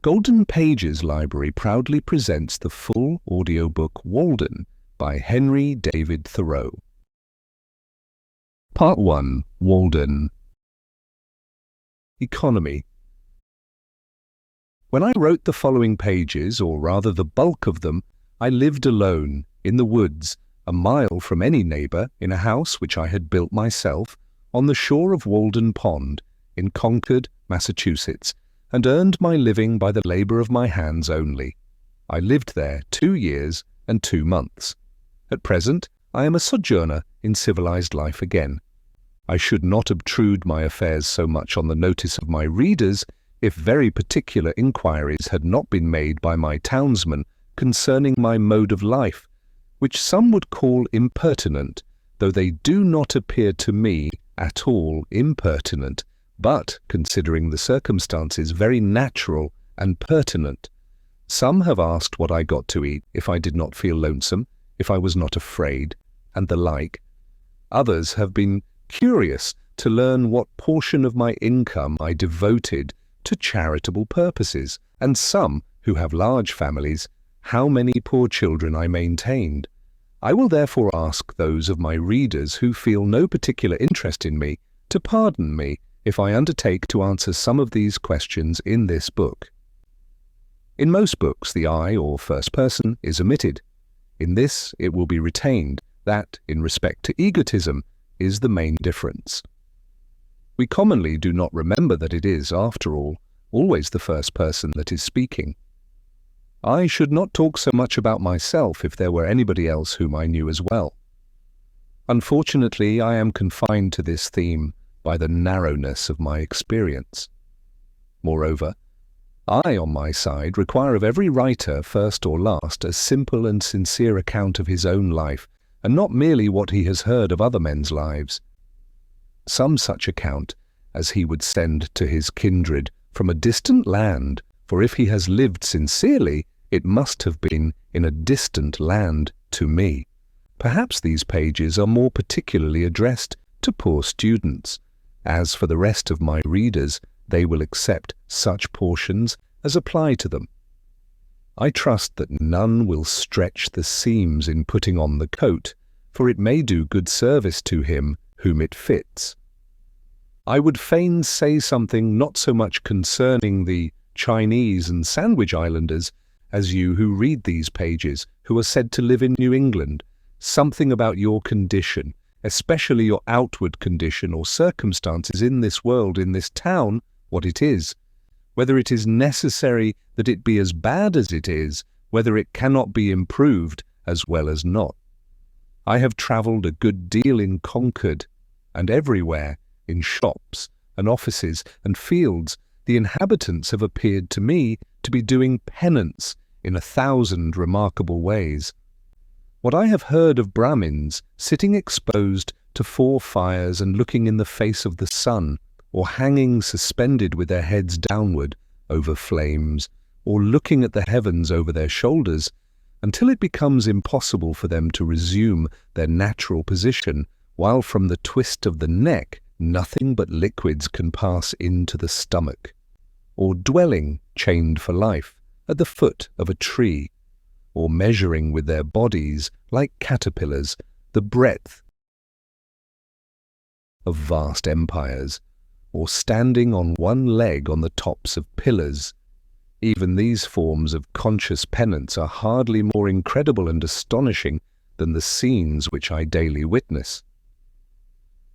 Golden Pages Library proudly presents the full audiobook Walden by Henry David Thoreau. Part 1. Walden. Economy. When I wrote the following pages, or rather the bulk of them, I lived alone, in the woods, a mile from any neighbour, in a house which I had built myself, on the shore of Walden Pond, in Concord, Massachusetts, and earned my living by the labour of my hands only. I lived there 2 years and 2 months. At present, I am a sojourner in civilized life again. I should not obtrude my affairs so much on the notice of my readers if very particular inquiries had not been made by my townsmen concerning my mode of life, which some would call impertinent, though they do not appear to me at all impertinent, but, considering the circumstances, very natural and pertinent. Some have asked what I got to eat, if I did not feel lonesome, if I was not afraid, and the like. Others have been curious to learn what portion of my income I devoted to charitable purposes, and some, who have large families, how many poor children I maintained. I will therefore ask those of my readers who feel no particular interest in me to pardon me if I undertake to answer some of these questions in this book. In most books, the I, or first person, is omitted. In this, it will be retained. That, in respect to egotism, is the main difference. We commonly do not remember that it is, after all, always the first person that is speaking. I should not talk so much about myself if there were anybody else whom I knew as well. Unfortunately, I am confined to this theme by the narrowness of my experience. Moreover, I, on my side, require of every writer, first or last, a simple and sincere account of his own life, and not merely what he has heard of other men's lives. Some such account as he would send to his kindred from a distant land, for if he has lived sincerely, it must have been in a distant land to me. Perhaps these pages are more particularly addressed to poor students. As for the rest of my readers, they will accept such portions as apply to them. I trust that none will stretch the seams in putting on the coat, for it may do good service to him whom it fits. I would fain say something not so much concerning the Chinese and Sandwich Islanders as you who read these pages, who are said to live in New England, something about your condition, especially your outward condition or circumstances in this world, in this town, what it is, whether it is necessary that it be as bad as it is, whether it cannot be improved as well as not. I have travelled a good deal in Concord, and everywhere, in shops and offices and fields, the inhabitants have appeared to me to be doing penance in 1,000 remarkable ways. What I have heard of Brahmins sitting exposed to 4 fires and looking in the face of the sun, or hanging suspended with their heads downward over flames, or looking at the heavens over their shoulders, until it becomes impossible for them to resume their natural position, while from the twist of the neck nothing but liquids can pass into the stomach, or dwelling, chained for life, at the foot of a tree, or measuring with their bodies, like caterpillars, the breadth of vast empires, or standing on one leg on the tops of pillars. Even these forms of conscious penance are hardly more incredible and astonishing than the scenes which I daily witness.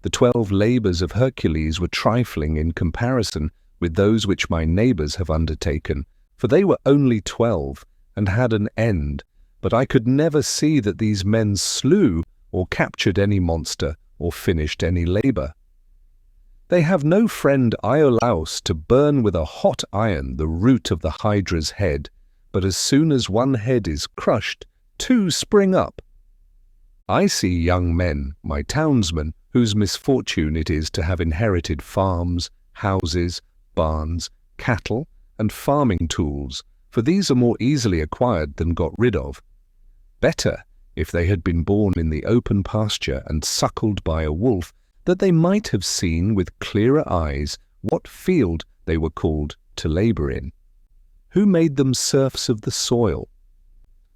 The 12 labours of Hercules were trifling in comparison with those which my neighbours have undertaken, for they were only 12, and had an end, but I could never see that these men slew or captured any monster or finished any labour. They have no friend Iolaus to burn with a hot iron the root of the Hydra's head, but as soon as one head is crushed, 2 spring up. I see young men, my townsmen, whose misfortune it is to have inherited farms, houses, barns, cattle, and farming tools, for these are more easily acquired than got rid of. Better, if they had been born in the open pasture and suckled by a wolf, that they might have seen with clearer eyes what field they were called to labour in. Who made them serfs of the soil?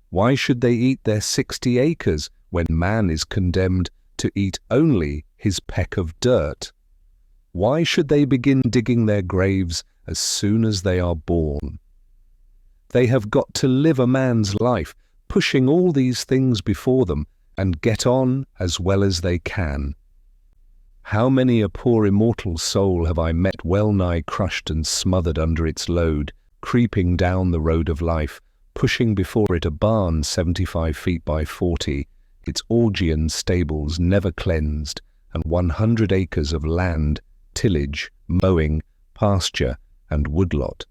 Why should they eat their 60 acres when man is condemned to eat only his peck of dirt? Why should they begin digging their graves as soon as they are born? They have got to live a man's life, pushing all these things before them, and get on as well as they can. How many a poor immortal soul have I met well-nigh crushed and smothered under its load, creeping down the road of life, pushing before it a barn 75 feet by 40, its Augean stables never cleansed, and 100 acres of land, tillage, mowing, pasture, and woodlot.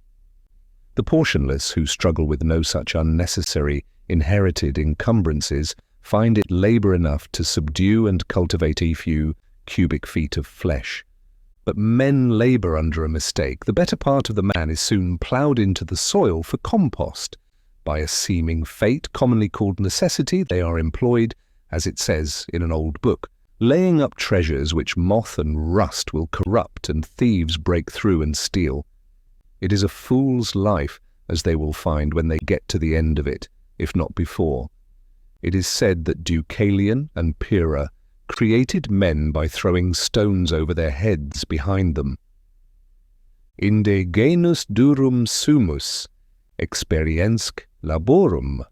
The portionless who struggle with no such unnecessary, inherited encumbrances find it labour enough to subdue and cultivate a few cubic feet of flesh. But men labour under a mistake. The better part of the man is soon ploughed into the soil for compost. By a seeming fate, commonly called necessity, they are employed, as it says in an old book, laying up treasures which moth and rust will corrupt and thieves break through and steal. It is a fool's life, as they will find when they get to the end of it, if not before. It is said that Deucalion and Pyrrha created men by throwing stones over their heads behind them. Inde genus durum sumus, experiensque laborum,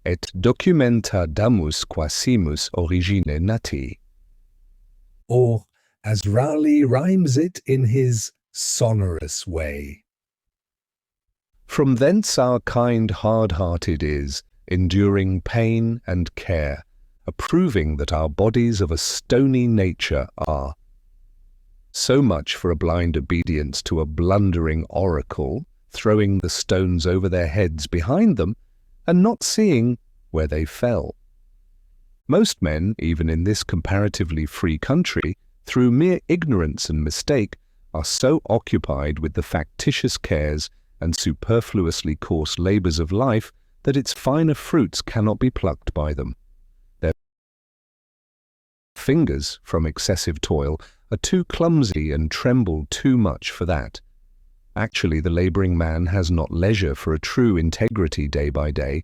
et documenta damus quasimus origine nati. Or, as Raleigh rhymes it in his sonorous way. From thence our kind hard-hearted is, enduring pain and care, approving that our bodies of a stony nature are. So much for a blind obedience to a blundering oracle, throwing the stones over their heads behind them, and not seeing where they fell. Most men, even in this comparatively free country, through mere ignorance and mistake, are so occupied with the factitious cares and superfluously coarse labours of life that its finer fruits cannot be plucked by them. Their fingers, from excessive toil, are too clumsy and tremble too much for that. Actually, the labouring man has not leisure for a true integrity day by day.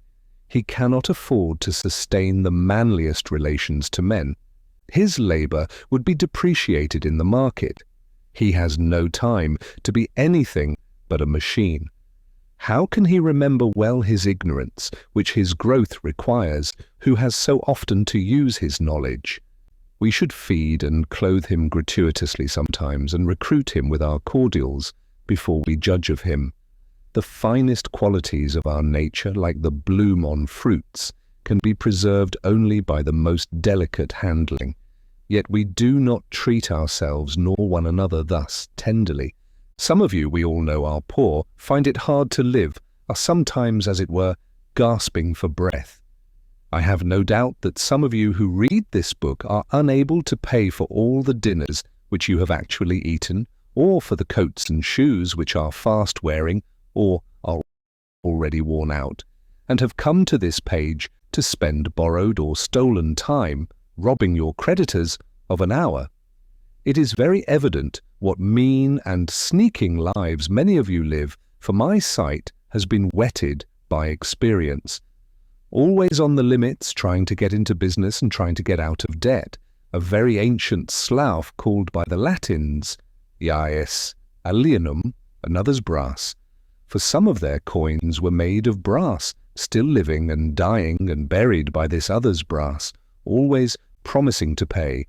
He cannot afford to sustain the manliest relations to men. His labour would be depreciated in the market. He has no time to be anything but a machine. How can he remember well his ignorance, which his growth requires, who has so often to use his knowledge? We should feed and clothe him gratuitously sometimes, and recruit him with our cordials, before we judge of him. The finest qualities of our nature, like the bloom on fruits, can be preserved only by the most delicate handling. Yet we do not treat ourselves nor one another thus tenderly. Some of you, we all know, are poor, find it hard to live, are sometimes, as it were, gasping for breath. I have no doubt that some of you who read this book are unable to pay for all the dinners which you have actually eaten, or for the coats and shoes which are fast wearing or are already worn out, and have come to this page to spend borrowed or stolen time, robbing your creditors of an hour. It is very evident what mean and sneaking lives many of you live, for my sight has been whetted by experience. Always on the limits, trying to get into business and trying to get out of debt, a very ancient slough called by the Latins ius alienum, another's brass, for some of their coins were made of brass, still living and dying and buried by this other's brass, always promising to pay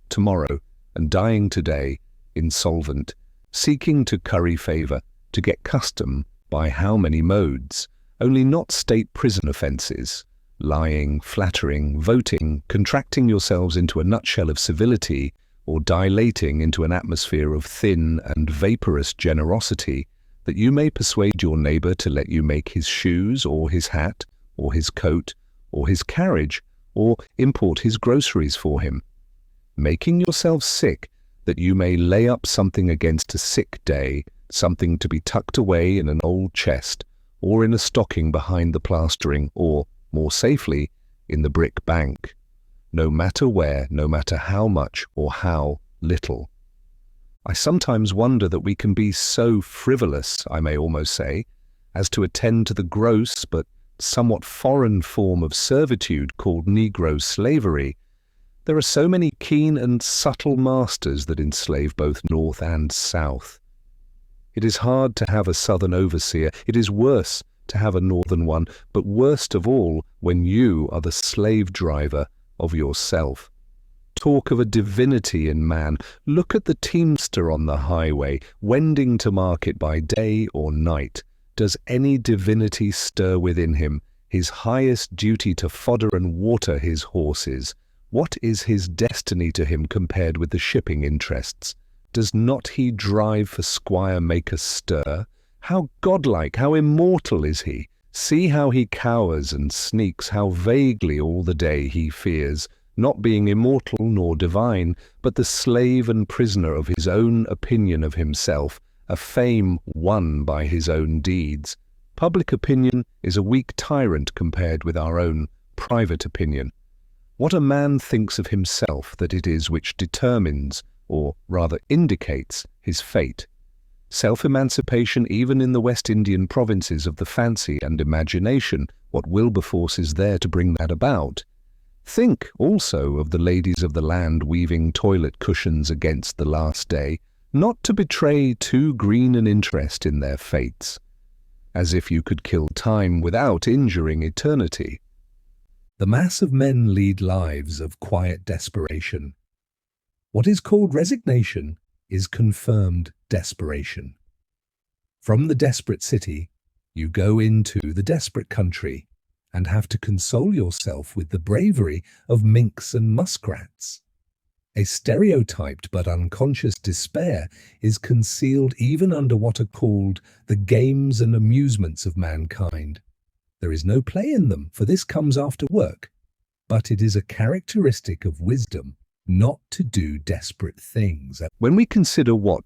tomorrow, and dying today, insolvent, seeking to curry favour, to get custom by how many modes, only not state prison offences, lying, flattering, voting, contracting yourselves into a nutshell of civility, or dilating into an atmosphere of thin and vaporous generosity, that you may persuade your neighbour to let you make his shoes, or his hat, or his coat, or his carriage, or import his groceries for him, making yourselves sick, that you may lay up something against a sick day, something to be tucked away in an old chest, or in a stocking behind the plastering, or, more safely, in the brick bank. No matter where, no matter how much or how little. I sometimes wonder that we can be so frivolous, I may almost say, as to attend to the gross but somewhat foreign form of servitude called Negro slavery. There are so many keen and subtle masters that enslave both North and South. It is hard to have a Southern overseer. It is worse to have a Northern one, but worst of all when you are the slave driver of yourself. Talk of a divinity in man. Look at the teamster on the highway, wending to market by day or night. Does any divinity stir within him, his highest duty to fodder and water his horses? What is his destiny to him compared with the shipping interests? Does not he drive for Squire make a stir? How godlike, how immortal is he! See how he cowers and sneaks, how vaguely all the day he fears, not being immortal nor divine, but the slave and prisoner of his own opinion of himself, a fame won by his own deeds. Public opinion is a weak tyrant compared with our own private opinion. What a man thinks of himself that it is which determines, or rather indicates, his fate. Self-emancipation even in the West Indian provinces of the fancy and imagination, what Wilberforce is there to bring that about. Think also of the ladies of the land weaving toilet cushions against the last day, not to betray too green an interest in their fates, as if you could kill time without injuring eternity. The mass of men lead lives of quiet desperation. What is called resignation is confirmed desperation. From the desperate city, you go into the desperate country and have to console yourself with the bravery of minks and muskrats. A stereotyped but unconscious despair is concealed even under what are called the games and amusements of mankind. There is no play in them, for this comes after work, but it is a characteristic of wisdom not to do desperate things. When we consider what,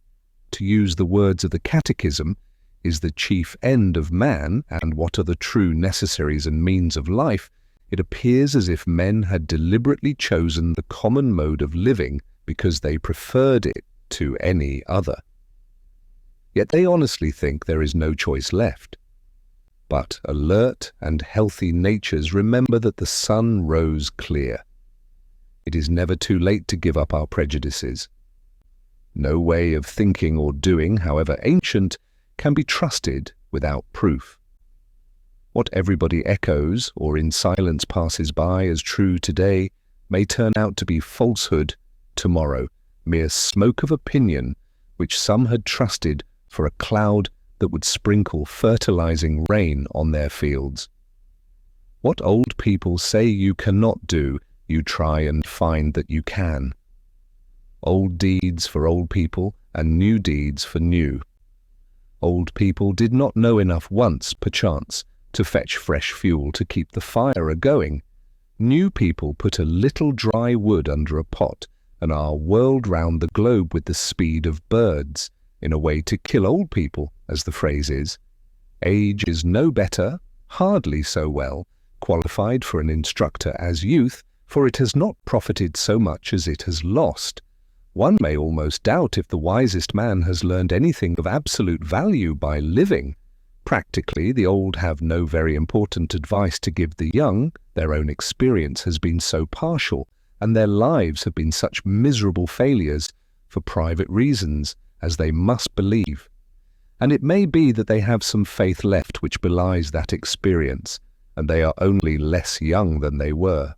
to use the words of the Catechism, is the chief end of man, and what are the true necessaries and means of life, it appears as if men had deliberately chosen the common mode of living because they preferred it to any other. Yet they honestly think there is no choice left. But alert and healthy natures remember that the sun rose clear. It is never too late to give up our prejudices. No way of thinking or doing, however ancient, can be trusted without proof. What everybody echoes or in silence passes by as true today may turn out to be falsehood tomorrow, mere smoke of opinion which some had trusted for a cloud that would sprinkle fertilizing rain on their fields. What old people say you cannot do, you try and find that you can. Old deeds for old people and new deeds for new. Old people did not know enough once, perchance, to fetch fresh fuel to keep the fire a-going. New people put a little dry wood under a pot and are whirled round the globe with the speed of birds, in a way to kill old people, as the phrase is. Age is no better, hardly so well, qualified for an instructor as youth, for it has not profited so much as it has lost. One may almost doubt if the wisest man has learned anything of absolute value by living. Practically, the old have no very important advice to give the young. Their own experience has been so partial, and their lives have been such miserable failures for private reasons, as they must believe. And it may be that they have some faith left which belies that experience, and they are only less young than they were.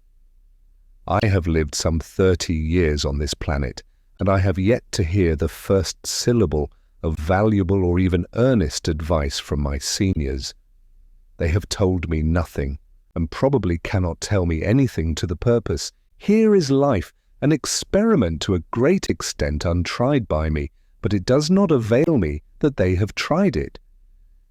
I have lived some 30 years on this planet, and I have yet to hear the first syllable of valuable or even earnest advice from my seniors. They have told me nothing, and probably cannot tell me anything to the purpose. Here is life, an experiment to a great extent untried by me, but it does not avail me that they have tried it.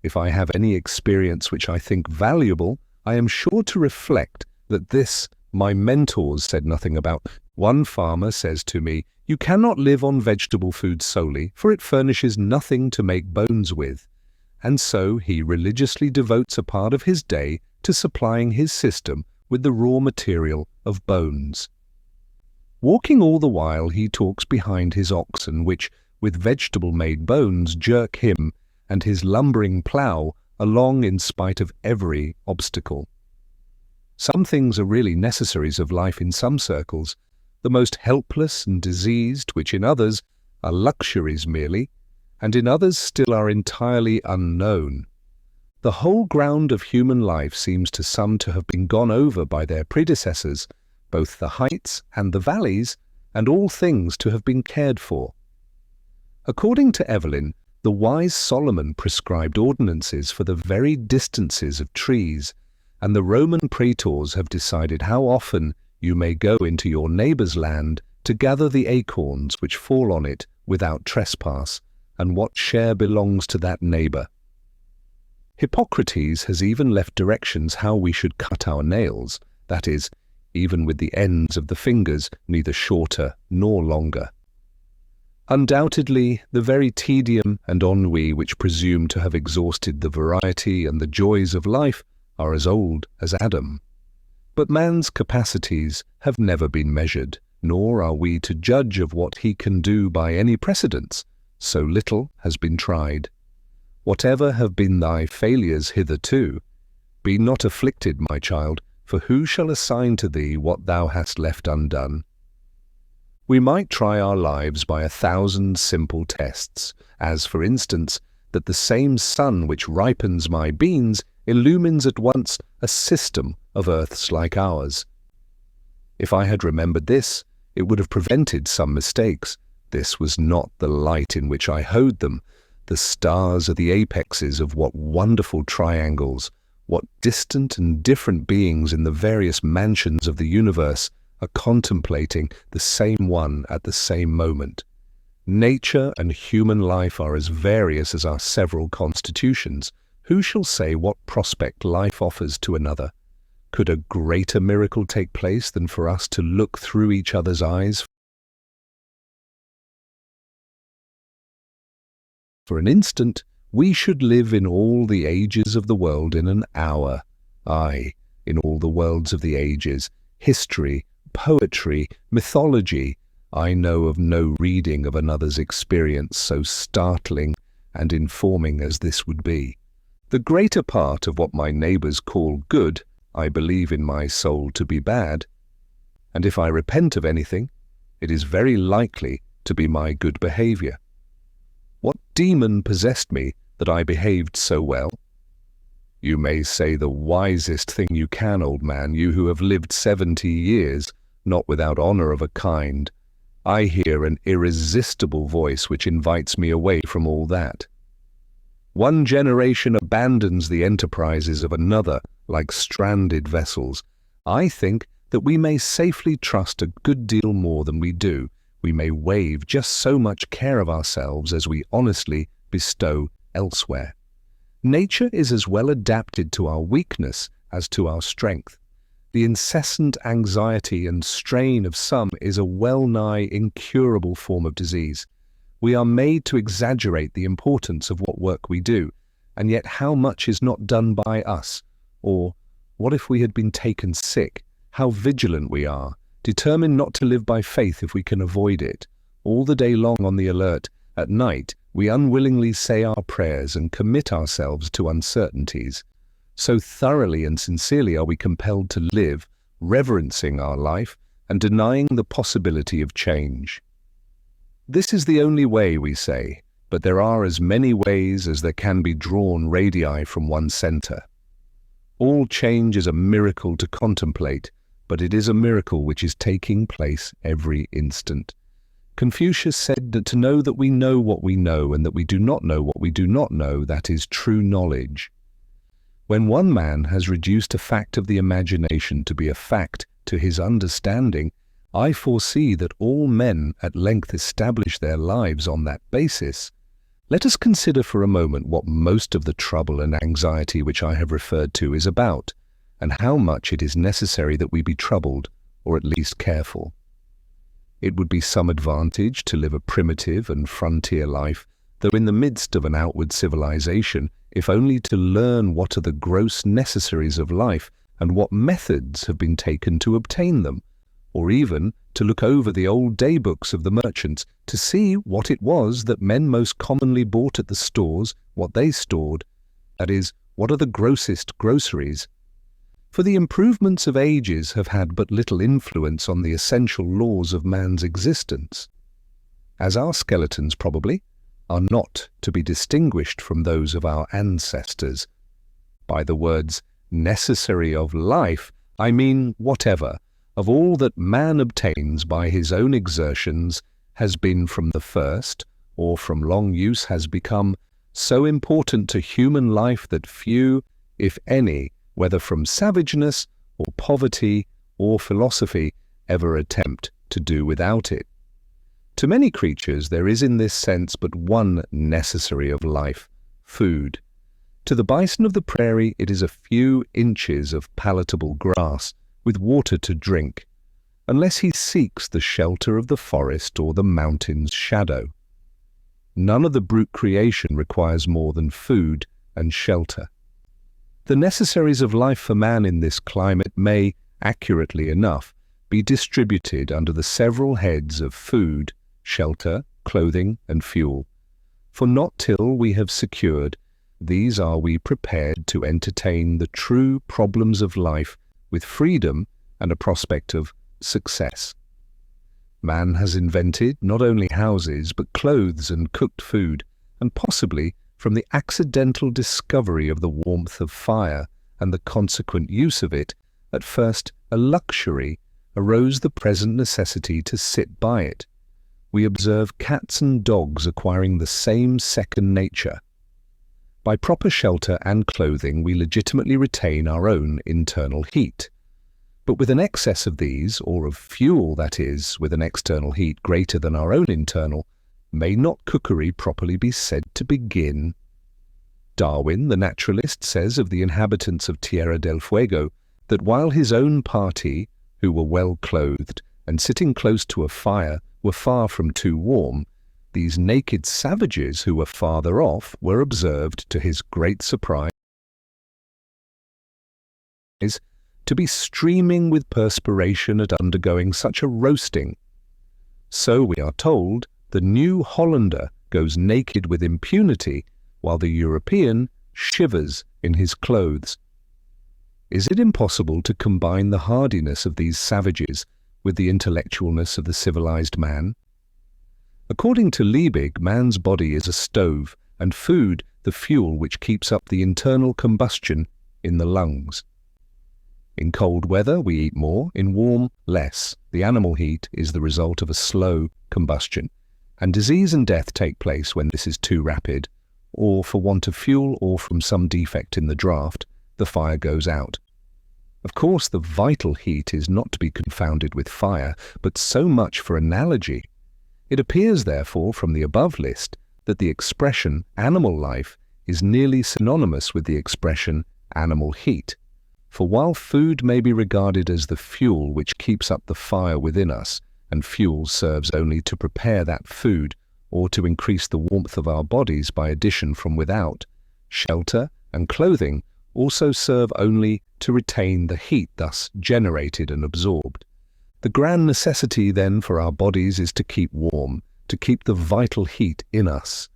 If I have any experience which I think valuable, I am sure to reflect that this my mentors said nothing about. One farmer says to me, "You cannot live on vegetable food solely, for it furnishes nothing to make bones with." And so he religiously devotes a part of his day to supplying his system with the raw material of bones. Walking all the while, he talks behind his oxen, which, with vegetable-made bones, jerk him and his lumbering plough along in spite of every obstacle. Some things are really necessaries of life in some circles, the most helpless and diseased, which in others are luxuries merely, and in others still are entirely unknown. The whole ground of human life seems to some to have been gone over by their predecessors, both the heights and the valleys, and all things to have been cared for. According to Evelyn, the wise Solomon prescribed ordinances for the very distances of trees, and the Roman praetors have decided how often you may go into your neighbour's land to gather the acorns which fall on it without trespass, and what share belongs to that neighbour. Hippocrates has even left directions how we should cut our nails, that is, even with the ends of the fingers neither shorter nor longer. Undoubtedly, the very tedium and ennui which presume to have exhausted the variety and the joys of life are as old as Adam. But man's capacities have never been measured, nor are we to judge of what he can do by any precedents, so little has been tried. Whatever have been thy failures hitherto, be not afflicted, my child, for who shall assign to thee what thou hast left undone? We might try our lives by 1,000 simple tests, as, for instance, that the same sun which ripens my beans illumines at once a system of earths like ours. If I had remembered this, it would have prevented some mistakes. This was not the light in which I hoed them. The stars are the apexes of what wonderful triangles, what distant and different beings in the various mansions of the universe are contemplating the same one at the same moment. Nature and human life are as various as our several constitutions. Who shall say what prospect life offers to another? Could a greater miracle take place than for us to look through each other's eyes for an instant? We should live in all the ages of the world in an hour, aye, in all the worlds of the ages, history, poetry, mythology. I know of no reading of another's experience so startling and informing as this would be. The greater part of what my neighbours call good, I believe in my soul to be bad, and if I repent of anything, it is very likely to be my good behaviour. What demon possessed me that I behaved so well? You may say the wisest thing you can, old man, you who have lived 70 years, not without honour of a kind. I hear an irresistible voice which invites me away from all that. One generation abandons the enterprises of another like stranded vessels. I think that we may safely trust a good deal more than we do. We may waive just so much care of ourselves as we honestly bestow elsewhere. Nature is as well adapted to our weakness as to our strength. The incessant anxiety and strain of some is a well-nigh incurable form of disease. We are made to exaggerate the importance of what work we do, and yet how much is not done by us? Or, what if we had been taken sick? How vigilant we are, determined not to live by faith if we can avoid it. All the day long on the alert, at night we unwillingly say our prayers and commit ourselves to uncertainties. So thoroughly and sincerely are we compelled to live, reverencing our life and denying the possibility of change. This is the only way, we say, but there are as many ways as there can be drawn radii from one centre. All change is a miracle to contemplate, but it is a miracle which is taking place every instant. Confucius said that to know that we know what we know and that we do not know what we do not know, that is true knowledge. When one man has reduced a fact of the imagination to be a fact to his understanding, I foresee that all men at length establish their lives on that basis. Let us consider for a moment what most of the trouble and anxiety which I have referred to is about, and how much it is necessary that we be troubled, or at least careful. It would be some advantage to live a primitive and frontier life, though in the midst of an outward civilization, if only to learn what are the gross necessaries of life and what methods have been taken to obtain them. or even to look over the old daybooks of the merchants to see what it was that men most commonly bought at the stores, what they stored, that is, what are the grossest groceries. For the improvements of ages have had but little influence on the essential laws of man's existence, as our skeletons probably are not to be distinguished from those of our ancestors. By the words necessary of life, I mean whatever, of all that man obtains by his own exertions, has been from the first, or from long use has become, so important to human life that few, if any, whether from savageness or poverty or philosophy, ever attempt to do without it. To many creatures there is in this sense but one necessary of life, food. To the bison of the prairie it is a few inches of palatable grass, with water to drink, unless he seeks the shelter of the forest or the mountain's shadow. None of the brute creation requires more than food and shelter. The necessaries of life for man in this climate may, accurately enough, be distributed under the several heads of food, shelter, clothing, and fuel. For not till we have secured these are we prepared to entertain the true problems of life with freedom and a prospect of success. Man has invented not only houses but clothes and cooked food, and possibly from the accidental discovery of the warmth of fire and the consequent use of it, at first a luxury, arose the present necessity to sit by it. We observe cats and dogs acquiring the same second nature. By proper shelter and clothing we legitimately retain our own internal heat. But with an excess of these, or of fuel, that is, with an external heat greater than our own internal, may not cookery properly be said to begin? Darwin, the naturalist, says of the inhabitants of Tierra del Fuego that while his own party, who were well clothed and sitting close to a fire, were far from too warm, these naked savages who were farther off were observed, to his great surprise, to be streaming with perspiration at undergoing such a roasting. So, we are told, the New Hollander goes naked with impunity, while the European shivers in his clothes. Is it impossible to combine the hardiness of these savages with the intellectualness of the civilized man? According to Liebig, man's body is a stove, and food the fuel which keeps up the internal combustion in the lungs. In cold weather we eat more, in warm less. The animal heat is the result of a slow combustion, and disease and death take place when this is too rapid, or for want of fuel or from some defect in the draught, the fire goes out. Of course the vital heat is not to be confounded with fire, but so much for analogy. It appears, therefore, from the above list, that the expression animal life is nearly synonymous with the expression animal heat. For while food may be regarded as the fuel which keeps up the fire within us, and fuel serves only to prepare that food or to increase the warmth of our bodies by addition from without, shelter and clothing also serve only to retain the heat thus generated and absorbed. The grand necessity then for our bodies is to keep warm, to keep the vital heat in us.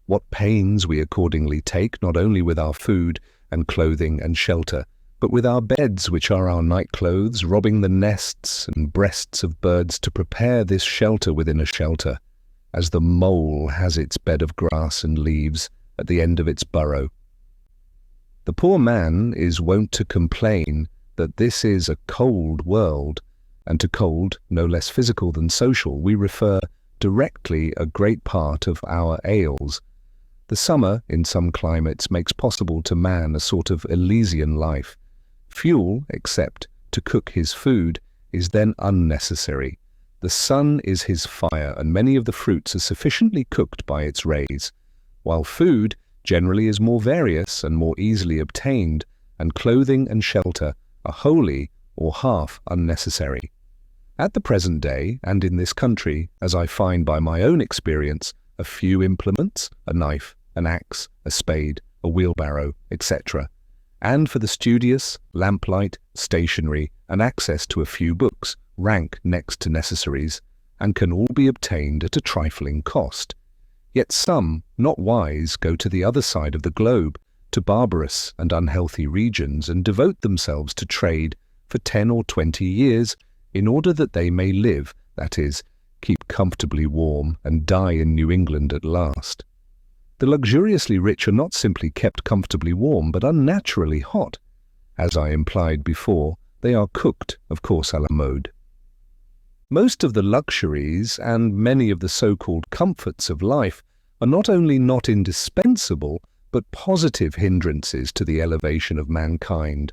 What pains we accordingly take not only with our food and clothing and shelter, but with our beds, which are our night-clothes, robbing the nests and breasts of birds to prepare this shelter within a shelter, as the mole has its bed of grass and leaves at the end of its burrow. The poor man is wont to complain that this is a cold world, and to cold, no less physical than social, we refer directly a great part of our ails. The summer, in some climates, makes possible to man a sort of Elysian life. Fuel, except to cook his food, is then unnecessary. The sun is his fire, and many of the fruits are sufficiently cooked by its rays, while food generally is more various and more easily obtained, and clothing and shelter are wholly or half unnecessary. At the present day, and in this country, as I find by my own experience, a few implements, a knife, an axe, a spade, a wheelbarrow, etc., and for the studious, lamplight, stationery, and access to a few books rank next to necessaries, and can all be obtained at a trifling cost. Yet some, not wise, go to the other side of the globe, to barbarous and unhealthy regions, and devote themselves to trade for 10 or 20 years in order that they may live, that is, keep comfortably warm and die in New England at last. The luxuriously rich are not simply kept comfortably warm, but unnaturally hot. As I implied before, they are cooked, of course, à la mode. Most of the luxuries and many of the so-called comforts of life are not only not indispensable, but positive hindrances to the elevation of mankind.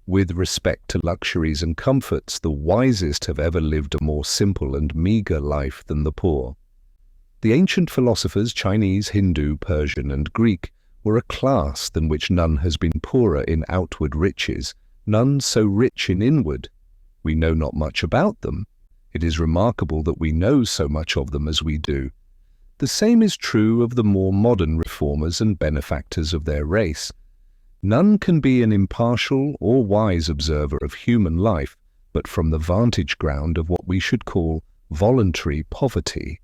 With respect to luxuries and comforts, the wisest have ever lived a more simple and meagre life than the poor. The ancient philosophers, Chinese, Hindu, Persian, and Greek, were a class than which none has been poorer in outward riches, none so rich in inward. We know not much about them. It is remarkable that we know so much of them as we do. The same is true of the more modern reformers and benefactors of their race. None can be an impartial or wise observer of human life, but from the vantage ground of what we should call voluntary poverty.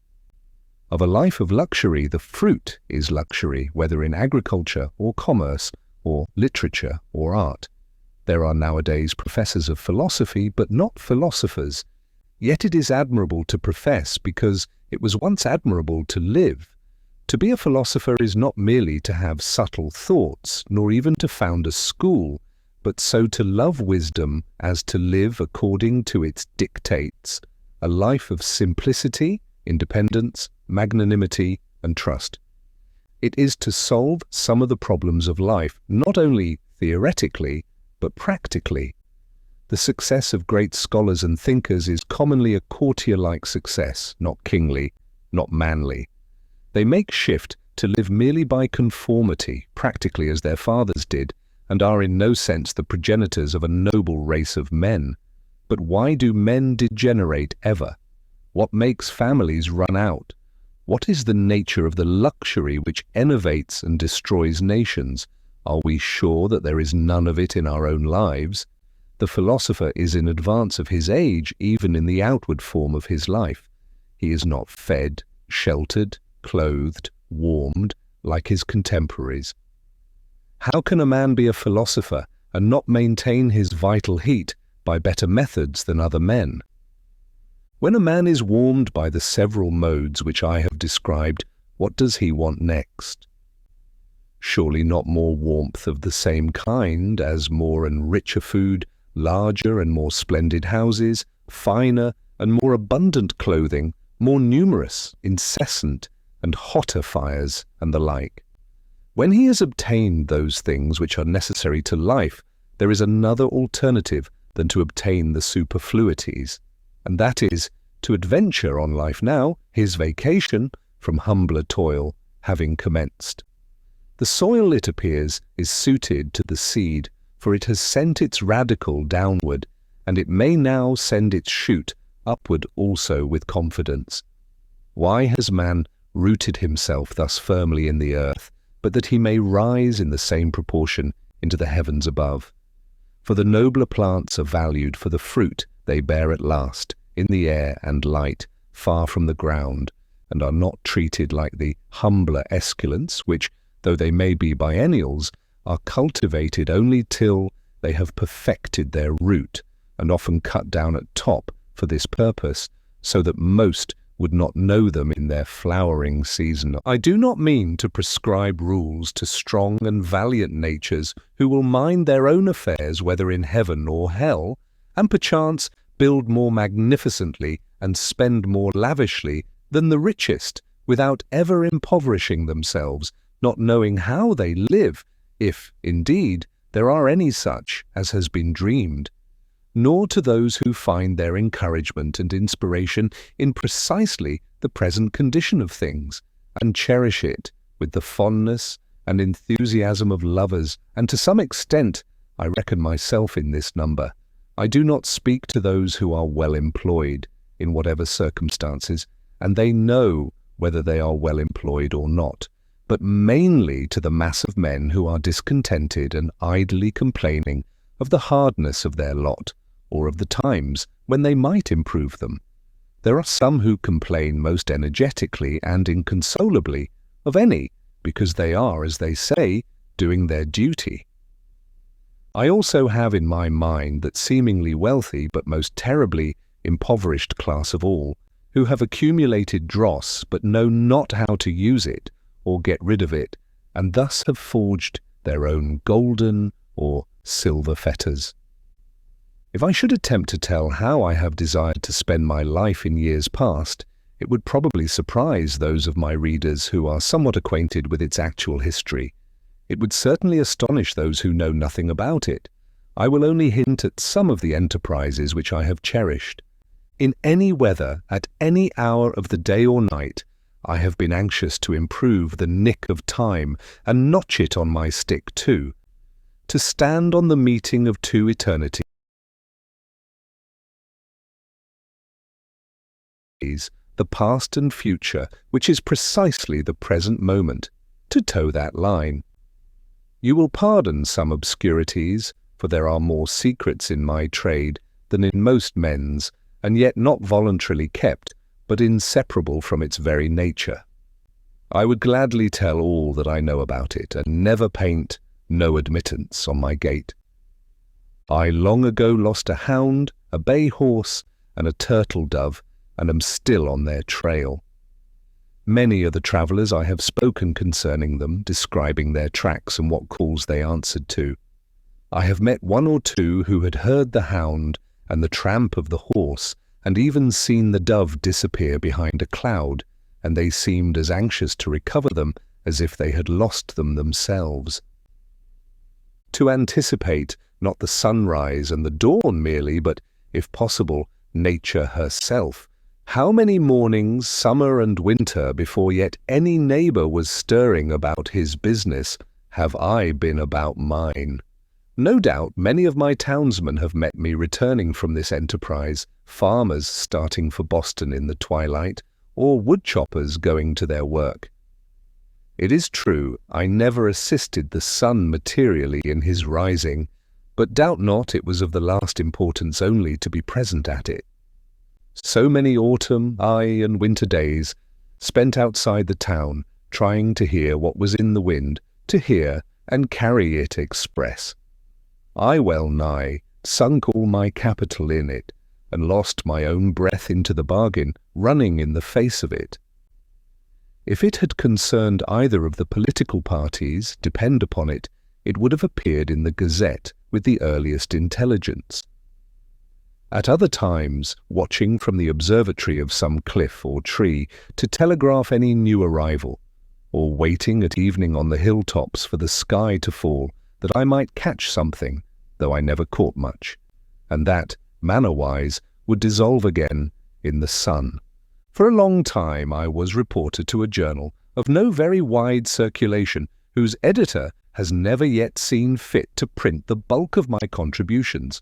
Of a life of luxury, the fruit is luxury, whether in agriculture or commerce or literature or art. There are nowadays professors of philosophy, but not philosophers. Yet it is admirable to profess because it was once admirable to live. To be a philosopher is not merely to have subtle thoughts, nor even to found a school, but so to love wisdom as to live according to its dictates, a life of simplicity, independence, magnanimity, and trust. It is to solve some of the problems of life, not only theoretically, but practically. The success of great scholars and thinkers is commonly a courtier-like success, not kingly, not manly. They make shift to live merely by conformity, practically as their fathers did, and are in no sense the progenitors of a noble race of men. But why do men degenerate ever? What makes families run out? What is the nature of the luxury which enervates and destroys nations? Are we sure that there is none of it in our own lives? The philosopher is in advance of his age, even in the outward form of his life. He is not fed, sheltered, clothed, warmed, like his contemporaries. How can a man be a philosopher and not maintain his vital heat by better methods than other men? When a man is warmed by the several modes which I have described, what does he want next? Surely not more warmth of the same kind as more and richer food, larger and more splendid houses, finer and more abundant clothing, more numerous, incessant, and hotter fires, and the like. When he has obtained those things which are necessary to life, there is another alternative than to obtain the superfluities, and that is to adventure on life now, his vacation, from humbler toil, having commenced. The soil, it appears, is suited to the seed, for it has sent its radicle downward, and it may now send its shoot upward also with confidence. Why has man rooted himself thus firmly in the earth, but that he may rise in the same proportion into the heavens above? For the nobler plants are valued for the fruit they bear at last, in the air and light, far from the ground, and are not treated like the humbler esculents, which, though they may be biennials, are cultivated only till they have perfected their root, and often cut down at top for this purpose, so that most would not know them in their flowering season. I do not mean to prescribe rules to strong and valiant natures who will mind their own affairs whether in heaven or hell, and perchance build more magnificently and spend more lavishly than the richest, without ever impoverishing themselves, not knowing how they live, if, indeed, there are any such as has been dreamed, nor to those who find their encouragement and inspiration in precisely the present condition of things, and cherish it with the fondness and enthusiasm of lovers, and to some extent I reckon myself in this number. I do not speak to those who are well employed, in whatever circumstances, and they know whether they are well employed or not, but mainly to the mass of men who are discontented and idly complaining of the hardness of their lot, or of the times when they might improve them. There are some who complain most energetically and inconsolably of any, because they are, as they say, doing their duty. I also have in my mind that seemingly wealthy but most terribly impoverished class of all, who have accumulated dross but know not how to use it or get rid of it, and thus have forged their own golden or silver fetters. If I should attempt to tell how I have desired to spend my life in years past, it would probably surprise those of my readers who are somewhat acquainted with its actual history. It would certainly astonish those who know nothing about it. I will only hint at some of the enterprises which I have cherished. In any weather, at any hour of the day or night, I have been anxious to improve the nick of time and notch it on my stick too, to stand on the meeting of two eternities, the past and future, which is precisely the present moment, to toe that line. You will pardon some obscurities, for there are more secrets in my trade than in most men's, and yet not voluntarily kept, but inseparable from its very nature. I would gladly tell all that I know about it, and never paint "no admittance" on my gate. I long ago lost a hound, a bay horse, and a turtle dove, and am still on their trail. Many are the travellers I have spoken concerning them, describing their tracks and what calls they answered to. I have met one or two who had heard the hound and the tramp of the horse, and even seen the dove disappear behind a cloud, and they seemed as anxious to recover them as if they had lost them themselves. To anticipate not the sunrise and the dawn merely, but, if possible, nature herself, how many mornings, summer and winter, before yet any neighbour was stirring about his business, have I been about mine? No doubt many of my townsmen have met me returning from this enterprise, farmers starting for Boston in the twilight, or woodchoppers going to their work. It is true, I never assisted the sun materially in his rising, but doubt not it was of the last importance only to be present at it. So many autumn, aye, and winter days, spent outside the town, trying to hear what was in the wind, to hear and carry it express. I well nigh sunk all my capital in it, and lost my own breath into the bargain, running in the face of it. If it had concerned either of the political parties, depend upon it, it would have appeared in the Gazette with the earliest intelligence. At other times, watching from the observatory of some cliff or tree to telegraph any new arrival, or waiting at evening on the hilltops for the sky to fall, that I might catch something, though I never caught much, and that, manner-wise, would dissolve again in the sun. For a long time I was reporter to a journal of no very wide circulation, whose editor has never yet seen fit to print the bulk of my contributions,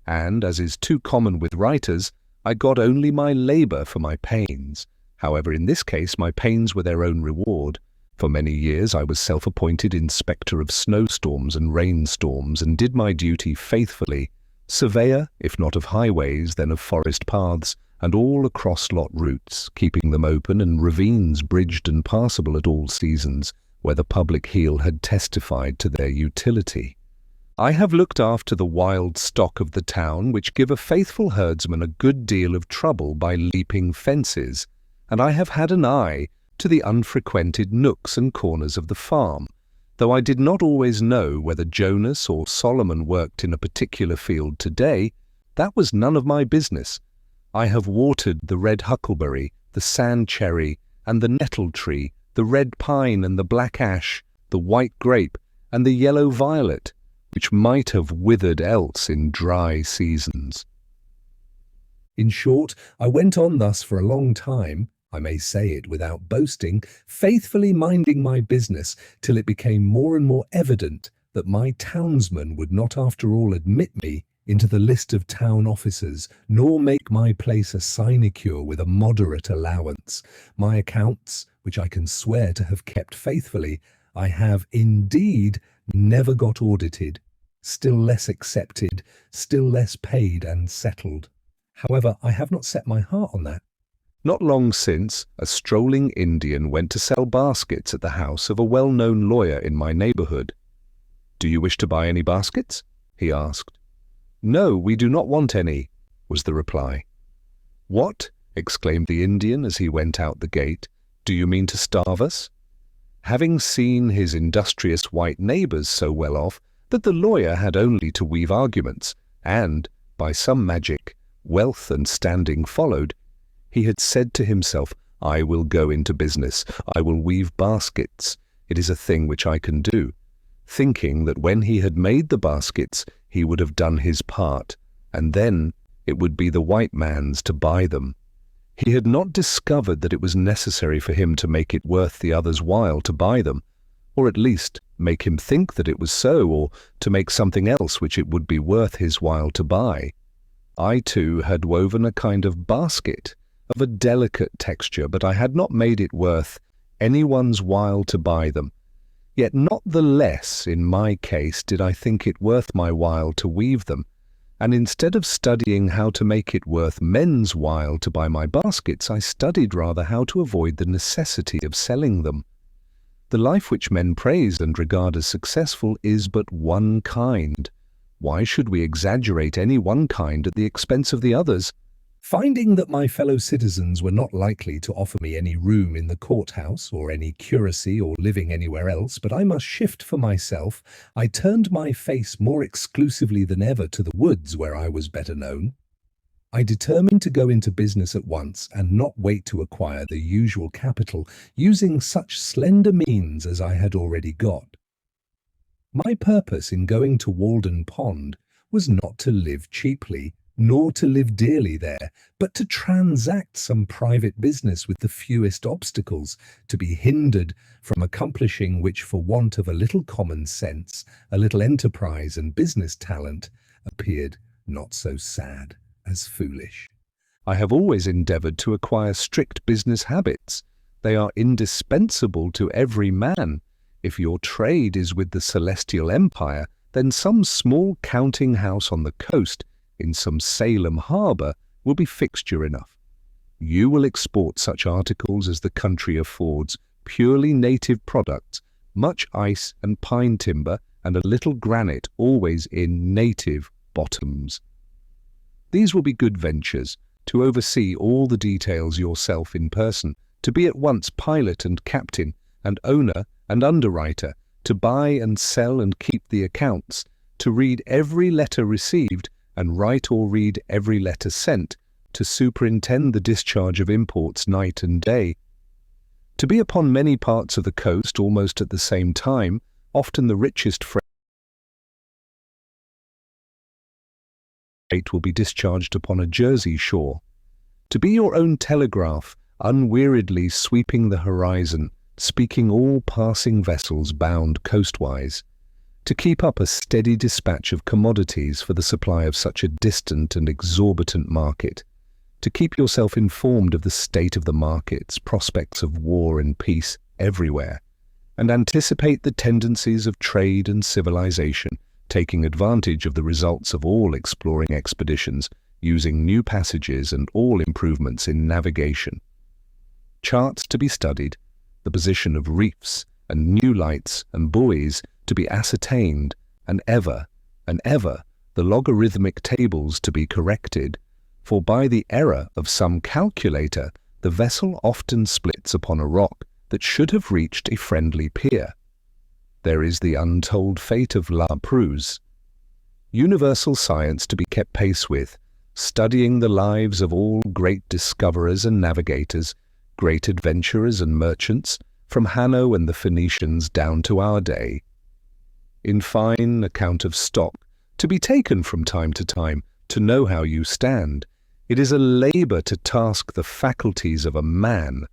and, as is too common with writers, I got only my labour for my pains. However, in this case my pains were their own reward. For many years I was self-appointed inspector of snowstorms and rainstorms, and did my duty faithfully, surveyor, if not of highways, then of forest paths, and all across lot routes, keeping them open and ravines bridged and passable at all seasons, where the public heel had testified to their utility. I have looked after the wild stock of the town, which give a faithful herdsman a good deal of trouble by leaping fences, and I have had an eye to the unfrequented nooks and corners of the farm, though I did not always know whether Jonas or Solomon worked in a particular field today. That was none of my business. I have watered the red huckleberry, the sand cherry, and the nettle tree, the red pine and the black ash, the white grape, and the yellow violet, which might have withered else in dry seasons. In short, I went on thus for a long time, I may say it without boasting, faithfully minding my business, till it became more and more evident that my townsmen would not after all admit me into the list of town officers, nor make my place a sinecure with a moderate allowance. My accounts, which I can swear to have kept faithfully, I have indeed never got audited, still less accepted, still less paid and settled. However, I have not set my heart on that. Not long since, a strolling Indian went to sell baskets at the house of a well-known lawyer in my neighborhood. "Do you wish to buy any baskets?" he asked. "No, we do not want any," was the reply. "What?" exclaimed the Indian as he went out the gate. "Do you mean to starve us?" Having seen his industrious white neighbors so well off that the lawyer had only to weave arguments, and, by some magic, wealth and standing followed, he had said to himself, "I will go into business, I will weave baskets, it is a thing which I can do," thinking that when he had made the baskets, he would have done his part, and then it would be the white man's to buy them. He had not discovered that it was necessary for him to make it worth the other's while to buy them, or at least make him think that it was so, or to make something else which it would be worth his while to buy. I too had woven a kind of basket, of a delicate texture, but I had not made it worth anyone's while to buy them. Yet not the less, in my case, did I think it worth my while to weave them, and instead of studying how to make it worth men's while to buy my baskets, I studied rather how to avoid the necessity of selling them. The life which men praise and regard as successful is but one kind. Why should we exaggerate any one kind at the expense of the others? Finding that my fellow citizens were not likely to offer me any room in the courthouse or any curacy or living anywhere else, but I must shift for myself, I turned my face more exclusively than ever to the woods where I was better known. I determined to go into business at once and not wait to acquire the usual capital, using such slender means as I had already got. My purpose in going to Walden Pond was not to live cheaply, nor to live dearly there, but to transact some private business with the fewest obstacles, to be hindered from accomplishing which for want of a little common sense, a little enterprise and business talent, appeared not so sad as foolish. I have always endeavored to acquire strict business habits. They are indispensable to every man. If your trade is with the Celestial Empire, then some small counting house on the coast in some Salem harbor will be fixture enough. You will export such articles as the country affords, purely native products, much ice and pine timber, and a little granite, always in native bottoms. These will be good ventures, to oversee all the details yourself in person, to be at once pilot and captain, and owner and underwriter, to buy and sell and keep the accounts, to read every letter received, and write or read every letter sent, to superintend the discharge of imports night and day, to be upon many parts of the coast almost at the same time, often the richest freight will be discharged upon a Jersey shore, to be your own telegraph, unweariedly sweeping the horizon, speaking all passing vessels bound coastwise, to keep up a steady dispatch of commodities for the supply of such a distant and exorbitant market, to keep yourself informed of the state of the markets, prospects of war and peace everywhere, and anticipate the tendencies of trade and civilization, taking advantage of the results of all exploring expeditions, using new passages and all improvements in navigation. Charts to be studied, the position of reefs and new lights and buoys to be ascertained, and ever the logarithmic tables to be corrected, for by the error of some calculator the vessel often splits upon a rock that should have reached a friendly pier. There is the untold fate of La Perouse. Universal science to be kept pace with, studying the lives of all great discoverers and navigators, great adventurers and merchants, from Hanno and the Phoenicians down to our day. In fine, account of stock, to be taken from time to time, to know how you stand. It is a labour to task the faculties of a man,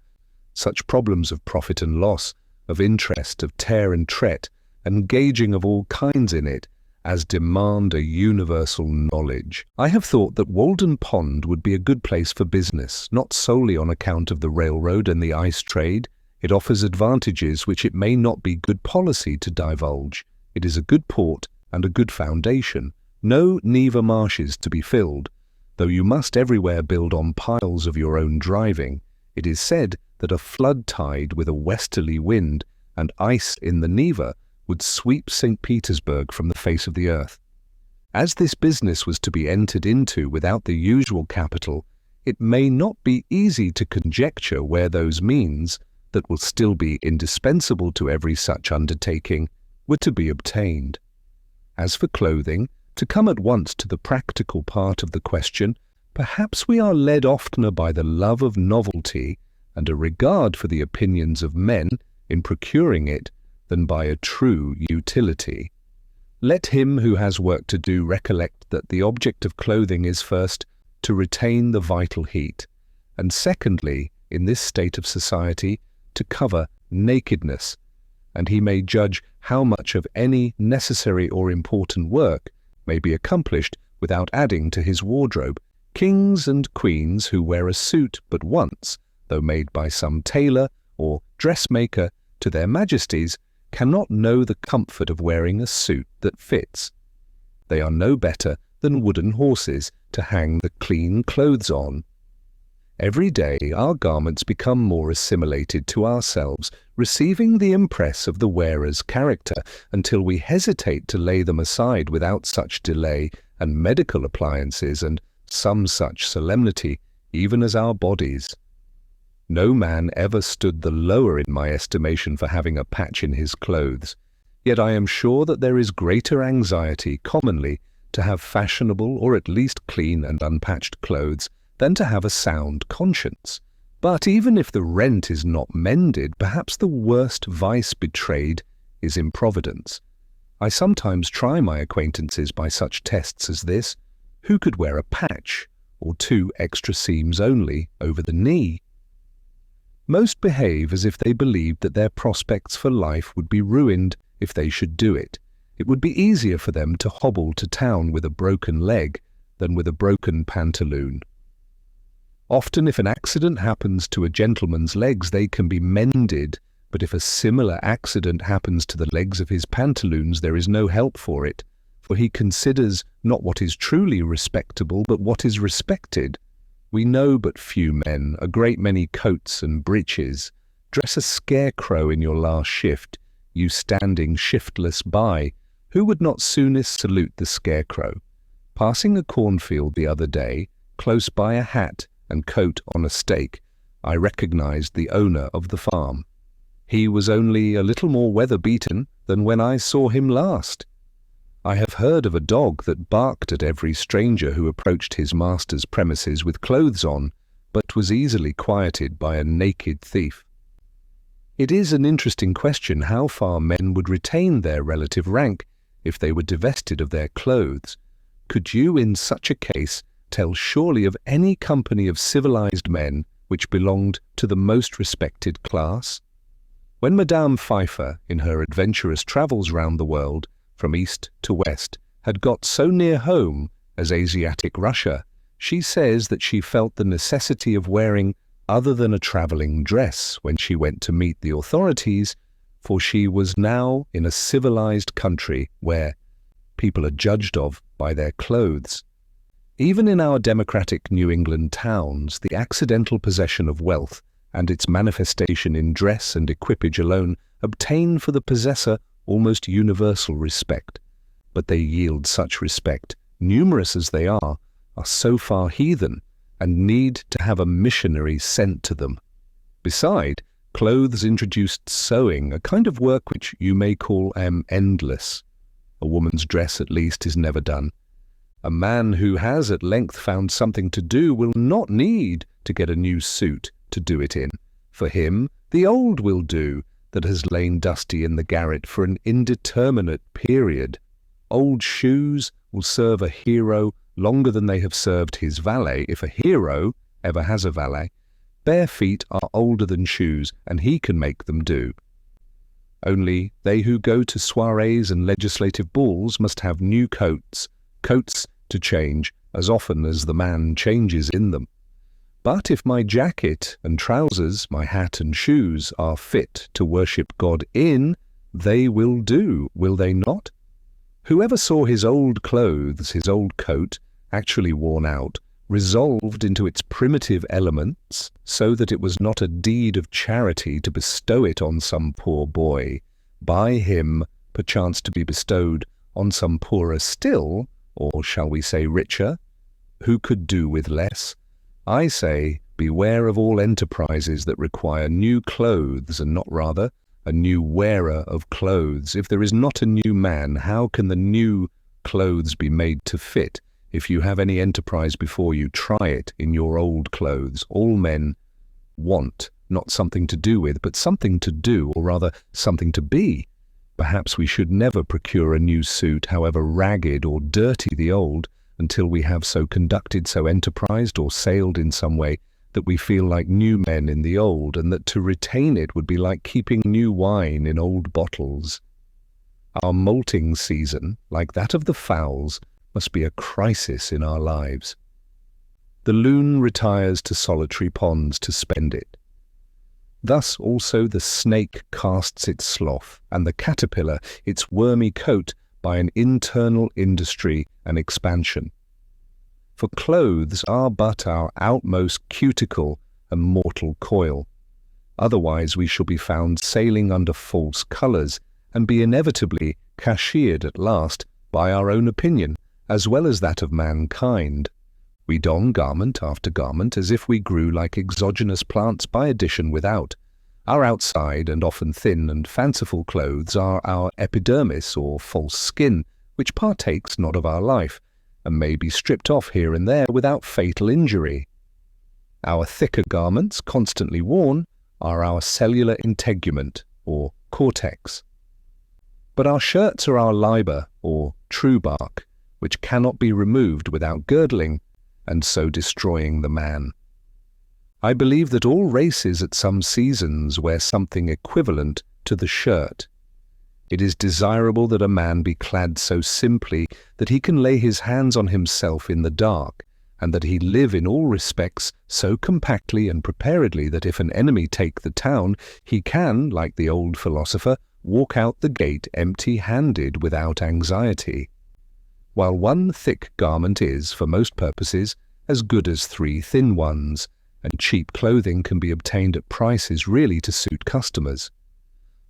such problems of profit and loss, of interest, of tear and tret, and gauging of all kinds in it, as demand a universal knowledge. I have thought that Walden Pond would be a good place for business, not solely on account of the railroad and the ice trade, It offers advantages which it may not be good policy to divulge. It is a good port and a good foundation. No Neva marshes to be filled, though you must everywhere build on piles of your own driving. It is said that a flood tide with a westerly wind and ice in the Neva would sweep St. Petersburg from the face of the earth. As this business was to be entered into without the usual capital, it may not be easy to conjecture where those means, that will still be indispensable to every such undertaking, were to be obtained. As for clothing, to come at once to the practical part of the question, perhaps we are led oftener by the love of novelty and a regard for the opinions of men in procuring it than by a true utility. Let him who has work to do recollect that the object of clothing is first to retain the vital heat, and secondly, in this state of society, to cover nakedness, and he may judge how much of any necessary or important work may be accomplished without adding to his wardrobe. Kings and queens who wear a suit but once, though made by some tailor or dressmaker to their majesties, cannot know the comfort of wearing a suit that fits. They are no better than wooden horses to hang the clean clothes on. Every day our garments become more assimilated to ourselves, receiving the impress of the wearer's character, until we hesitate to lay them aside without such delay and medical appliances and some such solemnity, even as our bodies. No man ever stood the lower in my estimation for having a patch in his clothes, yet I am sure that there is greater anxiety commonly to have fashionable or at least clean and unpatched clothes than to have a sound conscience. But even if the rent is not mended, perhaps the worst vice betrayed is improvidence. I sometimes try my acquaintances by such tests as this. Who could wear a patch, or 2 extra seams only, over the knee? Most behave as if they believed that their prospects for life would be ruined if they should do it. It would be easier for them to hobble to town with a broken leg than with a broken pantaloon. Often if an accident happens to a gentleman's legs, they can be mended, but if a similar accident happens to the legs of his pantaloons, there is no help for it, for he considers not what is truly respectable, but what is respected. We know but few men, a great many coats and breeches. Dress a scarecrow in your last shift, you standing shiftless by. Who would not soonest salute the scarecrow? Passing a cornfield the other day, close by a hat and coat on a stake, I recognized the owner of the farm. He was only a little more weather-beaten than when I saw him last. I have heard of a dog that barked at every stranger who approached his master's premises with clothes on, but was easily quieted by a naked thief. It is an interesting question how far men would retain their relative rank if they were divested of their clothes. Could you, in such a case, tell surely of any company of civilized men which belonged to the most respected class? When Madame Pfeiffer, in her adventurous travels round the world, from east to west, had got so near home as Asiatic Russia, she says that she felt the necessity of wearing other than a travelling dress when she went to meet the authorities, for she was now in a civilized country where people are judged of by their clothes. Even in our democratic New England towns, the accidental possession of wealth and its manifestation in dress and equipage alone obtain for the possessor almost universal respect. But they yield such respect, numerous as they are so far heathen, and need to have a missionary sent to them. Beside, clothes introduced sewing, a kind of work which you may call endless. A woman's dress, at least, is never done. A man who has at length found something to do will not need to get a new suit to do it in. For him, the old will do that has lain dusty in the garret for an indeterminate period. Old shoes will serve a hero longer than they have served his valet, if a hero ever has a valet. Bare feet are older than shoes, and he can make them do. Only they who go to soirees and legislative balls must have new coats to change as often as the man changes in them. But if my jacket and trousers, my hat and shoes are fit to worship God in, they will do, will they not? Whoever saw his old clothes, his old coat, actually worn out, resolved into its primitive elements, so that it was not a deed of charity to bestow it on some poor boy, by him perchance to be bestowed on some poorer still, or shall we say richer, who could do with less? I say, beware of all enterprises that require new clothes, and not rather a new wearer of clothes. If there is not a new man, how can the new clothes be made to fit? If you have any enterprise before you, try it in your old clothes. All men want not something to do with, but something to do, or rather something to be. Perhaps we should never procure a new suit, however ragged or dirty the old, until we have so conducted, so enterprised, or sailed in some way that we feel like new men in the old, and that to retain it would be like keeping new wine in old bottles. Our molting season, like that of the fowls, must be a crisis in our lives. The loon retires to solitary ponds to spend it. Thus also the snake casts its slough, and the caterpillar its wormy coat by an internal industry and expansion. For clothes are but our outmost cuticle and mortal coil. Otherwise we shall be found sailing under false colours, and be inevitably cashiered at last by our own opinion, as well as that of mankind. We don garment after garment as if we grew like exogenous plants by addition without. Our outside and often thin and fanciful clothes are our epidermis or false skin, which partakes not of our life, and may be stripped off here and there without fatal injury. Our thicker garments, constantly worn, are our cellular integument or cortex. But our shirts are our liber or true bark, which cannot be removed without girdling, and so destroying the man. I believe that all races at some seasons wear something equivalent to the shirt. It is desirable that a man be clad so simply that he can lay his hands on himself in the dark, and that he live in all respects so compactly and preparedly that if an enemy take the town, he can, like the old philosopher, walk out the gate empty-handed without anxiety. While one thick garment is, for most purposes, as good as 3 thin ones, and cheap clothing can be obtained at prices really to suit customers.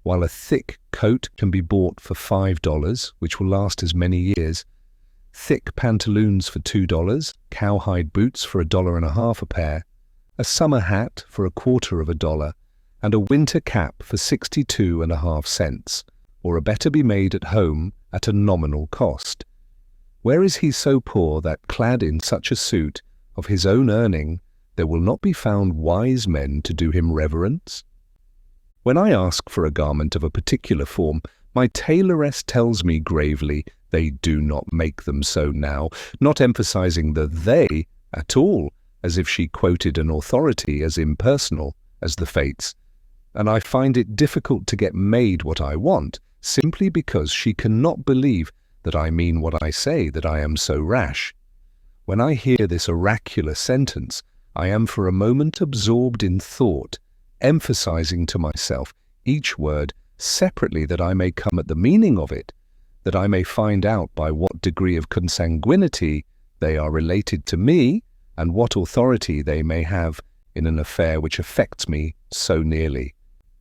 While a thick coat can be bought for $5, which will last as many years, thick pantaloons for $2, cowhide boots for $1.50 a pair, a summer hat for $0.25, and a winter cap for 62.5 cents, or a better be made at home at a nominal cost. Where is he so poor that, clad in such a suit of his own earning, there will not be found wise men to do him reverence? When I ask for a garment of a particular form, my tailoress tells me gravely, they do not make them so now, not emphasizing the they at all, as if she quoted an authority as impersonal as the fates, and I find it difficult to get made what I want, simply because she cannot believe that I mean what I say, that I am so rash. When I hear this oracular sentence, I am for a moment absorbed in thought, emphasizing to myself each word separately that I may come at the meaning of it, that I may find out by what degree of consanguinity they are related to me, and what authority they may have in an affair which affects me so nearly.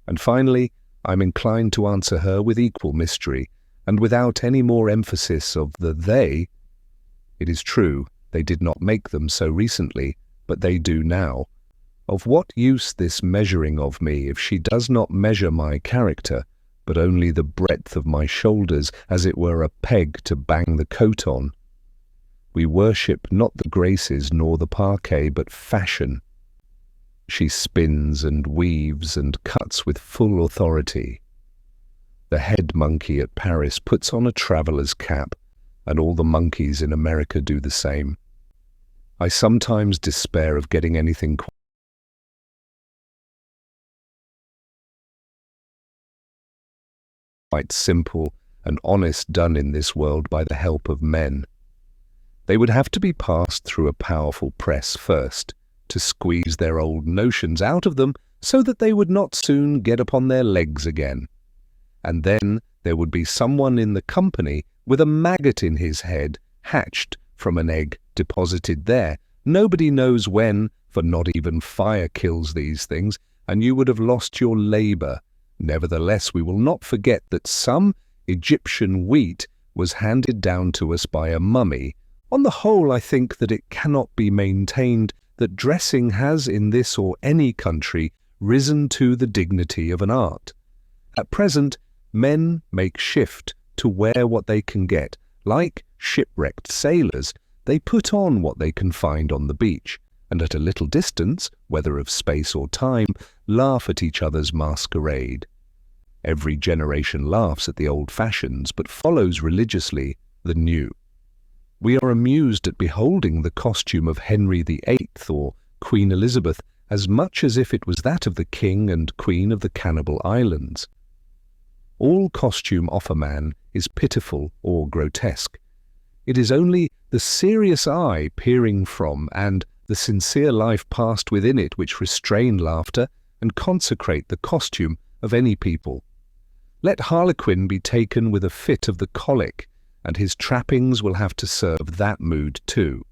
And finally, I'm inclined to answer her with equal mystery, and without any more emphasis of the they. It is true, they did not make them so recently, but they do now. Of what use this measuring of me if she does not measure my character, but only the breadth of my shoulders, as it were a peg to bang the coat on? We worship not the graces nor the parquet, but fashion. She spins and weaves and cuts with full authority. The head monkey at Paris puts on a traveller's cap, and all the monkeys in America do the same. I sometimes despair of getting anything quite simple and honest done in this world by the help of men. They would have to be passed through a powerful press first, to squeeze their old notions out of them so that they would not soon get upon their legs again. And then there would be someone in the company with a maggot in his head, hatched from an egg deposited there. Nobody knows when, for not even fire kills these things, and you would have lost your labour. Nevertheless, we will not forget that some Egyptian wheat was handed down to us by a mummy. On the whole, I think that it cannot be maintained that dressing has in this or any country risen to the dignity of an art. At present, men make shift to wear what they can get. Like shipwrecked sailors, they put on what they can find on the beach, and at a little distance, whether of space or time, laugh at each other's masquerade. Every generation laughs at the old fashions, but follows religiously the new. We are amused at beholding the costume of Henry VIII or Queen Elizabeth as much as if it was that of the King and Queen of the Cannibal Islands. All costume off a man is pitiful or grotesque. It is only the serious eye peering from and the sincere life passed within it which restrain laughter and consecrate the costume of any people. Let Harlequin be taken with a fit of the colic, and his trappings will have to serve that mood too.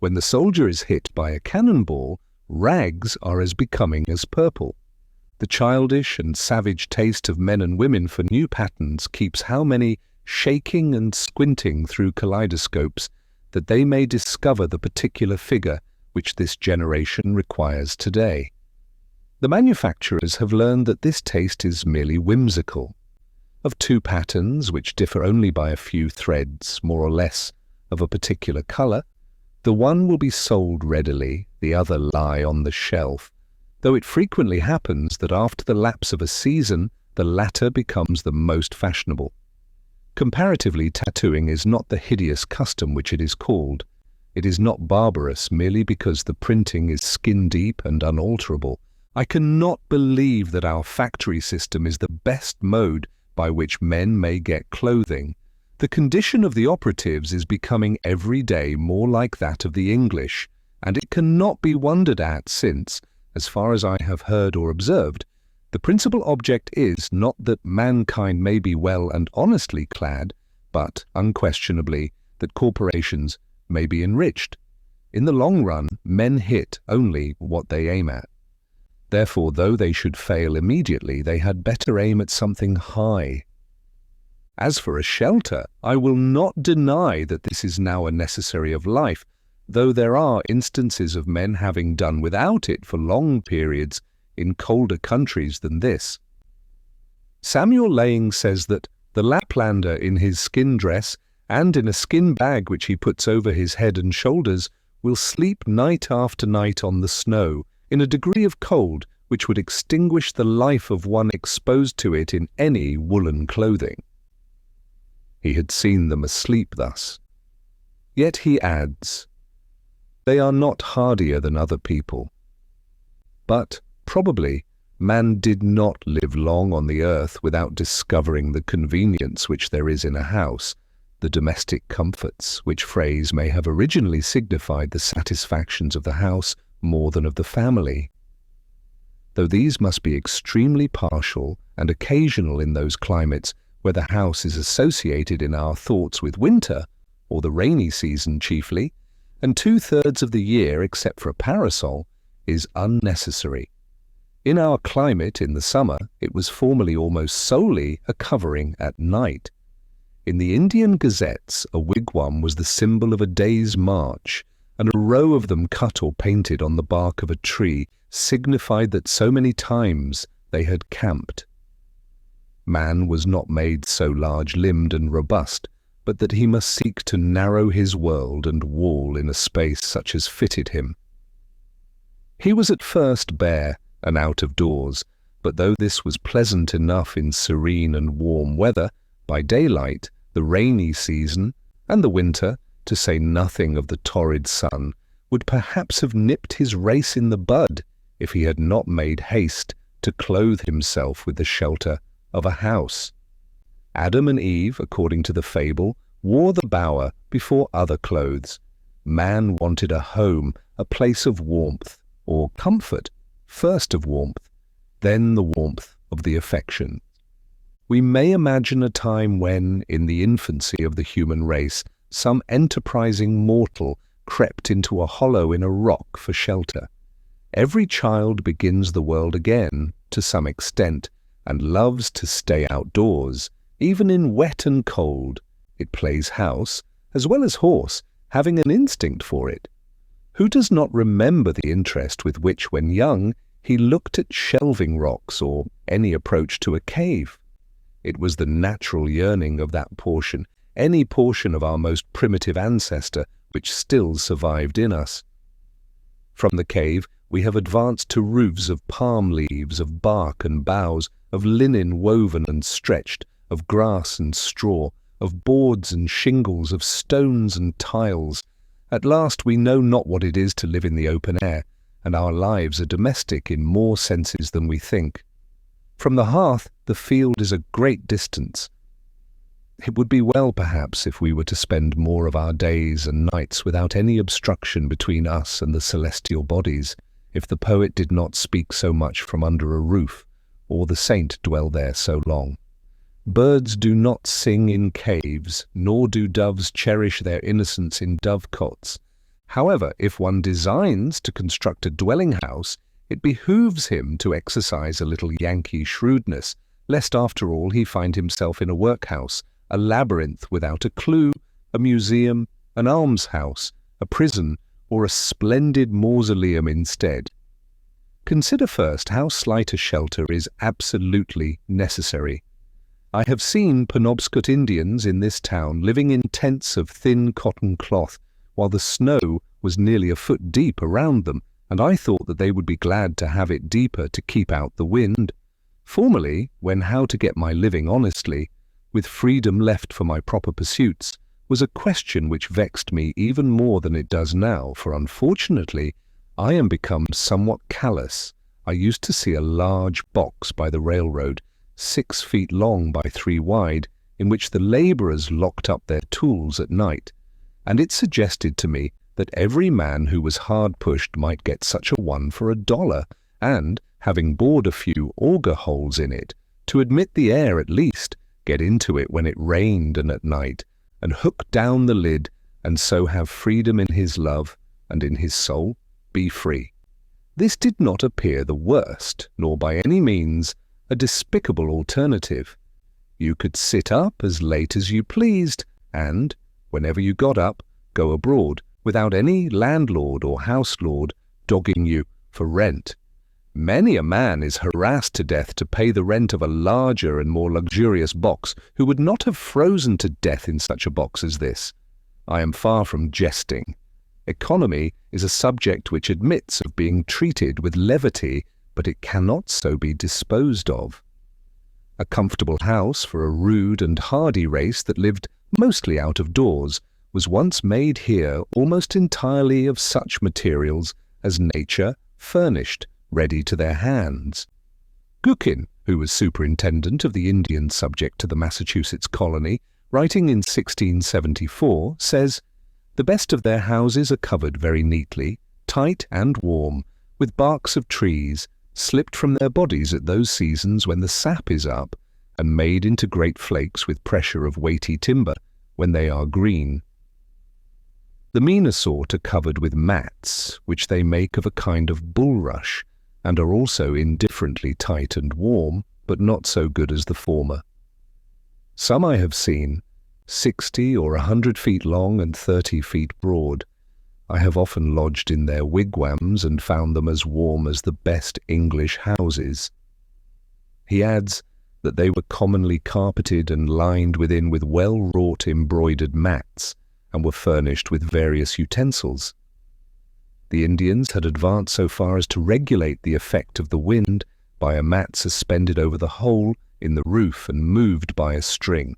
When the soldier is hit by a cannonball, rags are as becoming as purple. The childish and savage taste of men and women for new patterns keeps how many shaking and squinting through kaleidoscopes that they may discover the particular figure which this generation requires today. The manufacturers have learned that this taste is merely whimsical. Of two patterns which differ only by a few threads, more or less, of a particular colour, the one will be sold readily, the other lie on the shelf, though it frequently happens that after the lapse of a season, the latter becomes the most fashionable. Comparatively, tattooing is not the hideous custom which it is called. It is not barbarous merely because the printing is skin-deep and unalterable. I cannot believe that our factory system is the best mode by which men may get clothing. The condition of the operatives is becoming every day more like that of the English, and it cannot be wondered at since, as far as I have heard or observed, the principal object is not that mankind may be well and honestly clad, but, unquestionably, that corporations may be enriched. In the long run, men hit only what they aim at. Therefore, though they should fail immediately, they had better aim at something high. As for a shelter, I will not deny that this is now a necessary of life, though there are instances of men having done without it for long periods in colder countries than this. Samuel Laying says that the Laplander in his skin dress and in a skin bag which he puts over his head and shoulders will sleep night after night on the snow in a degree of cold which would extinguish the life of one exposed to it in any woolen clothing. He had seen them asleep thus. Yet he adds, they are not hardier than other people. But, probably, man did not live long on the earth without discovering the convenience which there is in a house, the domestic comforts, which phrase may have originally signified the satisfactions of the house more than of the family. Though these must be extremely partial and occasional in those climates where the house is associated in our thoughts with winter, or the rainy season chiefly, and 2/3 of the year, except for a parasol, is unnecessary. In our climate in the summer, it was formerly almost solely a covering at night. In the Indian gazettes, a wigwam was the symbol of a day's march, and a row of them cut or painted on the bark of a tree signified that so many times they had camped. Man was not made so large-limbed and robust, but that he must seek to narrow his world and wall in a space such as fitted him. He was at first bare and out of doors, but though this was pleasant enough in serene and warm weather, by daylight, the rainy season, and the winter, to say nothing of the torrid sun, would perhaps have nipped his race in the bud if he had not made haste to clothe himself with the shelter of a house. Adam and Eve, according to the fable, wore the bower before other clothes. Man wanted a home, a place of warmth, or comfort, first of warmth, then the warmth of the affection. We may imagine a time when, in the infancy of the human race, some enterprising mortal crept into a hollow in a rock for shelter. Every child begins the world again, to some extent, and loves to stay outdoors, even in wet and cold. It plays house, as well as horse, having an instinct for it. Who does not remember the interest with which, when young, he looked at shelving rocks or any approach to a cave? It was the natural yearning of that portion, any portion of our most primitive ancestor, which still survived in us. From the cave we have advanced to roofs of palm leaves, of bark and boughs, of linen woven and stretched, of grass and straw, of boards and shingles, of stones and tiles. At last we know not what it is to live in the open air, and our lives are domestic in more senses than we think. From the hearth the field is a great distance. It would be well, perhaps, if we were to spend more of our days and nights without any obstruction between us and the celestial bodies, if the poet did not speak so much from under a roof, or the saint dwell there so long. Birds do not sing in caves, nor do doves cherish their innocence in dovecots. However, if one designs to construct a dwelling house, it behooves him to exercise a little Yankee shrewdness, lest after all he find himself in a workhouse, a labyrinth without a clue, a museum, an almshouse, a prison, or a splendid mausoleum instead. Consider first how slight a shelter is absolutely necessary. I have seen Penobscot Indians in this town living in tents of thin cotton cloth, while the snow was nearly a foot deep around them, and I thought that they would be glad to have it deeper to keep out the wind. Formerly, when how to get my living honestly, with freedom left for my proper pursuits, was a question which vexed me even more than it does now, for unfortunately I am become somewhat callous. I used to see a large box by the railroad, 6 feet long by 3 wide, in which the labourers locked up their tools at night, and it suggested to me that every man who was hard-pushed might get such a one for $1, and, having bored a few auger holes in it, to admit the air at least, get into it when it rained and at night, and hook down the lid, and so have freedom in his love, and in his soul be free. This did not appear the worst, nor by any means a despicable alternative. You could sit up as late as you pleased, and, whenever you got up, go abroad, without any landlord or houselord dogging you for rent. Many a man is harassed to death to pay the rent of a larger and more luxurious box who would not have frozen to death in such a box as this. I am far from jesting. Economy is a subject which admits of being treated with levity, but it cannot so be disposed of. A comfortable house for a rude and hardy race that lived mostly out of doors was once made here almost entirely of such materials as nature furnished ready to their hands. Gookin, who was superintendent of the Indian subject to the Massachusetts colony, writing in 1674, says, "The best of their houses are covered very neatly, tight and warm, with barks of trees, slipped from their bodies at those seasons when the sap is up, and made into great flakes with pressure of weighty timber when they are green. The meaner sort are covered with mats, which they make of a kind of bulrush, and are also indifferently tight and warm, but not so good as the former. Some I have seen, 60 or 100 feet long and 30 feet broad. I have often lodged in their wigwams and found them as warm as the best English houses." He adds that they were commonly carpeted and lined within with well-wrought embroidered mats, and were furnished with various utensils. The Indians had advanced so far as to regulate the effect of the wind by a mat suspended over the hole in the roof and moved by a string.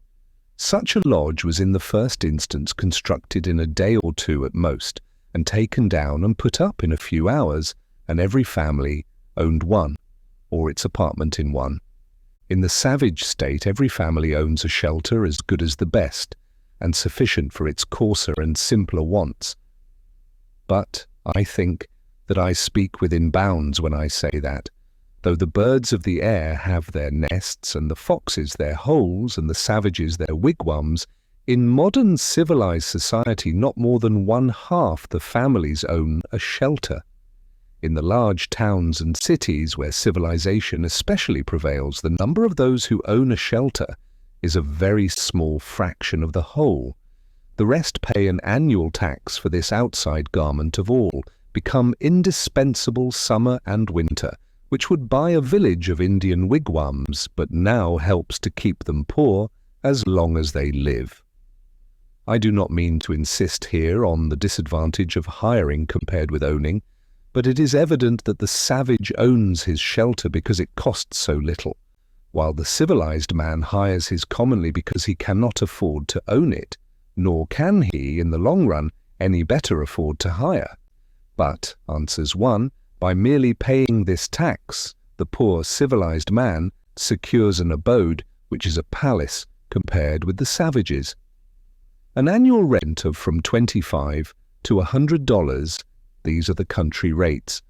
Such a lodge was in the first instance constructed in a day or two at most, and taken down and put up in a few hours, and every family owned one, or its apartment in one. In the savage state, every family owns a shelter as good as the best, and sufficient for its coarser and simpler wants. But, I think, that I speak within bounds when I say that, though the birds of the air have their nests, and the foxes their holes, and the savages their wigwams, in modern civilized society not more than 1/2 the families own a shelter. In the large towns and cities where civilization especially prevails, the number of those who own a shelter is a very small fraction of the whole. The rest pay an annual tax for this outside garment of all, become indispensable summer and winter, which would buy a village of Indian wigwams, but now helps to keep them poor as long as they live. I do not mean to insist here on the disadvantage of hiring compared with owning, but it is evident that the savage owns his shelter because it costs so little, while the civilized man hires his commonly because he cannot afford to own it, nor can he, in the long run, any better afford to hire. But, answers one, by merely paying this tax, the poor civilized man secures an abode which is a palace compared with the savages. An annual rent of from $25 to $100, these are the country rates,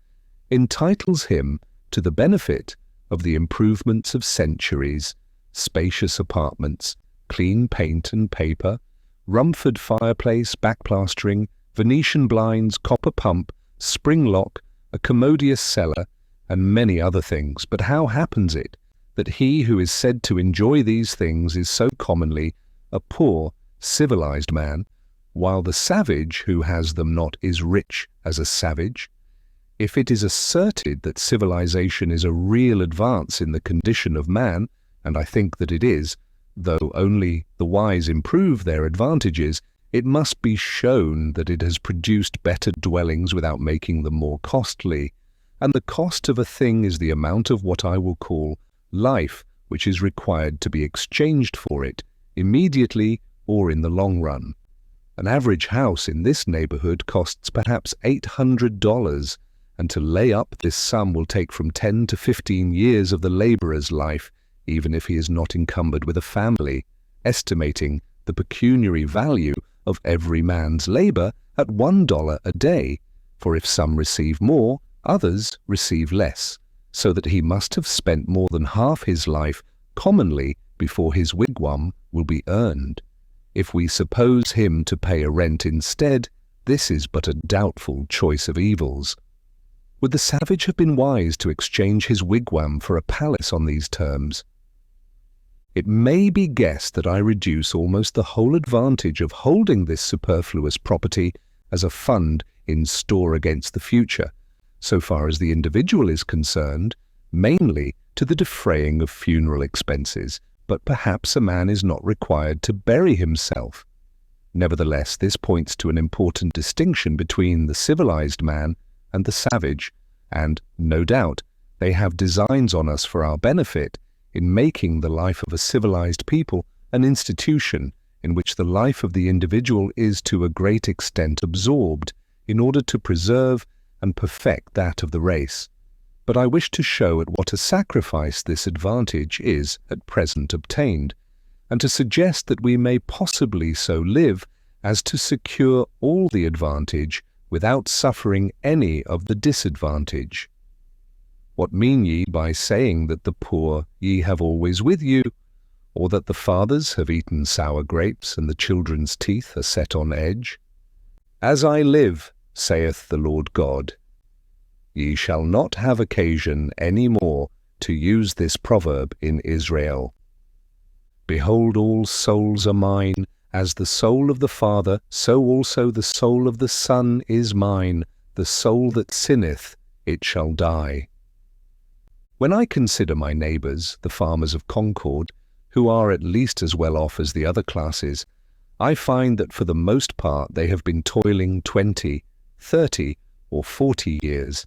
entitles him to the benefit of the improvements of centuries, spacious apartments, clean paint and paper, Rumford fireplace, backplastering, Venetian blinds, copper pump, spring lock, a commodious cellar, and many other things. But how happens it that he who is said to enjoy these things is so commonly a poor, civilized man, while the savage who has them not is rich as a savage? If it is asserted that civilization is a real advance in the condition of man, and I think that it is, though only the wise improve their advantages, it must be shown that it has produced better dwellings without making them more costly, and the cost of a thing is the amount of what I will call life which is required to be exchanged for it, immediately or in the long run. An average house in this neighborhood costs perhaps $800, and to lay up this sum will take from 10 to 15 years of the laborer's life, even if he is not encumbered with a family, estimating the pecuniary value of every man's labor at $1 a day, for if some receive more, others receive less, so that he must have spent more than half his life commonly before his wigwam will be earned. If we suppose him to pay a rent instead, this is but a doubtful choice of evils. Would the savage have been wise to exchange his wigwam for a palace on these terms? It may be guessed that I reduce almost the whole advantage of holding this superfluous property as a fund in store against the future, so far as the individual is concerned, mainly to the defraying of funeral expenses, but perhaps a man is not required to bury himself. Nevertheless, this points to an important distinction between the civilized man and the savage, and, no doubt, they have designs on us for our benefit in making the life of a civilized people an institution in which the life of the individual is to a great extent absorbed in order to preserve and perfect that of the race. But I wish to show at what a sacrifice this advantage is at present obtained, and to suggest that we may possibly so live as to secure all the advantage without suffering any of the disadvantage. What mean ye by saying that the poor ye have always with you, or that the fathers have eaten sour grapes and the children's teeth are set on edge? As I live, saith the Lord God, ye shall not have occasion any more to use this proverb in Israel. Behold, all souls are mine, as the soul of the Father, so also the soul of the Son is mine. The soul that sinneth, it shall die. When I consider my neighbours, the farmers of Concord, who are at least as well off as the other classes, I find that for the most part they have been toiling 20, 30, or 40 years,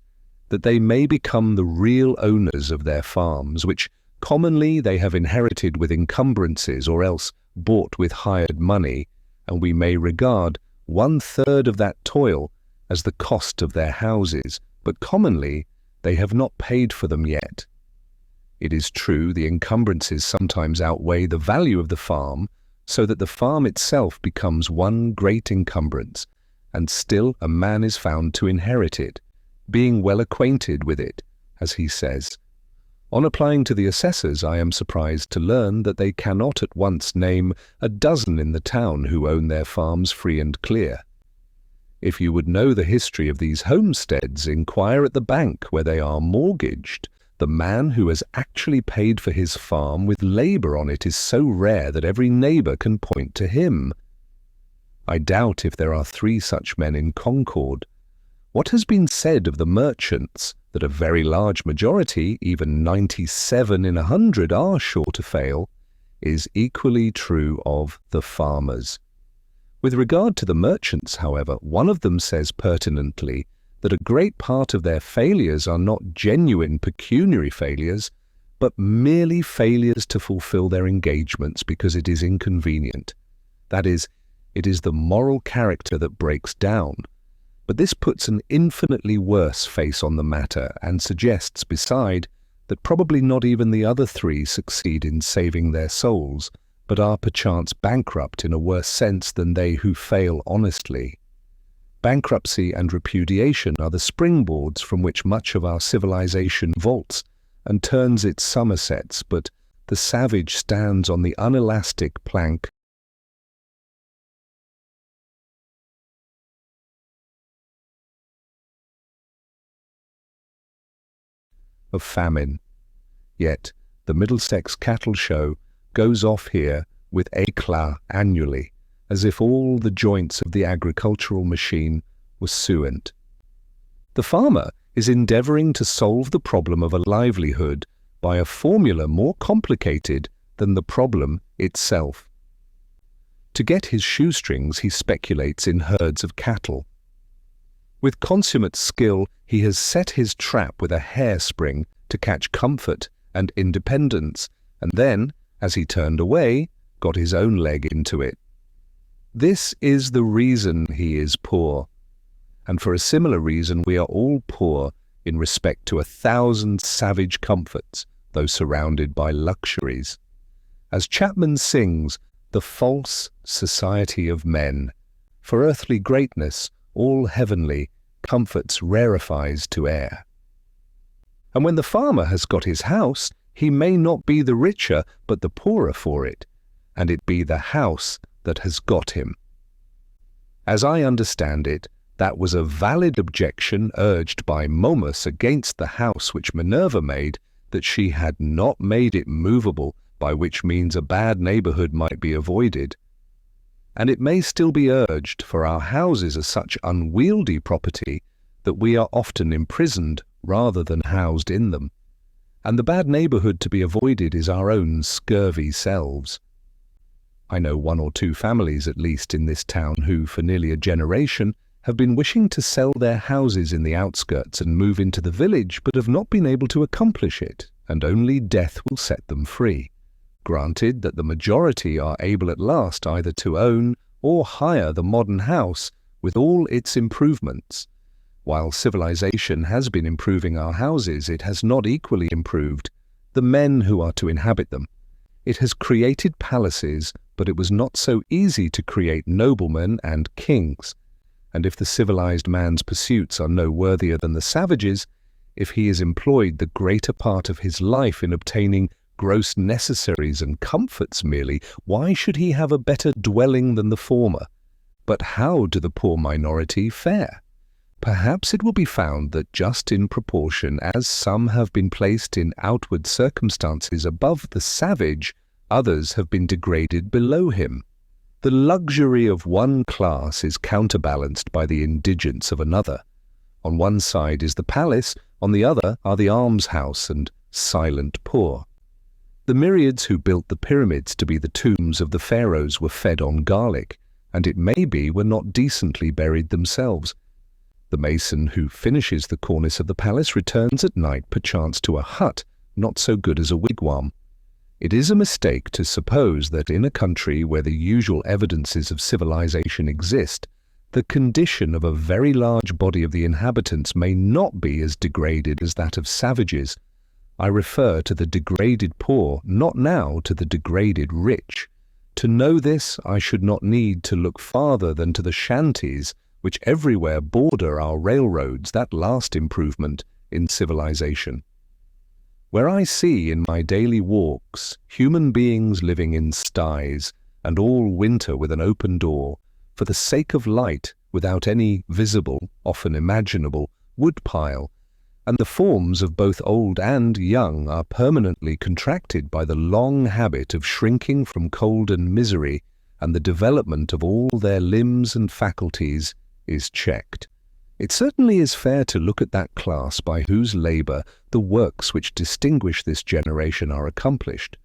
that they may become the real owners of their farms, which commonly they have inherited with encumbrances or else bought with hired money, and we may regard 1/3 of that toil as the cost of their houses, but commonly they have not paid for them yet. It is true the encumbrances sometimes outweigh the value of the farm, so that the farm itself becomes one great encumbrance, and still a man is found to inherit it, being well acquainted with it, as he says. On applying to the assessors, I am surprised to learn that they cannot at once name a dozen in the town who own their farms free and clear. If you would know the history of these homesteads, inquire at the bank where they are mortgaged. The man who has actually paid for his farm with labour on it is so rare that every neighbour can point to him. I doubt if there are 3 such men in Concord. What has been said of the merchants, that a very large majority, even 97 in 100, are sure to fail, is equally true of the farmers. With regard to the merchants, however, one of them says pertinently that a great part of their failures are not genuine pecuniary failures, but merely failures to fulfill their engagements because it is inconvenient. That is, it is the moral character that breaks down. But this puts an infinitely worse face on the matter and suggests, beside, that probably not even the other 3 succeed in saving their souls, but are perchance bankrupt in a worse sense than they who fail honestly. Bankruptcy and repudiation are the springboards from which much of our civilization vaults and turns its somersets, but the savage stands on the unelastic plank of famine. Yet the Middlesex Cattle Show goes off here with éclat annually, as if all the joints of the agricultural machine were suent. The farmer is endeavouring to solve the problem of a livelihood by a formula more complicated than the problem itself. To get his shoestrings, he speculates in herds of cattle. With consummate skill, he has set his trap with a hairspring to catch comfort and independence, and then, as he turned away, got his own leg into it. This is the reason he is poor, and for a similar reason we are all poor in respect to 1,000 savage comforts, though surrounded by luxuries. As Chapman sings, the false society of men, for earthly greatness, all heavenly, comforts rarefies to air. And when the farmer has got his house, he may not be the richer, but the poorer for it, and it be the house that has got him. As I understand it, that was a valid objection urged by Momus against the house which Minerva made, that she had not made it movable, by which means a bad neighbourhood might be avoided. And it may still be urged, for our houses are such unwieldy property that we are often imprisoned rather than housed in them, and the bad neighbourhood to be avoided is our own scurvy selves. I know 1 or 2 families at least in this town who, for nearly a generation, have been wishing to sell their houses in the outskirts and move into the village, but have not been able to accomplish it, and only death will set them free. Granted that the majority are able at last either to own or hire the modern house with all its improvements. While civilization has been improving our houses, it has not equally improved the men who are to inhabit them. It has created palaces, but it was not so easy to create noblemen and kings. And if the civilized man's pursuits are no worthier than the savage's, if he is employed the greater part of his life in obtaining gross necessaries and comforts merely, why should he have a better dwelling than the former? But how do the poor minority fare? Perhaps it will be found that just in proportion as some have been placed in outward circumstances above the savage, others have been degraded below him. The luxury of one class is counterbalanced by the indigence of another. On one side is the palace, on the other are the almshouse and silent poor. The myriads who built the pyramids to be the tombs of the pharaohs were fed on garlic, and it may be were not decently buried themselves. The mason who finishes the cornice of the palace returns at night perchance to a hut not so good as a wigwam. It is a mistake to suppose that in a country where the usual evidences of civilization exist, the condition of a very large body of the inhabitants may not be as degraded as that of savages. I refer to the degraded poor, not now to the degraded rich. To know this, I should not need to look farther than to the shanties which everywhere border our railroads, that last improvement in civilization. Where I see in my daily walks human beings living in sties, and all winter with an open door, for the sake of light, without any visible, often imaginable, woodpile, and the forms of both old and young are permanently contracted by the long habit of shrinking from cold and misery, and the development of all their limbs and faculties is checked. It certainly is fair to look at that class by whose labour the works which distinguish this generation are accomplished.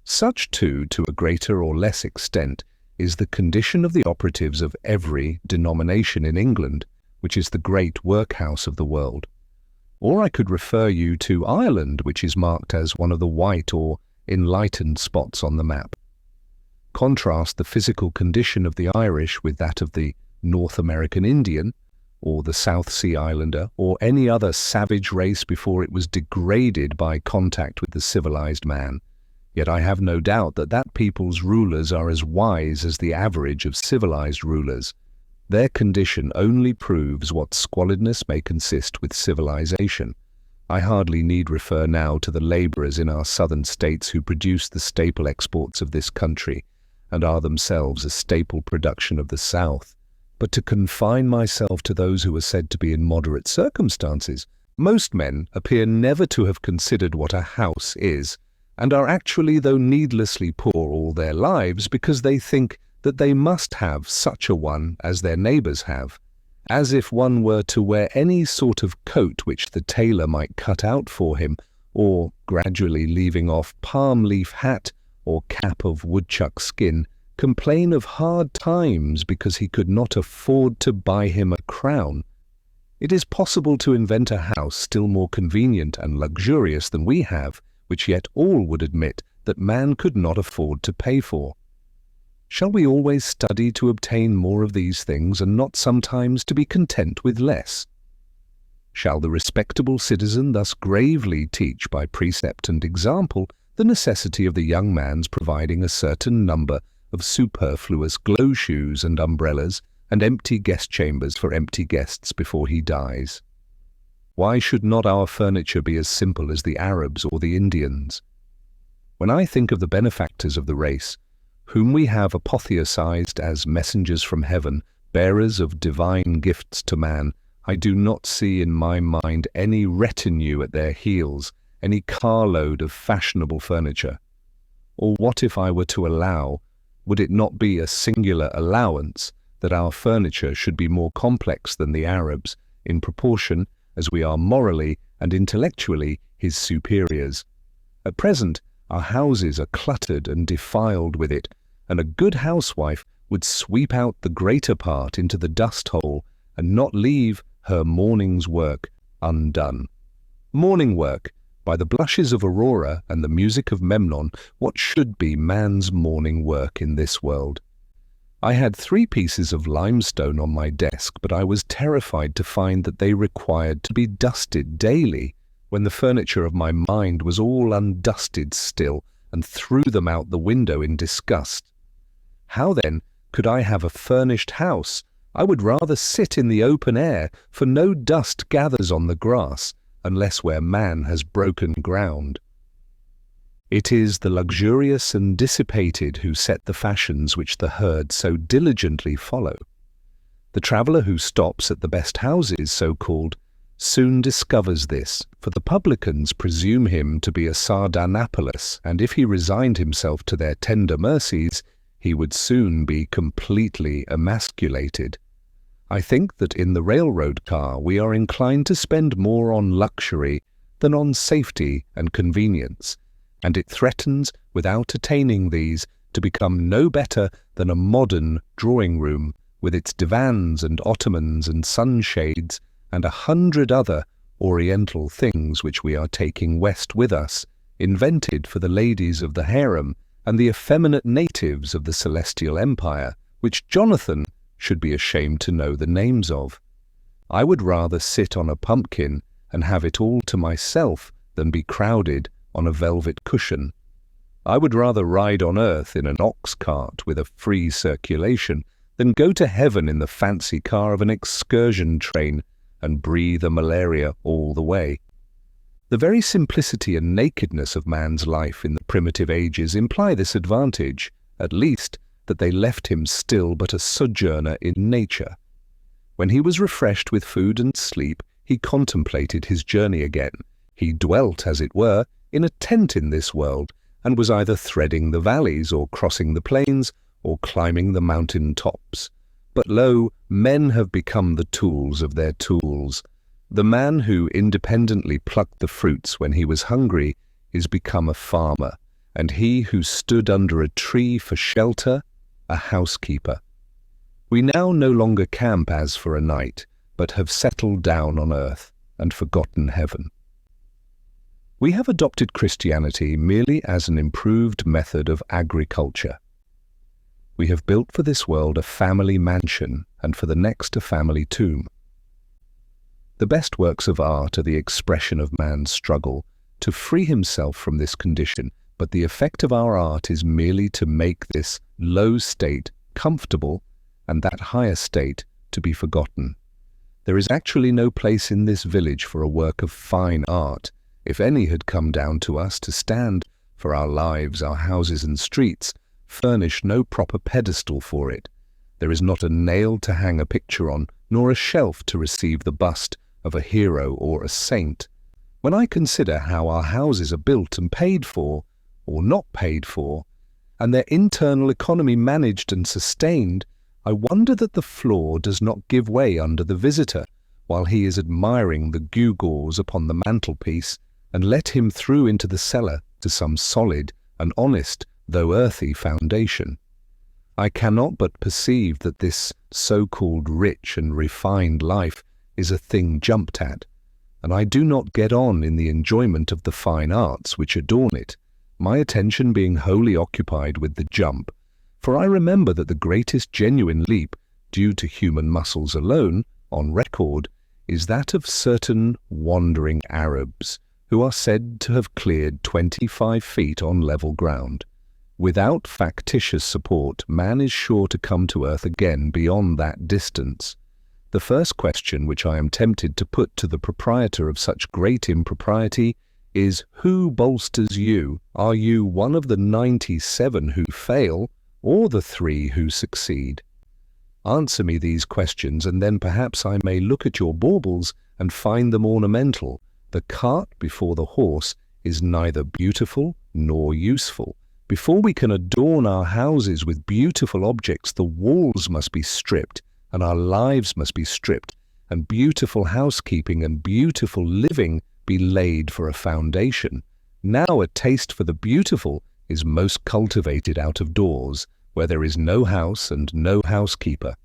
Such, too, to a greater or less extent, is the condition of the operatives of every denomination in England, which is the great workhouse of the world. Or I could refer you to Ireland, which is marked as one of the white or enlightened spots on the map. Contrast the physical condition of the Irish with that of the North American Indian, or the South Sea Islander, or any other savage race before it was degraded by contact with the civilized man. Yet I have no doubt that that people's rulers are as wise as the average of civilized rulers. Their condition only proves what squalidness may consist with civilization. I hardly need refer now to the laborers in our southern states who produce the staple exports of this country, and are themselves a staple production of the South, but to confine myself to those who are said to be in moderate circumstances. Most men appear never to have considered what a house is, and are actually, though needlessly poor all their lives, because they think that they must have such a one as their neighbours have, as if one were to wear any sort of coat which the tailor might cut out for him, or, gradually leaving off palm leaf hat or cap of woodchuck skin, complain of hard times because he could not afford to buy him a crown. It is possible to invent a house still more convenient and luxurious than we have, which yet all would admit that man could not afford to pay for. Shall we always study to obtain more of these things, and not sometimes to be content with less? Shall the respectable citizen thus gravely teach by precept and example the necessity of the young man's providing a certain number of superfluous glow shoes and umbrellas, and empty guest chambers for empty guests before he dies? Why should not our furniture be as simple as the Arabs or the Indians? When I think of the benefactors of the race, whom we have apotheosized as messengers from heaven, bearers of divine gifts to man, I do not see in my mind any retinue at their heels, any carload of fashionable furniture. Or what if I were to allow, would it not be a singular allowance, that our furniture should be more complex than the Arabs, in proportion as we are morally and intellectually his superiors? At present, our houses are cluttered and defiled with it, and a good housewife would sweep out the greater part into the dust hole, and not leave her morning's work undone. Morning work, by the blushes of Aurora and the music of Memnon, what should be man's morning work in this world? I had 3 pieces of limestone on my desk, but I was terrified to find that they required to be dusted daily, when the furniture of my mind was all undusted still, and threw them out the window in disgust. How then could I have a furnished house? I would rather sit in the open air, for no dust gathers on the grass, unless where man has broken ground. It is the luxurious and dissipated who set the fashions which the herd so diligently follow. The traveller who stops at the best houses, so-called, soon discovers this, for the publicans presume him to be a Sardanapalus, and if he resigned himself to their tender mercies, he would soon be completely emasculated. I think that in the railroad car we are inclined to spend more on luxury than on safety and convenience, and it threatens, without attaining these, to become no better than a modern drawing-room, with its divans and ottomans and sunshades, and 100 other oriental things which we are taking west with us, invented for the ladies of the harem and the effeminate natives of the Celestial Empire, which Jonathan should be ashamed to know the names of. I would rather sit on a pumpkin and have it all to myself than be crowded on a velvet cushion. I would rather ride on earth in an ox cart with a free circulation than go to heaven in the fancy car of an excursion train and breathe a malaria all the way. The very simplicity and nakedness of man's life in the primitive ages imply this advantage, at least that they left him still but a sojourner in nature. When he was refreshed with food and sleep, he contemplated his journey again. He dwelt, as it were, in a tent in this world, and was either threading the valleys or crossing the plains or climbing the mountain tops. But lo, men have become the tools of their tools. The man who independently plucked the fruits when he was hungry is become a farmer, and he who stood under a tree for shelter, a housekeeper. We now no longer camp as for a night, but have settled down on earth and forgotten heaven. We have adopted Christianity merely as an improved method of agriculture. We have built for this world a family mansion, and for the next a family tomb. The best works of art are the expression of man's struggle to free himself from this condition, but the effect of our art is merely to make this low state comfortable and that higher state to be forgotten. There is actually no place in this village for a work of fine art. If any had come down to us to stand for our lives, our houses and streets furnish no proper pedestal for it. There is not a nail to hang a picture on, nor a shelf to receive the bust of a hero or a saint. When I consider how our houses are built and paid for, or not paid for, and their internal economy managed and sustained, I wonder that the floor does not give way under the visitor while he is admiring the gewgaws upon the mantelpiece, and let him through into the cellar to some solid and honest though earthy foundation. I cannot but perceive that this so-called rich and refined life is a thing jumped at, and I do not get on in the enjoyment of the fine arts which adorn it, my attention being wholly occupied with the jump, for I remember that the greatest genuine leap, due to human muscles alone, on record, is that of certain wandering Arabs, who are said to have cleared 25 feet on level ground. Without factitious support, man is sure to come to earth again beyond that distance. The first question which I am tempted to put to the proprietor of such great impropriety is, who bolsters you? Are you one of the 97 who fail, or the 3 who succeed? Answer me these questions, and then perhaps I may look at your baubles and find them ornamental. The cart before the horse is neither beautiful nor useful. Before we can adorn our houses with beautiful objects, the walls must be stripped, and our lives must be stripped, and beautiful housekeeping and beautiful living be laid for a foundation. Now a taste for the beautiful is most cultivated out of doors, where there is no house and no housekeeper.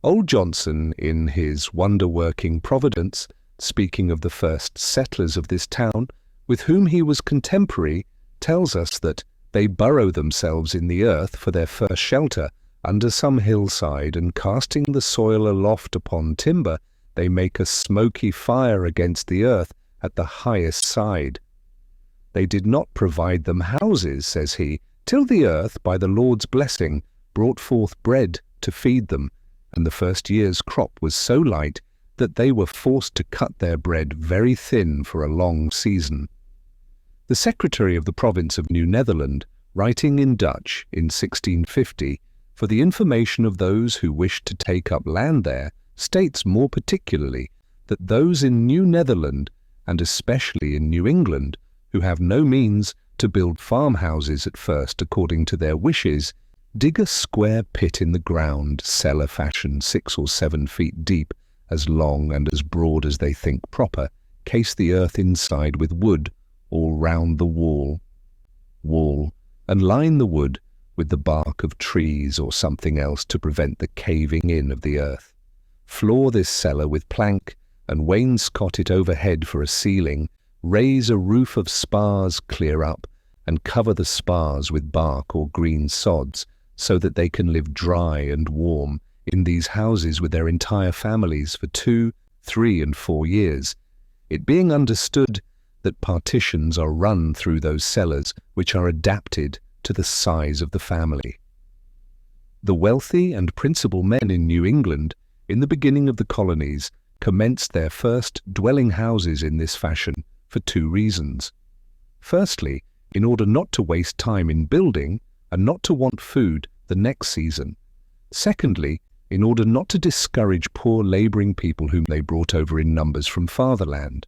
Old Johnson, in his wonder-working Providence, speaking of the first settlers of this town, with whom he was contemporary, tells us that they burrow themselves in the earth for their first shelter under some hillside, and casting the soil aloft upon timber, they make a smoky fire against the earth at the highest side. They did not provide them houses, says he, till the earth, by the Lord's blessing, brought forth bread to feed them, and the first year's crop was so light that they were forced to cut their bread very thin for a long season. The secretary of the province of New Netherland, writing in Dutch in 1650, for the information of those who wished to take up land there, states more particularly that those in New Netherland, and especially in New England, who have no means to build farmhouses at first according to their wishes, dig a square pit in the ground, cellar fashion, 6 or 7 feet deep, as long and as broad as they think proper, case the earth inside with wood, all round the wall, and line the wood with the bark of trees or something else to prevent the caving in of the earth. Floor this cellar with plank, and wainscot it overhead for a ceiling, raise a roof of spars clear up, and cover the spars with bark or green sods, so that they can live dry and warm in these houses with their entire families for 2, 3, and 4 years, it being understood that partitions are run through those cellars which are adapted to the size of the family. The wealthy and principal men in New England, in the beginning of the colonies, commenced their first dwelling houses in this fashion for two reasons. Firstly, in order not to waste time in building and not to want food the next season. Secondly, in order not to discourage poor labouring people whom they brought over in numbers from fatherland.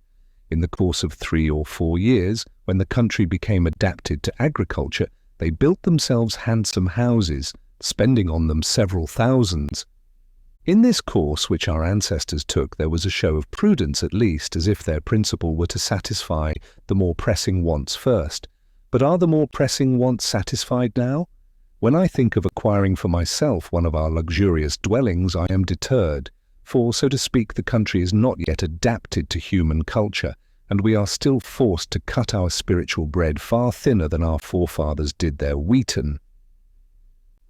In the course of 3 or 4 years, when the country became adapted to agriculture, they built themselves handsome houses, spending on them several thousands. In this course which our ancestors took, there was a show of prudence at least, as if their principle were to satisfy the more pressing wants first. But are the more pressing wants satisfied now? When I think of acquiring for myself one of our luxurious dwellings, I am deterred, for, so to speak, the country is not yet adapted to human culture, and we are still forced to cut our spiritual bread far thinner than our forefathers did their wheaten.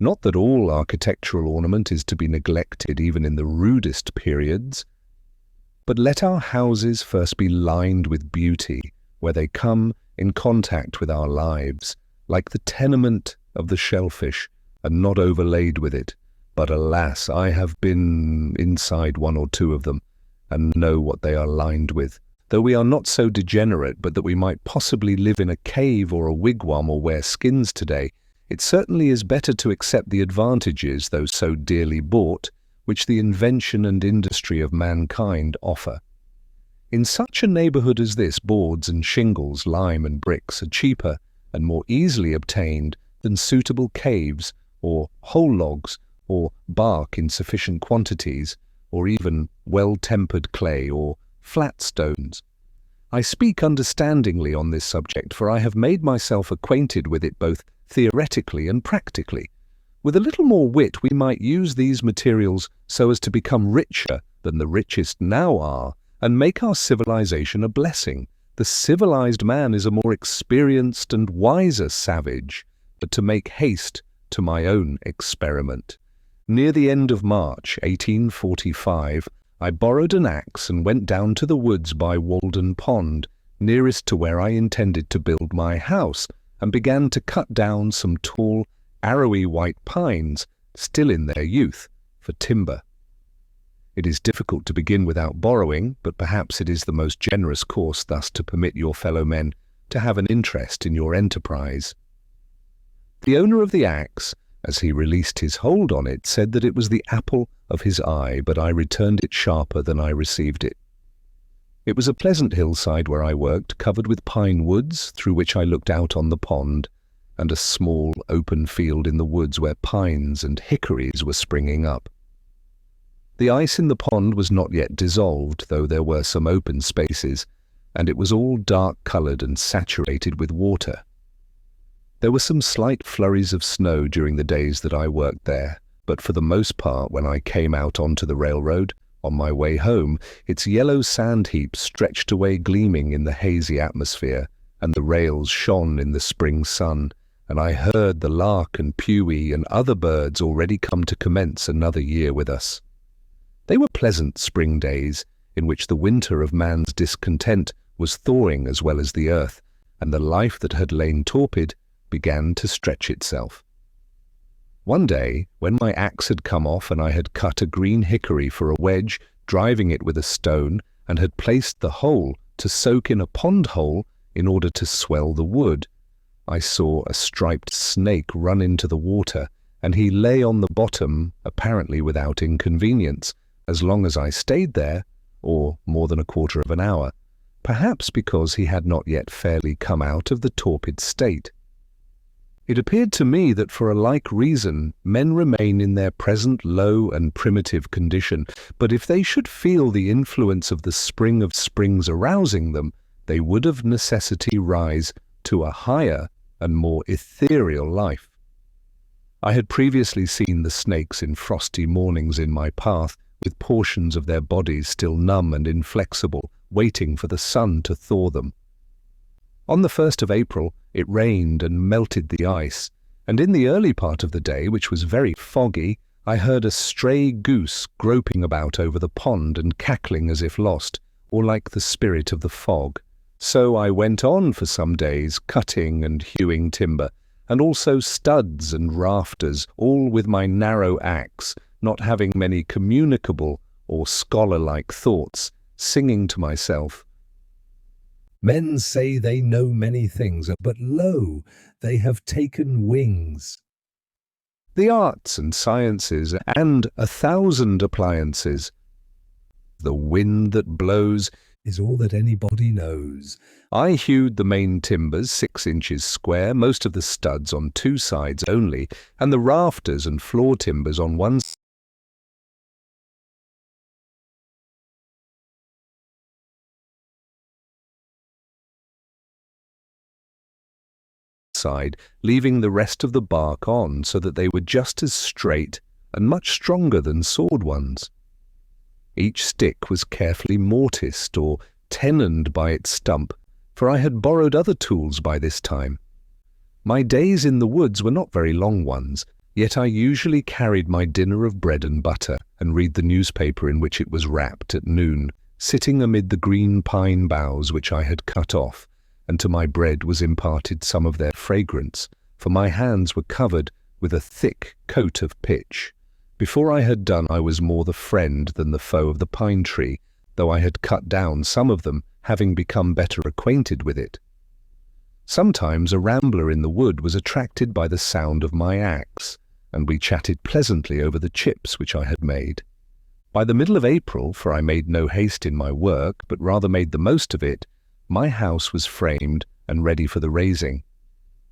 Not that all architectural ornament is to be neglected even in the rudest periods, but let our houses first be lined with beauty, where they come in contact with our lives, like the tenement of the shellfish, and not overlaid with it. But alas, I have been inside 1 or 2 of them, and know what they are lined with, though we are not so degenerate but that we might possibly live in a cave or a wigwam or wear skins today. It certainly is better to accept the advantages, though so dearly bought, which the invention and industry of mankind offer. In such a neighbourhood as this, boards and shingles, lime and bricks are cheaper and more easily obtained than suitable caves, or whole logs, or bark in sufficient quantities, or even well-tempered clay or flat stones. I speak understandingly on this subject, for I have made myself acquainted with it both theoretically and practically. With a little more wit we might use these materials so as to become richer than the richest now are, and make our civilization a blessing. The civilized man is a more experienced and wiser savage. But to make haste to my own experiment. Near the end of March 1845, I borrowed an axe and went down to the woods by Walden Pond, nearest to where I intended to build my house, and began to cut down some tall, arrowy white pines, still in their youth, for timber. It is difficult to begin without borrowing, but perhaps it is the most generous course thus to permit your fellow men to have an interest in your enterprise. The owner of the axe, as he released his hold on it, said that it was the apple of his eye, but I returned it sharper than I received it. It was a pleasant hillside where I worked, covered with pine woods, through which I looked out on the pond, and a small open field in the woods where pines and hickories were springing up. The ice in the pond was not yet dissolved, though there were some open spaces, and it was all dark-coloured and saturated with water. There were some slight flurries of snow during the days that I worked there, but for the most part when I came out onto the railroad, on my way home, its yellow sand heaps stretched away gleaming in the hazy atmosphere, and the rails shone in the spring sun, and I heard the lark and pewee and other birds already come to commence another year with us. They were pleasant spring days, in which the winter of man's discontent was thawing as well as the earth, and the life that had lain torpid began to stretch itself. One day, when my axe had come off and I had cut a green hickory for a wedge, driving it with a stone, and had placed the hole to soak in a pond hole in order to swell the wood, I saw a striped snake run into the water, and he lay on the bottom, apparently without inconvenience, as long as I stayed there, or more than a quarter of an hour, perhaps because he had not yet fairly come out of the torpid state. It appeared to me that for a like reason men remain in their present low and primitive condition, but if they should feel the influence of the spring of springs arousing them, they would of necessity rise to a higher and more ethereal life. I had previously seen the snakes in frosty mornings in my path, with portions of their bodies still numb and inflexible, waiting for the sun to thaw them. On the 1st of April, it rained and melted the ice, and in the early part of the day, which was very foggy, I heard a stray goose groping about over the pond and cackling as if lost, or like the spirit of the fog. So I went on for some days, cutting and hewing timber, and also studs and rafters, all with my narrow axe, not having many communicable or scholar-like thoughts, singing to myself, Men say they know many things, but lo, they have taken wings. the arts and sciences, and 1,000 appliances. The wind that blows Is all that anybody knows. I hewed the main timbers 6 inches square, most of the studs on 2 sides only, and the rafters and floor timbers on one side, leaving the rest of the bark on so that they were just as straight and much stronger than sword ones. Each stick was carefully mortised or tenoned by its stump, for I had borrowed other tools by this time. My days in the woods were not very long ones, yet I usually carried my dinner of bread and butter and read the newspaper in which it was wrapped at noon, sitting amid the green pine boughs which I had cut off, and to my bread was imparted some of their fragrance, for my hands were covered with a thick coat of pitch. Before I had done, I was more the friend than the foe of the pine tree, though I had cut down some of them, having become better acquainted with it. Sometimes a rambler in the wood was attracted by the sound of my axe, and we chatted pleasantly over the chips which I had made. By the middle of April, for I made no haste in my work, but rather made the most of it, my house was framed and ready for the raising.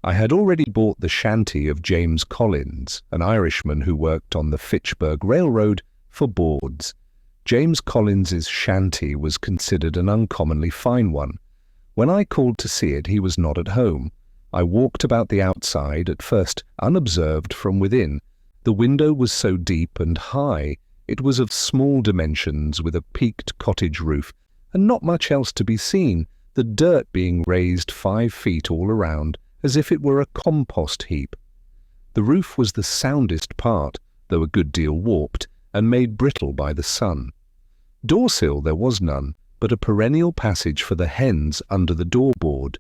I had already bought the shanty of James Collins, an Irishman who worked on the Fitchburg Railroad, for boards. James Collins's shanty was considered an uncommonly fine one. When I called to see it, he was not at home. I walked about the outside, at first unobserved from within. The window was so deep and high, it was of small dimensions with a peaked cottage roof, and not much else to be seen, the dirt being raised 5 feet all around, as if it were a compost heap. The roof was the soundest part, though a good deal warped, and made brittle by the sun. Doorsill there was none, but a perennial passage for the hens under the doorboard.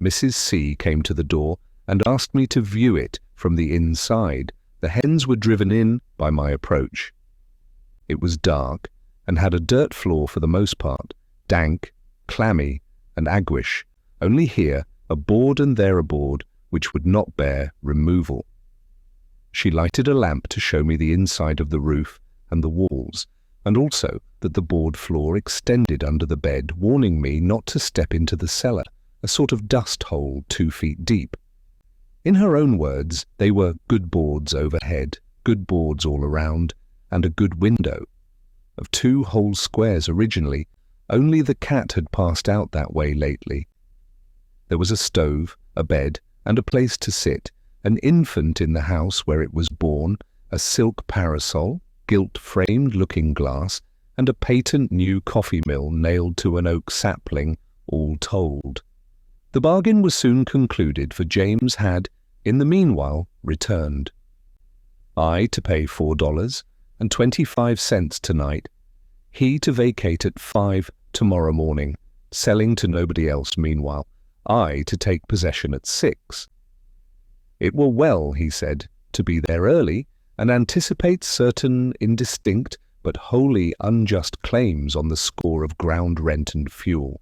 Mrs. C. came to the door and asked me to view it from the inside. The hens were driven in by my approach. It was dark, and had a dirt floor for the most part, dank, clammy, and aguish, only here a board and there a board which would not bear removal. She lighted a lamp to show me the inside of the roof and the walls, and also that the board floor extended under the bed, warning me not to step into the cellar, a sort of dust hole 2 feet deep. In her own words, they were good boards overhead, good boards all around, and a good window. Of 2 whole squares originally, only the cat had passed out that way lately. There was a stove, a bed, and a place to sit, an infant in the house where it was born, a silk parasol, gilt-framed looking-glass, and a patent new coffee mill nailed to an oak sapling, all told. The bargain was soon concluded, for James had, in the meanwhile, returned. I to pay $4.25 tonight, he to vacate at 5 tomorrow morning, selling to nobody else meanwhile, I to take possession at 6. It were well, he said, to be there early, and anticipate certain indistinct but wholly unjust claims on the score of ground rent and fuel.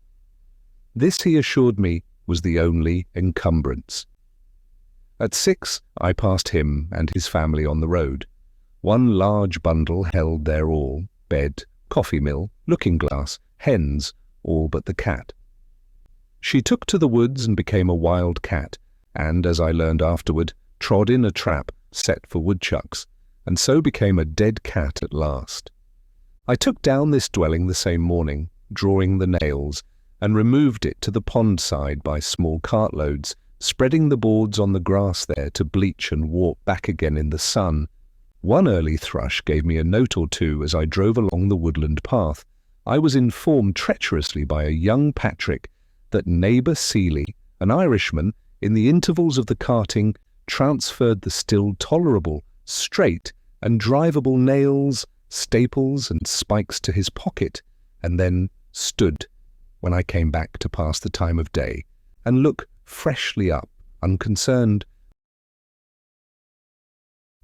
This, he assured me, was the only encumbrance. At 6 I passed him and his family on the road. One large bundle held their all, bed, coffee mill, looking-glass, hens, all but the cat. She took to the woods and became a wild cat, and, as I learned afterward, trod in a trap set for woodchucks, and so became a dead cat at last. I took down this dwelling the same morning, drawing the nails, and removed it to the pond side by small cartloads, spreading the boards on the grass there to bleach and warp back again in the sun. One early thrush gave me a note or two as I drove along the woodland path. I was informed treacherously by a young Patrick that neighbour Seeley, an Irishman, in the intervals of the carting, transferred the still tolerable, straight, and drivable nails, staples, and spikes to his pocket, and then stood, when I came back to pass the time of day, and look freshly up, unconcerned,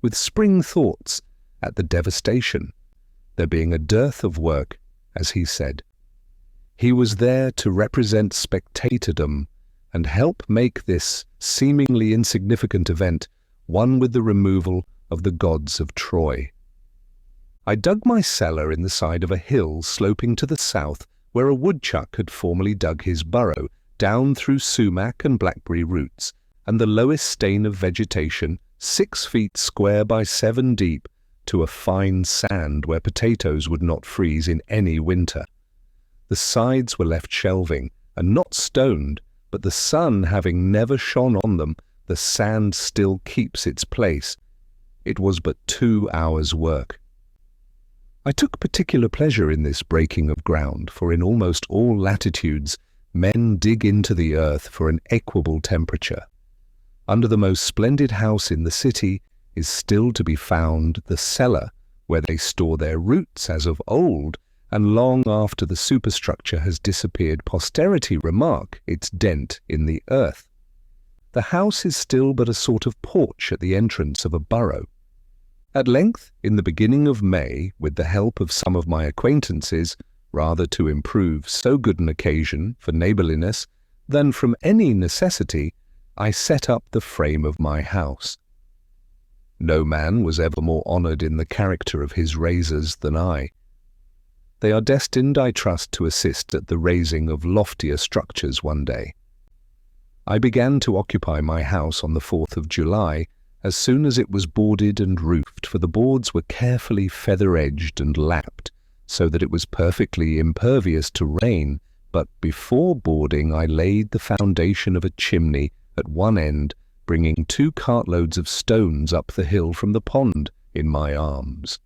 with spring thoughts at the devastation, there being a dearth of work, as he said. He was there to represent spectatordom and help make this seemingly insignificant event one with the removal of the gods of Troy. I dug my cellar in the side of a hill sloping to the south where a woodchuck had formerly dug his burrow down through sumac and blackberry roots and the lowest stain of vegetation 6 feet square by 7 deep to a fine sand where potatoes would not freeze in any winter. The sides were left shelving and not stoned, but the sun having never shone on them, the sand still keeps its place. It was but 2 hours' work. I took particular pleasure in this breaking of ground, for in almost all latitudes men dig into the earth for an equable temperature. Under the most splendid house in the city is still to be found the cellar, where they store their roots as of old, and long after the superstructure has disappeared, posterity remark its dent in the earth. The house is still but a sort of porch at the entrance of a burrow. At length, in the beginning of May, with the help of some of my acquaintances, rather to improve so good an occasion for neighbourliness than from any necessity, I set up the frame of my house. No man was ever more honoured in the character of his raisers than I. They are destined, I trust, to assist at the raising of loftier structures one day. I began to occupy my house on the 4th of July, as soon as it was boarded and roofed, for the boards were carefully feather-edged and lapped, so that it was perfectly impervious to rain, but before boarding I laid the foundation of a chimney at one end, bringing 2 cartloads of stones up the hill from the pond in my arms.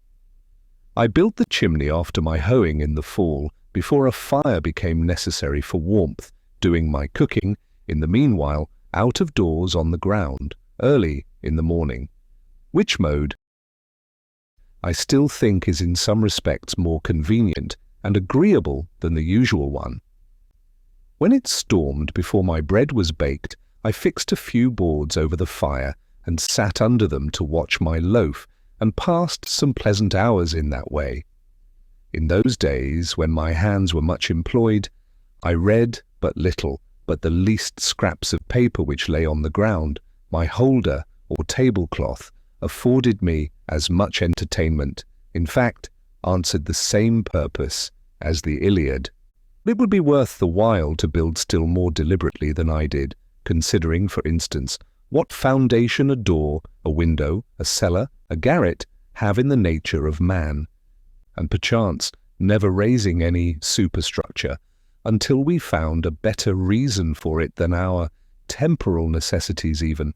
I built the chimney after my hoeing in the fall, before a fire became necessary for warmth, doing my cooking, in the meanwhile, out of doors on the ground, early in the morning, which mode I still think is in some respects more convenient and agreeable than the usual one. When it stormed before my bread was baked, I fixed a few boards over the fire and sat under them to watch my loaf, and passed some pleasant hours in that way. In those days, when my hands were much employed, I read but little, but the least scraps of paper which lay on the ground, my holder or tablecloth, afforded me as much entertainment, in fact, answered the same purpose as the Iliad. It would be worth the while to build still more deliberately than I did, considering, for instance, what foundation a door, a window, a cellar, a garret have in the nature of man, and perchance never raising any superstructure until we found a better reason for it than our temporal necessities even.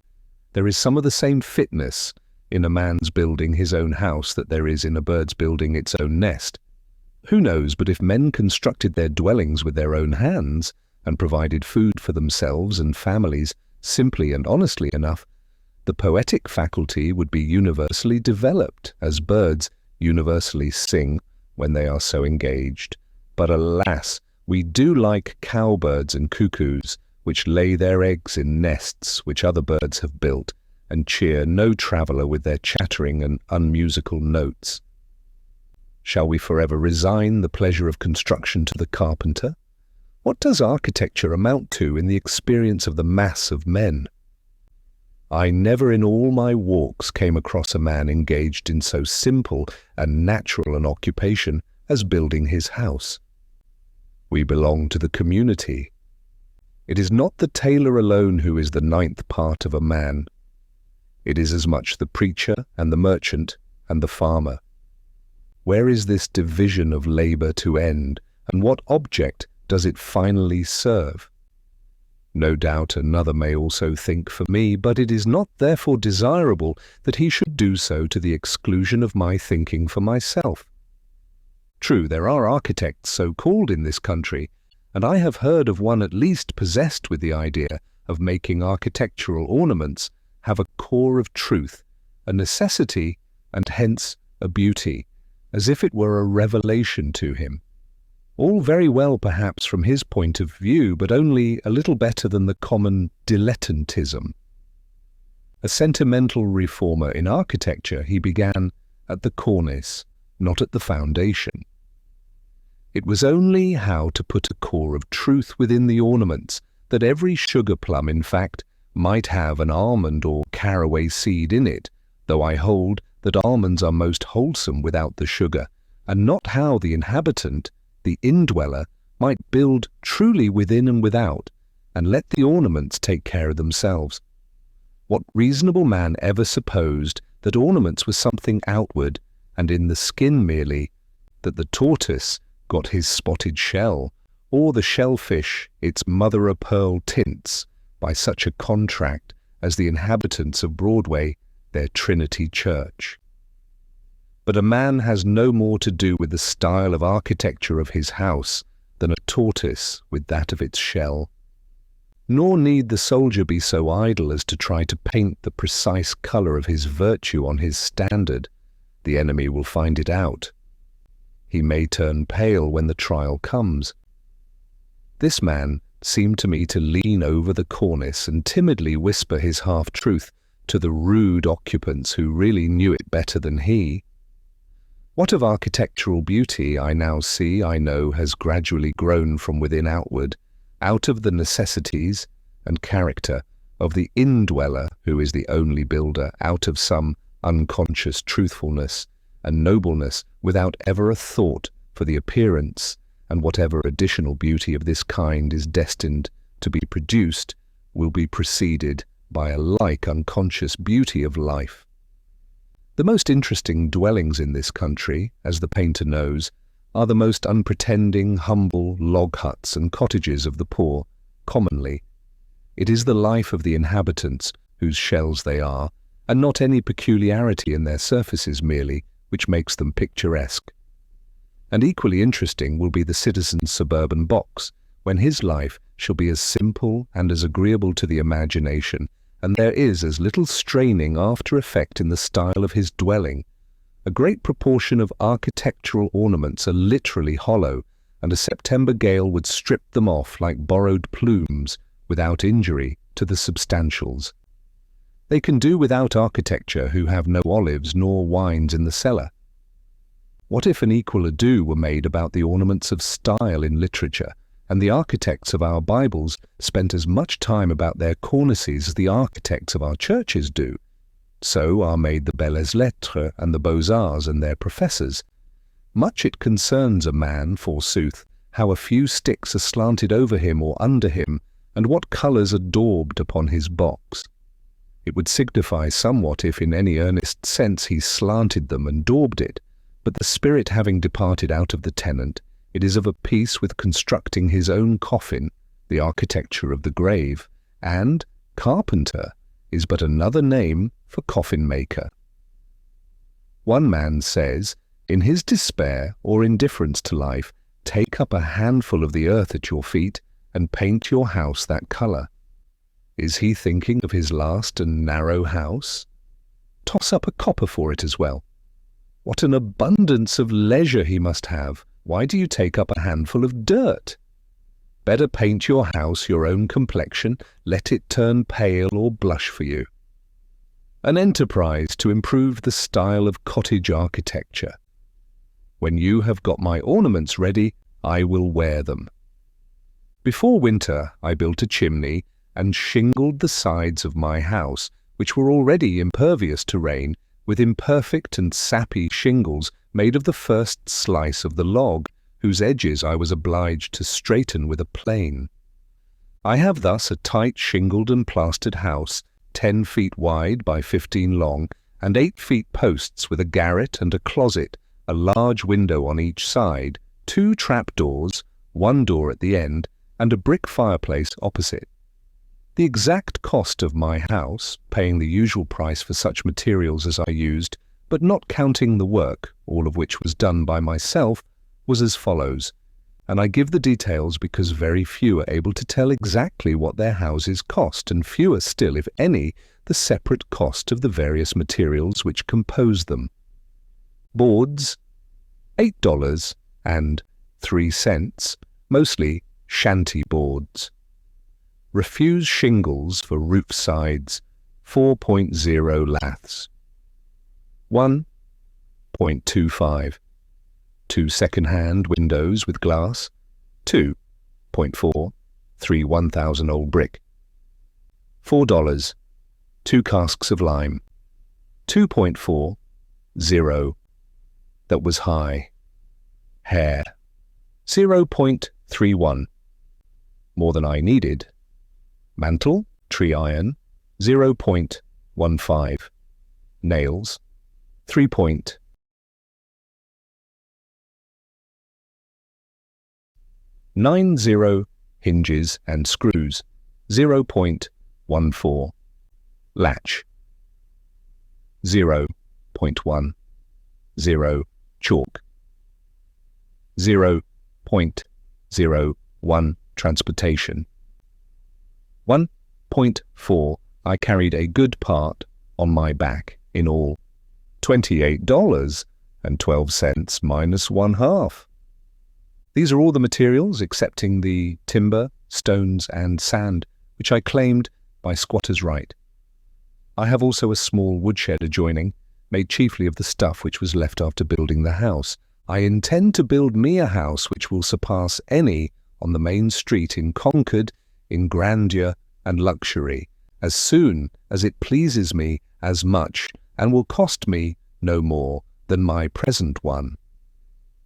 There is some of the same fitness in a man's building his own house that there is in a bird's building its own nest. Who knows but if men constructed their dwellings with their own hands, and provided food for themselves and families simply and honestly enough, the poetic faculty would be universally developed, as birds universally sing when they are so engaged. But alas, we do like cowbirds and cuckoos, which lay their eggs in nests which other birds have built, and cheer no traveller with their chattering and unmusical notes. Shall we forever resign the pleasure of construction to the carpenter? What does architecture amount to in the experience of the mass of men? I never in all my walks came across a man engaged in so simple and natural an occupation as building his house. We belong to the community. It is not the tailor alone who is the 9th part of a man. It is as much the preacher and the merchant and the farmer. Where is this division of labour to end, and what object does it finally serve? No doubt another may also think for me, but it is not therefore desirable that he should do so to the exclusion of my thinking for myself. True, there are architects so called in this country, and I have heard of one at least possessed with the idea of making architectural ornaments have a core of truth, a necessity, and hence a beauty, as if it were a revelation to him. All very well perhaps from his point of view, but only a little better than the common dilettantism. A sentimental reformer in architecture, he began at the cornice, not at the foundation. It was only how to put a core of truth within the ornaments, that every sugar plum, in fact, might have an almond or caraway seed in it, though I hold that almonds are most wholesome without the sugar, and not how the inhabitant, the indweller, might build truly within and without, and let the ornaments take care of themselves. What reasonable man ever supposed that ornaments were something outward and in the skin merely, that the tortoise got his spotted shell, or the shellfish its mother-o'-pearl tints, by such a contract as the inhabitants of Broadway, their Trinity Church? But a man has no more to do with the style of architecture of his house than a tortoise with that of its shell. Nor need the soldier be so idle as to try to paint the precise colour of his virtue on his standard. The enemy will find it out. He may turn pale when the trial comes. This man seemed to me to lean over the cornice and timidly whisper his half-truth to the rude occupants who really knew it better than he. What of architectural beauty I now see, I know, has gradually grown from within outward, out of the necessities and character of the indweller who is the only builder, out of some unconscious truthfulness and nobleness, without ever a thought for the appearance, and whatever additional beauty of this kind is destined to be produced will be preceded by a like unconscious beauty of life. The most interesting dwellings in this country, as the painter knows, are the most unpretending, humble log huts and cottages of the poor, commonly. It is the life of the inhabitants, whose shells they are, and not any peculiarity in their surfaces merely, which makes them picturesque. And equally interesting will be the citizen's suburban box, when his life shall be as simple and as agreeable to the imagination, and there is as little straining after effect in the style of his dwelling. A great proportion of architectural ornaments are literally hollow, and a September gale would strip them off like borrowed plumes without injury to the substantials. They can do without architecture who have no olives nor wines in the cellar. What if an equal ado were made about the ornaments of style in literature, and the architects of our Bibles spent as much time about their cornices as the architects of our churches do? So are made the belles lettres and the beaux-arts and their professors. Much it concerns a man, forsooth, how a few sticks are slanted over him or under him, and what colours are daubed upon his box. It would signify somewhat if in any earnest sense he slanted them and daubed it, but the spirit having departed out of the tenant, it is of a piece with constructing his own coffin, the architecture of the grave, and carpenter is but another name for coffin-maker. One man says, in his despair or indifference to life, take up a handful of the earth at your feet and paint your house that colour. Is he thinking of his last and narrow house? Toss up a copper for it as well. What an abundance of leisure he must have! Why do you take up a handful of dirt? Better paint your house your own complexion, let it turn pale or blush for you. An enterprise to improve the style of cottage architecture. When you have got my ornaments ready, I will wear them. Before winter, I built a chimney and shingled the sides of my house, which were already impervious to rain, with imperfect and sappy shingles made of the first slice of the log, whose edges I was obliged to straighten with a plane. I have thus a tight shingled and plastered house, 10 feet wide by 15 long, and 8 feet posts with a garret and a closet, a large window on each side, 2 trapdoors, 1 door at the end, and a brick fireplace opposite. The exact cost of my house, paying the usual price for such materials as I used, but not counting the work, all of which was done by myself, was as follows, and I give the details because very few are able to tell exactly what their houses cost, and fewer still, if any, the separate cost of the various materials which compose them. Boards, $8.03, mostly shanty boards. Refuse shingles for roof sides, 4.0 laths. 1.25. 2 second-hand windows with glass. 2.4. 3 1,000-old brick. $4. 2 casks of lime. 2.4. 0. That was high. Hair. 0.31. More than I needed. Mantle, tree iron, 0.15. Nails, 3. 90 hinges and screws, 0.14. Latch, 0.1. 0. Chalk, 0.01. Transportation. 1.4. I carried a good part on my back, in all $28.12 minus 1/2. These are all the materials excepting the timber, stones and sand, which I claimed by squatter's right. I have also a small woodshed adjoining, made chiefly of the stuff which was left after building the house. I intend to build me a house which will surpass any on the main street in Concord, in grandeur and luxury, as soon as it pleases me as much, and will cost me no more than my present one.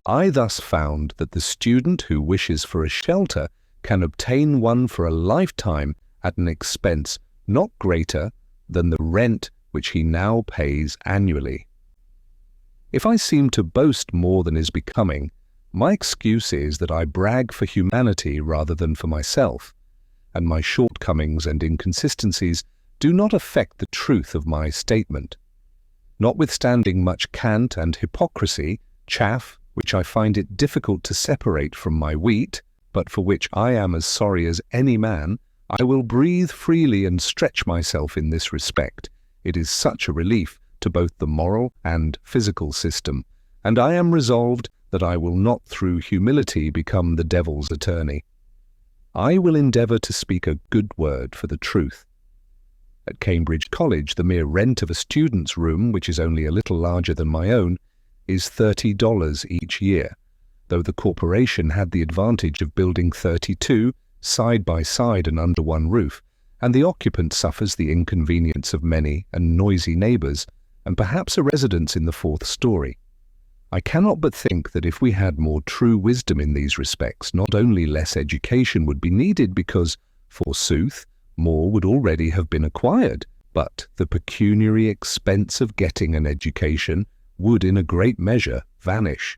I thus found that the student who wishes for a shelter can obtain one for a lifetime at an expense not greater than the rent which he now pays annually. If I seem to boast more than is becoming, my excuse is that I brag for humanity rather than for myself, and my shortcomings and inconsistencies do not affect the truth of my statement. Notwithstanding much cant and hypocrisy, chaff, which I find it difficult to separate from my wheat, but for which I am as sorry as any man, I will breathe freely and stretch myself in this respect. It is such a relief to both the moral and physical system, and I am resolved that I will not through humility become the devil's attorney. I will endeavour to speak a good word for the truth. At Cambridge College, the mere rent of a student's room, which is only a little larger than my own, is $30 each year, though the corporation had the advantage of building 32 side by side and under one roof, and the occupant suffers the inconvenience of many and noisy neighbours, and perhaps a residence in the 4th story. I cannot but think that if we had more true wisdom in these respects, not only less education would be needed because, forsooth, more would already have been acquired, but the pecuniary expense of getting an education would in a great measure vanish.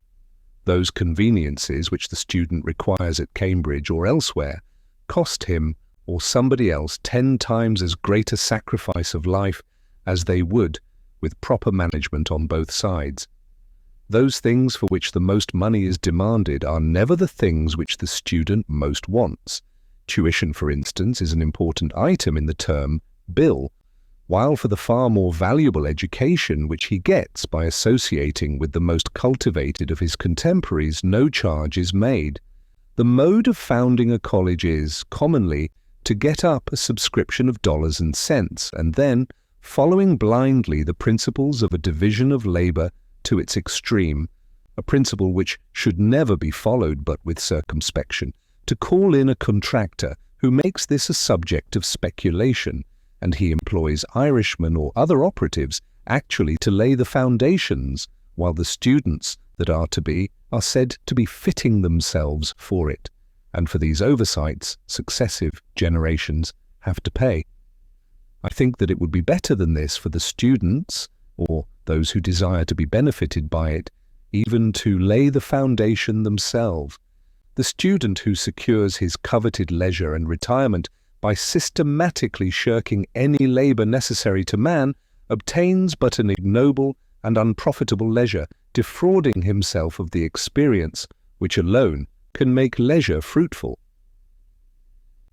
Those conveniences which the student requires at Cambridge or elsewhere cost him or somebody else 10 times as great a sacrifice of life as they would with proper management on both sides. Those things for which the most money is demanded are never the things which the student most wants. Tuition, for instance, is an important item in the term bill, while for the far more valuable education which he gets by associating with the most cultivated of his contemporaries, no charge is made. The mode of founding a college is, commonly, to get up a subscription of dollars and cents, and then, following blindly the principles of a division of labour to its extreme, a principle which should never be followed but with circumspection, to call in a contractor who makes this a subject of speculation, and he employs Irishmen or other operatives actually to lay the foundations, while the students that are to be are said to be fitting themselves for it, and for these oversights successive generations have to pay. I think that it would be better than this for the students, or those who desire to be benefited by it, even to lay the foundation themselves. The student who secures his coveted leisure and retirement by systematically shirking any labour necessary to man obtains but an ignoble and unprofitable leisure, defrauding himself of the experience which alone can make leisure fruitful.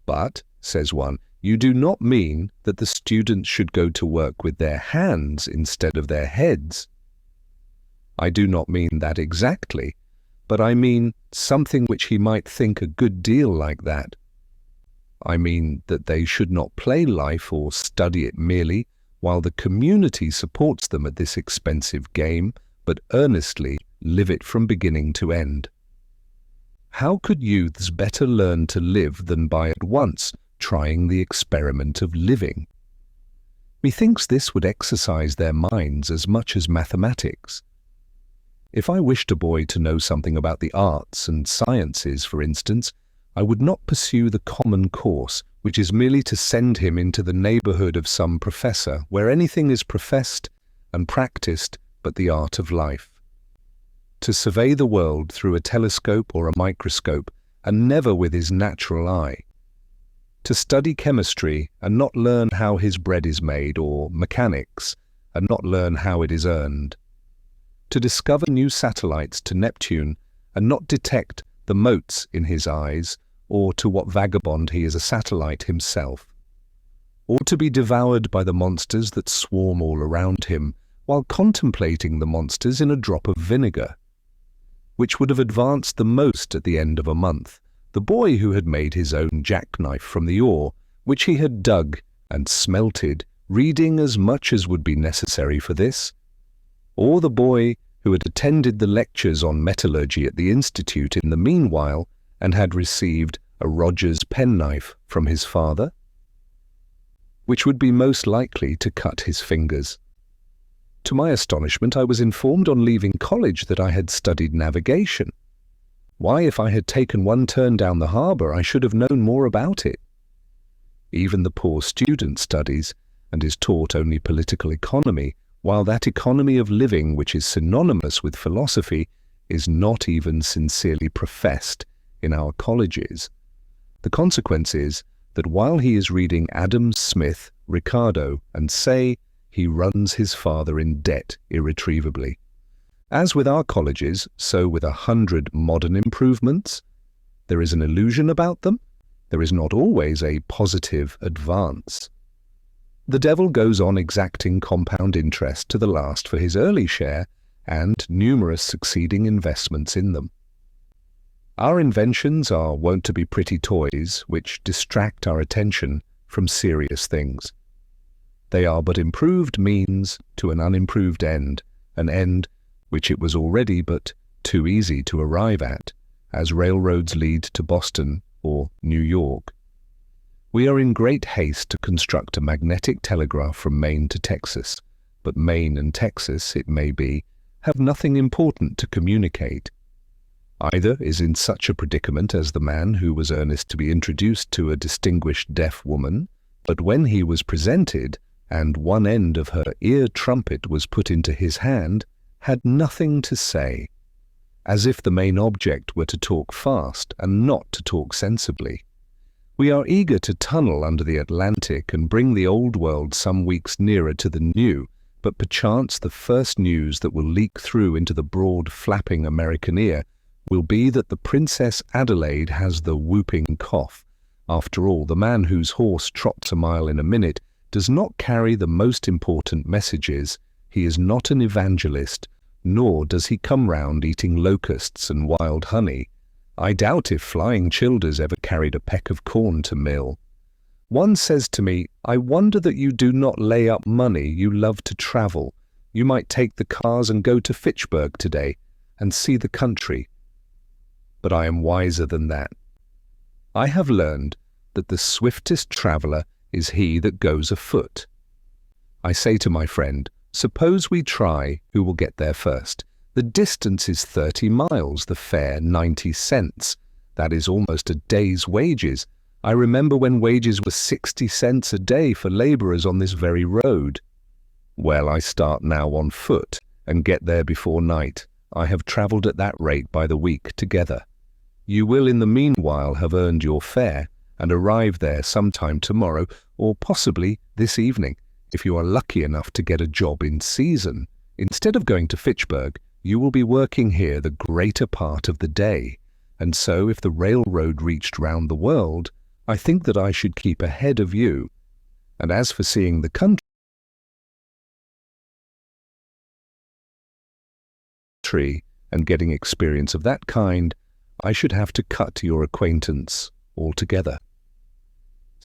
But, says one, you do not mean that the students should go to work with their hands instead of their heads. I do not mean that exactly, but I mean something which he might think a good deal like that. I mean that they should not play life or study it merely while the community supports them at this expensive game, but earnestly live it from beginning to end. How could youths better learn to live than by at once trying the experiment of living? Methinks this would exercise their minds as much as mathematics. If I wished a boy to know something about the arts and sciences, for instance, I would not pursue the common course, which is merely to send him into the neighborhood of some professor, where anything is professed and practiced but the art of life. To survey the world through a telescope or a microscope, and never with his natural eye. To study chemistry and not learn how his bread is made, or mechanics, and not learn how it is earned. To discover new satellites to Neptune, and not detect the motes in his eyes, or to what vagabond he is a satellite himself. Or to be devoured by the monsters that swarm all around him, while contemplating the monsters in a drop of vinegar. Which would have advanced the most at the end of a month, the boy who had made his own jackknife from the ore, which he had dug and smelted, reading as much as would be necessary for this? Or the boy who had attended the lectures on metallurgy at the Institute in the meanwhile, and had received a Rogers penknife from his father? Which would be most likely to cut his fingers? To my astonishment, I was informed on leaving college that I had studied navigation. Why, if I had taken one turn down the harbour, I should have known more about it. Even the poor student studies, and is taught only political economy, while that economy of living which is synonymous with philosophy is not even sincerely professed in our colleges. The consequence is that while he is reading Adam Smith, Ricardo, and Say, he runs his father in debt irretrievably. As with our colleges, so with 100 modern improvements. There is an illusion about them. There is not always a positive advance. The devil goes on exacting compound interest to the last for his early share and numerous succeeding investments in them. Our inventions are wont to be pretty toys which distract our attention from serious things. They are but improved means to an unimproved end, an end which it was already but too easy to arrive at, as railroads lead to Boston or New York. We are in great haste to construct a magnetic telegraph from Maine to Texas, but Maine and Texas, it may be, have nothing important to communicate. Either is in such a predicament as the man who was earnest to be introduced to a distinguished deaf woman, but when he was presented, and one end of her ear trumpet was put into his hand, had nothing to say, as if the main object were to talk fast and not to talk sensibly. We are eager to tunnel under the Atlantic and bring the old world some weeks nearer to the new, but perchance the first news that will leak through into the broad flapping American ear will be that the Princess Adelaide has the whooping cough. After all, the man whose horse trots a mile in a minute does not carry the most important messages. He is not an evangelist, nor does he come round eating locusts and wild honey. I doubt if Flying Childers ever carried a peck of corn to mill. One says to me, "I wonder that you do not lay up money. You love to travel. You might take the cars and go to Fitchburg today and see the country." But I am wiser than that. I have learned that the swiftest traveller is he that goes afoot. I say to my friend, suppose we try who will get there first. The distance is 30 miles, the fare 90 cents. That is almost a day's wages. I remember when wages were 60 cents a day for labourers on this very road. Well, I start now on foot and get there before night. I have travelled at that rate by the week together. You will in the meanwhile have earned your fare and arrive there sometime tomorrow, or possibly this evening, if you are lucky enough to get a job in season. Instead of going to Fitchburg, you will be working here the greater part of the day, and so if the railroad reached round the world, I think that I should keep ahead of you. And as for seeing the country and getting experience of that kind, I should have to cut your acquaintance altogether.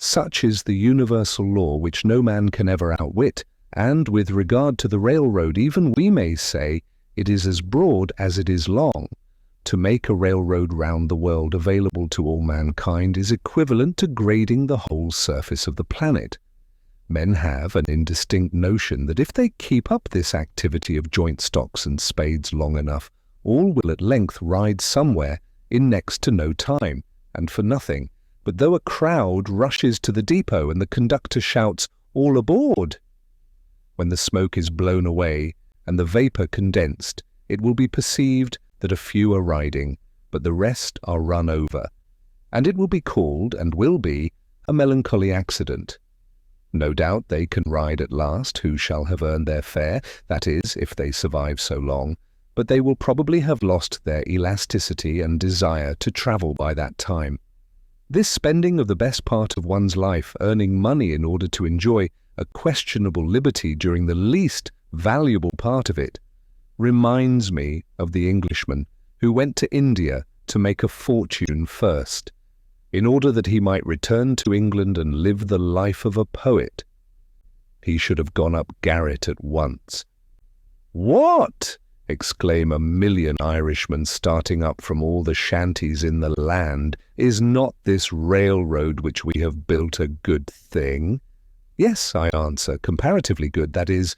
Such is the universal law which no man can ever outwit, And with regard to the railroad, even we may say it is as broad as it is long. To make a railroad round the world available to all mankind is equivalent to grading the whole surface of the planet. Men have an indistinct notion that if they keep up this activity of joint stocks and spades long enough, all will at length ride somewhere in next to no time, and for nothing. But though a crowd rushes to the depot and the conductor shouts, "All aboard!" when the smoke is blown away and the vapour condensed, it will be perceived that a few are riding, but the rest are run over, and it will be called, and will be, a melancholy accident. No doubt they can ride at last who shall have earned their fare, that is, if they survive so long, but they will probably have lost their elasticity and desire to travel by that time. This spending of the best part of one's life earning money in order to enjoy a questionable liberty during the least valuable part of it reminds me of the Englishman who went to India to make a fortune first, in order that he might return to England and live the life of a poet. He should have gone up garret at once. "What?" exclaim a million Irishmen starting up from all the shanties in the land. "Is not this railroad which we have built a good thing?" "Yes," I answer, "comparatively good, that is,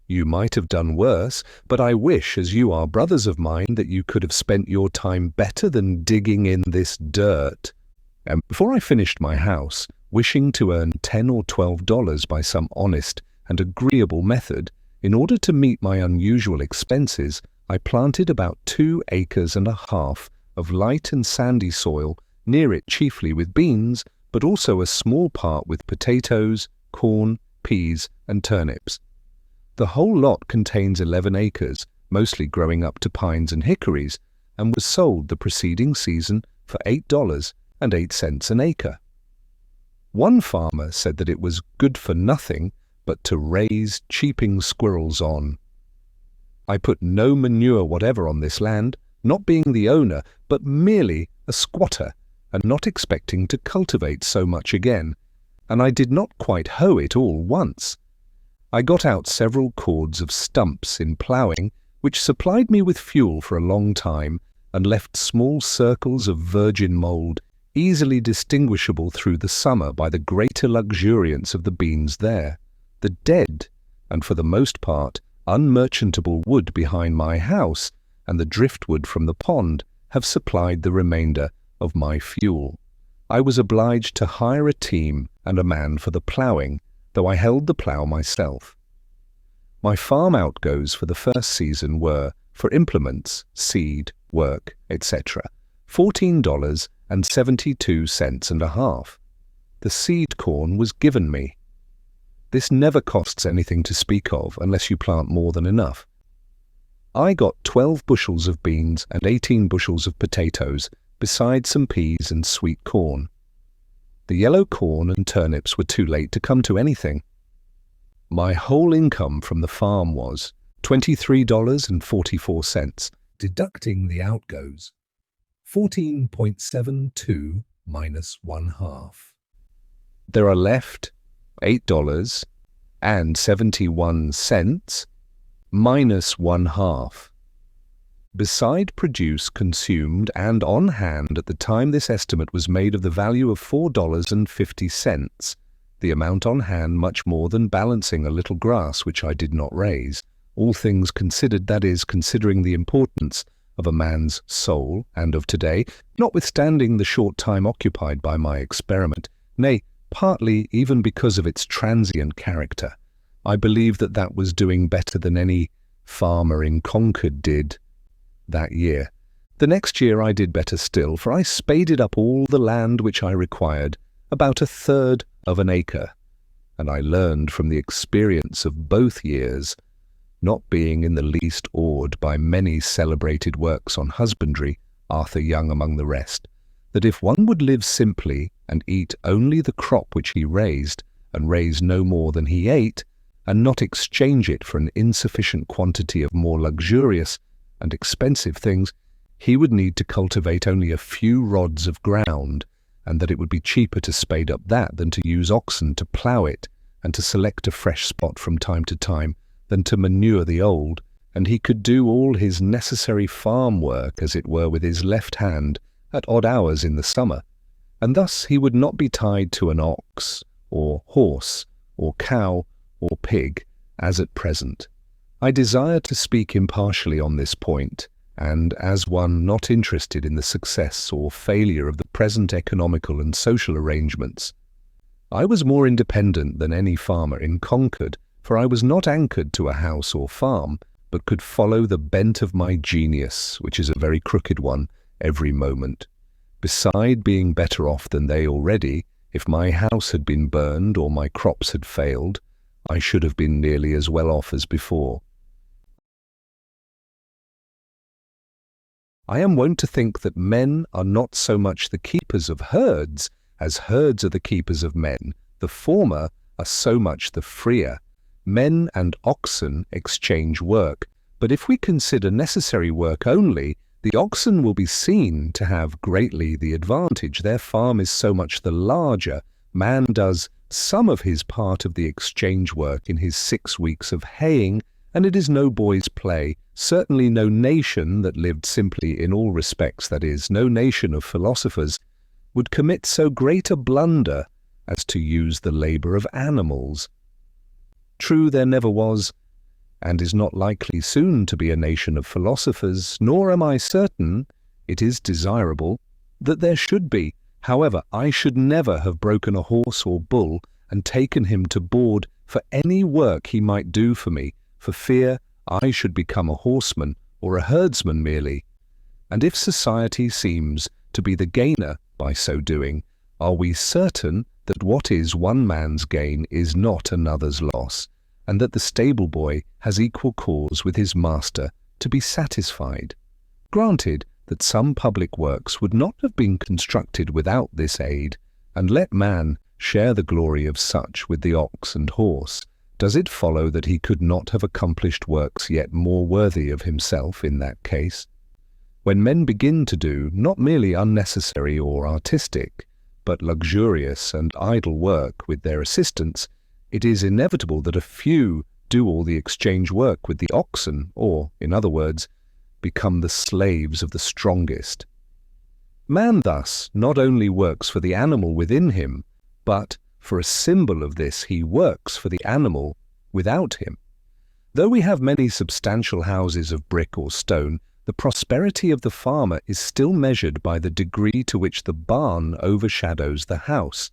you might have done worse, but I wish, as you are brothers of mine, that you could have spent your time better than digging in this dirt." And before I finished my house, wishing to earn $10 or $12 by some honest and agreeable method, in order to meet my unusual expenses, I planted about 2 acres and a half of light and sandy soil, near it chiefly with beans, but also a small part with potatoes, corn, peas, and turnips. The whole lot contains 11 acres, mostly growing up to pines and hickories, and was sold the preceding season for $8.08 an acre. One farmer said that it was good for nothing but to raise cheeping squirrels on. I put no manure whatever on this land, not being the owner, but merely a squatter, and not expecting to cultivate so much again, and I did not quite hoe it all once. I got out several cords of stumps in ploughing, which supplied me with fuel for a long time, and left small circles of virgin mould, easily distinguishable through the summer by the greater luxuriance of the beans there. The dead, and for the most part unmerchantable wood behind my house, and the driftwood from the pond, have supplied the remainder of my fuel. I was obliged to hire a team and a man for the ploughing, though I held the plough myself. My farm outgoes for the first season were, for implements, seed, work, etc., $14.72 and a half. The seed corn was given me. This never costs anything to speak of unless you plant more than enough. I got 12 bushels of beans and 18 bushels of potatoes, besides some peas and sweet corn. The yellow corn and turnips were too late to come to anything. My whole income from the farm was $23.44, Deducting the outgoes, 14.72 minus 1/2. There are left $8.71 minus 1/2. Beside produce consumed and on hand at the time this estimate was made of the value of $4.50, the amount on hand much more than balancing a little grass which I did not raise, all things considered, that is, considering the importance of a man's soul and of today, notwithstanding the short time occupied by my experiment, nay, partly even because of its transient character. I believe that that was doing better than any farmer in Concord did that year. The next year I did better still, for I spaded up all the land which I required, about 1/3 of an acre, and I learned from the experience of both years, not being in the least awed by many celebrated works on husbandry, Arthur Young among the rest, that if one would live simply and eat only the crop which he raised, and raise no more than he ate, and not exchange it for an insufficient quantity of more luxurious and expensive things, he would need to cultivate only a few rods of ground, and that it would be cheaper to spade up that than to use oxen to plough it, and to select a fresh spot from time to time than to manure the old, and he could do all his necessary farm work, as it were, with his left hand at odd hours in the summer, and thus he would not be tied to an ox, or horse, or cow, or pig, as at present. I desire to speak impartially on this point, and as one not interested in the success or failure of the present economical and social arrangements. I was more independent than any farmer in Concord, for I was not anchored to a house or farm, but could follow the bent of my genius, which is a very crooked one, every moment. Beside being better off than they already, if my house had been burned or my crops had failed, I should have been nearly as well off as before. I am wont to think that men are not so much the keepers of herds as herds are the keepers of men. The former are so much the freer. Men and oxen exchange work, but if we consider necessary work only, the oxen will be seen to have greatly the advantage. Their farm is so much the larger. Man does some of his part of the exchange work in his 6 weeks of haying, and it is no boy's play. Certainly no nation that lived simply in all respects, that is, no nation of philosophers, would commit so great a blunder as to use the labour of animals. True, there never was, and is not likely soon to be a nation of philosophers, nor am I certain, it is desirable, that there should be. However, I should never have broken a horse or bull and taken him to board for any work he might do for me, for fear I should become a horseman or a herdsman merely. And if society seems to be the gainer by so doing, are we certain that what is one man's gain is not another's loss, and that the stable boy has equal cause with his master to be satisfied? Granted that some public works would not have been constructed without this aid, and let man share the glory of such with the ox and horse, does it follow that he could not have accomplished works yet more worthy of himself in that case? When men begin to do not merely unnecessary or artistic, but luxurious and idle work with their assistants, it is inevitable that a few do all the exchange work with the oxen, or, in other words, become the slaves of the strongest. Man thus not only works for the animal within him, but, for a symbol of this, he works for the animal without him. Though we have many substantial houses of brick or stone, the prosperity of the farmer is still measured by the degree to which the barn overshadows the house.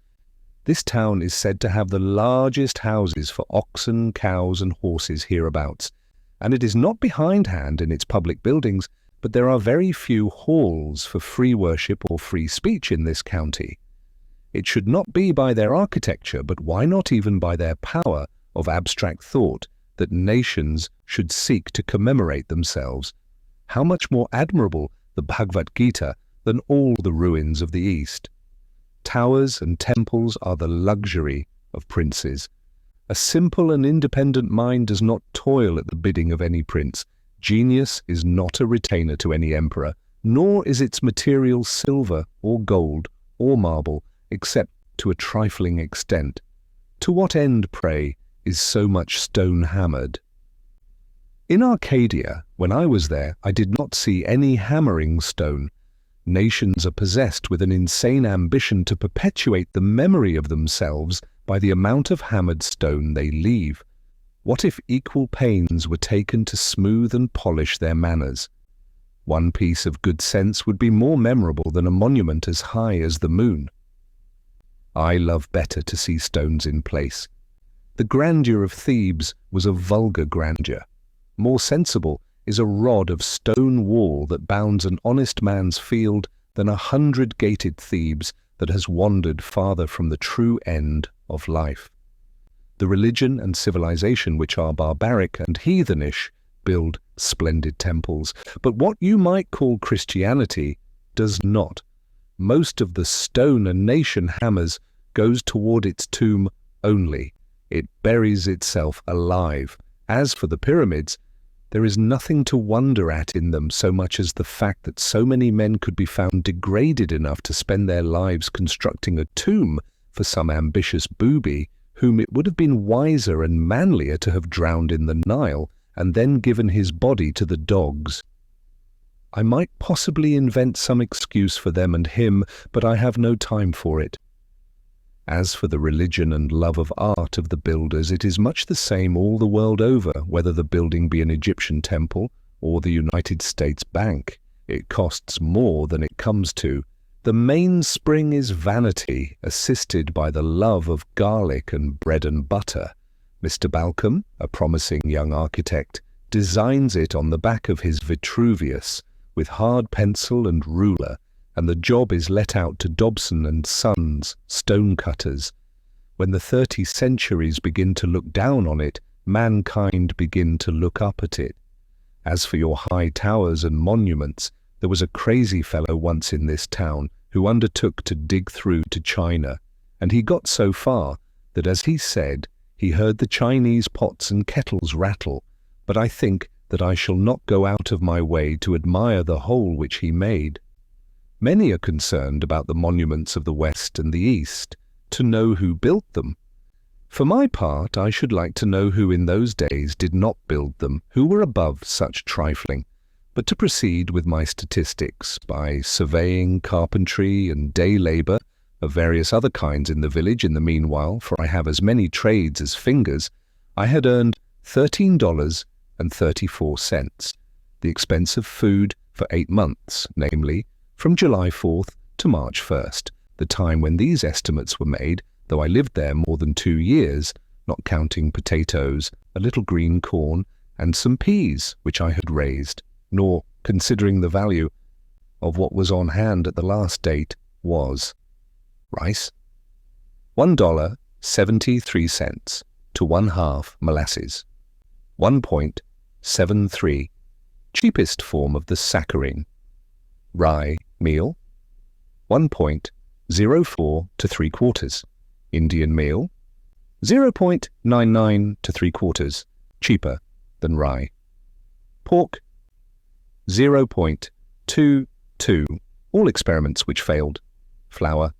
This town is said to have the largest houses for oxen, cows, and horses hereabouts, and it is not behindhand in its public buildings, but there are very few halls for free worship or free speech in this county. It should not be by their architecture, but why not even by their power of abstract thought, that nations should seek to commemorate themselves. How much more admirable the Bhagavad Gita than all the ruins of the East. Towers and temples are the luxury of princes. A simple and independent mind does not toil at the bidding of any prince. Genius is not a retainer to any emperor, nor is its material silver or gold or marble, except to a trifling extent. To what end, pray, is so much stone hammered? In Arcadia, when I was there, I did not see any hammering stone. Nations are possessed with an insane ambition to perpetuate the memory of themselves by the amount of hammered stone they leave. What if equal pains were taken to smooth and polish their manners? One piece of good sense would be more memorable than a monument as high as the moon. I love better to see stones in place. The grandeur of Thebes was a vulgar grandeur. More sensible is a rod of stone wall that bounds an honest man's field than 100-gated Thebes that has wandered farther from the true end of life. The religion and civilization which are barbaric and heathenish build splendid temples, but what you might call Christianity does not. Most of the stone a nation hammers goes toward its tomb only. It buries itself alive. As for the pyramids, there is nothing to wonder at in them so much as the fact that so many men could be found degraded enough to spend their lives constructing a tomb for some ambitious booby whom it would have been wiser and manlier to have drowned in the Nile and then given his body to the dogs. I might possibly invent some excuse for them and him, but I have no time for it. As for the religion and love of art of the builders, it is much the same all the world over, whether the building be an Egyptian temple or the United States Bank. It costs more than it comes to. The mainspring is vanity, assisted by the love of garlic and bread and butter. Mr. Balcom, a promising young architect, designs it on the back of his Vitruvius with hard pencil and ruler, and the job is let out to Dobson and Sons, stonecutters. When the 30 centuries begin to look down on it, mankind begin to look up at it. As for your high towers and monuments, there was a crazy fellow once in this town who undertook to dig through to China, and he got so far that, as he said, he heard the Chinese pots and kettles rattle, but I think that I shall not go out of my way to admire the whole which he made. Many are concerned about the monuments of the West and the East, to know who built them. For my part, I should like to know who in those days did not build them, who were above such trifling. But to proceed with my statistics, by surveying, carpentry, and day labour of various other kinds in the village in the meanwhile, for I have as many trades as fingers, I had earned $13.34, the expense of food for 8 months, namely, from July 4th to March 1st, the time when these estimates were made, though I lived there more than 2 years, not counting potatoes, a little green corn, and some peas which I had raised, nor considering the value of what was on hand at the last date was rice, $1.73 to 1/2 molasses, 1.73, cheapest form of the saccharine, rye meal, 1.04 to 3/4, Indian meal, 0.99 to 3/4, cheaper than rye, pork, 0.22, all experiments which failed, flour,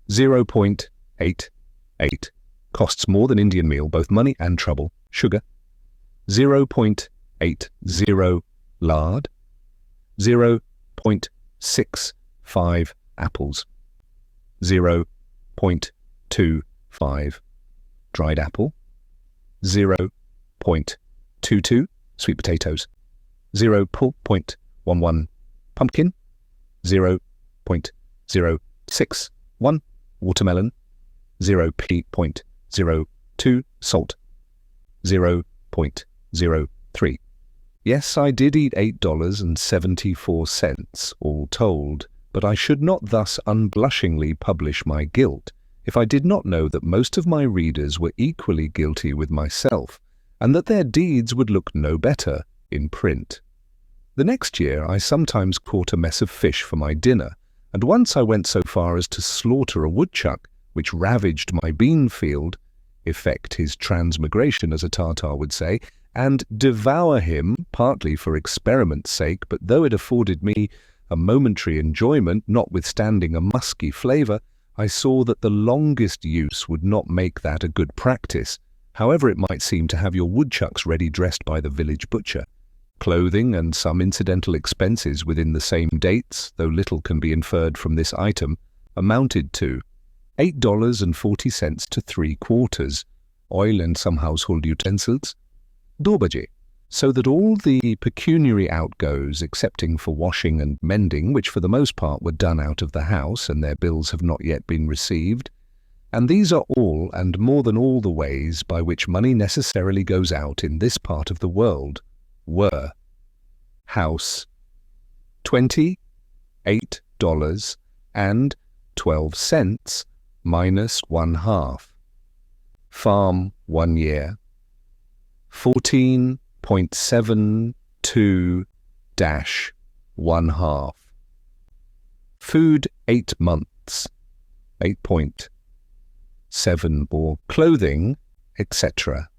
0.88, costs more than Indian meal, both money and trouble, sugar, 0.80, lard, 0.65 apples, 0.25 dried apple, 0.22 sweet potatoes, 0.11 pumpkin, 0.061 watermelon, 0.02 salt, 0.03. Yes, I did eat $8.74, all told, but I should not thus unblushingly publish my guilt if I did not know that most of my readers were equally guilty with myself, and that their deeds would look no better in print. The next year I sometimes caught a mess of fish for my dinner, and once I went so far as to slaughter a woodchuck, which ravaged my bean field, effect his transmigration, as a Tartar would say, and devour him, partly for experiment's sake, but though it afforded me a momentary enjoyment, notwithstanding a musky flavour, I saw that the longest use would not make that a good practice, however it might seem to have your woodchucks ready dressed by the village butcher. Clothing and some incidental expenses within the same dates, though little can be inferred from this item, amounted to $8.40 to 3/4, oil and some household utensils, 2 baje, so that all the pecuniary outgoes, excepting for washing and mending, which for the most part were done out of the house and their bills have not yet been received, and these are all and more than all the ways by which money necessarily goes out in this part of the world, were house $28.12 minus 1/2, farm 1 year 14.72 1/2, food 8 months 8.7, or clothing, etc.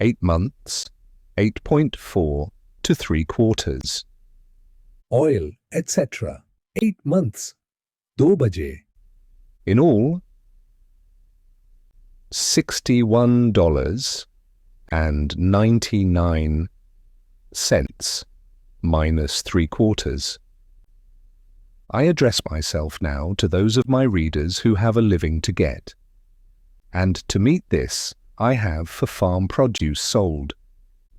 8 months 8.4 to 3/4. Oil, etc. 8 months, 2 baje. In all, $61.99 minus 3/4. I address myself now to those of my readers who have a living to get. And to meet this, I have for farm produce sold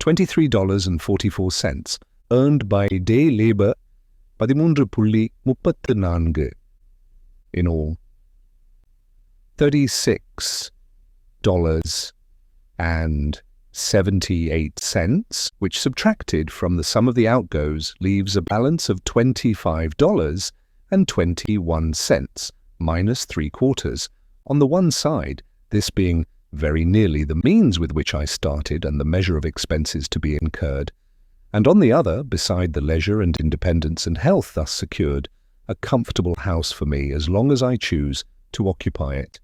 $23.44, earned by day labor 13.34. In all, $36.78, which subtracted from the sum of the outgoes leaves a balance of $25.21 minus 3/4. On the one side, this being very nearly the means with which I started and the measure of expenses to be incurred, and on the other, beside the leisure and independence and health thus secured, a comfortable house for me as long as I choose to occupy it.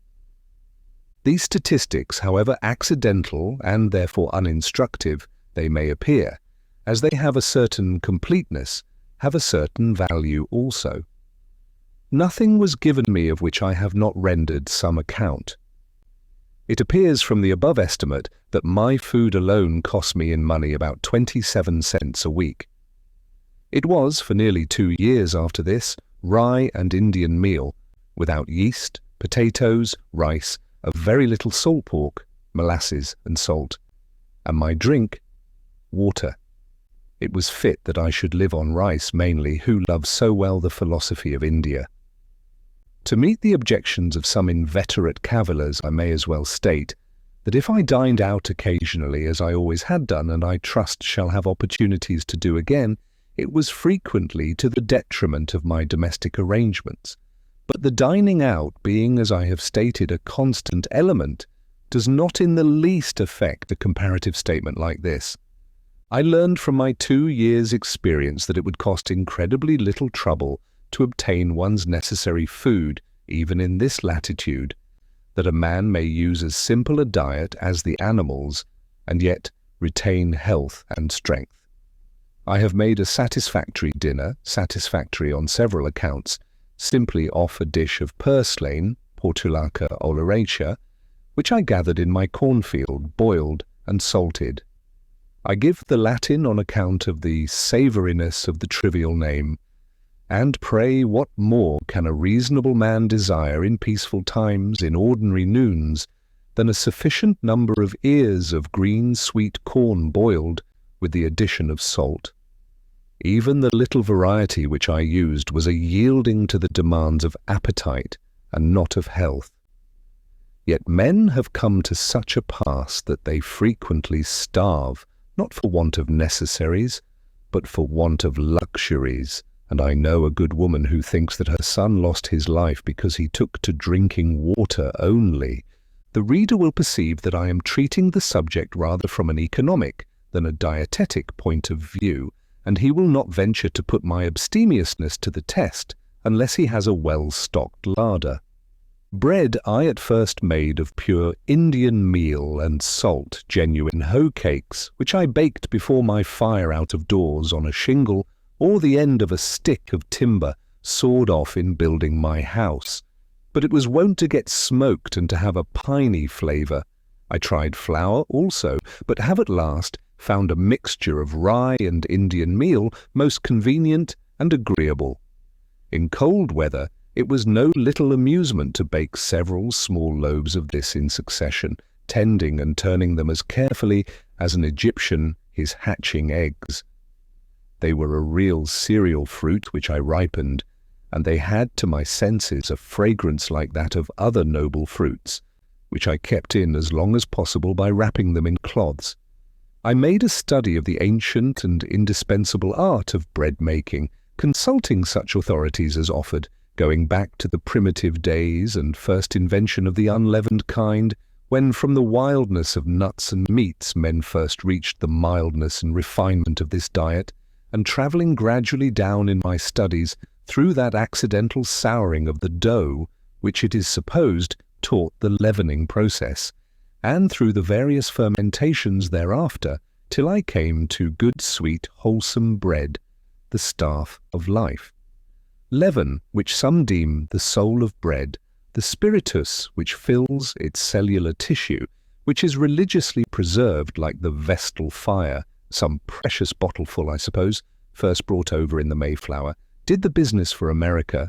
These statistics, however accidental and therefore uninstructive they may appear, as they have a certain completeness, have a certain value also. Nothing was given me of which I have not rendered some account. It appears from the above estimate that my food alone cost me in money about 27 cents a week. It was, for nearly 2 years after this, rye and Indian meal, without yeast, potatoes, rice, a very little salt pork, molasses and salt, and my drink, water. It was fit that I should live on rice mainly, who love so well the philosophy of India. To meet the objections of some inveterate cavillers, I may as well state that if I dined out occasionally, as I always had done, and I trust shall have opportunities to do again, it was frequently to the detriment of my domestic arrangements. But the dining out being, as I have stated, a constant element, does not in the least affect a comparative statement like this. I learned from my 2 years' experience that it would cost incredibly little trouble to obtain one's necessary food, even in this latitude, that a man may use as simple a diet as the animals, and yet retain health and strength. I have made a satisfactory dinner, satisfactory on several accounts, simply off a dish of purslane, Portulaca oleracea, which I gathered in my cornfield, boiled and salted. I give the Latin on account of the savouriness of the trivial name. And pray, what more can a reasonable man desire in peaceful times, in ordinary noons, than a sufficient number of ears of green sweet corn boiled, with the addition of salt? Even the little variety which I used was a yielding to the demands of appetite and not of health. Yet men have come to such a pass that they frequently starve, not for want of necessaries, but for want of luxuries. And I know a good woman who thinks that her son lost his life because he took to drinking water only. The reader will perceive that I am treating the subject rather from an economic than a dietetic point of view, and he will not venture to put my abstemiousness to the test unless he has a well-stocked larder. Bread I at first made of pure Indian meal and salt, genuine hoe cakes, which I baked before my fire out of doors on a shingle or the end of a stick of timber sawed off in building my house. But it was wont to get smoked and to have a piney flavour. I tried flour also, but have at last found a mixture of rye and Indian meal most convenient and agreeable. In cold weather, it was no little amusement to bake several small loaves of this in succession, tending and turning them as carefully as an Egyptian his hatching eggs. They were a real cereal fruit which I ripened, and they had to my senses a fragrance like that of other noble fruits, which I kept in as long as possible by wrapping them in cloths. I made a study of the ancient and indispensable art of bread-making, consulting such authorities as offered, going back to the primitive days and first invention of the unleavened kind, when from the wildness of nuts and meats men first reached the mildness and refinement of this diet, and travelling gradually down in my studies through that accidental souring of the dough, which it is supposed taught the leavening process, and through the various fermentations thereafter, till I came to good sweet wholesome bread, the staff of life. Leaven, which some deem the soul of bread, the spiritus which fills its cellular tissue, which is religiously preserved like the Vestal fire, some precious bottleful, I suppose, first brought over in the Mayflower, did the business for America,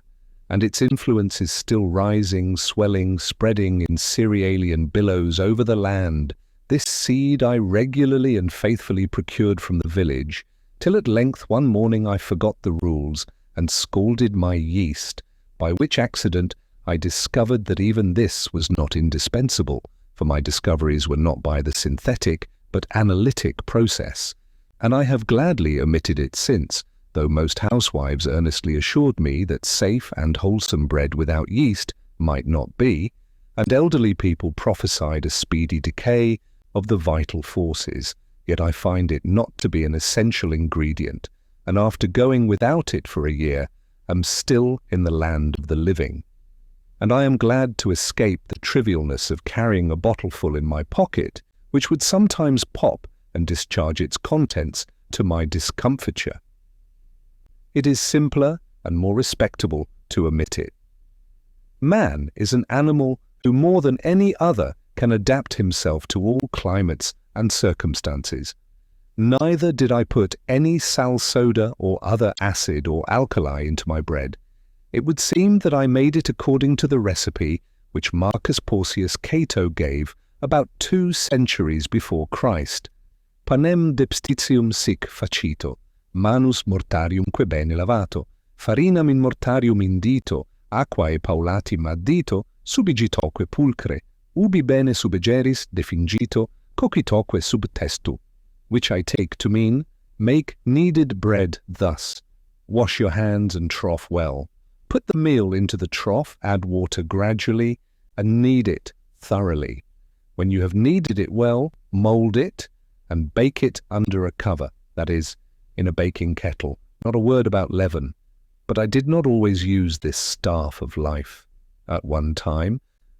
and its influence is still rising, swelling, spreading in cerealian billows over the land. This seed I regularly and faithfully procured from the village, till at length one morning I forgot the rules and scalded my yeast, by which accident I discovered that even this was not indispensable, for my discoveries were not by the synthetic but analytic process, and I have gladly omitted it since, though most housewives earnestly assured me that safe and wholesome bread without yeast might not be, and elderly people prophesied a speedy decay of the vital forces, yet I find it not to be an essential ingredient, and after going without it for a year, am still in the land of the living. And I am glad to escape the trivialness of carrying a bottleful in my pocket, which would sometimes pop and discharge its contents to my discomfiture. It is simpler and more respectable to omit it. Man is an animal who more than any other can adapt himself to all climates and circumstances. Neither did I put any sal soda or other acid or alkali into my bread. It would seem that I made it according to the recipe which Marcus Porcius Cato gave about 2 centuries before Christ. Panem depstitium sic facito, manus mortariumque bene lavato, farinam in mortarium indito, aquae paulatim addito, subigitoque pulcre, ubi bene subegeris defingito, cocitoque sub testu, which I take to mean, make kneaded bread thus. Wash your hands and trough well. Put the meal into the trough, add water gradually, and knead it thoroughly. When you have kneaded it well, mold it, and bake it under a cover, that is, in a baking kettle. Not a word about leaven. But I did not always use this staff of life. At one time,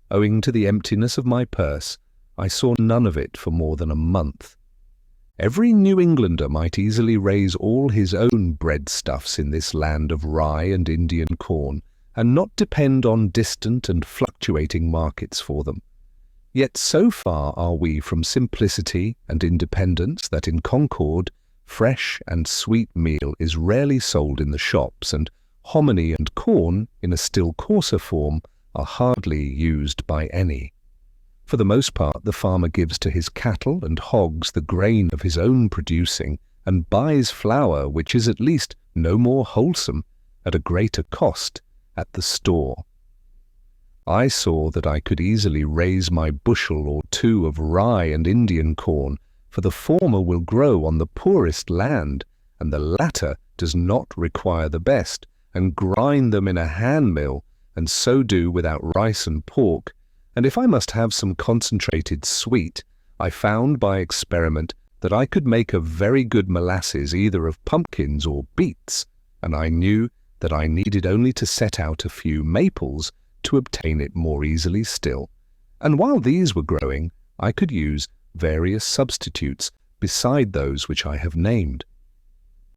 owing to the emptiness of my purse, I saw none of it for more than a month. Every New Englander might easily raise all his own breadstuffs in this land of rye and Indian corn, and not depend on distant and fluctuating markets for them. Yet so far are we from simplicity and independence that in Concord, fresh and sweet meal is rarely sold in the shops, and hominy and corn, in a still coarser form, are hardly used by any. For the most part, the farmer gives to his cattle and hogs the grain of his own producing, and buys flour which is at least no more wholesome, at a greater cost, at the store. I saw that I could easily raise my bushel or 2 of rye and Indian corn, for the former will grow on the poorest land, and the latter does not require the best, and grind them in a hand mill, and so do without rice and pork. And if I must have some concentrated sweet, I found by experiment that I could make a very good molasses either of pumpkins or beets, and I knew that I needed only to set out a few maples to obtain it more easily still. And while these were growing, I could use various substitutes beside those which I have named.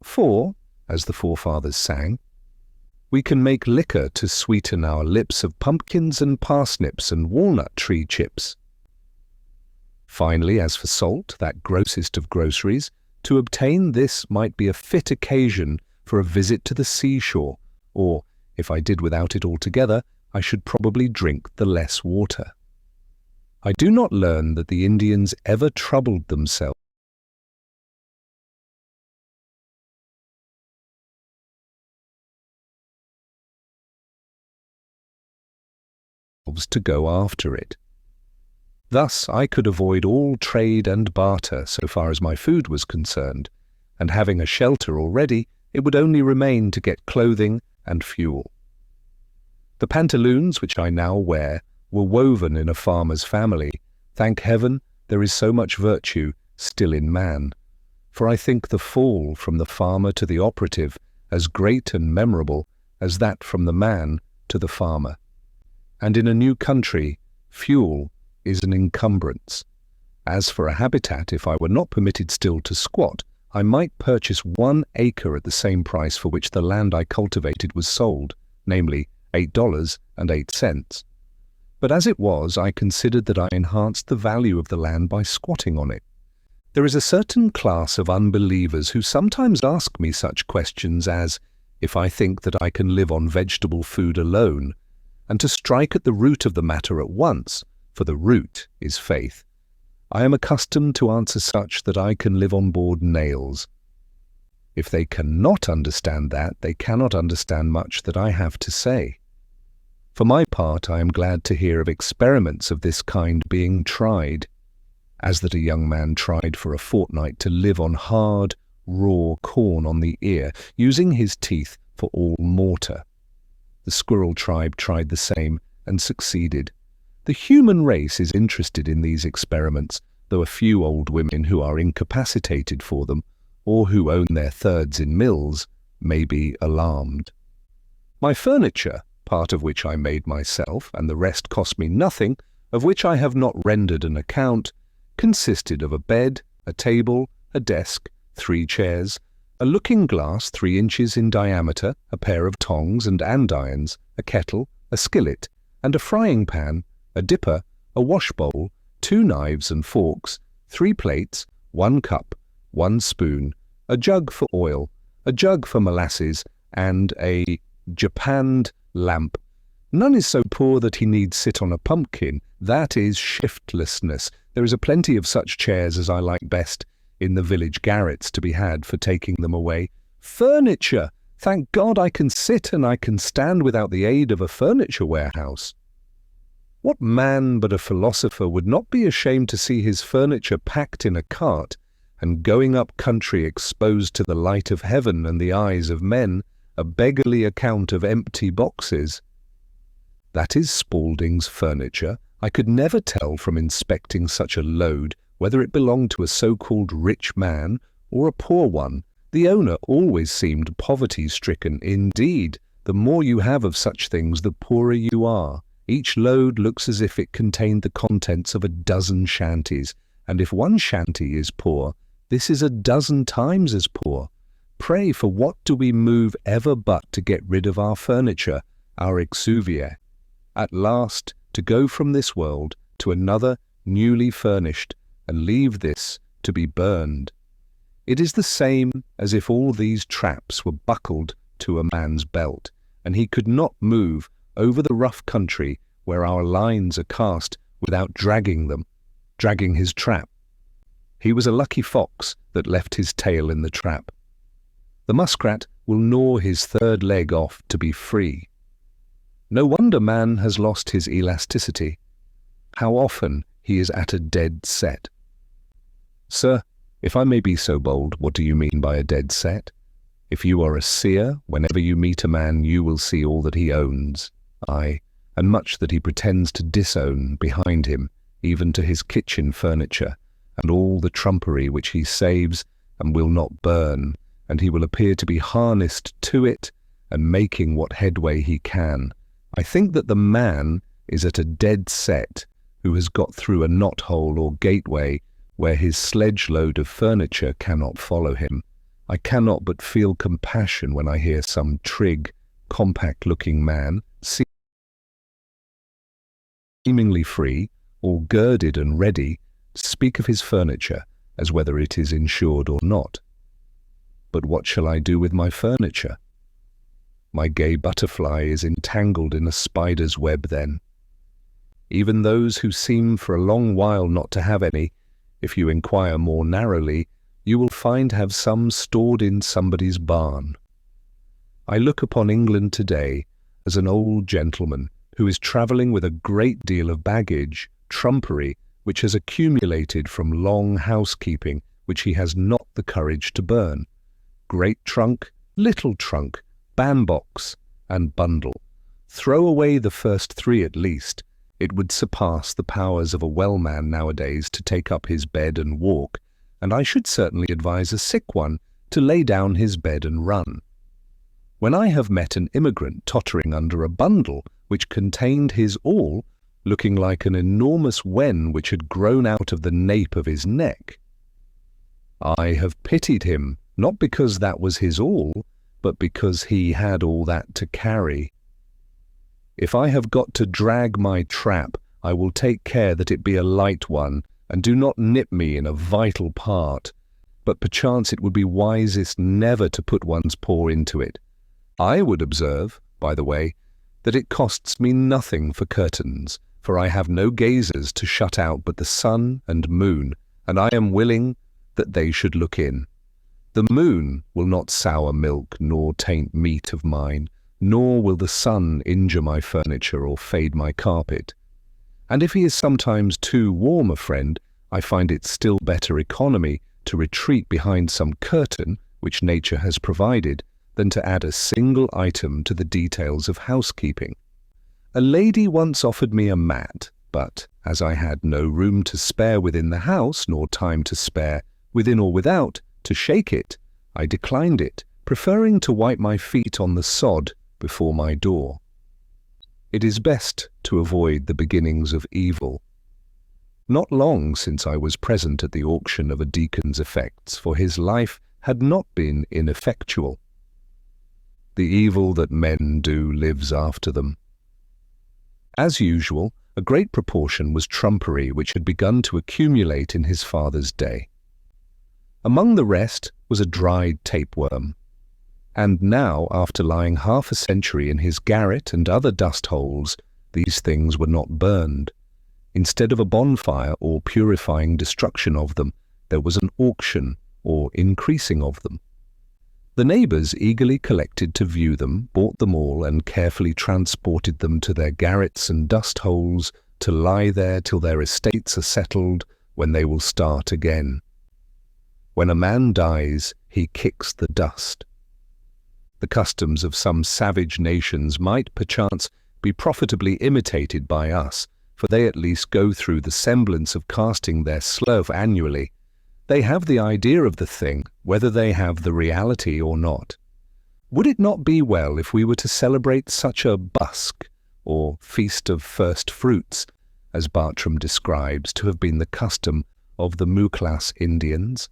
For, as the forefathers sang, we can make liquor to sweeten our lips of pumpkins and parsnips and walnut tree chips. Finally, as for salt, that grossest of groceries, to obtain this might be a fit occasion for a visit to the seashore, or, if I did without it altogether, I should probably drink the less water. I do not learn that the Indians ever troubled themselves to go after it. Thus I could avoid all trade and barter so far as my food was concerned, and having a shelter already, it would only remain to get clothing and fuel. The pantaloons which I now wear were woven in a farmer's family. Thank heaven, there is so much virtue still in man, for I think the fall from the farmer to the operative as great and memorable as that from the man to the farmer. And in a new country, fuel is an encumbrance. As for a habitat, if I were not permitted still to squat, I might purchase 1 acre at the same price for which the land I cultivated was sold, namely $8.08. But as it was, I considered that I enhanced the value of the land by squatting on it. There is a certain class of unbelievers who sometimes ask me such questions as, if I think that I can live on vegetable food alone, and to strike at the root of the matter at once, for the root is faith. I am accustomed to answer such that I can live on board nails. If they cannot understand that, they cannot understand much that I have to say. For my part, I am glad to hear of experiments of this kind being tried, as that a young man tried for a fortnight to live on hard, raw corn on the ear, using his teeth for all mortar. The squirrel tribe tried the same and succeeded. The human race is interested in these experiments, though a few old women who are incapacitated for them, or who own their thirds in mills, may be alarmed. My furniture, part of which I made myself, and the rest cost me nothing, of which I have not rendered an account, consisted of a bed, a table, a desk, 3 chairs, a looking-glass 3 inches in diameter, a pair of tongs and andirons, a kettle, a skillet, and a frying pan, a dipper, a washbowl, 2 knives and forks, 3 plates, 1 cup, 1 spoon, a jug for oil, a jug for molasses, and a japanned lamp. None is so poor that he need sit on a pumpkin. That is shiftlessness. There is a plenty of such chairs as I like best in the village garrets to be had for taking them away. Furniture! Thank God I can sit and I can stand without the aid of a furniture warehouse. What man but a philosopher would not be ashamed to see his furniture packed in a cart and going up country exposed to the light of heaven and the eyes of men, a beggarly account of empty boxes? That is Spaulding's furniture. I could never tell from inspecting such a load whether it belonged to a so-called rich man or a poor one. The owner always seemed poverty-stricken. Indeed, the more you have of such things, the poorer you are. Each load looks as if it contained the contents of a dozen shanties, and if one shanty is poor, this is a dozen times as poor. Pray, for what do we move ever but to get rid of our furniture, our exuviae? At last, to go from this world to another newly furnished, and leave this to be burned. It is the same as if all these traps were buckled to a man's belt, and he could not move over the rough country where our lines are cast without dragging his trap. He was a lucky fox that left his tail in the trap. The muskrat will gnaw his third leg off to be free. No wonder man has lost his elasticity. How often he is at a dead set. Sir, if I may be so bold, what do you mean by a dead set? If you are a seer, whenever you meet a man you will see all that he owns, aye, and much that he pretends to disown behind him, even to his kitchen furniture, and all the trumpery which he saves and will not burn, and he will appear to be harnessed to it, and making what headway he can. I think that the man is at a dead set who has got through a knot-hole or gateway where his sledge-load of furniture cannot follow him. I cannot but feel compassion when I hear some trig, compact-looking man, seemingly free, all girded and ready, speak of his furniture as whether it is insured or not. But what shall I do with my furniture? My gay butterfly is entangled in a spider's web then. Even those who seem for a long while not to have any, if you inquire more narrowly, you will find have some stored in somebody's barn. I look upon England today as an old gentleman who is travelling with a great deal of baggage, trumpery, which has accumulated from long housekeeping, which he has not the courage to burn. Great trunk, little trunk, bandbox, and bundle. Throw away the first 3 at least. It would surpass the powers of a well man nowadays to take up his bed and walk, and I should certainly advise a sick one to lay down his bed and run. When I have met an immigrant tottering under a bundle which contained his all, looking like an enormous wen which had grown out of the nape of his neck, I have pitied him, not because that was his all, but because he had all that to carry. If I have got to drag my trap, I will take care that it be a light one, and do not nip me in a vital part. But perchance it would be wisest never to put one's paw into it. I would observe, by the way, that it costs me nothing for curtains, for I have no gazers to shut out but the sun and moon, and I am willing that they should look in. The moon will not sour milk nor taint meat of mine, nor will the sun injure my furniture or fade my carpet. And if he is sometimes too warm a friend, I find it still better economy to retreat behind some curtain which nature has provided than to add a single item to the details of housekeeping. A lady once offered me a mat, but as I had no room to spare within the house, nor time to spare, within or without, to shake it, I declined it, preferring to wipe my feet on the sod before my door. It is best to avoid the beginnings of evil. Not long since I was present at the auction of a deacon's effects, for his life had not been ineffectual. The evil that men do lives after them. As usual, a great proportion was trumpery which had begun to accumulate in his father's day. Among the rest was a dried tapeworm. And now, after lying half a century in his garret and other dust holes, these things were not burned. Instead of a bonfire or purifying destruction of them, there was an auction or increasing of them. The neighbours eagerly collected to view them, bought them all, and carefully transported them to their garrets and dust holes to lie there till their estates are settled, when they will start again. When a man dies, he kicks the dust. The customs of some savage nations might, perchance, be profitably imitated by us, for they at least go through the semblance of casting their slough annually. They have the idea of the thing, whether they have the reality or not. Would it not be well if we were to celebrate such a busk, or feast of first fruits, as Bartram describes to have been the custom of the Muclas Indians?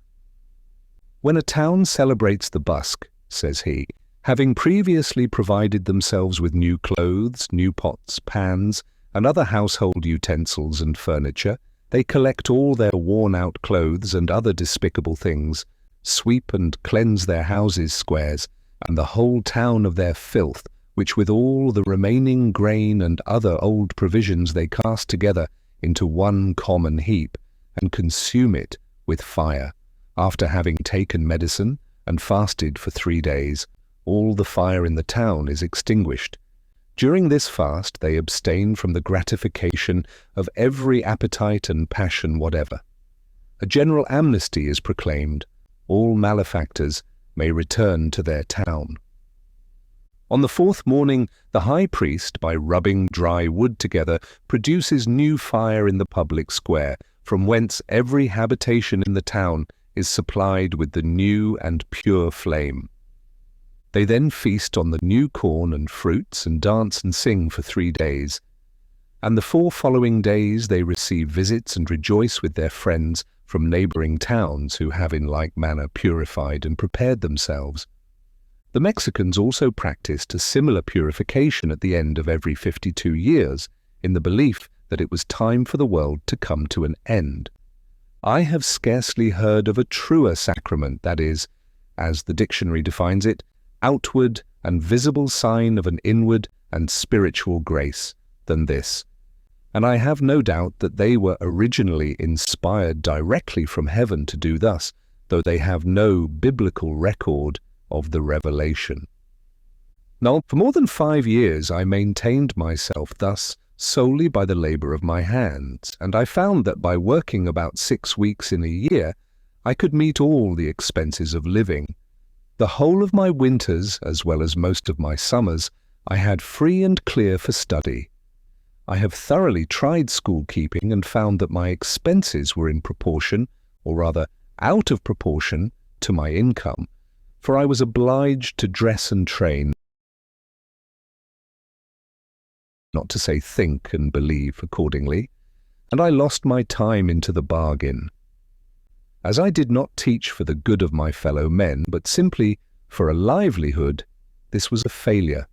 When a town celebrates the busk, says he, having previously provided themselves with new clothes, new pots, pans, and other household utensils and furniture, they collect all their worn-out clothes and other despicable things, sweep and cleanse their houses' squares, and the whole town of their filth, which with all the remaining grain and other old provisions they cast together into one common heap, and consume it with fire. After having taken medicine and fasted for 3 days, all the fire in the town is extinguished. During this fast they abstain from the gratification of every appetite and passion whatever. A general amnesty is proclaimed. All malefactors may return to their town. On the 4th morning, the high priest, by rubbing dry wood together, produces new fire in the public square, from whence every habitation in the town is supplied with the new and pure flame. They then feast on the new corn and fruits, and dance and sing for 3 days. And the 4 following days they receive visits and rejoice with their friends from neighboring towns who have in like manner purified and prepared themselves. The Mexicans also practiced a similar purification at the end of every 52 years, in the belief that it was time for the world to come to an end. I have scarcely heard of a truer sacrament, that is, as the dictionary defines it, outward and visible sign of an inward and spiritual grace, than this, and I have no doubt that they were originally inspired directly from heaven to do thus, though they have no biblical record of the revelation. Now, for more than 5 years I maintained myself thus solely by the labour of my hands, and I found that by working about 6 weeks in a year I could meet all the expenses of living. The whole of my winters, as well as most of my summers, I had free and clear for study. I have thoroughly tried school-keeping and found that my expenses were in proportion, or rather out of proportion, to my income, for I was obliged to dress and train, not to say think and believe accordingly, and I lost my time into the bargain. As I did not teach for the good of my fellow men, but simply for a livelihood, this was a failure.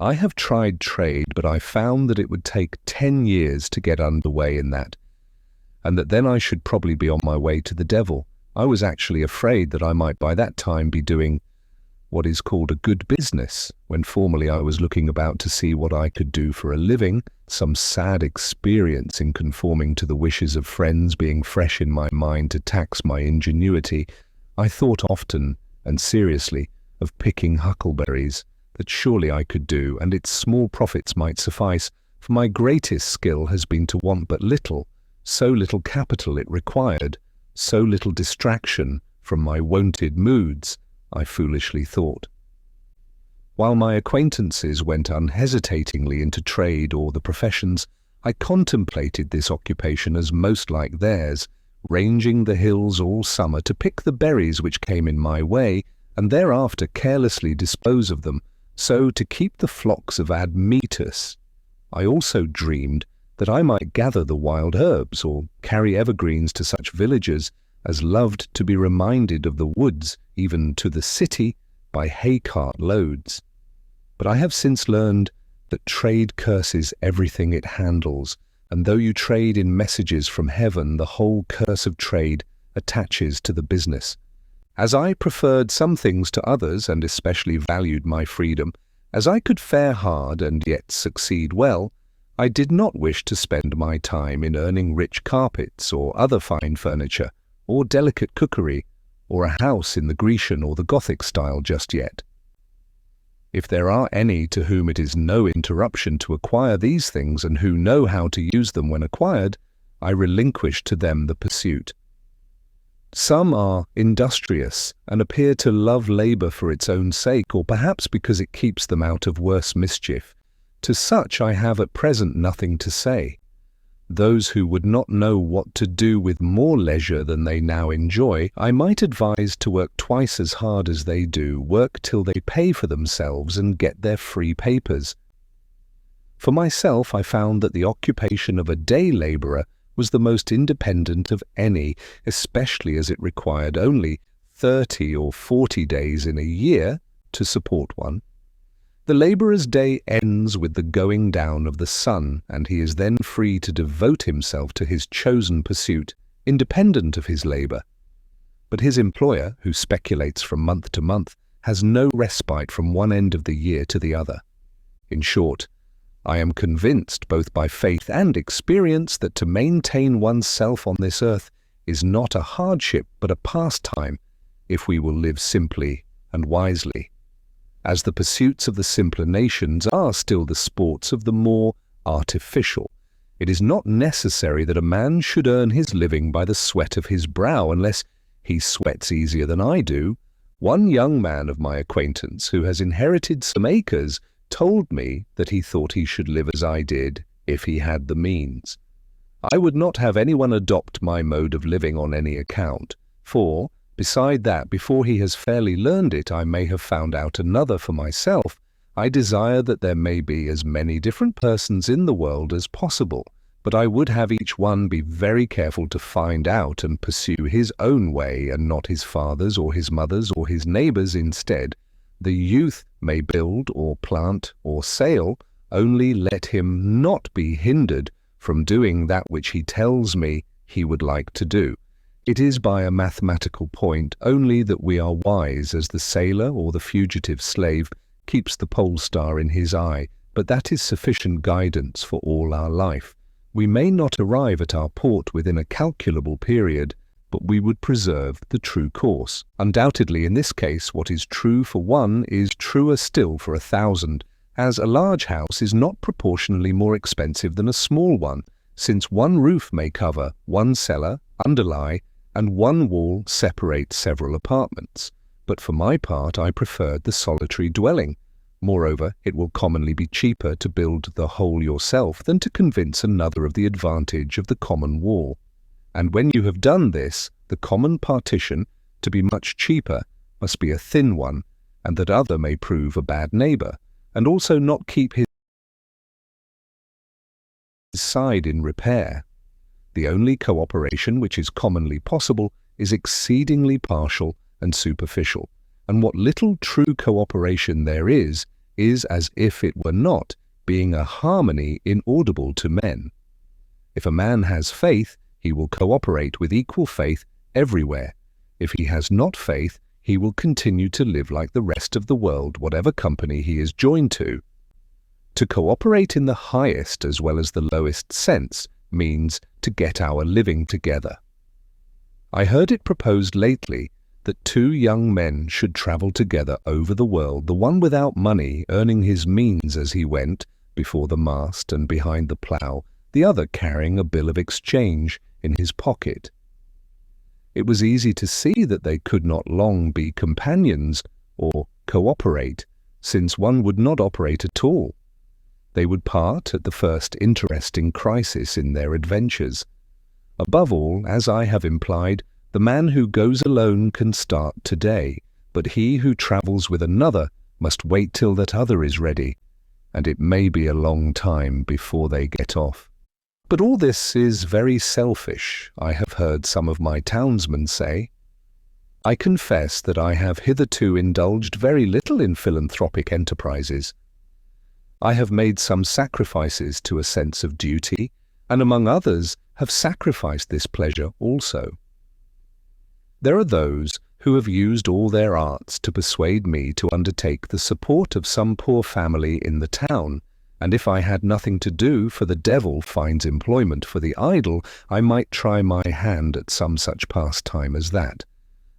I have tried trade, but I found that it would take 10 years to get underway in that, and that then I should probably be on my way to the devil. I was actually afraid that I might by that time be doing what is called a good business, when formerly I was looking about to see what I could do for a living, some sad experience in conforming to the wishes of friends being fresh in my mind to tax my ingenuity. I thought often and seriously of picking huckleberries, that surely I could do, and its small profits might suffice, for my greatest skill has been to want but little, so little capital it required, so little distraction from my wonted moods, I foolishly thought. While my acquaintances went unhesitatingly into trade or the professions, I contemplated this occupation as most like theirs, ranging the hills all summer to pick the berries which came in my way, and thereafter carelessly dispose of them, so to keep the flocks of Admetus. I also dreamed that I might gather the wild herbs or carry evergreens to such villagers as loved to be reminded of the woods, even to the city, by hay-cart loads. But I have since learned that trade curses everything it handles, and though you trade in messages from heaven, the whole curse of trade attaches to the business. As I preferred some things to others, and especially valued my freedom, as I could fare hard and yet succeed well, I did not wish to spend my time in earning rich carpets or other fine furniture, or delicate cookery, or a house in the Grecian or the Gothic style just yet. If there are any to whom it is no interruption to acquire these things and who know how to use them when acquired, I relinquish to them the pursuit. Some are industrious and appear to love labor for its own sake, or perhaps because it keeps them out of worse mischief. To such I have at present nothing to say. Those who would not know what to do with more leisure than they now enjoy, I might advise to work twice as hard as they do, work till they pay for themselves and get their free papers. For myself, I found that the occupation of a day labourer was the most independent of any, especially as it required only 30 or 40 days in a year to support one. The labourer's day ends with the going down of the sun, and he is then free to devote himself to his chosen pursuit, independent of his labour. But his employer, who speculates from month to month, has no respite from one end of the year to the other. In short, I am convinced, both by faith and experience, that to maintain oneself on this earth is not a hardship but a pastime, if we will live simply and wisely, as the pursuits of the simpler nations are still the sports of the more artificial. It is not necessary that a man should earn his living by the sweat of his brow, unless he sweats easier than I do. One young man of my acquaintance, who has inherited some acres, told me that he thought he should live as I did if he had the means. I would not have anyone adopt my mode of living on any account, for, beside that, before he has fairly learned it, I may have found out another for myself. I desire that there may be as many different persons in the world as possible, but I would have each one be very careful to find out and pursue his own way, and not his father's or his mother's or his neighbour's instead. The youth may build or plant or sail, only let him not be hindered from doing that which he tells me he would like to do. It is by a mathematical point only that we are wise, as the sailor or the fugitive slave keeps the pole star in his eye, but that is sufficient guidance for all our life. We may not arrive at our port within a calculable period, but we would preserve the true course. Undoubtedly, in this case, what is true for one is truer still for 1,000, as a large house is not proportionally more expensive than a small one, since one roof may cover, one cellar underlie, and one wall separate several apartments. But for my part, I preferred the solitary dwelling. Moreover, it will commonly be cheaper to build the whole yourself than to convince another of the advantage of the common wall. And when you have done this, the common partition, to be much cheaper, must be a thin one, and that other may prove a bad neighbour, and also not keep his side in repair. The only cooperation which is commonly possible is exceedingly partial and superficial, and what little true cooperation there is is as if it were not, being a harmony inaudible to men. If a man has faith, he will cooperate with equal faith everywhere. If he has not faith, he will continue to live like the rest of the world, whatever company he is joined to. To cooperate in the highest as well as the lowest sense means to get our living together. I heard it proposed lately that two young men should travel together over the world, the one without money, earning his means as he went, before the mast and behind the plough, the other carrying a bill of exchange in his pocket. It was easy to see that they could not long be companions or cooperate, since one would not operate at all. They would part at the first interesting crisis in their adventures. Above all, as I have implied, the man who goes alone can start today, but he who travels with another must wait till that other is ready, and it may be a long time before they get off. But all this is very selfish, I have heard some of my townsmen say. I confess that I have hitherto indulged very little in philanthropic enterprises. I have made some sacrifices to a sense of duty, and among others have sacrificed this pleasure also. There are those who have used all their arts to persuade me to undertake the support of some poor family in the town, and if I had nothing to do, for the devil finds employment for the idle, I might try my hand at some such pastime as that.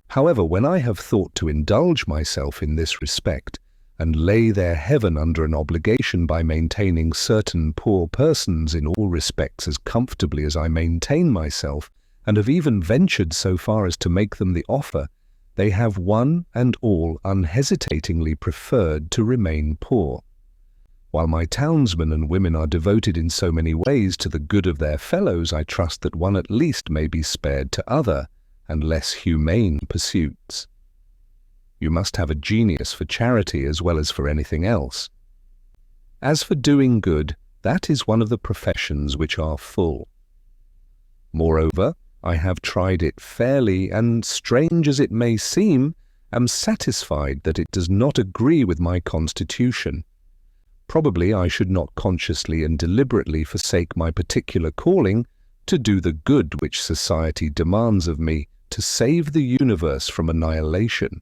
However, when I have thought to indulge myself in this respect, and lay their heaven under an obligation by maintaining certain poor persons in all respects as comfortably as I maintain myself, and have even ventured so far as to make them the offer, they have one and all unhesitatingly preferred to remain poor. While my townsmen and women are devoted in so many ways to the good of their fellows, I trust that one at least may be spared to other and less humane pursuits. You must have a genius for charity as well as for anything else. As for doing good, that is one of the professions which are full. Moreover, I have tried it fairly, and, strange as it may seem, am satisfied that it does not agree with my constitution. Probably I should not consciously and deliberately forsake my particular calling to do the good which society demands of me, to save the universe from annihilation.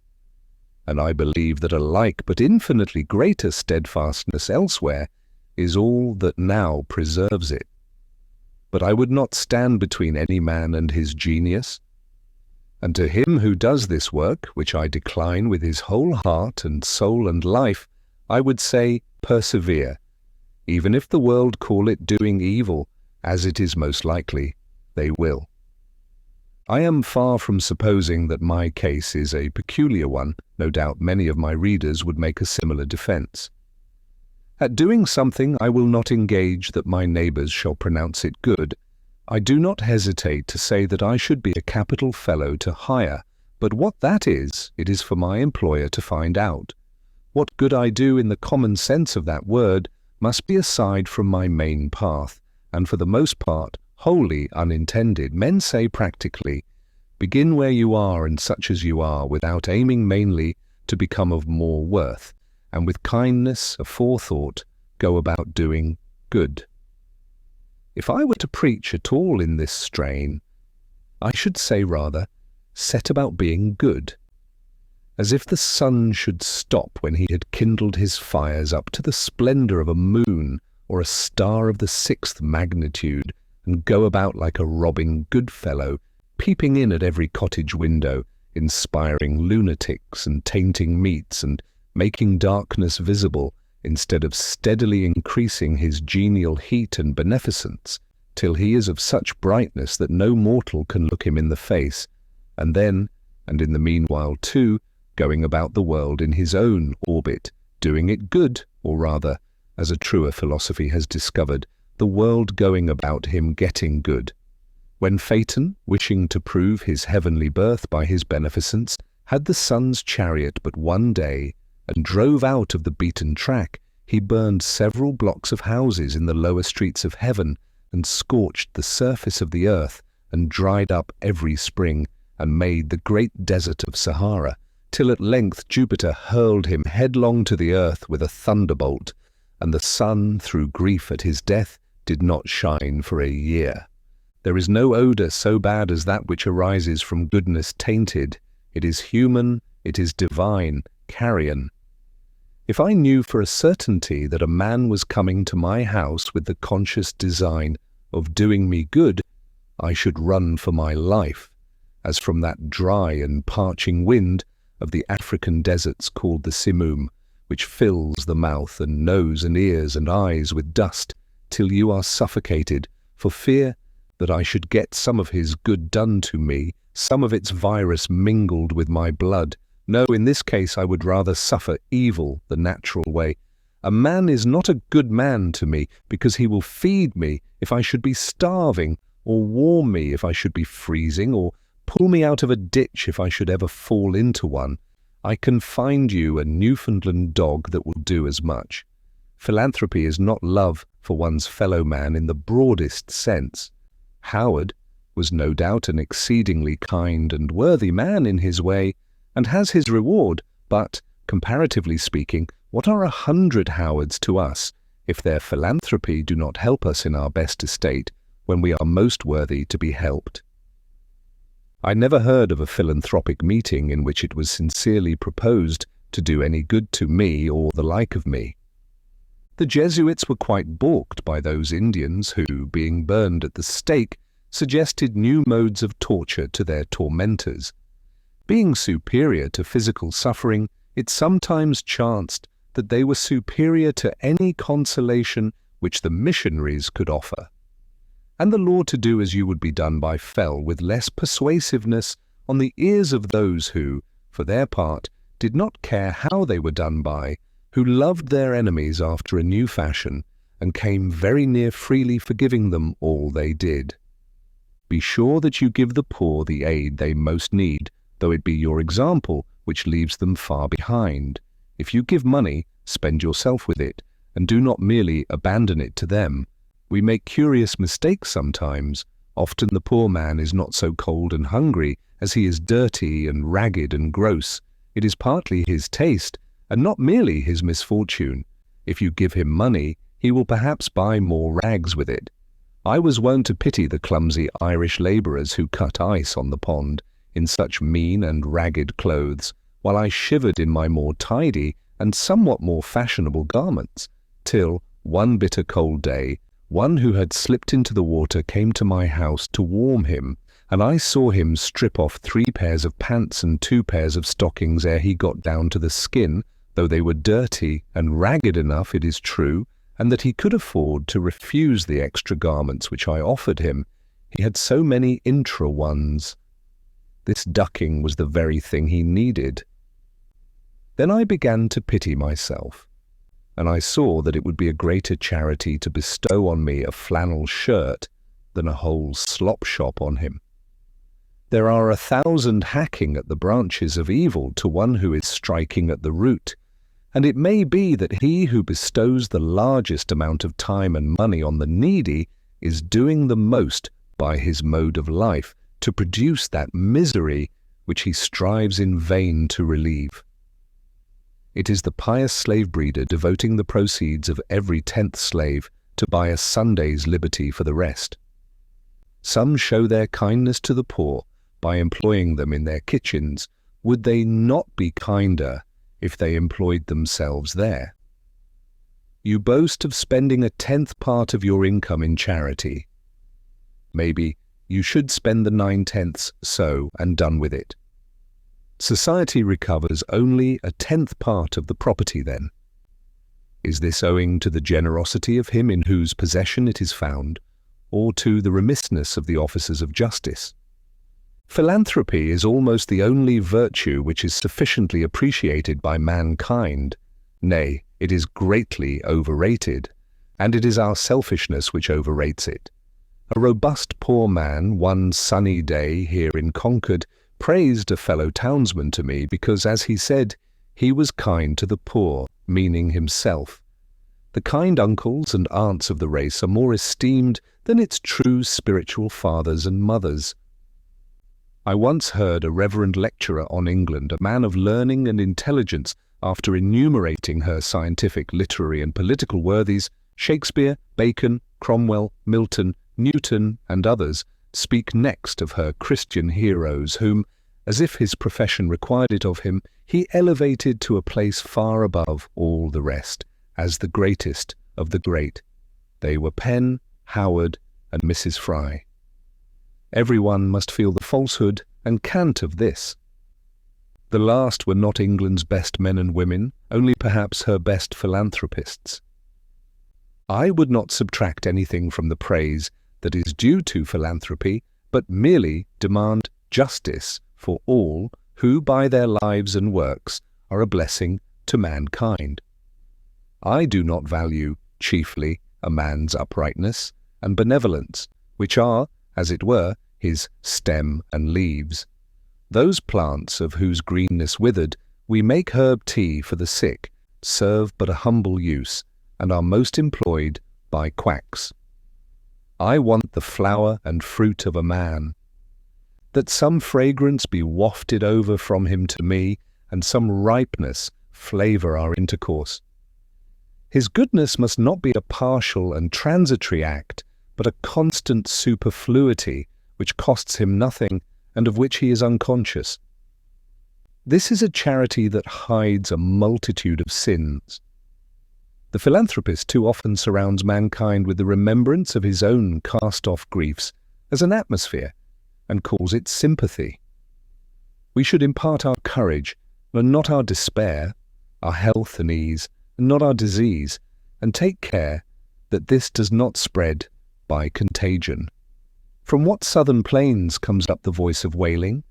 And I believe that a like but infinitely greater steadfastness elsewhere is all that now preserves it. But I would not stand between any man and his genius. And to him who does this work, which I decline with his whole heart and soul and life, I would say, persevere. Even if the world call it doing evil, as it is most likely, they will. I am far from supposing that my case is a peculiar one. No doubt many of my readers would make a similar defense. At doing something I will not engage that my neighbors shall pronounce it good. I do not hesitate to say that I should be a capital fellow to hire, but what that is, it is for my employer to find out. What good I do in the common sense of that word must be aside from my main path, and for the most part wholly unintended. Men say practically, begin where you are and such as you are, without aiming mainly to become of more worth, and with kindness, aforethought, go about doing good. If I were to preach at all in this strain, I should say rather, set about being good, as if the sun should stop when he had kindled his fires up to the splendor of a moon or a star of the 6th magnitude, and go about like a robbing good fellow, peeping in at every cottage window, inspiring lunatics and tainting meats, and making darkness visible, instead of steadily increasing his genial heat and beneficence, till he is of such brightness that no mortal can look him in the face, and then, and in the meanwhile too, going about the world in his own orbit, doing it good, or rather, as a truer philosophy has discovered, the world going about him getting good. When Phaeton, wishing to prove his heavenly birth by his beneficence, had the sun's chariot but one day, and drove out of the beaten track, he burned several blocks of houses in the lower streets of heaven, and scorched the surface of the earth, and dried up every spring, and made the great desert of Sahara, till at length Jupiter hurled him headlong to the earth with a thunderbolt, and the sun, through grief at his death, did not shine for a year. There is no odour so bad as that which arises from goodness tainted. It is human, it is divine, carrion. If I knew for a certainty that a man was coming to my house with the conscious design of doing me good, I should run for my life, as from that dry and parching wind of the African deserts called the simoom, which fills the mouth and nose and ears and eyes with dust, till you are suffocated, for fear that I should get some of his good done to me, some of its virus mingled with my blood. No, in this case I would rather suffer evil the natural way. A man is not a good man to me, because he will feed me if I should be starving, or warm me if I should be freezing, or pull me out of a ditch if I should ever fall into one. I can find you a Newfoundland dog that will do as much. Philanthropy is not love for one's fellow man in the broadest sense. Howard was no doubt an exceedingly kind and worthy man in his way, and has his reward, but, comparatively speaking, what are 100 Howards to us, if their philanthropy do not help us in our best estate, when we are most worthy to be helped? I never heard of a philanthropic meeting in which it was sincerely proposed to do any good to me or the like of me. The Jesuits were quite balked by those Indians who, being burned at the stake, suggested new modes of torture to their tormentors. Being superior to physical suffering, it sometimes chanced that they were superior to any consolation which the missionaries could offer. And the law to do as you would be done by fell with less persuasiveness on the ears of those who, for their part, did not care how they were done by, who loved their enemies after a new fashion, and came very near freely forgiving them all they did. Be sure that you give the poor the aid they most need, though it be your example which leaves them far behind. If you give money, spend yourself with it, and do not merely abandon it to them. We make curious mistakes sometimes. Often the poor man is not so cold and hungry as he is dirty and ragged and gross. It is partly his taste, and not merely his misfortune. If you give him money, he will perhaps buy more rags with it. I was wont to pity the clumsy Irish labourers who cut ice on the pond in such mean and ragged clothes, while I shivered in my more tidy and somewhat more fashionable garments, till, one bitter cold day, one who had slipped into the water came to my house to warm him, and I saw him strip off 3 pairs of pants and 2 pairs of stockings ere he got down to the skin, though they were dirty and ragged enough, it is true, and that he could afford to refuse the extra garments which I offered him. He had so many intra ones. This ducking was the very thing he needed. Then I began to pity myself, and I saw that it would be a greater charity to bestow on me a flannel shirt than a whole slop shop on him. There are 1,000 hacking at the branches of evil to one who is striking at the root, and it may be that he who bestows the largest amount of time and money on the needy is doing the most by his mode of life to produce that misery which he strives in vain to relieve. It is the pious slave breeder devoting the proceeds of every 10th slave to buy a Sunday's liberty for the rest. Some show their kindness to the poor by employing them in their kitchens. Would they not be kinder if they employed themselves there? You boast of spending a 10th part of your income in charity. Maybe you should spend the 9/10 so and done with it. Society recovers only a 10th part of the property then. Is this owing to the generosity of him in whose possession it is found, or to the remissness of the officers of justice? Philanthropy is almost the only virtue which is sufficiently appreciated by mankind. Nay, it is greatly overrated, and it is our selfishness which overrates it. A robust poor man, one sunny day here in Concord, praised a fellow townsman to me because, as he said, he was kind to the poor, meaning himself. The kind uncles and aunts of the race are more esteemed than its true spiritual fathers and mothers. I once heard a reverend lecturer on England, a man of learning and intelligence, after enumerating her scientific, literary and political worthies, Shakespeare, Bacon, Cromwell, Milton, Newton and others, speak next of her Christian heroes whom, as if his profession required it of him, he elevated to a place far above all the rest, as the greatest of the great. They were Penn, Howard and Mrs. Fry. Everyone must feel the falsehood and cant of this. The last were not England's best men and women, only perhaps her best philanthropists. I would not subtract anything from the praise that is due to philanthropy, but merely demand justice for all who by their lives and works are a blessing to mankind. I do not value chiefly a man's uprightness and benevolence, which are, as it were, his stem and leaves. Those plants of whose greenness withered we make herb tea for the sick, serve but a humble use, and are most employed by quacks. I want the flower and fruit of a man, that some fragrance be wafted over from him to me, and some ripeness flavour our intercourse. His goodness must not be a partial and transitory act, but a constant superfluity which costs him nothing and of which he is unconscious. This is a charity that hides a multitude of sins. The philanthropist too often surrounds mankind with the remembrance of his own cast-off griefs as an atmosphere, and calls it sympathy. We should impart our courage, and not our despair, our health and ease, and not our disease, and take care that this does not spread by contagion. From what southern plains comes up the voice of wailing?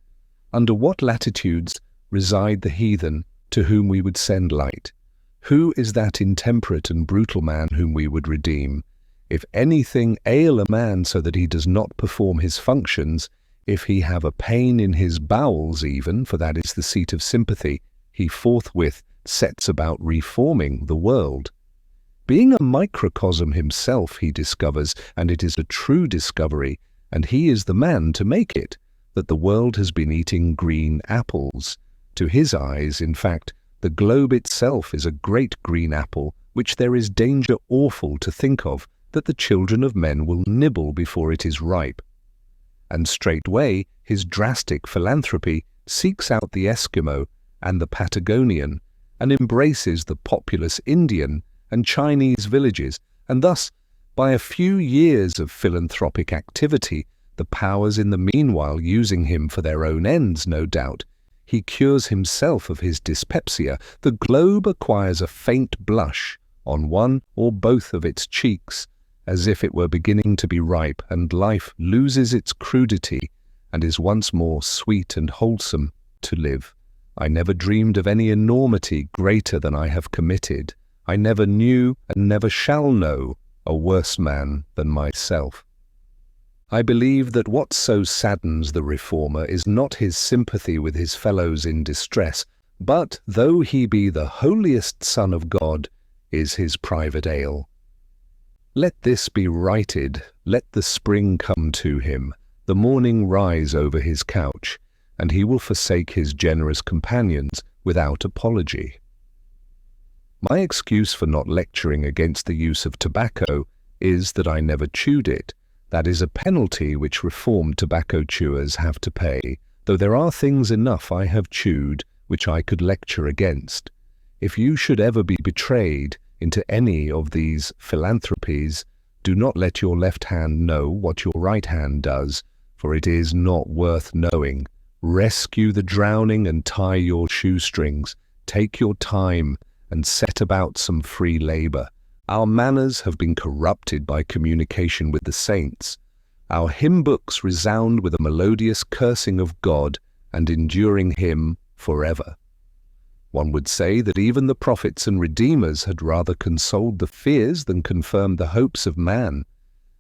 Under what latitudes reside the heathen to whom we would send light? Who is that intemperate and brutal man whom we would redeem? If anything ail a man so that he does not perform his functions, if he have a pain in his bowels even, for that is the seat of sympathy, he forthwith sets about reforming the world. Being a microcosm himself, he discovers, and it is a true discovery, and he is the man to make it, that the world has been eating green apples. To his eyes, in fact, the globe itself is a great green apple, which there is danger awful to think of, that the children of men will nibble before it is ripe. And straightway his drastic philanthropy seeks out the Eskimo and the Patagonian, and embraces the populous Indian and Chinese villages, and thus, by a few years of philanthropic activity, the powers in the meanwhile using him for their own ends, no doubt, he cures himself of his dyspepsia. The globe acquires a faint blush on one or both of its cheeks, as if it were beginning to be ripe, and life loses its crudity and is once more sweet and wholesome to live. I never dreamed of any enormity greater than I have committed. I never knew and never shall know a worse man than myself. I believe that what so saddens the reformer is not his sympathy with his fellows in distress, but, though he be the holiest Son of God, is his private ail. Let this be righted, let the spring come to him, the morning rise over his couch, and he will forsake his generous companions without apology. My excuse for not lecturing against the use of tobacco is that I never chewed it. That is a penalty which reformed tobacco chewers have to pay, though there are things enough I have chewed which I could lecture against. If you should ever be betrayed into any of these philanthropies, do not let your left hand know what your right hand does, for it is not worth knowing. Rescue the drowning and tie your shoestrings. Take your time and set about some free labor. Our manners have been corrupted by communication with the saints. Our hymn books resound with a melodious cursing of God and enduring him forever. One would say that even the prophets and redeemers had rather consoled the fears than confirmed the hopes of man.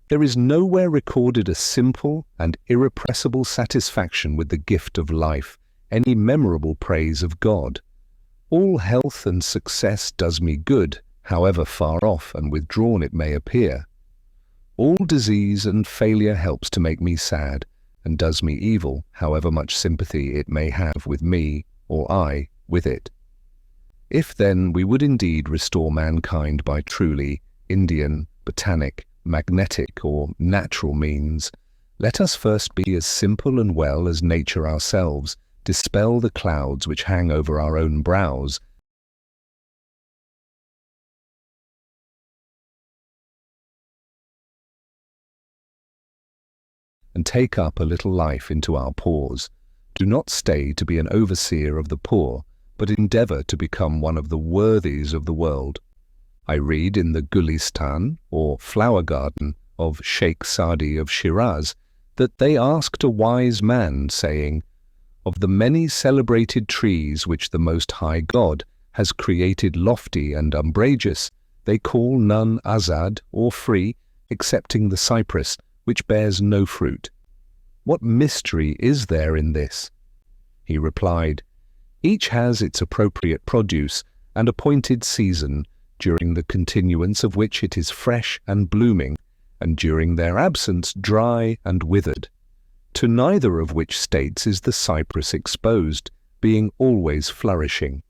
There is nowhere recorded a simple and irrepressible satisfaction with the gift of life, any memorable praise of God. All health and success does me good, however far off and withdrawn it may appear. All disease and failure helps to make me sad, and does me evil, however much sympathy it may have with me, or I with it. If then we would indeed restore mankind by truly Indian, botanic, magnetic, or natural means, let us first be as simple and well as nature ourselves, dispel the clouds which hang over our own brows, and take up a little life into our pores. Do not stay to be an overseer of the poor, but endeavour to become one of the worthies of the world. I read in the Gulistan, or flower garden, of Sheikh Sadi of Shiraz, that they asked a wise man, saying, "Of the many celebrated trees which the Most High God has created lofty and umbrageous, they call none azad, or free, excepting the cypress, which bears no fruit. What mystery is there in this?" He replied, "Each has its appropriate produce and appointed season, during the continuance of which it is fresh and blooming, and during their absence dry and withered. To neither of which states is the cypress exposed, being always flourishing.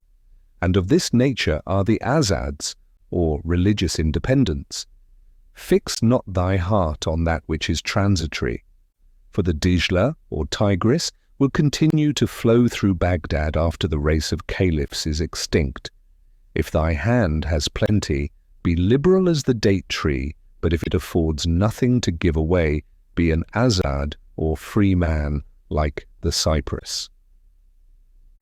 And of this nature are the azads, or religious independents. Fix not thy heart on that which is transitory, for the Dijla, or Tigris, will continue to flow through Baghdad after the race of caliphs is extinct. If thy hand has plenty, be liberal as the date tree, but if it affords nothing to give away, be an azad, or free man, like the cypress."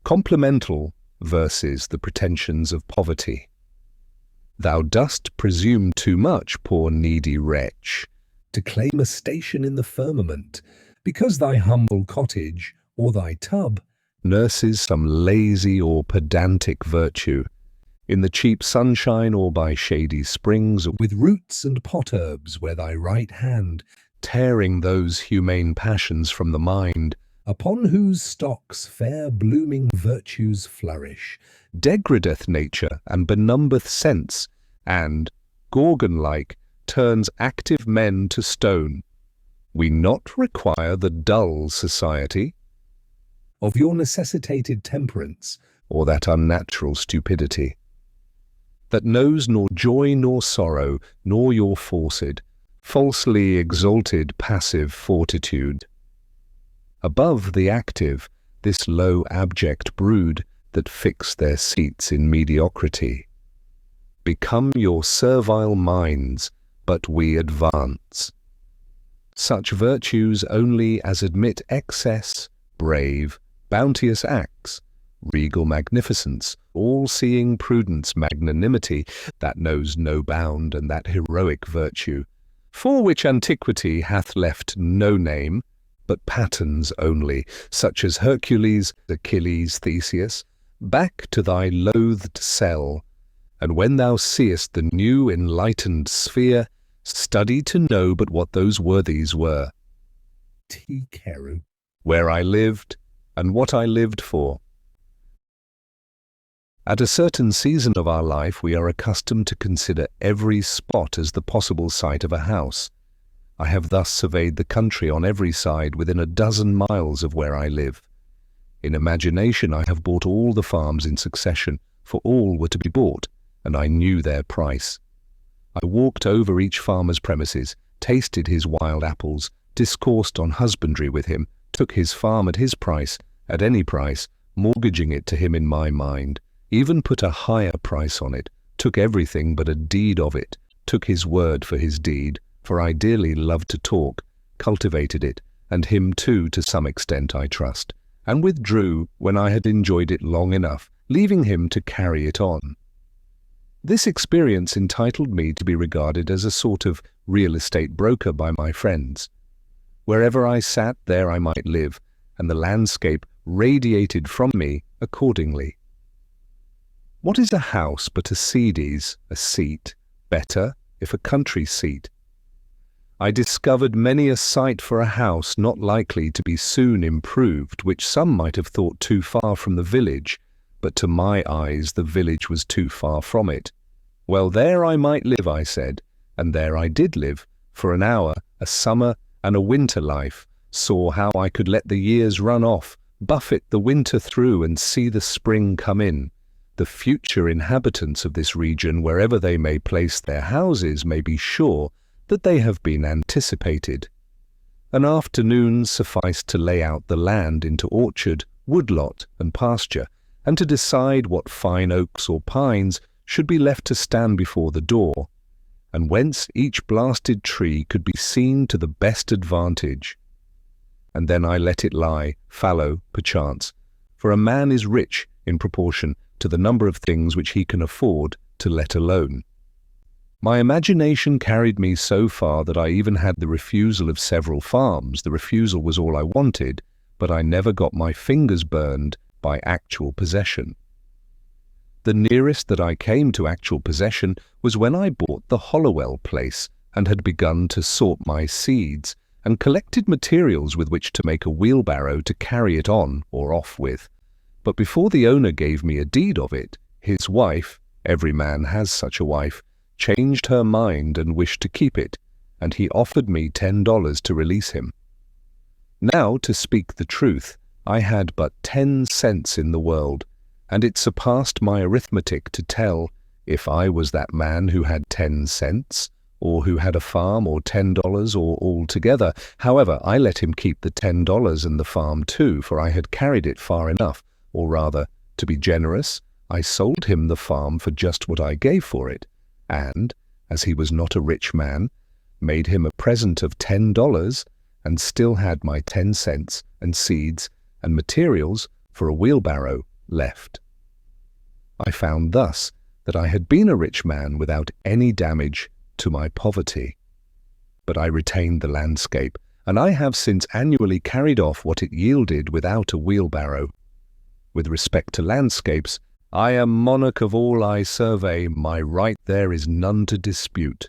Complemental versus the pretensions of poverty. Thou dost presume too much, poor needy wretch, to claim a station in the firmament, because thy humble cottage, or thy tub, nurses some lazy or pedantic virtue, in the cheap sunshine or by shady springs, with roots and pot-herbs where thy right hand, tearing those humane passions from the mind, upon whose stocks fair blooming virtues flourish, degradeth nature and benumbeth sense, and, Gorgon-like, turns active men to stone. We not require the dull society of your necessitated temperance, or that unnatural stupidity, that knows nor joy nor sorrow, nor your forced, falsely exalted passive fortitude. Above the active, this low abject brood that fix their seats in mediocrity. Become your servile minds, but we advance. Such virtues only as admit excess, brave, bounteous acts, regal magnificence, all-seeing prudence, magnanimity, that knows no bound, and that heroic virtue, for which antiquity hath left no name, but patterns only, such as Hercules, Achilles, Theseus, back to thy loathed cell, and when thou seest the new enlightened sphere, study to know but what those worthies were. T. Carew. Where I lived, and what I lived for. At a certain season of our life we are accustomed to consider every spot as the possible site of a house. I have thus surveyed the country on every side within a dozen miles of where I live. In imagination I have bought all the farms in succession, for all were to be bought, and I knew their price. I walked over each farmer's premises, tasted his wild apples, discoursed on husbandry with him, took his farm at his price, at any price, mortgaging it to him in my mind, even put a higher price on it, took everything but a deed of it, took his word for his deed, for I dearly loved to talk, cultivated it, and him too to some extent I trust, and withdrew when I had enjoyed it long enough, leaving him to carry it on. This experience entitled me to be regarded as a sort of real estate broker by my friends. Wherever I sat, there I might live, and the landscape radiated from me accordingly. What is a house but a sedes, a seat, better, if a country seat? I discovered many a site for a house not likely to be soon improved, which some might have thought too far from the village, but to my eyes the village was too far from it. Well, there I might live, I said, and there I did live, for an hour, a summer and a winter life, saw how I could let the years run off, buffet the winter through, and see the spring come in. The future inhabitants of this region, wherever they may place their houses, may be sure that they have been anticipated. An afternoon sufficed to lay out the land into orchard, woodlot, and pasture, and to decide what fine oaks or pines should be left to stand before the door, and whence each blasted tree could be seen to the best advantage. And then I let it lie, fallow, perchance, for a man is rich in proportion to the number of things which he can afford to let alone. My imagination carried me so far that I even had the refusal of several farms. The refusal was all I wanted, but I never got my fingers burned by actual possession. The nearest that I came to actual possession was when I bought the Hollowell place and had begun to sort my seeds and collected materials with which to make a wheelbarrow to carry it on or off with. But before the owner gave me a deed of it, his wife, every man has such a wife, changed her mind and wished to keep it, and he offered me $10 to release him. Now, to speak the truth, I had but 10 cents in the world, and it surpassed my arithmetic to tell if I was that man who had 10 cents, or who had a farm, or $10, or all together. However, I let him keep the $10 and the farm too, for I had carried it far enough, or rather, to be generous, I sold him the farm for just what I gave for it, and, as he was not a rich man, made him a present of $10, and still had my 10 cents and seeds and materials for a wheelbarrow left. I found thus that I had been a rich man without any damage to my poverty. But I retained the landscape, and I have since annually carried off what it yielded without a wheelbarrow. With respect to landscapes, I am monarch of all I survey, my right there is none to dispute.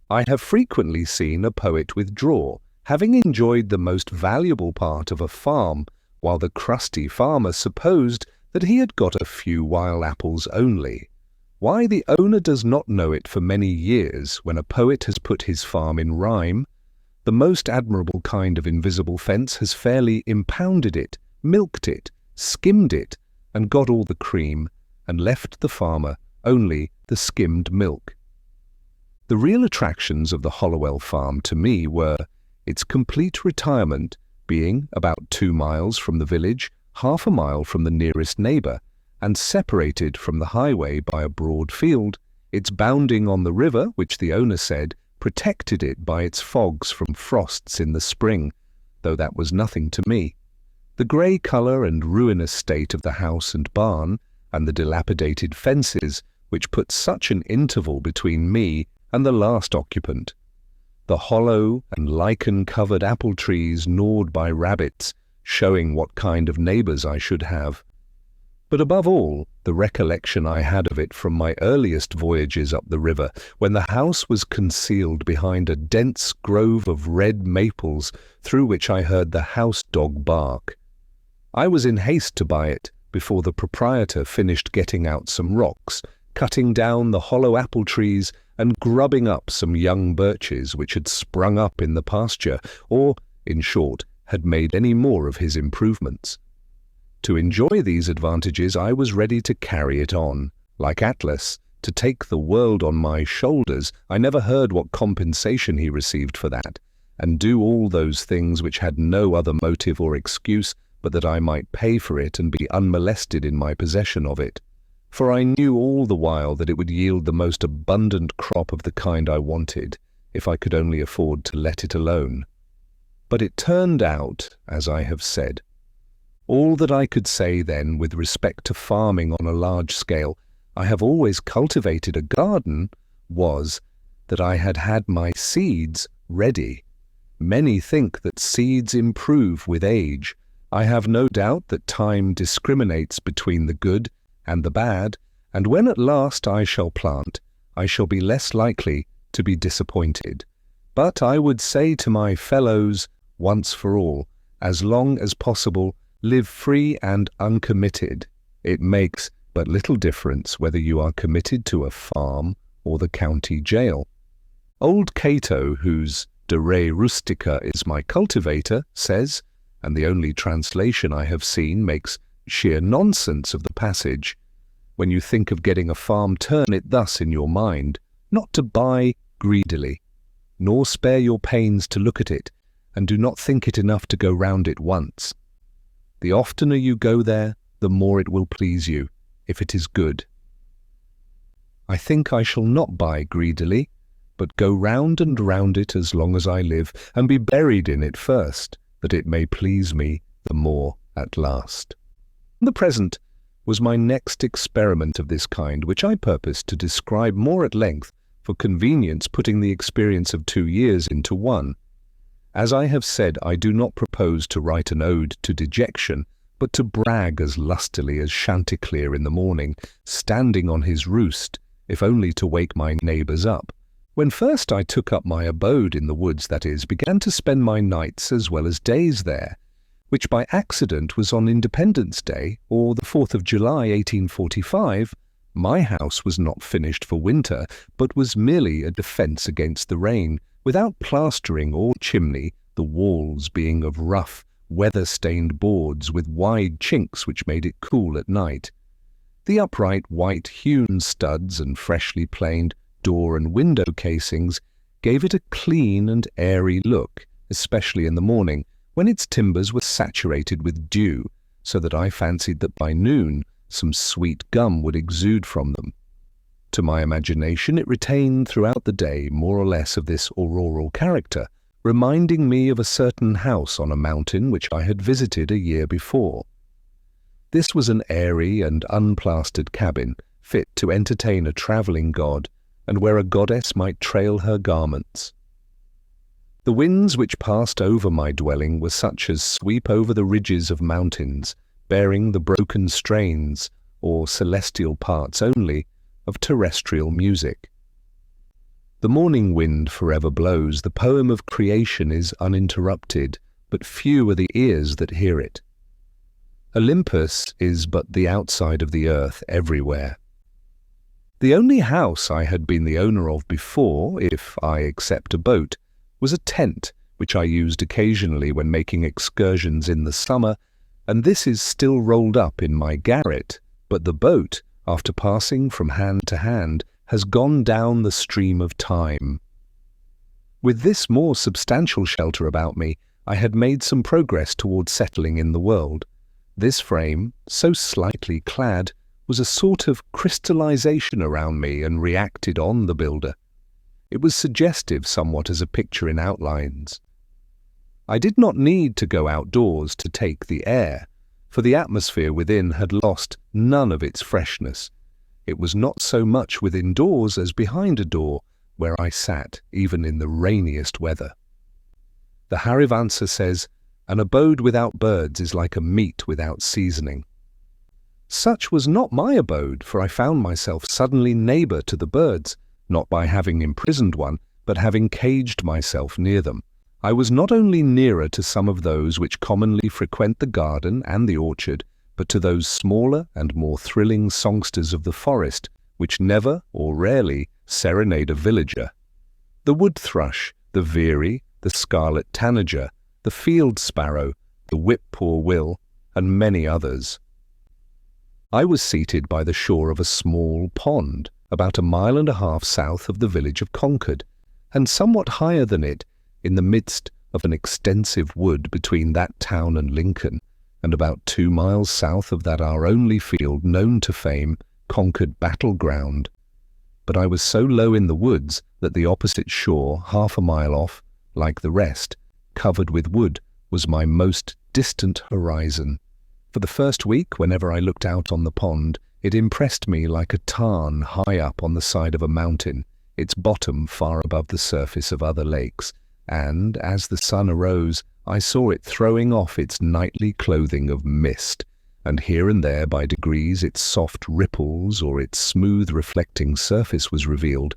I have frequently seen a poet withdraw, having enjoyed the most valuable part of a farm, while the crusty farmer supposed that he had got a few wild apples only. Why the owner does not know it for many years, when a poet has put his farm in rhyme, the most admirable kind of invisible fence has fairly impounded it, milked it, skimmed it, and got all the cream, and left the farmer only the skimmed milk. The real attractions of the Hollowell farm to me were its complete retirement, being about 2 miles from the village, half a mile from the nearest neighbour, and separated from the highway by a broad field, its bounding on the river, which the owner said protected it by its fogs from frosts in the spring, though that was nothing to me. The grey colour and ruinous state of the house and barn, and the dilapidated fences, which put such an interval between me and the last occupant. The hollow and lichen-covered apple trees gnawed by rabbits, showing what kind of neighbours I should have. But above all, the recollection I had of it from my earliest voyages up the river, when the house was concealed behind a dense grove of red maples through which I heard the house-dog bark. I was in haste to buy it before the proprietor finished getting out some rocks, cutting down the hollow apple trees and grubbing up some young birches which had sprung up in the pasture, or, in short, had made any more of his improvements. To enjoy these advantages I was ready to carry it on, like Atlas, to take the world on my shoulders. I never heard what compensation he received for that, and do all those things which had no other motive or excuse but that I might pay for it and be unmolested in my possession of it. For I knew all the while that it would yield the most abundant crop of the kind I wanted, if I could only afford to let it alone. But it turned out, as I have said. All that I could say then with respect to farming on a large scale, I have always cultivated a garden, was that I had had my seeds ready. Many think that seeds improve with age. I have no doubt that time discriminates between the good and the bad, and when at last I shall plant, I shall be less likely to be disappointed. But I would say to my fellows, once for all, as long as possible, live free and uncommitted. It makes but little difference whether you are committed to a farm or the county jail. Old Cato, whose De re rustica is my cultivator, says, and the only translation I have seen makes sheer nonsense of the passage. When you think of getting a farm, turn it thus in your mind, not to buy greedily, nor spare your pains to look at it, and do not think it enough to go round it once. The oftener you go there, the more it will please you, if it is good. I think I shall not buy greedily, but go round and round it as long as I live, and be buried in it first, that it may please me the more at last. The present was my next experiment of this kind, which I purpose to describe more at length, for convenience putting the experience of 2 years into one. As I have said, I do not propose to write an ode to dejection, but to brag as lustily as Chanticleer in the morning, standing on his roost, if only to wake my neighbours up. When first I took up my abode in the woods, that is, began to spend my nights as well as days there, which by accident was on Independence Day, or the 4th of July, 1845, my house was not finished for winter, but was merely a defence against the rain, without plastering or chimney, the walls being of rough, weather-stained boards with wide chinks which made it cool at night. The upright white-hewn studs and freshly planed door and window casings gave it a clean and airy look, especially in the morning, when its timbers were saturated with dew, so that I fancied that by noon some sweet gum would exude from them. To my imagination it retained throughout the day more or less of this auroral character, reminding me of a certain house on a mountain which I had visited a year before. This was an airy and unplastered cabin, fit to entertain a travelling god, and where a goddess might trail her garments. The winds which passed over my dwelling were such as sweep over the ridges of mountains, bearing the broken strains, or celestial parts only, of terrestrial music. The morning wind forever blows, the poem of creation is uninterrupted, but few are the ears that hear it. Olympus is but the outside of the earth everywhere. The only house I had been the owner of before, if I except a boat, was a tent which I used occasionally when making excursions in the summer, and this is still rolled up in my garret, but the boat, after passing from hand to hand, has gone down the stream of time. With this more substantial shelter about me, I had made some progress towards settling in the world. This frame, so slightly clad, was a sort of crystallization around me and reacted on the builder. It was suggestive somewhat as a picture in outlines. I did not need to go outdoors to take the air, for the atmosphere within had lost none of its freshness. It was not so much within doors as behind a door, where I sat, even in the rainiest weather. The Harivansa says, "An abode without birds is like a meat without seasoning." Such was not my abode, for I found myself suddenly neighbour to the birds, not by having imprisoned one, but having caged myself near them. I was not only nearer to some of those which commonly frequent the garden and the orchard, but to those smaller and more thrilling songsters of the forest, which never or rarely serenade a villager. The wood thrush, the veery, the scarlet tanager, the field sparrow, the whip-poor-will, and many others. I was seated by the shore of a small pond, about 1.5 miles south of the village of Concord, and somewhat higher than it, in the midst of an extensive wood between that town and Lincoln, and about 2 miles south of that our only field known to fame, Concord Battleground. But I was so low in the woods that the opposite shore, 1/2 mile off, like the rest, covered with wood, was my most distant horizon. For the first week, whenever I looked out on the pond, it impressed me like a tarn high up on the side of a mountain, its bottom far above the surface of other lakes, and, as the sun arose, I saw it throwing off its nightly clothing of mist, and here and there by degrees its soft ripples or its smooth reflecting surface was revealed,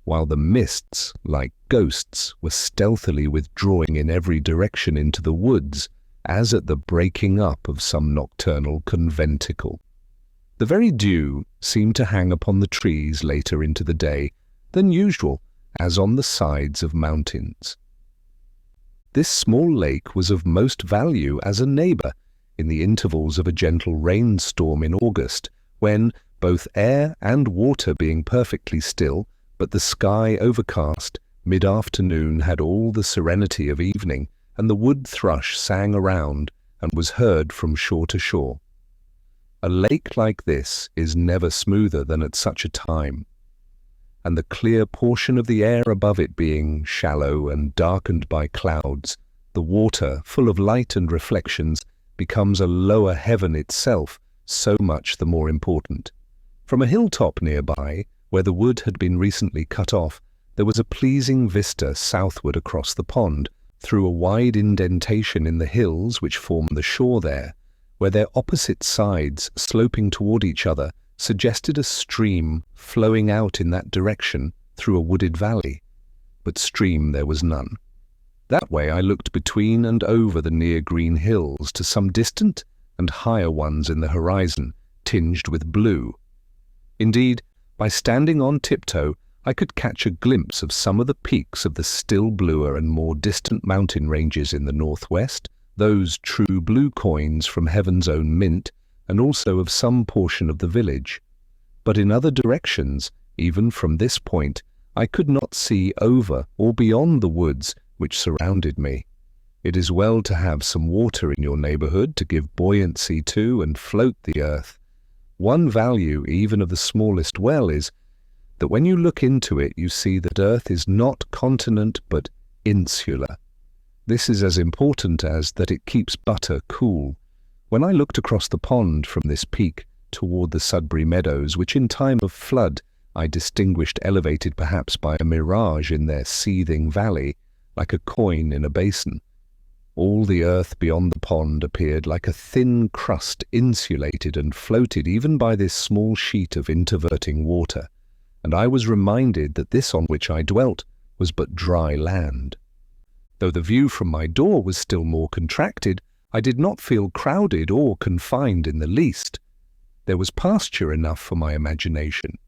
while the mists, like ghosts, were stealthily withdrawing in every direction into the woods, as at the breaking up of some nocturnal conventicle. The very dew seemed to hang upon the trees later into the day than usual, as on the sides of mountains. This small lake was of most value as a neighbour in the intervals of a gentle rainstorm in August, when, both air and water being perfectly still, but the sky overcast, mid-afternoon had all the serenity of evening, and the wood thrush sang around and was heard from shore to shore. A lake like this is never smoother than at such a time, and the clear portion of the air above it being shallow and darkened by clouds, the water, full of light and reflections, becomes a lower heaven itself, so much the more important. From a hilltop nearby, where the wood had been recently cut off, there was a pleasing vista southward across the pond, through a wide indentation in the hills which form the shore there, where their opposite sides, sloping toward each other, suggested a stream flowing out in that direction through a wooded valley. But stream there was none. That way I looked between and over the near green hills to some distant and higher ones in the horizon, tinged with blue. Indeed, by standing on tiptoe, I could catch a glimpse of some of the peaks of the still bluer and more distant mountain ranges in the northwest, those true blue coins from heaven's own mint, and also of some portion of the village. But in other directions, even from this point, I could not see over or beyond the woods which surrounded me. It is well to have some water in your neighbourhood to give buoyancy to and float the earth. One value even of the smallest well is that when you look into it you see that earth is not continent but insular. This is as important as that it keeps butter cool. When I looked across the pond from this peak toward the Sudbury Meadows, which in time of flood I distinguished elevated perhaps by a mirage in their seething valley, like a coin in a basin, all the earth beyond the pond appeared like a thin crust insulated and floated even by this small sheet of interverting water, and I was reminded that this on which I dwelt was but dry land. Though the view from my door was still more contracted, I did not feel crowded or confined in the least. There was pasture enough for my imagination.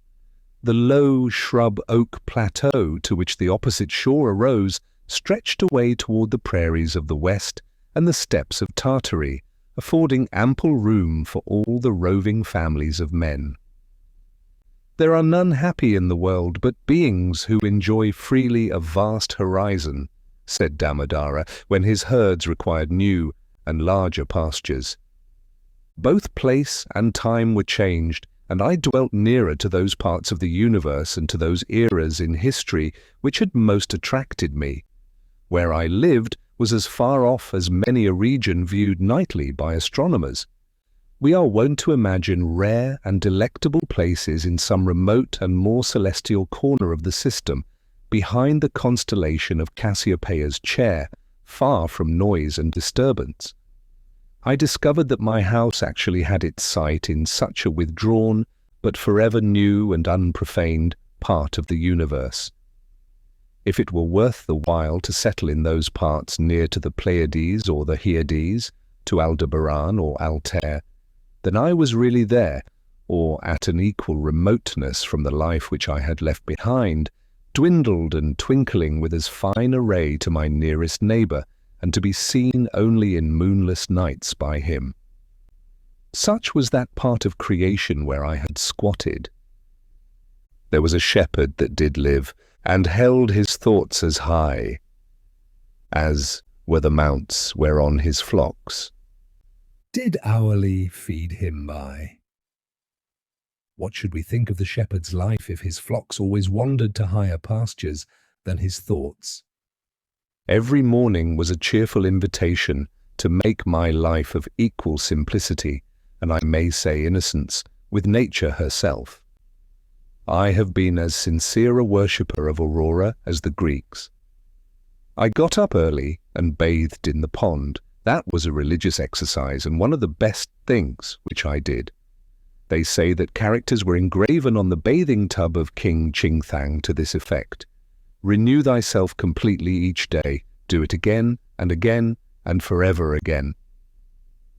The low shrub oak plateau to which the opposite shore arose stretched away toward the prairies of the west and the steppes of Tartary, affording ample room for all the roving families of men. There are none happy in the world but beings who enjoy freely a vast horizon, said Damodara, when his herds required new and larger pastures. Both place and time were changed, and I dwelt nearer to those parts of the universe and to those eras in history which had most attracted me. Where I lived was as far off as many a region viewed nightly by astronomers. We are wont to imagine rare and delectable places in some remote and more celestial corner of the system, behind the constellation of Cassiopeia's chair, far from noise and disturbance. I discovered that my house actually had its site in such a withdrawn, but forever new and unprofaned, part of the universe. If it were worth the while to settle in those parts near to the Pleiades or the Hyades, to Aldebaran or Altair, then I was really there, or at an equal remoteness from the life which I had left behind, dwindled and twinkling with as fine a ray to my nearest neighbour, and to be seen only in moonless nights by him. Such was that part of creation where I had squatted. There was a shepherd that did live, and held his thoughts as high as were the mounts whereon his flocks did hourly feed him by. What should we think of the shepherd's life if his flocks always wandered to higher pastures than his thoughts? Every morning was a cheerful invitation to make my life of equal simplicity, and I may say innocence, with nature herself. I have been as sincere a worshipper of Aurora as the Greeks. I got up early and bathed in the pond. That was a religious exercise and one of the best things which I did. They say that characters were engraven on the bathing tub of King Chingthang to this effect: renew thyself completely each day, do it again and again and forever again.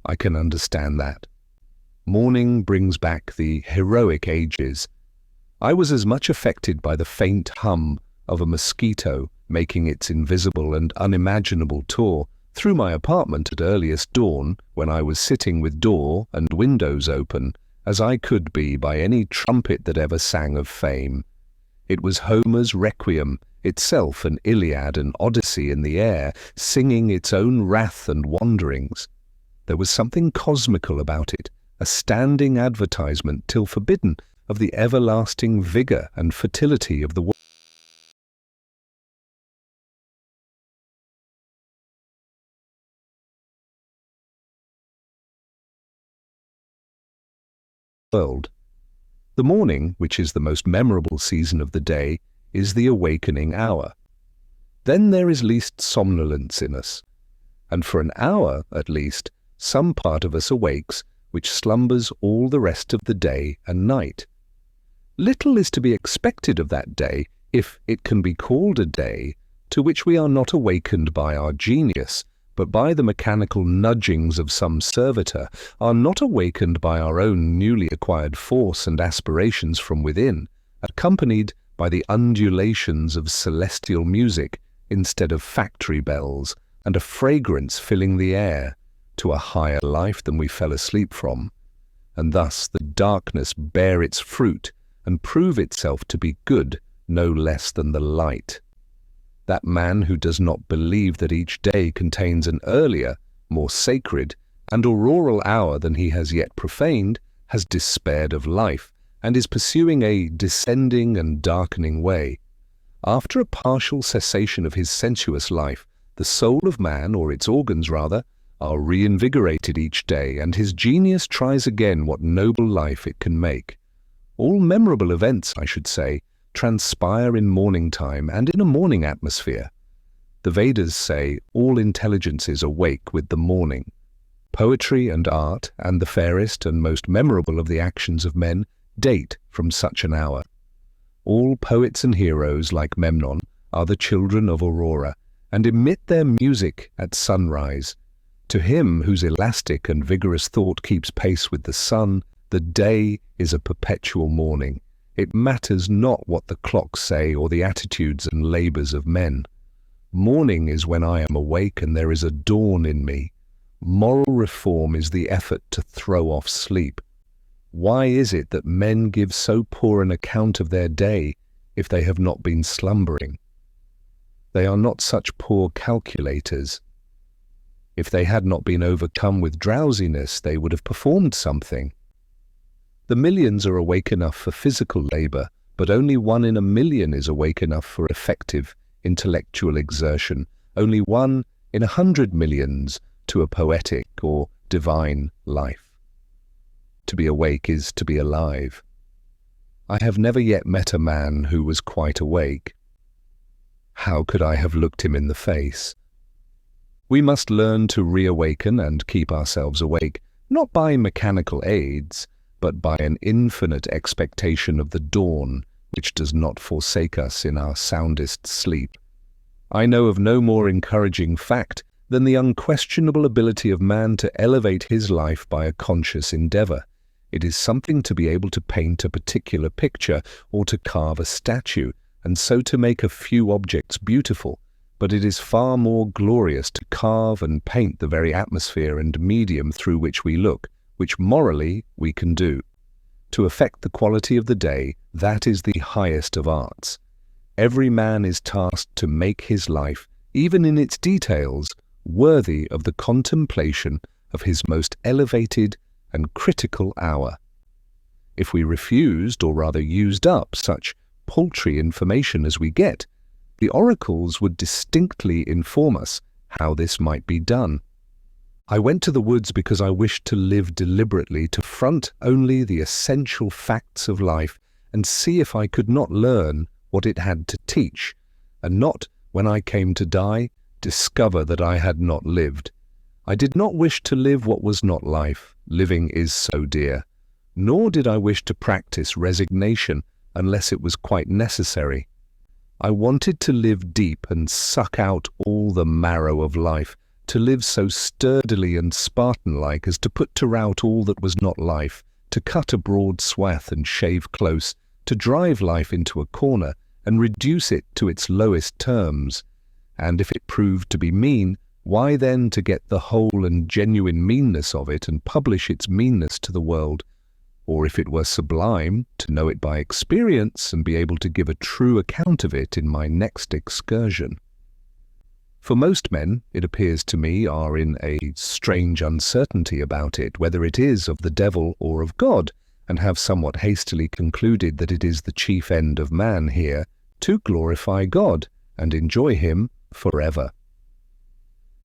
I can understand that. Morning brings back the heroic ages. I was as much affected by the faint hum of a mosquito making its invisible and unimaginable tour through my apartment at earliest dawn, when I was sitting with door and windows open, as I could be by any trumpet that ever sang of fame. It was Homer's Requiem, itself an Iliad and Odyssey in the air, singing its own wrath and wanderings. There was something cosmical about it, a standing advertisement till forbidden of the everlasting vigour and fertility of the world. The morning, which is the most memorable season of the day, is the awakening hour. Then there is least somnolence in us, and for an hour, at least, some part of us awakes which slumbers all the rest of the day and night. Little is to be expected of that day, if it can be called a day, to which we are not awakened by our genius, but by the mechanical nudgings of some servitor, are not awakened by our own newly acquired force and aspirations from within, accompanied by the undulations of celestial music instead of factory bells, and a fragrance filling the air, to a higher life than we fell asleep from, and thus the darkness bear its fruit and prove itself to be good no less than the light. That man who does not believe that each day contains an earlier, more sacred, and auroral hour than he has yet profaned, has despaired of life, and is pursuing a descending and darkening way. After a partial cessation of his sensuous life, the soul of man, or its organs rather, are reinvigorated each day, and his genius tries again what noble life it can make. All memorable events, I should say, transpire in morning time and in a morning atmosphere. The Vedas say all intelligence is awake with the morning. Poetry and art, and the fairest and most memorable of the actions of men, date from such an hour. All poets and heroes, like Memnon, are the children of Aurora, and emit their music at sunrise. To him whose elastic and vigorous thought keeps pace with the sun, the day is a perpetual morning. It matters not what the clocks say or the attitudes and labours of men. Morning is when I am awake and there is a dawn in me. Moral reform is the effort to throw off sleep. Why is it that men give so poor an account of their day if they have not been slumbering? They are not such poor calculators. If they had not been overcome with drowsiness, they would have performed something. The millions are awake enough for physical labour, but only 1 in a million is awake enough for effective intellectual exertion, only 1 in 100 millions to a poetic or divine life. To be awake is to be alive. I have never yet met a man who was quite awake. How could I have looked him in the face? We must learn to reawaken and keep ourselves awake, not by mechanical aids, but by an infinite expectation of the dawn, which does not forsake us in our soundest sleep. I know of no more encouraging fact than the unquestionable ability of man to elevate his life by a conscious endeavour. It is something to be able to paint a particular picture or to carve a statue, and so to make a few objects beautiful, but it is far more glorious to carve and paint the very atmosphere and medium through which we look, which morally we can do. To affect the quality of the day, that is the highest of arts. Every man is tasked to make his life, even in its details, worthy of the contemplation of his most elevated and critical hour. If we refused, or rather used up, such paltry information as we get, the oracles would distinctly inform us how this might be done. I went to the woods because I wished to live deliberately, to front only the essential facts of life and see if I could not learn what it had to teach, and not, when I came to die, discover that I had not lived. I did not wish to live what was not life, living is so dear, nor did I wish to practice resignation unless it was quite necessary. I wanted to live deep and suck out all the marrow of life, to live so sturdily and Spartan-like as to put to rout all that was not life, to cut a broad swath and shave close, to drive life into a corner, and reduce it to its lowest terms? And if it proved to be mean, why then to get the whole and genuine meanness of it and publish its meanness to the world? Or if it were sublime, to know it by experience and be able to give a true account of it in my next excursion. For most men, it appears to me, are in a strange uncertainty about it, whether it is of the devil or of God, and have somewhat hastily concluded that it is the chief end of man here to glorify God and enjoy him forever.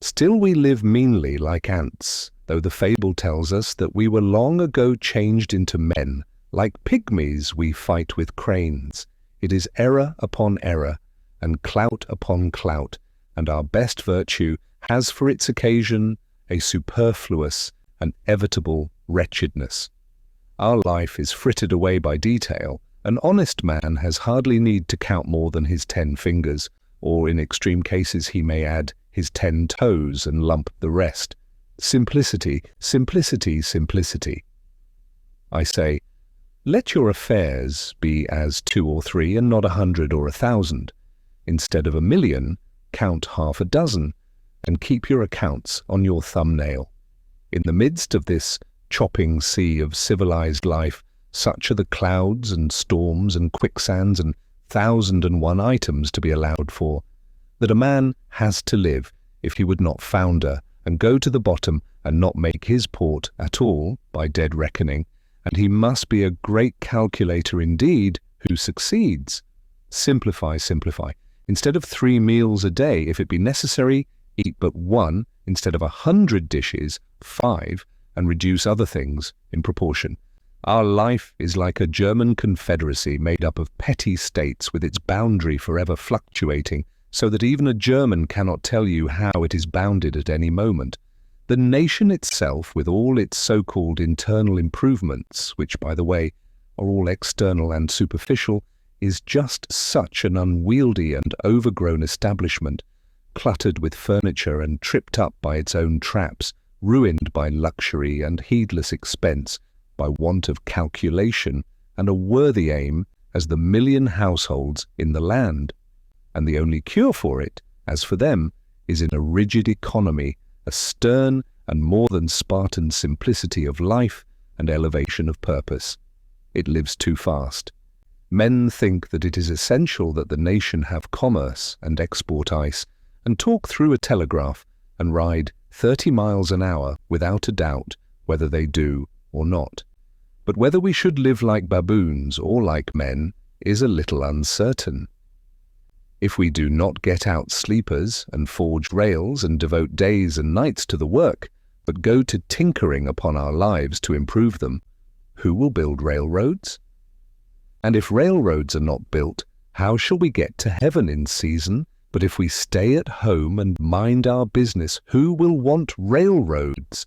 Still we live meanly like ants, though the fable tells us that we were long ago changed into men. Like pygmies we fight with cranes. It is error upon error, and clout upon clout, and our best virtue has for its occasion a superfluous and evitable wretchedness. Our life is frittered away by detail. An honest man has hardly need to count more than his 10 fingers, or in extreme cases he may add his 10 toes and lump the rest. Simplicity, simplicity, simplicity. I say, let your affairs be as 2 or 3 and not 100 or 1,000. Instead of 1,000,000, count half a dozen, and keep your accounts on your thumbnail. In the midst of this chopping sea of civilized life, such are the clouds and storms and quicksands and 1,001 items to be allowed for, that a man has to live if he would not founder and go to the bottom and not make his port at all by dead reckoning, and he must be a great calculator indeed who succeeds. Simplify, simplify. Instead of 3 meals a day, if it be necessary, eat but 1, instead of 100 dishes, 5, and reduce other things in proportion. Our life is like a German confederacy made up of petty states with its boundary forever fluctuating, so that even a German cannot tell you how it is bounded at any moment. The nation itself, with all its so-called internal improvements, which, by the way, are all external and superficial, is just such an unwieldy and overgrown establishment, cluttered with furniture and tripped up by its own traps, ruined by luxury and heedless expense, by want of calculation and a worthy aim, as the 1,000,000 households in the land. And the only cure for it, as for them, is in a rigid economy, a stern and more than Spartan simplicity of life and elevation of purpose. It lives too fast. Men think that it is essential that the nation have commerce and export ice, and talk through a telegraph, and ride 30 miles an hour without a doubt whether they do or not. But whether we should live like baboons or like men is a little uncertain. If we do not get out sleepers and forge rails and devote days and nights to the work, but go to tinkering upon our lives to improve them, who will build railroads? And if railroads are not built, how shall we get to heaven in season? But if we stay at home and mind our business, who will want railroads?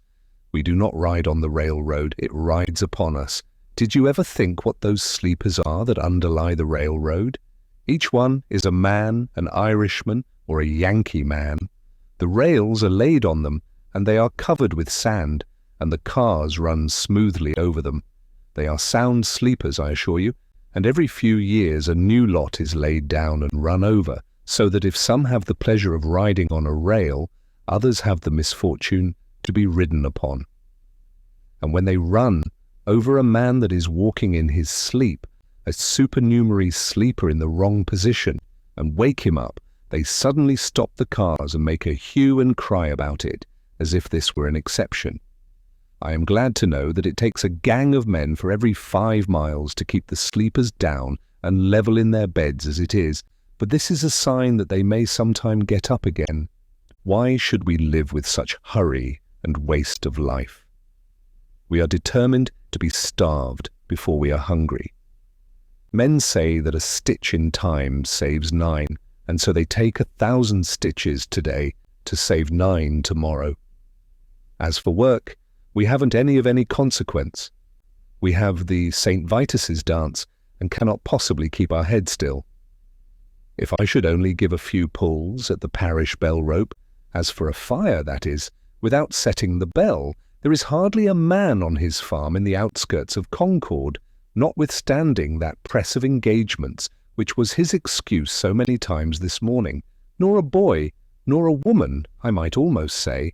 We do not ride on the railroad, it rides upon us. Did you ever think what those sleepers are that underlie the railroad? Each one is a man, an Irishman, or a Yankee man. The rails are laid on them, and they are covered with sand, and the cars run smoothly over them. They are sound sleepers, I assure you, and every few years a new lot is laid down and run over, so that if some have the pleasure of riding on a rail, others have the misfortune to be ridden upon. And when they run over a man that is walking in his sleep, a supernumerary sleeper in the wrong position, and wake him up, they suddenly stop the cars and make a hue and cry about it, as if this were an exception. I am glad to know that it takes a gang of men for every 5 miles to keep the sleepers down and level in their beds as it is, but this is a sign that they may sometime get up again. Why should we live with such hurry and waste of life? We are determined to be starved before we are hungry. Men say that a stitch in time saves 9, and so they take 1,000 stitches today to save 9 tomorrow. As for work, we haven't any of any consequence. We have the St. Vitus's dance and cannot possibly keep our head still. If I should only give a few pulls at the parish bell rope, as for a fire, that is, without setting the bell, there is hardly a man on his farm in the outskirts of Concord, notwithstanding that press of engagements which was his excuse so many times this morning, nor a boy, nor a woman, I might almost say,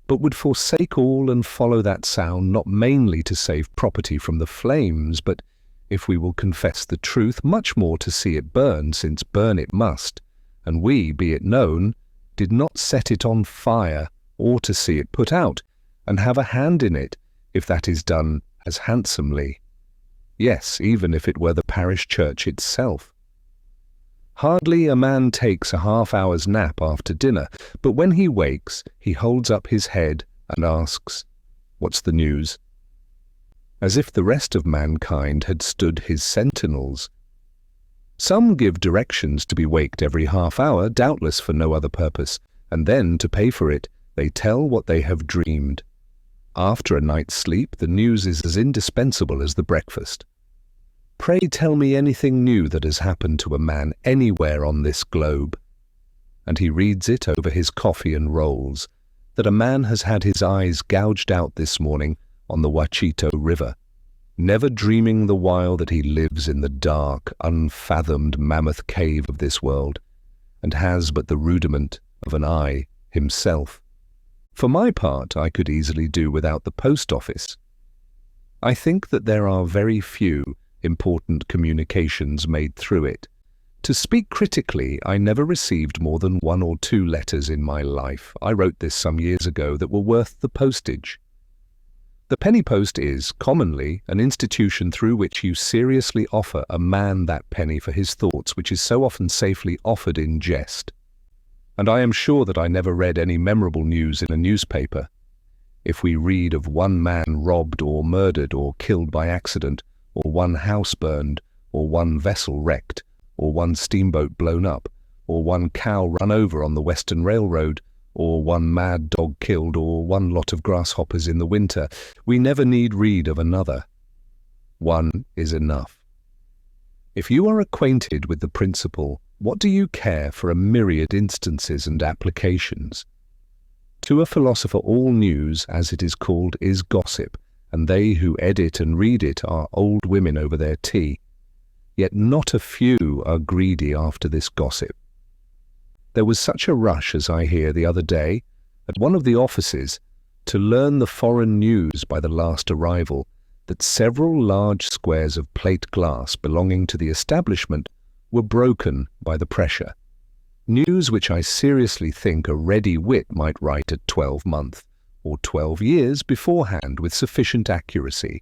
but would forsake all and follow that sound, not mainly to save property from the flames, but, if we will confess the truth, much more to see it burn, since burn it must, and we, be it known, did not set it on fire, or to see it put out, and have a hand in it, if that is done as handsomely. Yes, even if it were the parish church itself. Hardly a man takes a half-hour's nap after dinner, but when he wakes, he holds up his head and asks, "What's the news?" As if the rest of mankind had stood his sentinels. Some give directions to be waked every half-hour, doubtless for no other purpose, and then, to pay for it, they tell what they have dreamed. After a night's sleep, the news is as indispensable as the breakfast. Pray tell me anything new that has happened to a man anywhere on this globe. And he reads it over his coffee and rolls, that a man has had his eyes gouged out this morning on the Wachito River, never dreaming the while that he lives in the dark, unfathomed mammoth cave of this world, and has but the rudiment of an eye himself. For my part, I could easily do without the post office. I think that there are very few important communications made through it. To speak critically, I never received more than 1 or 2 letters in my life. I wrote this some years ago, that were worth the postage. The penny post is, commonly, an institution through which you seriously offer a man that penny for his thoughts, which is so often safely offered in jest. And I am sure that I never read any memorable news in a newspaper. If we read of one man robbed or murdered or killed by accident, or one house burned, or one vessel wrecked, or one steamboat blown up, or one cow run over on the Western Railroad, or one mad dog killed, or one lot of grasshoppers in the winter, we never need read of another. One is enough. If you are acquainted with the principle, what do you care for a myriad instances and applications? To a philosopher all news, as it is called, is gossip, and they who edit and read it are old women over their tea. Yet not a few are greedy after this gossip. There was such a rush, as I hear, the other day, at one of the offices, to learn the foreign news by the last arrival, that several large squares of plate glass belonging to the establishment were broken by the pressure. News which I seriously think a ready wit might write at 12-month. Or 12 years beforehand with sufficient accuracy.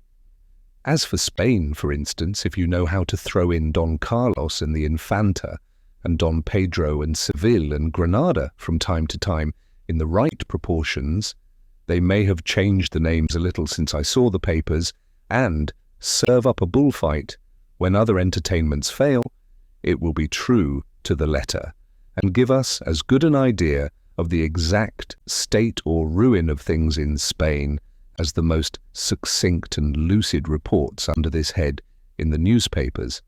As for Spain, for instance, if you know how to throw in Don Carlos and the Infanta, and Don Pedro and Seville and Granada from time to time in the right proportions, they may have changed the names a little since I saw the papers, and serve up a bullfight when other entertainments fail, it will be true to the letter, and give us as good an idea of the exact state or ruin of things in Spain as the most succinct and lucid reports under this head in the newspapers.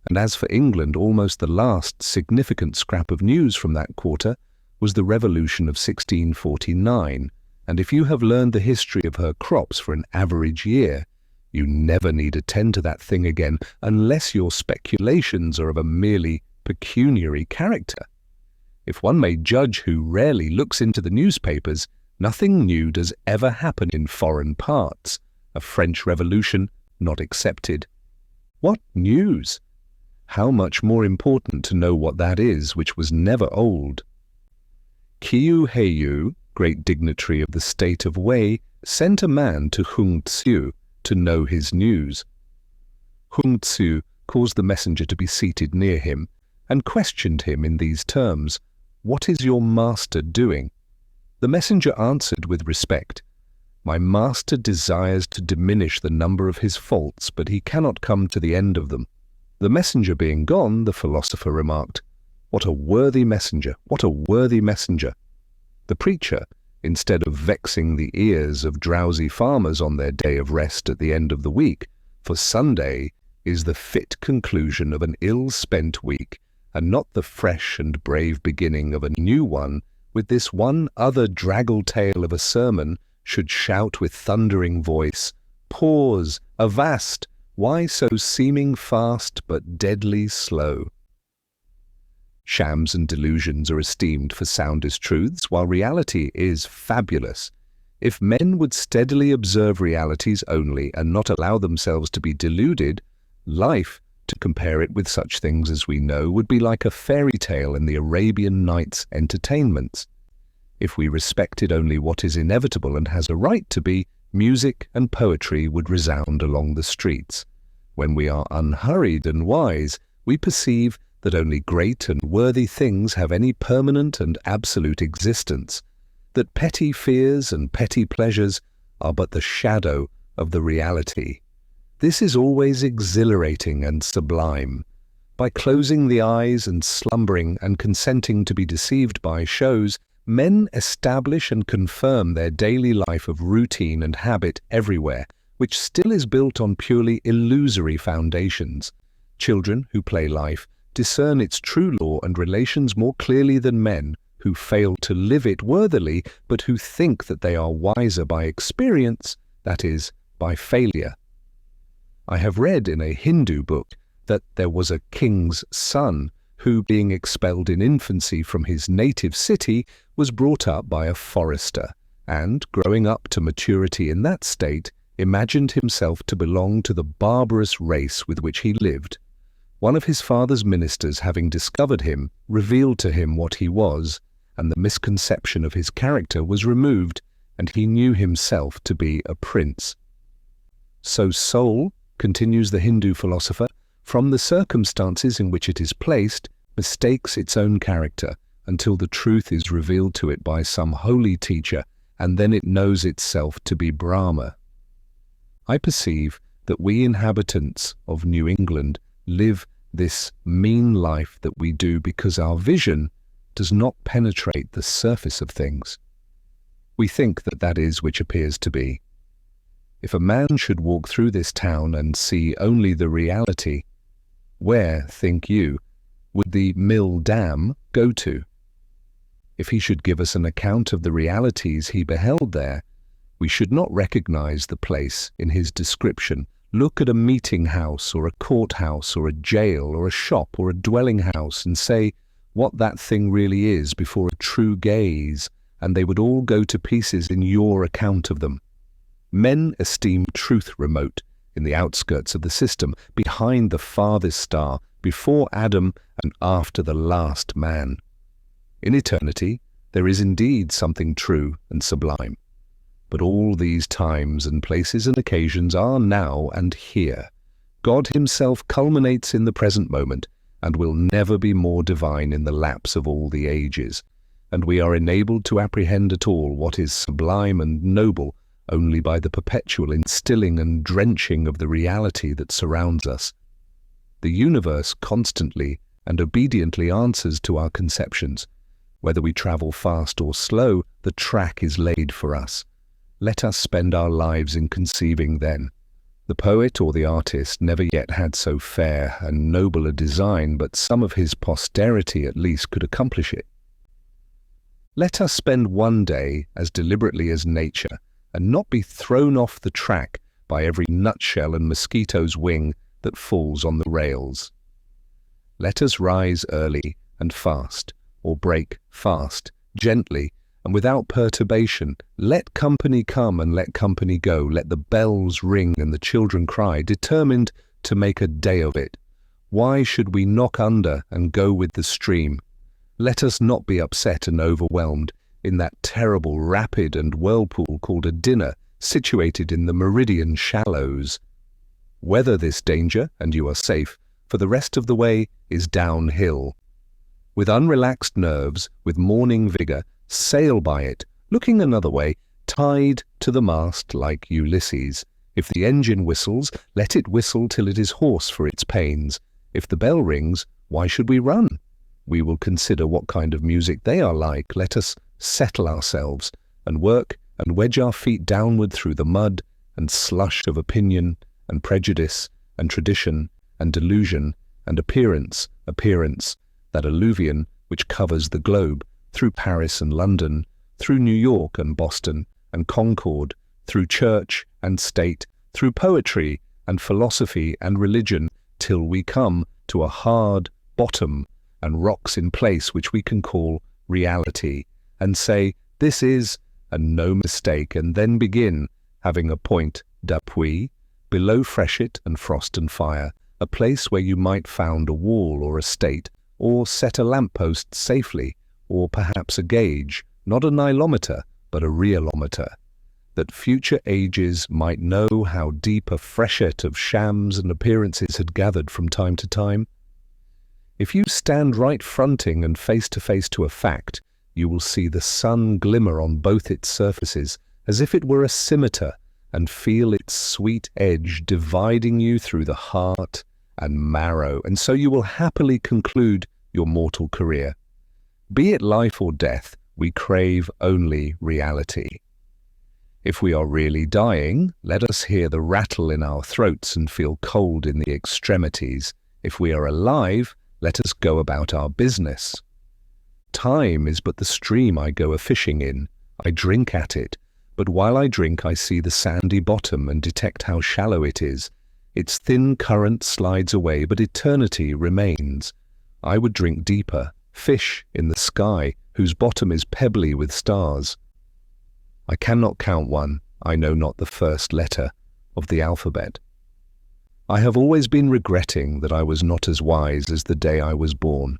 And as for England, almost the last significant scrap of news from that quarter was the Revolution of 1649, and if you have learned the history of her crops for an average year, you never need attend to that thing again unless your speculations are of a merely pecuniary character. If one may judge who rarely looks into the newspapers, nothing new does ever happen in foreign parts, a French Revolution not excepted. What news? How much more important to know what that is which was never old. Kiu Heiyu, great dignitary of the state of Wei, sent a man to Hung Tzu to know his news. Hung Tzu caused the messenger to be seated near him, and questioned him in these terms, "What is your master doing?" The messenger answered with respect, "My master desires to diminish the number of his faults, but he cannot come to the end of them." The messenger being gone, the philosopher remarked, "What a worthy messenger! What a worthy messenger!" The preacher, instead of vexing the ears of drowsy farmers on their day of rest at the end of the week, for Sunday is the fit conclusion of an ill-spent week, and not the fresh and brave beginning of a new one, with this one other draggle-tail of a sermon, should shout with thundering voice, "Pause! Avast! Why so seeming fast but deadly slow? Shams and delusions are esteemed for soundest truths, while reality is fabulous. If men would steadily observe realities only and not allow themselves to be deluded, life, to compare it with such things as we know, would be like a fairy tale in the Arabian Nights entertainments. If we respected only what is inevitable and has a right to be, music and poetry would resound along the streets. When we are unhurried and wise, we perceive that only great and worthy things have any permanent and absolute existence, that petty fears and petty pleasures are but the shadow of the reality. This is always exhilarating and sublime. By closing the eyes and slumbering and consenting to be deceived by shows, men establish and confirm their daily life of routine and habit everywhere, which still is built on purely illusory foundations. Children who play life discern its true law and relations more clearly than men who fail to live it worthily, but who think that they are wiser by experience, that is, by failure. I have read in a Hindu book that there was a king's son who, being expelled in infancy from his native city, was brought up by a forester, and, growing up to maturity in that state, imagined himself to belong to the barbarous race with which he lived. One of his father's ministers, having discovered him, revealed to him what he was, and the misconception of his character was removed, and he knew himself to be a prince. So soul, continues the Hindu philosopher, from the circumstances in which it is placed, mistakes its own character until the truth is revealed to it by some holy teacher, and then it knows itself to be Brahma. I perceive that we inhabitants of New England live this mean life that we do because our vision does not penetrate the surface of things. We think that that is which appears to be. If a man should walk through this town and see only the reality, where, think you, would the mill dam go to? If he should give us an account of the realities he beheld there, we should not recognize the place in his description. Look at a meeting house or a courthouse or a jail or a shop or a dwelling house and say what that thing really is before a true gaze, and they would all go to pieces in your account of them. Men esteem truth remote, in the outskirts of the system, behind the farthest star, before Adam and after the last man. In eternity, there is indeed something true and sublime. But all these times and places and occasions are now and here. God himself culminates in the present moment, and will never be more divine in the lapse of all the ages, and we are enabled to apprehend at all what is sublime and noble only by the perpetual instilling and drenching of the reality that surrounds us. The universe constantly and obediently answers to our conceptions. Whether we travel fast or slow, the track is laid for us. Let us spend our lives in conceiving then. The poet or the artist never yet had so fair and noble a design, but some of his posterity at least could accomplish it. Let us spend one day as deliberately as nature, and not be thrown off the track by every nutshell and mosquito's wing that falls on the rails. Let us rise early and fast, or break fast, gently, and without perturbation. Let company come and let company go. Let the bells ring and the children cry, determined to make a day of it. Why should we knock under and go with the stream? Let us not be upset and overwhelmed in that terrible rapid and whirlpool called a dinner, situated in the meridian shallows. Weather this danger, and you are safe, for the rest of the way is downhill. With unrelaxed nerves, with morning vigor, sail by it, looking another way, tied to the mast like Ulysses. If the engine whistles, let it whistle till it is hoarse for its pains. If the bell rings, why should we run? We will consider what kind of music they are like. Let us settle ourselves, and work and wedge our feet downward through the mud and slush of opinion and prejudice and tradition and delusion and appearance, that alluvion which covers the globe, through Paris and London, through New York and Boston and Concord, through church and state, through poetry and philosophy and religion till we come to a hard bottom and rocks in place which we can call reality, and say, this is, and no mistake, and then begin, having a point d'appui, below freshet and frost and fire, a place where you might found a wall or a state, or set a lamppost safely, or perhaps a gauge, not a nilometer, but a realometer, that future ages might know how deep a freshet of shams and appearances had gathered from time to time? If you stand right fronting and face to face to a fact, you will see the sun glimmer on both its surfaces, as if it were a scimitar, and feel its sweet edge dividing you through the heart and marrow, and so you will happily conclude your mortal career. Be it life or death, we crave only reality. If we are really dying, let us hear the rattle in our throats and feel cold in the extremities. If we are alive, let us go about our business. Time is but the stream I go a-fishing in. I drink at it, but while I drink I see the sandy bottom and detect how shallow it is. Its thin current slides away, but eternity remains. I would drink deeper, fish in the sky, whose bottom is pebbly with stars. I cannot count one, I know not the first letter of the alphabet. I have always been regretting that I was not as wise as the day I was born.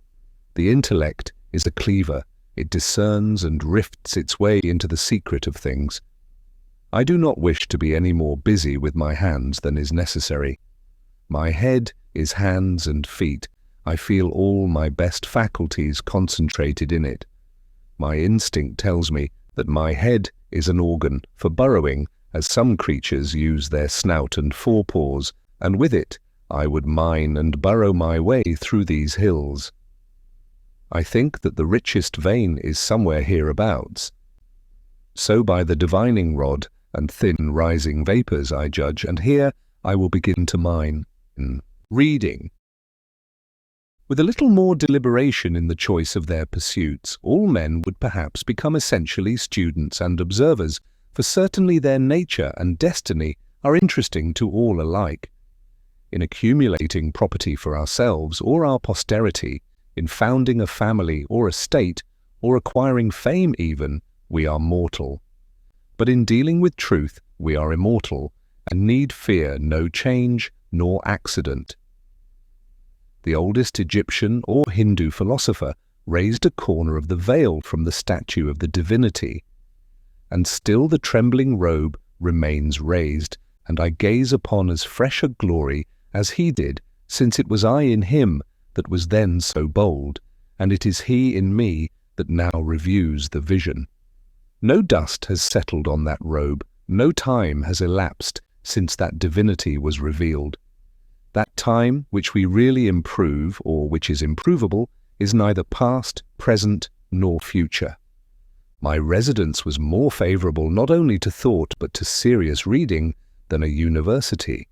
The intellect is a cleaver. It discerns and rifts its way into the secret of things. I do not wish to be any more busy with my hands than is necessary. My head is hands and feet. I feel all my best faculties concentrated in it. My instinct tells me that my head is an organ for burrowing, as some creatures use their snout and forepaws, and with it I would mine and burrow my way through these hills. I think that the richest vein is somewhere hereabouts. So by the divining rod and thin rising vapours I judge, and here I will begin to mine. Reading. With a little more deliberation in the choice of their pursuits, all men would perhaps become essentially students and observers, for certainly their nature and destiny are interesting to all alike. In accumulating property for ourselves or our posterity, in founding a family or a state, or acquiring fame even, we are mortal. But in dealing with truth, we are immortal, and need fear no change nor accident. The oldest Egyptian or Hindu philosopher raised a corner of the veil from the statue of the divinity, and still the trembling robe remains raised, and I gaze upon as fresh a glory as he did, since it was I in him that was then so bold, and it is he in me that now reviews the vision. No dust has settled on that robe, no time has elapsed since that divinity was revealed. That time which we really improve, or which is improvable, is neither past, present, nor future. My residence was more favourable not only to thought but to serious reading than a university,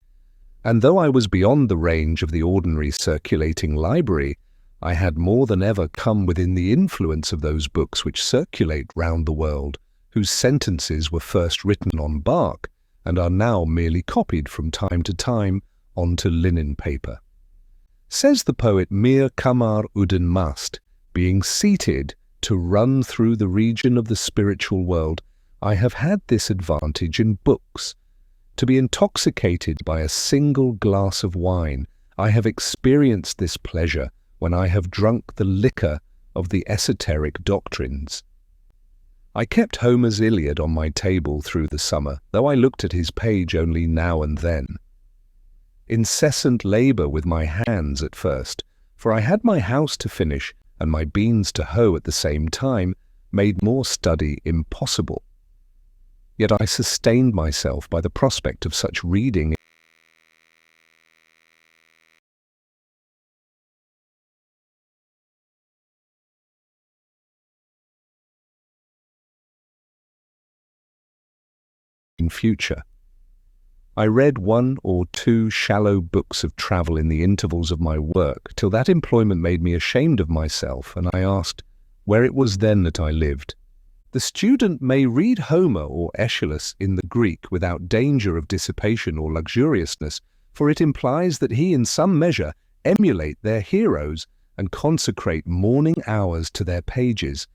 and though I was beyond the range of the ordinary circulating library, I had more than ever come within the influence of those books which circulate round the world, whose sentences were first written on bark, and are now merely copied from time to time onto linen paper. Says the poet Mir Kamar Udin Mast, being seated to run through the region of the spiritual world, I have had this advantage in books. To be intoxicated by a single glass of wine, I have experienced this pleasure when I have drunk the liquor of the esoteric doctrines. I kept Homer's Iliad on my table through the summer, though I looked at his page only now and then. Incessant labour with my hands at first, for I had my house to finish and my beans to hoe at the same time, made more study impossible. Yet I sustained myself by the prospect of such reading in future. I read one or two shallow books of travel in the intervals of my work, till that employment made me ashamed of myself, and I asked where it was then that I lived. The student may read Homer or Aeschylus in the Greek without danger of dissipation or luxuriousness, for it implies that he in some measure emulate their heroes and consecrate morning hours to their pages.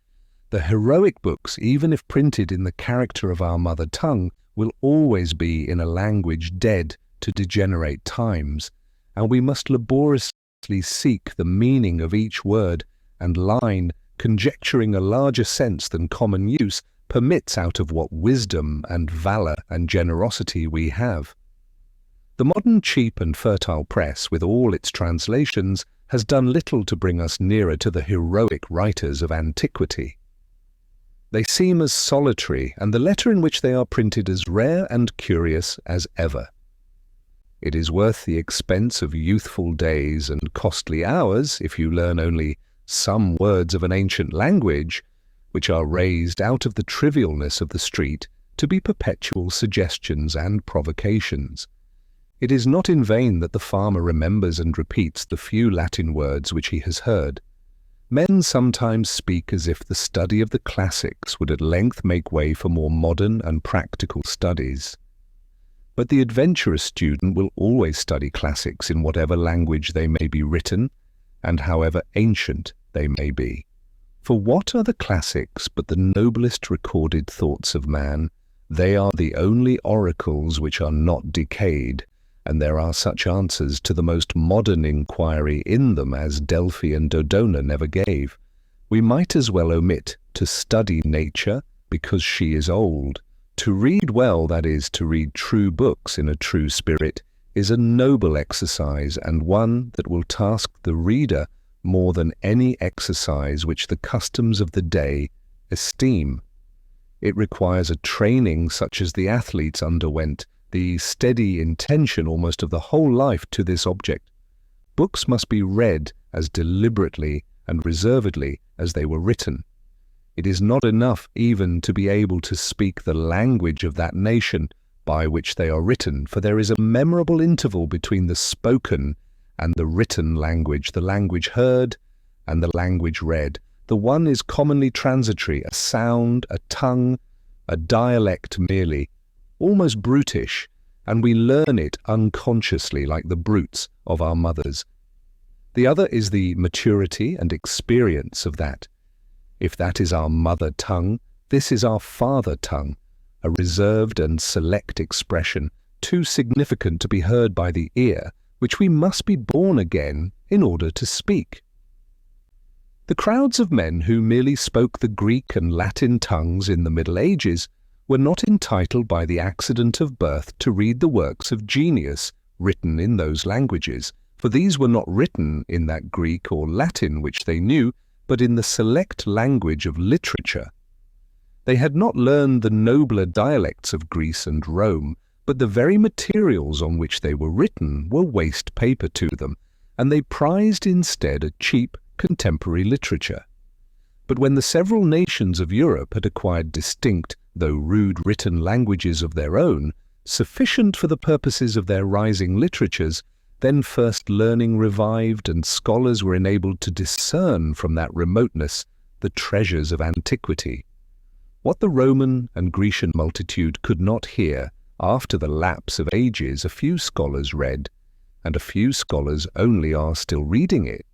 The heroic books, even if printed in the character of our mother tongue, will always be in a language dead to degenerate times, and we must laboriously seek the meaning of each word and line, conjecturing a larger sense than common use permits out of what wisdom and valour and generosity we have. The modern cheap and fertile press, with all its translations, has done little to bring us nearer to the heroic writers of antiquity. They seem as solitary, and the letter in which they are printed as rare and curious as ever. It is worth the expense of youthful days and costly hours if you learn only some words of an ancient language, which are raised out of the trivialness of the street to be perpetual suggestions and provocations. It is not in vain that the farmer remembers and repeats the few Latin words which he has heard. Men sometimes speak as if the study of the classics would at length make way for more modern and practical studies. But the adventurous student will always study classics in whatever language they may be written, and however ancient they may be. For what are the classics but the noblest recorded thoughts of man? They are the only oracles which are not decayed, and there are such answers to the most modern inquiry in them as Delphi and Dodona never gave. We might as well omit to study nature because she is old. To read well, that is, to read true books in a true spirit, is a noble exercise, and one that will task the reader more than any exercise which the customs of the day esteem. It requires a training such as the athletes underwent, the steady intention almost of the whole life to this object. Books must be read as deliberately and reservedly as they were written. It is not enough even to be able to speak the language of that nation by which they are written, for there is a memorable interval between the spoken and the written language, the language heard and the language read. The one is commonly transitory, a sound, a tongue, a dialect merely, almost brutish, and we learn it unconsciously like the brutes of our mothers. The other is the maturity and experience of that. If that is our mother tongue, this is our father tongue, a reserved and select expression, too significant to be heard by the ear, which we must be born again in order to speak. The crowds of men who merely spoke the Greek and Latin tongues in the Middle Ages were not entitled by the accident of birth to read the works of genius written in those languages, for these were not written in that Greek or Latin which they knew, but in the select language of literature. They had not learned the nobler dialects of Greece and Rome, but the very materials on which they were written were waste paper to them, and they prized instead a cheap contemporary literature. But when the several nations of Europe had acquired distinct, though rude written languages of their own, sufficient for the purposes of their rising literatures, then first learning revived, and scholars were enabled to discern from that remoteness the treasures of antiquity. What the Roman and Grecian multitude could not hear, after the lapse of ages a few scholars read, and a few scholars only are still reading it.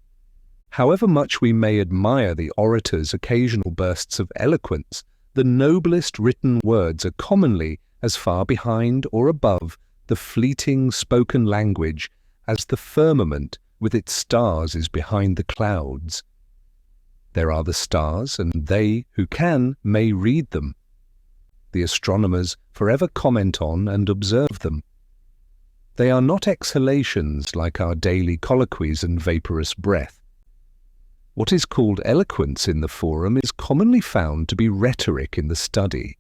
However much we may admire the orator's occasional bursts of eloquence, the noblest written words are commonly as far behind or above the fleeting spoken language as the firmament with its stars is behind the clouds. There are the stars, and they who can may read them. The astronomers forever comment on and observe them. They are not exhalations like our daily colloquies and vaporous breath. What is called eloquence in the forum is commonly found to be rhetoric in the study.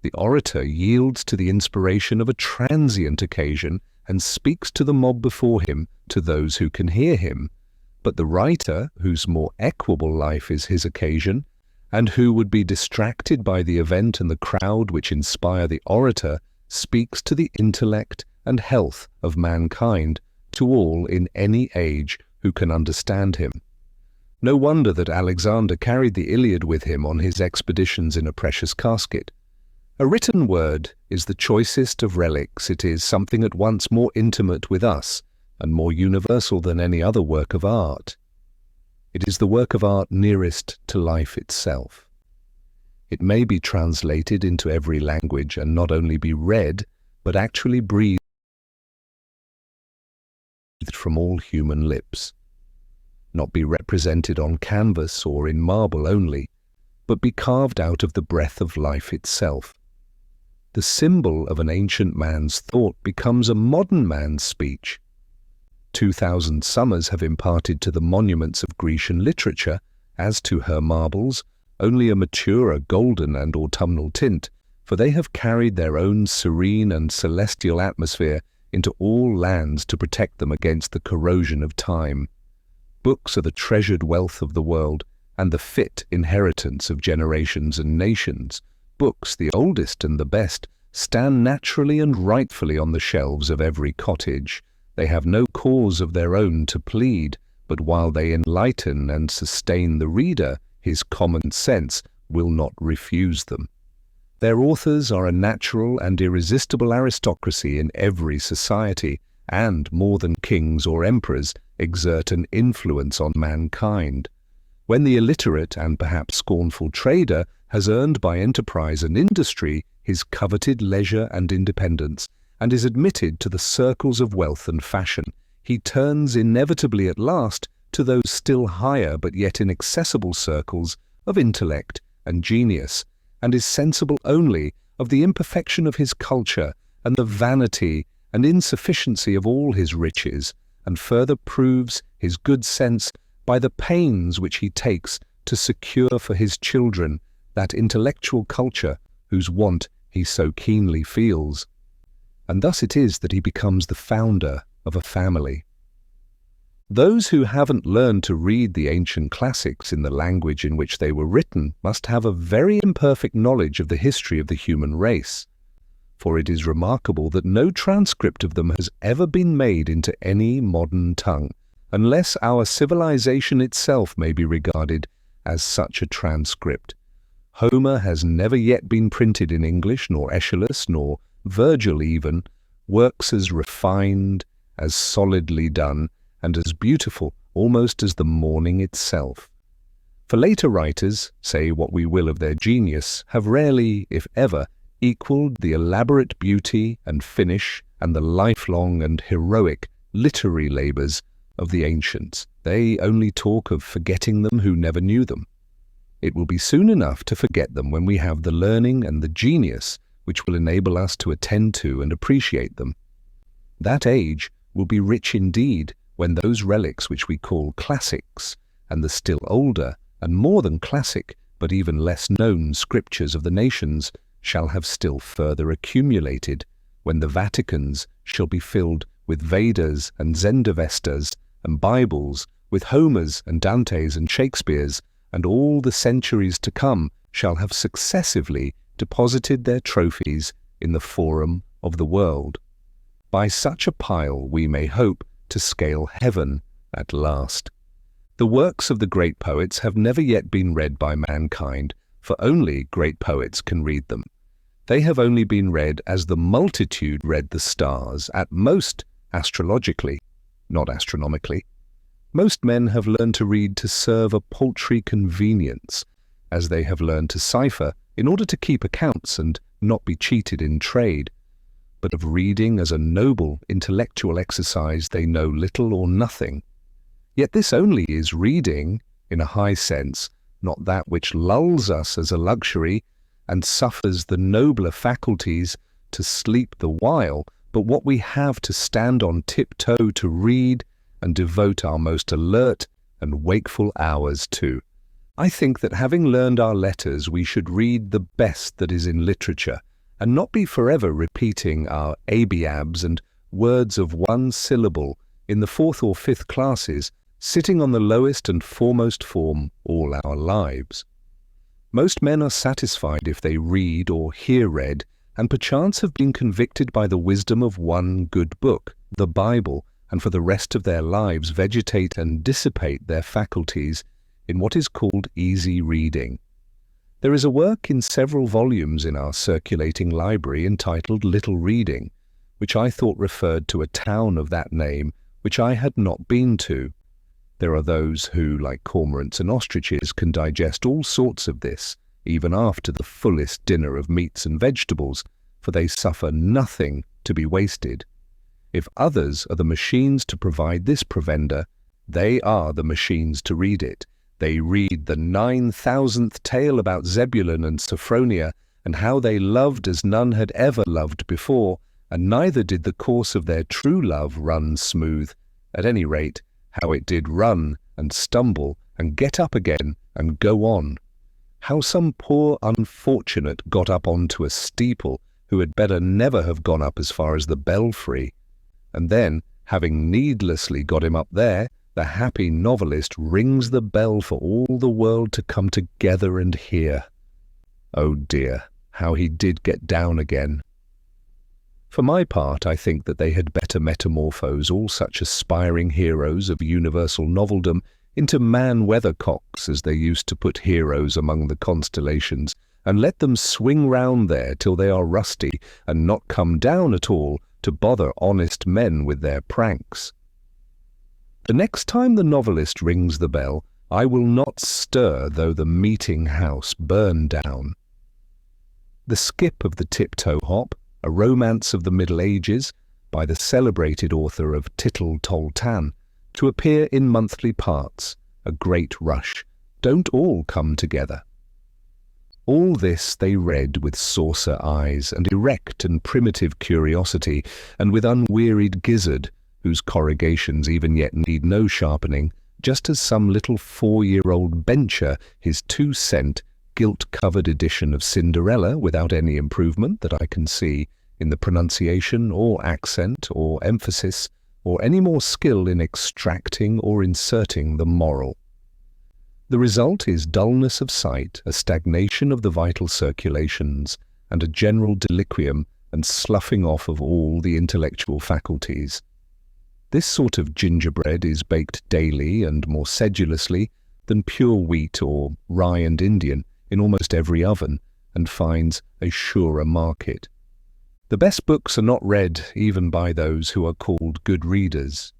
The orator yields to the inspiration of a transient occasion and speaks to the mob before him, to those who can hear him. But the writer, whose more equable life is his occasion, and who would be distracted by the event and the crowd which inspire the orator, speaks to the intellect and health of mankind, to all in any age who can understand him. No wonder that Alexander carried the Iliad with him on his expeditions in a precious casket. A written word is the choicest of relics. It is something at once more intimate with us and more universal than any other work of art. It is the work of art nearest to life itself. It may be translated into every language and not only be read, but actually breathed from all human lips. Not be represented on canvas or in marble only, but be carved out of the breath of life itself. The symbol of an ancient man's thought becomes a modern man's speech. 2,000 summers have imparted to the monuments of Grecian literature, as to her marbles, only a maturer golden and autumnal tint, for they have carried their own serene and celestial atmosphere into all lands to protect them against the corrosion of time. Books are the treasured wealth of the world and the fit inheritance of generations and nations. Books, the oldest and the best, stand naturally and rightfully on the shelves of every cottage. They have no cause of their own to plead, but while they enlighten and sustain the reader, his common sense will not refuse them. Their authors are a natural and irresistible aristocracy in every society, and, more than kings or emperors, exert an influence on mankind. When the illiterate and perhaps scornful trader has earned by enterprise and industry his coveted leisure and independence, and is admitted to the circles of wealth and fashion, he turns inevitably at last to those still higher but yet inaccessible circles of intellect and genius, and is sensible only of the imperfection of his culture and the vanity and insufficiency of all his riches, and further proves his good sense by the pains which he takes to secure for his children that intellectual culture whose want he so keenly feels. And thus it is that he becomes the founder of a family. Those who haven't learned to read the ancient classics in the language in which they were written must have a very imperfect knowledge of the history of the human race, for it is remarkable that no transcript of them has ever been made into any modern tongue, unless our civilization itself may be regarded as such a transcript. Homer has never yet been printed in English, nor Aeschylus, nor Virgil even, works as refined, as solidly done, and as beautiful almost as the morning itself. For later writers, say what we will of their genius, have rarely, if ever, equaled the elaborate beauty and finish and the lifelong and heroic literary labors of the ancients. They only talk of forgetting them who never knew them. It will be soon enough to forget them when we have the learning and the genius which will enable us to attend to and appreciate them. That age will be rich indeed when those relics which we call classics, and the still older and more than classic but even less known scriptures of the nations shall have still further accumulated, when the Vaticans shall be filled with Vedas and Zendavestas and Bibles, with Homers and Dantes and Shakespeares, and all the centuries to come shall have successively deposited their trophies in the forum of the world. By such a pile we may hope to scale heaven at last. The works of the great poets have never yet been read by mankind, for only great poets can read them. They have only been read as the multitude read the stars, at most astrologically, not astronomically. Most men have learned to read to serve a paltry convenience, as they have learned to cipher in order to keep accounts and not be cheated in trade. But of reading as a noble intellectual exercise they know little or nothing. Yet this only is reading, in a high sense, not that which lulls us as a luxury and suffers the nobler faculties to sleep the while, but what we have to stand on tiptoe to read and devote our most alert and wakeful hours to. I think that having learned our letters, we should read the best that is in literature, and not be forever repeating our abiabs and words of one syllable in the 4th or 5th classes, sitting on the lowest and foremost form all our lives. Most men are satisfied if they read or hear read, and perchance have been convicted by the wisdom of one good book, the Bible, and for the rest of their lives vegetate and dissipate their faculties in what is called easy reading. There is a work in several volumes in our circulating library entitled Little Reading, which I thought referred to a town of that name which I had not been to. There are those who, like cormorants and ostriches, can digest all sorts of this, even after the fullest dinner of meats and vegetables, for they suffer nothing to be wasted. If others are the machines to provide this provender, they are the machines to read it. They read the 9,000th tale about Zebulun and Sophronia, and how they loved as none had ever loved before, and neither did the course of their true love run smooth. At any rate, how it did run and stumble and get up again and go on. How some poor unfortunate got up onto a steeple who had better never have gone up as far as the belfry. And then, having needlessly got him up there, the happy novelist rings the bell for all the world to come together and hear. Oh dear, how he did get down again. For my part, I think that they had better metamorphose all such aspiring heroes of universal noveldom into man-weathercocks, as they used to put heroes among the constellations, and let them swing round there till they are rusty, and not come down at all to bother honest men with their pranks. The next time the novelist rings the bell, I will not stir though the meeting house burn down. The Skip of the Tiptoe Hop, a romance of the Middle Ages, by the celebrated author of Tittle Toltan, to appear in monthly parts, a great rush, don't all come together. All this they read with saucer eyes and erect and primitive curiosity, and with unwearied gizzard, whose corrugations even yet need no sharpening, just as some little 4-year-old bencher his 2-cent gilt-covered edition of Cinderella without any improvement that I can see in the pronunciation or accent or emphasis, or any more skill in extracting or inserting the moral. The result is dullness of sight, a stagnation of the vital circulations, and a general deliquium and sloughing off of all the intellectual faculties. This sort of gingerbread is baked daily and more sedulously than pure wheat or rye and Indian in almost every oven, and finds a surer market. The best books are not read even by those who are called good readers.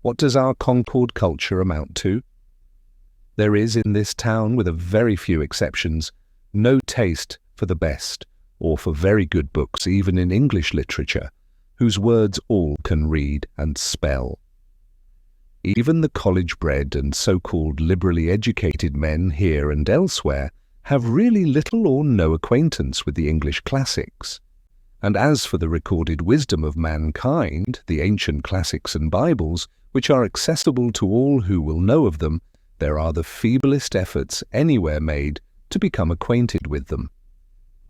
What does our Concord culture amount to? There is in this town, with a very few exceptions, no taste for the best, or for very good books even in English literature, whose words all can read and spell. Even the college-bred and so-called liberally educated men here and elsewhere have really little or no acquaintance with the English classics. And as for the recorded wisdom of mankind, the ancient classics and Bibles, which are accessible to all who will know of them, there are the feeblest efforts anywhere made to become acquainted with them.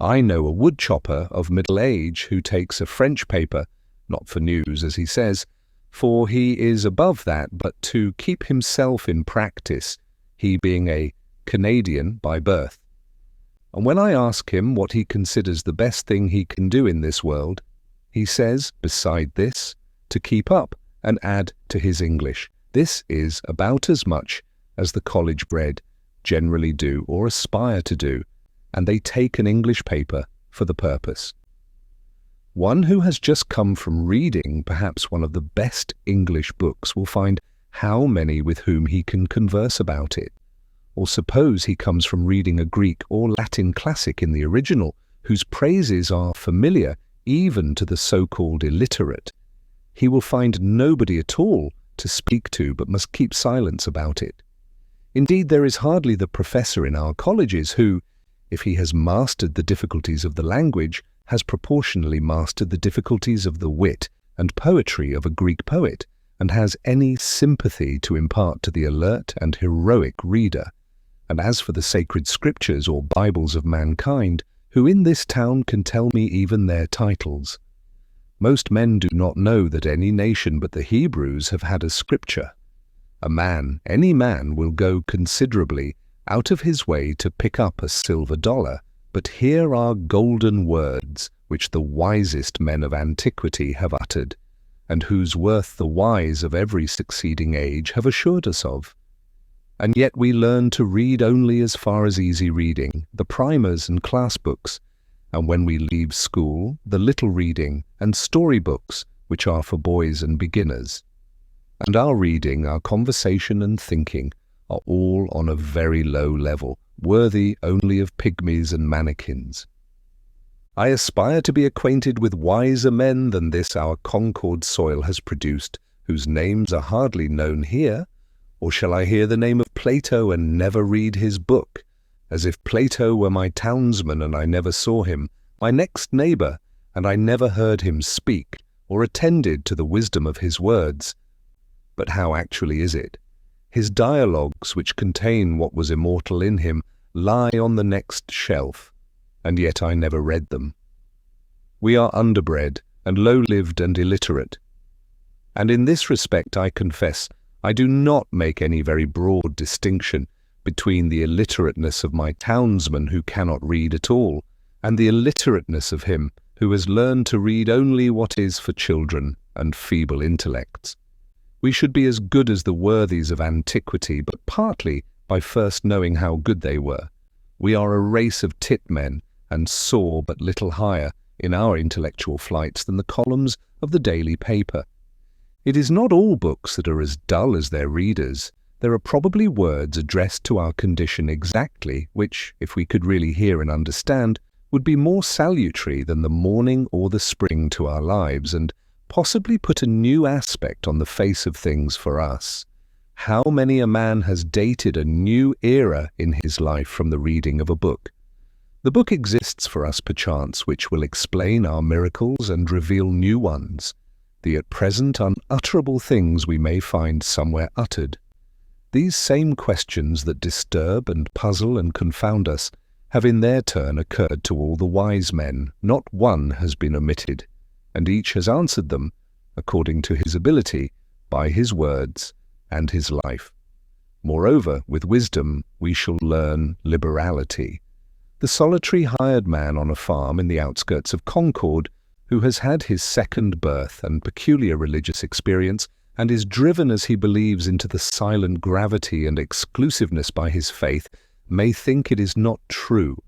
I know a woodchopper of middle age who takes a French paper, not for news as he says, for he is above that, but to keep himself in practice, he being a Canadian by birth. And when I ask him what he considers the best thing he can do in this world, he says, beside this, to keep up and add to his English. This is about as much as the college-bred generally do or aspire to do, and they take an English paper for the purpose. One who has just come from reading perhaps one of the best English books will find how many with whom he can converse about it. Or suppose he comes from reading a Greek or Latin classic in the original, whose praises are familiar even to the so-called illiterate. He will find nobody at all to speak to, but must keep silence about it. Indeed, there is hardly the professor in our colleges who, if he has mastered the difficulties of the language, has proportionally mastered the difficulties of the wit and poetry of a Greek poet, and has any sympathy to impart to the alert and heroic reader. And as for the sacred scriptures or Bibles of mankind, who in this town can tell me even their titles? Most men do not know that any nation but the Hebrews have had a scripture. A man, any man, will go considerably out of his way to pick up a silver dollar, but here are golden words which the wisest men of antiquity have uttered, and whose worth the wise of every succeeding age have assured us of. And yet we learn to read only as far as easy reading, the primers and class books, and when we leave school, the little reading and storybooks, which are for boys and beginners. And our reading, our conversation and thinking are all on a very low level, worthy only of pygmies and mannequins. I aspire to be acquainted with wiser men than this our Concord soil has produced, whose names are hardly known here. Or shall I hear the name of Plato and never read his book, as if Plato were my townsman and I never saw him, my next neighbour, and I never heard him speak, or attended to the wisdom of his words? But how actually is it? His dialogues, which contain what was immortal in him, lie on the next shelf, and yet I never read them. We are underbred and low-lived and illiterate. And in this respect, I confess, I do not make any very broad distinction between the illiterateness of my townsman who cannot read at all, and the illiterateness of him who has learned to read only what is for children and feeble intellects. We should be as good as the worthies of antiquity, but partly by first knowing how good they were. We are a race of tit men, and soar but little higher in our intellectual flights than the columns of the daily paper. It is not all books that are as dull as their readers. There are probably words addressed to our condition exactly, which, if we could really hear and understand, would be more salutary than the morning or the spring to our lives, and possibly put a new aspect on the face of things for us. How many a man has dated a new era in his life from the reading of a book? The book exists for us perchance, which will explain our miracles and reveal new ones. The at present unutterable things we may find somewhere uttered. These same questions that disturb and puzzle and confound us have in their turn occurred to all the wise men. Not one has been omitted, and each has answered them, according to his ability, by his words and his life. Moreover, with wisdom we shall learn liberality. The solitary hired man on a farm in the outskirts of Concord, who has had his second birth and peculiar religious experience, and is driven as he believes into the silent gravity and exclusiveness by his faith, may think it is not true.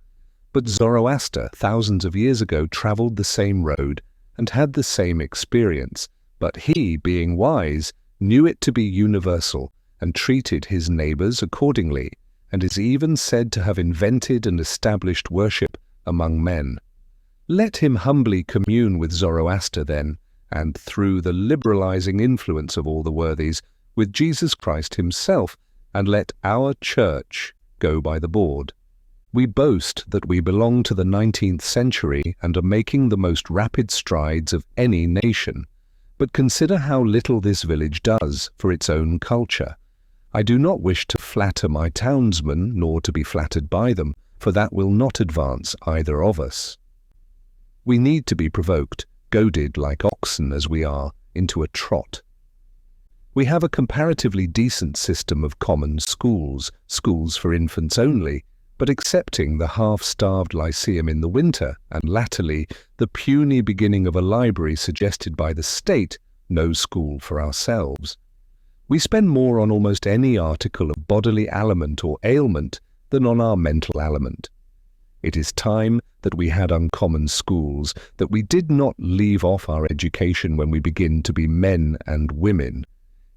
But Zoroaster, thousands of years ago, travelled the same road and had the same experience, but he, being wise, knew it to be universal and treated his neighbours accordingly, and is even said to have invented and established worship among men. Let him humbly commune with Zoroaster then, and through the liberalizing influence of all the worthies, with Jesus Christ himself, and let our church go by the board. We boast that we belong to the 19th century and are making the most rapid strides of any nation. But consider how little this village does for its own culture. I do not wish to flatter my townsmen, nor to be flattered by them, for that will not advance either of us. We need to be provoked, goaded like oxen as we are, into a trot. We have a comparatively decent system of common schools for infants only, but excepting the half-starved lyceum in the winter, and latterly the puny beginning of a library suggested by the state, no school for ourselves. We spend more on almost any article of bodily aliment or ailment than on our mental aliment. It is time that we had uncommon schools, that we did not leave off our education when we begin to be men and women.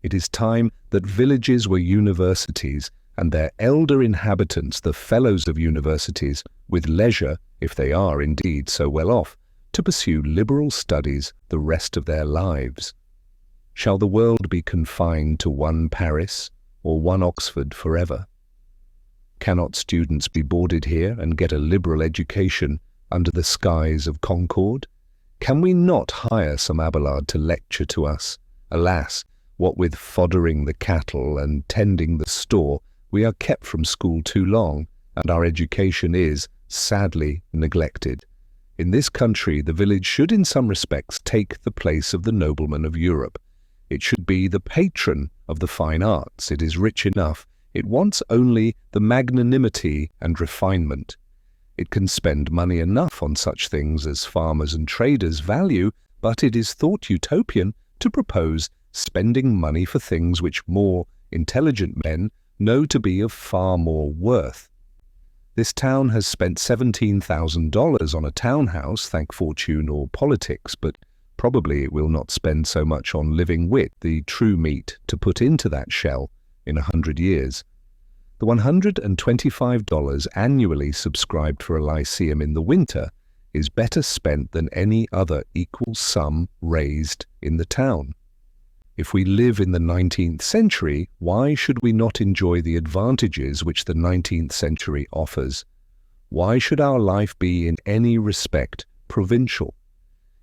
It is time that villages were universities, and their elder inhabitants the fellows of universities, with leisure, if they are indeed so well off, to pursue liberal studies the rest of their lives. Shall the world be confined to one Paris or one Oxford forever? Cannot students be boarded here and get a liberal education under the skies of Concord? Can we not hire some Abelard to lecture to us? Alas, what with foddering the cattle and tending the store, we are kept from school too long, and our education is, sadly, neglected. In this country, the village should in some respects take the place of the nobleman of Europe. It should be the patron of the fine arts. It is rich enough. It wants only the magnanimity and refinement. It can spend money enough on such things as farmers and traders value, but it is thought utopian to propose spending money for things which more intelligent men know to be of far more worth. This town has spent $17,000 on a townhouse, thank fortune or politics, but probably it will not spend so much on living wit, the true meat, to put into that shell in 100 years. The $125 annually subscribed for a lyceum in the winter is better spent than any other equal sum raised in the town. If we live in the 19th century, why should we not enjoy the advantages which the 19th century offers? Why should our life be in any respect provincial?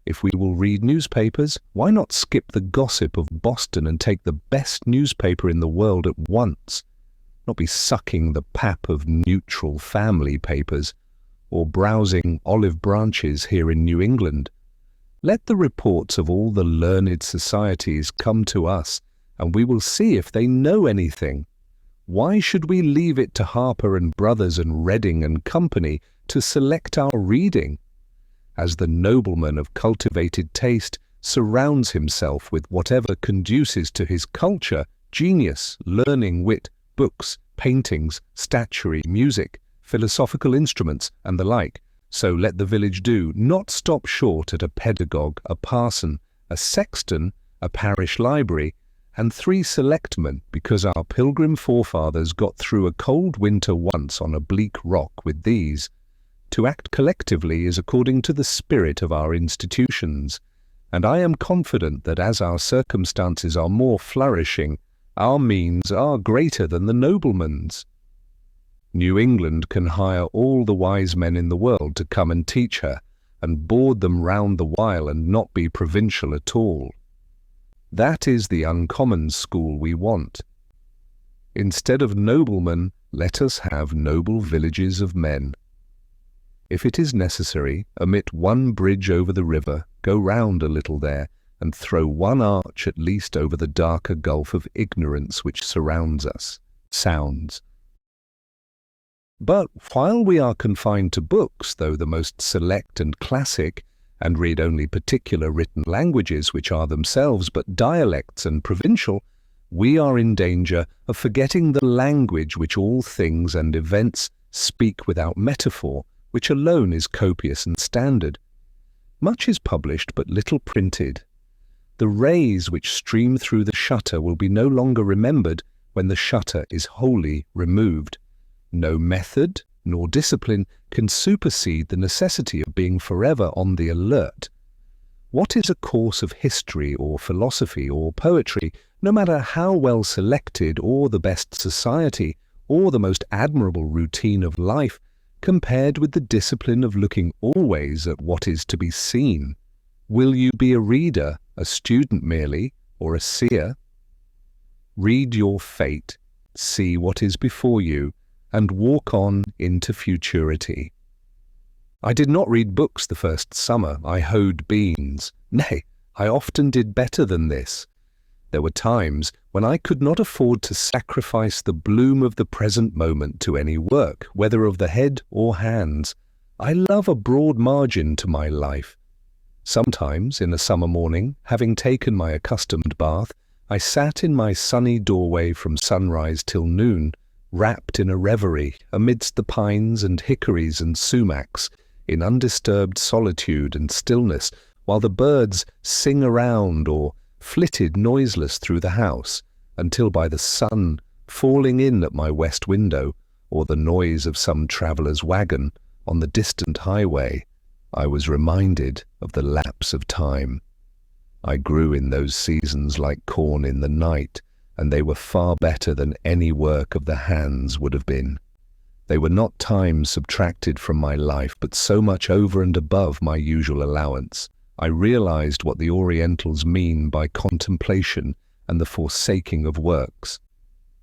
If we will read newspapers, why not skip the gossip of Boston and take the best newspaper in the world at once? Not be sucking the pap of neutral family papers, or browsing olive branches here in New England. Let the reports of all the learned societies come to us, and we will see if they know anything. Why should we leave it to Harper and Brothers and Reading and Company to select our reading? As the nobleman of cultivated taste surrounds himself with whatever conduces to his culture, genius, learning, wit, books, paintings, statuary, music, philosophical instruments, and the like, so let the village do, not stop short at a pedagogue, a parson, a sexton, a parish library, and 3 selectmen, because our pilgrim forefathers got through a cold winter once on a bleak rock with these. To act collectively is according to the spirit of our institutions, and I am confident that as our circumstances are more flourishing, our means are greater than the nobleman's. New England can hire all the wise men in the world to come and teach her, and board them round the while and not be provincial at all. That is the uncommon school we want. Instead of noblemen, let us have noble villages of men. If it is necessary, omit one bridge over the river, go round a little there, and throw one arch at least over the darker gulf of ignorance which surrounds us. Sounds. But while we are confined to books, though the most select and classic, and read only particular written languages which are themselves but dialects and provincial, we are in danger of forgetting the language which all things and events speak without metaphor, which alone is copious and standard. Much is published, but little printed. The rays which stream through the shutter will be no longer remembered when the shutter is wholly removed. No method nor discipline can supersede the necessity of being forever on the alert. What is a course of history or philosophy or poetry, no matter how well selected, or the best society, or the most admirable routine of life, compared with the discipline of looking always at what is to be seen? Will you be a reader, a student merely, or a seer? Read your fate, see what is before you, and walk on into futurity. I did not read books the first summer. I hoed beans. Nay, I often did better than this. There were times when I could not afford to sacrifice the bloom of the present moment to any work, whether of the head or hands. I love a broad margin to my life. Sometimes, in a summer morning, having taken my accustomed bath, I sat in my sunny doorway from sunrise till noon, wrapped in a reverie amidst the pines and hickories and sumacs, in undisturbed solitude and stillness, while the birds sing around or flitted noiseless through the house, until by the sun falling in at my west window, or the noise of some traveller's wagon on the distant highway, I was reminded of the lapse of time. I grew in those seasons like corn in the night, and they were far better than any work of the hands would have been. They were not times subtracted from my life, but so much over and above my usual allowance. I realized what the Orientals mean by contemplation and the forsaking of works.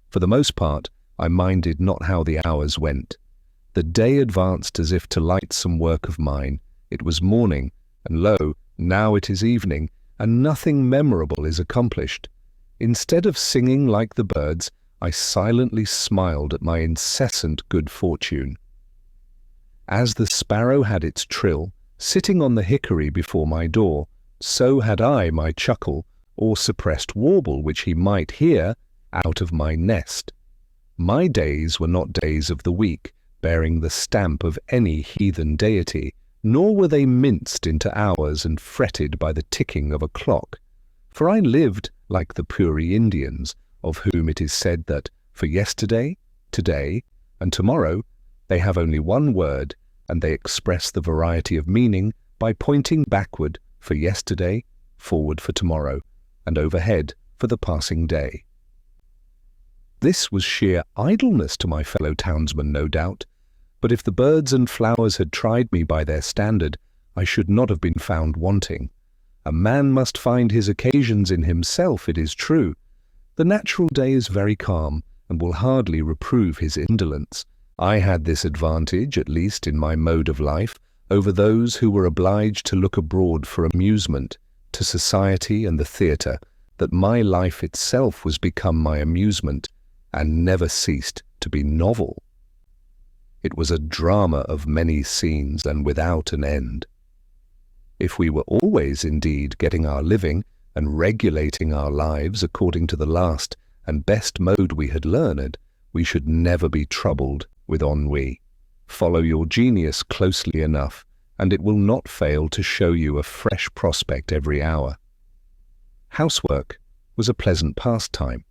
For the most part, I minded not how the hours went. The day advanced as if to light some work of mine. It was morning, and lo, now it is evening, and nothing memorable is accomplished. Instead of singing like the birds, I silently smiled at my incessant good fortune. As the sparrow had its trill, sitting on the hickory before my door, so had I my chuckle or suppressed warble which he might hear out of my nest. My days were not days of the week, bearing the stamp of any heathen deity, nor were they minced into hours and fretted by the ticking of a clock. For I lived like the Puri Indians, of whom it is said that for yesterday, today, and tomorrow they have only one word, and they express the variety of meaning by pointing backward for yesterday, forward for tomorrow, and overhead for the passing day. This was sheer idleness to my fellow townsmen, no doubt, but if the birds and flowers had tried me by their standard, I should not have been found wanting. A man must find his occasions in himself, it is true. The natural day is very calm, and will hardly reprove his indolence. I had this advantage, at least in my mode of life, over those who were obliged to look abroad for amusement, to society and the theatre, that my life itself was become my amusement, and never ceased to be novel. It was a drama of many scenes and without an end. If we were always indeed getting our living and regulating our lives according to the last and best mode we had learned, we should never be troubled with ennui. Follow your genius closely enough, and it will not fail to show you a fresh prospect every hour. Housework was a pleasant pastime.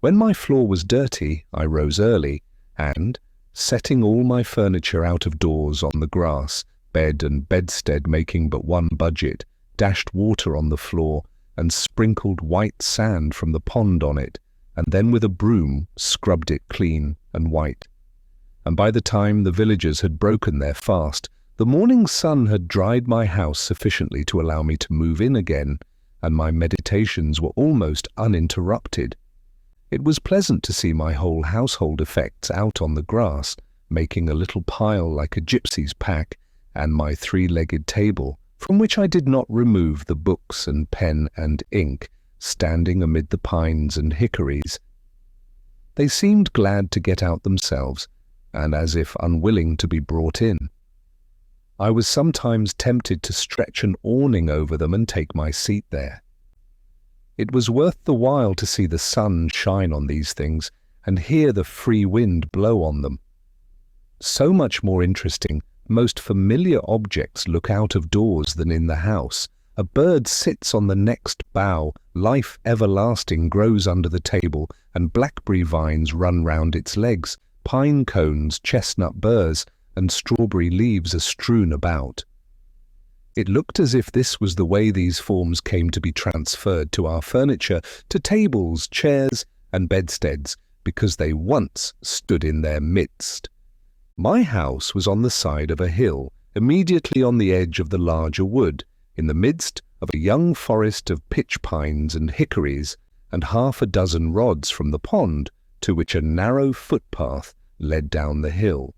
When my floor was dirty, I rose early, and, setting all my furniture out of doors on the grass, bed and bedstead making but one budget, dashed water on the floor and sprinkled white sand from the pond on it, and then with a broom scrubbed it clean and white. And by the time the villagers had broken their fast, the morning sun had dried my house sufficiently to allow me to move in again, and my meditations were almost uninterrupted. It was pleasant to see my whole household effects out on the grass, making a little pile like a gypsy's pack, and my three-legged table, from which I did not remove the books and pen and ink, standing amid the pines and hickories. They seemed glad to get out themselves, and as if unwilling to be brought in. I was sometimes tempted to stretch an awning over them and take my seat there. It was worth the while to see the sun shine on these things and hear the free wind blow on them. So much more interesting, most familiar objects look out of doors than in the house. A bird sits on the next bough, life everlasting grows under the table, and blackberry vines run round its legs, pine cones, chestnut burrs, and strawberry leaves are strewn about. It looked as if this was the way these forms came to be transferred to our furniture, to tables, chairs, and bedsteads, because they once stood in their midst. My house was on the side of a hill, immediately on the edge of the larger wood, in the midst of a young forest of pitch pines and hickories, and 6 rods from the pond, to which a narrow footpath led down the hill.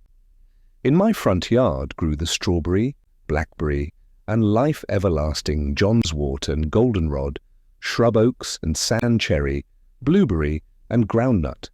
In my front yard grew the strawberry, blackberry, and life everlasting johnswort and goldenrod, shrub oaks and sand cherry, blueberry and groundnut.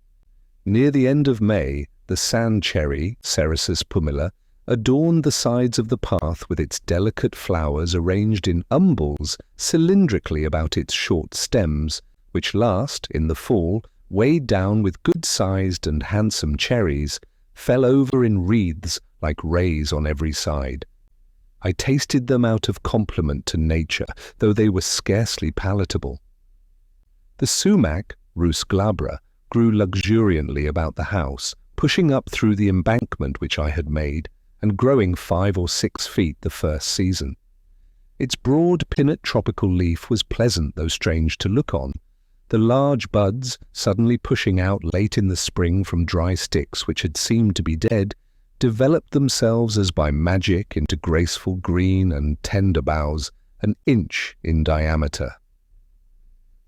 Near the end of May, the sand cherry, Cerasus pumila, adorned the sides of the path with its delicate flowers arranged in umbels cylindrically about its short stems, which last, in the fall, weighed down with good-sized and handsome cherries, fell over in wreaths like rays on every side. I tasted them out of compliment to nature, though they were scarcely palatable. The sumac, Rus glabra, grew luxuriantly about the house, pushing up through the embankment which I had made, and growing 5 or 6 feet the first season. Its broad pinnate tropical leaf was pleasant though strange to look on. The large buds, suddenly pushing out late in the spring from dry sticks which had seemed to be dead, developed themselves as by magic into graceful green and tender boughs, an inch in diameter.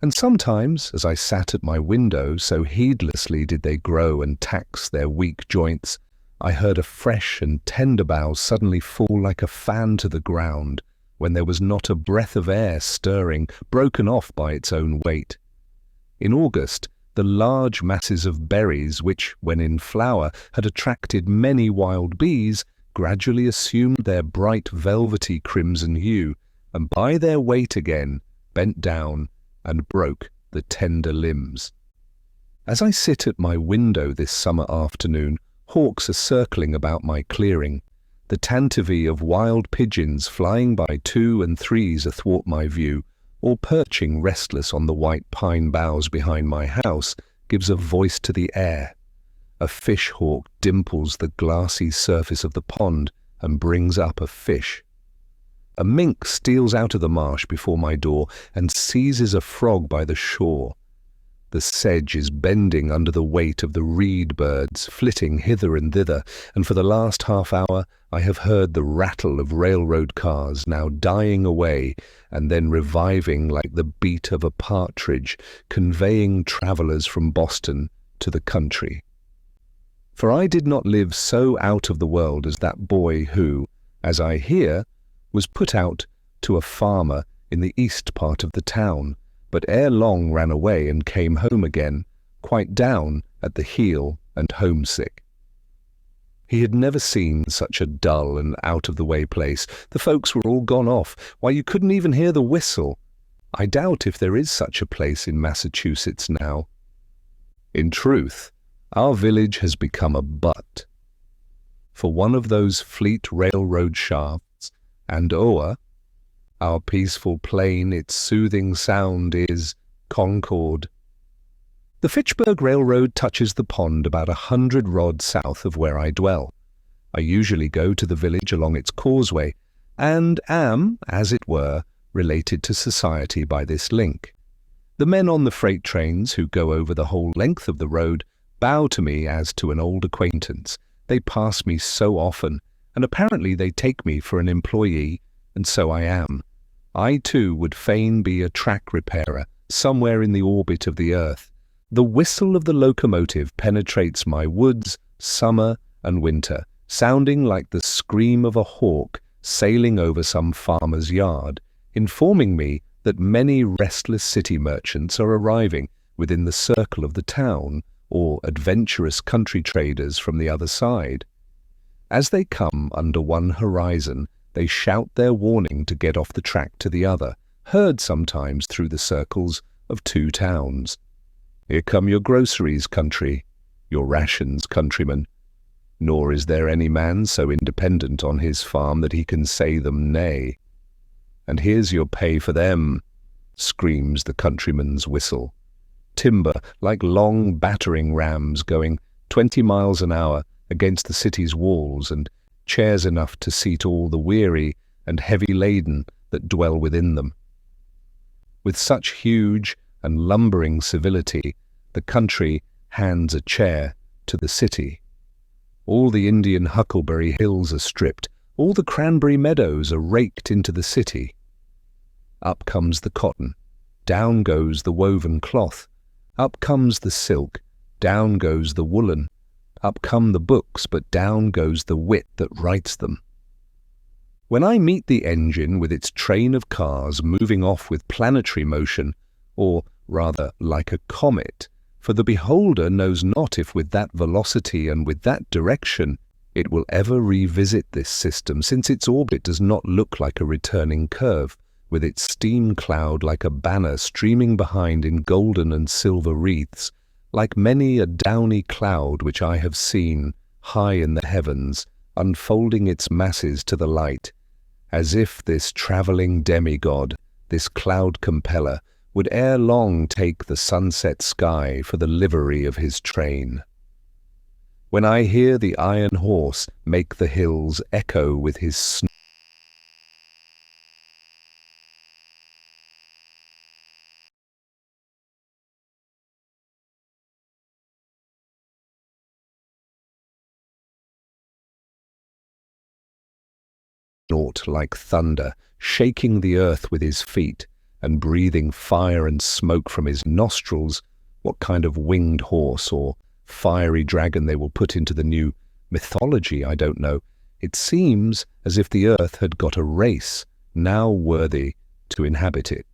And sometimes, as I sat at my window, so heedlessly did they grow and tax their weak joints, I heard a fresh and tender bough suddenly fall like a fan to the ground, when there was not a breath of air stirring, broken off by its own weight. In August, the large masses of berries which, when in flower, had attracted many wild bees, gradually assumed their bright velvety crimson hue, and by their weight again bent down and broke the tender limbs. As I sit at my window this summer afternoon, hawks are circling about my clearing. The tantivy of wild pigeons flying by 2 and 3s athwart my view, or perching restless on the white pine boughs behind my house, gives a voice to the air. A fish hawk dimples the glassy surface of the pond and brings up a fish. A mink steals out of the marsh before my door and seizes a frog by the shore. The sedge is bending under the weight of the reed birds, flitting hither and thither, and for the last half hour I have heard the rattle of railroad cars, now dying away and then reviving like the beat of a partridge, conveying travellers from Boston to the country. For I did not live so out of the world as that boy who, as I hear, was put out to a farmer in the east part of the town, but ere long ran away and came home again, quite down at the heel and homesick. He had never seen such a dull and out-of-the-way place. The folks were all gone off. Why, you couldn't even hear the whistle. I doubt if there is such a place in Massachusetts now. In truth, our village has become a butt. For one of those fleet railroad shafts, and o'er our peaceful plain, its soothing sound is Concord. The Fitchburg Railroad touches the pond about 100 rods south of where I dwell. I usually go to the village along its causeway, and am, as it were, related to society by this link. The men on the freight trains who go over the whole length of the road bow to me as to an old acquaintance. They pass me so often, and apparently they take me for an employee, and so I am. I too would fain be a track repairer somewhere in the orbit of the earth. The whistle of the locomotive penetrates my woods, summer and winter, sounding like the scream of a hawk sailing over some farmer's yard, informing me that many restless city merchants are arriving within the circle of the town, or adventurous country traders from the other side. As they come under one horizon, they shout their warning to get off the track to the other, heard sometimes through the circles of 2 towns. Here come your groceries, country, your rations, countrymen. Nor is there any man so independent on his farm that he can say them nay. And here's your pay for them, screams the countryman's whistle. Timber like long battering rams going 20 miles an hour against the city's walls, and chairs enough to seat all the weary and heavy-laden that dwell within them. With such huge and lumbering civility, the country hands a chair to the city. All the Indian huckleberry hills are stripped, all the cranberry meadows are raked into the city. Up comes the cotton, down goes the woven cloth, up comes the silk, down goes the woolen, up come the books, but down goes the wit that writes them. When I meet the engine with its train of cars moving off with planetary motion, or rather like a comet, for the beholder knows not if with that velocity and with that direction it will ever revisit this system, since its orbit does not look like a returning curve, with its steam cloud like a banner streaming behind in golden and silver wreaths, like many a downy cloud which I have seen, high in the heavens, unfolding its masses to the light, as if this travelling demigod, this cloud compeller, would ere long take the sunset sky for the livery of his train. When I hear the iron horse make the hills echo with his snort like thunder, shaking the earth with his feet, and breathing fire and smoke from his nostrils, what kind of winged horse or fiery dragon they will put into the new mythology, I don't know. It seems as if the earth had got a race now worthy to inhabit it.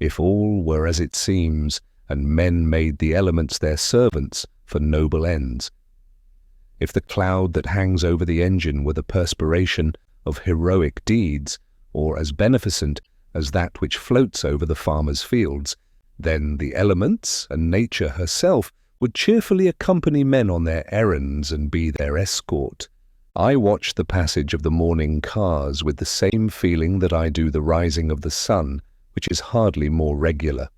If all were as it seems, and men made the elements their servants for noble ends. If the cloud that hangs over the engine were the perspiration of heroic deeds, or as beneficent as that which floats over the farmer's fields, Then the elements and nature herself would cheerfully accompany men on their errands and be their escort. I watch the passage of the morning cars with the same feeling that I do the rising of the sun, which is hardly more regular.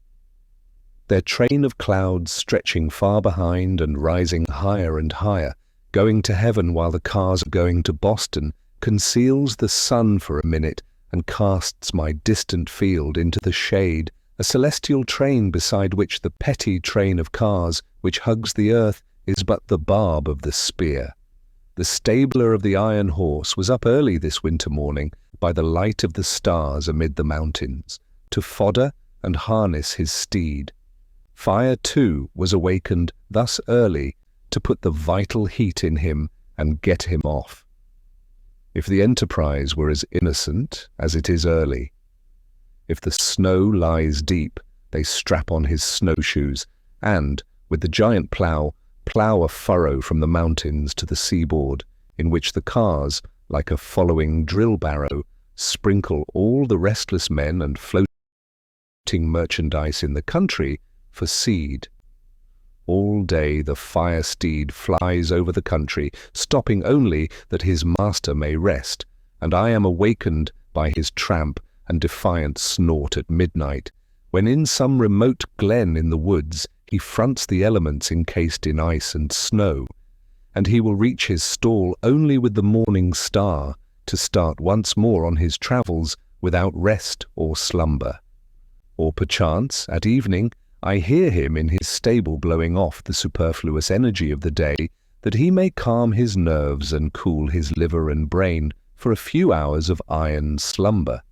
Their train of clouds stretching far behind and rising higher and higher, going to heaven while the cars are going to Boston, conceals the sun for a minute and casts my distant field into the shade, a celestial train beside which the petty train of cars which hugs the earth is but the barb of the spear. The stabler of the Iron Horse was up early this winter morning by the light of the stars amid the mountains, to fodder and harness his steed. Fire, too, was awakened thus early to put the vital heat in him and get him off. If the enterprise were as innocent as it is early, if the snow lies deep, they strap on his snowshoes and, with the giant plough a furrow from the mountains to the seaboard, in which the cars, like a following drill barrow, sprinkle all the restless men and floating merchandise in the country for seed. All day the fire steed flies over the country, stopping only that his master may rest, and I am awakened by his tramp and defiant snort at midnight, when in some remote glen in the woods he fronts the elements encased in ice and snow, and he will reach his stall only with the morning star to start once more on his travels without rest or slumber. Or perchance, at evening, I hear him in his stable blowing off the superfluous energy of the day, that he may calm his nerves and cool his liver and brain for a few hours of iron slumber.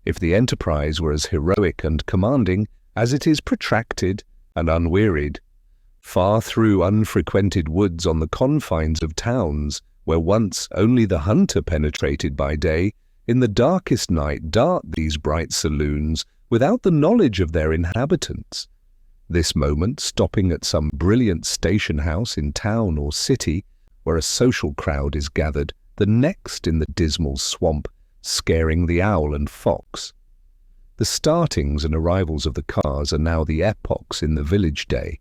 If the enterprise were as heroic and commanding as it is protracted and unwearied, far through unfrequented woods on the confines of towns, where once only the hunter penetrated by day, in the darkest night dart these bright saloons without the knowledge of their inhabitants. This moment stopping at some brilliant station house in town or city, where a social crowd is gathered, the next in the dismal swamp, scaring the owl and fox. The startings and arrivals of the cars are now the epochs in the village day.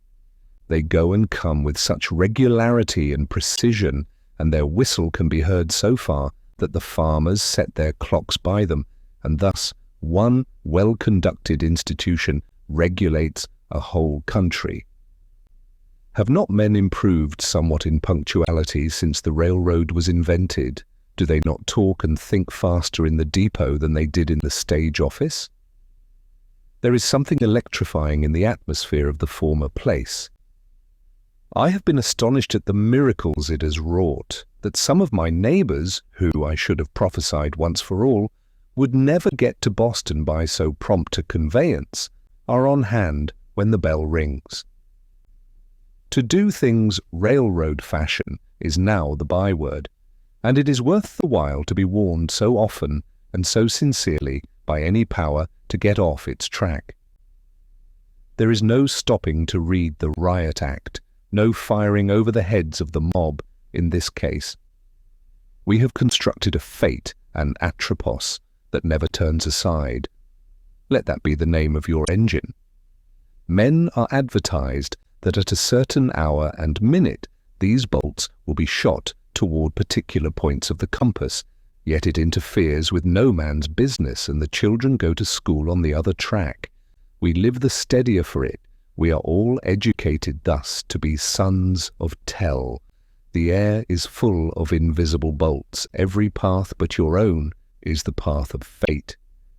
They go and come with such regularity and precision, and their whistle can be heard so far that the farmers set their clocks by them, and thus one well-conducted institution regulates a whole country. Have not men improved somewhat in punctuality since the railroad was invented? Do they not talk and think faster in the depot than they did in the stage office? There is something electrifying in the atmosphere of the former place. I have been astonished at the miracles it has wrought, that some of my neighbours, who I should have prophesied once for all, would never get to Boston by so prompt a conveyance, are on hand when the bell rings. To do things railroad fashion is now the byword, and it is worth the while to be warned so often and so sincerely by any power to get off its track. There is no stopping to read the riot act, no firing over the heads of the mob in this case. We have constructed a fate, an atropos, that never turns aside. Let that be the name of your engine. Men are advertised that at a certain hour and minute these bolts will be shot toward particular points of the compass, yet it interferes with no man's business, and the children go to school on the other track. We live the steadier for it. We are all educated thus to be sons of Tell. The air is full of invisible bolts. Every path but your own is the path of fate.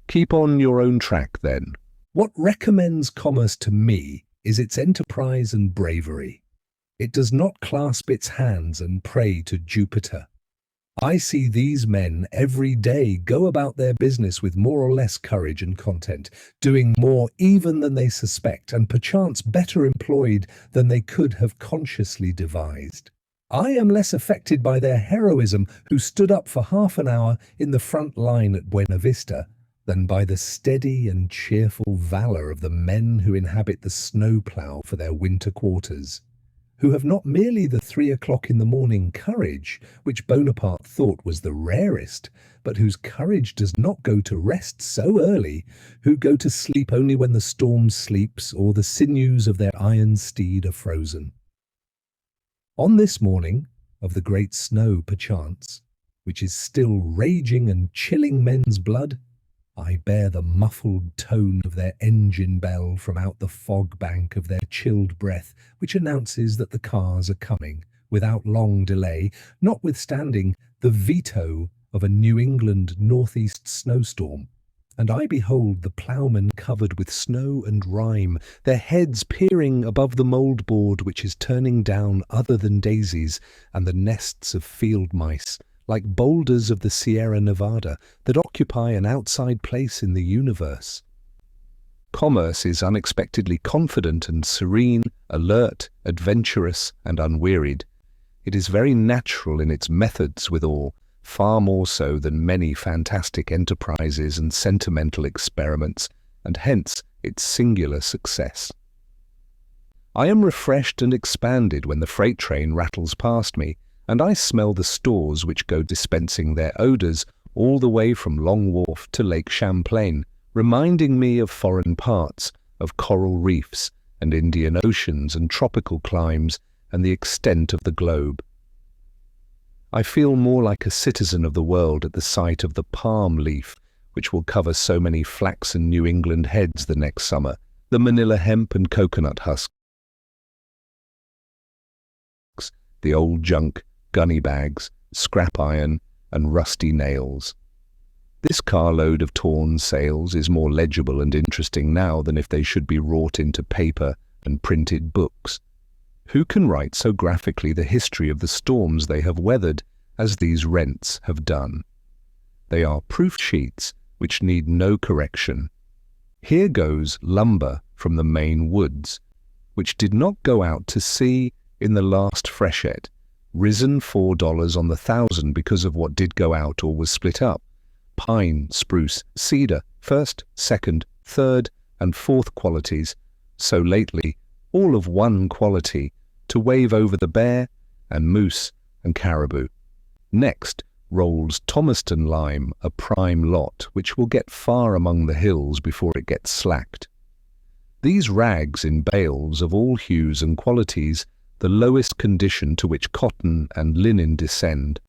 Keep on your own track, then. What recommends commerce to me is its enterprise and bravery. It does not clasp its hands and pray to Jupiter. I see these men every day go about their business with more or less courage and content, doing more even than they suspect, and perchance better employed than they could have consciously devised. I am less affected by their heroism who stood up for half an hour in the front line at Buena Vista than by the steady and cheerful valor of the men who inhabit the snowplow for their winter quarters. who have not merely the 3 o'clock in the morning courage, which Bonaparte thought was the rarest, but whose courage does not go to rest so early, who go to sleep only when the storm sleeps or the sinews of their iron steed are frozen. On this morning of the great snow, perchance, which is still raging and chilling men's blood, I bear the muffled tone of their engine bell from out the fog bank of their chilled breath, which announces that the cars are coming without long delay, notwithstanding the veto of a New England northeast snowstorm. And I behold the ploughmen covered with snow and rime, their heads peering above the mouldboard which is turning down other than daisies and the nests of field mice, like boulders of the Sierra Nevada that occupy an outside place in the universe. Commerce is unexpectedly confident and serene, alert, adventurous, and unwearied. It is very natural in its methods withal, far more so than many fantastic enterprises and sentimental experiments, and hence its singular success. I am refreshed and expanded when the freight train rattles past me, and I smell the stores which go dispensing their odours all the way from Long Wharf to Lake Champlain, reminding me of foreign parts, of coral reefs, and Indian oceans and tropical climes, and the extent of the globe. I feel more like a citizen of the world at the sight of the palm leaf, which will cover so many flaxen New England heads the next summer, the Manila hemp and coconut husks, the old junk, gunny bags, scrap iron, and rusty nails. This carload of torn sails is more legible and interesting now than if they should be wrought into paper and printed books. Who can write so graphically the history of the storms they have weathered as these rents have done? They are proof sheets which need no correction. Here goes lumber from the Maine woods, which did not go out to sea in the last freshet, risen $4 on the 1,000 because of what did go out or was split up. Pine, spruce, cedar, first, second, third, and fourth qualities, so lately all of one quality, to wave over the bear and moose and caribou. Next rolls Thomaston lime, a prime lot, which will get far among the hills before it gets slacked. These rags in bales of all hues and qualities, the lowest condition to which cotton and linen descend,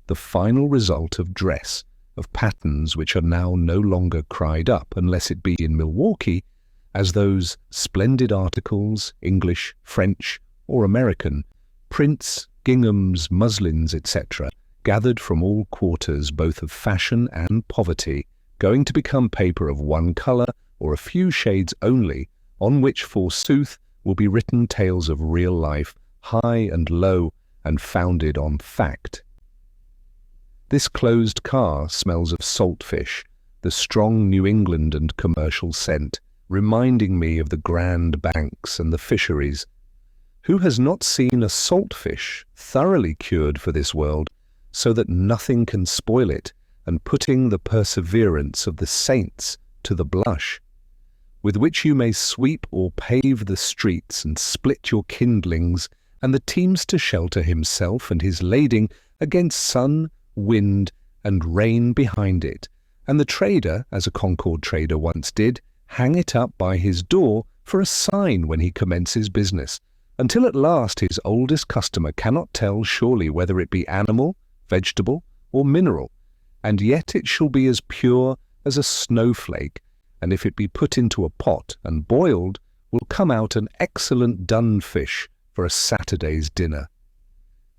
the final result of dress, of patterns which are now no longer cried up, unless it be in Milwaukee, as those splendid articles, English, French, or American, prints, ginghams, muslins, etc., gathered from all quarters both of fashion and poverty, going to become paper of one colour or a few shades only, on which, forsooth, will be written tales of real life, high and low, and founded on fact. This closed car smells of saltfish, the strong New England and commercial scent, reminding me of the Grand Banks and the fisheries. Who has not seen a saltfish thoroughly cured for this world, so that nothing can spoil it, and putting the perseverance of the saints to the blush, with which you may sweep or pave the streets and split your kindlings, and the teamster shelter himself and his lading against sun, wind, and rain behind it, and the trader, as a Concord trader once did, hang it up by his door for a sign when he commences business, until at last his oldest customer cannot tell surely whether it be animal, vegetable, or mineral, and yet it shall be as pure as a snowflake, and if it be put into a pot and boiled, will come out an excellent dun fish for a Saturday's dinner.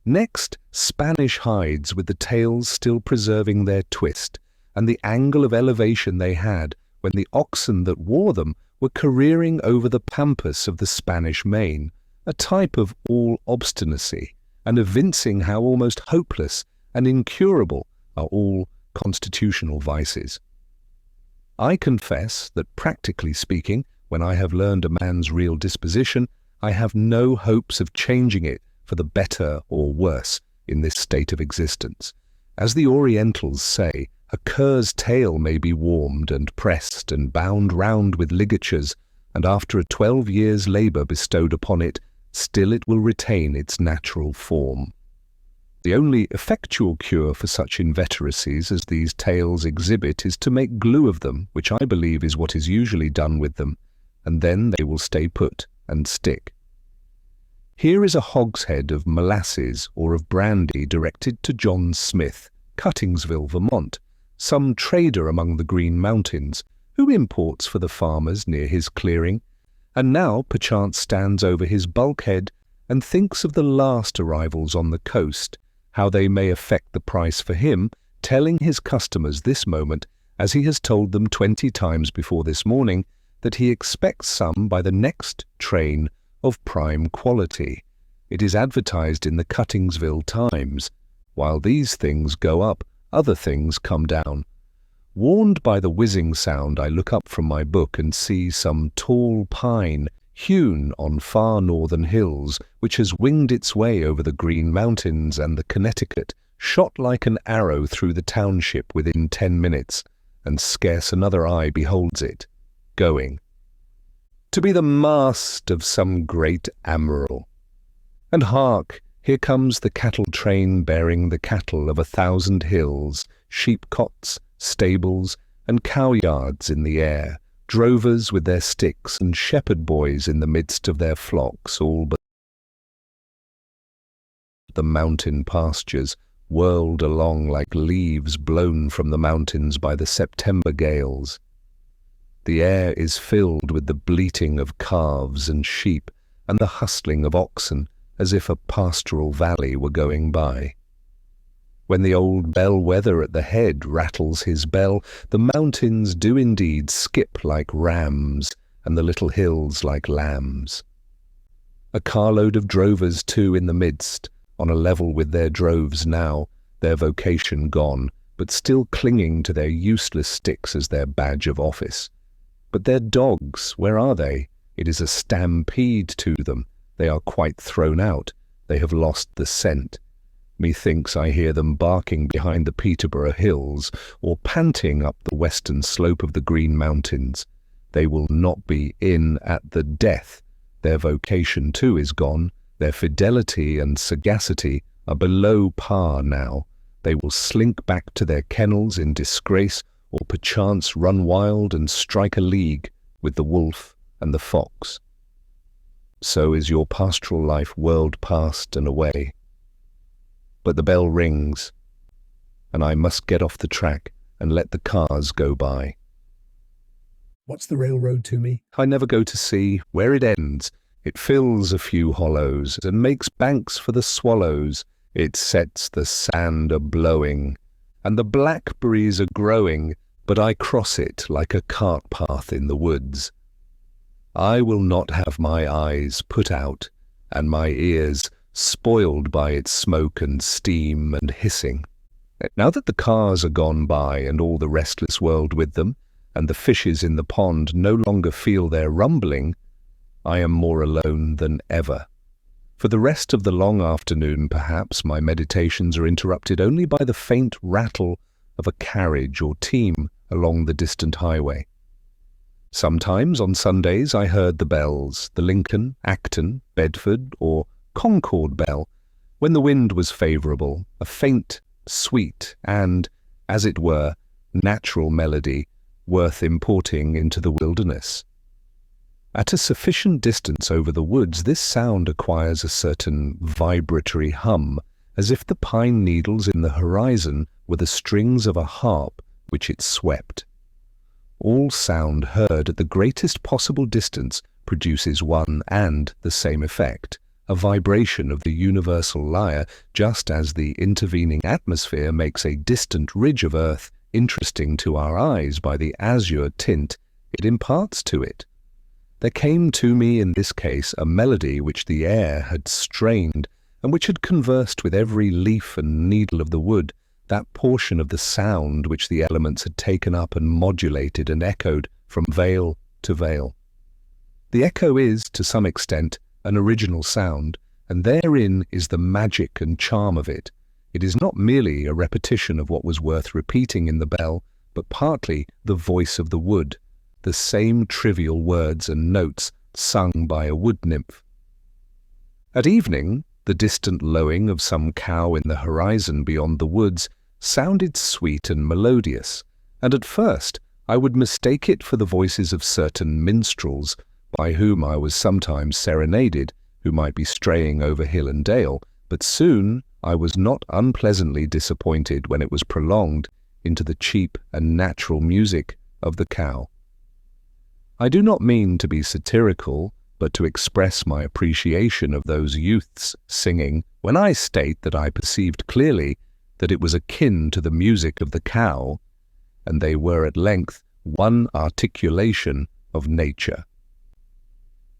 Next, Spanish hides with the tails still preserving their twist, and the angle of elevation they had when the oxen that wore them were careering over the pampas of the Spanish Main, a type of all obstinacy, and evincing how almost hopeless and incurable are all constitutional vices. I confess that, practically speaking, when I have learned a man's real disposition, I have no hopes of changing it for the better or worse in this state of existence. As the Orientals say, a cur's tail may be warmed and pressed and bound round with ligatures, and after a 12 years' labour bestowed upon it, still it will retain its natural form. The only effectual cure for such inveteracies as these tales exhibit is to make glue of them, which I believe is what is usually done with them, and then they will stay put and stick. Here is a hogshead of molasses or of brandy directed to John Smith, Cuttingsville, Vermont, some trader among the Green Mountains, who imports for the farmers near his clearing, and now perchance stands over his bulkhead and thinks of the last arrivals on the coast, how they may affect the price for him, telling his customers this moment, as he has told them 20 times before this morning, that he expects some by the next train of prime quality. It is advertised in the Cuttingsville Times. While these things go up, other things come down. Warned by the whizzing sound, I look up from my book and see some tall pine hewn on far northern hills, which has winged its way over the Green Mountains and the Connecticut, shot like an arrow through the township within 10 minutes, and scarce another eye beholds it, going, to be the mast of some great admiral. And hark, here comes the cattle train bearing the cattle of 1,000 hills, sheep cots, stables, and cow yards in the air, drovers with their sticks and shepherd boys in the midst of their flocks, all but the mountain pastures whirled along like leaves blown from the mountains by the September gales. The air is filled with the bleating of calves and sheep and the hustling of oxen, as if a pastoral valley were going by. When the old bellwether at the head rattles his bell, the mountains do indeed skip like rams, and the little hills like lambs. A carload of drovers, too, in the midst, on a level with their droves now, their vocation gone, but still clinging to their useless sticks as their badge of office. But their dogs, where are they? It is a stampede to them. They are quite thrown out. They have lost the scent. Methinks I hear them barking behind the Peterborough hills, or panting up the western slope of the Green Mountains. They will not be in at the death. Their vocation too is gone. Their fidelity and sagacity are below par now. They will slink back to their kennels in disgrace, or perchance run wild and strike a league with the wolf and the fox. So is your pastoral life whirled past and away. But the bell rings, and I must get off the track and let the cars go by. What's the railroad to me? I never go to see where it ends. It fills a few hollows and makes banks for the swallows. It sets the sand a-blowing, and the blackberries are growing, but I cross it like a cart path in the woods. I will not have my eyes put out, and my ears spoiled by its smoke and steam and hissing. Now that the cars are gone by and all the restless world with them, and the fishes in the pond no longer feel their rumbling, I am more alone than ever. For the rest of the long afternoon, perhaps, my meditations are interrupted only by the faint rattle of a carriage or team along the distant highway. Sometimes on Sundays I heard the bells, the Lincoln, Acton, Bedford, or Concord bell, when the wind was favourable, a faint, sweet, and, as it were, natural melody, worth importing into the wilderness. At a sufficient distance over the woods, this sound acquires a certain vibratory hum, as if the pine needles in the horizon were the strings of a harp which it swept. All sound heard at the greatest possible distance produces one and the same effect, a vibration of the universal lyre, just as the intervening atmosphere makes a distant ridge of earth interesting to our eyes by the azure tint it imparts to it. There came to me in this case a melody which the air had strained, and which had conversed with every leaf and needle of the wood, that portion of the sound which the elements had taken up and modulated and echoed from vale to vale. The echo is, to some extent, an original sound, and therein is the magic and charm of it. It is not merely a repetition of what was worth repeating in the bell, but partly the voice of the wood, the same trivial words and notes sung by a wood nymph. At evening, the distant lowing of some cow in the horizon beyond the woods sounded sweet and melodious, and at first I would mistake it for the voices of certain minstrels, by whom I was sometimes serenaded, who might be straying over hill and dale, but soon I was not unpleasantly disappointed when it was prolonged into the cheap and natural music of the cow. I do not mean to be satirical, but to express my appreciation of those youths singing, when I state that I perceived clearly that it was akin to the music of the cow, and they were at length one articulation of nature.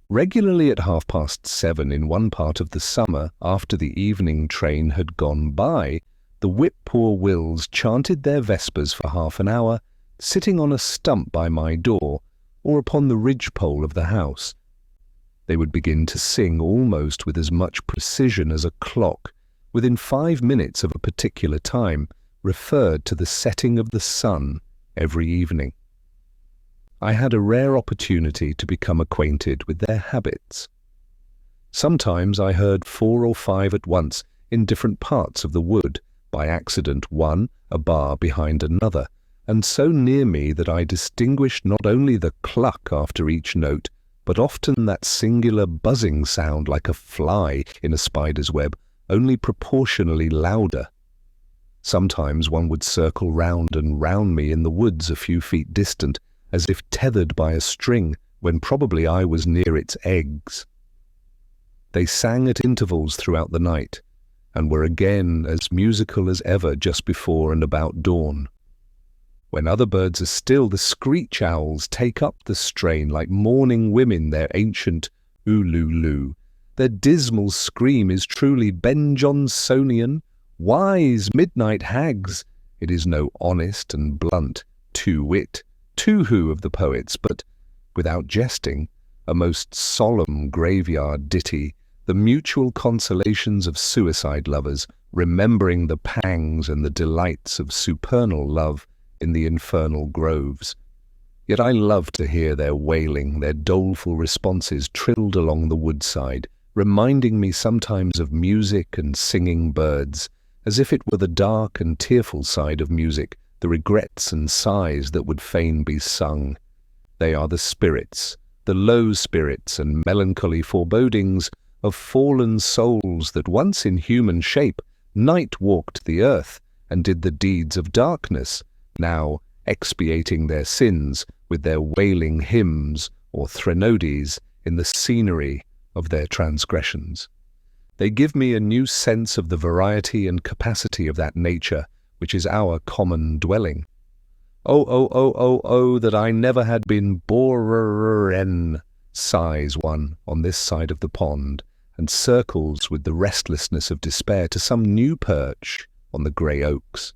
Regularly at 7:30 in one part of the summer, after the evening train had gone by, the whip-poor-wills chanted their vespers for half an hour, sitting on a stump by my door or upon the ridgepole of the house. They would begin to sing almost with as much precision as a clock, within 5 minutes of a particular time, referred to the setting of the sun every evening. I had a rare opportunity to become acquainted with their habits. Sometimes I heard 4 or 5 at once in different parts of the wood, by accident one a bar behind another, and so near me that I distinguished not only the cluck after each note, but often that singular buzzing sound like a fly in a spider's web, only proportionally louder. Sometimes one would circle round and round me in the woods a few feet distant, as if tethered by a string, when probably I was near its eggs. They sang at intervals throughout the night, and were again as musical as ever just before and about dawn. When other birds are still, the screech owls take up the strain like mourning women their ancient ululu. Their dismal scream is truly Ben Johnsonian. Wise midnight hags! It is no honest and blunt two-wit, two-who of the poets, but, without jesting, a most solemn graveyard ditty, the mutual consolations of suicide lovers, remembering the pangs and the delights of supernal love in the infernal groves. Yet I love to hear their wailing, their doleful responses trilled along the woodside, reminding me sometimes of music and singing birds, as if it were the dark and tearful side of music, the regrets and sighs that would fain be sung. They are the spirits, the low spirits and melancholy forebodings of fallen souls that once in human shape night walked the earth and did the deeds of darkness, now expiating their sins with their wailing hymns or threnodies in the scenery of their transgressions. They give me a new sense of the variety and capacity of that nature which is our common dwelling. Oh, that I never had been born, sighs one on this side of the pond, and circles with the restlessness of despair to some new perch on the grey oaks.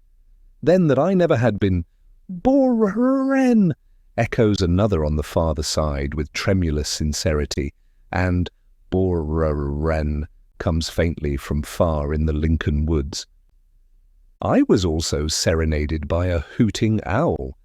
Then that I never had been born, echoes another on the farther side with tremulous sincerity, and born comes faintly from far in the Lincoln woods. I was also serenaded by a hooting owl.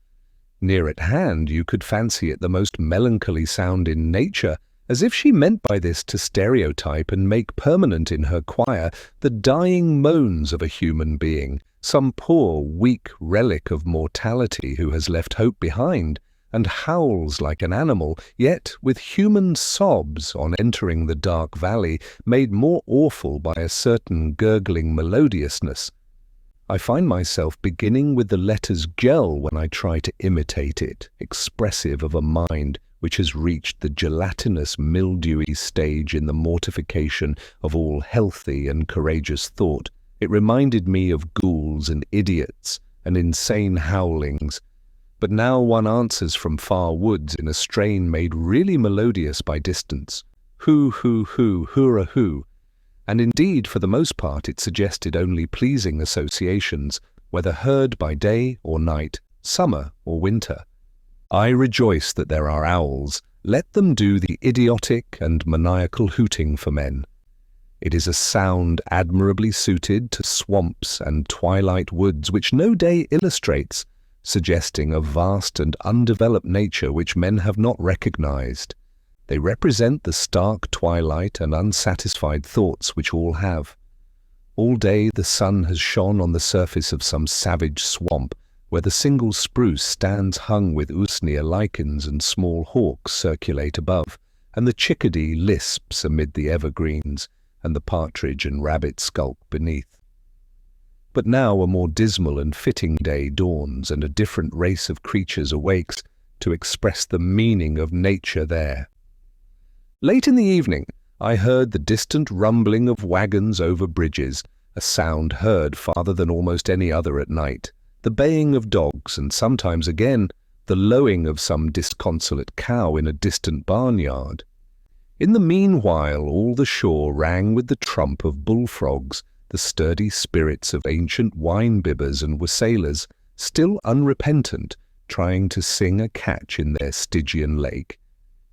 Near at hand you could fancy it the most melancholy sound in nature, as if she meant by this to stereotype and make permanent in her choir the dying moans of a human being, some poor, weak relic of mortality who has left hope behind, and howls like an animal, yet with human sobs on entering the dark valley, made more awful by a certain gurgling melodiousness. I find myself beginning with the letters gel when I try to imitate it, expressive of a mind which has reached the gelatinous mildewy stage in the mortification of all healthy and courageous thought. It reminded me of ghouls and idiots and insane howlings. But now one answers from far woods in a strain made really melodious by distance. Hoo, hoo, hoo, hooray, hoo. And indeed, for the most part, it suggested only pleasing associations, whether heard by day or night, summer or winter. I rejoice that there are owls. Let them do the idiotic and maniacal hooting for men. It is a sound admirably suited to swamps and twilight woods which no day illustrates, suggesting a vast and undeveloped nature which men have not recognized. They represent the stark twilight and unsatisfied thoughts which all have. All day the sun has shone on the surface of some savage swamp, where the single spruce stands hung with usnea lichens and small hawks circulate above, and the chickadee lisps amid the evergreens, and the partridge and rabbit skulk beneath. But now a more dismal and fitting day dawns, and a different race of creatures awakes to express the meaning of nature there. Late in the evening, I heard the distant rumbling of wagons over bridges, a sound heard farther than almost any other at night, the baying of dogs, and sometimes again the lowing of some disconsolate cow in a distant barnyard. In the meanwhile all the shore rang with the trump of bullfrogs, the sturdy spirits of ancient wine-bibbers and wassailers, still unrepentant, trying to sing a catch in their Stygian lake.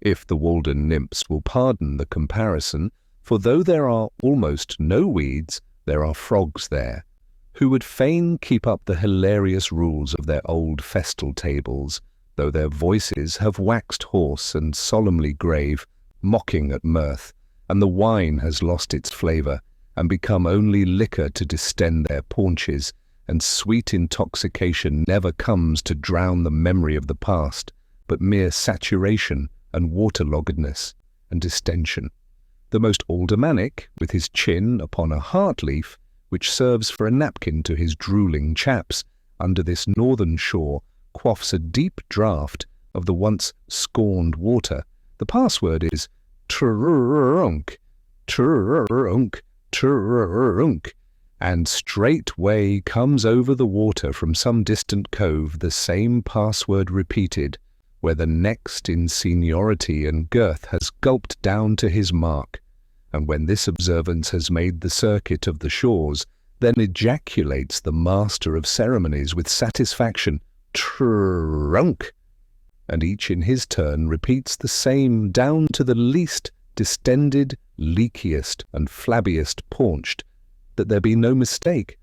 If the Walden nymphs will pardon the comparison, for though there are almost no weeds, there are frogs there, who would fain keep up the hilarious rules of their old festal tables, though their voices have waxed hoarse and solemnly grave, mocking at mirth, and the wine has lost its flavour, and become only liquor to distend their paunches, and sweet intoxication never comes to drown the memory of the past, but mere saturation and waterloggedness and distension. The most aldermanic, with his chin upon a heart-leaf, which serves for a napkin to his drooling chaps, under this northern shore, quaffs a deep draught of the once scorned water. The password is trrrrunk, trrrrunk, trrrrunk, and straightway comes over the water from some distant cove the same password repeated, where the next in seniority and girth has gulped down to his mark, and when this observance has made the circuit of the shores, then ejaculates the master of ceremonies with satisfaction, trrrrunk, and each in his turn repeats the same down to the least distended, leakiest, and flabbiest paunched, that there be no mistake.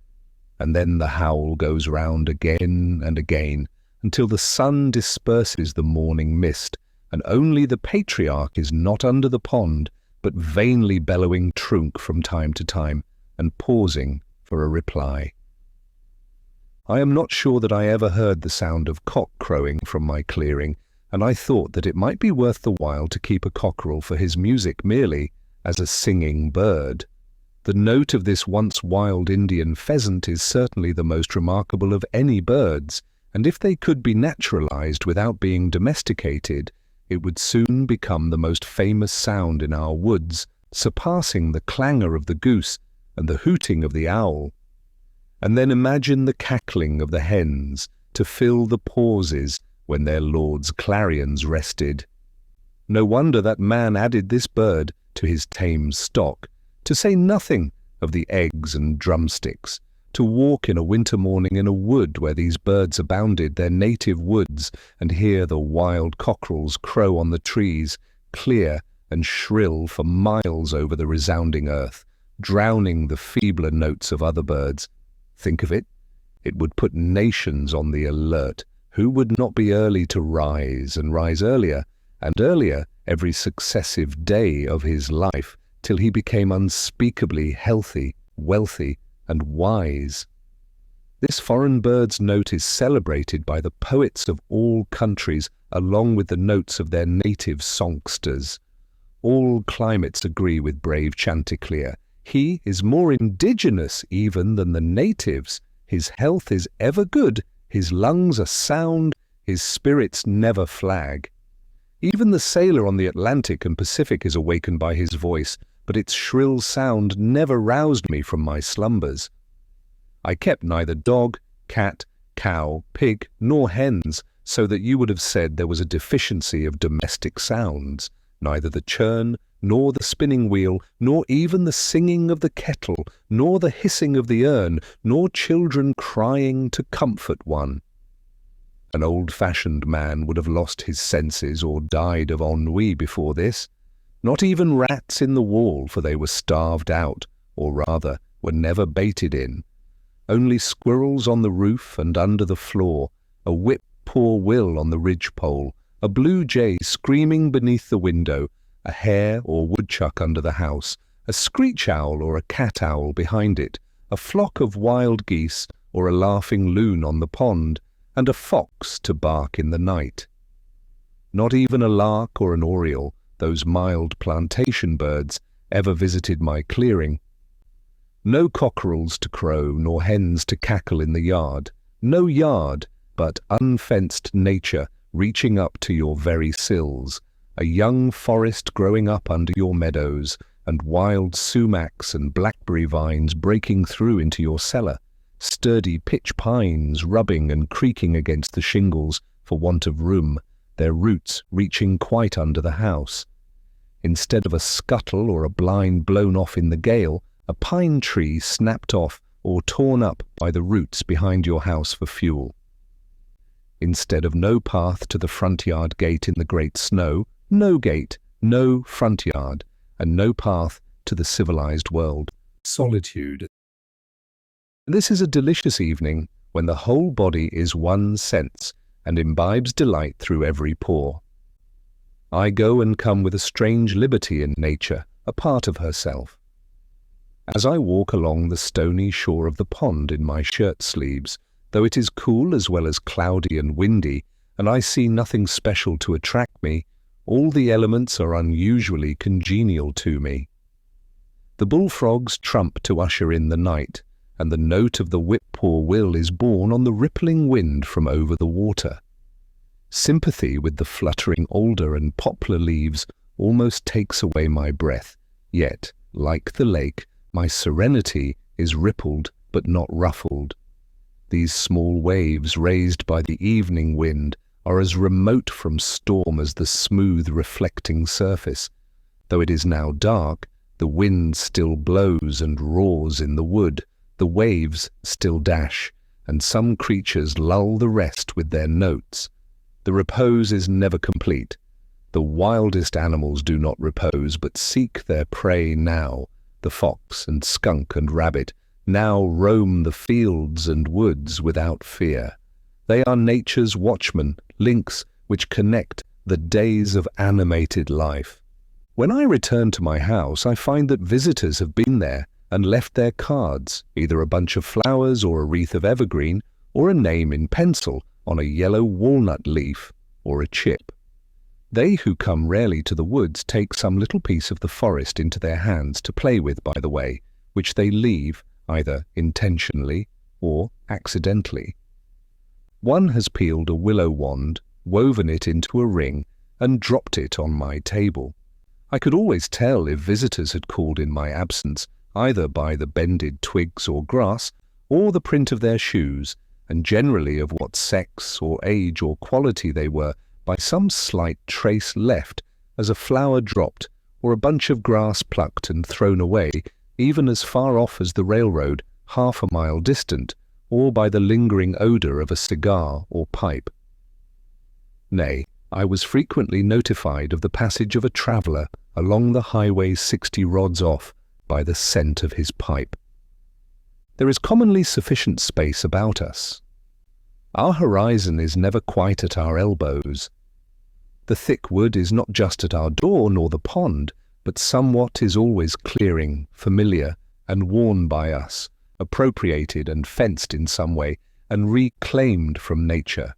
And then the howl goes round again and again, until the sun disperses the morning mist, and only the patriarch is not under the pond, but vainly bellowing trunk from time to time, and pausing for a reply. I am not sure that I ever heard the sound of cock crowing from my clearing, and I thought that it might be worth the while to keep a cockerel for his music merely as a singing bird. The note of this once wild Indian pheasant is certainly the most remarkable of any birds, and if they could be naturalized without being domesticated, it would soon become the most famous sound in our woods, surpassing the clangor of the goose and the hooting of the owl. And then imagine the cackling of the hens to fill the pauses when their lords' clarions rested. No wonder that man added this bird to his tame stock, to say nothing of the eggs and drumsticks, to walk in a winter morning in a wood where these birds abounded, their native woods, and hear the wild cockerels crow on the trees, clear and shrill for miles over the resounding earth, drowning the feebler notes of other birds. Think of it! It would put nations on the alert. Who would not be early to rise, and rise earlier, and earlier every successive day of his life, till he became unspeakably healthy, wealthy, and wise? This foreign bird's note is celebrated by the poets of all countries, along with the notes of their native songsters. All climates agree with brave Chanticleer. He is more indigenous even than the natives. His health is ever good, his lungs are sound, his spirits never flag. Even the sailor on the Atlantic and Pacific is awakened by his voice, but its shrill sound never roused me from my slumbers. I kept neither dog, cat, cow, pig, nor hens, so that you would have said there was a deficiency of domestic sounds. Neither the churn, nor the spinning wheel, nor even the singing of the kettle, nor the hissing of the urn, nor children crying to comfort one. An old-fashioned man would have lost his senses or died of ennui before this. Not even rats in the wall, for they were starved out, or rather, were never baited in. Only squirrels on the roof and under the floor, a whip-poor-will on the ridge-pole, a blue jay screaming beneath the window, a hare or woodchuck under the house, a screech owl or a cat owl behind it, a flock of wild geese or a laughing loon on the pond, and a fox to bark in the night. Not even a lark or an oriole, those mild plantation birds, ever visited my clearing. No cockerels to crow, nor hens to cackle in the yard. No yard, but unfenced nature reaching up to your very sills, a young forest growing up under your meadows, and wild sumacs and blackberry vines breaking through into your cellar, sturdy pitch pines rubbing and creaking against the shingles for want of room, their roots reaching quite under the house. Instead of a scuttle or a blind blown off in the gale, a pine tree snapped off or torn up by the roots behind your house for fuel. Instead of no path to the front yard gate in the great snow, no gate, no front yard, and no path to the civilized world. Solitude. This is a delicious evening when the whole body is one sense and imbibes delight through every pore. I go and come with a strange liberty in nature, a part of herself. As I walk along the stony shore of the pond in my shirt sleeves, though it is cool as well as cloudy and windy, and I see nothing special to attract me, all the elements are unusually congenial to me. The bullfrogs trump to usher in the night, and the note of the whip-poor-will is borne on the rippling wind from over the water. Sympathy with the fluttering alder and poplar leaves almost takes away my breath, yet, like the lake, my serenity is rippled but not ruffled. These small waves raised by the evening wind are as remote from storm as the smooth reflecting surface. Though it is now dark, the wind still blows and roars in the wood, the waves still dash, and some creatures lull the rest with their notes. The repose is never complete. The wildest animals do not repose, but seek their prey now. The fox and skunk and rabbit now roam the fields and woods without fear. They are nature's watchmen, links which connect the days of animated life. When I return to my house, I find that visitors have been there and left their cards, either a bunch of flowers or a wreath of evergreen, or a name in pencil on a yellow walnut leaf or a chip. They who come rarely to the woods take some little piece of the forest into their hands to play with by the way, which they leave either intentionally or accidentally. One has peeled a willow wand, woven it into a ring, and dropped it on my table. I could always tell if visitors had called in my absence, either by the bended twigs or grass, or the print of their shoes, and generally of what sex or age or quality they were, by some slight trace left as a flower dropped or a bunch of grass plucked and thrown away, even as far off as the railroad, half a mile distant, or by the lingering odour of a cigar or pipe. Nay, I was frequently notified of the passage of a traveller along the highway 60 rods off by the scent of his pipe. There is commonly sufficient space about us. Our horizon is never quite at our elbows. The thick wood is not just at our door nor the pond, but somewhat is always clearing, familiar, and worn by us, appropriated and fenced in some way, and reclaimed from nature.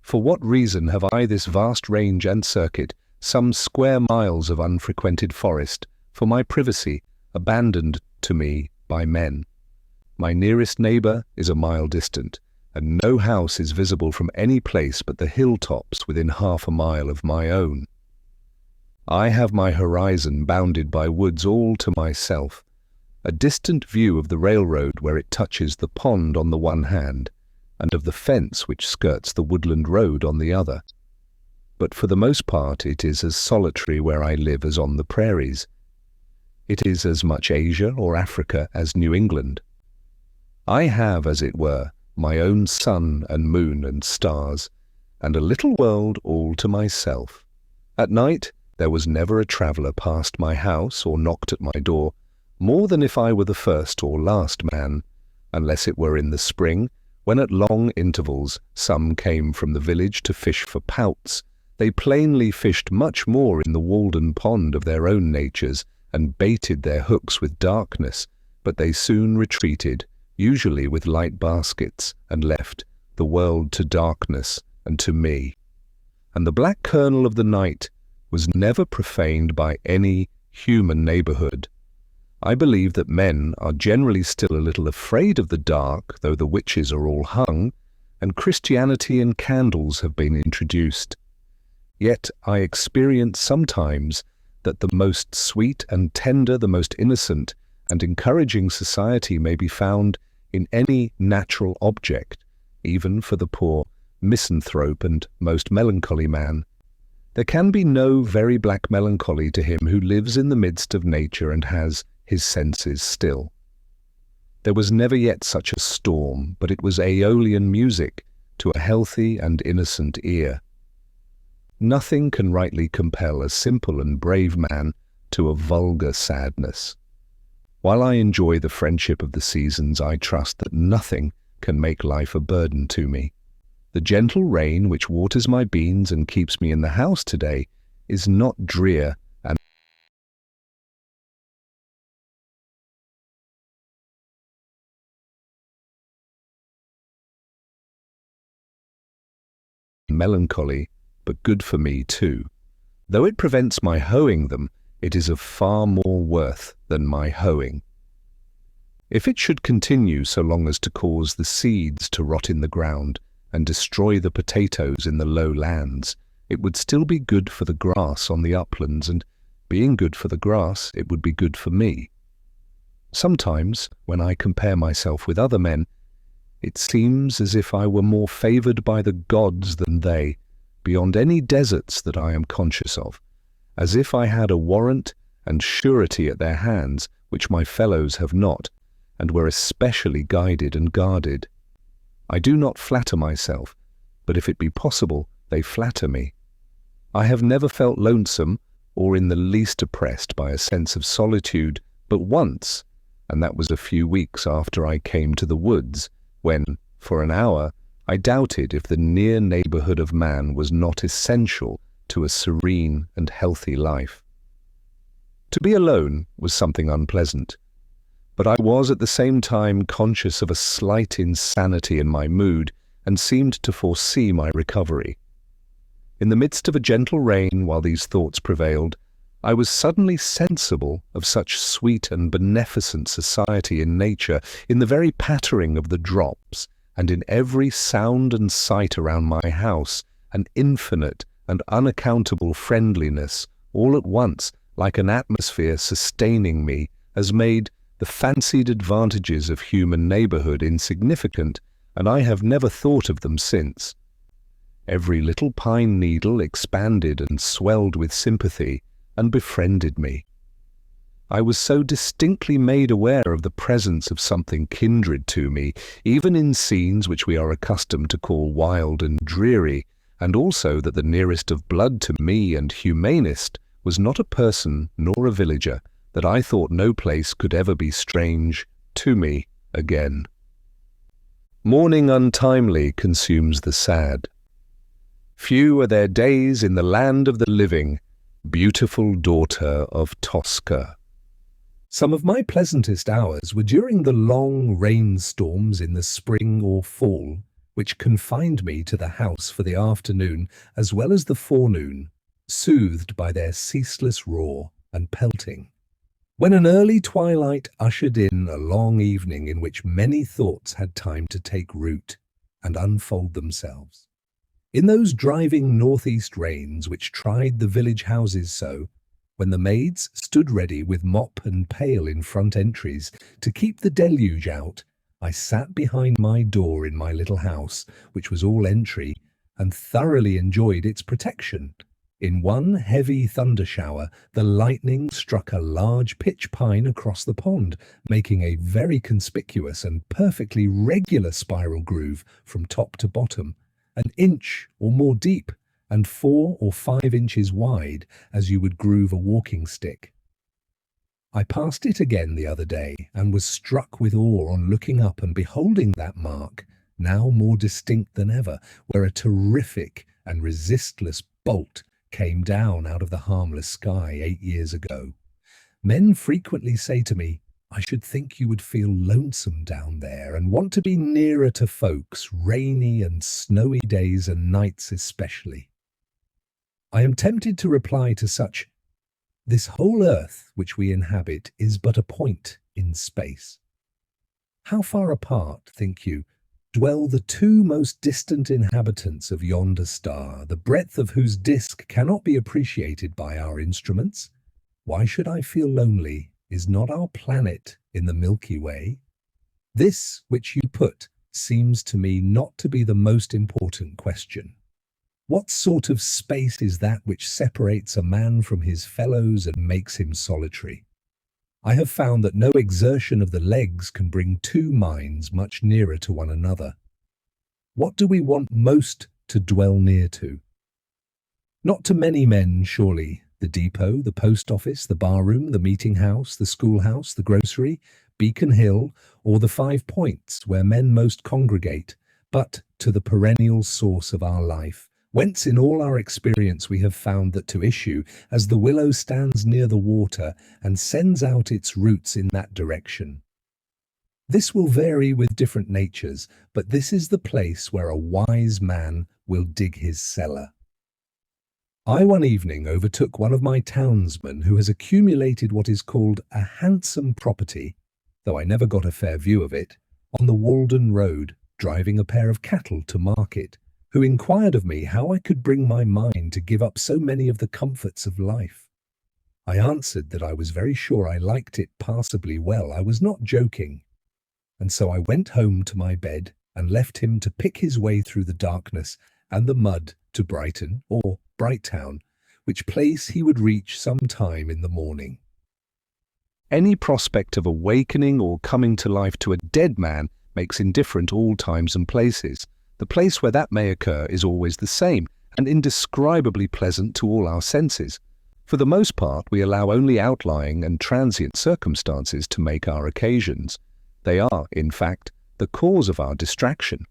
For what reason have I this vast range and circuit, some square miles of unfrequented forest, for my privacy, abandoned to me by men? My nearest neighbour is a mile distant, and no house is visible from any place but the hilltops within half a mile of my own. I have my horizon bounded by woods all to myself, a distant view of the railroad where it touches the pond on the one hand, and of the fence which skirts the woodland road on the other. But for the most part it is as solitary where I live as on the prairies. It is as much Asia or Africa as New England. I have, as it were, my own sun and moon and stars, and a little world all to myself. At night there was never a traveller passed my house or knocked at my door, more than if I were the first or last man, unless it were in the spring, when at long intervals some came from the village to fish for pouts, They plainly fished much more in the Walden Pond of their own natures and baited their hooks with darkness, but they soon retreated, usually with light baskets, and left the world to darkness and to me. And the black kernel of the night was never profaned by any human neighborhood. I believe that men are generally still a little afraid of the dark, though the witches are all hung, and Christianity and candles have been introduced. Yet I experience sometimes that the most sweet and tender, the most innocent and encouraging society may be found in any natural object, even for the poor misanthrope and most melancholy man. There can be no very black melancholy to him who lives in the midst of nature and has his senses still. There was never yet such a storm, but it was Aeolian music to a healthy and innocent ear. Nothing can rightly compel a simple and brave man to a vulgar sadness. While I enjoy the friendship of the seasons, I trust that nothing can make life a burden to me. The gentle rain which waters my beans and keeps me in the house today is not drear and melancholy, but good for me too. Though it prevents my hoeing them, it is of far more worth than my hoeing. If it should continue so long as to cause the seeds to rot in the ground and destroy the potatoes in the low lands, it would still be good for the grass on the uplands, and being good for the grass, it would be good for me. Sometimes, when I compare myself with other men, it seems as if I were more favoured by the gods than they, beyond any deserts that I am conscious of, as if I had a warrant and surety at their hands which my fellows have not, and were especially guided and guarded. I do not flatter myself, but if it be possible, they flatter me. I have never felt lonesome or in the least oppressed by a sense of solitude but once, and that was a few weeks after I came to the woods, when, for an hour, I doubted if the near neighbourhood of man was not essential to a serene and healthy life. To be alone was something unpleasant, but I was at the same time conscious of a slight insanity in my mood and seemed to foresee my recovery. In the midst of a gentle rain, while these thoughts prevailed, I was suddenly sensible of such sweet and beneficent society in nature, in the very pattering of the drops, and in every sound and sight around my house, an infinite and unaccountable friendliness, all at once, like an atmosphere sustaining me, as made the fancied advantages of human neighbourhood insignificant, and I have never thought of them since. Every little pine needle expanded and swelled with sympathy, and befriended me. I was so distinctly made aware of the presence of something kindred to me, even in scenes which we are accustomed to call wild and dreary, and also that the nearest of blood to me and humanest was not a person nor a villager, that I thought no place could ever be strange to me again. Mourning untimely consumes the sad. Few are their days in the land of the living, beautiful daughter of Tosca. Some of my pleasantest hours were during the long rainstorms in the spring or fall, which confined me to the house for the afternoon as well as the forenoon, soothed by their ceaseless roar and pelting. When an early twilight ushered in a long evening in which many thoughts had time to take root and unfold themselves. In those driving northeast rains which tried the village houses so, when the maids stood ready with mop and pail in front entries to keep the deluge out, I sat behind my door in my little house, which was all entry, and thoroughly enjoyed its protection. In one heavy thunder shower, the lightning struck a large pitch pine across the pond, making a very conspicuous and perfectly regular spiral groove from top to bottom, an inch or more deep, and 4 or 5 inches wide, as you would groove a walking stick. I passed it again the other day, and was struck with awe on looking up and beholding that mark, now more distinct than ever, where a terrific and resistless bolt came down out of the harmless sky 8 years ago. Men frequently say to me, I should think you would feel lonesome down there and want to be nearer to folks, rainy and snowy days and nights especially. I am tempted to reply to such, this whole earth which we inhabit is but a point in space. How far apart, think you, dwell the two most distant inhabitants of yonder star, the breadth of whose disk cannot be appreciated by our instruments? Why should I feel lonely? Is not our planet in the Milky Way? This which you put seems to me not to be the most important question. What sort of space is that which separates a man from his fellows and makes him solitary? I have found that no exertion of the legs can bring two minds much nearer to one another. What do we want most to dwell near to? Not to many men, surely. The depot, the post office, the barroom, the meeting house, the schoolhouse, the grocery, Beacon Hill, or the 5 Points where men most congregate, but to the perennial source of our life, whence in all our experience we have found that to issue, as the willow stands near the water and sends out its roots in that direction. This will vary with different natures, but this is the place where a wise man will dig his cellar. I one evening overtook one of my townsmen who has accumulated what is called a handsome property, though I never got a fair view of it, on the Walden Road, driving a pair of cattle to market, who inquired of me how I could bring my mind to give up so many of the comforts of life. I answered that I was very sure I liked it passably well. I was not joking. And so I went home to my bed and left him to pick his way through the darkness and the mud to Brighton or Brighttown, which place he would reach some time in the morning. Any prospect of awakening or coming to life to a dead man makes indifferent all times and places. The place where that may occur is always the same and indescribably pleasant to all our senses. For the most part, we allow only outlying and transient circumstances to make our occasions. They are, in fact, the cause of our distraction.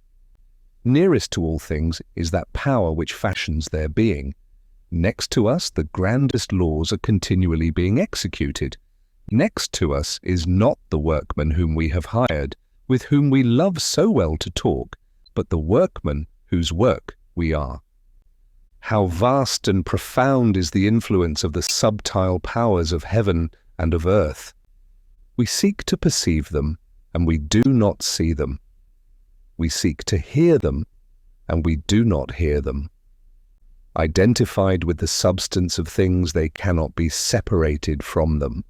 Nearest to all things is that power which fashions their being. Next to us, the grandest laws are continually being executed. Next to us is not the workman whom we have hired, with whom we love so well to talk, but the workman whose work we are. How vast and profound is the influence of the subtile powers of heaven and of earth. We seek to perceive them, and we do not see them. We seek to hear them, and we do not hear them. Identified with the substance of things, they cannot be separated from them.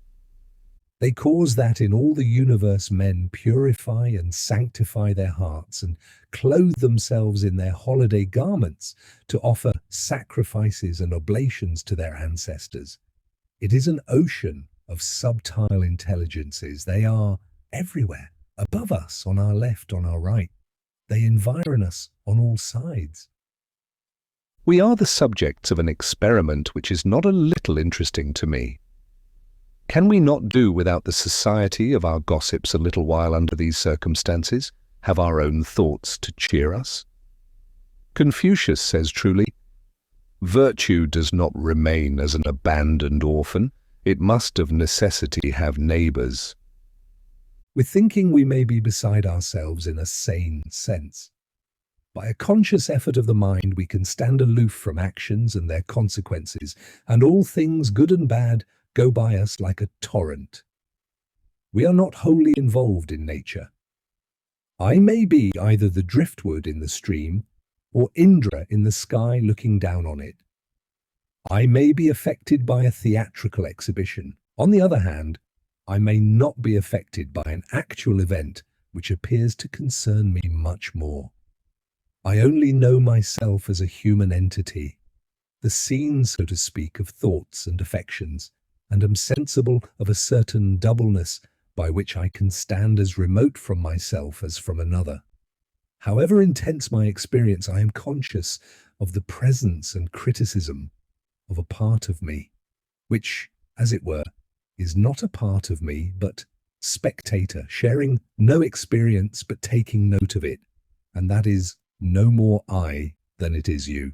They cause that in all the universe men purify and sanctify their hearts and clothe themselves in their holiday garments to offer sacrifices and oblations to their ancestors. It is an ocean of subtile intelligences. They are everywhere, above us, on our left, on our right. They environ us on all sides. We are the subjects of an experiment which is not a little interesting to me. Can we not do without the society of our gossips a little while under these circumstances, have our own thoughts to cheer us? Confucius says truly, "Virtue does not remain as an abandoned orphan. It must of necessity have neighbours." With thinking we may be beside ourselves in a sane sense. By a conscious effort of the mind we can stand aloof from actions and their consequences, and all things good and bad go by us like a torrent. We are not wholly involved in nature. I may be either the driftwood in the stream or Indra in the sky looking down on it. I may be affected by a theatrical exhibition. On the other hand, I may not be affected by an actual event which appears to concern me much more. I only know myself as a human entity, the scene, so to speak, of thoughts and affections, and am sensible of a certain doubleness by which I can stand as remote from myself as from another. However intense my experience, I am conscious of the presence and criticism of a part of me, which, as it were, is not a part of me, but spectator, sharing no experience but taking note of it, and that is no more I than it is you.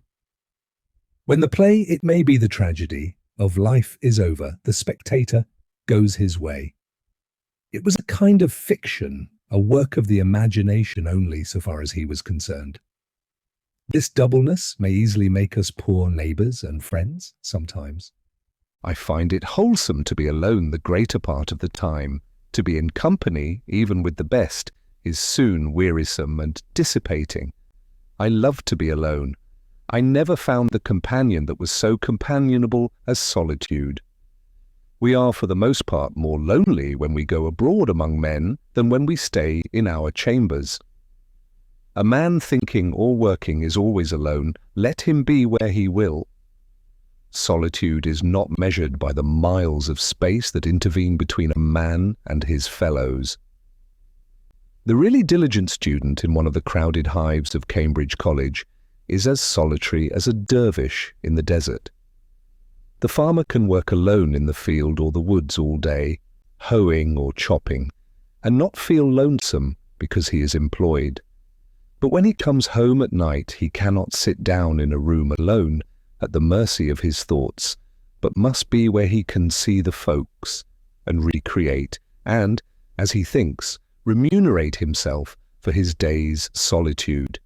When the play It May Be the Tragedy of Life is over, the spectator goes his way. It was a kind of fiction, a work of the imagination only so far as he was concerned. This doubleness may easily make us poor neighbours and friends sometimes. I find it wholesome to be alone the greater part of the time. To be in company, even with the best, is soon wearisome and dissipating. I love to be alone. I never found the companion that was so companionable as solitude. We are for the most part more lonely when we go abroad among men than when we stay in our chambers. A man thinking or working is always alone, let him be where he will. Solitude is not measured by the miles of space that intervene between a man and his fellows. The really diligent student in one of the crowded hives of Cambridge College is as solitary as a dervish in the desert. The farmer can work alone in the field or the woods all day, hoeing or chopping, and not feel lonesome because he is employed. But when he comes home at night, he cannot sit down in a room alone, at the mercy of his thoughts, but must be where he can see the folks, and recreate, and, as he thinks, remunerate himself for his day's solitude.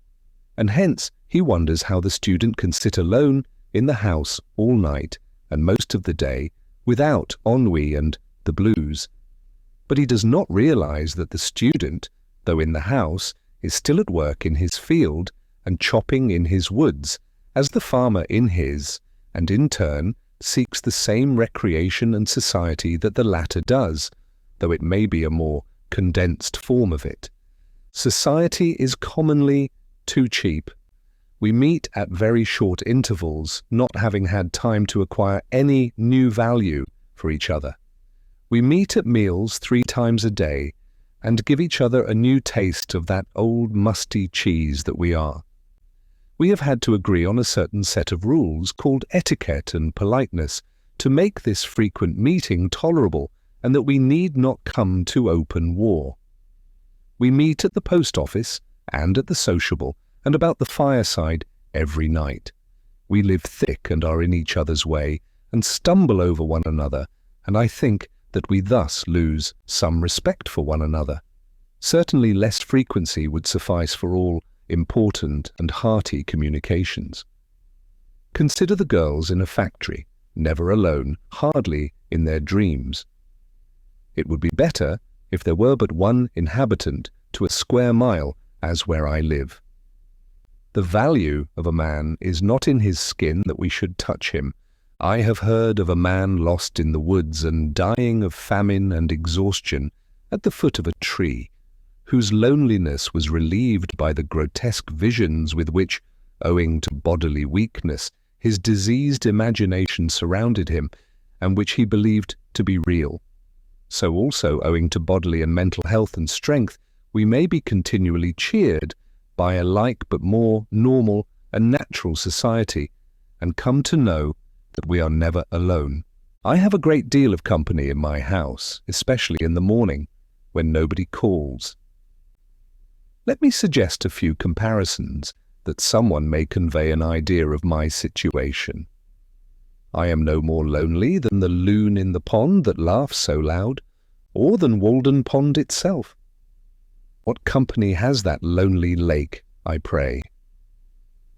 And hence he wonders how the student can sit alone in the house all night and most of the day without ennui and the blues. But he does not realize that the student, though in the house, is still at work in his field and chopping in his woods, as the farmer in his, and in turn seeks the same recreation and society that the latter does, though it may be a more condensed form of it. Society is commonly too cheap. We meet at very short intervals, not having had time to acquire any new value for each other. We meet at meals 3 times a day, and give each other a new taste of that old musty cheese that we are. We have had to agree on a certain set of rules called etiquette and politeness to make this frequent meeting tolerable, and that we need not come to open war. We meet at the post office and at the sociable and about the fireside every night. We live thick and are in each other's way and stumble over one another, and I think that we thus lose some respect for one another. Certainly less frequency would suffice for all important and hearty communications. Consider the girls in a factory, never alone, hardly in their dreams. It would be better if there were but one inhabitant to a square mile, as where I live. The value of a man is not in his skin that we should touch him. I have heard of a man lost in the woods and dying of famine and exhaustion at the foot of a tree, whose loneliness was relieved by the grotesque visions with which, owing to bodily weakness, his diseased imagination surrounded him, and which he believed to be real. So also, owing to bodily and mental health and strength, we may be continually cheered by a like but more normal and natural society, and come to know that we are never alone. I have a great deal of company in my house, especially in the morning, when nobody calls. Let me suggest a few comparisons that someone may convey an idea of my situation. I am no more lonely than the loon in the pond that laughs so loud, or than Walden Pond itself. What company has that lonely lake, I pray?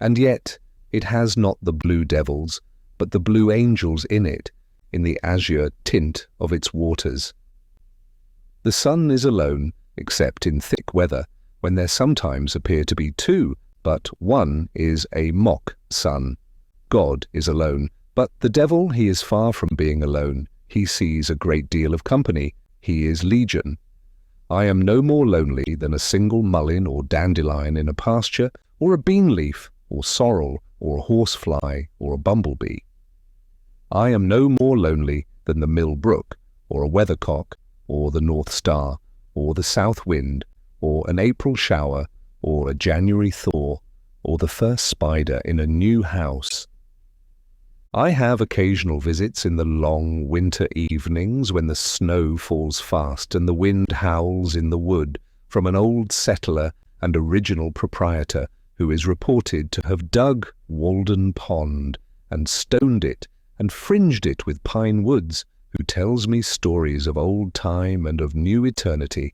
And yet it has not the blue devils, but the blue angels in it, in the azure tint of its waters. The sun is alone, except in thick weather, when there sometimes appear to be 2, but one is a mock sun. God is alone, but the devil, he is far from being alone. He sees a great deal of company. He is legion. I am no more lonely than a single mullein or dandelion in a pasture, or a bean leaf, or sorrel, or a horsefly, or a bumblebee. I am no more lonely than the mill brook, or a weathercock, or the North Star, or the south wind, or an April shower, or a January thaw, or the first spider in a new house. I have occasional visits in the long winter evenings when the snow falls fast and the wind howls in the wood from an old settler and original proprietor who is reported to have dug Walden Pond and stoned it, and fringed it with pine woods, who tells me stories of old time and of new eternity,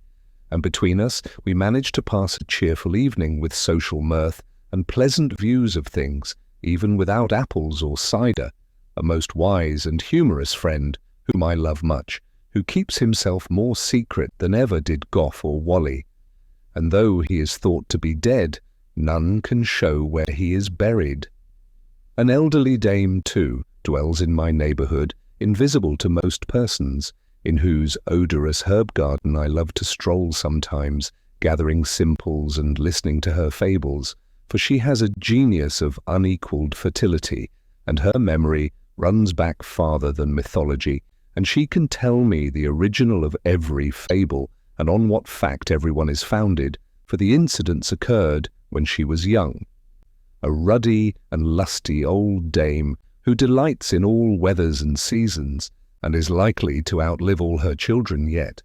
and between us we managed to pass a cheerful evening with social mirth and pleasant views of things, even without apples or cider, a most wise and humorous friend, whom I love much, who keeps himself more secret than ever did Gough or Whalley, and though he is thought to be dead, none can show where he is buried. An elderly dame, too, dwells in my neighbourhood, invisible to most persons, in whose odorous herb garden I love to stroll sometimes, gathering simples and listening to her fables, for she has a genius of unequalled fertility, and her memory runs back farther than mythology, and she can tell me the original of every fable, and on what fact everyone is founded, for the incidents occurred when she was young. A ruddy and lusty old dame, who delights in all weathers and seasons, and is likely to outlive all her children yet.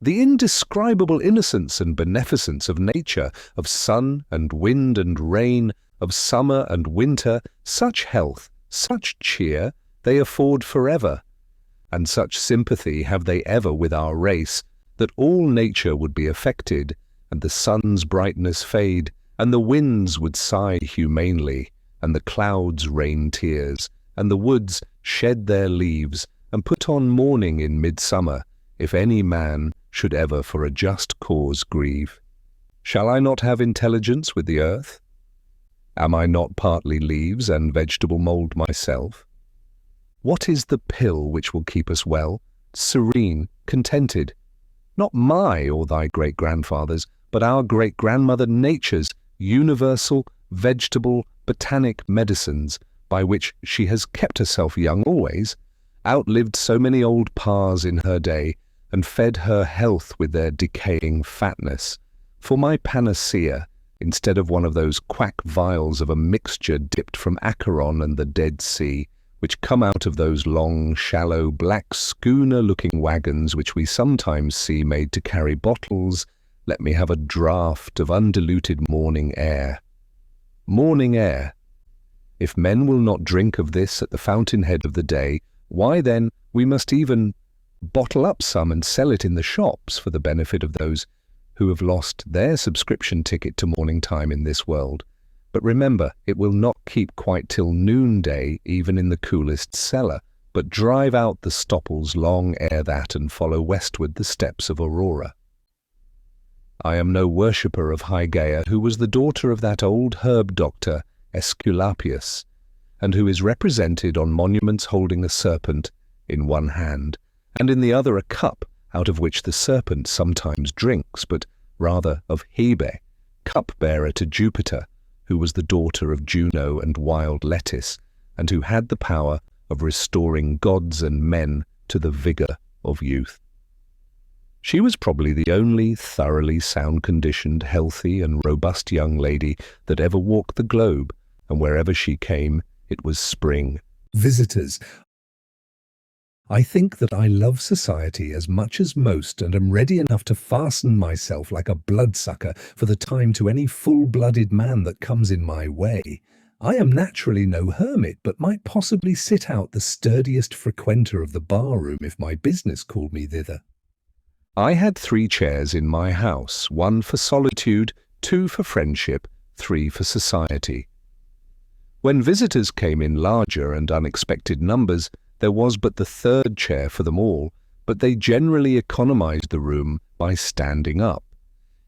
The indescribable innocence and beneficence of nature, of sun and wind and rain, of summer and winter, such health, such cheer, they afford forever, and such sympathy have they ever with our race, that all nature would be affected, and the sun's brightness fade, and the winds would sigh humanely, and the clouds rain tears, and the woods shed their leaves, and put on mourning in midsummer, if any man should ever for a just cause grieve. Shall I not have intelligence with the earth? Am I not partly leaves and vegetable mould myself? What is the pill which will keep us well, serene, contented? Not my or thy great-grandfather's, but our great-grandmother Nature's universal, vegetable, botanic medicines, by which she has kept herself young always, outlived so many old pars in her day, and fed her health with their decaying fatness. For my panacea, instead of one of those quack vials of a mixture dipped from Acheron and the Dead Sea, which come out of those long, shallow, black schooner-looking wagons which we sometimes see made to carry bottles, let me have a draught of undiluted morning air. Morning air. If men will not drink of this at the fountainhead of the day, why then we must even bottle up some and sell it in the shops for the benefit of those who have lost their subscription ticket to morning time in this world. But remember, it will not keep quite till noonday, even in the coolest cellar, but drive out the stopples long ere that and follow westward the steps of Aurora. I am no worshipper of Hygeia, who was the daughter of that old herb doctor Aesculapius, and who is represented on monuments holding a serpent in one hand, and in the other a cup, out of which the serpent sometimes drinks, but rather of Hebe, cup-bearer to Jupiter, who was the daughter of Juno and wild Lettuce, and who had the power of restoring gods and men to the vigour of youth. She was probably the only thoroughly sound-conditioned, healthy and robust young lady that ever walked the globe, and wherever she came, it was spring. Visitors. I think that I love society as much as most, and am ready enough to fasten myself like a bloodsucker for the time to any full-blooded man that comes in my way. I am naturally no hermit, but might possibly sit out the sturdiest frequenter of the bar-room if my business called me thither. I had 3 chairs in my house, 1 for solitude, 2 for friendship, 3 for society. When visitors came in larger and unexpected numbers, there was but the 3rd chair for them all, but they generally economized the room by standing up.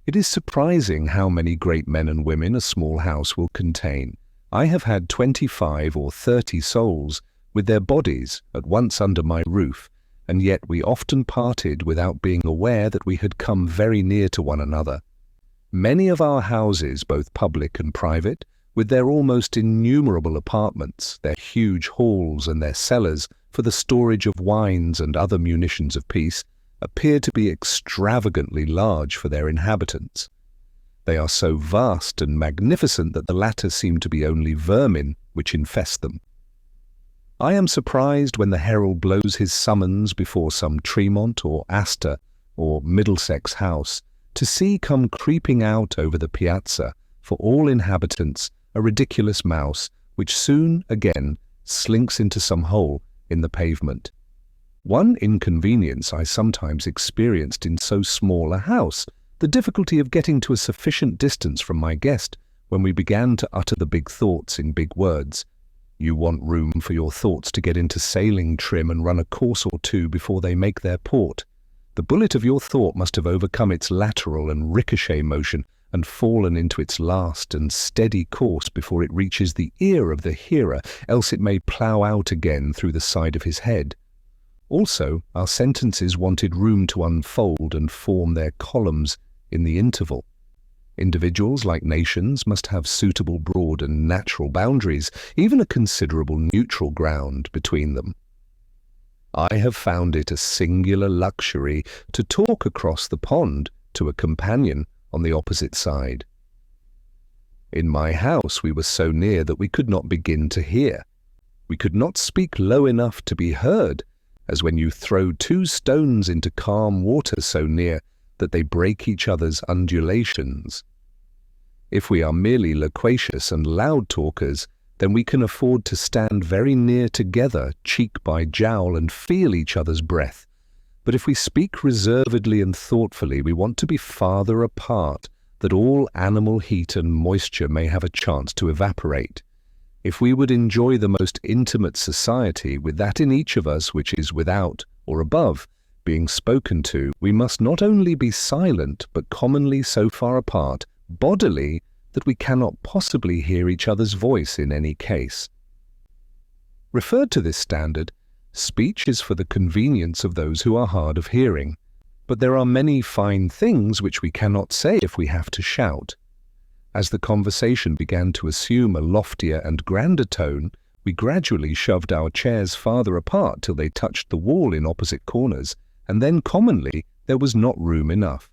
It is surprising how many great men and women a small house will contain. I have had 25 or 30 souls with their bodies at once under my roof, and yet we often parted without being aware that we had come very near to one another. Many of our houses, both public and private, with their almost innumerable apartments, their huge halls and their cellars for the storage of wines and other munitions of peace, appear to be extravagantly large for their inhabitants. They are so vast and magnificent that the latter seem to be only vermin which infest them. I am surprised when the herald blows his summons before some Tremont or Astor or Middlesex house, to see come creeping out over the piazza for all inhabitants a ridiculous mouse, which soon again slinks into some hole in the pavement. One inconvenience I sometimes experienced in so small a house, the difficulty of getting to a sufficient distance from my guest when we began to utter the big thoughts in big words. You want room for your thoughts to get into sailing trim and run a course or two before they make their port. The bullet of your thought must have overcome its lateral and ricochet motion and fallen into its last and steady course before it reaches the ear of the hearer, else it may plough out again through the side of his head. Also, our sentences wanted room to unfold and form their columns in the interval. Individuals, like nations, must have suitable broad and natural boundaries, even a considerable neutral ground between them. I have found it a singular luxury to talk across the pond to a companion on the opposite side. In my house we were so near that we could not begin to hear. We could not speak low enough to be heard, as when you throw two stones into calm water so near that they break each other's undulations. If we are merely loquacious and loud talkers, then we can afford to stand very near together, cheek by jowl, and feel each other's breath. But if we speak reservedly and thoughtfully, we want to be farther apart, that all animal heat and moisture may have a chance to evaporate. If we would enjoy the most intimate society, with that in each of us which is without or above being spoken to, we must not only be silent, but commonly so far apart, bodily, that we cannot possibly hear each other's voice in any case. Referred to this standard, speech is for the convenience of those who are hard of hearing, but there are many fine things which we cannot say if we have to shout. As the conversation began to assume a loftier and grander tone, we gradually shoved our chairs farther apart till they touched the wall in opposite corners, and then commonly there was not room enough.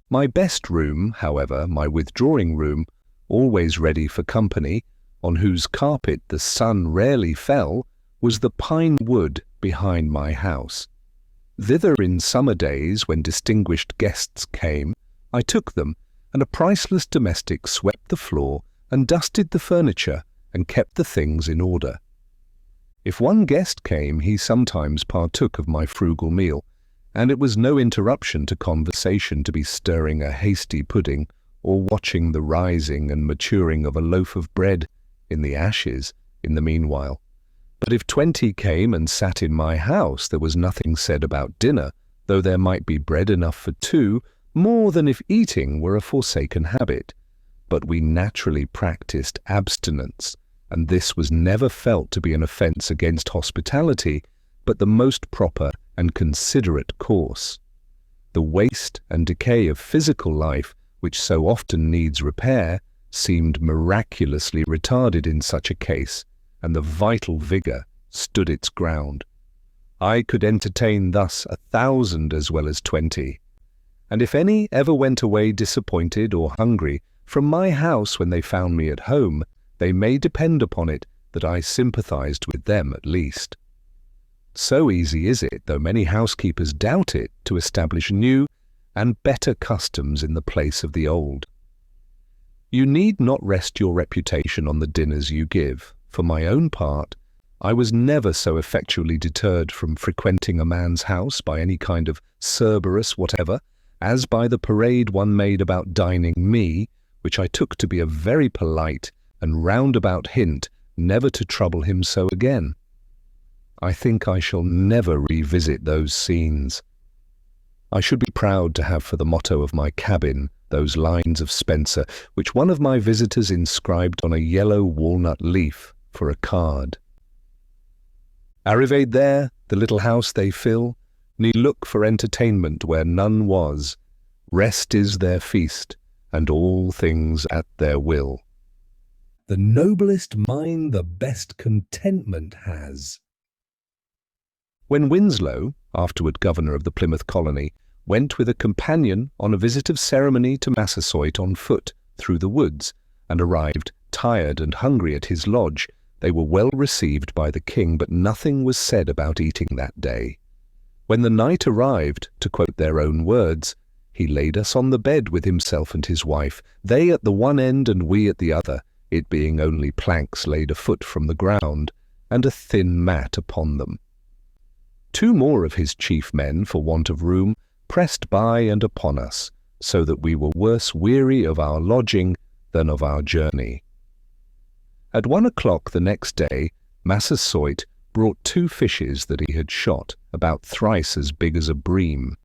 My best room, however, my withdrawing room, always ready for company, on whose carpet the sun rarely fell, was the pine wood behind my house. Thither in summer days, when distinguished guests came, I took them, and a priceless domestic swept the floor and dusted the furniture and kept the things in order. If one guest came, he sometimes partook of my frugal meal, and it was no interruption to conversation to be stirring a hasty pudding or watching the rising and maturing of a loaf of bread in the ashes in the meanwhile. But if 20 came and sat in my house, there was nothing said about dinner, though there might be bread enough for 2, more than if eating were a forsaken habit. But we naturally practiced abstinence, and this was never felt to be an offence against hospitality, but the most proper and considerate course. The waste and decay of physical life, which so often needs repair, seemed miraculously retarded in such a case, and the vital vigour stood its ground. I could entertain thus 1,000 as well as 20. And if any ever went away disappointed or hungry from my house when they found me at home, they may depend upon it that I sympathized with them at least. So easy is it, though many housekeepers doubt it, to establish new and better customs in the place of the old. You need not rest your reputation on the dinners you give. For my own part, I was never so effectually deterred from frequenting a man's house by any kind of Cerberus whatever, as by the parade one made about dining me, which I took to be a very polite and roundabout hint never to trouble him so again. I think I shall never revisit those scenes. I should be proud to have for the motto of my cabin those lines of Spenser, which one of my visitors inscribed on a yellow walnut leaf for a card. Arrived there, the little house they fill, ne look for entertainment where none was. Rest is their feast, and all things at their will. The noblest mind the best contentment has. When Winslow, afterward governor of the Plymouth colony, went with a companion on a visit of ceremony to Massasoit on foot through the woods, and arrived tired and hungry at his lodge, they were well received by the king, but nothing was said about eating that day. When the night arrived, to quote their own words, he laid us on the bed with himself and his wife, they at the one end and we at the other, it being only planks laid a foot from the ground, and a thin mat upon them. 2 more of his chief men, for want of room, pressed by and upon us, so that we were worse weary of our lodging than of our journey. At 1 o'clock the next day, Massasoit brought 2 fishes that he had shot, about thrice as big as a bream.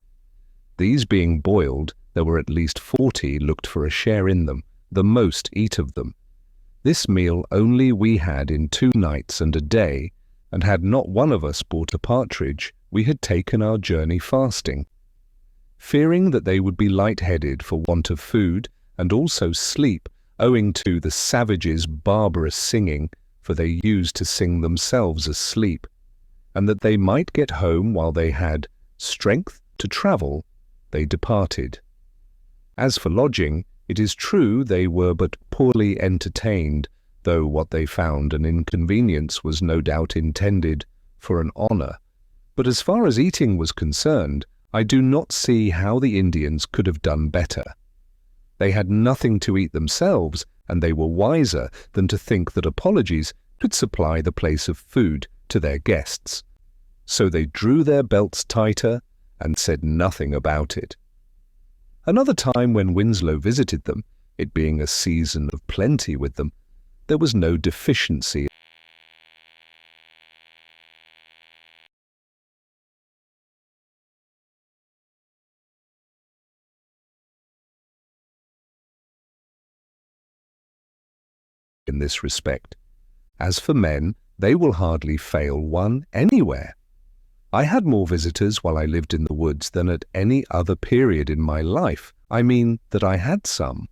These being boiled, there were at least 40 looked for a share in them, the most eat of them. This meal only we had in 2 nights and a day, and had not one of us bought a partridge, we had taken our journey fasting. Fearing that they would be light-headed for want of food, and also sleep, owing to the savages' barbarous singing, for they used to sing themselves asleep, and that they might get home while they had strength to travel, they departed. As for lodging, it is true they were but poorly entertained, though what they found an inconvenience was no doubt intended for an honour. But as far as eating was concerned, I do not see how the Indians could have done better. They had nothing to eat themselves, and they were wiser than to think that apologies could supply the place of food to their guests. So they drew their belts tighter and said nothing about it. Another time when Winslow visited them, it being a season of plenty with them, there was no deficiency in this respect. As for men, they will hardly fail one anywhere. I had more visitors while I lived in the woods than at any other period in my life. I mean that I had some.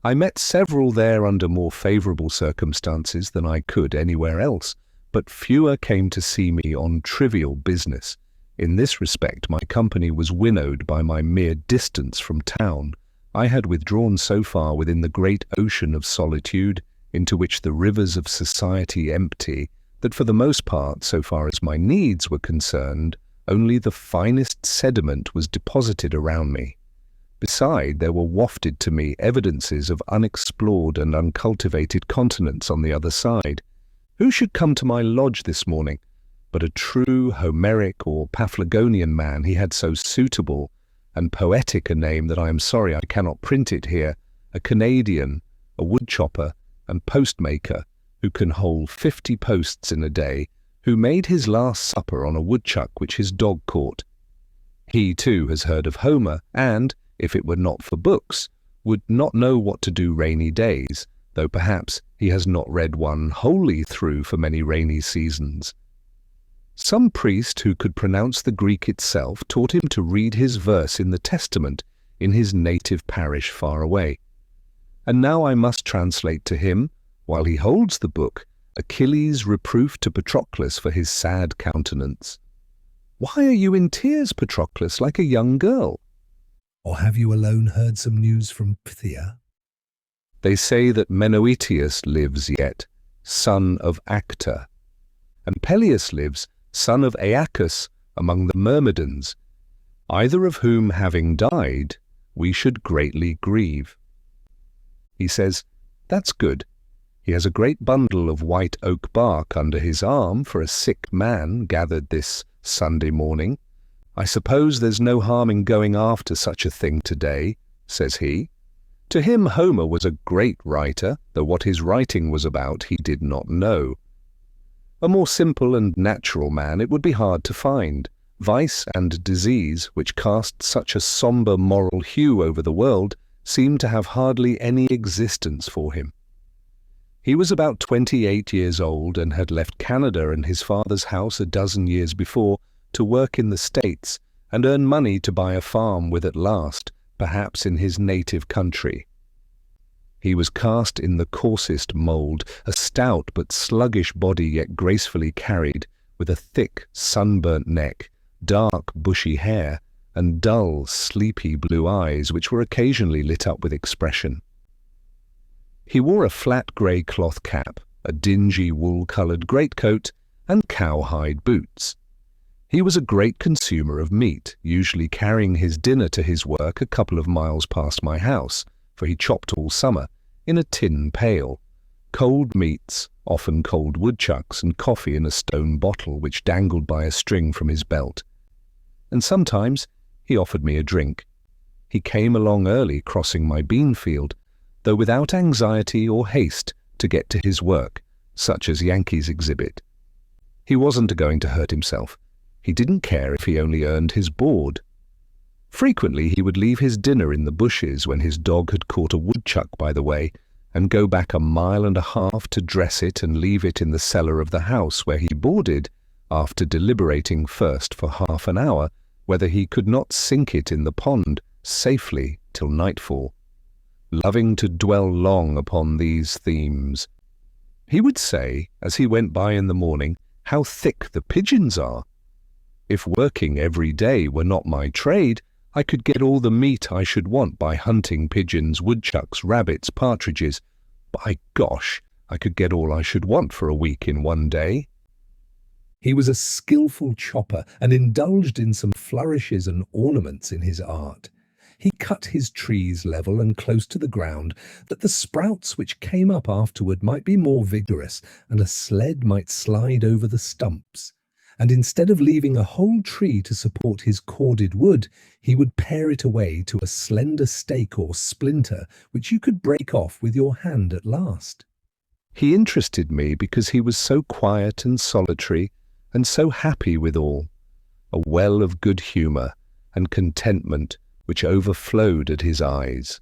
I met several there under more favourable circumstances than I could anywhere else, but fewer came to see me on trivial business. In this respect my company was winnowed by my mere distance from town. I had withdrawn so far within the great ocean of solitude, into which the rivers of society empty, that for the most part, so far as my needs were concerned, only the finest sediment was deposited around me. Beside, there were wafted to me evidences of unexplored and uncultivated continents on the other side. Who should come to my lodge this morning but a true Homeric or Paphlagonian man? He had so suitable and poetic a name that I am sorry I cannot print it here, a Canadian, a woodchopper and postmaker, who can hold 50 posts in a day, who made his last supper on a woodchuck which his dog caught. He too has heard of Homer, and, if it were not for books, would not know what to do rainy days, though perhaps he has not read one wholly through for many rainy seasons. Some priest who could pronounce the Greek itself taught him to read his verse in the Testament in his native parish far away. And now I must translate to him, while he holds the book, Achilles' reproof to Patroclus for his sad countenance. Why are you in tears, Patroclus, like a young girl? Or have you alone heard some news from Phthia? They say that Menoetius lives yet, son of Actor, and Peleus lives, son of Aeacus, among the Myrmidons, either of whom having died, we should greatly grieve. He says, that's good. He has a great bundle of white oak bark under his arm for a sick man gathered this Sunday morning. I suppose there's no harm in going after such a thing today, says he. To him Homer was a great writer, though what his writing was about he did not know. A more simple and natural man it would be hard to find. Vice and disease, which cast such a sombre moral hue over the world, seemed to have hardly any existence for him. He was about 28 years old and had left Canada and his father's house a dozen years before to work in the States and earn money to buy a farm with at last, perhaps in his native country. He was cast in the coarsest mould, a stout but sluggish body yet gracefully carried, with a thick, sunburnt neck, dark, bushy hair, and dull, sleepy blue eyes which were occasionally lit up with expression. He wore a flat grey cloth cap, a dingy wool-coloured greatcoat, and cowhide boots. He was a great consumer of meat, usually carrying his dinner to his work a couple of miles past my house, for he chopped all summer, in a tin pail. Cold meats, often cold woodchucks and coffee in a stone bottle which dangled by a string from his belt. And sometimes he offered me a drink. He came along early, crossing my bean field, though without anxiety or haste to get to his work, such as Yankees exhibit. He wasn't going to hurt himself. He didn't care if he only earned his board. Frequently he would leave his dinner in the bushes when his dog had caught a woodchuck by the way, and go back 1.5 miles to dress it and leave it in the cellar of the house where he boarded, after deliberating first for half an hour whether he could not sink it in the pond safely till nightfall, loving to dwell long upon these themes. He would say, as he went by in the morning, how thick the pigeons are. If working every day were not my trade, I could get all the meat I should want by hunting pigeons, woodchucks, rabbits, partridges. By gosh, I could get all I should want for a week in one day. He was a skillful chopper and indulged in some flourishes and ornaments in his art. He cut his trees level and close to the ground, that the sprouts which came up afterward might be more vigorous and a sled might slide over the stumps. And instead of leaving a whole tree to support his corded wood, he would pare it away to a slender stake or splinter which you could break off with your hand at last. He interested me because he was so quiet and solitary and so happy withal, a well of good humour and contentment which overflowed at his eyes.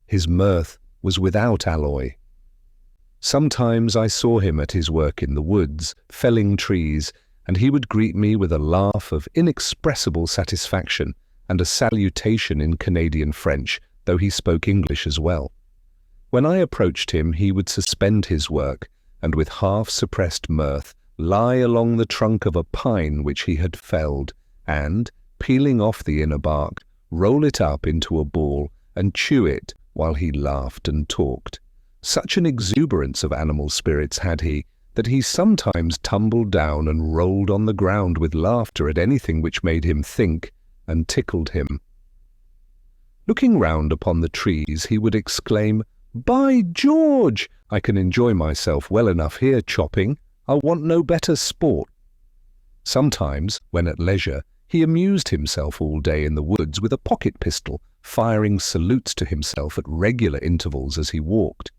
His mirth was without alloy. Sometimes I saw him at his work in the woods, felling trees, and he would greet me with a laugh of inexpressible satisfaction and a salutation in Canadian French, though he spoke English as well. When I approached him, he would suspend his work, and with half-suppressed mirth lie along the trunk of a pine which he had felled, and, peeling off the inner bark, roll it up into a ball and chew it while he laughed and talked. Such an exuberance of animal spirits had he, that he sometimes tumbled down and rolled on the ground with laughter at anything which made him think and tickled him. Looking round upon the trees, he would exclaim, "By George! I can enjoy myself well enough here chopping. I'll want no better sport." Sometimes, when at leisure, he amused himself all day in the woods with a pocket pistol, firing salutes to himself at regular intervals as he walked.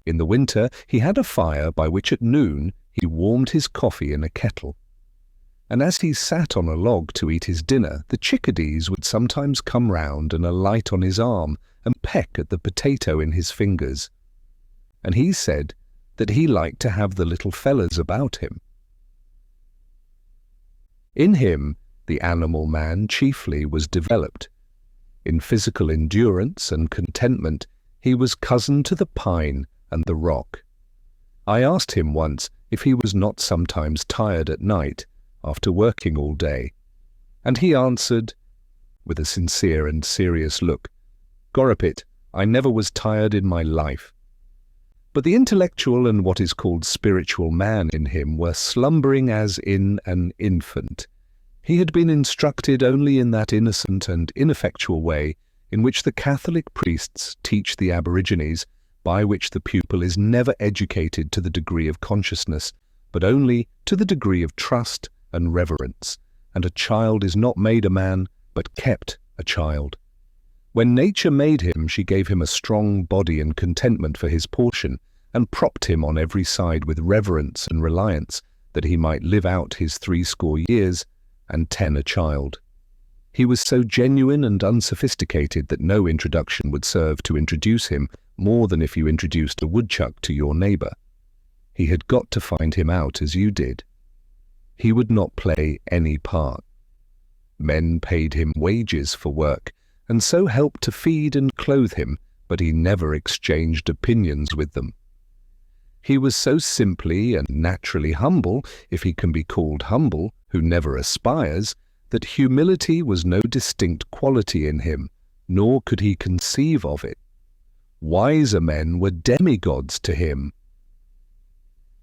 In the winter he had a fire by which at noon he warmed his coffee in a kettle. And as he sat on a log to eat his dinner, the chickadees would sometimes come round and alight on his arm and peck at the potato in his fingers. And he said that he liked to have the little fellas about him. In him, the animal man chiefly was developed. In physical endurance and contentment, he was cousin to the pine and the rock. I asked him once if he was not sometimes tired at night after working all day, and he answered, with a sincere and serious look, "Gorapit, I never was tired in my life." But the intellectual and what is called spiritual man in him were slumbering as in an infant. He had been instructed only in that innocent and ineffectual way in which the Catholic priests teach the aborigines, by which the pupil is never educated to the degree of consciousness, but only to the degree of trust and reverence, and a child is not made a man, but kept a child. When nature made him, she gave him a strong body and contentment for his portion, and propped him on every side with reverence and reliance, that he might live out his 80 years, and 10 a child. He was so genuine and unsophisticated that no introduction would serve to introduce him more than if you introduced a woodchuck to your neighbour. He had got to find him out as you did. He would not play any part. Men paid him wages for work, and so helped to feed and clothe him, but he never exchanged opinions with them. He was so simply and naturally humble, if he can be called humble, who never aspires, that humility was no distinct quality in him, nor could he conceive of it. Wiser men were demigods to him.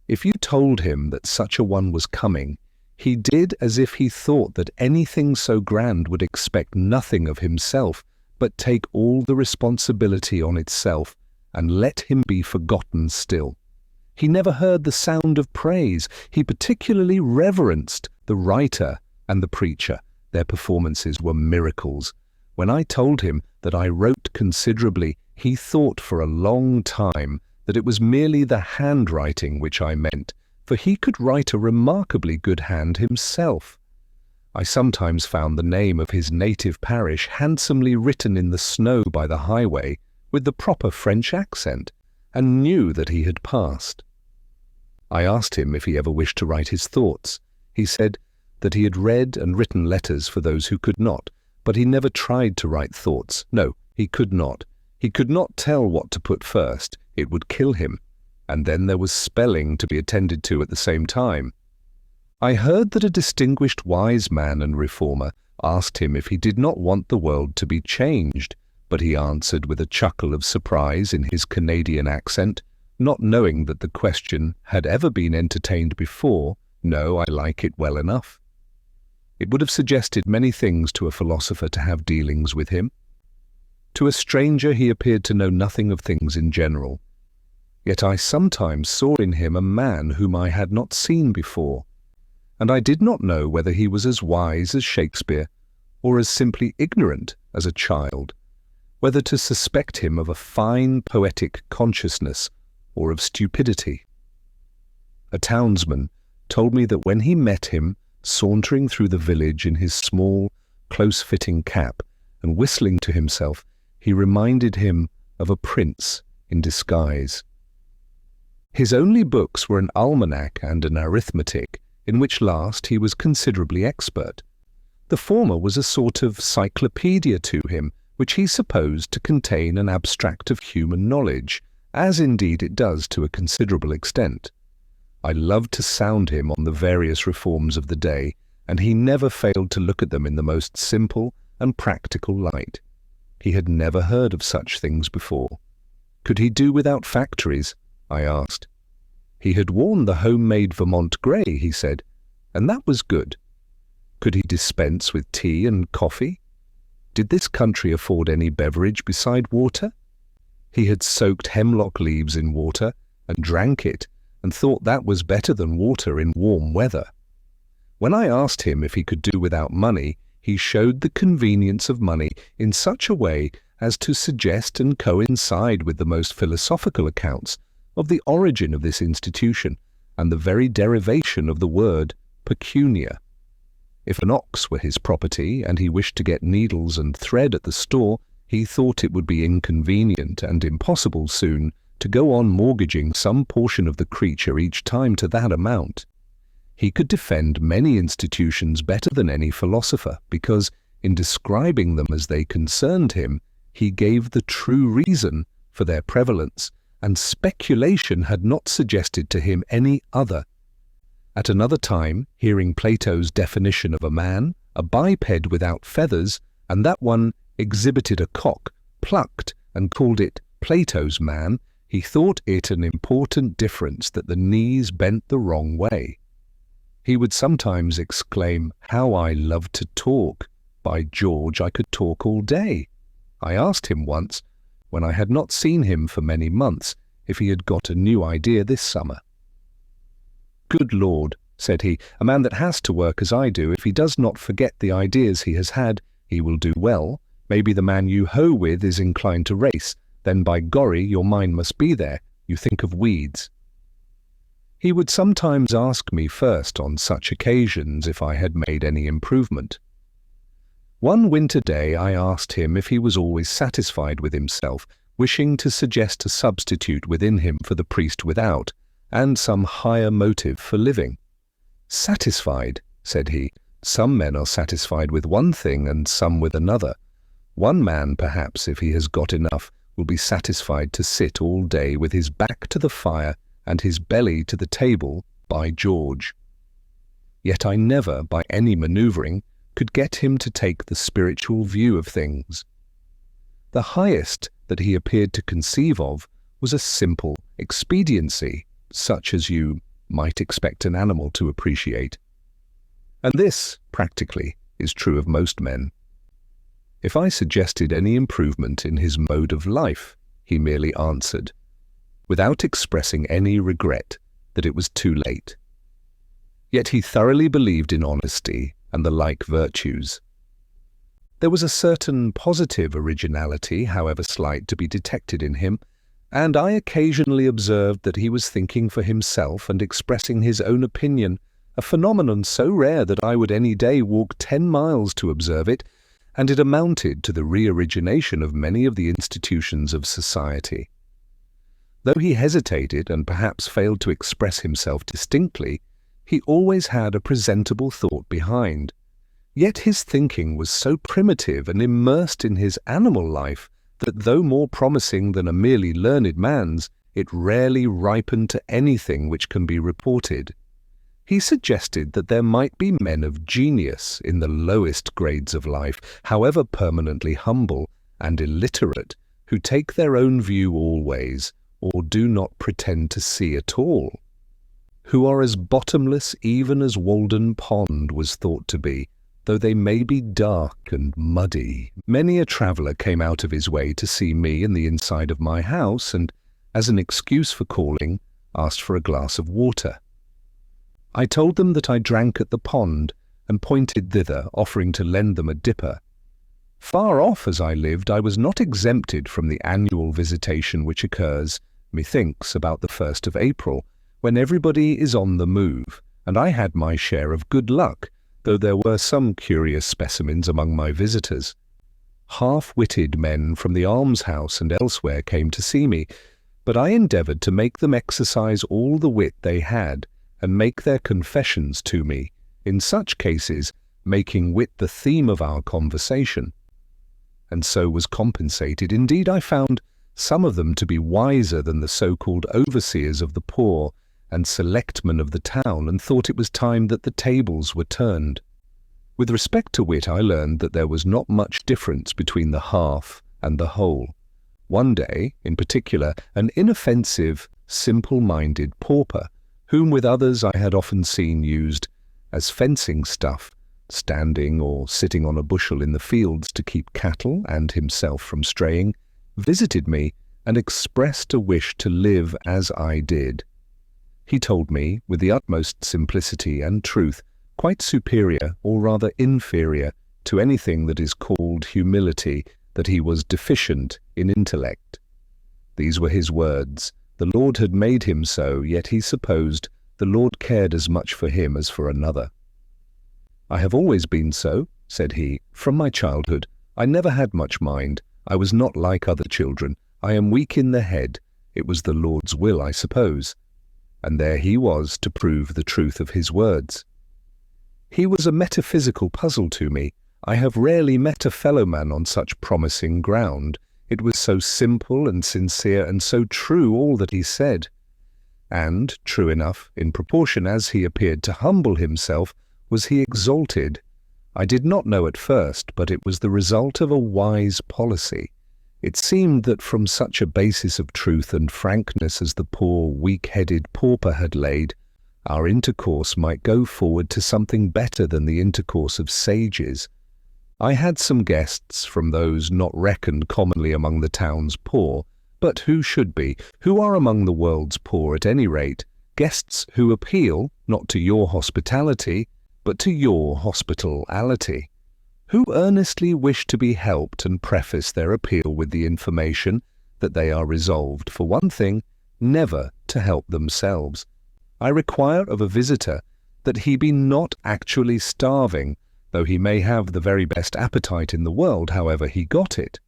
If you told him that such a one was coming, he did as if he thought that anything so grand would expect nothing of himself, but take all the responsibility on itself, and let him be forgotten still. He never heard the sound of praise. He particularly reverenced the writer and the preacher. Their performances were miracles. When I told him that I wrote considerably, he thought for a long time that it was merely the handwriting which I meant, for he could write a remarkably good hand himself. I sometimes found the name of his native parish handsomely written in the snow by the highway with the proper French accent, and knew that he had passed. I asked him if he ever wished to write his thoughts. He said that he had read and written letters for those who could not, but he never tried to write thoughts. No, he could not. He could not tell what to put first. It would kill him. And then there was spelling to be attended to at the same time. I heard that a distinguished wise man and reformer asked him if he did not want the world to be changed, but he answered with a chuckle of surprise in his Canadian accent, not knowing that the question had ever been entertained before. No, I like it well enough. It would have suggested many things to a philosopher to have dealings with him. To a stranger he appeared to know nothing of things in general. Yet I sometimes saw in him a man whom I had not seen before, and I did not know whether he was as wise as Shakespeare or as simply ignorant as a child, whether to suspect him of a fine poetic consciousness or of stupidity. A townsman told me that when he met him sauntering through the village in his small, close-fitting cap and whistling to himself, he reminded him of a prince in disguise. His only books were an almanac and an arithmetic, in which last he was considerably expert. The former was a sort of cyclopedia to him, which he supposed to contain an abstract of human knowledge, as indeed it does to a considerable extent. I loved to sound him on the various reforms of the day, and he never failed to look at them in the most simple and practical light. He had never heard of such things before. Could he do without factories? I asked. He had worn the homemade Vermont grey, he said, and that was good. Could he dispense with tea and coffee? Did this country afford any beverage beside water? He had soaked hemlock leaves in water and drank it, and thought that was better than water in warm weather. When I asked him if he could do without money, he showed the convenience of money in such a way as to suggest and coincide with the most philosophical accounts of the origin of this institution and the very derivation of the word pecunia. If an ox were his property and he wished to get needles and thread at the store, he thought it would be inconvenient and impossible soon to go on mortgaging some portion of the creature each time to that amount. He could defend many institutions better than any philosopher, because in describing them as they concerned him, he gave the true reason for their prevalence, and speculation had not suggested to him any other. At another time, hearing Plato's definition of a man, a biped without feathers, and that one exhibited a cock, plucked, and called it Plato's man, he thought it an important difference that the knees bent the wrong way. He would sometimes exclaim, "How I love to talk! By George, I could talk all day." I asked him once, when I had not seen him for many months, if he had got a new idea this summer. "Good Lord," said he, "a man that has to work as I do, if he does not forget the ideas he has had, he will do well. Maybe the man you hoe with is inclined to race, then by gorry your mind must be there, you think of weeds." He would sometimes ask me first on such occasions if I had made any improvement. One winter day I asked him if he was always satisfied with himself, wishing to suggest a substitute within him for the priest without, and some higher motive for living. "Satisfied," said he. "Some men are satisfied with one thing and some with another. One man, perhaps, if he has got enough, will be satisfied to sit all day with his back to the fire and his belly to the table, by George." Yet I never, by any manoeuvring, could get him to take the spiritual view of things. The highest that he appeared to conceive of was a simple expediency, such as you might expect an animal to appreciate. And this, practically, is true of most men. If I suggested any improvement in his mode of life, he merely answered, without expressing any regret that it was too late. Yet he thoroughly believed in honesty and the like virtues. There was a certain positive originality, however slight, to be detected in him, and I occasionally observed that he was thinking for himself and expressing his own opinion, a phenomenon so rare that I would any day walk 10 miles to observe it, and it amounted to the re-origination of many of the institutions of society. Though he hesitated and perhaps failed to express himself distinctly, he always had a presentable thought behind. Yet his thinking was so primitive and immersed in his animal life that though more promising than a merely learned man's, it rarely ripened to anything which can be reported. He suggested that there might be men of genius in the lowest grades of life, however permanently humble and illiterate, who take their own view always, or do not pretend to see at all, who are as bottomless even as Walden Pond was thought to be, though they may be dark and muddy. Many a traveller came out of his way to see me in the inside of my house, and, as an excuse for calling, asked for a glass of water. I told them that I drank at the pond, and pointed thither, offering to lend them a dipper. Far off as I lived, I was not exempted from the annual visitation which occurs, methinks, about the 1st of April, when everybody is on the move, and I had my share of good luck, though there were some curious specimens among my visitors. Half-witted men from the almshouse and elsewhere came to see me, but I endeavoured to make them exercise all the wit they had, and make their confessions to me, in such cases making wit the theme of our conversation. And so was compensated. Indeed, I found some of them to be wiser than the so-called overseers of the poor and selectmen of the town, and thought it was time that the tables were turned. With respect to wit, I learned that there was not much difference between the half and the whole. One day, in particular, an inoffensive, simple-minded pauper, whom with others I had often seen used as fencing stuff, standing or sitting on a bushel in the fields to keep cattle and himself from straying, visited me and expressed a wish to live as I did. He told me, with the utmost simplicity and truth, quite superior, or rather inferior, to anything that is called humility, that he was deficient in intellect. These were his words. The Lord had made him so, yet he supposed the Lord cared as much for him as for another. "I have always been so," said he, "from my childhood. I never had much mind. I was not like other children. I am weak in the head. It was the Lord's will, I suppose." And there he was to prove the truth of his words. He was a metaphysical puzzle to me. I have rarely met a fellow-man on such promising ground. It was so simple and sincere, and so true all that he said. And, true enough, in proportion as he appeared to humble himself, was he exalted. I did not know at first, but it was the result of a wise policy. It seemed that from such a basis of truth and frankness as the poor, weak-headed pauper had laid, our intercourse might go forward to something better than the intercourse of sages. I had some guests from those not reckoned commonly among the town's poor, but who should be, who are among the world's poor at any rate, guests who appeal not to your hospitality, but to your hospitality, who earnestly wish to be helped and preface their appeal with the information that they are resolved, for one thing, never to help themselves. I require of a visitor that he be not actually starving, though he may have the very best appetite in the world, however he got it.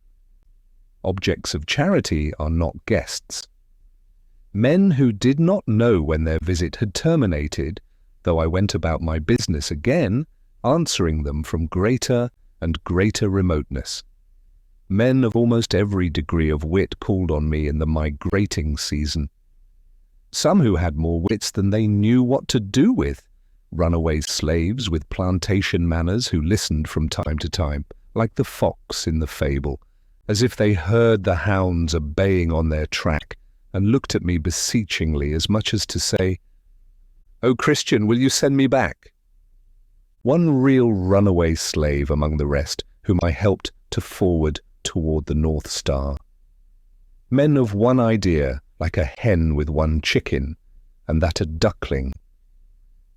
Objects of charity are not guests. Men who did not know when their visit had terminated, though I went about my business again, answering them from greater and greater remoteness. Men of almost every degree of wit called on me in the migrating season. Some who had more wits than they knew what to do with, runaway slaves with plantation manners who listened from time to time, like the fox in the fable, as if they heard the hounds a baying on their track, and looked at me beseechingly, as much as to say, "O Christian, will you send me back?" One real runaway slave among the rest, whom I helped to forward toward the North Star. Men of one idea, like a hen with one chicken, and that a duckling.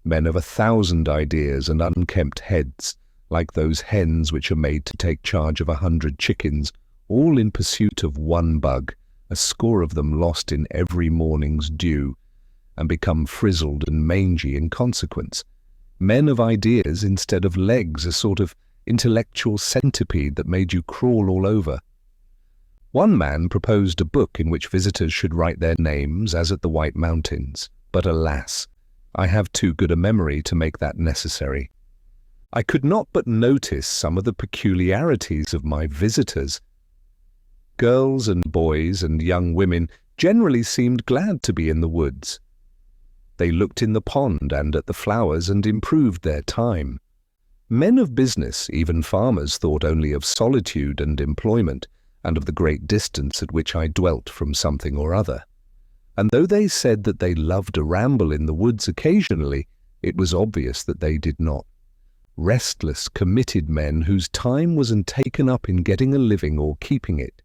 Men of 1,000 ideas and unkempt heads, like those hens which are made to take charge of 100 chickens, all in pursuit of one bug, a score of them lost in every morning's dew, and become frizzled and mangy in consequence. Men of ideas instead of legs, a sort of intellectual centipede that made you crawl all over. One man proposed a book in which visitors should write their names as at the White Mountains, but alas, I have too good a memory to make that necessary. I could not but notice some of the peculiarities of my visitors. Girls and boys and young women generally seemed glad to be in the woods. They looked in the pond and at the flowers and improved their time. Men of business, even farmers, thought only of solitude and employment, and of the great distance at which I dwelt from something or other. And though they said that they loved a ramble in the woods occasionally, it was obvious that they did not. Restless, committed men whose time wasn't taken up in getting a living or keeping it.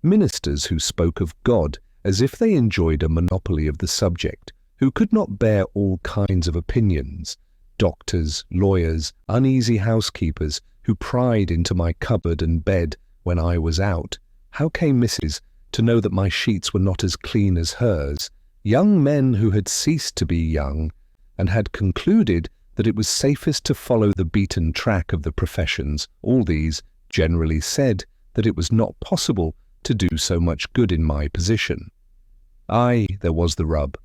Ministers who spoke of God as if they enjoyed a monopoly of the subject, who could not bear all kinds of opinions. Doctors, lawyers, uneasy housekeepers who pried into my cupboard and bed when I was out. How came Mrs. to know that my sheets were not as clean as hers? Young men who had ceased to be young and had concluded that it was safest to follow the beaten track of the professions. All these generally said that it was not possible to do so much good in my position. Aye, there was the rub.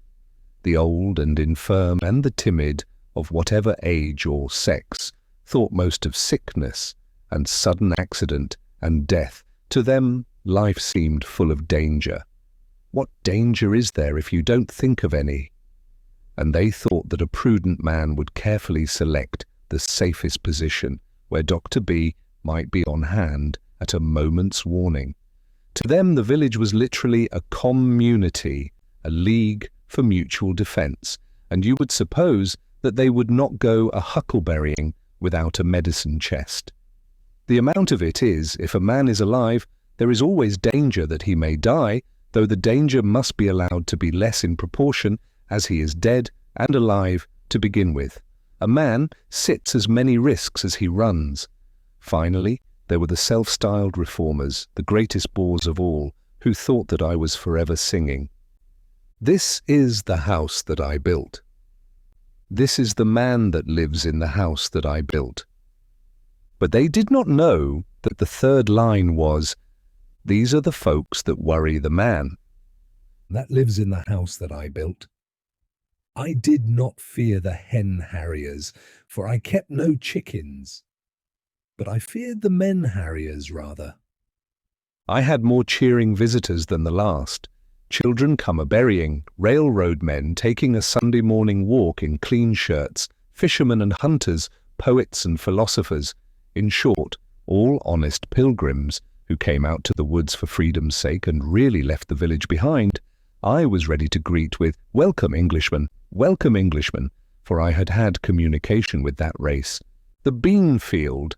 The old and infirm and the timid, of whatever age or sex, thought most of sickness and sudden accident and death. To them, life seemed full of danger. What danger is there if you don't think of any? And they thought that a prudent man would carefully select the safest position, where Dr. B might be on hand at a moment's warning. To them, the village was literally a community, a league for mutual defence, and you would suppose that they would not go a huckleberrying without a medicine chest. The amount of it is, if a man is alive, there is always danger that he may die, though the danger must be allowed to be less in proportion as he is dead and alive to begin with. A man sits as many risks as he runs. Finally, there were the self-styled reformers, the greatest bores of all, who thought that I was forever singing. This is the house that I built. This is the man that lives in the house that I built. But they did not know that the third line was, these are the folks that worry the man. That lives in the house that I built. I did not fear the hen harriers, for I kept no chickens. But I feared the men harriers rather. I had more cheering visitors than the last. Children come a-berrying, railroad men taking a Sunday morning walk in clean shirts, fishermen and hunters, poets and philosophers, in short, all honest pilgrims who came out to the woods for freedom's sake and really left the village behind. I was ready to greet with, welcome, Englishmen, for I had had communication with that race. The bean field.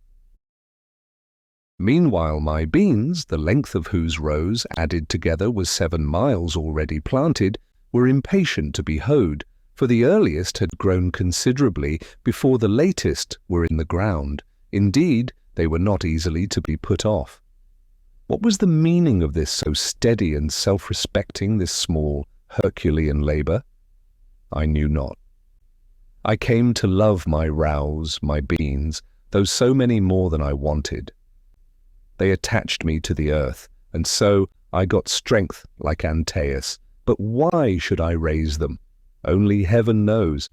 Meanwhile my beans, the length of whose rows added together was 7 miles already planted, were impatient to be hoed, for the earliest had grown considerably before the latest were in the ground. Indeed, they were not easily to be put off. What was the meaning of this so steady and self-respecting, this small Herculean labour? I knew not. I came to love my rows, my beans, though so many more than I wanted. They attached me to the earth, and so I got strength like Antaeus. But why should I raise them? Only heaven knows.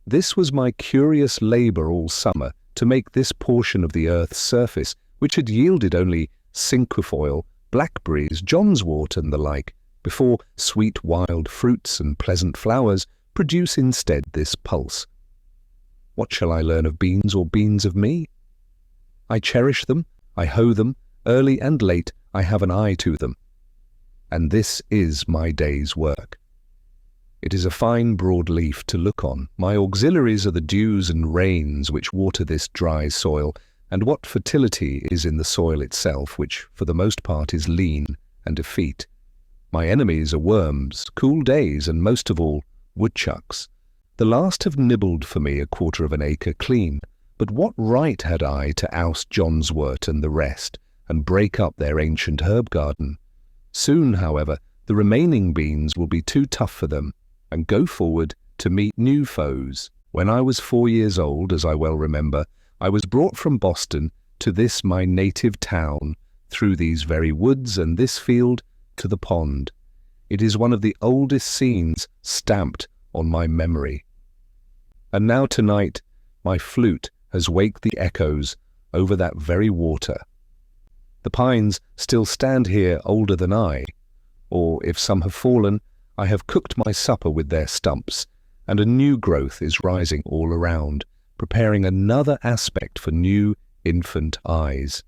This was my curious labour all summer, to make this portion of the earth's surface, which had yielded only cinquefoil, blackberries, johnswort, and the like, before sweet wild fruits and pleasant flowers produce instead this pulse. What shall I learn of beans or beans of me? I cherish them, I hoe them, early and late I have an eye to them. And this is my day's work. It is a fine broad leaf to look on. My auxiliaries are the dews and rains which water this dry soil, and what fertility is in the soil itself, which for the most part is lean and effete. My enemies are worms, cool days, and most of all, woodchucks. The last have nibbled for me 1/4 of an acre clean, but what right had I to oust Johnswort and the rest, and break up their ancient herb garden? Soon, however, the remaining beans will be too tough for them, and go forward to meet new foes. When I was 4 years old, as I well remember, I was brought from Boston to this my native town, through these very woods and this field to the pond. It is one of the oldest scenes stamped on my memory. And now tonight my flute has waked the echoes over that very water. The pines still stand here older than I, or if some have fallen, I have cooked my supper with their stumps, and a new growth is rising all around, preparing another aspect for new infant eyes.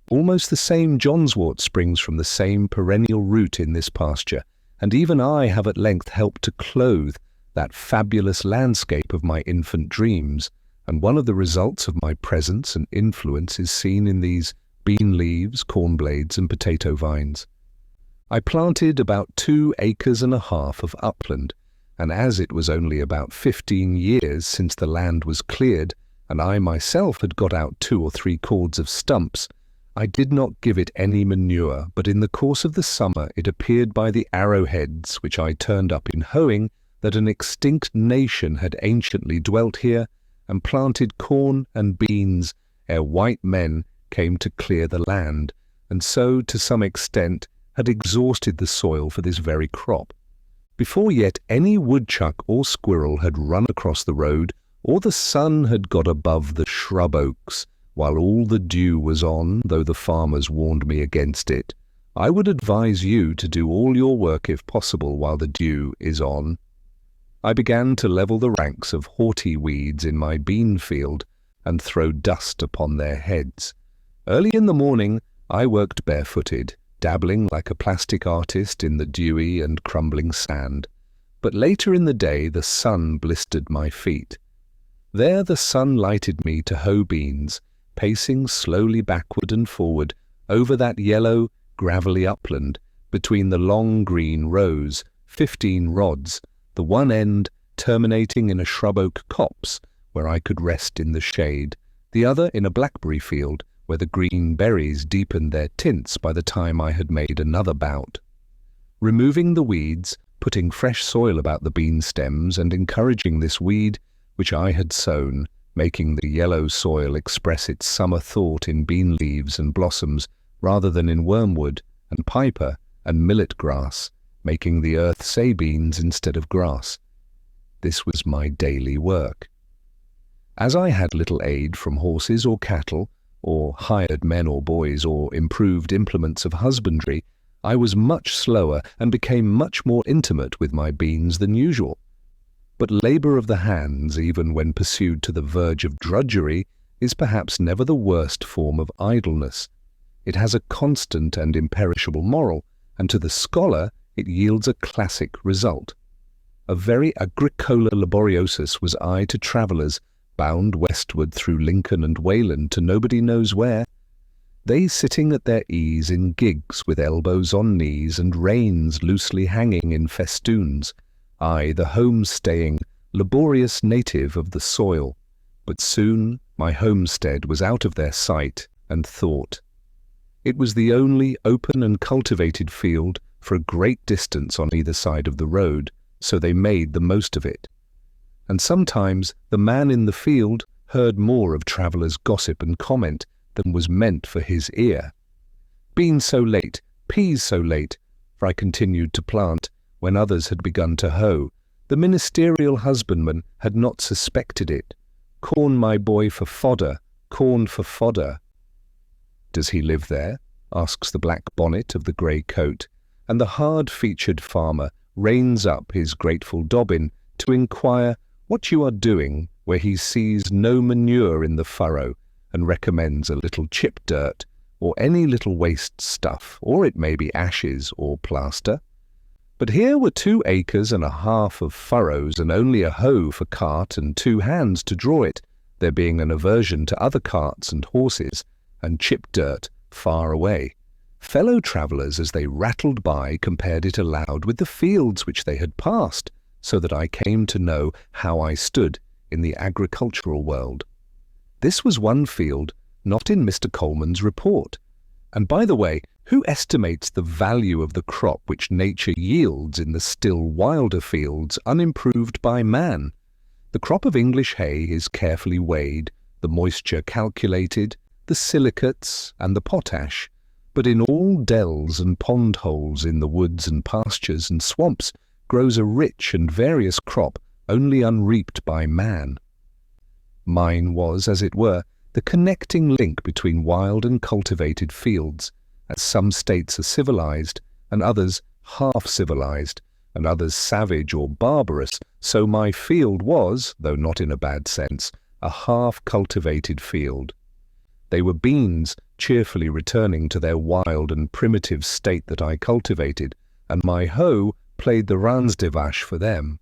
Almost the same Johnswort springs from the same perennial root in this pasture, and even I have at length helped to clothe that fabulous landscape of my infant dreams, and one of the results of my presence and influence is seen in these bean leaves, corn blades, and potato vines. I planted about 2.5 acres of upland, and as it was only about 15 years since the land was cleared, and I myself had got out 2 or 3 cords of stumps, I did not give it any manure, but in the course of the summer it appeared by the arrowheads which I turned up in hoeing that an extinct nation had anciently dwelt here, and planted corn and beans ere white men came to clear the land, and so to some extent had exhausted the soil for this very crop. Before yet any woodchuck or squirrel had run across the road, or the sun had got above the shrub oaks, while all the dew was on, though the farmers warned me against it. I would advise you to do all your work if possible while the dew is on. I began to level the ranks of haughty weeds in my bean field and throw dust upon their heads. Early in the morning I worked barefooted, dabbling like a plastic artist in the dewy and crumbling sand. But later in the day the sun blistered my feet. There the sun lighted me to hoe beans, pacing slowly backward and forward over that yellow, gravelly upland between the long green rows, 15 rods, the one end terminating in a shrub oak copse where I could rest in the shade, the other in a blackberry field where the green berries deepened their tints by the time I had made another bout. Removing the weeds, putting fresh soil about the bean stems, and encouraging this weed which I had sown, making the yellow soil express its summer thought in bean leaves and blossoms rather than in wormwood and piper and millet grass, making the earth say beans instead of grass. This was my daily work. As I had little aid from horses or cattle, or hired men or boys, or improved implements of husbandry, I was much slower and became much more intimate with my beans than usual. But labour of the hands, even when pursued to the verge of drudgery, is perhaps never the worst form of idleness. It has a constant and imperishable moral, and to the scholar it yields a classic result. A very agricola laboriosus was I to travellers, bound westward through Lincoln and Wayland to nobody knows where, they sitting at their ease in gigs with elbows on knees and reins loosely hanging in festoons, I the home-staying, laborious native of the soil. But soon my homestead was out of their sight and thought. It was the only open and cultivated field for a great distance on either side of the road, so they made the most of it. And sometimes the man in the field heard more of travellers' gossip and comment than was meant for his ear. Beans so late, peas so late, for I continued to plant when others had begun to hoe. The ministerial husbandman had not suspected it. Corn, my boy, for fodder, corn for fodder. Does he live there? Asks the black bonnet of the grey coat, and the hard-featured farmer reins up his grateful dobbin to inquire what you are doing where he sees no manure in the furrow and recommends a little chip dirt or any little waste stuff, or it may be ashes or plaster. But here were 2.5 acres of furrows and only a hoe for cart and 2 hands to draw it, there being an aversion to other carts and horses, and chip dirt far away. Fellow travellers, as they rattled by, compared it aloud with the fields which they had passed, so that I came to know how I stood in the agricultural world. This was one field not in Mr. Coleman's report. And by the way, who estimates the value of the crop which nature yields in the still wilder fields unimproved by man? The crop of English hay is carefully weighed, the moisture calculated, the silicates and the potash, but in all dells and pond holes in the woods and pastures and swamps grows a rich and various crop only unreaped by man. Mine was, as it were, the connecting link between wild and cultivated fields, as some states are civilized, and others half-civilized, and others savage or barbarous, so my field was, though not in a bad sense, a half-cultivated field. They were beans cheerfully returning to their wild and primitive state that I cultivated, and my hoe played the randsdevash for them.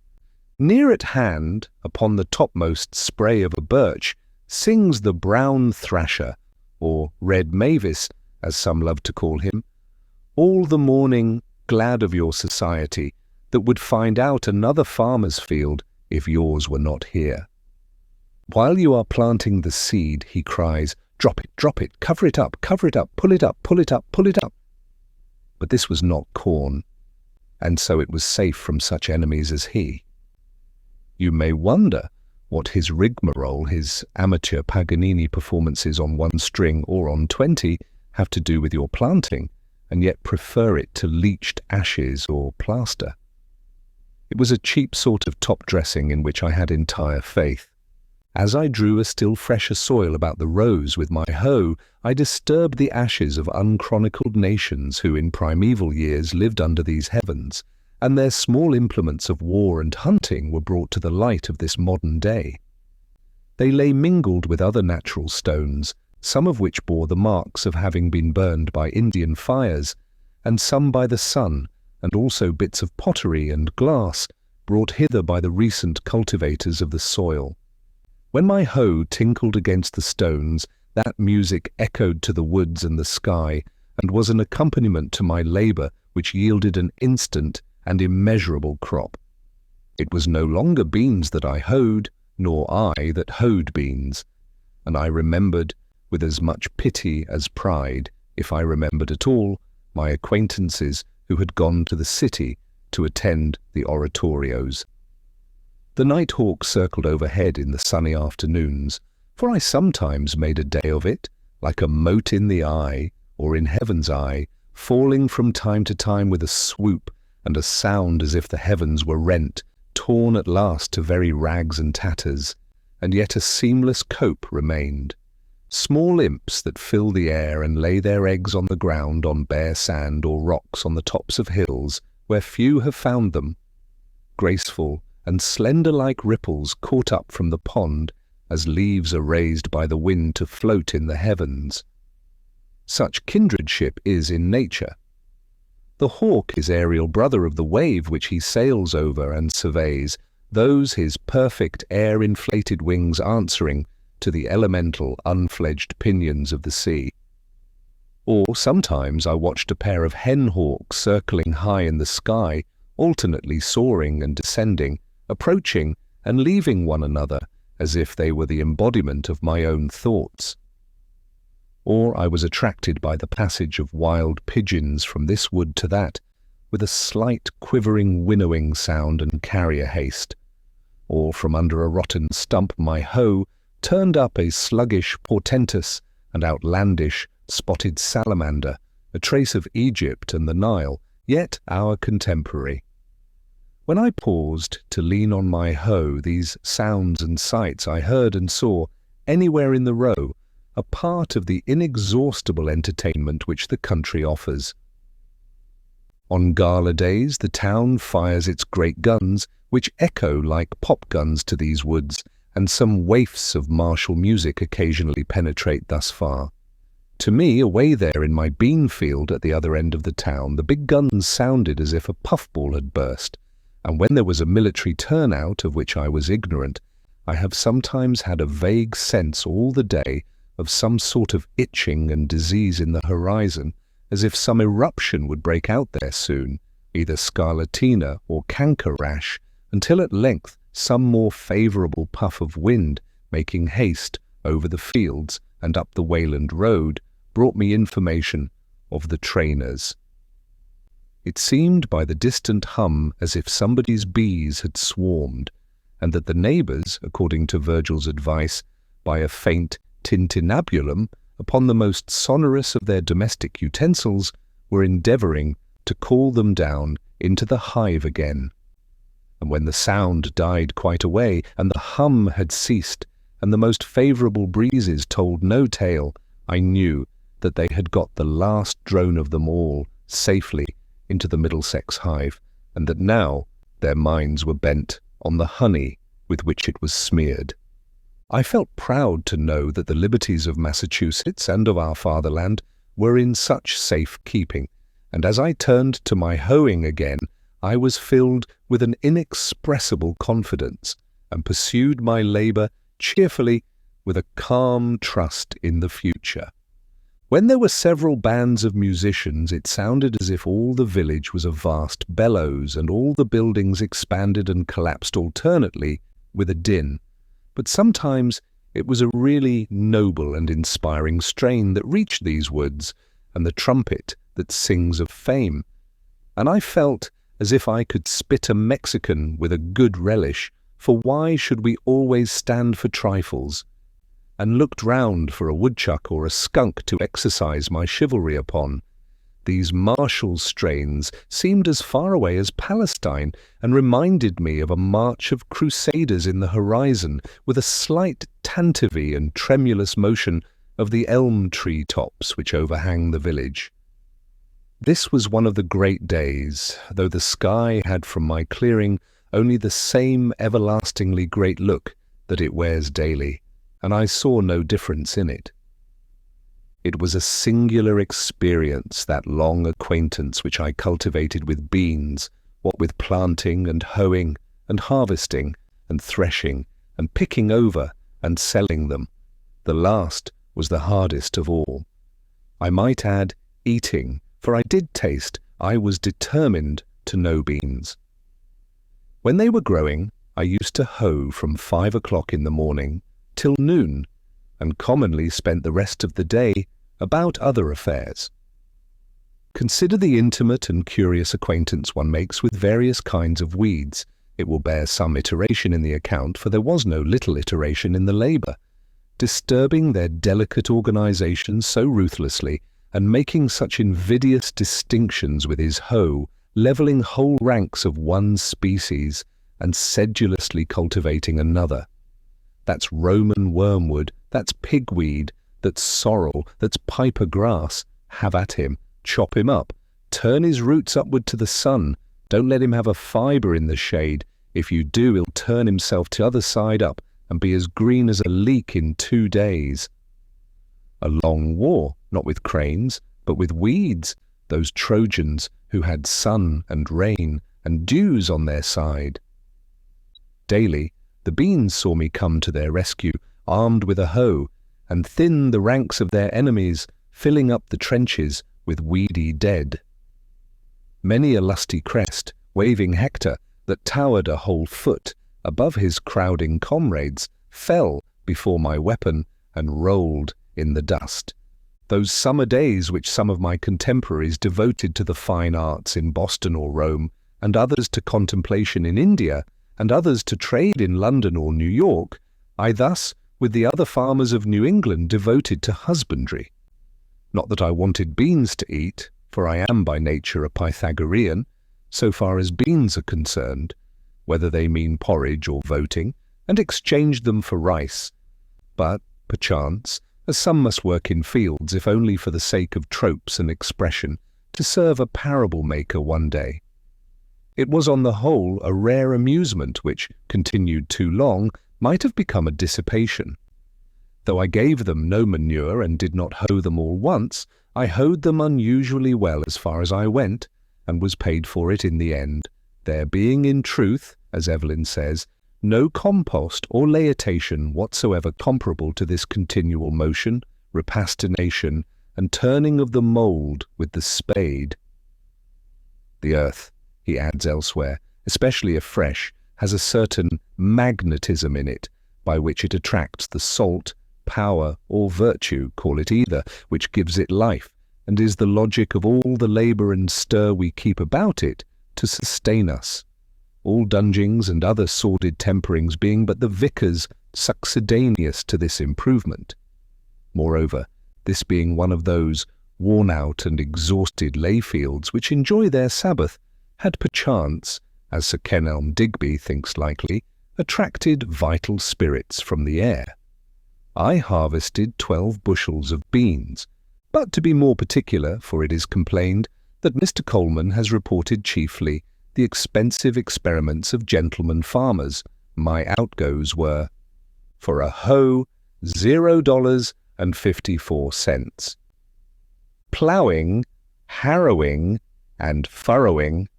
Near at hand, upon the topmost spray of a birch, sings the brown thrasher, or red mavis, as some love to call him, all the morning glad of your society, that would find out another farmer's field if yours were not here. While you are planting the seed, he cries, drop it, cover it up, pull it up, pull it up, pull it up. But this was not corn, and so it was safe from such enemies as he. You may wonder what his rigmarole, his amateur Paganini performances on one string or on 20, have to do with your planting, and yet prefer it to leached ashes or plaster. It was a cheap sort of top-dressing in which I had entire faith. As I drew a still fresher soil about the rows with my hoe, I disturbed the ashes of unchronicled nations who in primeval years lived under these heavens, and their small implements of war and hunting were brought to the light of this modern day. They lay mingled with other natural stones, some of which bore the marks of having been burned by Indian fires, and some by the sun, and also bits of pottery and glass brought hither by the recent cultivators of the soil. When my hoe tinkled against the stones, that music echoed to the woods and the sky, and was an accompaniment to my labour which yielded an instant and immeasurable crop. It was no longer beans that I hoed, nor I that hoed beans, and I remembered, with as much pity as pride, if I remembered at all, my acquaintances who had gone to the city to attend the oratorios. The nighthawk circled overhead in the sunny afternoons, for I sometimes made a day of it, like a mote in the eye, or in heaven's eye, falling from time to time with a swoop and a sound as if the heavens were rent, torn at last to very rags and tatters, and yet a seamless cope remained. Small imps that fill the air and lay their eggs on the ground on bare sand or rocks on the tops of hills where few have found them, graceful and slender like ripples caught up from the pond as leaves are raised by the wind to float in the heavens. Such kindredship is in nature. The hawk is aerial brother of the wave which he sails over and surveys, those his perfect air-inflated wings answering to the elemental unfledged pinions of the sea. Or sometimes I watched a pair of hen hawks circling high in the sky, alternately soaring and descending, approaching and leaving one another as if they were the embodiment of my own thoughts. Or I was attracted by the passage of wild pigeons from this wood to that, with a slight quivering winnowing sound and carrier haste. Or from under a rotten stump my hoe turned up a sluggish, portentous, and outlandish spotted salamander, a trace of Egypt and the Nile, yet our contemporary. When I paused to lean on my hoe, these sounds and sights I heard and saw, anywhere in the row, a part of the inexhaustible entertainment which the country offers. On gala days the town fires its great guns, which echo like pop guns to these woods, and some waifs of martial music occasionally penetrate thus far. To me, away there in my bean field at the other end of the town, the big guns sounded as if a puffball had burst, and when there was a military turnout of which I was ignorant, I have sometimes had a vague sense all the day of some sort of itching and disease in the horizon, as if some eruption would break out there soon, either scarlatina or canker rash, until at length some more favourable puff of wind, making haste over the fields and up the Wayland Road, brought me information of the trainers. It seemed by the distant hum as if somebody's bees had swarmed, and that the neighbours, according to Virgil's advice, by a faint tintinnabulum upon the most sonorous of their domestic utensils, were endeavouring to call them down into the hive again. And when the sound died quite away, and the hum had ceased, and the most favourable breezes told no tale, I knew that they had got the last drone of them all safely into the Middlesex hive, and that now their minds were bent on the honey with which it was smeared. I felt proud to know that the liberties of Massachusetts and of our fatherland were in such safe keeping, and as I turned to my hoeing again, I was filled with an inexpressible confidence, and pursued my labour cheerfully with a calm trust in the future. When there were several bands of musicians, it sounded as if all the village was a vast bellows, and all the buildings expanded and collapsed alternately with a din. But sometimes it was a really noble and inspiring strain that reached these woods, and the trumpet that sings of fame. And I felt as if I could spit a Mexican with a good relish, for why should we always stand for trifles? And looked round for a woodchuck or a skunk to exercise my chivalry upon. These martial strains seemed as far away as Palestine, and reminded me of a march of crusaders in the horizon, with a slight tantivy and tremulous motion of the elm tree tops which overhang the village. This was one of the great days, though the sky had from my clearing only the same everlastingly great look that it wears daily, and I saw no difference in it. It was a singular experience, that long acquaintance which I cultivated with beans, what with planting and hoeing and harvesting and threshing and picking over and selling them. The last was the hardest of all. I might add eating, for I did taste, I was determined to know beans. When they were growing, I used to hoe from 5 o'clock in the morning till noon, and commonly spent the rest of the day about other affairs. Consider the intimate and curious acquaintance one makes with various kinds of weeds. It will bear some iteration in the account, for there was no little iteration in the labour, disturbing their delicate organisation so ruthlessly, and making such invidious distinctions with his hoe, levelling whole ranks of one species, and sedulously cultivating another. That's Roman wormwood, that's pigweed, that's sorrel, that's piper grass. Have at him, chop him up, turn his roots upward to the sun. Don't let him have a fibre in the shade. If you do, he'll turn himself t'other side up and be as green as a leek in 2 days. A long war, not with cranes, but with weeds, those Trojans who had sun and rain and dews on their side. Daily, the beans saw me come to their rescue, armed with a hoe, and thin the ranks of their enemies, filling up the trenches with weedy dead. Many a lusty crest, waving Hector, that towered a whole foot above his crowding comrades, fell before my weapon and rolled in the dust. Those summer days which some of my contemporaries devoted to the fine arts in Boston or Rome, and others to contemplation in India, and others to trade in London or New York, I thus, with the other farmers of New England, devoted to husbandry. Not that I wanted beans to eat, for I am by nature a Pythagorean, so far as beans are concerned, whether they mean porridge or voting, and exchanged them for rice. But, perchance, as some must work in fields, if only for the sake of tropes and expression, to serve a parable maker one day. It was on the whole a rare amusement which, continued too long, might have become a dissipation. Though I gave them no manure and did not hoe them all once, I hoed them unusually well as far as I went, and was paid for it in the end, there being in truth, as Evelyn says, no compost or laetation whatsoever comparable to this continual motion, repastination, and turning of the mould with the spade. The earth, he adds elsewhere, especially if fresh, has a certain magnetism in it, by which it attracts the salt, power, or virtue, call it either, which gives it life, and is the logic of all the labour and stir we keep about it to sustain us, all dungings and other sordid temperings being but the vicars succedaneous to this improvement. Moreover, this being one of those worn-out and exhausted layfields which enjoy their Sabbath, had perchance, as Sir Kenelm Digby thinks likely, attracted vital spirits from the air. I harvested 12 bushels of beans, but to be more particular, for it is complained that Mr. Coleman has reported chiefly the expensive experiments of gentlemen farmers, my outgoes were, for a hoe, $0.54. Ploughing, harrowing, and furrowing,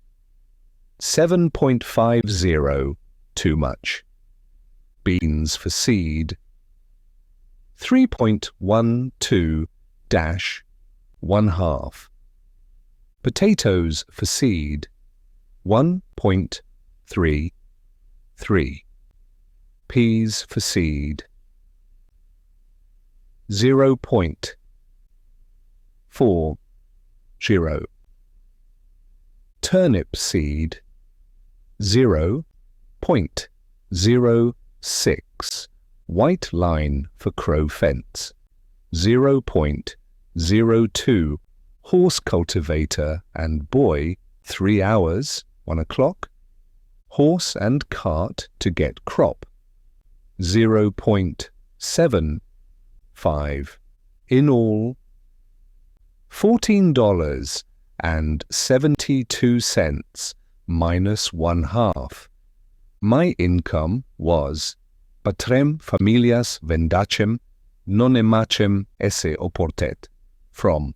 7.50, too much. Beans for seed, 3.12-1/2. Potatoes for seed, 1.33. Peas for seed, 0.40. Turnip seed, 0.06. White line for crow fence, 0.02. Horse cultivator and boy, 3 hours, 1 o'clock. Horse and cart to get crop, 0.75. In all, $14.72 minus 1/2. My income was patrem familias vendacem nonemacem esse oportet, from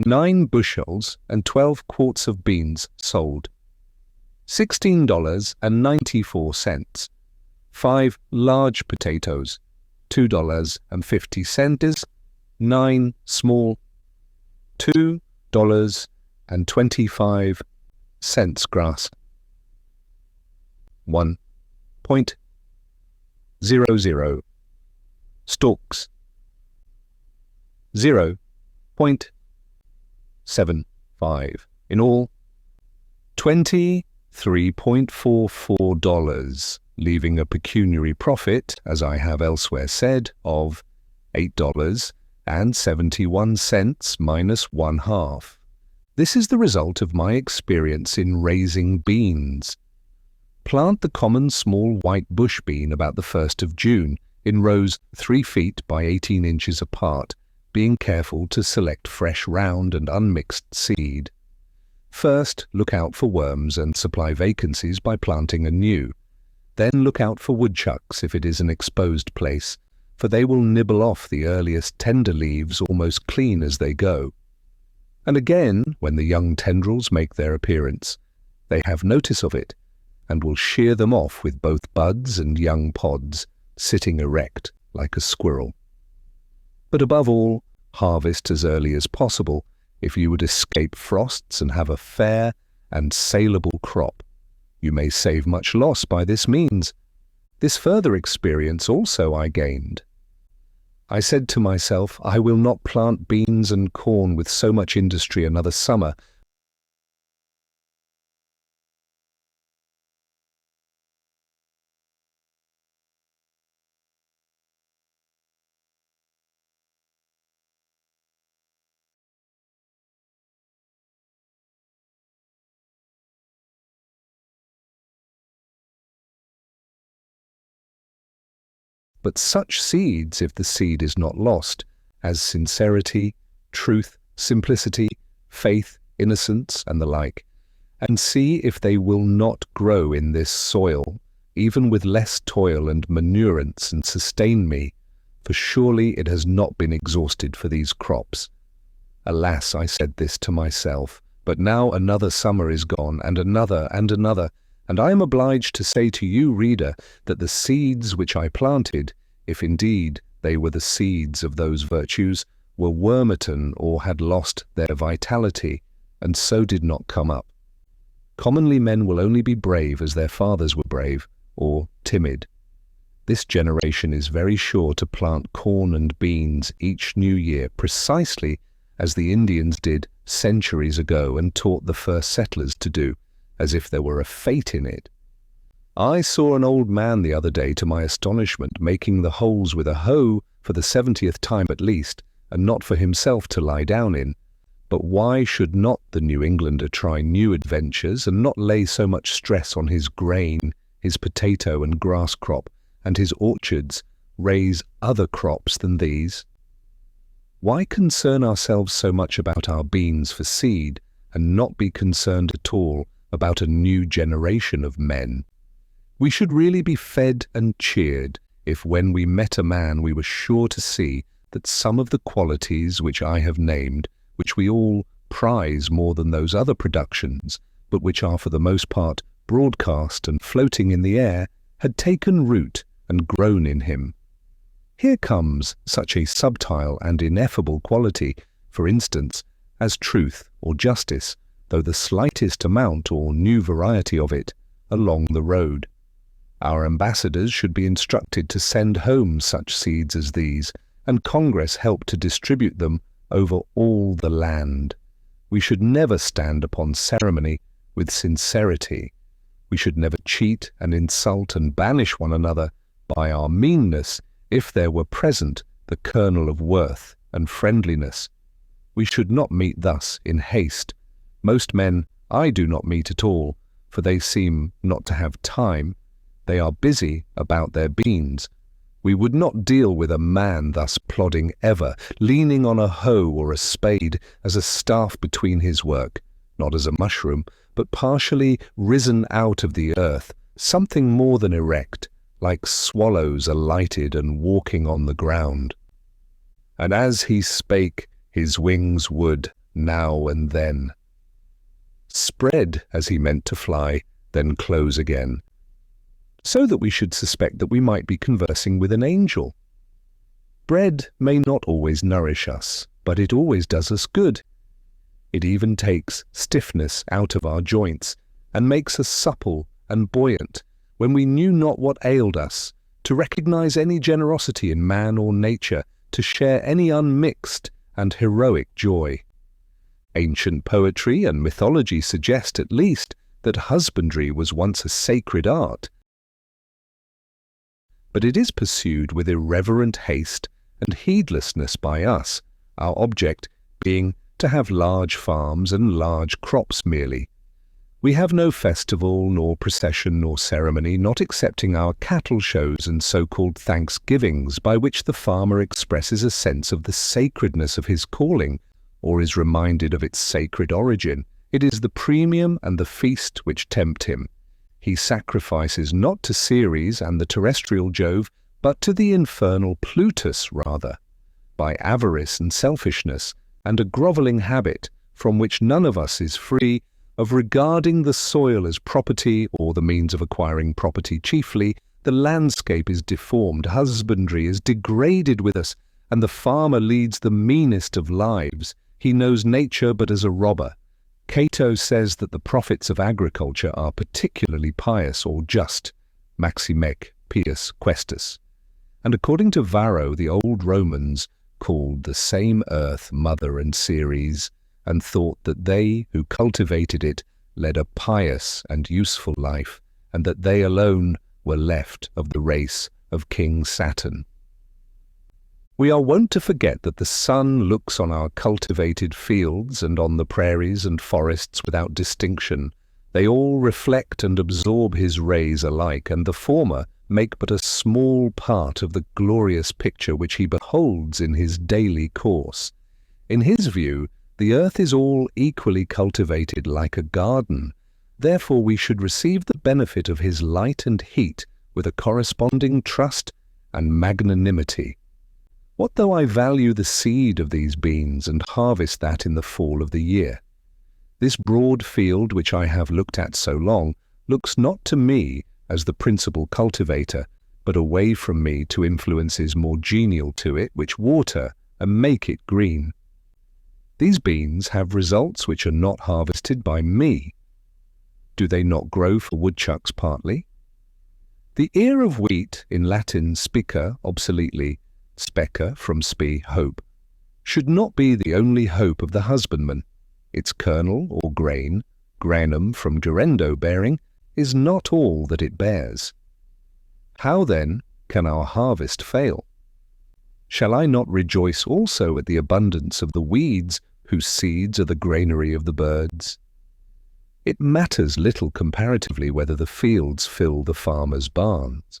9 bushels and 12 quarts of beans sold, $16.94, 5 large potatoes, $2.50, 9 small, $2.25 grass, 1.00. Stalks, 0.75. In all, $23.44, leaving a pecuniary profit, as I have elsewhere said, of $8.71 minus 1/2. This is the result of my experience in raising beans. Plant the common small white bush bean about the 1st of June in rows 3 feet by 18 inches apart, being careful to select fresh round and unmixed seed. First, look out for worms and supply vacancies by planting anew. Then look out for woodchucks if it is an exposed place, for they will nibble off the earliest tender leaves almost clean as they go. And again, when the young tendrils make their appearance, they have notice of it, and will shear them off with both buds and young pods, sitting erect like a squirrel. But above all, harvest as early as possible, if you would escape frosts and have a fair and saleable crop. You may save much loss by this means. This further experience also I gained. I said to myself, I will not plant beans and corn with so much industry another summer. But such seeds, if the seed is not lost, as sincerity, truth, simplicity, faith, innocence, and the like, and see if they will not grow in this soil, even with less toil and manurance, and sustain me, for surely it has not been exhausted for these crops. Alas, I said this to myself, but now another summer is gone, and another, and I am obliged to say to you, reader, that the seeds which I planted, if indeed they were the seeds of those virtues, were worm-eaten or had lost their vitality, and so did not come up. Commonly men will only be brave as their fathers were brave, or timid. This generation is very sure to plant corn and beans each new year precisely as the Indians did centuries ago and taught the first settlers to do, as if there were a fate in it. I saw an old man the other day, to my astonishment, making the holes with a hoe for the 70th time at least, and not for himself to lie down in. But why should not the New Englander try new adventures and not lay so much stress on his grain, his potato and grass crop, and his orchards, raise other crops than these? Why concern ourselves so much about our beans for seed and not be concerned at all about a new generation of men? We should really be fed and cheered if when we met a man we were sure to see that some of the qualities which I have named, which we all prize more than those other productions, but which are for the most part broadcast and floating in the air, had taken root and grown in him. Here comes such a subtile and ineffable quality, for instance, as truth or justice, though the slightest amount or new variety of it, along the road. Our ambassadors should be instructed to send home such seeds as these, and Congress help to distribute them over all the land. We should never stand upon ceremony with sincerity. We should never cheat and insult and banish one another by our meanness if there were present the kernel of worth and friendliness. We should not meet thus in haste. Most men I do not meet at all, for they seem not to have time. They are busy about their beans. We would not deal with a man thus plodding ever, leaning on a hoe or a spade as a staff between his work, not as a mushroom, but partially risen out of the earth, something more than erect, like swallows alighted and walking on the ground. And as he spake, his wings would, now and then, spread as he meant to fly, then close again, so that we should suspect that we might be conversing with an angel. Bread may not always nourish us, but it always does us good. It even takes stiffness out of our joints, and makes us supple and buoyant, when we knew not what ailed us, to recognize any generosity in man or nature, to share any unmixed and heroic joy. Ancient poetry and mythology suggest at least that husbandry was once a sacred art, but it is pursued with irreverent haste and heedlessness by us, our object being to have large farms and large crops merely. We have no festival, nor procession, nor ceremony, not excepting our cattle shows and so-called thanksgivings, by which the farmer expresses a sense of the sacredness of his calling, or is reminded of its sacred origin. It is the premium and the feast which tempt him. He sacrifices not to Ceres and the terrestrial Jove, but to the infernal Plutus rather, by avarice and selfishness, and a grovelling habit, from which none of us is free, of regarding the soil as property, or the means of acquiring property chiefly. The landscape is deformed, husbandry is degraded with us, and the farmer leads the meanest of lives. He knows nature but as a robber. Cato says that the prophets of agriculture are particularly pious or just, maximec pius questus. And according to Varro, the old Romans called the same earth Mother and Ceres, and thought that they who cultivated it led a pious and useful life, and that they alone were left of the race of King Saturn. We are wont to forget that the sun looks on our cultivated fields and on the prairies and forests without distinction. They all reflect and absorb his rays alike, and the former make but a small part of the glorious picture which he beholds in his daily course. In his view, the earth is all equally cultivated like a garden. Therefore we should receive the benefit of his light and heat with a corresponding trust and magnanimity. What though I value the seed of these beans and harvest that in the fall of the year? This broad field which I have looked at so long looks not to me as the principal cultivator, but away from me to influences more genial to it, which water, and make it green. These beans have results which are not harvested by me. Do they not grow for woodchucks partly? The ear of wheat, in Latin spica, obsoletely speca from spe, hope, should not be the only hope of the husbandman. Its kernel or grain, granum from gerendo bearing, is not all that it bears. How then can our harvest fail? Shall I not rejoice also at the abundance of the weeds, whose seeds are the granary of the birds? It matters little comparatively whether the fields fill the farmer's barns.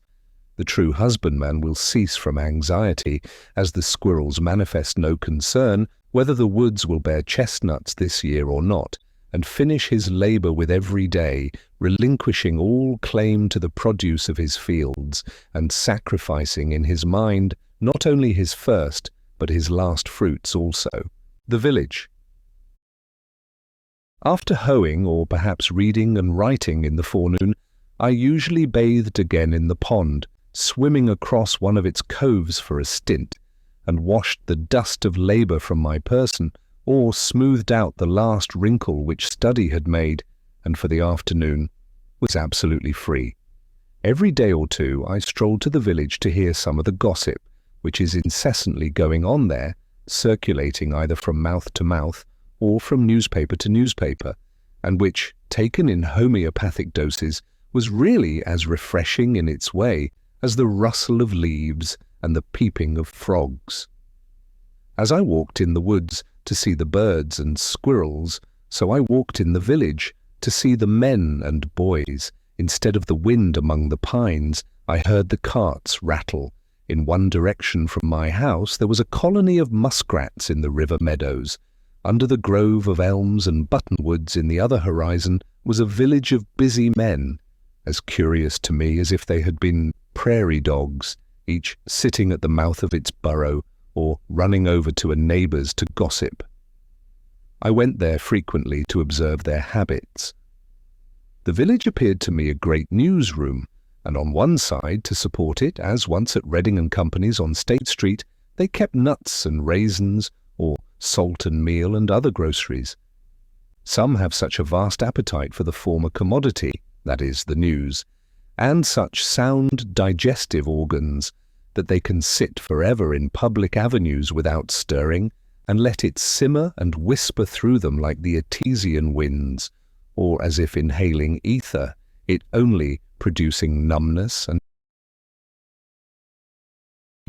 The true husbandman will cease from anxiety, as the squirrels manifest no concern whether the woods will bear chestnuts this year or not, and finish his labour with every day, relinquishing all claim to the produce of his fields, and sacrificing in his mind not only his first, but his last fruits also. The village. After hoeing, or perhaps reading and writing in the forenoon, I usually bathed again in the pond, swimming across one of its coves for a stint, and washed the dust of labour from my person, or smoothed out the last wrinkle which study had made, and for the afternoon was absolutely free. Every day or two I strolled to the village to hear some of the gossip, which is incessantly going on there, circulating either from mouth to mouth, or from newspaper to newspaper, and which, taken in homeopathic doses, was really as refreshing in its way as the rustle of leaves and the peeping of frogs. As I walked in the woods to see the birds and squirrels, so I walked in the village to see the men and boys. Instead of the wind among the pines, I heard the carts rattle. In one direction from my house there was a colony of muskrats in the river meadows. Under the grove of elms and buttonwoods in the other horizon was a village of busy men, as curious to me as if they had been prairie dogs, each sitting at the mouth of its burrow, or running over to a neighbour's to gossip. I went there frequently to observe their habits. The village appeared to me a great newsroom, and on one side, to support it, as once at Reading and Company's on State Street, they kept nuts and raisins, or salt and meal and other groceries. Some have such a vast appetite for the former commodity, that is, the news, and such sound digestive organs, that they can sit forever in public avenues without stirring, and let it simmer and whisper through them like the Etesian winds, or as if inhaling ether, it only producing numbness and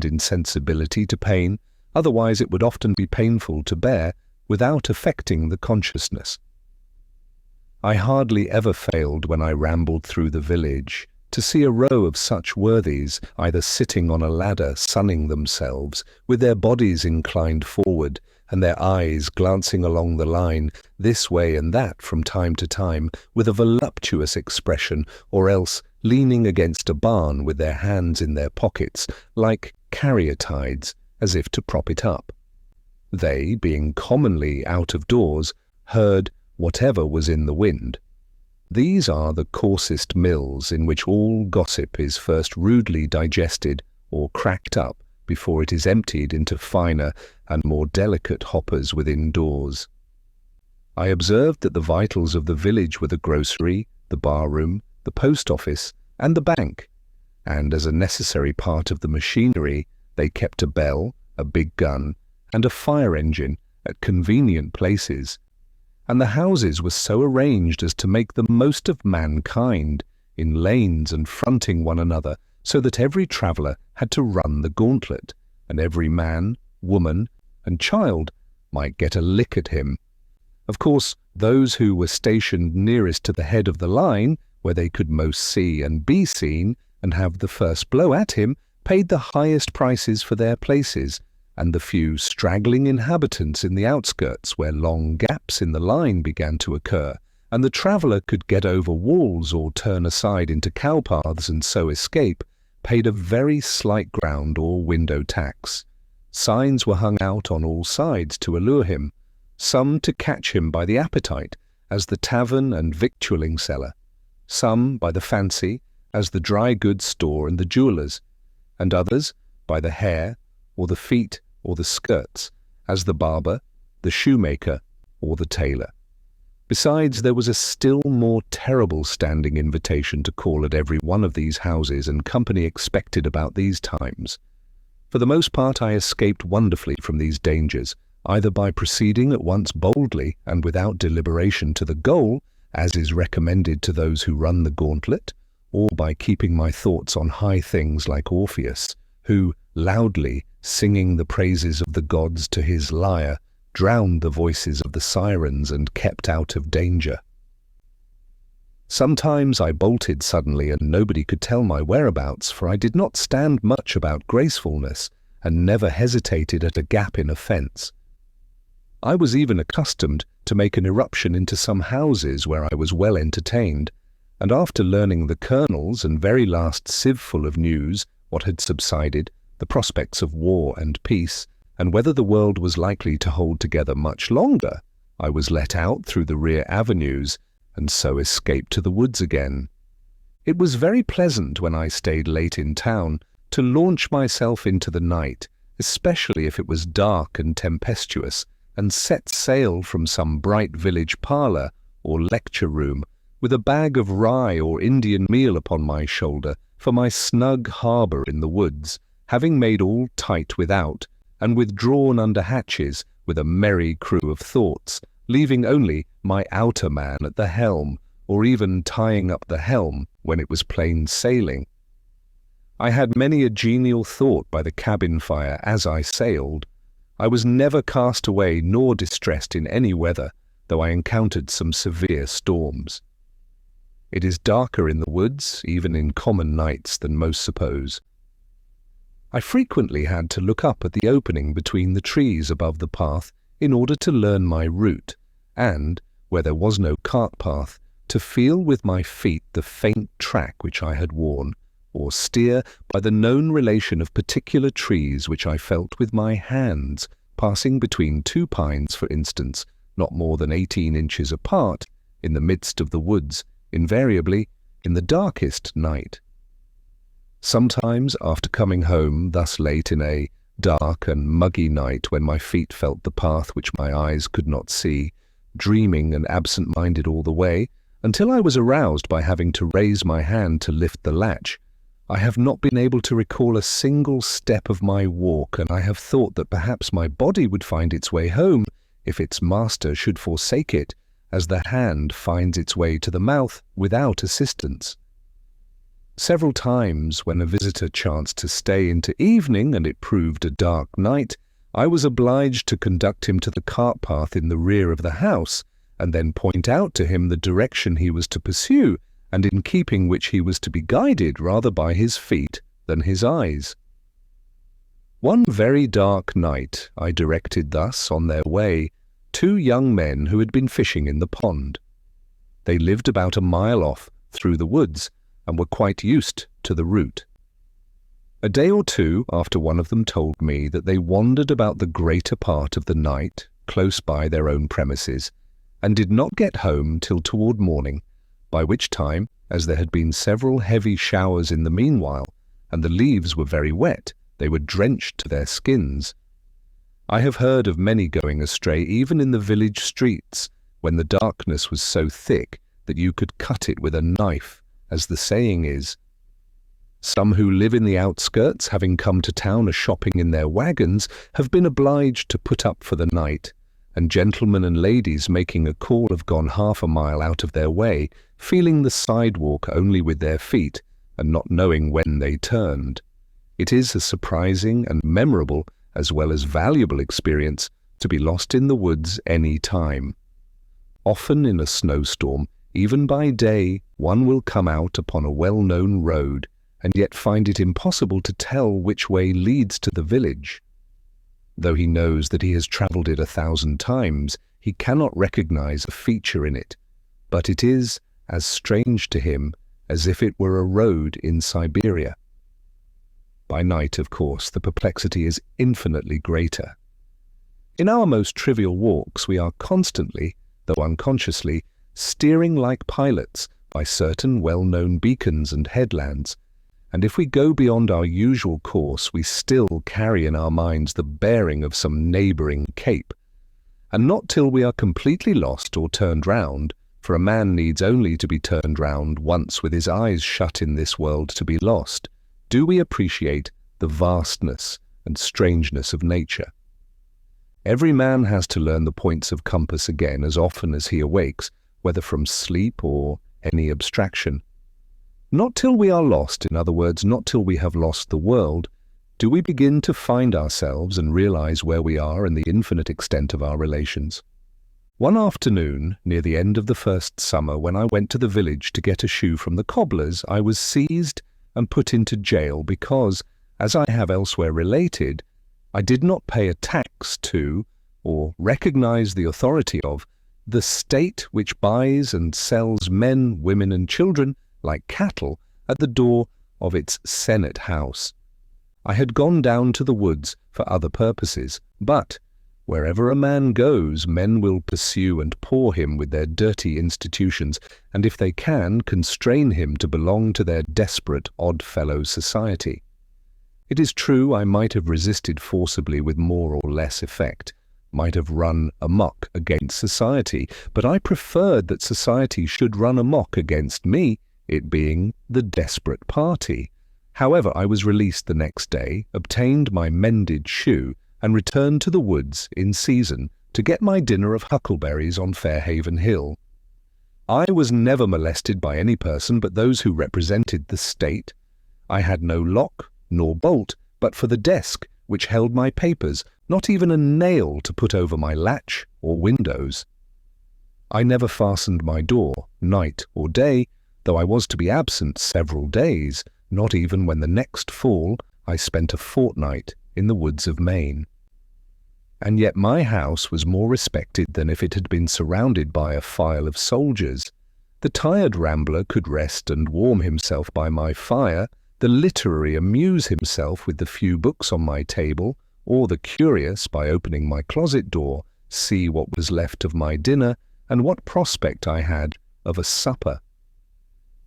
insensibility to pain. Otherwise it would often be painful to bear without affecting the consciousness. I hardly ever failed, when I rambled through the village, to see a row of such worthies either sitting on a ladder sunning themselves, with their bodies inclined forward, and their eyes glancing along the line this way and that from time to time with a voluptuous expression, or else leaning against a barn with their hands in their pockets, like caryatides, as if to prop it up. They, being commonly out of doors, heard whatever was in the wind. These are the coarsest mills in which all gossip is first rudely digested or cracked up before it is emptied into finer and more delicate hoppers within doors. I observed that the vitals of the village were the grocery, the bar-room, the post office, and the bank, and as a necessary part of the machinery, they kept a bell, a big gun, and a fire engine at convenient places, and the houses were so arranged as to make the most of mankind, in lanes and fronting one another, so that every traveller had to run the gauntlet, and every man, woman, and child might get a lick at him. Of course, those who were stationed nearest to the head of the line, where they could most see and be seen, and have the first blow at him, paid the highest prices for their places, and the few straggling inhabitants in the outskirts, where long gaps in the line began to occur, and the traveller could get over walls or turn aside into cowpaths and so escape, paid a very slight ground or window tax. Signs were hung out on all sides to allure him, some to catch him by the appetite, as the tavern and victualling cellar, some by the fancy, as the dry goods store and the jeweller's, and others by the hair or the feet or the skirts, as the barber, the shoemaker, or the tailor. Besides, there was a still more terrible standing invitation to call at every one of these houses, and company expected about these times. For the most part, I escaped wonderfully from these dangers, either by proceeding at once boldly and without deliberation to the goal, as is recommended to those who run the gauntlet, or by keeping my thoughts on high things like Orpheus, who, loudly singing the praises of the gods to his lyre, drowned the voices of the sirens and kept out of danger. Sometimes I bolted suddenly, and nobody could tell my whereabouts, for I did not stand much about gracefulness, and never hesitated at a gap in a fence. I was even accustomed to make an irruption into some houses where I was well entertained, and after learning the kernels and very last sieveful of news, what had subsided, the prospects of war and peace, and whether the world was likely to hold together much longer, I was let out through the rear avenues, and so escaped to the woods again. It was very pleasant, when I stayed late in town, to launch myself into the night, especially if it was dark and tempestuous, and set sail from some bright village parlour or lecture room, with a bag of rye or Indian meal upon my shoulder, for my snug harbour in the woods, having made all tight without, and withdrawn under hatches with a merry crew of thoughts, leaving only my outer man at the helm, or even tying up the helm when it was plain sailing. I had many a genial thought by the cabin fire as I sailed. I was never cast away nor distressed in any weather, though I encountered some severe storms. It is darker in the woods, even in common nights, than most suppose. I frequently had to look up at the opening between the trees above the path in order to learn my route, and, where there was no cart path, to feel with my feet the faint track which I had worn, or steer by the known relation of particular trees which I felt with my hands, passing between two pines, for instance, not more than 18 inches apart, in the midst of the woods, invariably in the darkest night. Sometimes, after coming home thus late in a dark and muggy night, when my feet felt the path which my eyes could not see, dreaming and absent-minded all the way, until I was aroused by having to raise my hand to lift the latch, I have not been able to recall a single step of my walk, and I have thought that perhaps my body would find its way home if its master should forsake it, as the hand finds its way to the mouth without assistance. Several times, when a visitor chanced to stay into evening and it proved a dark night, I was obliged to conduct him to the cart path in the rear of the house, and then point out to him the direction he was to pursue, and in keeping which he was to be guided rather by his feet than his eyes. One very dark night I directed thus on their way 2 young men who had been fishing in the pond. They lived about a mile off, through the woods, and were quite used to the route. A day or two after, one of them told me that they wandered about the greater part of the night, close by their own premises, and did not get home till toward morning, by which time, as there had been several heavy showers in the meanwhile, and the leaves were very wet, they were drenched to their skins. I have heard of many going astray even in the village streets, when the darkness was so thick that you could cut it with a knife, as the saying is. Some who live in the outskirts, having come to town a-shopping in their wagons, have been obliged to put up for the night, and gentlemen and ladies making a call have gone half a mile out of their way, feeling the sidewalk only with their feet, and not knowing when they turned. It is a surprising and memorable, as well as valuable experience, to be lost in the woods any time. Often in a snowstorm, even by day, one will come out upon a well-known road, and yet find it impossible to tell which way leads to the village. Though he knows that he has travelled it 1,000 times, he cannot recognize a feature in it, but it is as strange to him as if it were a road in Siberia. By night, of course, the perplexity is infinitely greater. In our most trivial walks we are constantly, though unconsciously, steering like pilots by certain well-known beacons and headlands, and if we go beyond our usual course, we still carry in our minds the bearing of some neighbouring cape. And not till we are completely lost or turned round, for a man needs only to be turned round once with his eyes shut in this world to be lost, do we appreciate the vastness and strangeness of nature. Every man has to learn the points of compass again as often as he awakes, whether from sleep or any abstraction. Not till we are lost, in other words, not till we have lost the world, do we begin to find ourselves and realize where we are and the infinite extent of our relations. One afternoon, near the end of the first summer, when I went to the village to get a shoe from the cobbler's, I was seized and put into jail because, as I have elsewhere related, I did not pay a tax to, or recognize the authority of, the state which buys and sells men, women, and children like cattle at the door of its Senate house. I had gone down to the woods for other purposes, but wherever a man goes, men will pursue and paw him with their dirty institutions, and if they can, constrain him to belong to their desperate odd-fellow society. It is true I might have resisted forcibly with more or less effect, might have run amok against society, but I preferred that society should run amok against me, it being the desperate party. However, I was released the next day, obtained my mended shoe, and returned to the woods in season to get my dinner of huckleberries on Fairhaven Hill. I was never molested by any person but those who represented the state. I had no lock nor bolt, but for the desk which held my papers, not even a nail to put over my latch or windows. I never fastened my door, night or day, though I was to be absent several days, not even when the next fall I spent a fortnight in the woods of Maine. And yet my house was more respected than if it had been surrounded by a file of soldiers. The tired rambler could rest and warm himself by my fire, the literary amuse himself with the few books on my table, or the curious, by opening my closet door, see what was left of my dinner and what prospect I had of a supper.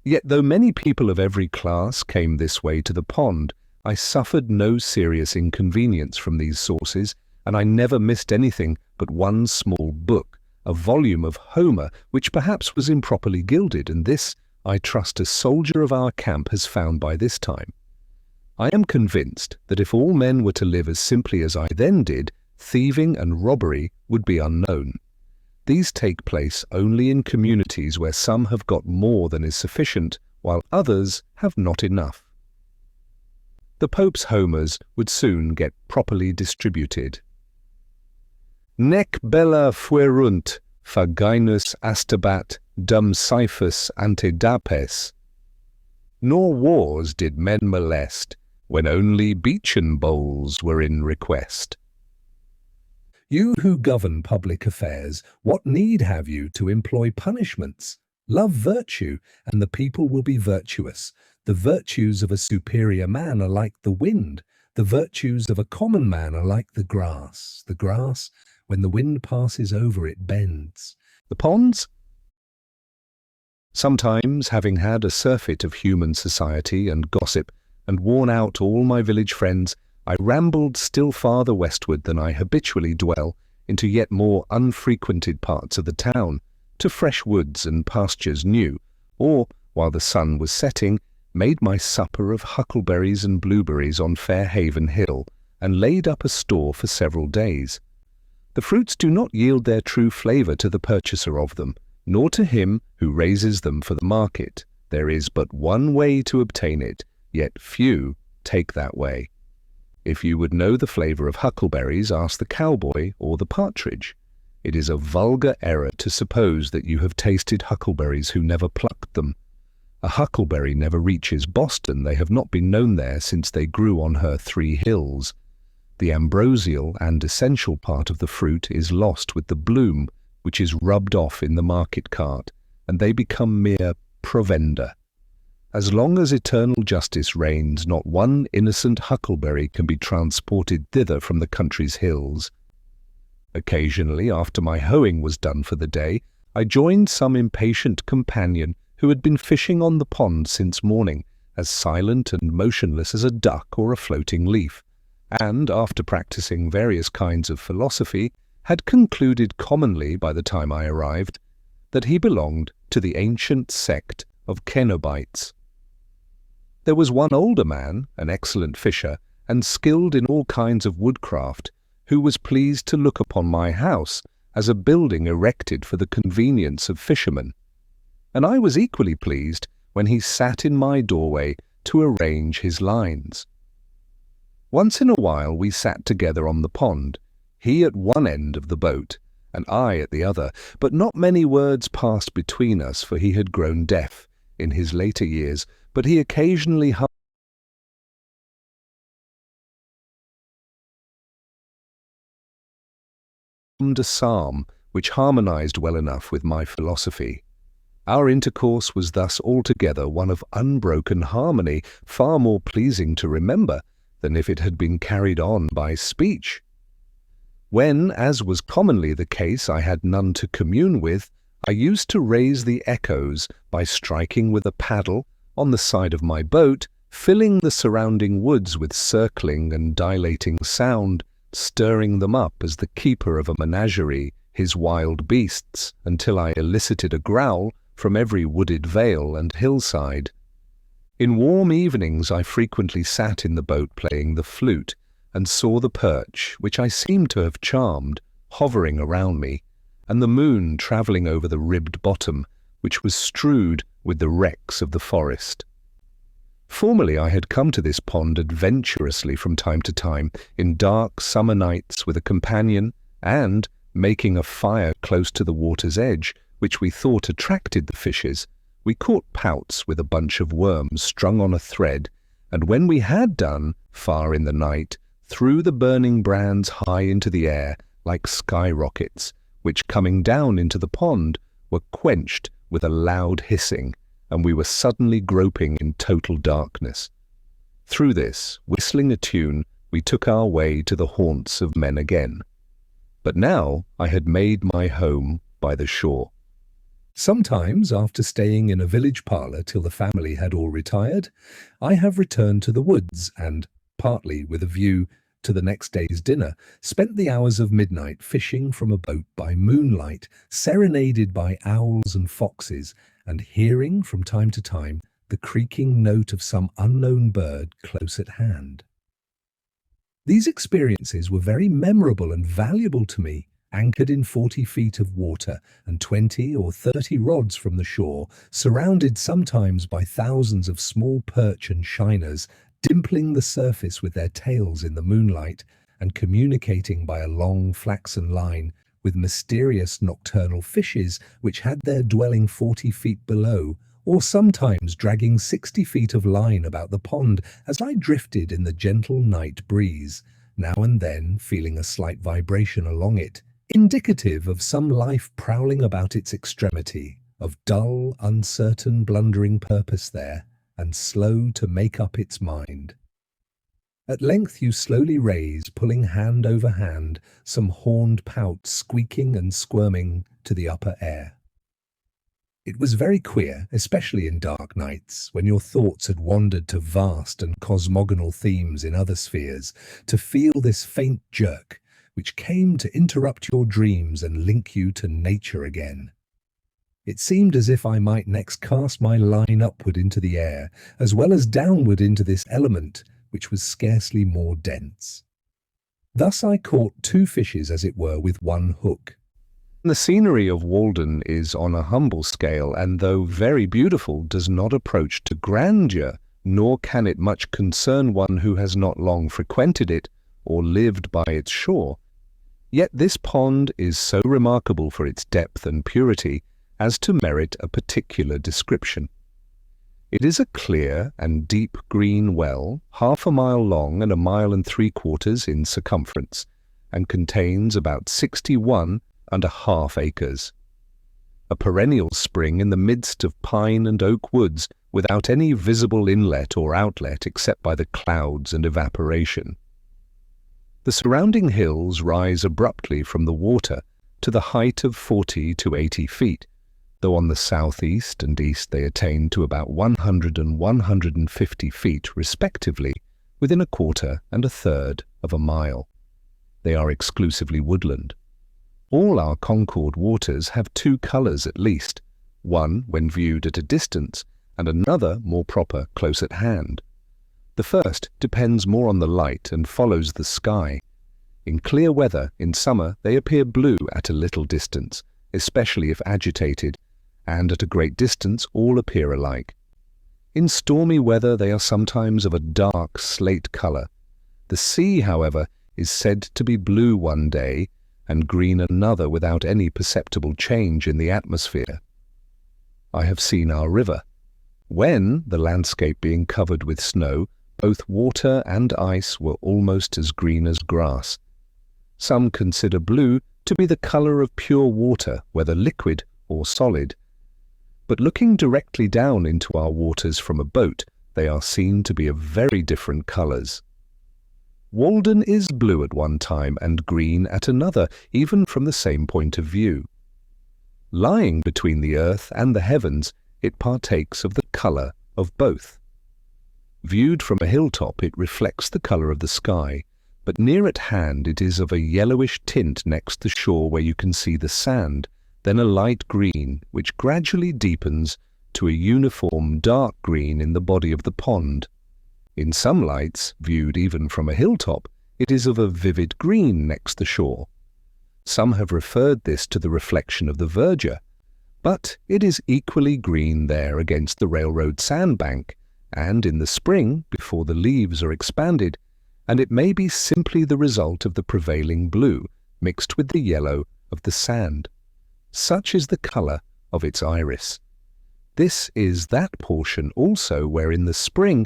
Yet though many people of every class came this way to the pond, I suffered no serious inconvenience from these sources, and I never missed anything but one small book, a volume of Homer, which perhaps was improperly gilded, and this, I trust, a soldier of our camp has found by this time. I am convinced that if all men were to live as simply as I then did, thieving and robbery would be unknown. These take place only in communities where some have got more than is sufficient, while others have not enough. The Pope's Homers would soon get properly distributed. Nec bella fuerunt faginus astabat dum cyphus antedapes. Nor wars did men molest, when only beechen bowls were in request. You who govern public affairs, what need have you to employ punishments? Love virtue, and the people will be virtuous. The virtues of a superior man are like the wind. The virtues of a common man are like the grass. The grass, when the wind passes over it, bends. The ponds? Sometimes, having had a surfeit of human society and gossip, and worn out all my village friends, I rambled still farther westward than I habitually dwell, into yet more unfrequented parts of the town, to fresh woods and pastures new, or, while the sun was setting, made my supper of huckleberries and blueberries on Fairhaven Hill, and laid up a store for several days. The fruits do not yield their true flavour to the purchaser of them, nor to him who raises them for the market. There is but one way to obtain it, yet few take that way. If you would know the flavour of huckleberries, ask the cowboy or the partridge. It is a vulgar error to suppose that you have tasted huckleberries who never plucked them. A huckleberry never reaches Boston. They have not been known there since they grew on her 3 hills. The ambrosial and essential part of the fruit is lost with the bloom, which is rubbed off in the market cart, and they become mere provender. As long as eternal justice reigns, not one innocent huckleberry can be transported thither from the country's hills. Occasionally, after my hoeing was done for the day, I joined some impatient companion who had been fishing on the pond since morning, as silent and motionless as a duck or a floating leaf, and, after practicing various kinds of philosophy, had concluded commonly by the time I arrived that he belonged to the ancient sect of Cenobites. There was one older man, an excellent fisher, and skilled in all kinds of woodcraft, who was pleased to look upon my house as a building erected for the convenience of fishermen, and I was equally pleased when he sat in my doorway to arrange his lines. Once in a while we sat together on the pond, he at one end of the boat, and I at the other, but not many words passed between us, for he had grown deaf in his later years, but he occasionally hummed a psalm which harmonized well enough with my philosophy. Our intercourse was thus altogether one of unbroken harmony, far more pleasing to remember than if it had been carried on by speech. When, as was commonly the case, I had none to commune with, I used to raise the echoes by striking with a paddle on the side of my boat, filling the surrounding woods with circling and dilating sound, stirring them up as the keeper of a menagerie his wild beasts, until I elicited a growl from every wooded vale and hillside. In warm evenings I frequently sat in the boat playing the flute, and saw the perch, which I seemed to have charmed, hovering around me, and the moon travelling over the ribbed bottom, which was strewed with the wrecks of the forest. Formerly I had come to this pond adventurously from time to time, in dark summer nights with a companion, and, making a fire close to the water's edge, which we thought attracted the fishes, we caught pouts with a bunch of worms strung on a thread, and when we had done, far in the night, threw the burning brands high into the air like skyrockets, which, coming down into the pond, were quenched with a loud hissing, and we were suddenly groping in total darkness. Through this, whistling a tune, we took our way to the haunts of men again. But now I had made my home by the shore. Sometimes, after staying in a village parlour till the family had all retired, I have returned to the woods and, partly with a view to the next day's dinner, spent the hours of midnight fishing from a boat by moonlight, serenaded by owls and foxes, and hearing from time to time the creaking note of some unknown bird close at hand. These experiences were very memorable and valuable to me, anchored in 40 feet of water and 20 or 30 rods from the shore, surrounded sometimes by thousands of small perch and shiners, dimpling the surface with their tails in the moonlight, and communicating by a long flaxen line with mysterious nocturnal fishes which had their dwelling 40 feet below, or sometimes dragging 60 feet of line about the pond as I drifted in the gentle night breeze, now and then feeling a slight vibration along it, indicative of some life prowling about its extremity, of dull, uncertain, blundering purpose there, and slow to make up its mind. At length you slowly raise, pulling hand over hand, some horned pout squeaking and squirming to the upper air. It was very queer, especially in dark nights, when your thoughts had wandered to vast and cosmogonal themes in other spheres, to feel this faint jerk, which came to interrupt your dreams and link you to nature again. It seemed as if I might next cast my line upward into the air, as well as downward into this element, which was scarcely more dense. Thus I caught 2 fishes, as it were, with one hook. The scenery of Walden is on a humble scale, and though very beautiful, does not approach to grandeur, nor can it much concern one who has not long frequented it or lived by its shore. Yet this pond is so remarkable for its depth and purity as to merit a particular description. It is a clear and deep green well, 1/2 mile long and 1 3/4 in circumference, and contains about 61½ acres. A perennial spring in the midst of pine and oak woods, without any visible inlet or outlet except by the clouds and evaporation. The surrounding hills rise abruptly from the water to the height of 40 to 80 feet, though on the southeast and east they attain to about 100 and 150 feet respectively, within a quarter and a third of a mile. They are exclusively woodland. All our Concord waters have two colours at least, one when viewed at a distance and another more proper close at hand. The first depends more on the light and follows the sky. In clear weather, in summer, they appear blue at a little distance, especially if agitated, and at a great distance all appear alike. In stormy weather they are sometimes of a dark slate colour. The sea, however, is said to be blue one day and green another without any perceptible change in the atmosphere. I have seen our river. When, the landscape being covered with snow, both water and ice were almost as green as grass. Some consider blue to be the colour of pure water, whether liquid or solid. But looking directly down into our waters from a boat, they are seen to be of very different colours. Walden is blue at one time and green at another, even from the same point of view. Lying between the earth and the heavens, it partakes of the colour of both. Viewed from a hilltop, it reflects the colour of the sky, but near at hand it is of a yellowish tint next the shore where you can see the sand, then a light green, which gradually deepens to a uniform dark green in the body of the pond. In some lights, viewed even from a hilltop, it is of a vivid green next the shore. Some have referred this to the reflection of the verdure, but it is equally green there against the railroad sandbank, and in the spring, before the leaves are expanded, and it may be simply the result of the prevailing blue, mixed with the yellow of the sand. Such is the colour of its iris. This is that portion also where in the spring,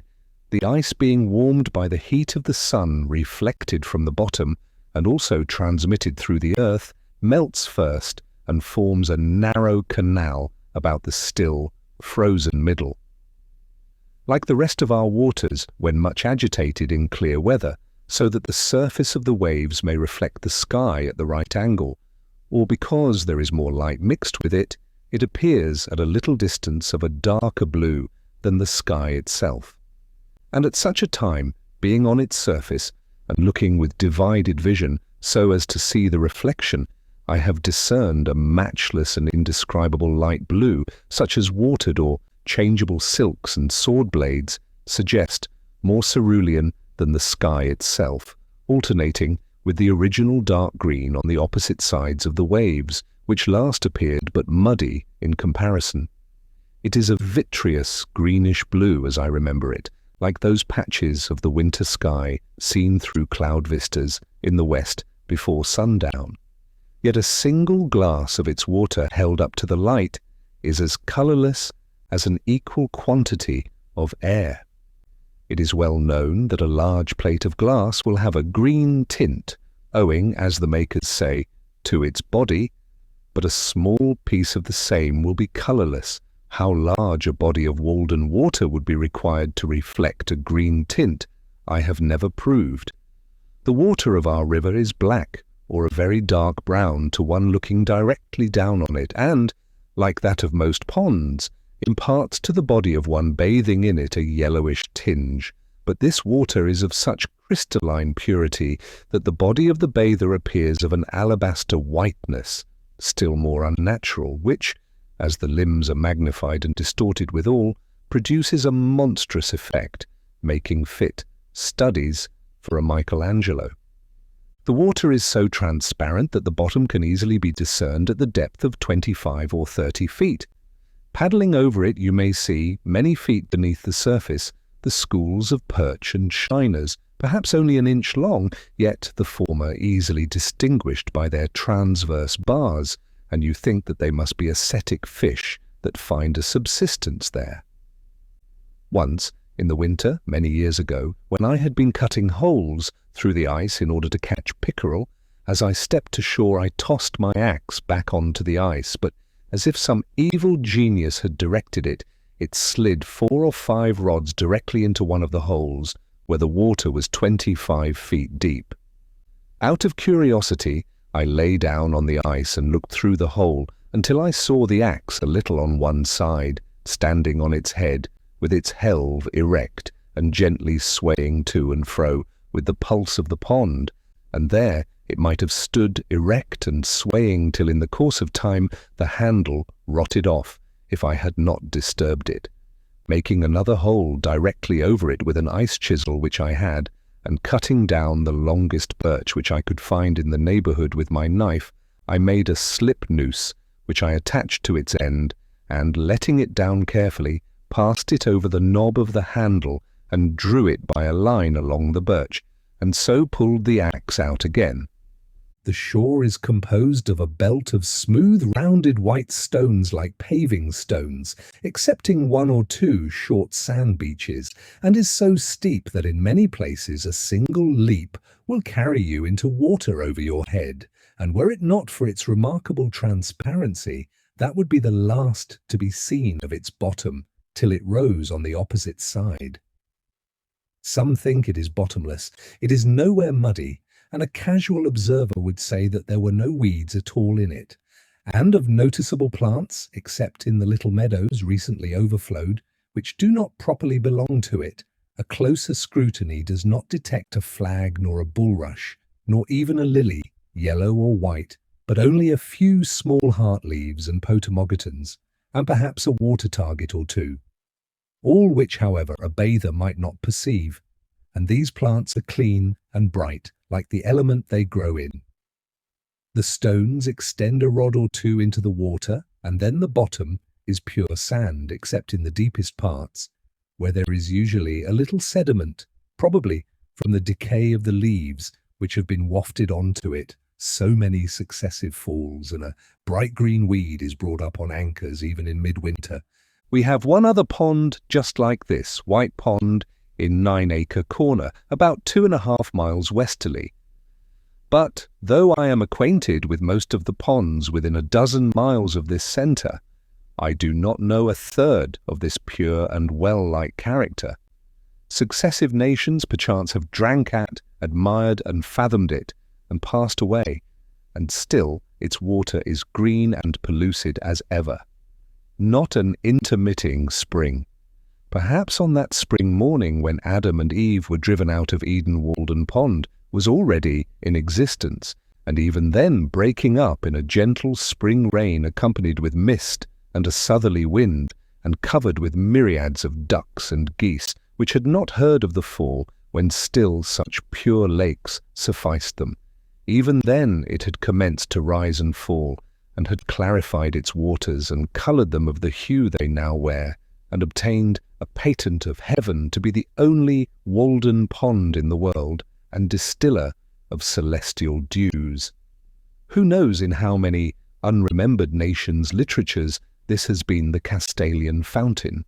the ice being warmed by the heat of the sun reflected from the bottom and also transmitted through the earth, melts first and forms a narrow canal about the still, frozen middle. Like the rest of our waters, when much agitated in clear weather, so that the surface of the waves may reflect the sky at the right angle, or because there is more light mixed with it, it appears at a little distance of a darker blue than the sky itself. And at such a time, being on its surface, and looking with divided vision so as to see the reflection, I have discerned a matchless and indescribable light blue, such as watered or changeable silks and sword blades suggest, more cerulean than the sky itself, alternating with the original dark green on the opposite sides of the waves, which last appeared but muddy in comparison. It is a vitreous greenish blue as I remember it, like those patches of the winter sky seen through cloud vistas in the west before sundown. Yet a single glass of its water held up to the light is as colourless as an equal quantity of air. It is well known that a large plate of glass will have a green tint, owing, as the makers say, to its body, but a small piece of the same will be colourless. How large a body of Walden water would be required to reflect a green tint, I have never proved. The water of our river is black, or a very dark brown to one looking directly down on it, and, like that of most ponds, imparts to the body of one bathing in it a yellowish tinge, but this water is of such crystalline purity that the body of the bather appears of an alabaster whiteness, still more unnatural, which, as the limbs are magnified and distorted withal, produces a monstrous effect, making fit studies for a Michelangelo. The water is so transparent that the bottom can easily be discerned at the depth of 25 or 30 feet. Paddling over it you may see, many feet beneath the surface, the schools of perch and shiners, perhaps only an inch long, yet the former easily distinguished by their transverse bars, and you think that they must be ascetic fish that find a subsistence there. Once, in the winter, many years ago, when I had been cutting holes through the ice in order to catch pickerel, as I stepped to shore I tossed my axe back onto the ice, but as if some evil genius had directed it, it slid 4 or 5 rods directly into one of the holes, where the water was 25 feet deep. Out of curiosity, I lay down on the ice and looked through the hole until I saw the axe a little on one side, standing on its head, with its helve erect and gently swaying to and fro with the pulse of the pond, and there it might have stood erect and swaying till in the course of time the handle rotted off if I had not disturbed it. Making another hole directly over it with an ice chisel which I had, and cutting down the longest birch which I could find in the neighbourhood with my knife, I made a slip noose which I attached to its end, and letting it down carefully, passed it over the knob of the handle and drew it by a line along the birch, and so pulled the axe out again. The shore is composed of a belt of smooth, rounded white stones like paving stones, excepting one or two short sand beaches, and is so steep that in many places a single leap will carry you into water over your head, and were it not for its remarkable transparency, that would be the last to be seen of its bottom till it rose on the opposite side. Some think it is bottomless. It is nowhere muddy, and a casual observer would say that there were no weeds at all in it, and of noticeable plants, except in the little meadows recently overflowed, which do not properly belong to it, a closer scrutiny does not detect a flag nor a bulrush, nor even a lily, yellow or white, but only a few small heart leaves and potamogetons, and perhaps a water target or two. All which, however, a bather might not perceive, and these plants are clean and bright, like the element they grow in. The stones extend a rod or two into the water, and then the bottom is pure sand, except in the deepest parts, where there is usually a little sediment, probably from the decay of the leaves which have been wafted onto it so many successive falls, and a bright green weed is brought up on anchors even in midwinter. We have one other pond just like this, White Pond, in 9 Acre Corner, about 2.5 miles westerly. But though I am acquainted with most of the ponds within a dozen miles of this centre, I do not know a third of this pure and well-like character. Successive nations perchance have drank at, admired and fathomed it, and passed away, and still its water is green and pellucid as ever. Not an intermitting spring. Perhaps on that spring morning when Adam and Eve were driven out of Eden, Walden Pond was already in existence, and even then breaking up in a gentle spring rain accompanied with mist and a southerly wind, and covered with myriads of ducks and geese, which had not heard of the fall when still such pure lakes sufficed them. Even then it had commenced to rise and fall, and had clarified its waters and coloured them of the hue they now wear, and obtained a patent of heaven to be the only Walden Pond in the world, and distiller of celestial dews. Who knows in how many unremembered nations' literatures this has been the Castalian fountain,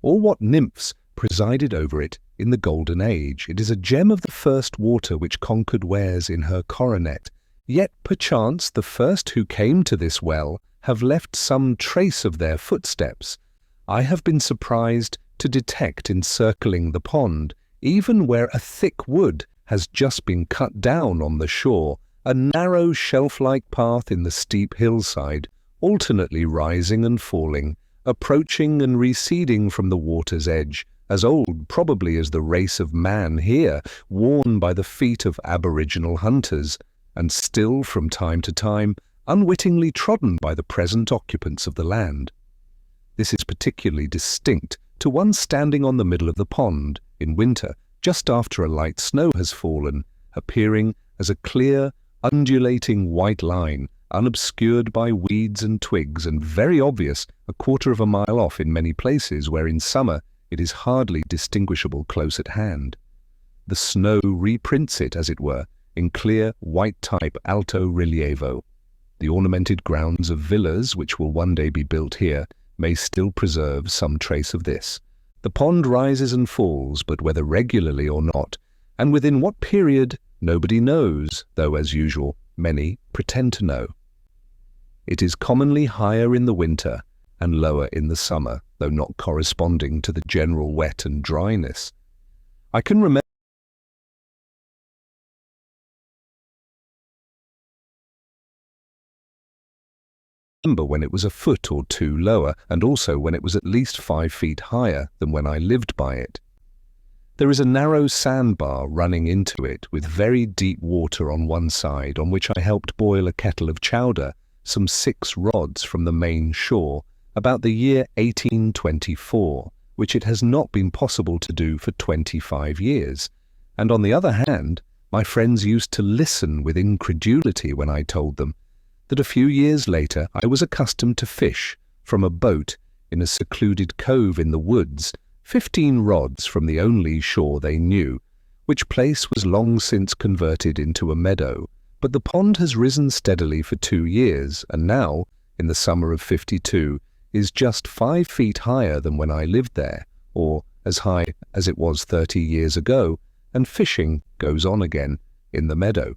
or what nymphs presided over it in the Golden Age. It is a gem of the first water which Concord wears in her coronet, yet perchance the first who came to this well have left some trace of their footsteps. I have been surprised to detect encircling the pond, even where a thick wood has just been cut down on the shore, a narrow shelf-like path in the steep hillside, alternately rising and falling, approaching and receding from the water's edge, as old probably as the race of man here, worn by the feet of aboriginal hunters, and still from time to time unwittingly trodden by the present occupants of the land. This is particularly distinct to one standing on the middle of the pond in winter, just after a light snow has fallen, appearing as a clear, undulating white line, unobscured by weeds and twigs, and very obvious 1/4 mile off in many places where in summer it is hardly distinguishable close at hand. The snow reprints it, as it were, in clear white type alto relievo. The ornamented grounds of villas which will one day be built here may still preserve some trace of this. The pond rises and falls, but whether regularly or not, and within what period, nobody knows, though as usual many pretend to know. It is commonly higher in the winter and lower in the summer, though not corresponding to the general wet and dryness. I can remember remember when it was a foot or two lower, and also when it was at least 5 feet higher than when I lived by it. There is a narrow sandbar running into it with very deep water on one side, on which I helped boil a kettle of chowder some 6 rods from the main shore about the year 1824, which it has not been possible to do for 25 years. And on the other hand, my friends used to listen with incredulity when I told them that a few years later I was accustomed to fish from a boat in a secluded cove in the woods, 15 rods from the only shore they knew, which place was long since converted into a meadow. But the pond has risen steadily for 2 years, and now, in the summer of '52, is just 5 feet higher than when I lived there, or as high as it was 30 years ago, and fishing goes on again in the meadow.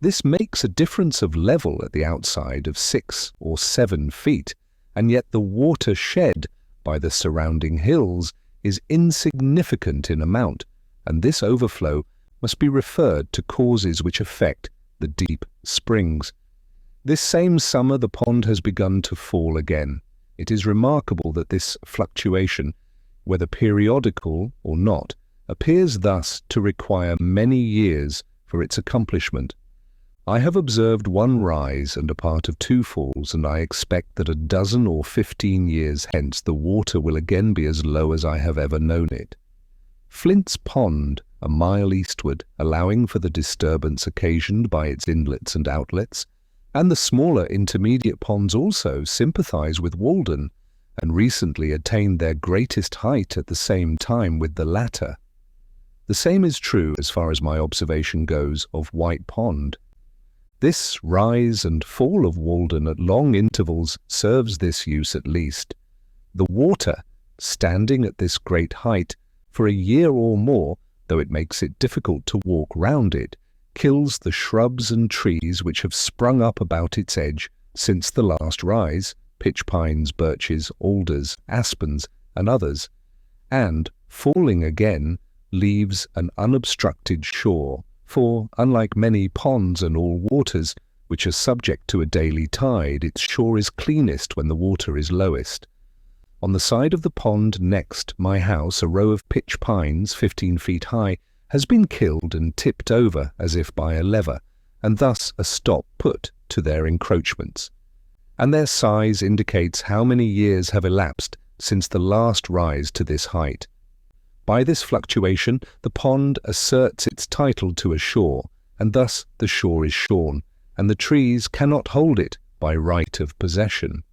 This makes a difference of level at the outside of 6 or 7 feet, and yet the water shed by the surrounding hills is insignificant in amount, and this overflow must be referred to causes which affect the deep springs. This same summer the pond has begun to fall again. It is remarkable that this fluctuation, whether periodical or not, appears thus to require many years for its accomplishment. I have observed 1 rise and a part of 2 falls, and I expect that a dozen or 15 years hence the water will again be as low as I have ever known it. Flint's Pond, a mile eastward, allowing for the disturbance occasioned by its inlets and outlets, and the smaller intermediate ponds also sympathize with Walden, and recently attained their greatest height at the same time with the latter. The same is true, as far as my observation goes, of White Pond. This rise and fall of Walden at long intervals serves this use at least. The water, standing at this great height for a year or more, though it makes it difficult to walk round it, kills the shrubs and trees which have sprung up about its edge since the last rise, pitch pines, birches, alders, aspens, and others, and, falling again, leaves an unobstructed shore, for, unlike many ponds and all waters, which are subject to a daily tide, its shore is cleanest when the water is lowest. On the side of the pond next my house, a row of pitch pines, 15 feet high, has been killed and tipped over as if by a lever, and thus a stop put to their encroachments. And their size indicates how many years have elapsed since the last rise to this height. By this fluctuation, the pond asserts its title to a shore, and thus the shore is shorn, and the trees cannot hold it by right of possession.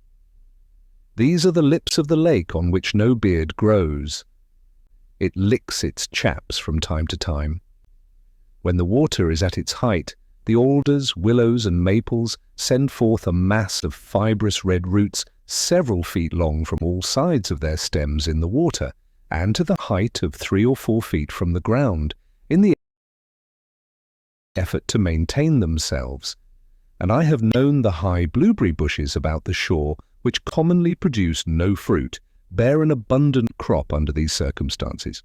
These are the lips of the lake on which no beard grows. It licks its chaps from time to time. When the water is at its height, the alders, willows, and maples send forth a mass of fibrous red roots several feet long from all sides of their stems in the water, and to the height of 3 or 4 feet from the ground, in the effort to maintain themselves. And I have known the high blueberry bushes about the shore, which commonly produce no fruit, bear an abundant crop under these circumstances.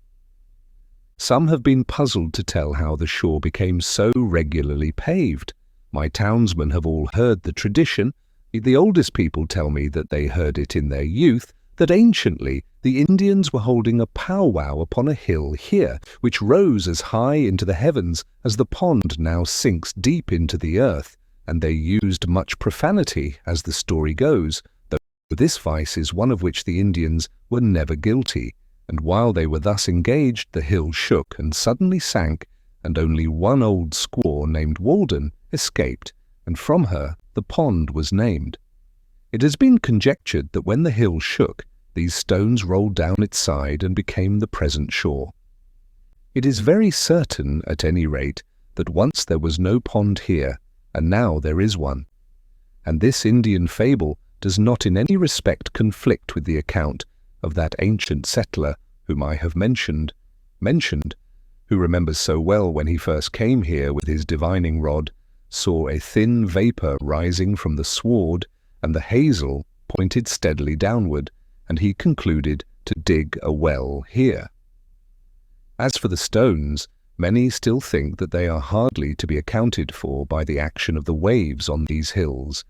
Some have been puzzled to tell how the shore became so regularly paved. My townsmen have all heard the tradition. The oldest people tell me that they heard it in their youth, that anciently the Indians were holding a powwow upon a hill here, which rose as high into the heavens as the pond now sinks deep into the earth, and they used much profanity, as the story goes, though this vice is one of which the Indians were never guilty, and while they were thus engaged the hill shook and suddenly sank, and only one old squaw named Walden escaped, and from her the pond was named. It has been conjectured that when the hill shook, these stones rolled down its side and became the present shore. It is very certain, at any rate, that once there was no pond here, and now there is one. And this Indian fable does not in any respect conflict with the account of that ancient settler whom I have mentioned, who remembers so well when he first came here with his divining rod, saw a thin vapour rising from the sward, and the hazel pointed steadily downward, and he concluded to dig a well here. As for the stones, many still think that they are hardly to be accounted for by the action of the waves on these hills,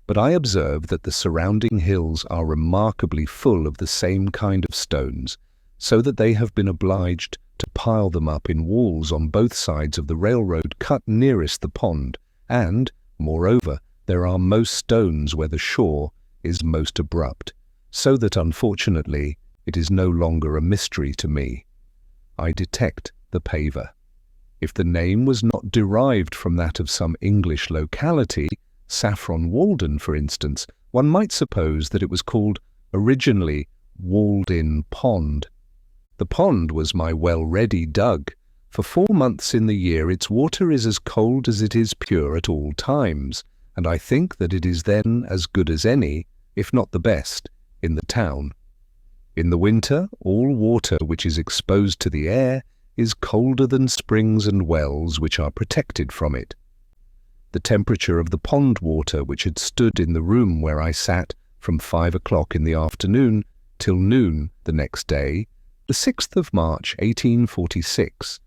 but I observe that the surrounding hills are remarkably full of the same kind of stones, so that they have been obliged to pile them up in walls on both sides of the railroad cut nearest the pond, and, moreover, there are most stones where the shore is most abrupt, so that unfortunately it is no longer a mystery to me. I detect the paver. If the name was not derived from that of some English locality, Saffron Walden, for instance, one might suppose that it was called originally Walden Pond. The pond was my well ready dug. For 4 months in the year its water is as cold as it is pure at all times, and I think that it is then as good as any, if not the best, in the town. In the winter, all water which is exposed to the air is colder than springs and wells which are protected from it. The temperature of the pond water which had stood in the room where I sat from 5 o'clock in the afternoon till noon the next day, the 6th of March 1846,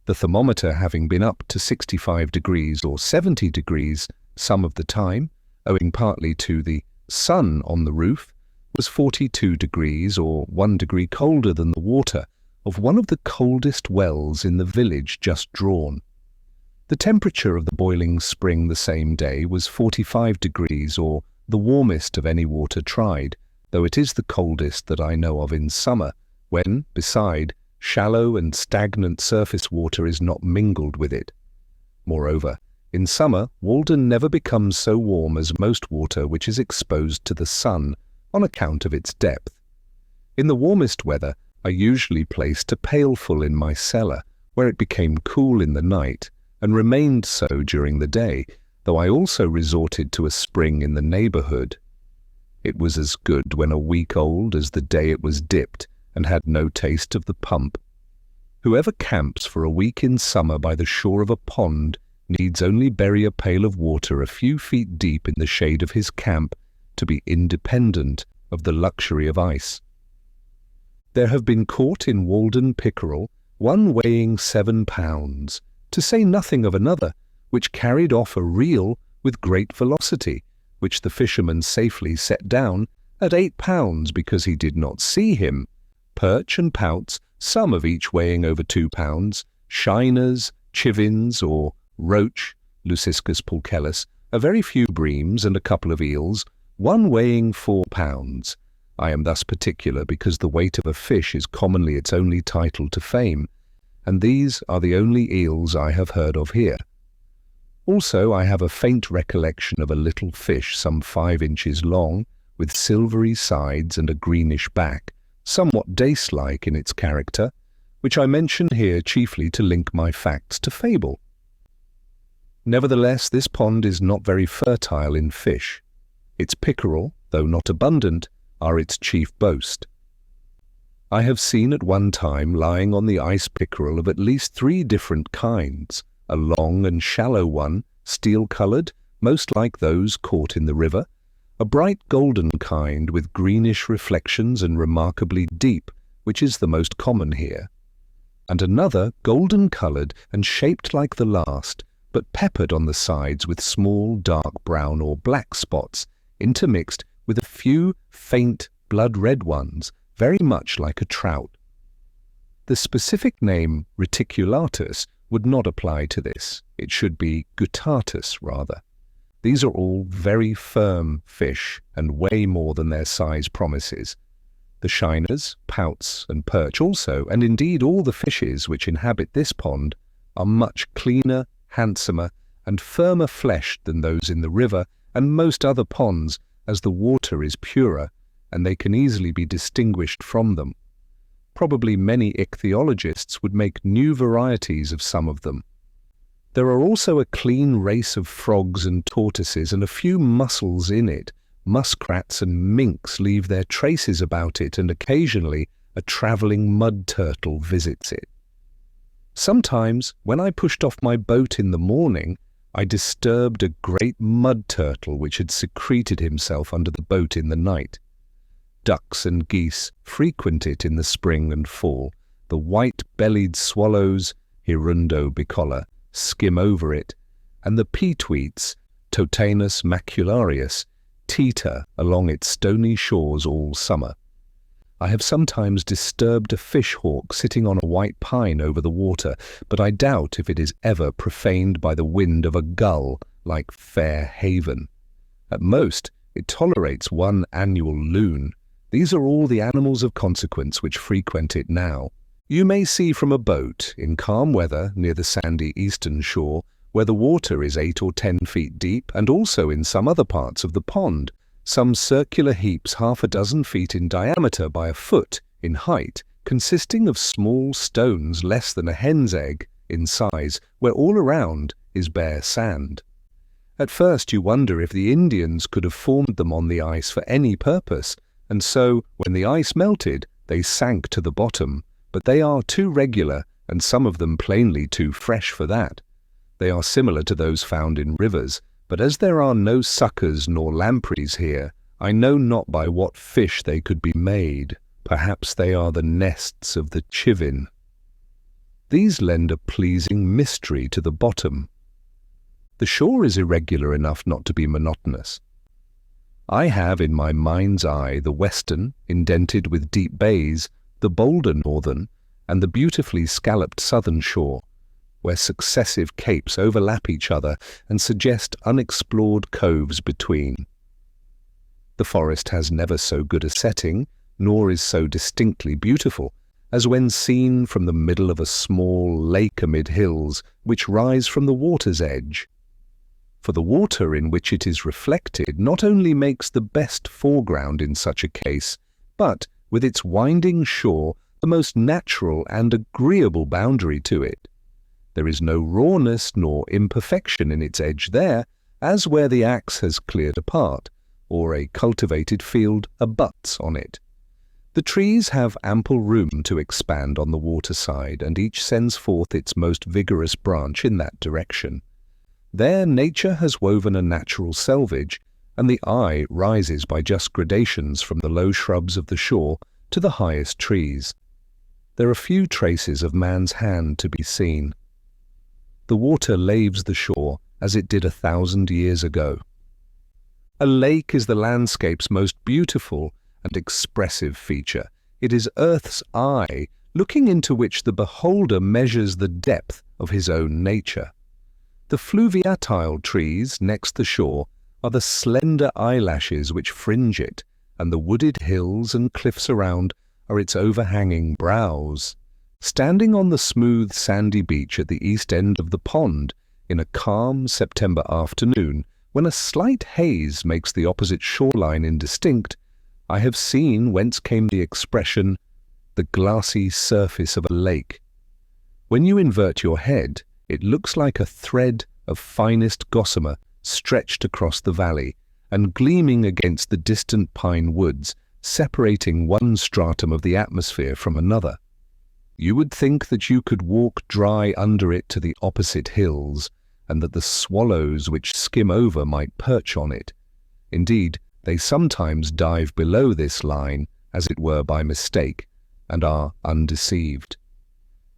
the thermometer having been up to 65 degrees or 70 degrees some of the time, owing partly to the sun on the roof, was 42 degrees or 1 degree colder than the water of one of the coldest wells in the village just drawn. The temperature of the boiling spring the same day was 45 degrees or the warmest of any water tried, though it is the coldest that I know of in summer, when, beside, shallow and stagnant surface water is not mingled with it. Moreover, in summer, Walden never becomes so warm as most water which is exposed to the sun on account of its depth. In the warmest weather, I usually placed a pailful in my cellar, where it became cool in the night, and remained so during the day, though I also resorted to a spring in the neighborhood. It was as good when a week old as the day it was dipped, and had no taste of the pump. Whoever camps for a week in summer by the shore of a pond needs only bury a pail of water a few feet deep in the shade of his camp to be independent of the luxury of ice. There have been caught in Walden pickerel, one weighing 7 pounds, to say nothing of another, which carried off a reel with great velocity, which the fisherman safely set down at 8 pounds because he did not see him, perch and pouts, some of each weighing over 2 pounds, shiners, chivins or roach, Leuciscus pulchellus, a very few breams and a couple of eels, one weighing 4 pounds. I am thus particular because the weight of a fish is commonly its only title to fame, and these are the only eels I have heard of here. Also I have a faint recollection of a little fish some 5 inches long, with silvery sides and a greenish back, somewhat dace-like in its character, which I mention here chiefly to link my facts to fable. Nevertheless, this pond is not very fertile in fish. Its pickerel, though not abundant, are its chief boast. I have seen at one time lying on the ice pickerel of at least 3 different kinds, a long and shallow one, steel-coloured, most like those caught in the river, a bright golden kind with greenish reflections and remarkably deep, which is the most common here, and another golden-coloured and shaped like the last, but peppered on the sides with small dark brown or black spots, intermixed with a few faint blood-red ones, very much like a trout. The specific name reticulatus would not apply to this. It should be guttatus rather. These are all very firm fish and weigh more than their size promises. The shiners, pouts and perch also, and indeed all the fishes which inhabit this pond, are much cleaner, handsomer and firmer fleshed than those in the river and most other ponds, as the water is purer and they can easily be distinguished from them. Probably many ichthyologists would make new varieties of some of them. There are also a clean race of frogs and tortoises and a few mussels in it. Muskrats and minks leave their traces about it, and occasionally a travelling mud turtle visits it. Sometimes, when I pushed off my boat in the morning, I disturbed a great mud turtle which had secreted himself under the boat in the night. Ducks and geese frequent it in the spring and fall. The white-bellied swallows, Hirundo bicolor, skim over it, and the peetweets, Totanus macularius, teeter along its stony shores all summer. I have sometimes disturbed a fish-hawk sitting on a white pine over the water, but I doubt if it is ever profaned by the wind of a gull like Fair Haven. At most, it tolerates one annual loon. These are all the animals of consequence which frequent it now. You may see from a boat, in calm weather near the sandy eastern shore, where the water is 8 or 10 feet deep, and also in some other parts of the pond, some circular heaps 6 feet in diameter by a foot in height, consisting of small stones less than a hen's egg in size, where all around is bare sand. At first you wonder if the Indians could have formed them on the ice for any purpose, and so, when the ice melted, they sank to the bottom, but they are too regular, and some of them plainly too fresh for that. They are similar to those found in rivers, but as there are no suckers nor lampreys here, I know not by what fish they could be made. Perhaps they are the nests of the chivin. These lend a pleasing mystery to the bottom. The shore is irregular enough not to be monotonous. I have in my mind's eye the western, indented with deep bays, the bolder northern, and the beautifully scalloped southern shore, where successive capes overlap each other and suggest unexplored coves between. The forest has never so good a setting, nor is so distinctly beautiful, as when seen from the middle of a small lake amid hills which rise from the water's edge. For the water in which it is reflected not only makes the best foreground in such a case, but, with its winding shore, the most natural and agreeable boundary to it. There is no rawness nor imperfection in its edge there, as where the axe has cleared a part, or a cultivated field abuts on it. The trees have ample room to expand on the waterside, and each sends forth its most vigorous branch in that direction. There nature has woven a natural selvage, and the eye rises by just gradations from the low shrubs of the shore to the highest trees. There are few traces of man's hand to be seen. The water laves the shore as it did 1,000 years ago. A lake is the landscape's most beautiful and expressive feature. It is Earth's eye, looking into which the beholder measures the depth of his own nature. The fluviatile trees next the shore are the slender eyelashes which fringe it, and the wooded hills and cliffs around are its overhanging brows. Standing on the smooth sandy beach at the east end of the pond, in a calm September afternoon, when a slight haze makes the opposite shoreline indistinct, I have seen whence came the expression, the glassy surface of a lake. When you invert your head, it looks like a thread of finest gossamer stretched across the valley and gleaming against the distant pine woods, separating one stratum of the atmosphere from another. You would think that you could walk dry under it to the opposite hills, and that the swallows which skim over might perch on it. Indeed, they sometimes dive below this line, as it were by mistake, and are undeceived.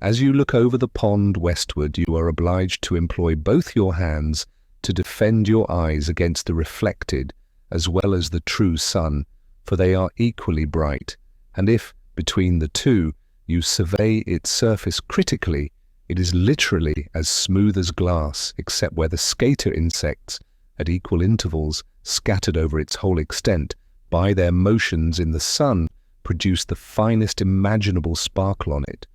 As you look over the pond westward, you are obliged to employ both your hands to defend your eyes against the reflected as well as the true sun, for they are equally bright, and if, between the two, you survey its surface critically, it is literally as smooth as glass, except where the skater insects, at equal intervals, scattered over its whole extent, by their motions in the sun, produce the finest imaginable sparkle on it.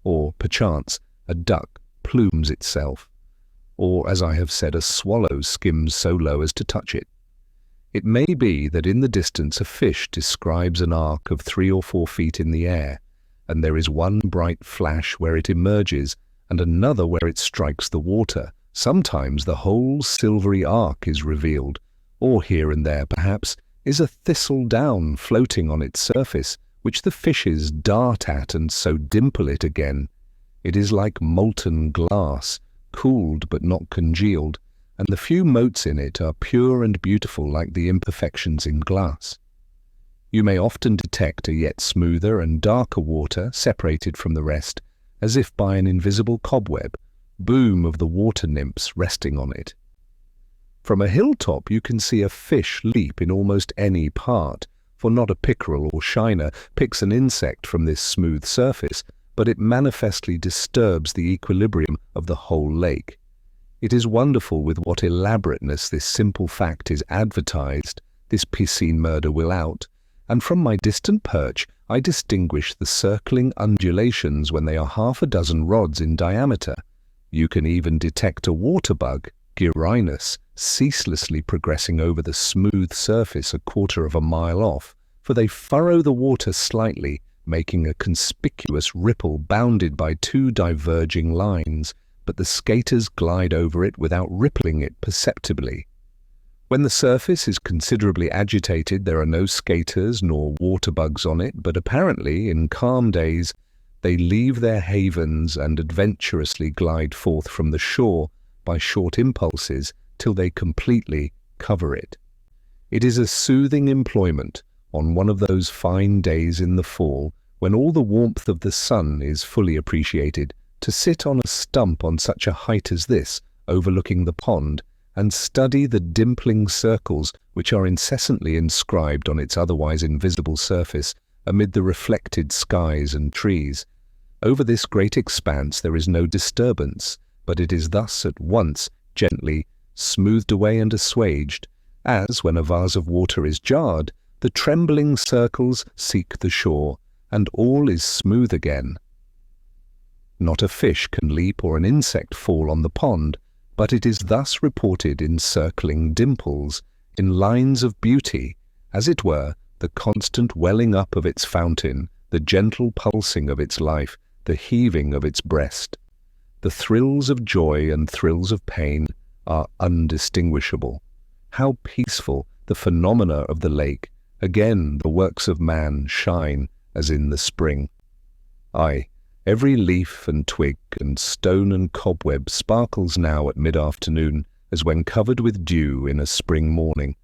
Or, perchance, a duck plumes itself, or, as I have said, a swallow skims so low as to touch it. It may be that in the distance a fish describes an arc of 3 or 4 feet in the air, and there is one bright flash where it emerges, and another where it strikes the water. Sometimes the whole silvery arc is revealed, or here and there, perhaps, is a thistle down floating on its surface, which the fishes dart at and so dimple it again. It is like molten glass, cooled but not congealed, and the few motes in it are pure and beautiful like the imperfections in glass. You may often detect a yet smoother and darker water separated from the rest, as if by an invisible cobweb, boom of the water nymphs resting on it. From a hilltop you can see a fish leap in almost any part, for not a pickerel or shiner picks an insect from this smooth surface, but it manifestly disturbs the equilibrium of the whole lake. It is wonderful with what elaborateness this simple fact is advertised, this piscine murder will out, and from my distant perch I distinguish the circling undulations when they are half a dozen rods in diameter. You can even detect a water bug, Gyrinus, ceaselessly progressing over the smooth surface a quarter of a mile off, for they furrow the water slightly, making a conspicuous ripple bounded by two diverging lines, but the skaters glide over it without rippling it perceptibly. When the surface is considerably agitated, there are no skaters nor water bugs on it, but apparently, in calm days, they leave their havens and adventurously glide forth from the shore by short impulses till they completely cover it. It is a soothing employment on one of those fine days in the fall when all the warmth of the sun is fully appreciated, to sit on a stump on such a height as this, overlooking the pond, and study the dimpling circles which are incessantly inscribed on its otherwise invisible surface amid the reflected skies and trees. Over this great expanse there is no disturbance, but it is thus at once gently smoothed away and assuaged, as when a vase of water is jarred, the trembling circles seek the shore, and all is smooth again. Not a fish can leap or an insect fall on the pond, but it is thus reported in circling dimples, in lines of beauty, as it were, the constant welling up of its fountain, the gentle pulsing of its life, the heaving of its breast. The thrills of joy and thrills of pain are undistinguishable. How peaceful the phenomena of the lake, again the works of man, shine as in the spring. Aye, every leaf and twig and stone and cobweb sparkles now at mid-afternoon, as when covered with dew in a spring morning.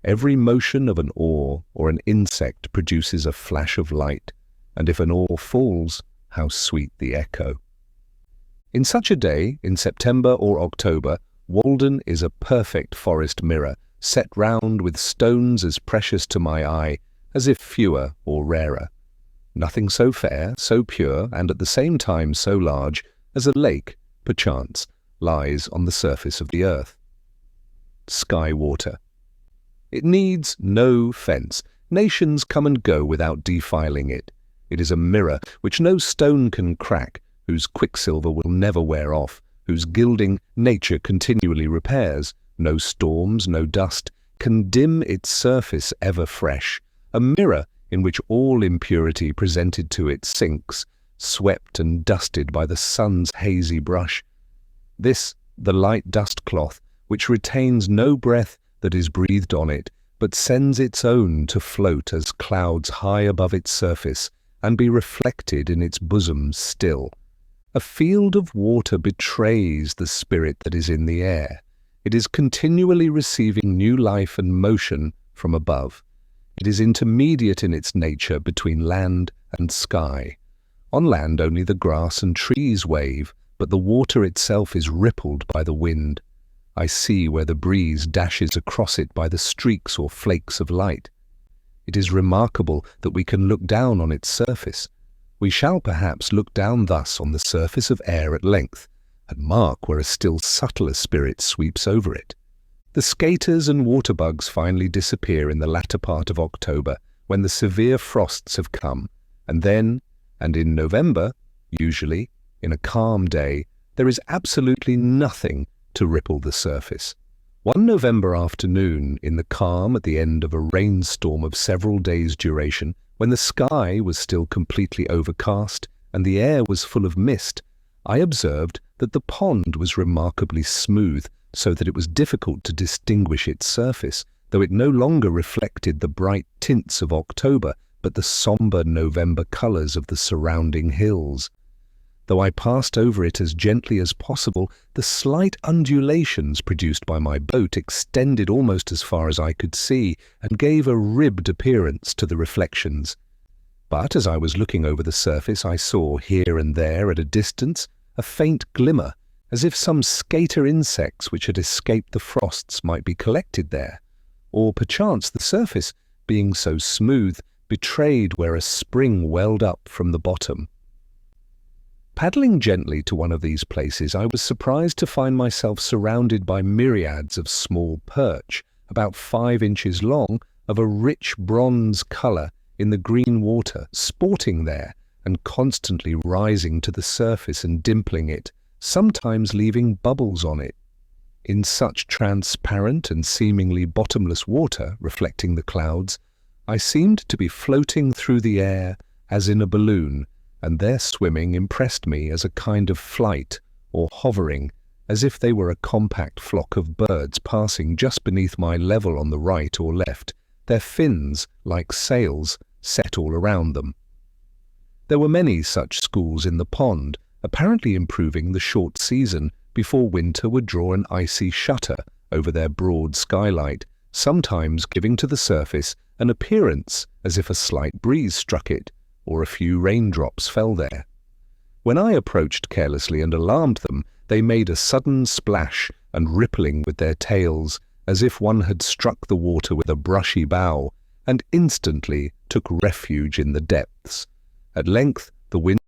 Every motion of an oar or an insect produces a flash of light, and if an oar falls, how sweet the echo. In such a day, in September or October, Walden is a perfect forest mirror, set round with stones as precious to my eye, as if fewer or rarer. Nothing so fair, so pure, and at the same time so large, as a lake, perchance, lies on the surface of the earth. Sky water. It needs no fence. Nations come and go without defiling it. It is a mirror which no stone can crack, whose quicksilver will never wear off, whose gilding nature continually repairs. No storms, no dust can dim its surface ever fresh. A mirror in which all impurity presented to it sinks, swept and dusted by the sun's hazy brush. This, the light dust cloth, which retains no breath that is breathed on it, but sends its own to float as clouds high above its surface, and be reflected in its bosom still. A field of water betrays the spirit that is in the air. It is continually receiving new life and motion from above. It is intermediate in its nature between land and sky. On land only the grass and trees wave, but the water itself is rippled by the wind. I see where the breeze dashes across it by the streaks or flakes of light. It is remarkable that we can look down on its surface. We shall perhaps look down thus on the surface of air at length, and mark where a still subtler spirit sweeps over it. The skaters and water bugs finally disappear in the latter part of October, when the severe frosts have come, and then, and in November, usually, in a calm day, there is absolutely nothing to ripple the surface. One November afternoon, in the calm at the end of a rainstorm of several days' duration, when the sky was still completely overcast and the air was full of mist, I observed that the pond was remarkably smooth, so that it was difficult to distinguish its surface, though it no longer reflected the bright tints of October, but the sombre November colours of the surrounding hills. Though I passed over it as gently as possible, the slight undulations produced by my boat extended almost as far as I could see, and gave a ribbed appearance to the reflections. But as I was looking over the surface, I saw here and there at a distance a faint glimmer, as if some skater insects which had escaped the frosts might be collected there, or perchance the surface, being so smooth, betrayed where a spring welled up from the bottom. Paddling gently to one of these places, I was surprised to find myself surrounded by myriads of small perch, about 5 inches long, of a rich bronze colour in the green water, sporting there and constantly rising to the surface and dimpling it, sometimes leaving bubbles on it. In such transparent and seemingly bottomless water, reflecting the clouds, I seemed to be floating through the air as in a balloon, and their swimming impressed me as a kind of flight or hovering, as if they were a compact flock of birds passing just beneath my level on the right or left, their fins, like sails, set all around them. There were many such schools in the pond, apparently improving the short season before winter would draw an icy shutter over their broad skylight, sometimes giving to the surface an appearance as if a slight breeze struck it, or a few raindrops fell there. When I approached carelessly and alarmed them, they made a sudden splash and rippling with their tails, as if one had struck the water with a brushy bough, and instantly took refuge in the depths. At length the wind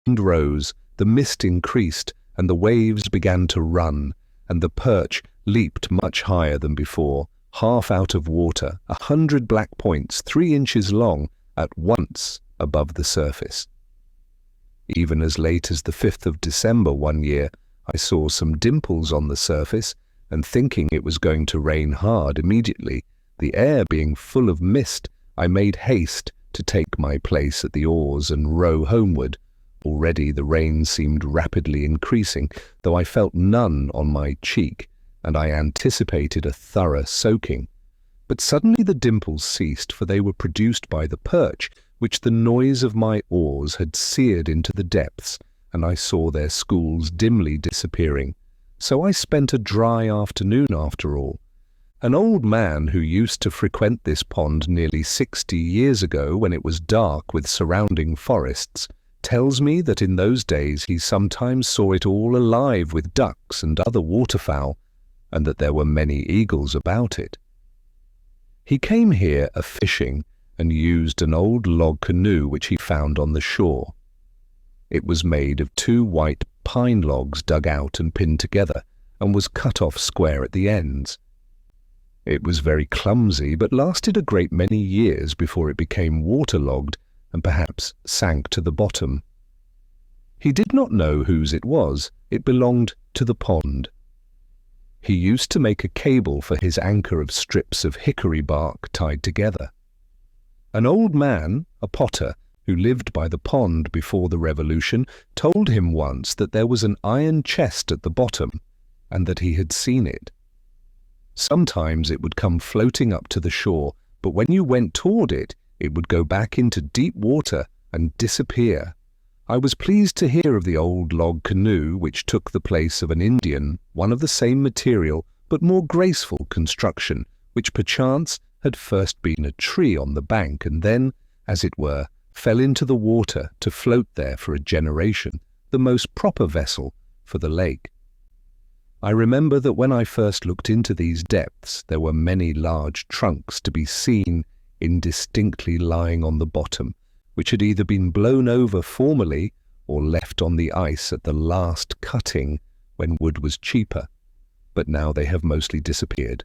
rose, the mist increased, and the waves began to run, and the perch leaped much higher than before, half out of water, 100 black points 3 inches long, at once above the surface. Even as late as the 5th of December one year, I saw some dimples on the surface, and thinking it was going to rain hard immediately, the air being full of mist, I made haste to take my place at the oars and row homeward. Already the rain seemed rapidly increasing, though I felt none on my cheek, and I anticipated a thorough soaking. But suddenly the dimples ceased, for they were produced by the perch, which the noise of my oars had seared into the depths, and I saw their schools dimly disappearing. So I spent a dry afternoon after all. An old man who used to frequent this pond nearly 60 years ago, when it was dark with surrounding forests, tells me that in those days he sometimes saw it all alive with ducks and other waterfowl, and that there were many eagles about it. He came here a-fishing, and used an old log canoe which he found on the shore. It was made of 2 white pine logs dug out and pinned together, and was cut off square at the ends. It was very clumsy, but lasted a great many years before it became waterlogged, and perhaps sank to the bottom. He did not know whose it was. It belonged to the pond. He used to make a cable for his anchor of strips of hickory bark tied together. An old man, a potter, who lived by the pond before the Revolution, told him once that there was an iron chest at the bottom, and that he had seen it. Sometimes it would come floating up to the shore, but when you went toward it, it would go back into deep water and disappear. I was pleased to hear of the old log canoe which took the place of an Indian, one of the same material but more graceful construction, which perchance had first been a tree on the bank and then, as it were, fell into the water to float there for a generation, the most proper vessel for the lake. I remember that when I first looked into these depths, there were many large trunks to be seen indistinctly lying on the bottom, which had either been blown over formerly or left on the ice at the last cutting when wood was cheaper, but now they have mostly disappeared.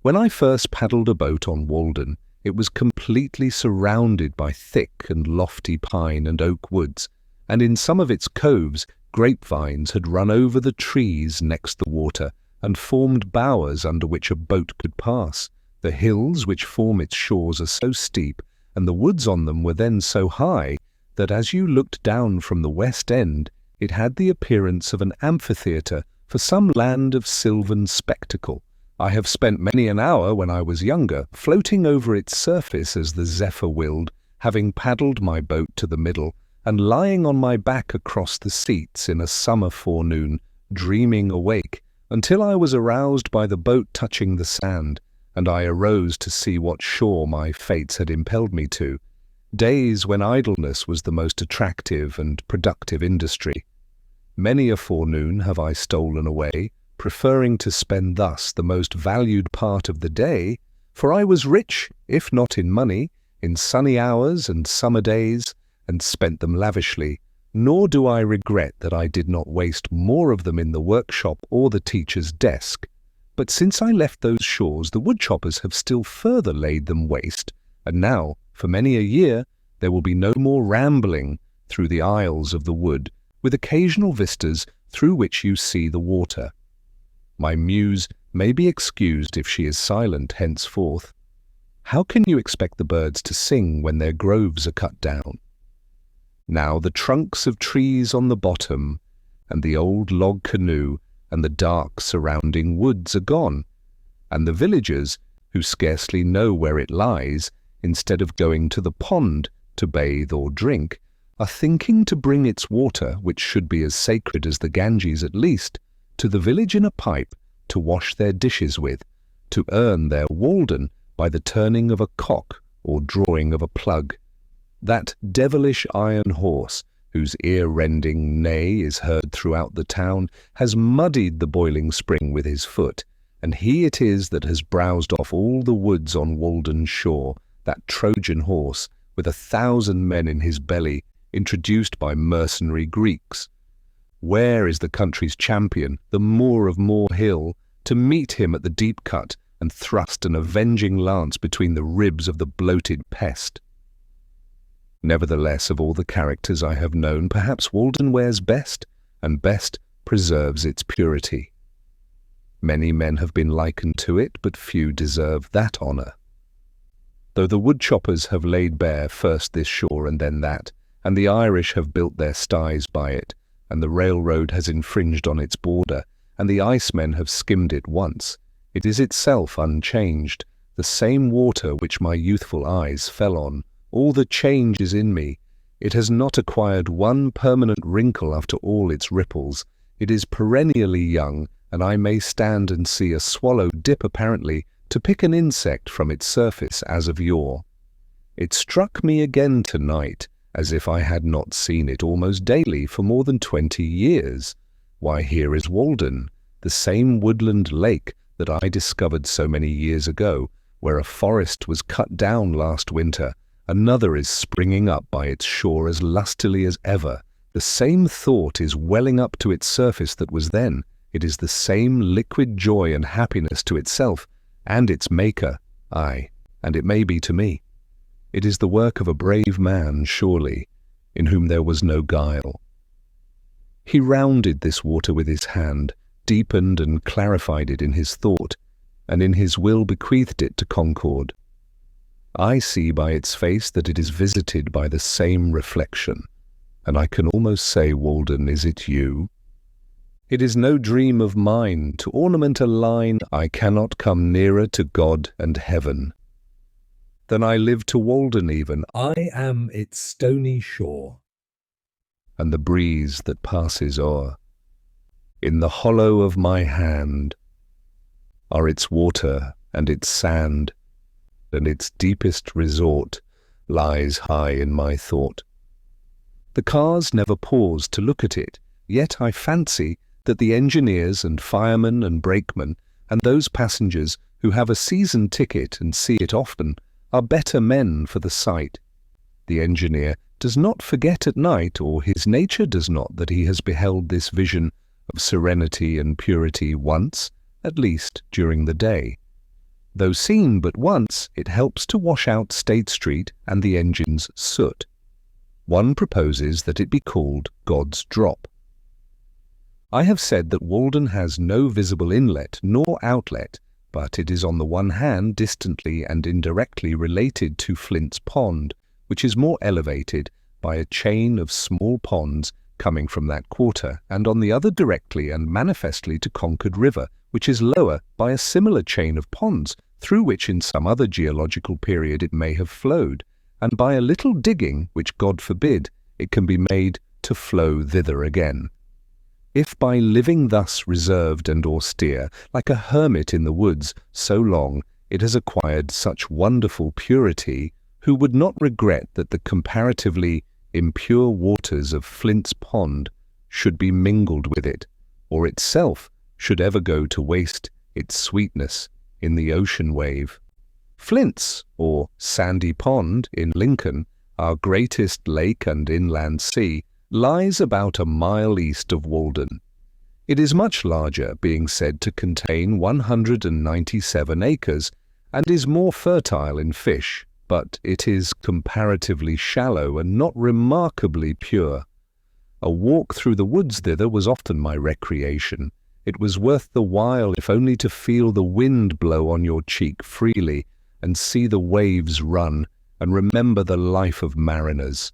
When I first paddled a boat on Walden, it was completely surrounded by thick and lofty pine and oak woods, and in some of its coves grapevines had run over the trees next the water and formed bowers under which a boat could pass. The hills which form its shores are so steep, and the woods on them were then so high, that as you looked down from the west end, it had the appearance of an amphitheatre for some land of sylvan spectacle. I have spent many an hour when I was younger, floating over its surface as the zephyr willed, having paddled my boat to the middle, and lying on my back across the seats in a summer forenoon, dreaming awake, until I was aroused by the boat touching the sand, and I arose to see what shore my fates had impelled me to, days when idleness was the most attractive and productive industry. Many a forenoon have I stolen away, preferring to spend thus the most valued part of the day, for I was rich, if not in money, in sunny hours and summer days, and spent them lavishly, nor do I regret that I did not waste more of them in the workshop or the teacher's desk. But since I left those shores, the woodchoppers have still further laid them waste, and now, for many a year, there will be no more rambling through the aisles of the wood, with occasional vistas through which you see the water. My muse may be excused if she is silent henceforth. How can you expect the birds to sing when their groves are cut down? Now the trunks of trees on the bottom, and the old log canoe, and the dark surrounding woods are gone, and the villagers, who scarcely know where it lies, instead of going to the pond to bathe or drink, are thinking to bring its water, which should be as sacred as the Ganges at least, to the village in a pipe to wash their dishes with, to earn their Walden by the turning of a cock or drawing of a plug. That devilish iron horse, whose ear-rending neigh is heard throughout the town, has muddied the boiling spring with his foot, and he it is that has browsed off all the woods on Walden shore, that Trojan horse, with 1,000 men in his belly, introduced by mercenary Greeks. Where is the country's champion, the Moor of Moor Hill, to meet him at the deep cut and thrust an avenging lance between the ribs of the bloated pest? Nevertheless, of all the characters I have known, perhaps Walden wears best, and best preserves its purity. Many men have been likened to it, but few deserve that honour. Though the woodchoppers have laid bare first this shore and then that, and the Irish have built their styes by it, and the railroad has infringed on its border, and the icemen have skimmed it once, it is itself unchanged, the same water which my youthful eyes fell on. All the change is in me. It has not acquired one permanent wrinkle after all its ripples. It is perennially young, and I may stand and see a swallow dip apparently to pick an insect from its surface as of yore. It struck me again tonight, as if I had not seen it almost daily for more than 20 years. Why, here is Walden, the same woodland lake that I discovered so many years ago, where a forest was cut down last winter. Another is springing up by its shore as lustily as ever. The same thought is welling up to its surface that was then. It is the same liquid joy and happiness to itself and its maker, aye, and it may be to me. It is the work of a brave man, surely, in whom there was no guile. He rounded this water with his hand, deepened and clarified it in his thought, and in his will bequeathed it to Concord. I see by its face that it is visited by the same reflection, and I can almost say, Walden, is it you? It is no dream of mine to ornament a line I cannot come nearer to God and heaven. Than I live to Walden even, I am its stony shore, and the breeze that passes o'er. In the hollow of my hand are its water and its sand, and its deepest resort lies high in my thought. The cars never pause to look at it, yet I fancy that the engineers and firemen and brakemen and those passengers who have a season ticket and see it often are better men for the sight. The engineer does not forget at night, or his nature does not, that he has beheld this vision of serenity and purity once, at least during the day. Though seen but once, it helps to wash out State Street and the engine's soot. One proposes that it be called God's Drop. I have said that Walden has no visible inlet nor outlet, but it is on the one hand distantly and indirectly related to Flint's Pond, which is more elevated by a chain of small ponds coming from that quarter, and on the other directly and manifestly to Concord River, which is lower by a similar chain of ponds, through which in some other geological period it may have flowed, and by a little digging, which God forbid, it can be made to flow thither again. If by living thus reserved and austere, like a hermit in the woods, so long, it has acquired such wonderful purity, who would not regret that the comparatively impure waters of Flint's Pond should be mingled with it, or itself should ever go to waste its sweetness in the ocean wave. Flint's, or Sandy Pond in Lincoln, our greatest lake and inland sea, lies about a mile east of Walden. It is much larger, being said to contain 197 acres, and is more fertile in fish, but it is comparatively shallow and not remarkably pure. A walk through the woods thither was often my recreation. It was worth the while if only to feel the wind blow on your cheek freely, and see the waves run, and remember the life of mariners.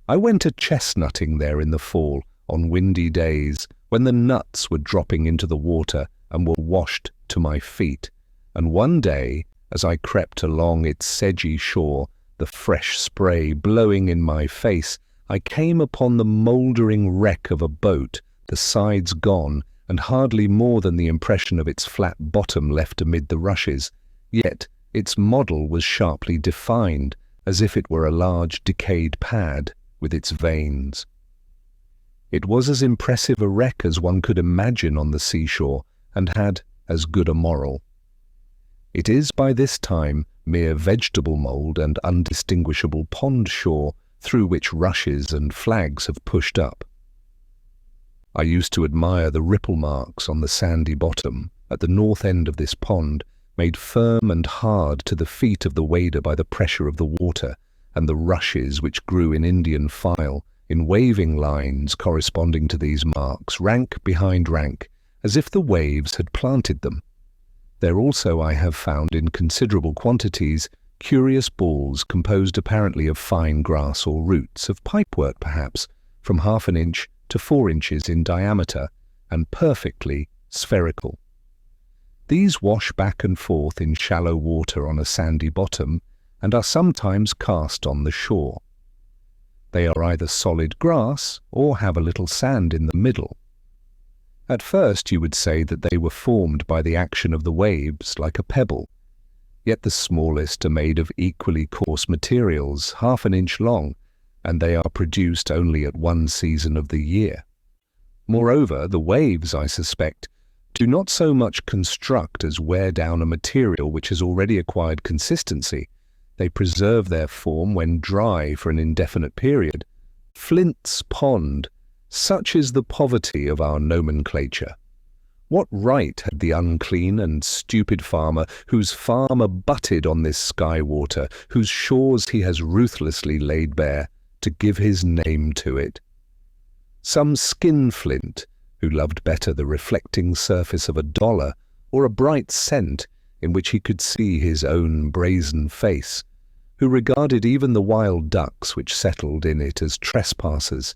I went a chestnutting there in the fall, on windy days, when the nuts were dropping into the water and were washed to my feet, and one day, as I crept along its sedgy shore, the fresh spray blowing in my face, I came upon the mouldering wreck of a boat, the sides gone, and hardly more than the impression of its flat bottom left amid the rushes, yet its model was sharply defined, as if it were a large decayed pad with its veins. It was as impressive a wreck as one could imagine on the seashore, and had as good a moral. It is by this time mere vegetable mould and undistinguishable pond shore through which rushes and flags have pushed up. I used to admire the ripple marks on the sandy bottom at the north end of this pond, made firm and hard to the feet of the wader by the pressure of the water, and the rushes which grew in Indian file, in waving lines corresponding to these marks, rank behind rank, as if the waves had planted them. There also I have found in considerable quantities curious balls composed apparently of fine grass or roots, of pipework perhaps, from 1/2 inch to 4 inches in diameter, and perfectly spherical. These wash back and forth in shallow water on a sandy bottom, and are sometimes cast on the shore. They are either solid grass, or have a little sand in the middle. At first you would say that they were formed by the action of the waves, like a pebble, yet the smallest are made of equally coarse materials, 1/2 inch long, and they are produced only at one season of the year. Moreover, the waves, I suspect, do not so much construct as wear down a material which has already acquired consistency. They preserve their form when dry for an indefinite period. Flint's Pond, such is the poverty of our nomenclature. What right had the unclean and stupid farmer, whose farm abutted on this sky water, whose shores he has ruthlessly laid bare, to give his name to it? Some skinflint, who loved better the reflecting surface of a dollar, or a bright cent in which he could see his own brazen face, who regarded even the wild ducks which settled in it as trespassers,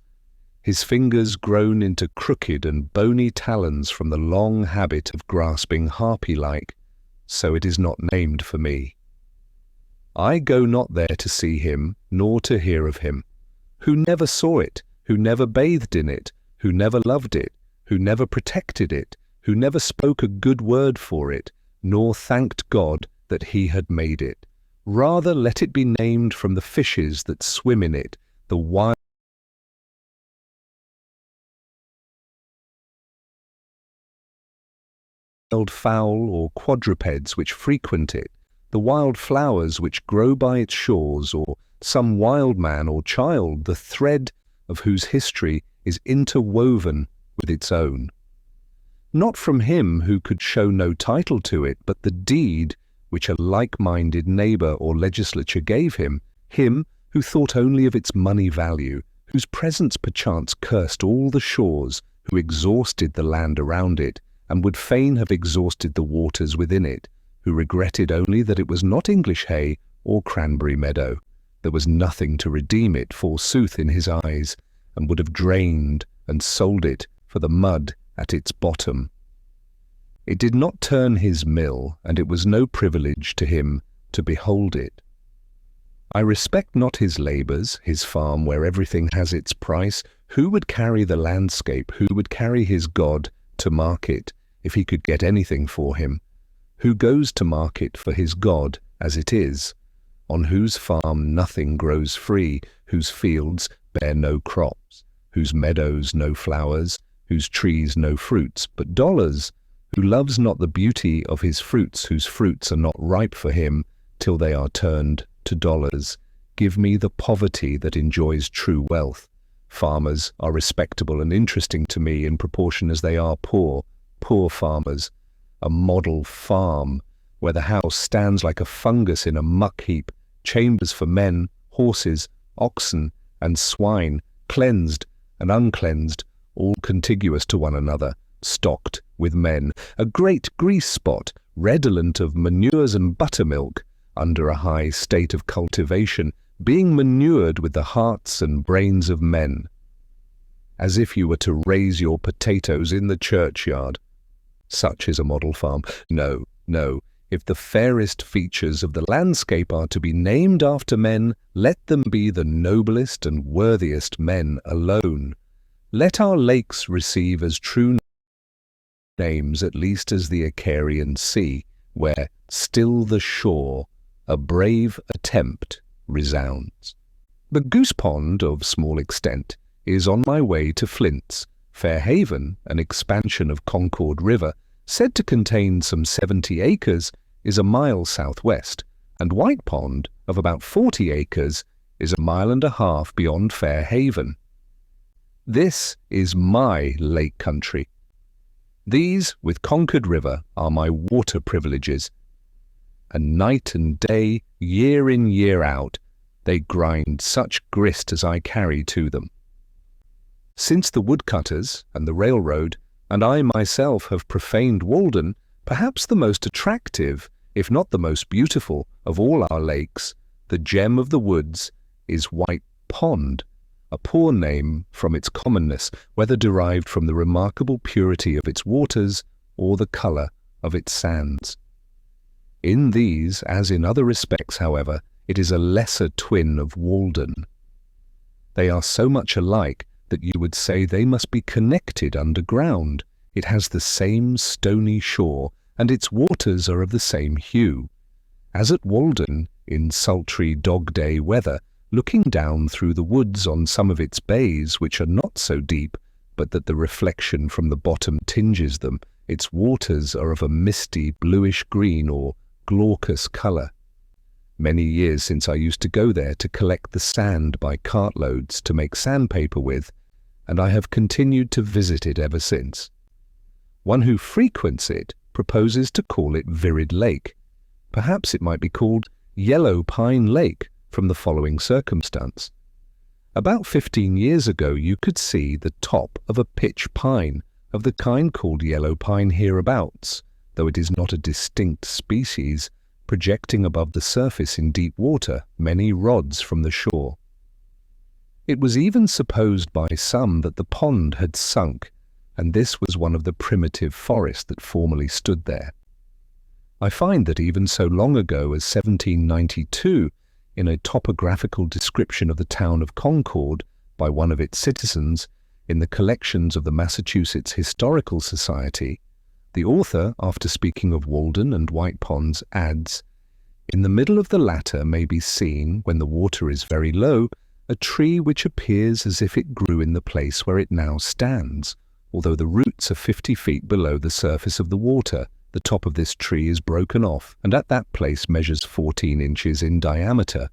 his fingers grown into crooked and bony talons from the long habit of grasping harpy-like, so it is not named for me. I go not there to see him, nor to hear of him, who never saw it, who never bathed in it, who never loved it, who never protected it, who never spoke a good word for it, nor thanked God that he had made it. Rather let it be named from the fishes that swim in it, the wild fowl or quadrupeds which frequent it, the wild flowers which grow by its shores, or some wild man or child, the thread of whose history is interwoven with its own. Not from him who could show no title to it, but the deed which a like-minded neighbour or legislature gave him who thought only of its money value, whose presence perchance cursed all the shores, who exhausted the land around it, and would fain have exhausted the waters within it, who regretted only that it was not English hay or cranberry meadow. There was nothing to redeem it, forsooth, in his eyes, and would have drained and sold it for the mud at its bottom. It did not turn his mill, and it was no privilege to him to behold it. I respect not his labours, his farm where everything has its price. Who would carry the landscape, who would carry his God to market, if he could get anything for him? who goes to market for his God as it is, on whose farm nothing grows free, whose fields bear no crops, whose meadows no flowers, whose trees no fruits, but dollars, who loves not the beauty of his fruits, whose fruits are not ripe for him till they are turned to dollars. Give me the poverty that enjoys true wealth. Farmers are respectable and interesting to me in proportion as they are poor farmers. A model farm, where the house stands like a fungus in a muck heap, chambers for men, horses, oxen, and swine, cleansed and uncleansed, all contiguous to one another, stocked with men, a great grease spot, redolent of manures and buttermilk, under a high state of cultivation, being manured with the hearts and brains of men, as if you were to raise your potatoes in the churchyard. Such is a model farm. No, no. If the fairest features of the landscape are to be named after men, let them be the noblest and worthiest men alone. Let our lakes receive as true names at least as the Icarian Sea, where still the shore, a brave attempt, resounds. The Goose Pond, of small extent, is on my way to Flint's. Fair Haven, an expansion of Concord River, said to contain some 70 acres, is a mile southwest, and White Pond, of about 40 acres, is a mile and a half beyond Fair Haven. This is my lake country. These, with Concord River, are my water privileges. And night and day, year in, year out, they grind such grist as I carry to them. Since the woodcutters and the railroad, and I myself have profaned Walden, perhaps the most attractive, if not the most beautiful, of all our lakes, the gem of the woods, is White Pond, a poor name from its commonness, whether derived from the remarkable purity of its waters or the colour of its sands. In these, as in other respects, however, it is a lesser twin of Walden. They are so much alike that you would say they must be connected underground. It has the same stony shore, and its waters are of the same hue. As at Walden, in sultry dog-day weather, looking down through the woods on some of its bays, which are not so deep, but that the reflection from the bottom tinges them, its waters are of a misty bluish-green or glaucous colour. Many years since I used to go there to collect the sand by cartloads to make sandpaper with, and I have continued to visit it ever since. One who frequents it proposes to call it Virid Lake. Perhaps it might be called Yellow Pine Lake, from the following circumstance. About 15 years ago you could see the top of a pitch pine, of the kind called yellow pine hereabouts, though it is not a distinct species, projecting above the surface in deep water, many rods from the shore. It was even supposed by some that the pond had sunk, and this was one of the primitive forests that formerly stood there. I find that even so long ago as 1792, in a topographical description of the town of Concord by one of its citizens, in the collections of the Massachusetts Historical Society, the author, after speaking of Walden and White Ponds, adds, "In the middle of the latter may be seen, when the water is very low, a tree which appears as if it grew in the place where it now stands, although the roots are 50 feet below the surface of the water. The top of this tree is broken off, and at that place measures 14 inches in diameter.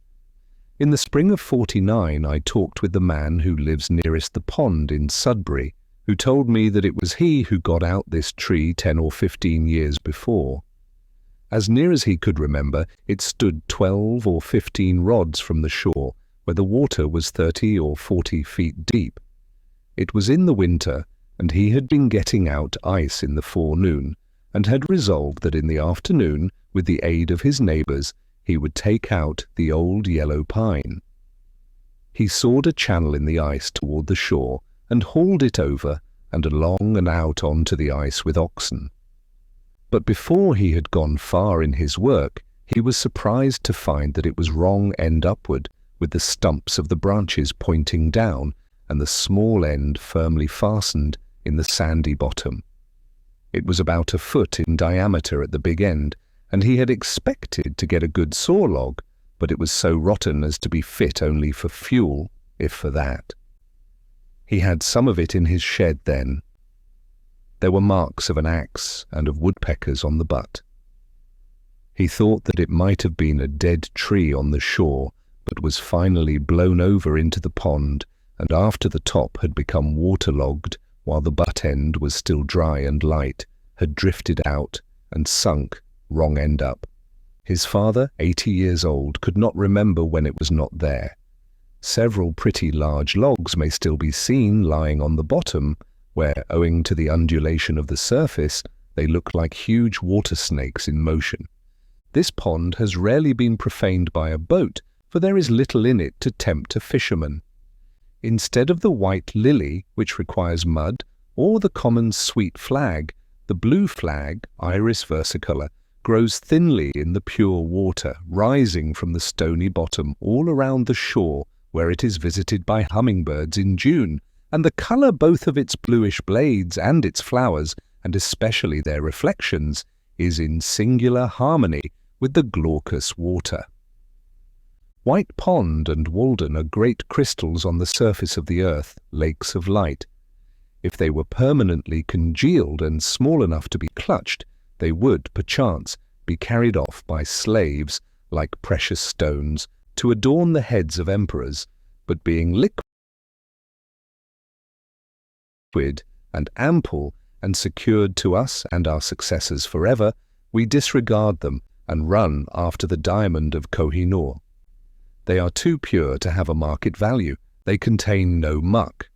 In the spring of '49 I talked with the man who lives nearest the pond in Sudbury, who told me that it was he who got out this tree 10 or 15 years before. As near as he could remember, it stood 12 or 15 rods from the shore, where the water was 30 or 40 feet deep. It was in the winter, and he had been getting out ice in the forenoon, and had resolved that in the afternoon, with the aid of his neighbours, he would take out the old yellow pine. He sawed a channel in the ice toward the shore, and hauled it over and along and out onto the ice with oxen. But before he had gone far in his work, he was surprised to find that it was wrong end upward, with the stumps of the branches pointing down, and the small end firmly fastened in the sandy bottom. It was about a foot in diameter at the big end, and he had expected to get a good saw log, but it was so rotten as to be fit only for fuel, if for that. He had some of it in his shed then. There were marks of an axe and of woodpeckers on the butt. He thought that it might have been a dead tree on the shore, but was finally blown over into the pond, and after the top had become waterlogged, while the butt end was still dry and light, had drifted out and sunk, wrong end up. His father, 80 years old, could not remember when it was not there. Several pretty large logs may still be seen lying on the bottom, where, owing to the undulation of the surface, they look like huge water snakes in motion. This pond has rarely been profaned by a boat, for there is little in it to tempt a fisherman. Instead of the white lily, which requires mud, or the common sweet flag, the blue flag, Iris versicolor, grows thinly in the pure water, rising from the stony bottom all around the shore, where it is visited by hummingbirds in June, and the colour both of its bluish blades and its flowers, and especially their reflections, is in singular harmony with the glaucous water. White Pond and Walden are great crystals on the surface of the earth, lakes of light. If they were permanently congealed and small enough to be clutched, they would, perchance, be carried off by slaves, like precious stones, to adorn the heads of emperors, but being liquid and ample and secured to us and our successors forever, we disregard them and run after the diamond of Koh-i-Noor. They are too pure to have a market value. They contain no muck.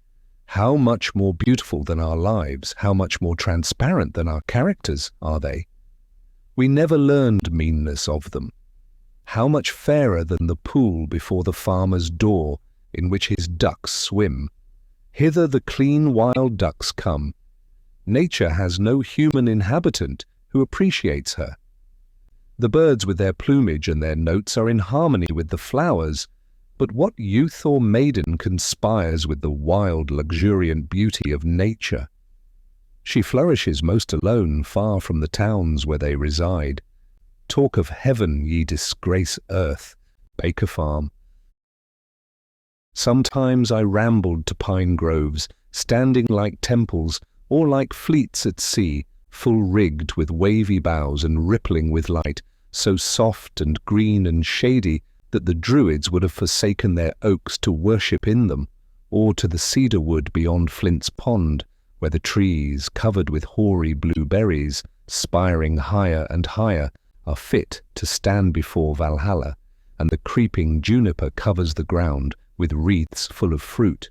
How much more beautiful than our lives, how much more transparent than our characters are they? We never learned meanness of them. How much fairer than the pool before the farmer's door in which his ducks swim. Hither the clean wild ducks come. Nature has no human inhabitant who appreciates her. The birds with their plumage and their notes are in harmony with the flowers, but what youth or maiden conspires with the wild, luxuriant beauty of nature? She flourishes most alone, far from the towns where they reside. Talk of heaven, ye disgrace earth, Baker Farm. Sometimes I rambled to pine groves, standing like temples, or like fleets at sea, full rigged with wavy boughs and rippling with light, so soft and green and shady that the Druids would have forsaken their oaks to worship in them, or to the cedar wood beyond Flint's Pond, where the trees, covered with hoary blue berries, spiring higher and higher, are fit to stand before Valhalla, and the creeping juniper covers the ground with wreaths full of fruit,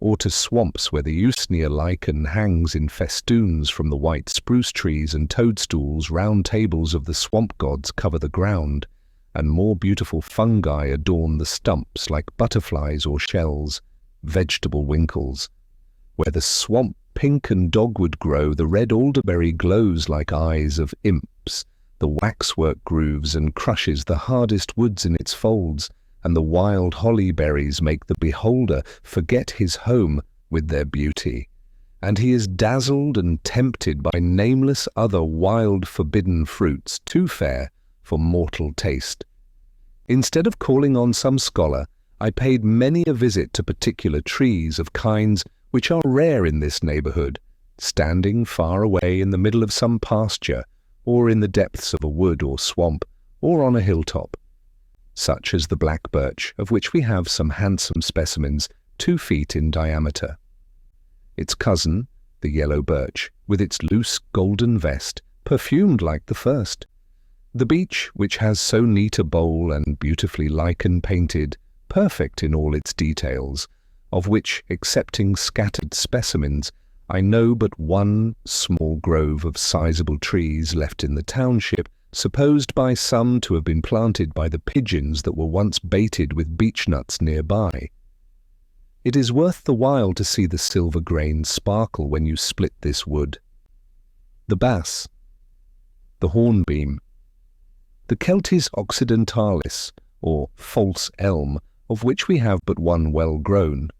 or to swamps where the usnea lichen hangs in festoons from the white spruce trees and toadstools. Round tables of the swamp gods cover the ground, and more beautiful fungi adorn the stumps like butterflies or shells, vegetable winkles. Where the swamp pink and dogwood grow, the red alderberry glows like eyes of imps, the waxwork grooves and crushes the hardest woods in its folds, and the wild holly berries make the beholder forget his home with their beauty, and he is dazzled and tempted by nameless other wild forbidden fruits too fair for mortal taste. Instead of calling on some scholar, I paid many a visit to particular trees of kinds which are rare in this neighbourhood, standing far away in the middle of some pasture, or in the depths of a wood or swamp, or on a hilltop, such as the black birch, of which we have some handsome specimens 2 feet in diameter. Its cousin, the yellow birch, with its loose golden vest, perfumed like the first. The beech, which has so neat a bole and beautifully lichen painted, perfect in all its details, of which, excepting scattered specimens, I know but one small grove of sizable trees left in the township, supposed by some to have been planted by the pigeons that were once baited with beechnuts nearby. It is worth the while to see the silver grains sparkle when you split this wood. The bass, the hornbeam, the Celtis occidentalis, or false elm, of which we have but one well grown,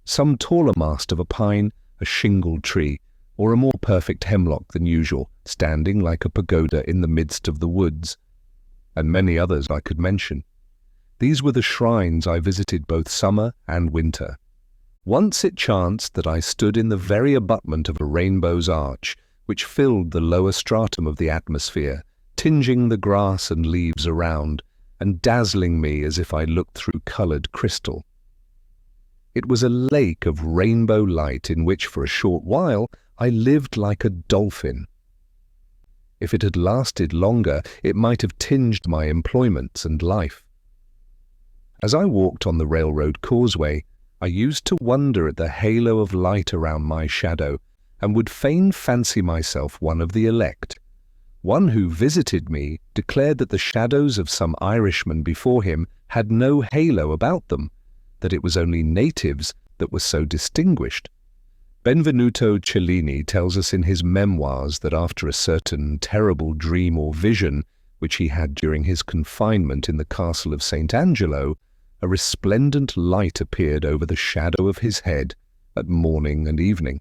some taller mast of a pine, a shingle tree, or a more perfect hemlock than usual, standing like a pagoda in the midst of the woods, and many others I could mention. These were the shrines I visited both summer and winter. Once it chanced that I stood in the very abutment of a rainbow's arch, which filled the lower stratum of the atmosphere, tinging the grass and leaves around, and dazzling me as if I looked through coloured crystal. It was a lake of rainbow light in which for a short while I lived like a dolphin. If it had lasted longer, it might have tinged my employments and life. As I walked on the railroad causeway, I used to wonder at the halo of light around my shadow, and would fain fancy myself one of the elect. One who visited me declared that the shadows of some Irishmen before him had no halo about them, that it was only natives that were so distinguished. Benvenuto Cellini tells us in his memoirs that after a certain terrible dream or vision which he had during his confinement in the castle of St. Angelo, a resplendent light appeared over the shadow of his head at morning and evening,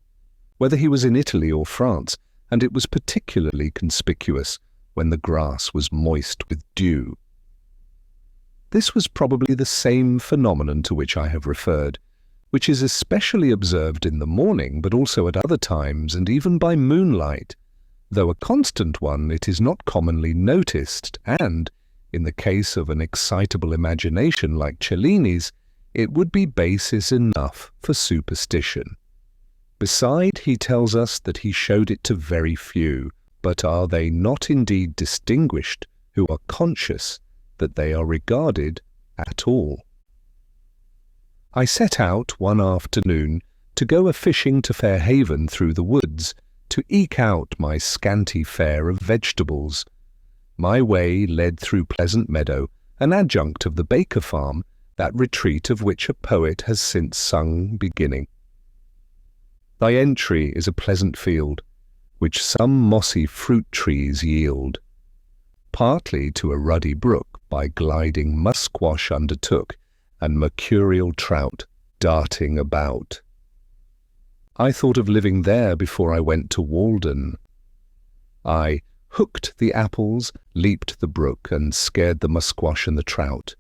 whether he was in Italy or France, and it was particularly conspicuous when the grass was moist with dew. This was probably the same phenomenon to which I have referred, which is especially observed in the morning, but also at other times and even by moonlight. Though a constant one, it is not commonly noticed, and, in the case of an excitable imagination like Cellini's, it would be basis enough for superstition. Beside, he tells us that he showed it to very few, but are they not indeed distinguished who are conscious that they are regarded at all? I set out one afternoon to go a-fishing to Fairhaven through the woods, to eke out my scanty fare of vegetables. My way led through Pleasant Meadow, an adjunct of the Baker Farm, that retreat of which a poet has since sung, beginning, "Thy entry is a pleasant field, which some mossy fruit trees yield. Partly to a ruddy brook by gliding musquash undertook, and mercurial trout darting about." I thought of living there before I went to Walden. I hooked the apples, leaped the brook, and scared the musquash and the trout.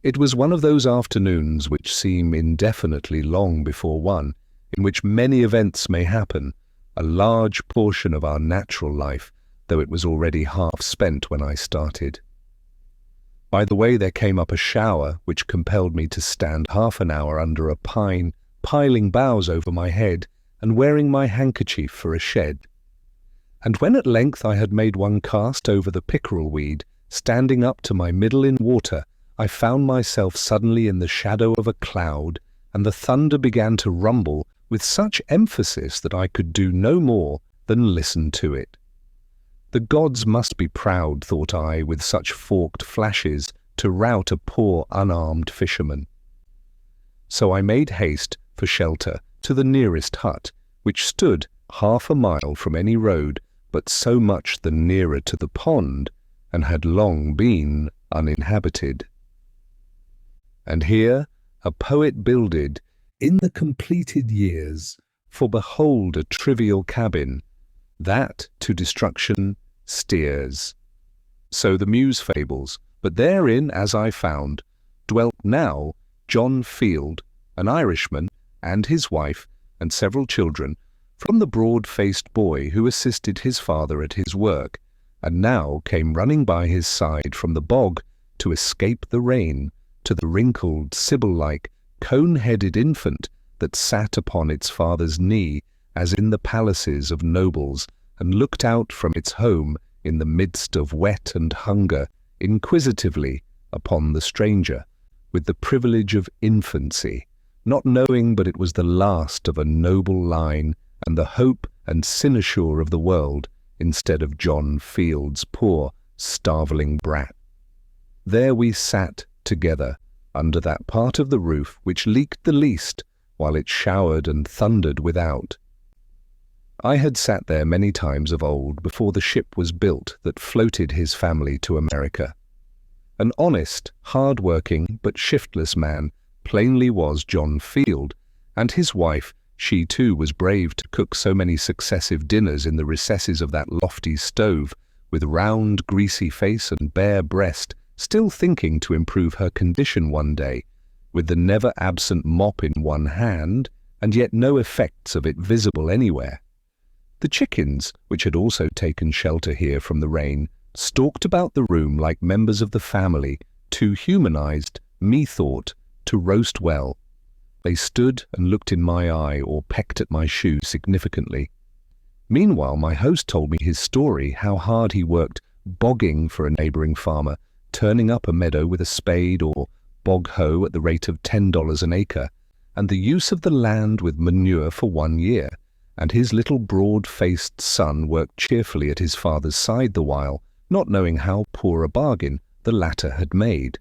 It was one of those afternoons which seem indefinitely long before one, in which many events may happen, a large portion of our natural life, though it was already half spent when I started. By the way, there came up a shower which compelled me to stand half an hour under a pine, piling boughs over my head and wearing my handkerchief for a shed. And when at length I had made one cast over the pickerel weed, standing up to my middle in water, I found myself suddenly in the shadow of a cloud, and the thunder began to rumble with such emphasis that I could do no more than listen to it. The gods must be proud, thought I, with such forked flashes to rout a poor unarmed fisherman. So I made haste for shelter to the nearest hut, which stood half a mile from any road, but so much the nearer to the pond, and had long been uninhabited. And here a poet builded, in the completed years, for behold a trivial cabin, that to destruction steers. So the Muse fables, but therein, as I found, dwelt now John Field, an Irishman, and his wife, and several children, from the broad-faced boy who assisted his father at his work, and now came running by his side from the bog to escape the rain, to the wrinkled, Sibyl-like, cone-headed infant that sat upon its father's knee, as in the palaces of nobles, and looked out from its home in the midst of wet and hunger, inquisitively upon the stranger, with the privilege of infancy, not knowing but it was the last of a noble line, and the hope and cynosure of the world, instead of John Field's poor, starveling brat. There we sat together, under that part of the roof which leaked the least, while it showered and thundered without. I had sat there many times of old before the ship was built that floated his family to America. An honest, hard-working, but shiftless man plainly was John Field, and his wife She too was brave to cook so many successive dinners in the recesses of that lofty stove, with round, greasy face and bare breast, still thinking to improve her condition one day, with the never-absent mop in one hand, and yet no effects of it visible anywhere. The chickens, which had also taken shelter here from the rain, stalked about the room like members of the family, too humanized, methought, to roast well. They stood and looked in my eye or pecked at my shoe significantly. Meanwhile, my host told me his story, how hard he worked bogging for a neighbouring farmer, turning up a meadow with a spade or bog hoe at the rate of $10 an acre, and the use of the land with manure for 1 year, and his little broad-faced son worked cheerfully at his father's side the while, not knowing how poor a bargain the latter had made.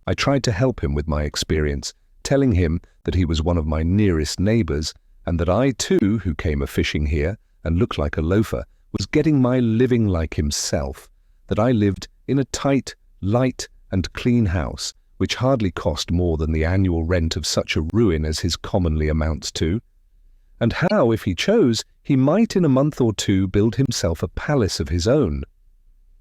I tried to help him with my experience, telling him that he was one of my nearest neighbours, and that I too, who came a-fishing here and looked like a loafer, was getting my living like himself, that I lived in a tight, light and clean house, which hardly cost more than the annual rent of such a ruin as his commonly amounts to, and how, if he chose, he might in a month or two build himself a palace of his own,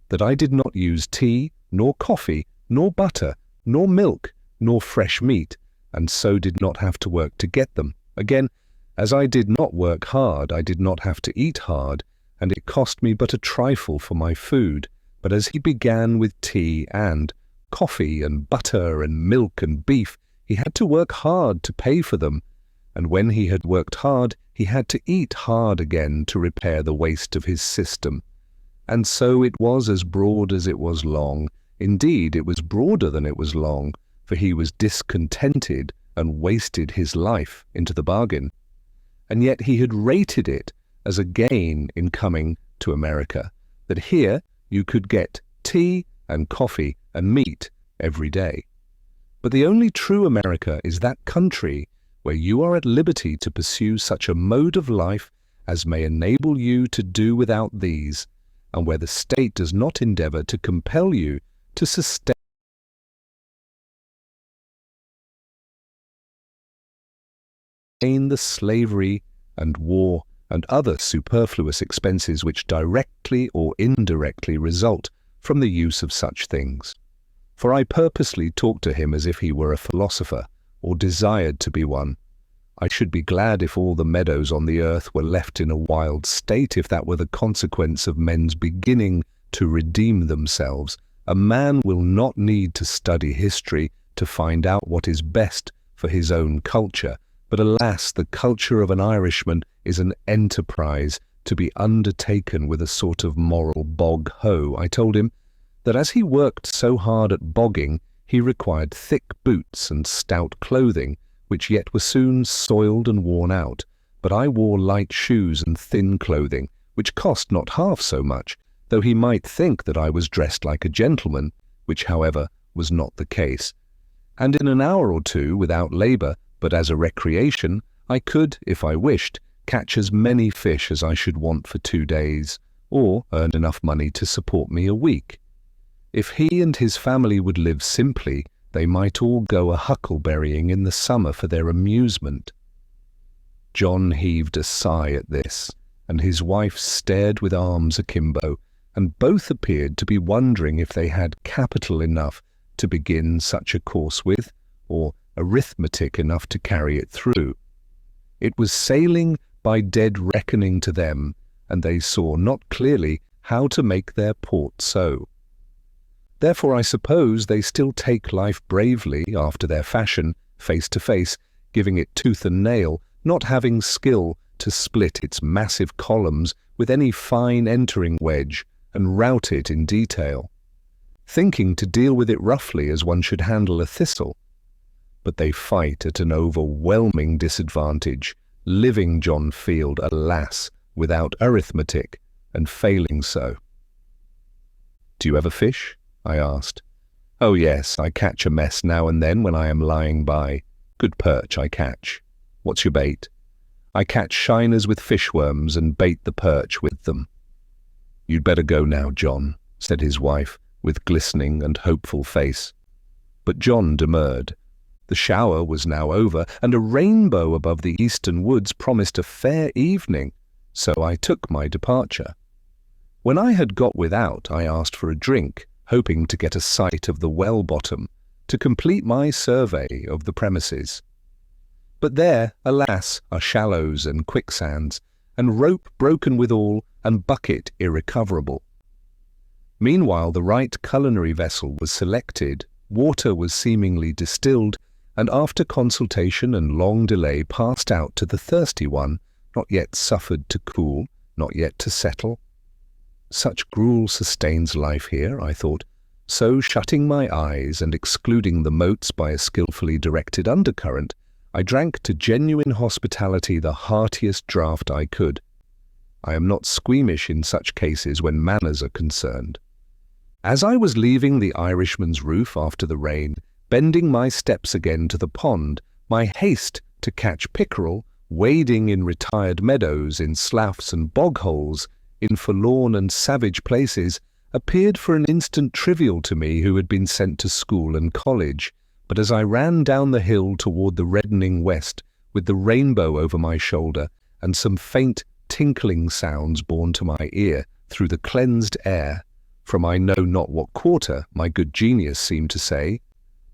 that I did not use tea, nor coffee, nor butter, nor milk, nor fresh meat, and so did not have to work to get them. Again, as I did not work hard, I did not have to eat hard, and it cost me but a trifle for my food. But as he began with tea and coffee and butter and milk and beef, he had to work hard to pay for them, and when he had worked hard, he had to eat hard again to repair the waste of his system. And so it was as broad as it was long. Indeed, it was broader than it was long, for he was discontented and wasted his life into the bargain. And yet he had rated it as a gain in coming to America, that here you could get tea and coffee and meat every day. But the only true America is that country where you are at liberty to pursue such a mode of life as may enable you to do without these, and where the state does not endeavour to compel you to sustain the slavery and war and other superfluous expenses which directly or indirectly result from the use of such things. For I purposely talked to him as if he were a philosopher, or desired to be one. I should be glad if all the meadows on the earth were left in a wild state, if that were the consequence of men's beginning to redeem themselves. A man will not need to study history to find out what is best for his own culture, but alas, the culture of an Irishman is an enterprise to be undertaken with a sort of moral bog-hoe. I told him that as he worked so hard at bogging, he required thick boots and stout clothing, which yet were soon soiled and worn out, but I wore light shoes and thin clothing, which cost not half so much, though he might think that I was dressed like a gentleman, which, however, was not the case. And in an hour or two, without labour, but as a recreation, I could, if I wished, catch as many fish as I should want for 2 days, or earn enough money to support me a week. If he and his family would live simply, they might all go a huckleberrying in the summer for their amusement. John heaved a sigh at this, and his wife stared with arms akimbo, and both appeared to be wondering if they had capital enough to begin such a course with, or arithmetic enough to carry it through. It was sailing by dead reckoning to them, and they saw not clearly how to make their port so. Therefore I suppose they still take life bravely after their fashion, face to face, giving it tooth and nail, not having skill to split its massive columns with any fine entering wedge and route it in detail, thinking to deal with it roughly as one should handle a thistle. But they fight at an overwhelming disadvantage, living John Field, alas, without arithmetic, and failing so. "Do you ever fish?" I asked. "Oh yes, I catch a mess now and then when I am lying by. Good perch I catch. What's your bait?" "I catch shiners with fishworms and bait the perch with them." "You'd better go now, John," said his wife, with glistening and hopeful face. But John demurred. The shower was now over, and a rainbow above the eastern woods promised a fair evening, so I took my departure. When I had got without, I asked for a drink, hoping to get a sight of the well bottom, to complete my survey of the premises. But there, alas, are shallows and quicksands, and rope broken withal, and bucket irrecoverable. Meanwhile the right culinary vessel was selected, water was seemingly distilled, and after consultation and long delay passed out to the thirsty one, not yet suffered to cool, not yet to settle. Such gruel sustains life here, I thought, so shutting my eyes and excluding the motes by a skilfully directed undercurrent, I drank to genuine hospitality the heartiest draught I could. I am not squeamish in such cases when manners are concerned. As I was leaving the Irishman's roof after the rain, bending my steps again to the pond, my haste to catch pickerel, wading in retired meadows, in sloughs and bog-holes, in forlorn and savage places, appeared for an instant trivial to me who had been sent to school and college. But as I ran down the hill toward the reddening west, with the rainbow over my shoulder, and some faint tinkling sounds borne to my ear through the cleansed air, from I know not what quarter, my good genius seemed to say,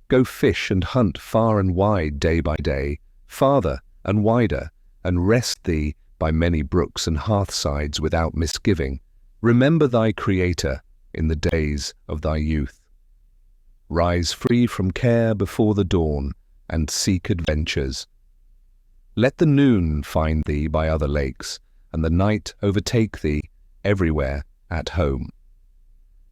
"Go fish and hunt far and wide day by day, farther and wider, and rest thee by many brooks and hearthsides without misgiving. Remember thy Creator in the days of thy youth. Rise free from care before the dawn, and seek adventures. Let the noon find thee by other lakes, and the night overtake thee everywhere at home.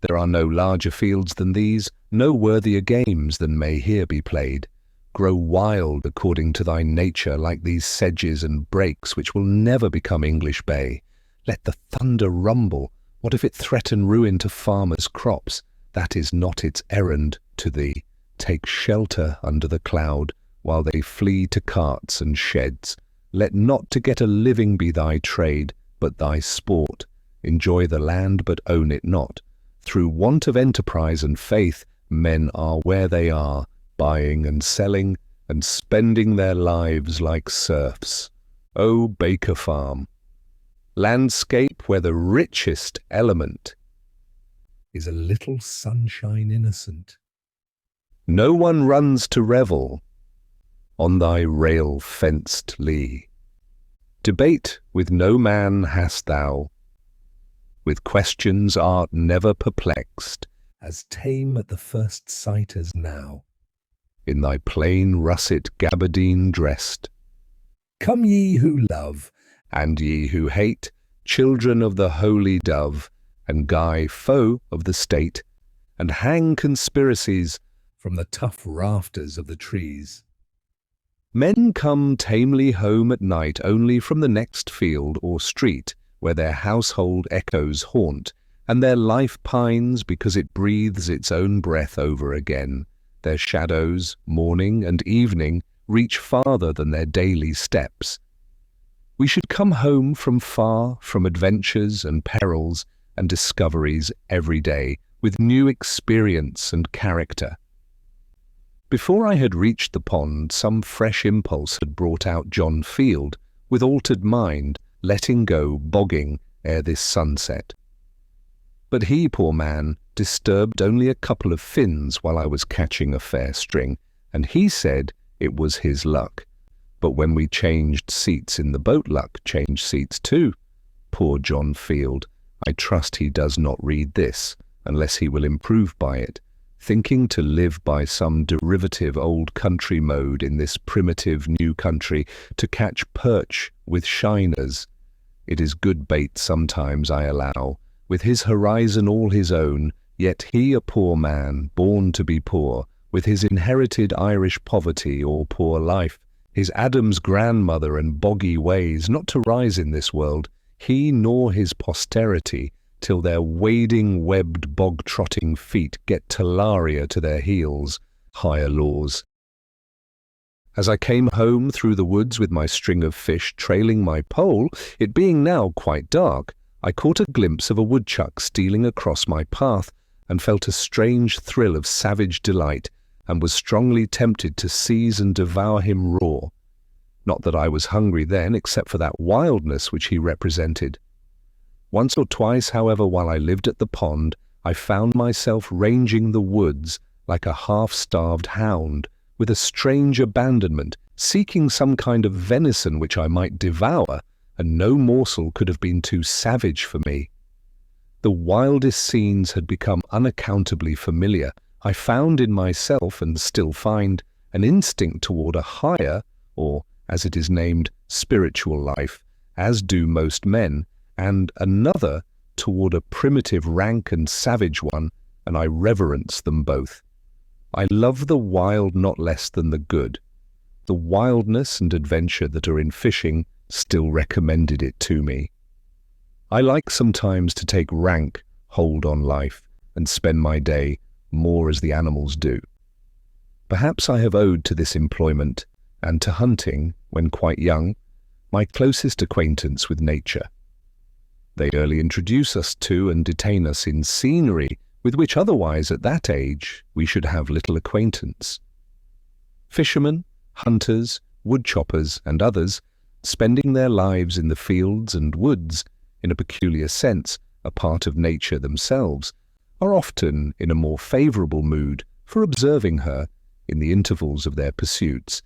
There are no larger fields than these, no worthier games than may here be played. Grow wild according to thy nature like these sedges and brakes which will never become English Bay. Let the thunder rumble. What if it threaten ruin to farmers' crops? That is not its errand to thee. Take shelter under the cloud, while they flee to carts and sheds. Let not to get a living be thy trade, but thy sport. Enjoy the land, but own it not. Through want of enterprise and faith, men are where they are, buying and selling, and spending their lives like serfs. O Baker Farm, landscape where the richest element is a little sunshine innocent. No one runs to revel on thy rail-fenced lea. Debate with no man hast thou, with questions art never perplexed, as tame at the first sight as now. In thy plain russet gabardine dressed. Come ye who love, and ye who hate, children of the holy dove, and Guy, foe of the state, and hang conspiracies from the tough rafters of the trees. Men come tamely home at night only from the next field or street, where their household echoes haunt, and their life pines because it breathes its own breath over again. Their shadows, morning and evening, reach farther than their daily steps. We should come home from far, from adventures and perils and discoveries every day, with new experience and character. Before I had reached the pond, some fresh impulse had brought out John Field, with altered mind, letting go bogging ere this sunset. But he, poor man, disturbed only a couple of fins while I was catching a fair string, and he said it was his luck. But when we changed seats in the boat, luck changed seats too. Poor John Field, I trust he does not read this, unless he will improve by it, thinking to live by some derivative old country mode in this primitive new country, to catch perch with shiners. It is good bait sometimes, I allow, with his horizon all his own, yet he a poor man, born to be poor, with his inherited Irish poverty or poor life, his Adam's grandmother and boggy ways, not to rise in this world, he nor his posterity, till their wading, webbed, bog-trotting feet get Talaria to their heels. Higher laws. As I came home through the woods with my string of fish trailing my pole, it being now quite dark, I caught a glimpse of a woodchuck stealing across my path, and felt a strange thrill of savage delight, and was strongly tempted to seize and devour him raw. Not that I was hungry then, except for that wildness which he represented. Once or twice, however, while I lived at the pond, I found myself ranging the woods like a half-starved hound, with a strange abandonment, seeking some kind of venison which I might devour, and no morsel could have been too savage for me. The wildest scenes had become unaccountably familiar. I found in myself, and still find, an instinct toward a higher, or, as it is named, spiritual life, as do most men, and another toward a primitive, rank and savage one, and I reverence them both. I love the wild not less than the good. The wildness and adventure that are in fishing still recommended it to me. I like sometimes to take rank hold on life and spend my day more as the animals do. Perhaps I have owed to this employment, and to hunting, when quite young, my closest acquaintance with nature. They early introduce us to and detain us in scenery with which otherwise at that age we should have little acquaintance. Fishermen, hunters, woodchoppers, and others, spending their lives in the fields and woods, in a peculiar sense, a part of nature themselves, are often in a more favourable mood for observing her in the intervals of their pursuits,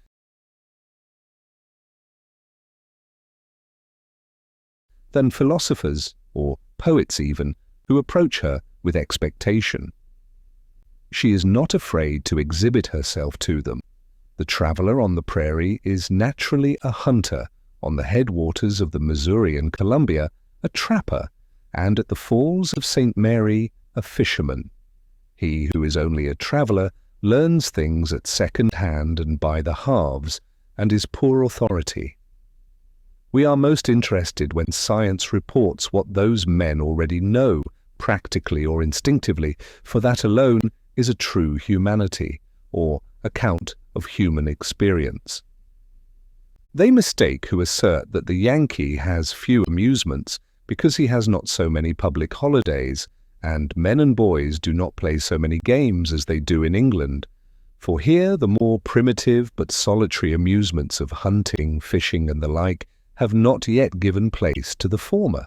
than philosophers, or poets even, who approach her with expectation. She is not afraid to exhibit herself to them. The traveller on the prairie is naturally a hunter, on the headwaters of the Missouri and Columbia, a trapper, and at the Falls of St. Mary, a fisherman. He who is only a traveller learns things at second hand and by the halves, and is poor authority. We are most interested when science reports what those men already know, practically or instinctively, for that alone is a true humanity, or account of human experience. They mistake who assert that the Yankee has few amusements because he has not so many public holidays, and men and boys do not play so many games as they do in England, for here the more primitive but solitary amusements of hunting, fishing, and the like have not yet given place to the former.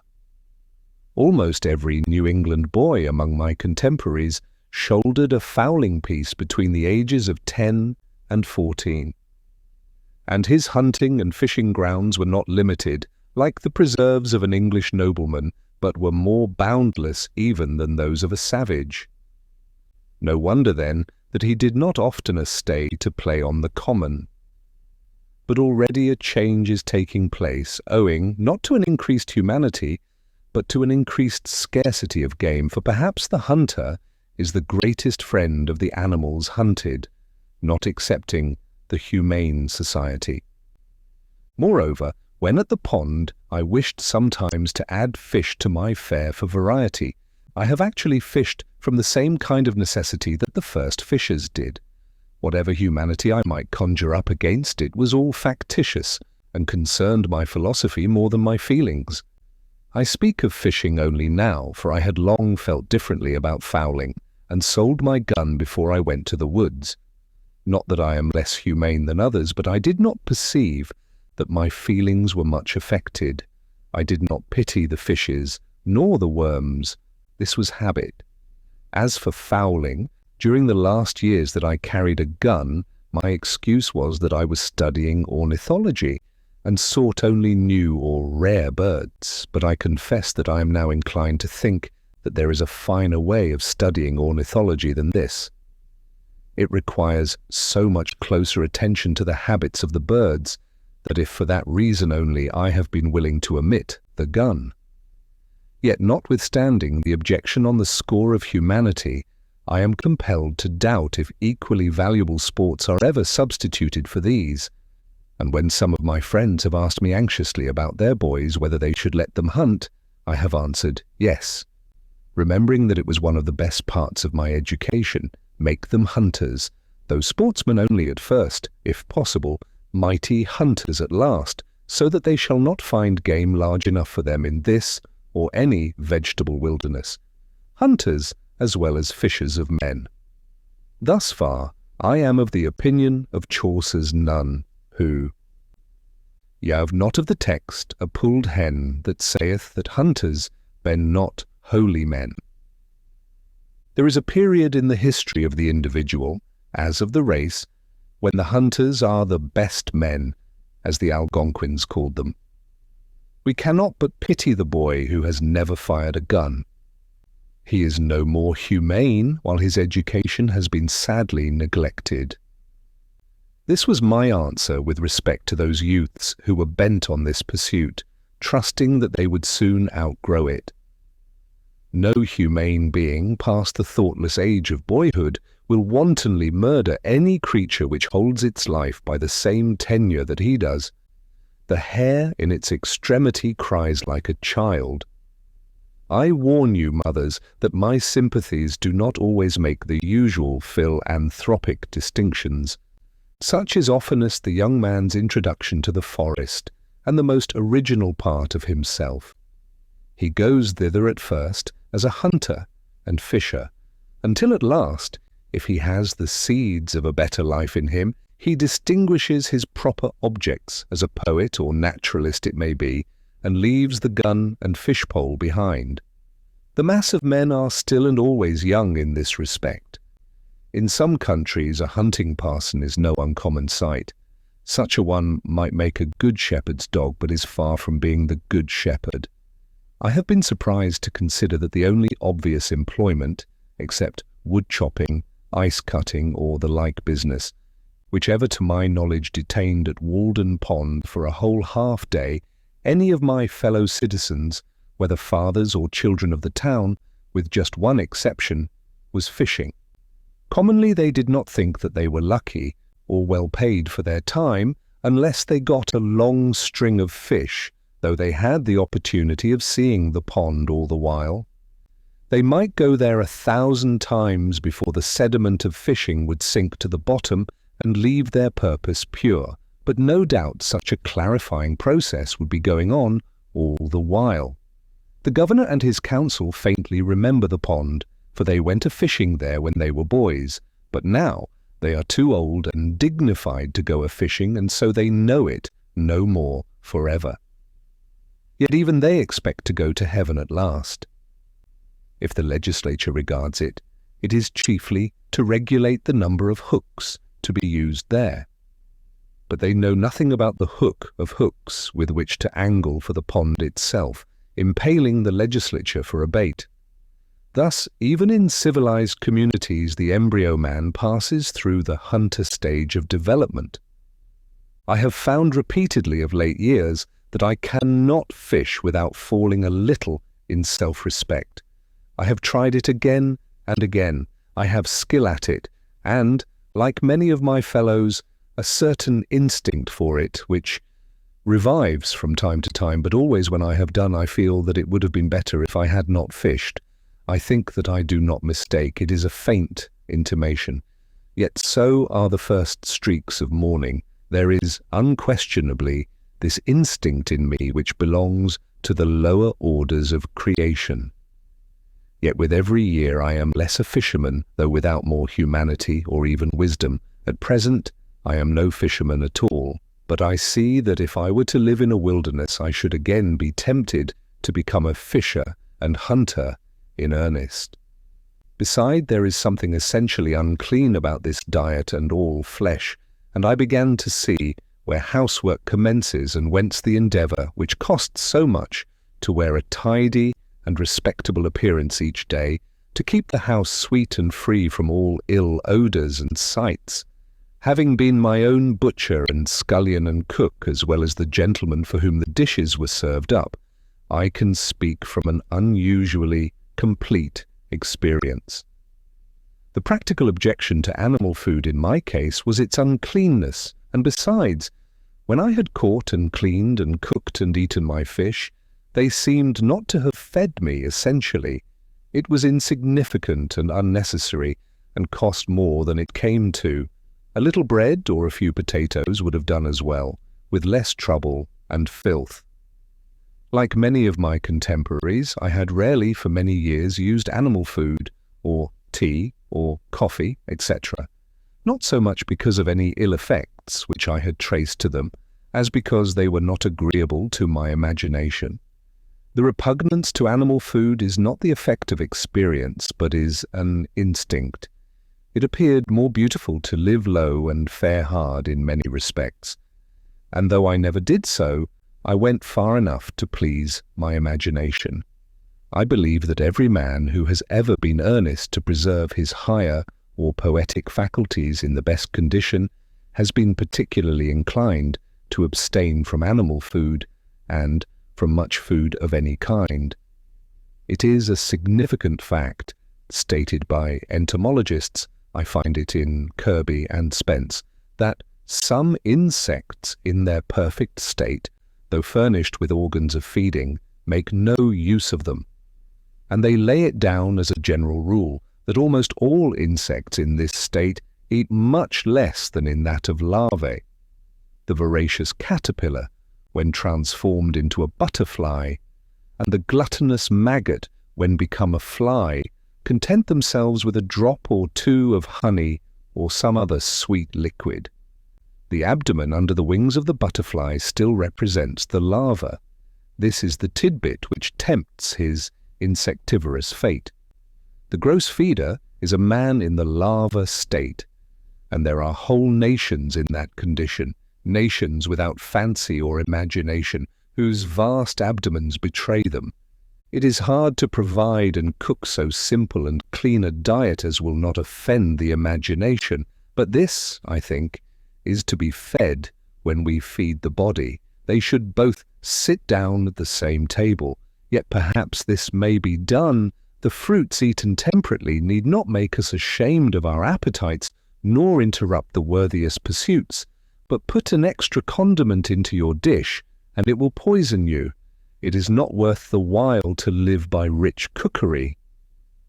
Almost every New England boy among my contemporaries shouldered a fowling piece between the ages of 10 and 14. And his hunting and fishing grounds were not limited, like the preserves of an English nobleman, but were more boundless even than those of a savage. No wonder, then, that he did not oftener stay to play on the common. But already a change is taking place, owing not to an increased humanity, but to an increased scarcity of game, for perhaps the hunter is the greatest friend of the animals hunted, not excepting the Humane Society. Moreover, when at the pond I wished sometimes to add fish to my fare for variety, I have actually fished from the same kind of necessity that the first fishers did. Whatever humanity I might conjure up against it was all factitious, and concerned my philosophy more than my feelings. I speak of fishing only now, for I had long felt differently about fowling, and sold my gun before I went to the woods. Not that I am less humane than others, but I did not perceive that my feelings were much affected. I did not pity the fishes, nor the worms. This was habit. As for fowling, during the last years that I carried a gun, my excuse was that I was studying ornithology, and sought only new or rare birds, but I confess that I am now inclined to think that there is a finer way of studying ornithology than this. It requires so much closer attention to the habits of the birds, that if for that reason only I have been willing to omit the gun. Yet notwithstanding the objection on the score of humanity, I am compelled to doubt if equally valuable sports are ever substituted for these, and when some of my friends have asked me anxiously about their boys whether they should let them hunt, I have answered yes, remembering that it was one of the best parts of my education, make them hunters, though sportsmen only at first, if possible, mighty hunters at last, so that they shall not find game large enough for them in this or any vegetable wilderness, hunters as well as fishers of men. Thus far, I am of the opinion of Chaucer's nun, who, "Ye have not of the text a pulled hen that saith that hunters ben not holy men." There is a period in the history of the individual, as of the race, when the hunters are the best men, as the Algonquins called them. We cannot but pity the boy who has never fired a gun. He is no more humane while his education has been sadly neglected. This was my answer with respect to those youths who were bent on this pursuit, trusting that they would soon outgrow it. No humane being past the thoughtless age of boyhood will wantonly murder any creature which holds its life by the same tenure that he does. The hare in its extremity cries like a child. I warn you, mothers, that my sympathies do not always make the usual philanthropic distinctions. Such is oftenest the young man's introduction to the forest, and the most original part of himself. He goes thither at first as a hunter and fisher, until at last, if he has the seeds of a better life in him, he distinguishes his proper objects as a poet or naturalist it may be, and leaves the gun and fishpole behind. The mass of men are still and always young in this respect. In some countries a hunting parson is no uncommon sight. Such a one might make a good shepherd's dog, but is far from being the good shepherd. I have been surprised to consider that the only obvious employment, except wood chopping, ice cutting, or the like business, which ever to my knowledge detained at Walden Pond for a whole half-day any of my fellow citizens, whether fathers or children of the town, with just one exception, was fishing. Commonly they did not think that they were lucky or well paid for their time unless they got a long string of fish, though they had the opportunity of seeing the pond all the while. They might go there 1,000 times before the sediment of fishing would sink to the bottom and leave their purpose pure, but no doubt such a clarifying process would be going on all the while. The governor and his council faintly remember the pond, for they went a-fishing there when they were boys, but now they are too old and dignified to go a-fishing, and so they know it no more forever. Yet even they expect to go to heaven at last. If the legislature regards it, it is chiefly to regulate the number of hooks to be used there. But they know nothing about the hook of hooks with which to angle for the pond itself, impaling the legislature for a bait. Thus, even in civilized communities, the embryo man passes through the hunter stage of development. I have found repeatedly of late years that I cannot fish without falling a little in self-respect. I have tried it again and again. I have skill at it, and, like many of my fellows, a certain instinct for it, which revives from time to time, but always when I have done I feel that it would have been better if I had not fished. I think that I do not mistake. It is a faint intimation. Yet so are the first streaks of morning. There is unquestionably this instinct in me which belongs to the lower orders of creation. Yet with every year I am less a fisherman, though without more humanity or even wisdom. At present I am no fisherman at all, but I see that if I were to live in a wilderness I should again be tempted to become a fisher and hunter in earnest. Beside, there is something essentially unclean about this diet and all flesh, and I began to see where housework commences and whence the endeavour, which costs so much, to wear a tidy and respectable appearance each day, to keep the house sweet and free from all ill odours and sights. Having been my own butcher and scullion and cook, as well as the gentleman for whom the dishes were served up, I can speak from an unusually complete experience. The practical objection to animal food in my case was its uncleanness, and besides, when I had caught and cleaned and cooked and eaten my fish, they seemed not to have fed me essentially. It was insignificant and unnecessary, and cost more than it came to. A little bread or a few potatoes would have done as well, with less trouble and filth. Like many of my contemporaries, I had rarely for many years used animal food, or tea, or coffee, etc. not so much because of any ill effects which I had traced to them, as because they were not agreeable to my imagination. The repugnance to animal food is not the effect of experience, but is an instinct. It appeared more beautiful to live low and fare hard in many respects, and though I never did so, I went far enough to please my imagination. I believe that every man who has ever been earnest to preserve his higher or poetic faculties in the best condition has been particularly inclined to abstain from animal food and from much food of any kind. It is a significant fact, stated by entomologists, I find it in Kirby and Spence, that some insects in their perfect state, though furnished with organs of feeding, make no use of them. And they lay it down as a general rule that almost all insects in this state eat much less than in that of larvae. The voracious caterpillar, when transformed into a butterfly, and the gluttonous maggot, when become a fly, content themselves with a drop or two of honey or some other sweet liquid. The abdomen under the wings of the butterfly still represents the larva. This is the tidbit which tempts his insectivorous fate. The gross feeder is a man in the larva state, and there are whole nations in that condition, nations without fancy or imagination, whose vast abdomens betray them. It is hard to provide and cook so simple and clean a diet as will not offend the imagination, but this, I think, is to be fed when we feed the body. They should both sit down at the same table, yet perhaps this may be done. The fruits eaten temperately need not make us ashamed of our appetites, nor interrupt the worthiest pursuits, but put an extra condiment into your dish, and it will poison you. It is not worth the while to live by rich cookery.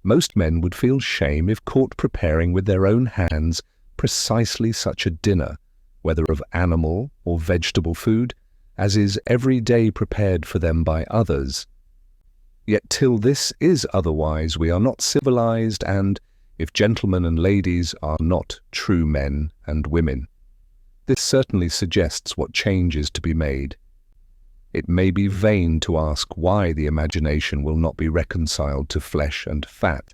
Most men would feel shame if caught preparing with their own hands precisely such a dinner, whether of animal or vegetable food, as is every day prepared for them by others. Yet till this is otherwise, we are not civilized, and, if gentlemen and ladies are not true men and women, this certainly suggests what change is to be made. It may be vain to ask why the imagination will not be reconciled to flesh and fat.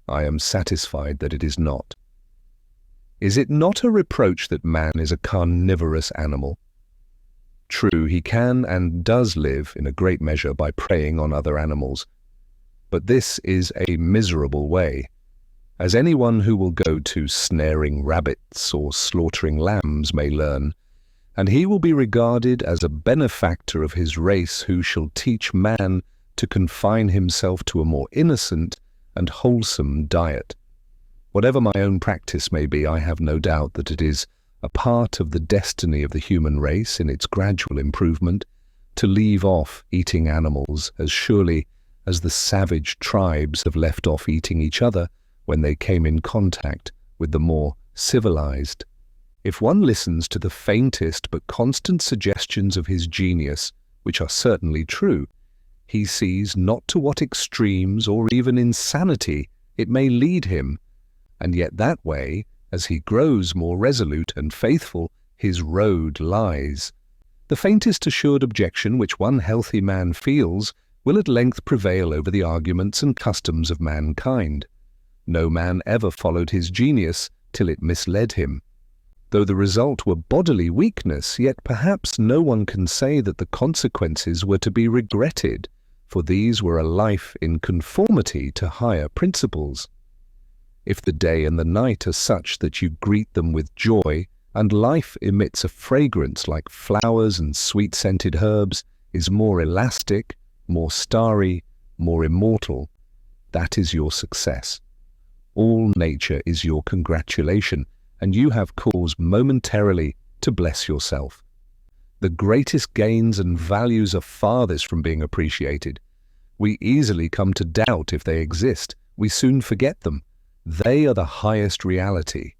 I am satisfied that it is not. Is it not a reproach that man is a carnivorous animal? True, he can and does live in a great measure by preying on other animals, but this is a miserable way, as anyone who will go to snaring rabbits or slaughtering lambs may learn, and he will be regarded as a benefactor of his race who shall teach man to confine himself to a more innocent and wholesome diet. Whatever my own practice may be, I have no doubt that it is a part of the destiny of the human race in its gradual improvement to leave off eating animals as surely as the savage tribes have left off eating each other when they came in contact with the more civilized. If one listens to the faintest but constant suggestions of his genius, which are certainly true, he sees not to what extremes or even insanity it may lead him, and yet that way, as he grows more resolute and faithful, his road lies. The faintest assured objection which one healthy man feels will at length prevail over the arguments and customs of mankind. No man ever followed his genius till it misled him. Though the result were bodily weakness, yet perhaps no one can say that the consequences were to be regretted, for these were a life in conformity to higher principles. If the day and the night are such that you greet them with joy, and life emits a fragrance like flowers and sweet-scented herbs, is more elastic, more starry, more immortal, that is your success. All nature is your congratulation, and you have cause momentarily to bless yourself. The greatest gains and values are farthest from being appreciated. We easily come to doubt if they exist. We soon forget them. They are the highest reality.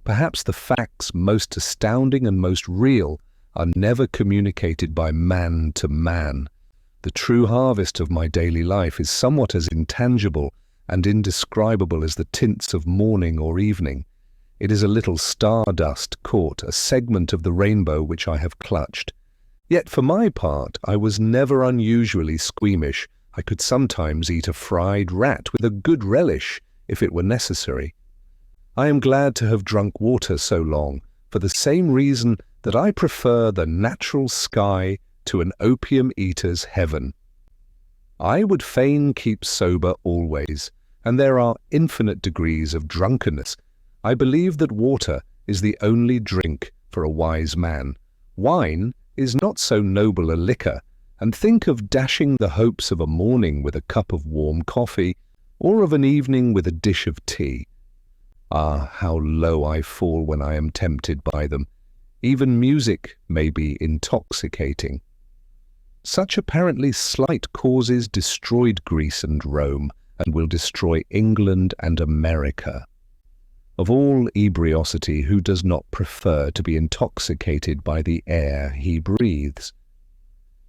Perhaps the facts most astounding and most real are never communicated by man to man. The true harvest of my daily life is somewhat as intangible and indescribable as the tints of morning or evening. It is a little stardust caught, a segment of the rainbow which I have clutched. Yet for my part, I was never unusually squeamish. I could sometimes eat a fried rat with a good relish, if it were necessary. I am glad to have drunk water so long, for the same reason that I prefer the natural sky to an opium-eater's heaven. I would fain keep sober always, and there are infinite degrees of drunkenness. I believe that water is the only drink for a wise man. Wine is not so noble a liquor, and think of dashing the hopes of a morning with a cup of warm coffee, or of an evening with a dish of tea. Ah, how low I fall when I am tempted by them. Even music may be intoxicating. Such apparently slight causes destroyed Greece and Rome, and will destroy England and America. Of all ebriosity, who does not prefer to be intoxicated by the air he breathes?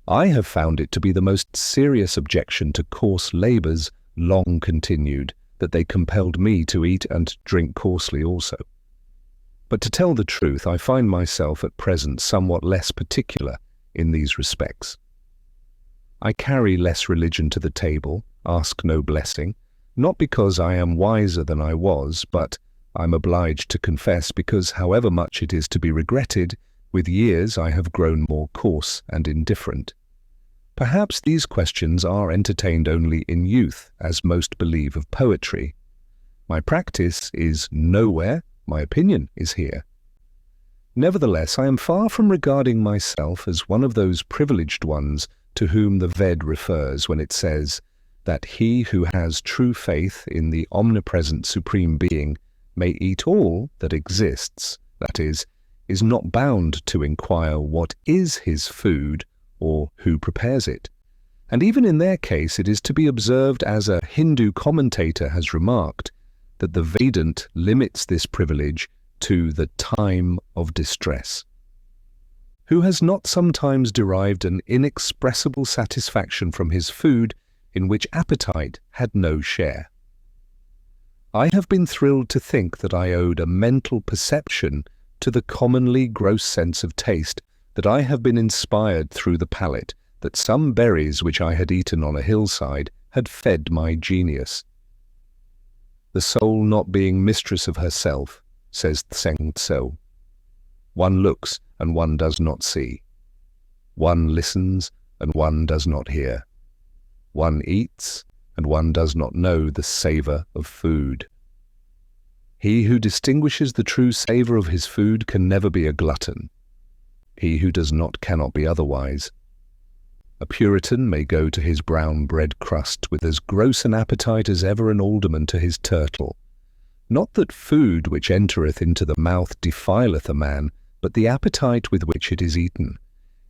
I have found it to be the most serious objection to coarse labours, long continued, that they compelled me to eat and drink coarsely also. But to tell the truth, I find myself at present somewhat less particular in these respects. I carry less religion to the table, ask no blessing, not because I am wiser than I was, but I'm obliged to confess because, however much it is to be regretted, with years I have grown more coarse and indifferent. Perhaps these questions are entertained only in youth, as most believe of poetry. My practice is nowhere, my opinion is here. Nevertheless, I am far from regarding myself as one of those privileged ones to whom the Ved refers when it says that he who has true faith in the omnipresent Supreme Being may eat all that exists, that is not bound to inquire what is his food or who prepares it. And even in their case it is to be observed, as a Hindu commentator has remarked, that the Vedant limits this privilege to the time of distress. Who has not sometimes derived an inexpressible satisfaction from his food in which appetite had no share? I have been thrilled to think that I owed a mental perception to the commonly gross sense of taste, that I have been inspired through the palate, that some berries which I had eaten on a hillside had fed my genius. The soul not being mistress of herself, says Tseng Tso. One looks and one does not see. One listens and one does not hear. One eats and one does not know the savour of food. He who distinguishes the true savour of his food can never be a glutton. He who does not cannot be otherwise. A Puritan may go to his brown bread crust with as gross an appetite as ever an alderman to his turtle. Not that food which entereth into the mouth defileth a man, but the appetite with which it is eaten.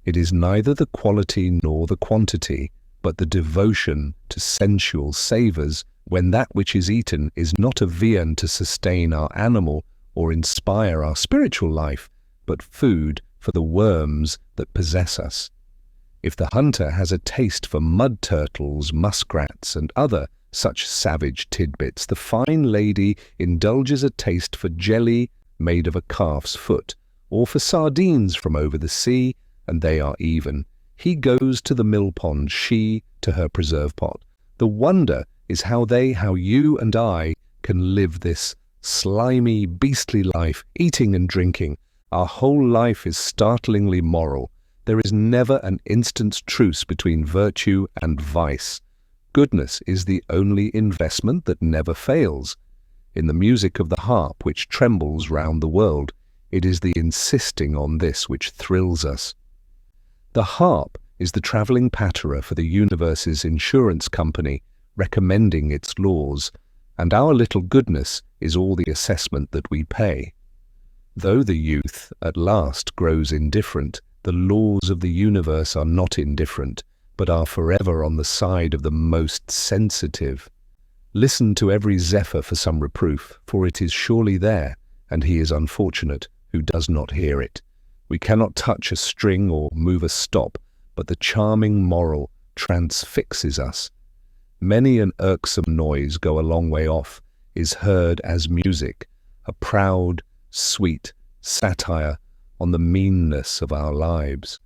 It is neither the quality nor the quantity, but the devotion to sensual savours, when that which is eaten is not a viand to sustain our animal or inspire our spiritual life, but food for the worms that possess us. If the hunter has a taste for mud turtles, muskrats, and other such savage tidbits, the fine lady indulges a taste for jelly made of a calf's foot, or for sardines from over the sea, and they are even. He goes to the mill pond, she to her preserve pot. The wonder is how you and I can live this slimy, beastly life, eating and drinking. Our whole life is startlingly moral. There is never an instant's truce between virtue and vice. Goodness is the only investment that never fails. In the music of the harp which trembles round the world, it is the insisting on this which thrills us. The harp is the travelling patterer for the universe's insurance company, recommending its laws, and our little goodness is all the assessment that we pay. Though the youth at last grows indifferent, the laws of the universe are not indifferent, but are forever on the side of the most sensitive. Listen to every zephyr for some reproof, for it is surely there, and he is unfortunate who does not hear it. We cannot touch a string or move a stop, but the charming moral transfixes us. Many an irksome noise go a long way off, is heard as music, a proud, sweet satire on the meanness of our lives.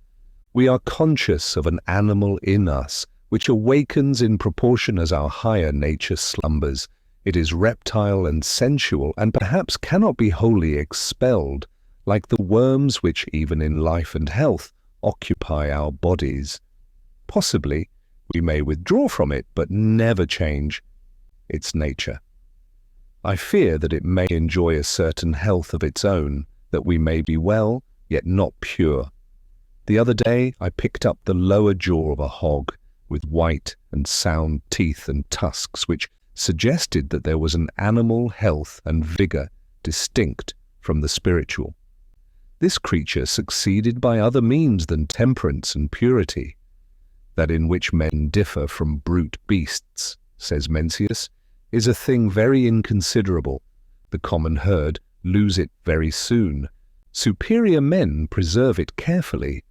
We are conscious of an animal in us, which awakens in proportion as our higher nature slumbers. It is reptile and sensual, and perhaps cannot be wholly expelled, like the worms which, even in life and health, occupy our bodies. Possibly, we may withdraw from it, but never change its nature. I fear that it may enjoy a certain health of its own, that we may be well, yet not pure. The other day I picked up the lower jaw of a hog, with white and sound teeth and tusks, which suggested that there was an animal health and vigour distinct from the spiritual. This creature succeeded by other means than temperance and purity. That in which men differ from brute beasts, says Mencius, is a thing very inconsiderable. The common herd lose it very soon. Superior men preserve it carefully.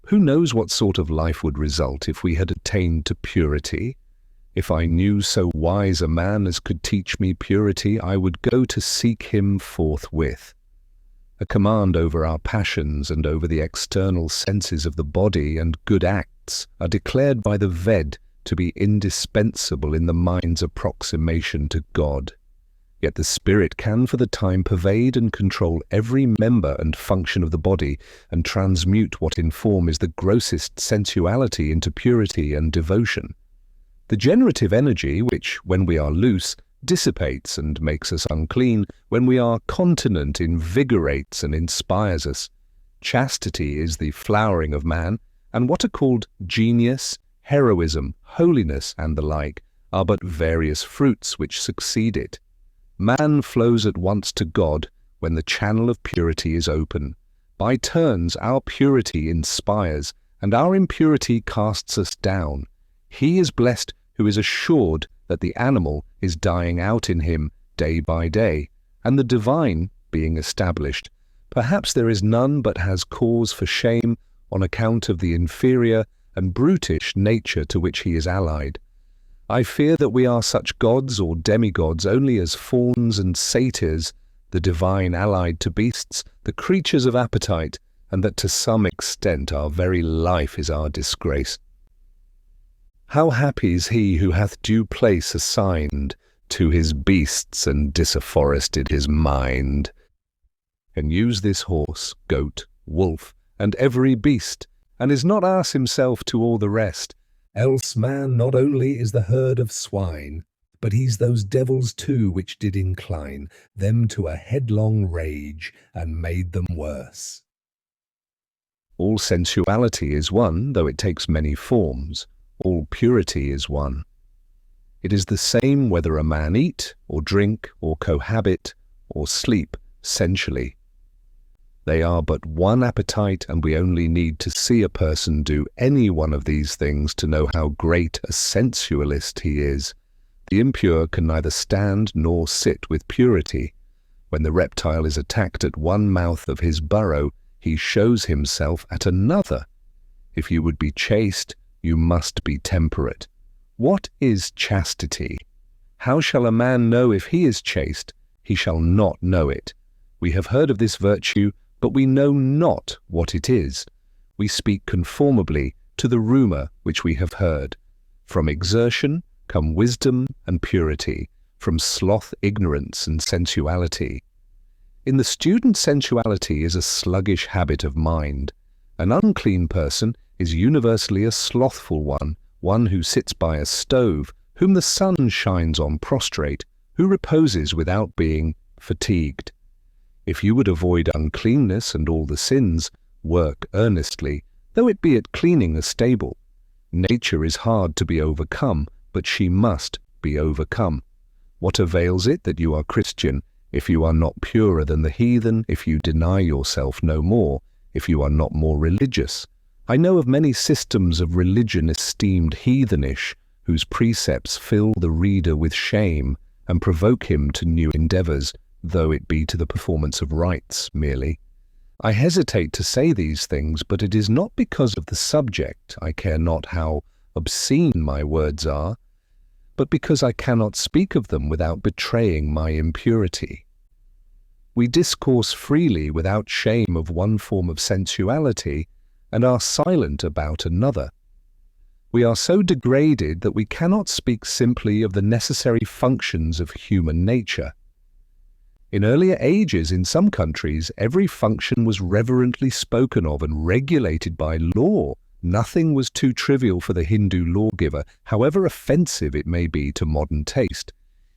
Who knows what sort of life would result if we had attained to purity? If I knew so wise a man as could teach me purity, I would go to seek him forthwith. A command over our passions and over the external senses of the body and good acts are declared by the Ved to be indispensable in the mind's approximation to God. Yet the spirit can for the time pervade and control every member and function of the body, and transmute what in form is the grossest sensuality into purity and devotion. The generative energy, which, when we are loose, dissipates and makes us unclean, when we are continent, invigorates and inspires us. Chastity is the flowering of man, and what are called genius, heroism, holiness, and the like, are but various fruits which succeed it. Man flows at once to God when the channel of purity is open. By turns our purity inspires, and our impurity casts us down. He is blessed who is assured that the animal is dying out in him day by day, and the divine being established. Perhaps there is none but has cause for shame on account of the inferior and brutish nature to which he is allied. I fear that we are such gods or demigods only as fauns and satyrs, the divine allied to beasts, the creatures of appetite, and that to some extent our very life is our disgrace. How happy is he who hath due place assigned to his beasts and disafforested his mind, and use this horse, goat, wolf, and every beast, and is not ass himself to all the rest. Else man not only is the herd of swine, but he's those devils too which did incline them to a headlong rage, and made them worse. All sensuality is one, though it takes many forms. All purity is one. It is the same whether a man eat, or drink, or cohabit, or sleep sensually. They are but one appetite, and we only need to see a person do any one of these things to know how great a sensualist he is. The impure can neither stand nor sit with purity. When the reptile is attacked at one mouth of his burrow, he shows himself at another. If you would be chaste, you must be temperate. What is chastity? How shall a man know if he is chaste? He shall not know it. We have heard of this virtue, but we know not what it is. We speak conformably to the rumour which we have heard. From exertion come wisdom and purity, from sloth ignorance and sensuality. In the student sensuality is a sluggish habit of mind. An unclean person is universally a slothful one, one who sits by a stove, whom the sun shines on prostrate, who reposes without being fatigued. If you would avoid uncleanness and all the sins, work earnestly, though it be at cleaning a stable. Nature is hard to be overcome, but she must be overcome. What avails it that you are Christian, if you are not purer than the heathen, if you deny yourself no more, if you are not more religious? I know of many systems of religion esteemed heathenish, whose precepts fill the reader with shame, and provoke him to new endeavours, though it be to the performance of rites merely. I hesitate to say these things, but it is not because of the subject, I care not how obscene my words are, but because I cannot speak of them without betraying my impurity. We discourse freely without shame of one form of sensuality and are silent about another. We are so degraded that we cannot speak simply of the necessary functions of human nature. In earlier ages, in some countries, every function was reverently spoken of and regulated by law. Nothing was too trivial for the Hindu lawgiver, however offensive it may be to modern taste.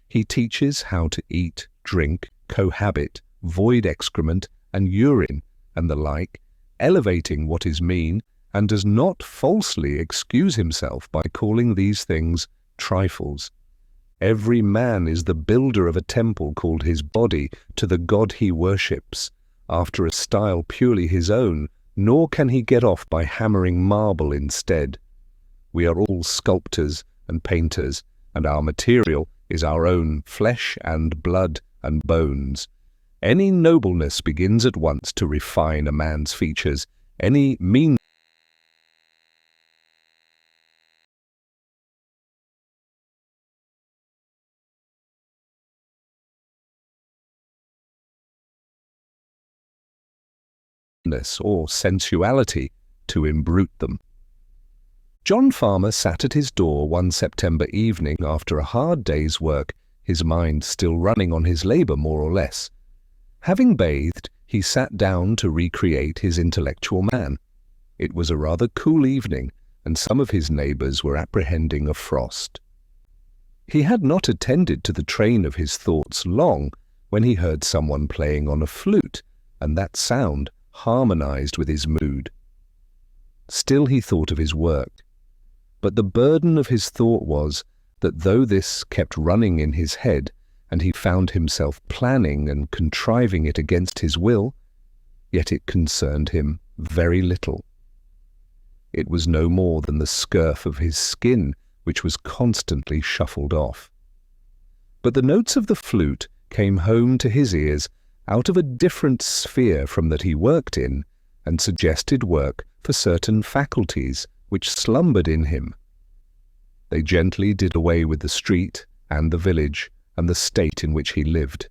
He teaches how to eat, drink, cohabit, void excrement and urine, and the like, elevating what is mean, and does not falsely excuse himself by calling these things trifles. Every man is the builder of a temple called his body to the God he worships, after a style purely his own, nor can he get off by hammering marble instead. We are all sculptors and painters, and our material is our own flesh and blood and bones. Any nobleness begins at once to refine a man's features. Any meanness or sensuality to imbrute them. John Farmer sat at his door one September evening after a hard day's work, his mind still running on his labour more or less. Having bathed, he sat down to recreate his intellectual man. It was a rather cool evening, and some of his neighbours were apprehending a frost. He had not attended to the train of his thoughts long when he heard someone playing on a flute, and that sound harmonized with his mood. Still he thought of his work, but the burden of his thought was that though this kept running in his head, and he found himself planning and contriving it against his will, yet it concerned him very little. It was no more than the scurf of his skin which was constantly shuffled off. But the notes of the flute came home to his ears out of a different sphere from that he worked in, and suggested work for certain faculties which slumbered in him. They gently did away with the street and the village and the state in which he lived.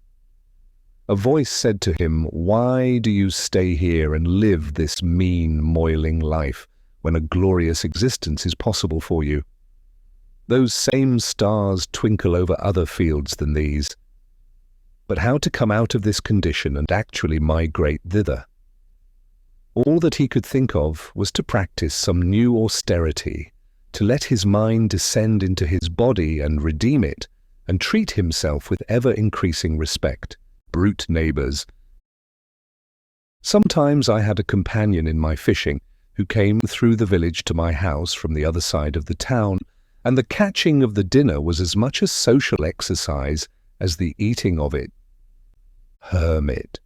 A voice said to him, "Why do you stay here and live this mean, moiling life when a glorious existence is possible for you? Those same stars twinkle over other fields than these." But how to come out of this condition and actually migrate thither? All that he could think of was to practice some new austerity, to let his mind descend into his body and redeem it, and treat himself with ever-increasing respect. Brute neighbours. Sometimes I had a companion in my fishing who came through the village to my house from the other side of the town, and the catching of the dinner was as much a social exercise as the eating of it. Hermit.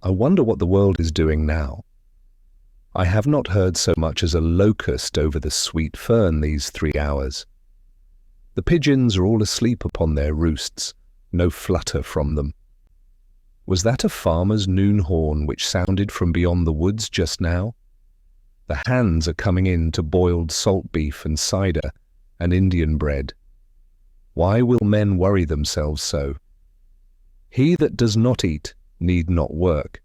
I wonder what the world is doing now. I have not heard so much as a locust over the sweet fern these 3 hours. The pigeons are all asleep upon their roosts, no flutter from them. Was that a farmer's noon horn which sounded from beyond the woods just now? The hands are coming in to boiled salt beef and cider and Indian bread. Why will men worry themselves so? He that does not eat need not work.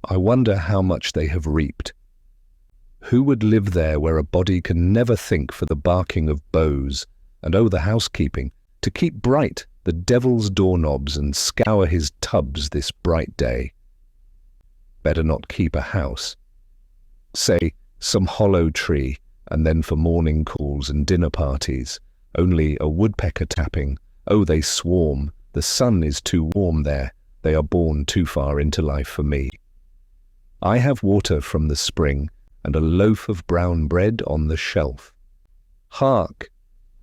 I wonder how much they have reaped. Who would live there where a body can never think for the barking of bows, and the housekeeping, to keep bright the devil's doorknobs and scour his tubs this bright day? Better not keep a house. Say, some hollow tree, and then for morning calls and dinner parties, only a woodpecker tapping. Oh, they swarm. The sun is too warm there. They are born too far into life for me. I have water from the spring, and a loaf of brown bread on the shelf. Hark!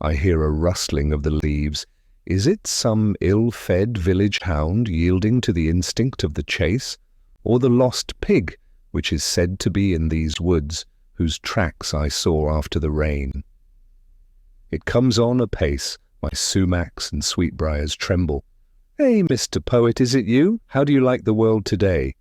I hear a rustling of the leaves. Is it some ill-fed village hound yielding to the instinct of the chase, or the lost pig, which is said to be in these woods, whose tracks I saw after the rain? It comes on apace. My sumacs and sweetbriars tremble. "Hey, Mr. Poet, is it you? How do you like the world today?"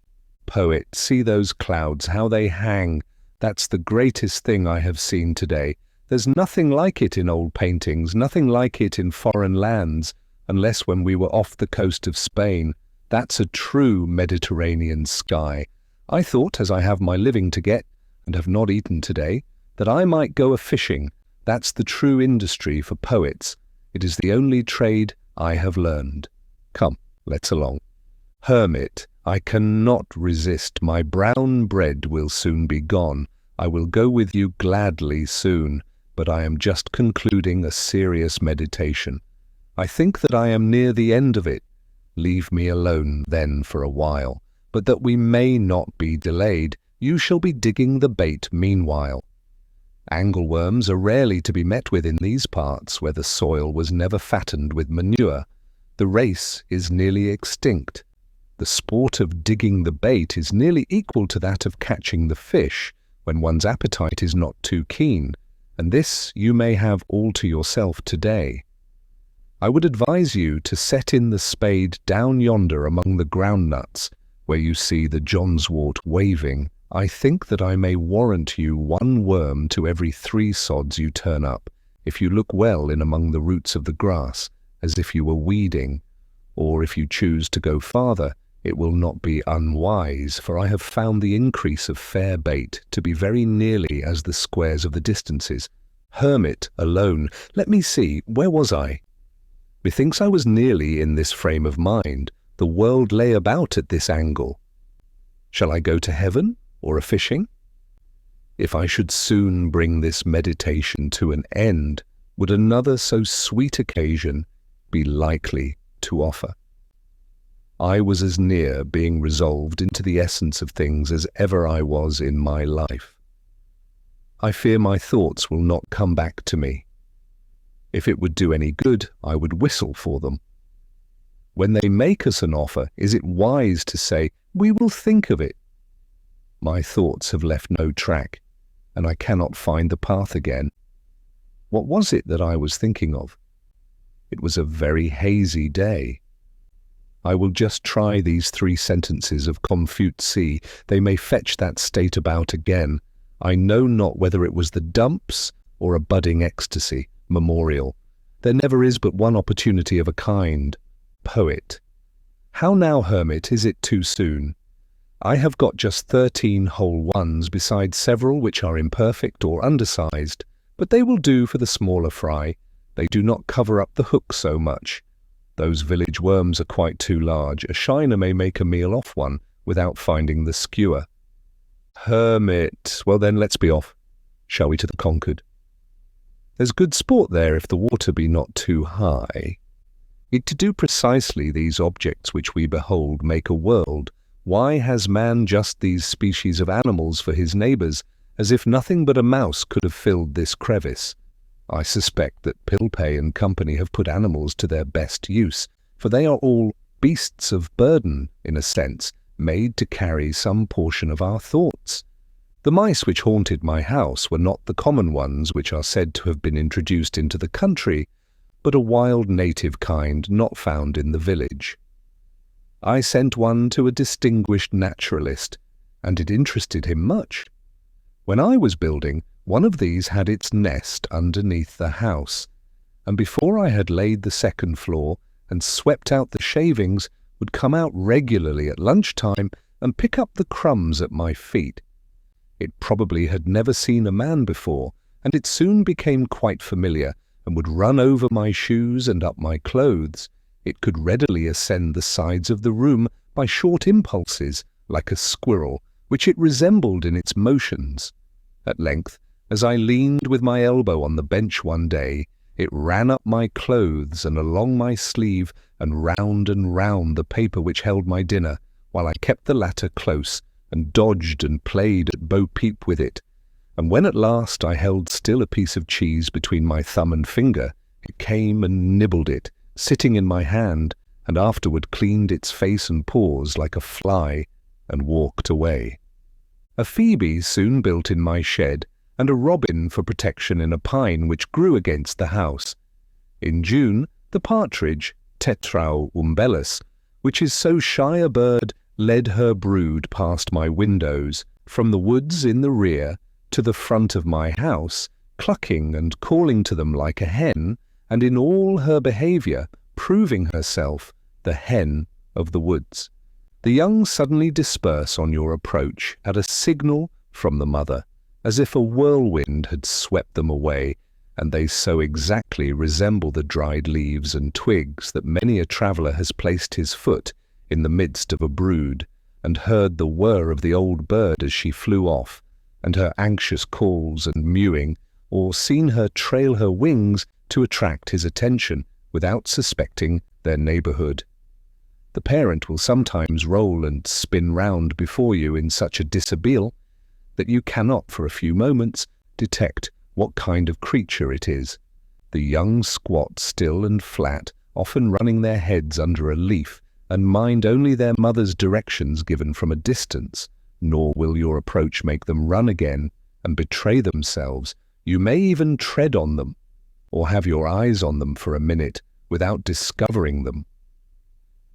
"Poet, see those clouds, how they hang. That's the greatest thing I have seen today. There's nothing like it in old paintings, nothing like it in foreign lands, unless when we were off the coast of Spain. That's a true Mediterranean sky. I thought, as I have my living to get, and have not eaten today, that I might go a-fishing. That's the true industry for poets. It is the only trade I have learned. Come, let's along. Hermit, I cannot resist. My brown bread will soon be gone. I will go with you gladly soon, but I am just concluding a serious meditation. I think that I am near the end of it. Leave me alone then for a while, but that we may not be delayed, you shall be digging the bait meanwhile. Angleworms are rarely to be met with in these parts, where the soil was never fattened with manure. The race is nearly extinct. The sport of digging the bait is nearly equal to that of catching the fish, when one's appetite is not too keen, and this you may have all to yourself today. I would advise you to set in the spade down yonder among the groundnuts, where you see the johnswort waving. I think that I may warrant you 1 worm to every 3 sods you turn up, if you look well in among the roots of the grass, as if you were weeding, or if you choose to go farther, it will not be unwise, for I have found the increase of fair bait to be very nearly as the squares of the distances. Hermit alone, let me see, where was I? Methinks I was nearly in this frame of mind. The world lay about at this angle. Shall I go to heaven, or a-fishing? If I should soon bring this meditation to an end, would another so sweet occasion be likely to offer? I was as near being resolved into the essence of things as ever I was in my life. I fear my thoughts will not come back to me. If it would do any good, I would whistle for them. When they make us an offer, is it wise to say, "We will think of it"? My thoughts have left no track, and I cannot find the path again. What was it that I was thinking of? It was a very hazy day. I will just try these 3 sentences of confute C. They may fetch that state about again. I know not whether it was the dumps or a budding ecstasy. Memorial. There never is but one opportunity of a kind. Poet. How now, hermit, is it too soon? I have got just 13 whole ones, besides several which are imperfect or undersized, but they will do for the smaller fry. They do not cover up the hook so much. Those village worms are quite too large. A shiner may make a meal off one without finding the skewer. Hermit. Well then, let's be off. Shall we to the Concord? There's good sport there if the water be not too high. Yet to do precisely these objects which we behold make a world, why has man just these species of animals for his neighbours, as if nothing but a mouse could have filled this crevice? I suspect that Pilpay and company have put animals to their best use, for they are all beasts of burden, in a sense, made to carry some portion of our thoughts. The mice which haunted my house were not the common ones which are said to have been introduced into the country, but a wild native kind not found in the village. I sent one to a distinguished naturalist, and it interested him much. When I was building, one of these had its nest underneath the house, and before I had laid the 2nd floor and swept out the shavings, would come out regularly at lunchtime and pick up the crumbs at my feet. It probably had never seen a man before, and it soon became quite familiar, and would run over my shoes and up my clothes. It could readily ascend the sides of the room by short impulses, like a squirrel, which it resembled in its motions. At length, as I leaned with my elbow on the bench one day, it ran up my clothes and along my sleeve and round the paper which held my dinner, while I kept the latter close and dodged and played at bo-peep with it. And when at last I held still a piece of cheese between my thumb and finger, it came and nibbled it, sitting in my hand, and afterward cleaned its face and paws like a fly, and walked away. A phoebe soon built in my shed, and a robin for protection in a pine which grew against the house. In June, the partridge, Tetrao umbellus, which is so shy a bird, led her brood past my windows, from the woods in the rear to the front of my house, clucking and calling to them like a hen, and in all her behaviour proving herself the hen of the woods. The young suddenly disperse on your approach at a signal from the mother, as if a whirlwind had swept them away, and they so exactly resemble the dried leaves and twigs that many a traveller has placed his foot in the midst of a brood, and heard the whir of the old bird as she flew off, and her anxious calls and mewing, or seen her trail her wings to attract his attention without suspecting their neighbourhood. The parent will sometimes roll and spin round before you in such a dishabille that you cannot for a few moments detect what kind of creature it is. The young squat still and flat, often running their heads under a leaf, and mind only their mother's directions given from a distance, nor will your approach make them run again and betray themselves. You may even tread on them, or have your eyes on them for a minute without discovering them.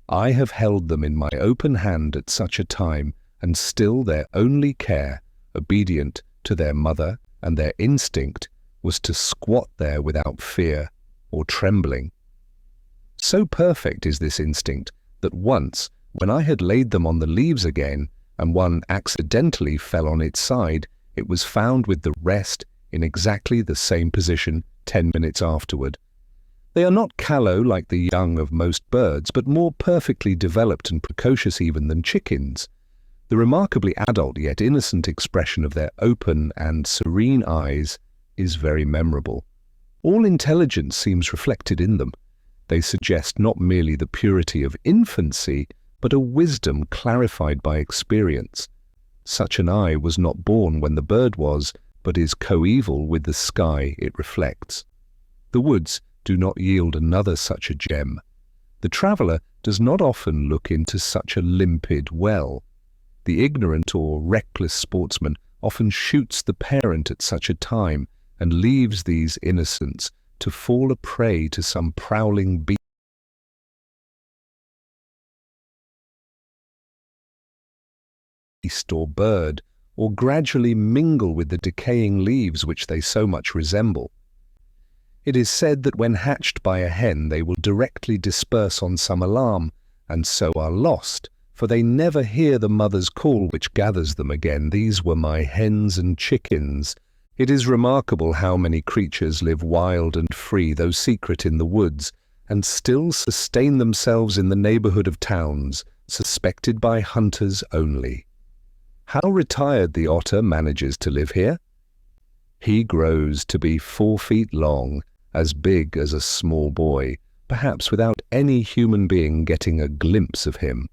I have held them in my open hand at such a time, and still their only care, obedient to their mother and their instinct, was to squat there without fear or trembling. So perfect is this instinct that once, when I had laid them on the leaves again, and one accidentally fell on its side, it was found with the rest in exactly the same position 10 minutes afterward. They are not callow like the young of most birds, but more perfectly developed and precocious even than chickens. The remarkably adult yet innocent expression of their open and serene eyes is very memorable. All intelligence seems reflected in them. They suggest not merely the purity of infancy, but a wisdom clarified by experience. Such an eye was not born when the bird was, but is coeval with the sky it reflects. The woods do not yield another such a gem. The traveller does not often look into such a limpid well. The ignorant or reckless sportsman often shoots the parent at such a time, and leaves these innocents to fall a prey to some prowling beast or bird, or gradually mingle with the decaying leaves which they so much resemble. It is said that when hatched by a hen they will directly disperse on some alarm, and so are lost, for they never hear the mother's call which gathers them again. These were my hens and chickens. It is remarkable how many creatures live wild and free, though secret in the woods, and still sustain themselves in the neighbourhood of towns, suspected by hunters only. How retired the otter manages to live here? He grows to be 4 feet long, as big as a small boy, perhaps without any human being getting a glimpse of him.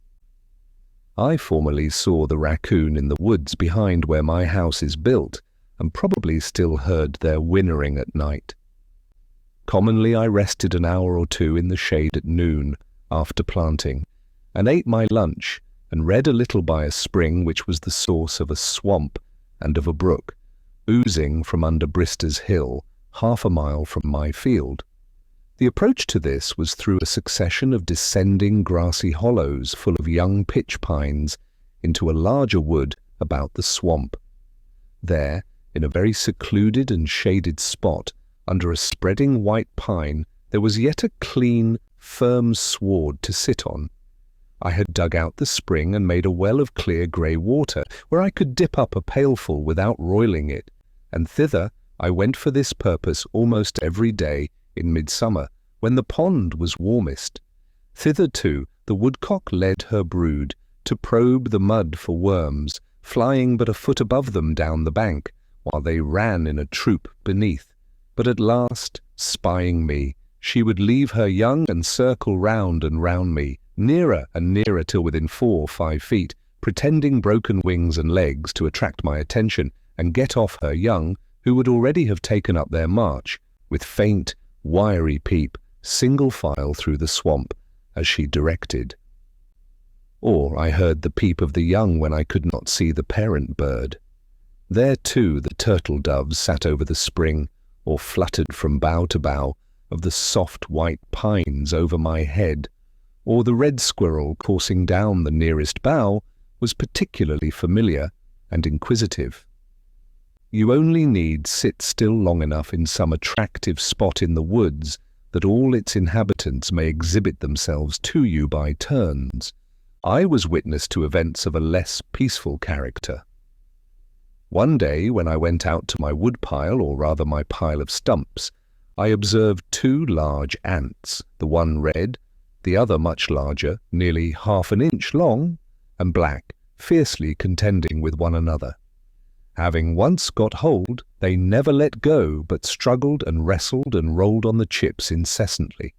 I formerly saw the raccoon in the woods behind where my house is built, and probably still heard their whinnering at night. Commonly I rested an hour or two in the shade at noon, after planting, and ate my lunch, and read a little by a spring which was the source of a swamp and of a brook, oozing from under Brister's Hill, 1/2 mile from my field. The approach to this was through a succession of descending grassy hollows full of young pitch pines into a larger wood about the swamp. There, in a very secluded and shaded spot, under a spreading white pine, there was yet a clean, firm sward to sit on. I had dug out the spring and made a well of clear grey water, where I could dip up a pailful without roiling it, and thither I went for this purpose almost every day in midsummer, when the pond was warmest. Thither, too, the woodcock led her brood, to probe the mud for worms, flying but a foot above them down the bank, while they ran in a troop beneath. But at last, spying me, she would leave her young and circle round and round me, nearer and nearer till within 4 or 5 feet, pretending broken wings and legs to attract my attention, and get off her young, who would already have taken up their march, with faint, wiry peep, single file through the swamp, as she directed. Or I heard the peep of the young when I could not see the parent bird. There too the turtle doves sat over the spring, or fluttered from bough to bough of the soft white pines over my head, or the red squirrel coursing down the nearest bough was particularly familiar and inquisitive. You only need sit still long enough in some attractive spot in the woods that all its inhabitants may exhibit themselves to you by turns, I was witness to events of a less peaceful character. One day, when I went out to my woodpile, or rather my pile of stumps, I observed two large ants, the one red, the other much larger, nearly half an inch long, and black, fiercely contending with one another. Having once got hold, they never let go, but struggled and wrestled and rolled on the chips incessantly.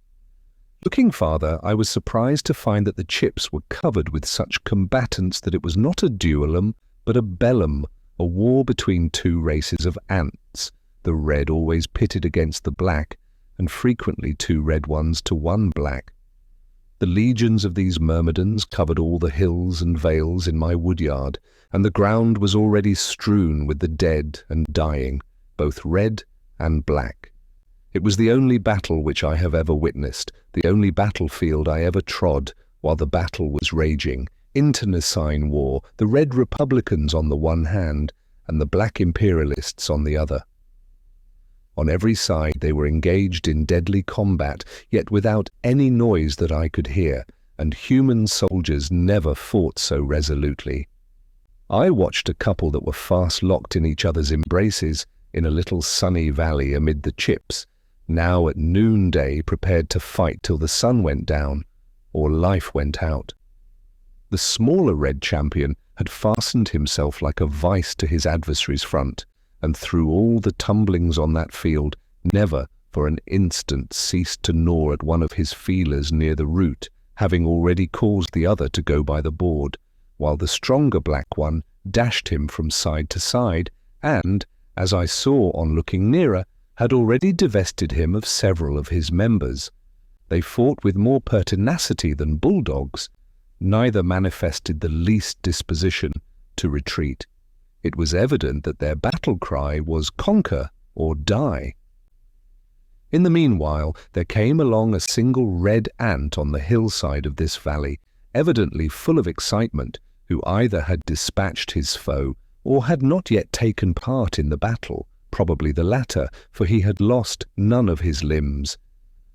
Looking farther, I was surprised to find that the chips were covered with such combatants that it was not a duellum, but a bellum, a war between two races of ants, the red always pitted against the black, and frequently two red ones to one black. The legions of these myrmidons covered all the hills and vales in my woodyard, and the ground was already strewn with the dead and dying, both red and black. It was the only battle which I have ever witnessed, the only battlefield I ever trod while the battle was raging, internecine war, the red republicans on the one hand, and the black imperialists on the other. On every side they were engaged in deadly combat, yet without any noise that I could hear, and human soldiers never fought so resolutely. I watched a couple that were fast locked in each other's embraces in a little sunny valley amid the chips, now at noonday prepared to fight till the sun went down, or life went out. The smaller red champion had fastened himself like a vice to his adversary's front, and through all the tumblings on that field, never for an instant ceased to gnaw at one of his feelers near the root, having already caused the other to go by the board, while the stronger black one dashed him from side to side, and, as I saw on looking nearer, had already divested him of several of his members. They fought with more pertinacity than bulldogs. Neither manifested the least disposition to retreat. It was evident that their battle cry was conquer or die. In the meanwhile, there came along a single red ant on the hillside of this valley, evidently full of excitement, who either had dispatched his foe or had not yet taken part in the battle, probably the latter, for he had lost none of his limbs,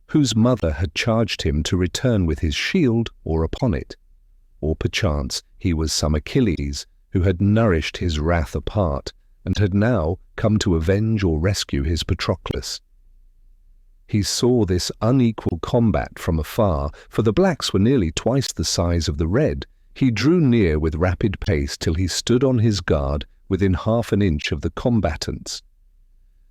whose mother had charged him to return with his shield or upon it. Or perchance he was some Achilles, who had nourished his wrath apart, and had now come to avenge or rescue his Patroclus. He saw this unequal combat from afar, for the blacks were nearly twice the size of the red. He drew near with rapid pace till he stood on his guard within half an inch of the combatants.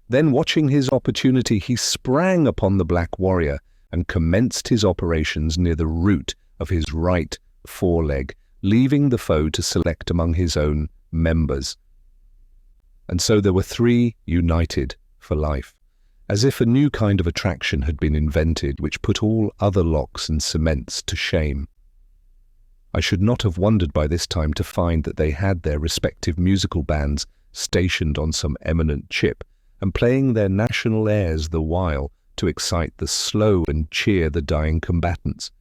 Then, watching his opportunity, he sprang upon the black warrior and commenced his operations near the root of his right foreleg, leaving the foe to select among his own members. And so there were three united for life, as if a new kind of attraction had been invented which put all other locks and cements to shame. I should not have wondered by this time to find that they had their respective musical bands stationed on some eminent chip, and playing their national airs the while to excite the slow and cheer the dying combatants.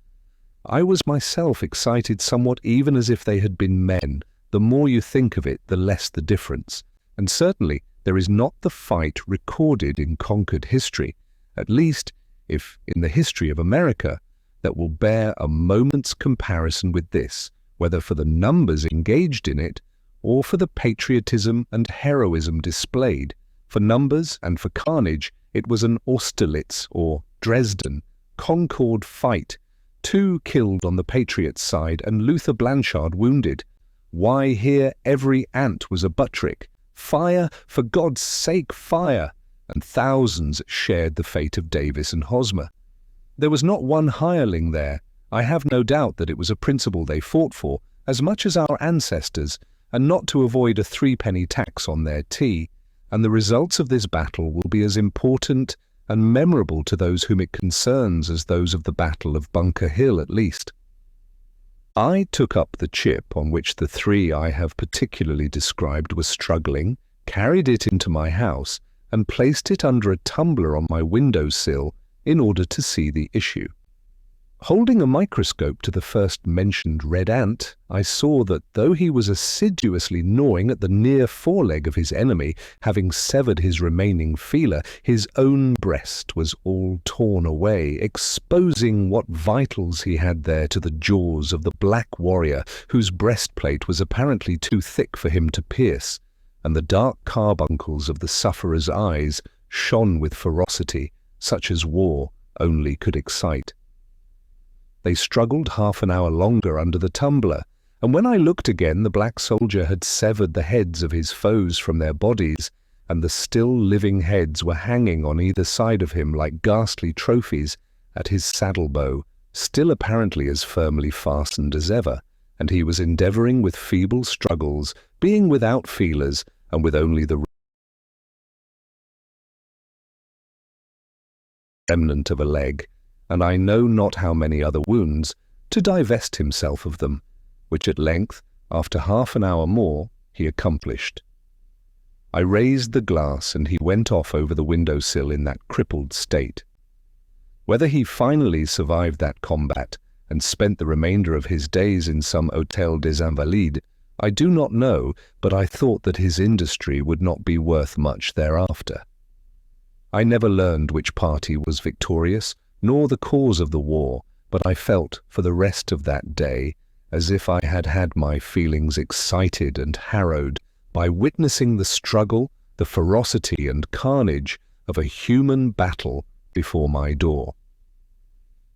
I was myself excited somewhat, even as if they had been men. The more you think of it, the less the difference. And certainly there is not the fight recorded in conquered history, at least if in the history of America, that will bear a moment's comparison with this, whether for the numbers engaged in it, or for the patriotism and heroism displayed. For numbers and for carnage, it was an Austerlitz or Dresden Concord fight, 2 killed on the Patriots' side and Luther Blanchard wounded. Why, here every ant was a Buttrick. Fire, for God's sake, fire! And thousands shared the fate of Davis and Hosmer. There was not one hireling there. I have no doubt that it was a principle they fought for, as much as our ancestors, and not to avoid a 3-penny tax on their tea. And the results of this battle will be as important and memorable to those whom it concerns as those of the Battle of Bunker Hill at least. I took up the chip on which the 3 I have particularly described were struggling, carried it into my house, and placed it under a tumbler on my window sill in order to see the issue. Holding a microscope to the first-mentioned red ant, I saw that though he was assiduously gnawing at the near foreleg of his enemy, having severed his remaining feeler, his own breast was all torn away, exposing what vitals he had there to the jaws of the black warrior, whose breastplate was apparently too thick for him to pierce, and the dark carbuncles of the sufferer's eyes shone with ferocity, such as war only could excite. They struggled half an hour longer under the tumbler, and when I looked again, the black soldier had severed the heads of his foes from their bodies, and the still living heads were hanging on either side of him like ghastly trophies at his saddle bow, still apparently as firmly fastened as ever, and he was endeavouring with feeble struggles, being without feelers, and with only the remnant of a leg, and I know not how many other wounds, to divest himself of them, which at length, after half an hour more, he accomplished. I raised the glass, and he went off over the window-sill in that crippled state. Whether he finally survived that combat, and spent the remainder of his days in some Hôtel des Invalides, I do not know, but I thought that his industry would not be worth much thereafter. I never learned which party was victorious, nor the cause of the war, but I felt for the rest of that day as if I had had my feelings excited and harrowed by witnessing the struggle, the ferocity and carnage of a human battle before my door.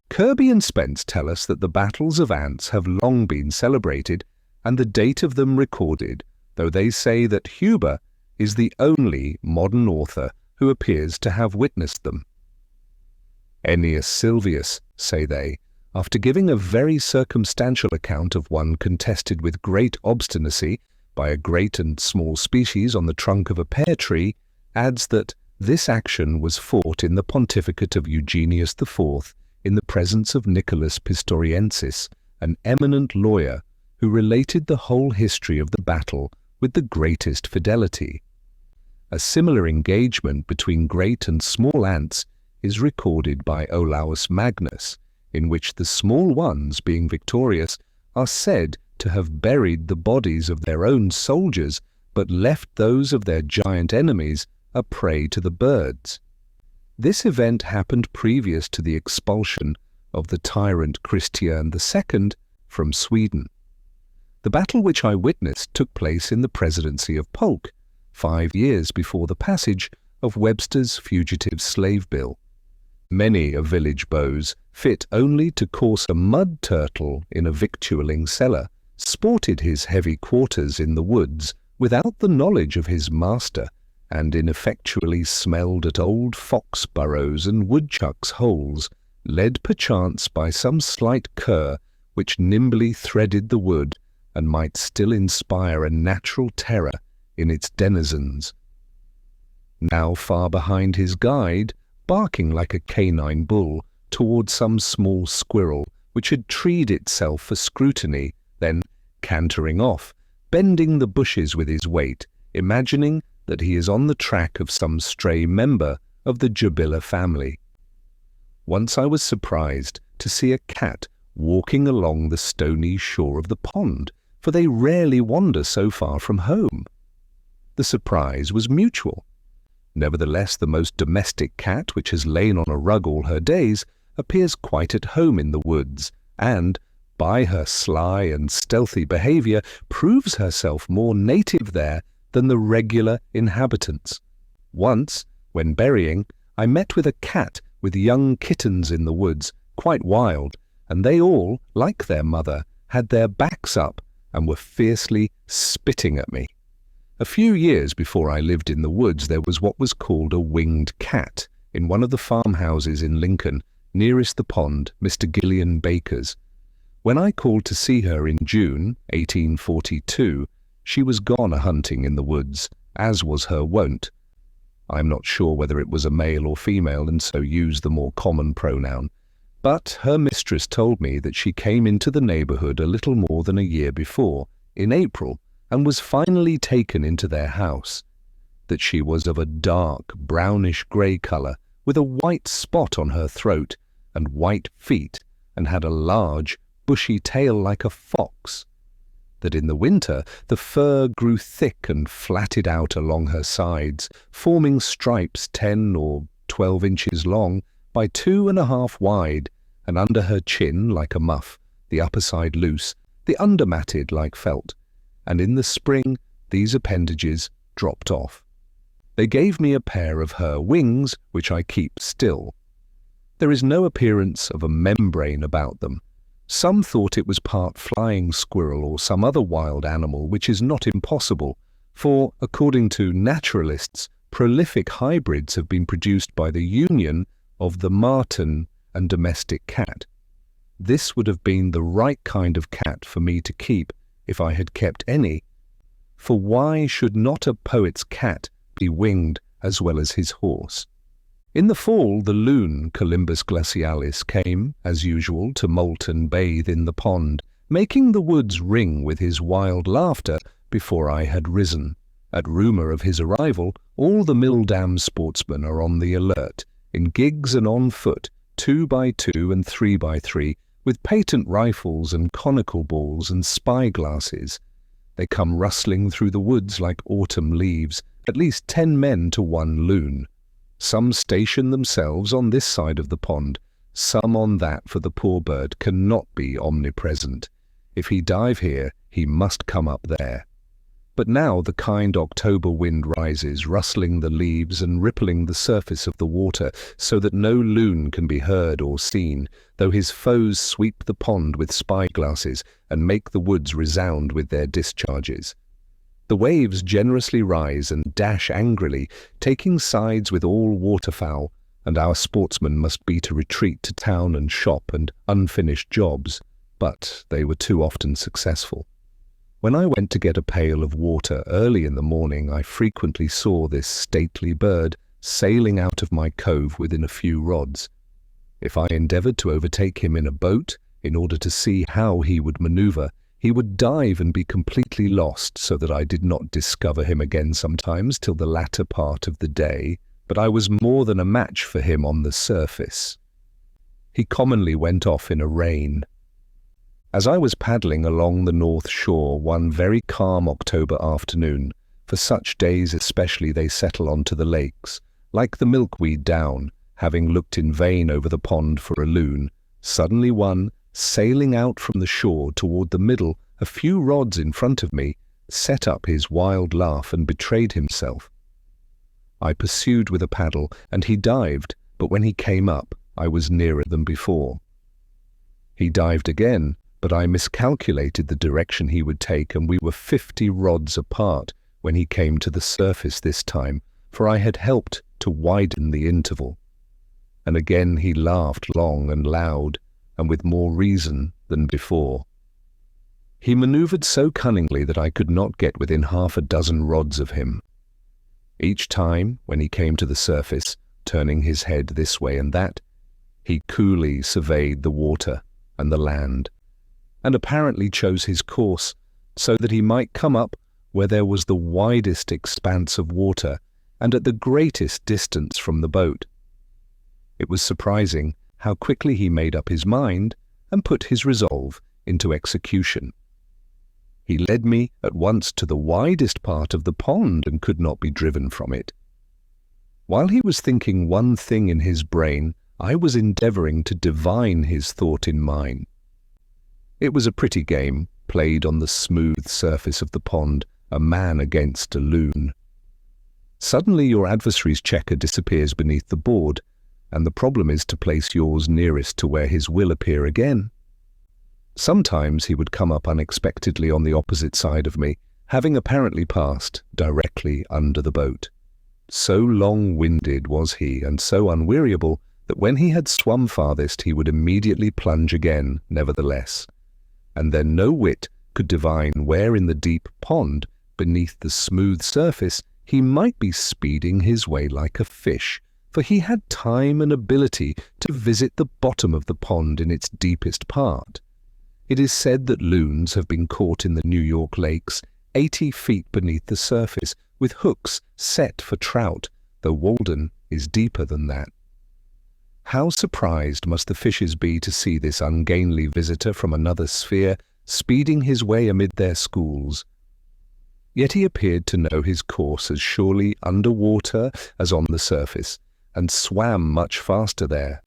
Kirby and Spence tell us that the battles of ants have long been celebrated and the date of them recorded, though they say that Huber is the only modern author who appears to have witnessed them. Ennius Sylvius, say they, after giving a very circumstantial account of one contested with great obstinacy by a great and small species on the trunk of a pear tree, adds that this action was fought in the pontificate of Eugenius IV in the presence of Nicholas Pistoriensis, an eminent lawyer who related the whole history of the battle with the greatest fidelity. A similar engagement between great and small ants is recorded by Olaus Magnus, in which the small ones, being victorious, are said to have buried the bodies of their own soldiers, but left those of their giant enemies a prey to the birds. This event happened previous to the expulsion of the tyrant Christian II from Sweden. The battle which I witnessed took place in the presidency of Polk, 5 years before the passage of Webster's Fugitive Slave Bill. Many a village beaux, fit only to course a mud turtle in a victualling cellar, sported his heavy quarters in the woods without the knowledge of his master, and ineffectually smelled at old fox burrows and woodchucks' holes, led perchance by some slight cur which nimbly threaded the wood, and might still inspire a natural terror in its denizens. Now far behind his guide, barking like a canine bull toward some small squirrel which had treed itself for scrutiny, then cantering off, bending the bushes with his weight, imagining that he is on the track of some stray member of the Jabilla family. Once I was surprised to see a cat walking along the stony shore of the pond, for they rarely wander so far from home. The surprise was mutual. Nevertheless, the most domestic cat, which has lain on a rug all her days, appears quite at home in the woods, and, by her sly and stealthy behaviour, proves herself more native there than the regular inhabitants. Once, when berrying, I met with a cat with young kittens in the woods, quite wild, and they all, like their mother, had their backs up and were fiercely spitting at me. A few years before I lived in the woods, there was what was called a winged cat in one of the farmhouses in Lincoln, nearest the pond, Mr. Gillian Baker's. When I called to see her in June 1842, she was gone a-hunting in the woods, as was her wont. I am not sure whether it was a male or female, and so used the more common pronoun, but her mistress told me that she came into the neighbourhood a little more than a year before, in April, and was finally taken into their house, that she was of a dark brownish-grey colour, with a white spot on her throat and white feet, and had a large, bushy tail like a fox, that in the winter the fur grew thick and flatted out along her sides, forming stripes 10 or 12 inches long by 2.5 wide, and under her chin like a muff, the upper side loose, the under matted like felt, and in the spring these appendages dropped off. They gave me a pair of her wings, which I keep still. There is no appearance of a membrane about them. Some thought it was part flying squirrel or some other wild animal, which is not impossible, for, according to naturalists, prolific hybrids have been produced by the union of the marten and domestic cat. This would have been the right kind of cat for me to keep if I had kept any, for why should not a poet's cat be winged as well as his horse? In the fall, the loon, Colymbus glacialis, came, as usual, to molt and bathe in the pond, making the woods ring with his wild laughter before I had risen. At rumour of his arrival, all the mill dam sportsmen are on the alert, in gigs and on foot, 2 by 2 and 3 by 3, with patent rifles and conical balls and spy-glasses. They come rustling through the woods like autumn leaves, at least 10 men to 1 loon. Some station themselves on this side of the pond, some on that, for the poor bird cannot be omnipresent. If he dive here, he must come up there. But now the kind October wind rises, rustling the leaves and rippling the surface of the water, so that no loon can be heard or seen, though his foes sweep the pond with spy-glasses and make the woods resound with their discharges. The waves generously rise and dash angrily, taking sides with all waterfowl, and our sportsmen must beat a retreat to town and shop and unfinished jobs, but they were too often successful. When I went to get a pail of water early in the morning, I frequently saw this stately bird sailing out of my cove within a few rods. If I endeavoured to overtake him in a boat, in order to see how he would manoeuvre, he would dive and be completely lost, so that I did not discover him again sometimes till the latter part of the day, but I was more than a match for him on the surface. He commonly went off in a rain. As I was paddling along the north shore one very calm October afternoon, for such days especially they settle onto the lakes, like the milkweed down, having looked in vain over the pond for a loon, suddenly one, sailing out from the shore toward the middle, a few rods in front of me, set up his wild laugh and betrayed himself. I pursued with a paddle, and he dived, but when he came up, I was nearer than before. He dived again, but I miscalculated the direction he would take, and we were 50 rods apart when he came to the surface this time, for I had helped to widen the interval. And again he laughed long and loud, and with more reason than before. He manoeuvred so cunningly that I could not get within 6 rods of him. Each time, when he came to the surface, turning his head this way and that, he coolly surveyed the water and the land, and apparently chose his course so that he might come up where there was the widest expanse of water and at the greatest distance from the boat. It was surprising how quickly he made up his mind and put his resolve into execution. He led me at once to the widest part of the pond and could not be driven from it. While he was thinking one thing in his brain, I was endeavouring to divine his thought in mine. It was a pretty game, played on the smooth surface of the pond, a man against a loon. Suddenly your adversary's checker disappears beneath the board, and the problem is to place yours nearest to where his will appear again. Sometimes he would come up unexpectedly on the opposite side of me, having apparently passed directly under the boat. So long-winded was he, and so unweariable, that when he had swum farthest he would immediately plunge again, nevertheless. And then no wit could divine where in the deep pond, beneath the smooth surface, he might be speeding his way like a fish, for he had time and ability to visit the bottom of the pond in its deepest part. It is said that loons have been caught in the New York lakes 80 feet beneath the surface, with hooks set for trout, though Walden is deeper than that. How surprised must the fishes be to see this ungainly visitor from another sphere speeding his way amid their schools. Yet he appeared to know his course as surely under water as on the surface, and swam much faster there.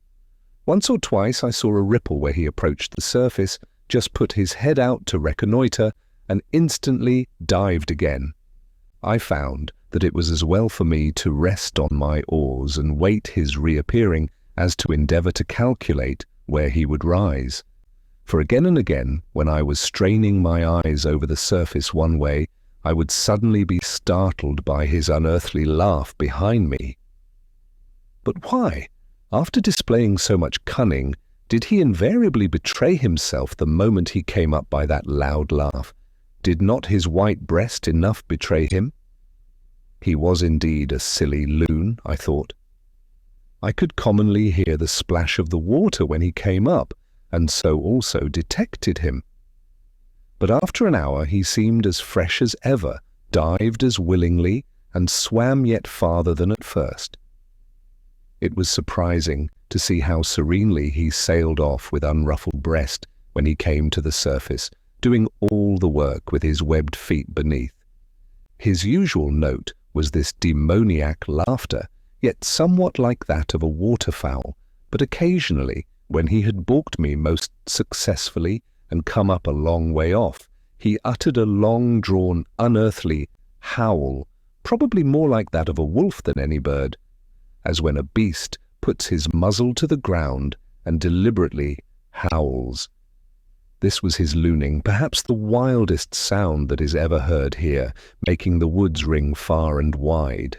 Once or twice I saw a ripple where he approached the surface, just put his head out to reconnoitre, and instantly dived again. I found that it was as well for me to rest on my oars and wait his reappearing as to endeavour to calculate where he would rise. For again and again, when I was straining my eyes over the surface one way, I would suddenly be startled by his unearthly laugh behind me. But why, after displaying so much cunning, did he invariably betray himself the moment he came up by that loud laugh? Did not his white breast enough betray him? He was indeed a silly loon, I thought. I could commonly hear the splash of the water when he came up, and so also detected him. But after an hour he seemed as fresh as ever, dived as willingly, and swam yet farther than at first. It was surprising to see how serenely he sailed off with unruffled breast when he came to the surface, doing all the work with his webbed feet beneath. His usual note was this demoniac laughter, yet somewhat like that of a waterfowl, but occasionally, when he had balked me most successfully and come up a long way off, he uttered a long-drawn, unearthly howl, probably more like that of a wolf than any bird, as when a beast puts his muzzle to the ground and deliberately howls. This was his looning, perhaps the wildest sound that is ever heard here, making the woods ring far and wide.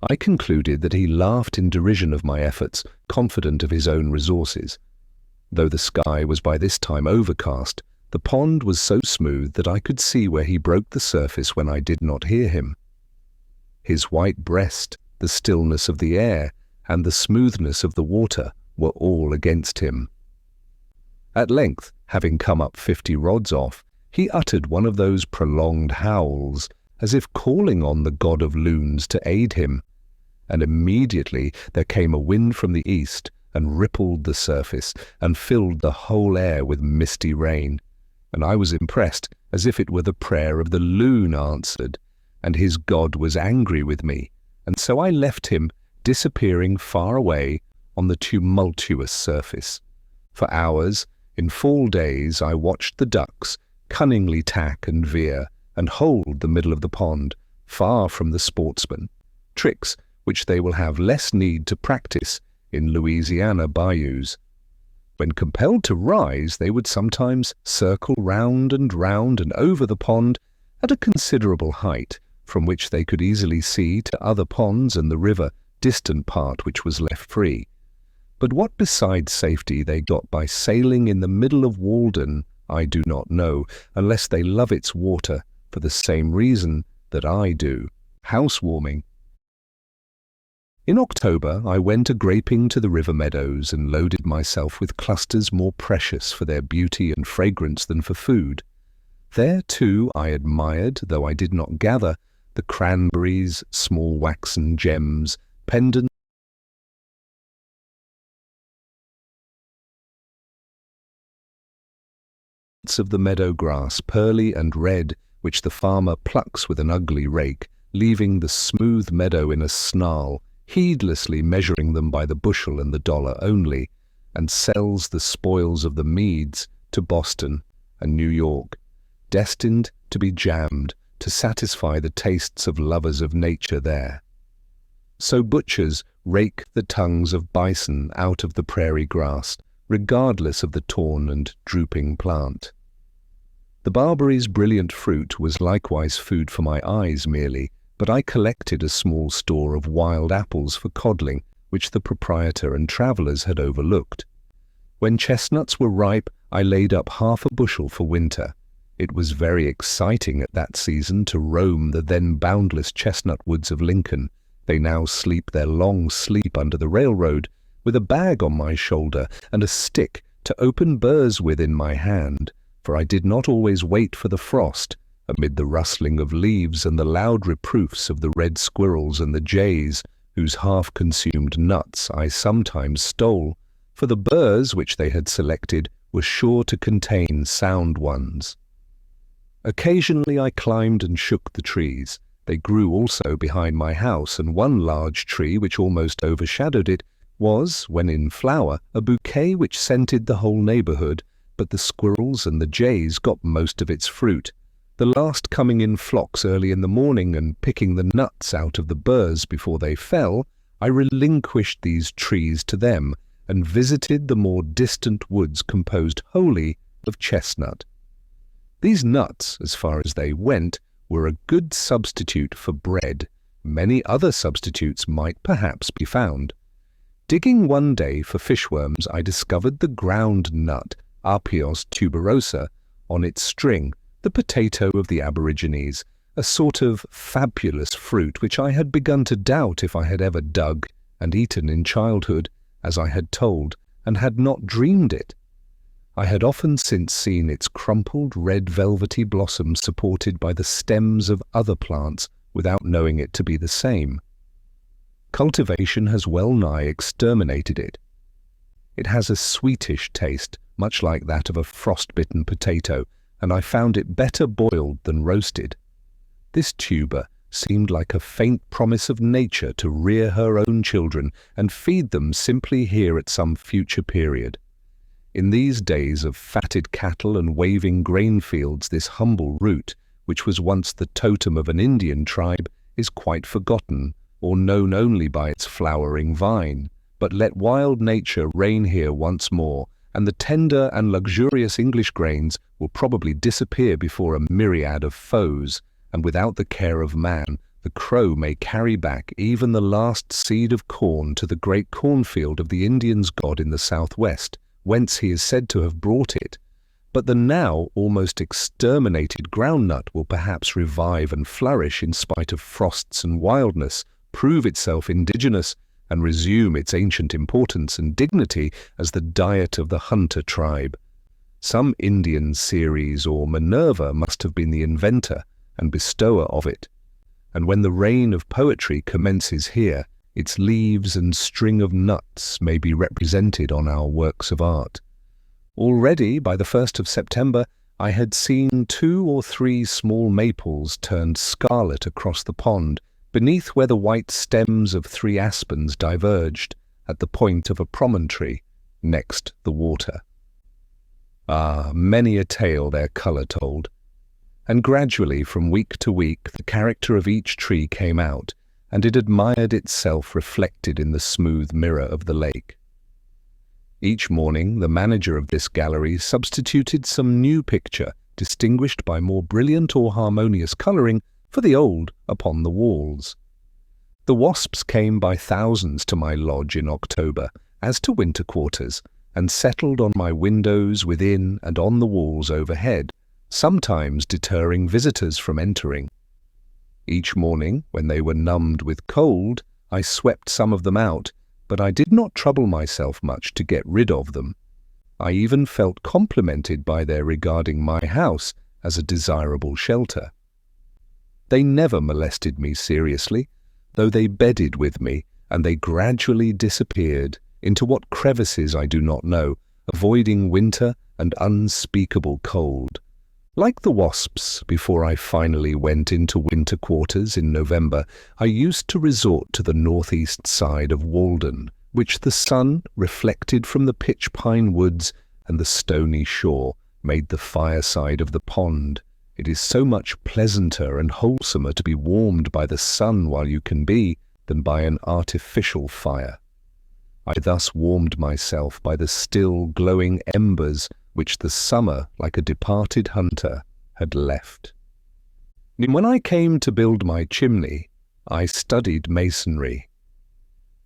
I concluded that he laughed in derision of my efforts, confident of his own resources. Though the sky was by this time overcast, the pond was so smooth that I could see where he broke the surface when I did not hear him. His white breast, the stillness of the air, and the smoothness of the water were all against him. At length, having come up 50 rods off, he uttered one of those prolonged howls, as if calling on the god of loons to aid him, and immediately there came a wind from the east and rippled the surface and filled the whole air with misty rain, and I was impressed as if it were the prayer of the loon answered, and his god was angry with me, and so I left him disappearing far away on the tumultuous surface. For hours, in fall days, I watched the ducks cunningly tack and veer and hold the middle of the pond, far from the sportsmen, tricks which they will have less need to practice in Louisiana bayous. When compelled to rise, they would sometimes circle round and over the pond at a considerable height, from which they could easily see to other ponds and the river distant part which was left free. But what besides safety they got by sailing in the middle of Walden, I do not know, unless they love its water for the same reason that I do, housewarming. In October I went a-graping to the river meadows and loaded myself with clusters more precious for their beauty and fragrance than for food. There, too, I admired, though I did not gather, the cranberries, small waxen gems, pendants of the meadow grass, pearly and red, which the farmer plucks with an ugly rake, leaving the smooth meadow in a snarl, heedlessly measuring them by the bushel and the dollar only, and sells the spoils of the meads to Boston and New York, destined to be jammed to satisfy the tastes of lovers of nature there. So butchers rake the tongues of bison out of the prairie grass, regardless of the torn and drooping plant. The barberry's brilliant fruit was likewise food for my eyes merely, but I collected a small store of wild apples for coddling, which the proprietor and travellers had overlooked. When chestnuts were ripe, I laid up half a bushel for winter. It was very exciting at that season to roam the then boundless chestnut woods of Lincoln. They now sleep their long sleep under the railroad, with a bag on my shoulder and a stick to open burrs with in my hand, for I did not always wait for the frost, amid the rustling of leaves and the loud reproofs of the red squirrels and the jays, whose half-consumed nuts I sometimes stole, for the burrs which they had selected were sure to contain sound ones. Occasionally I climbed and shook the trees. They grew also behind my house, and one large tree which almost overshadowed it was, when in flower, a bouquet which scented the whole neighbourhood, but the squirrels and the jays got most of its fruit, the last coming in flocks early in the morning and picking the nuts out of the burrs before they fell. I relinquished these trees to them, and visited the more distant woods composed wholly of chestnut. These nuts, as far as they went, were a good substitute for bread. Many other substitutes might perhaps be found. Digging one day for fishworms, I discovered the ground nut, Apios tuberosa, on its string, the potato of the Aborigines, a sort of fabulous fruit which I had begun to doubt if I had ever dug and eaten in childhood, as I had told, and had not dreamed it. I had often since seen its crumpled red velvety blossoms supported by the stems of other plants without knowing it to be the same. Cultivation has well nigh exterminated it. It has a sweetish taste, much like that of a frostbitten potato, and I found it better boiled than roasted. This tuber seemed like a faint promise of nature to rear her own children and feed them simply here at some future period. In these days of fatted cattle and waving grain fields, this humble root, which was once the totem of an Indian tribe, is quite forgotten, or known only by its flowering vine. But let wild nature reign here once more, and the tender and luxurious English grains will probably disappear before a myriad of foes, and without the care of man, the crow may carry back even the last seed of corn to the great cornfield of the Indian's god in the southwest, whence he is said to have brought it. But the now almost exterminated groundnut will perhaps revive and flourish in spite of frosts and wildness, prove itself indigenous, and resume its ancient importance and dignity as the diet of the hunter tribe. Some Indian Ceres or Minerva must have been the inventor and bestower of it, and when the reign of poetry commences here, its leaves and string of nuts may be represented on our works of art. Already, by the 1st of September, I had seen 2 or 3 small maples turned scarlet across the pond, beneath where the white stems of 3 aspens diverged, at the point of a promontory, next the water. Ah, many a tale their colour told. And gradually, from week to week, the character of each tree came out, and it admired itself reflected in the smooth mirror of the lake. Each morning, the manager of this gallery substituted some new picture, distinguished by more brilliant or harmonious colouring, for the old upon the walls. The wasps came by thousands to my lodge in October, as to winter quarters, and settled on my windows within and on the walls overhead, sometimes deterring visitors from entering. Each morning, when they were numbed with cold, I swept some of them out, but I did not trouble myself much to get rid of them. I even felt complimented by their regarding my house as a desirable shelter. They never molested me seriously, though they bedded with me, and they gradually disappeared into what crevices I do not know, avoiding winter and unspeakable cold. Like the wasps, before I finally went into winter quarters in November, I used to resort to the northeast side of Walden, which the sun, reflected from the pitch pine woods and the stony shore, made the fireside of the pond. It is so much pleasanter and wholesomer to be warmed by the sun while you can be, than by an artificial fire. I thus warmed myself by the still glowing embers which the summer, like a departed hunter, had left. When I came to build my chimney, I studied masonry.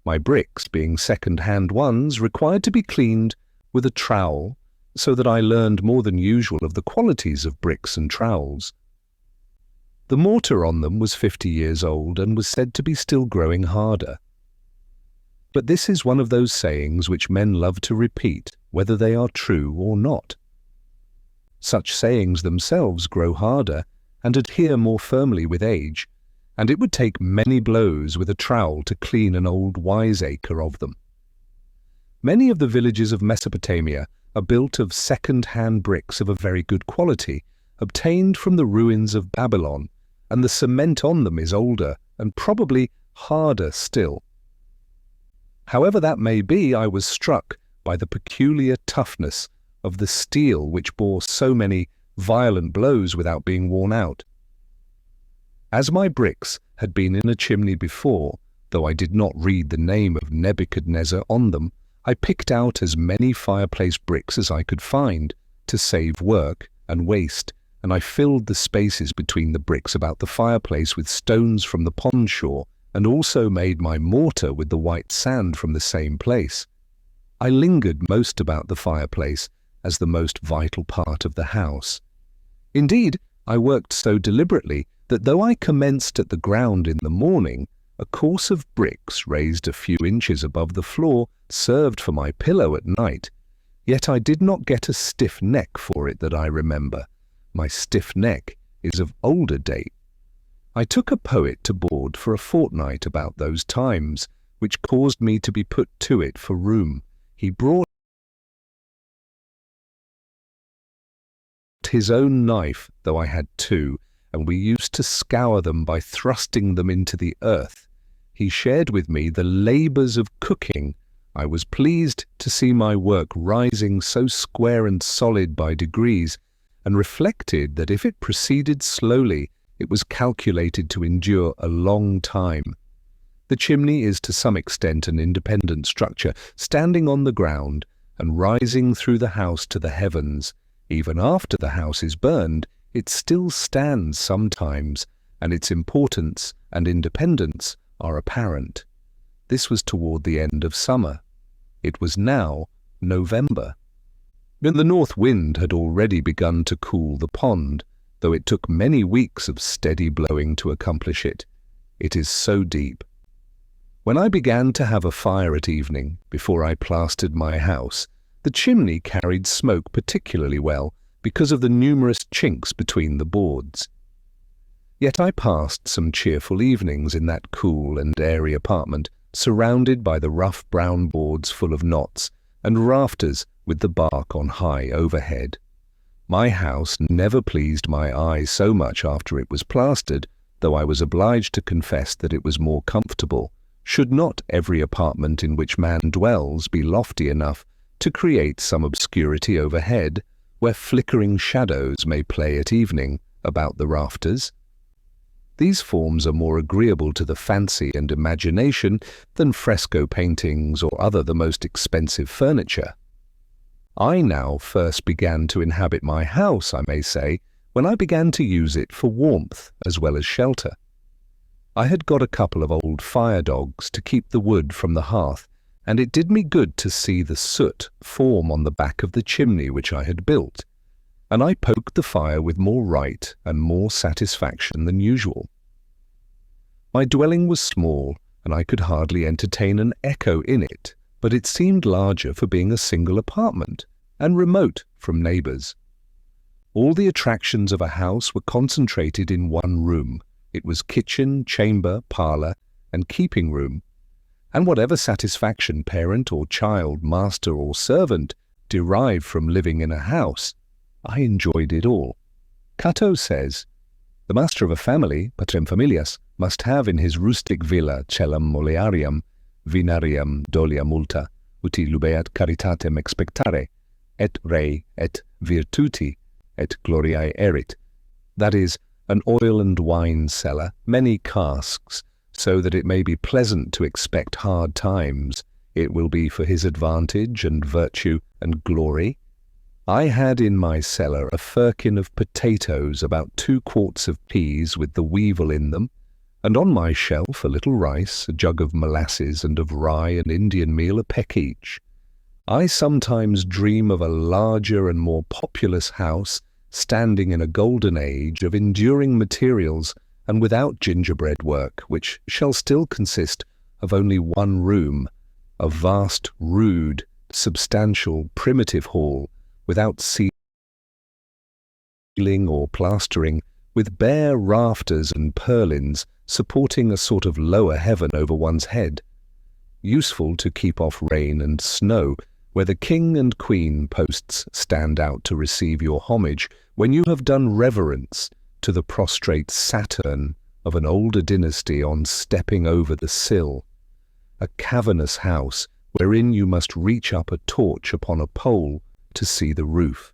My bricks, being second-hand ones, required to be cleaned with a trowel, so that I learned more than usual of the qualities of bricks and trowels. The mortar on them was 50 years old and was said to be still growing harder. But this is one of those sayings which men love to repeat, whether they are true or not. Such sayings themselves grow harder and adhere more firmly with age, and it would take many blows with a trowel to clean an old wiseacre of them. Many of the villages of Mesopotamia are built of second-hand bricks of a very good quality, obtained from the ruins of Babylon, and the cement on them is older and probably harder still. However that may be, I was struck by the peculiar toughness of the steel which bore so many violent blows without being worn out. As my bricks had been in a chimney before, though I did not read the name of Nebuchadnezzar on them, I picked out as many fireplace bricks as I could find to save work and waste, and I filled the spaces between the bricks about the fireplace with stones from the pond shore, and also made my mortar with the white sand from the same place. I lingered most about the fireplace as the most vital part of the house. Indeed, I worked so deliberately that though I commenced at the ground in the morning, a course of bricks raised a few inches above the floor served for my pillow at night, yet I did not get a stiff neck for it that I remember. My stiff neck is of older date. I took a poet to board for a fortnight about those times, which caused me to be put to it for room. He brought his own knife, though I had two, and we used to scour them by thrusting them into the earth. He shared with me the labours of cooking. I was pleased to see my work rising so square and solid by degrees, and reflected that if it proceeded slowly, it was calculated to endure a long time. The chimney is to some extent an independent structure, standing on the ground and rising through the house to the heavens. Even after the house is burned, it still stands sometimes, and its importance and independence are apparent. This was toward the end of summer. It was now November. And the north wind had already begun to cool the pond, though it took many weeks of steady blowing to accomplish it. It is so deep. When I began to have a fire at evening, before I plastered my house, the chimney carried smoke particularly well because of the numerous chinks between the boards. Yet I passed some cheerful evenings in that cool and airy apartment, surrounded by the rough brown boards full of knots, and rafters with the bark on high overhead. My house never pleased my eye so much after it was plastered, though I was obliged to confess that it was more comfortable. Should not every apartment in which man dwells be lofty enough to create some obscurity overhead, where flickering shadows may play at evening about the rafters? These forms are more agreeable to the fancy and imagination than fresco paintings or other the most expensive furniture. I now first began to inhabit my house, I may say, when I began to use it for warmth as well as shelter. I had got a couple of old fire dogs to keep the wood from the hearth, and it did me good to see the soot form on the back of the chimney which I had built, and I poked the fire with more right and more satisfaction than usual. My dwelling was small, and I could hardly entertain an echo in it, but it seemed larger for being a single apartment, and remote from neighbours. All the attractions of a house were concentrated in one room. It was kitchen, chamber, parlour, and keeping room, and whatever satisfaction parent or child, master or servant derived from living in a house, I enjoyed it all. Cato says, "The master of a family, patrem familias, must have in his rustic villa cellam molearium, vinarium dolia multa, uti lubeat caritatem expectare, et rei et virtuti, et gloriae erit." That is, an oil and wine cellar, many casks, so that it may be pleasant to expect hard times. It will be for his advantage and virtue and glory. I had in my cellar a firkin of potatoes, about 2 quarts of peas with the weevil in them, and on my shelf a little rice, a jug of molasses, and of rye and Indian meal a peck each. I sometimes dream of a larger and more populous house, standing in a golden age of enduring materials and without gingerbread work, which shall still consist of only one room, a vast, rude, substantial, primitive hall, without ceiling or plastering, with bare rafters and purlins supporting a sort of lower heaven over one's head, useful to keep off rain and snow, where the king and queen posts stand out to receive your homage when you have done reverence to the prostrate Saturn of an older dynasty on stepping over the sill, a cavernous house wherein you must reach up a torch upon a pole to see the roof,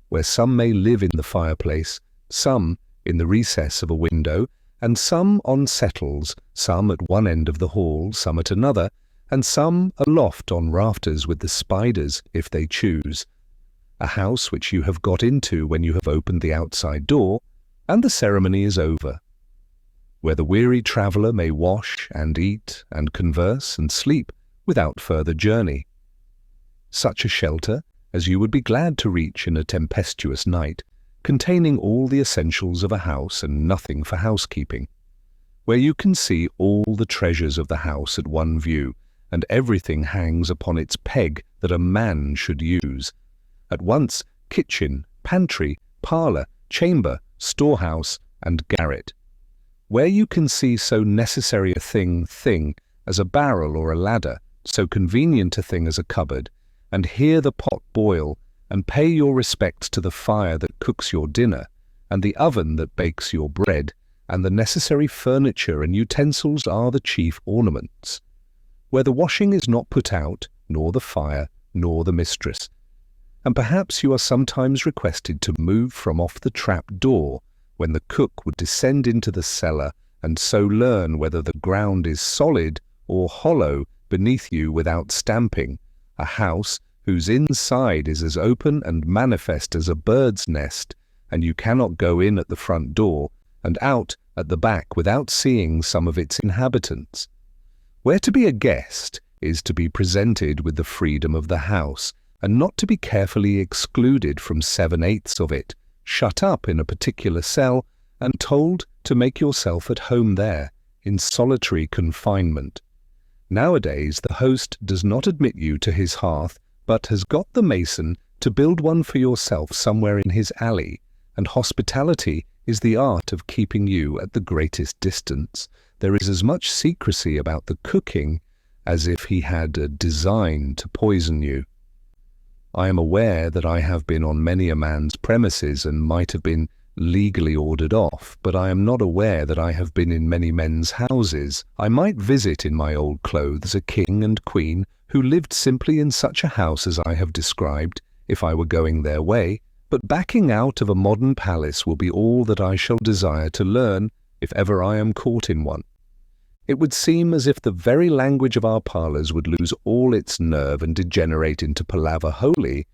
where some may live in the fireplace, some in the recess of a window, and some on settles, some at one end of the hall, some at another, and some aloft on rafters with the spiders, if they choose. A house which you have got into when you have opened the outside door, and the ceremony is over, where the weary traveller may wash and eat and converse and sleep without further journey. Such a shelter as you would be glad to reach in a tempestuous night, containing all the essentials of a house and nothing for housekeeping, where you can see all the treasures of the house at one view, and everything hangs upon its peg that a man should use, at once kitchen, pantry, parlour, chamber, storehouse, and garret, where you can see so necessary a thing as a barrel or a ladder, so convenient a thing as a cupboard, and hear the pot boil, and pay your respects to the fire that cooks your dinner, and the oven that bakes your bread, and the necessary furniture and utensils are the chief ornaments, where the washing is not put out, nor the fire, nor the mistress. And perhaps you are sometimes requested to move from off the trap door, when the cook would descend into the cellar, and so learn whether the ground is solid or hollow beneath you without stamping, a house whose inside is as open and manifest as a bird's nest, and you cannot go in at the front door and out at the back without seeing some of its inhabitants, where to be a guest is to be presented with the freedom of the house, and not to be carefully excluded from 7/8 of it, shut up in a particular cell, and told to make yourself at home there, in solitary confinement. Nowadays the host does not admit you to his hearth, but has got the mason to build one for yourself somewhere in his alley, and hospitality is the art of keeping you at the greatest distance. There is as much secrecy about the cooking as if he had a design to poison you. I am aware that I have been on many a man's premises and might have been legally ordered off, but I am not aware that I have been in many men's houses. I might visit in my old clothes a king and queen who lived simply in such a house as I have described, if I were going their way, but backing out of a modern palace will be all that I shall desire to learn, if ever I am caught in one. It would seem as if the very language of our parlours would lose all its nerve and degenerate into palaver wholly.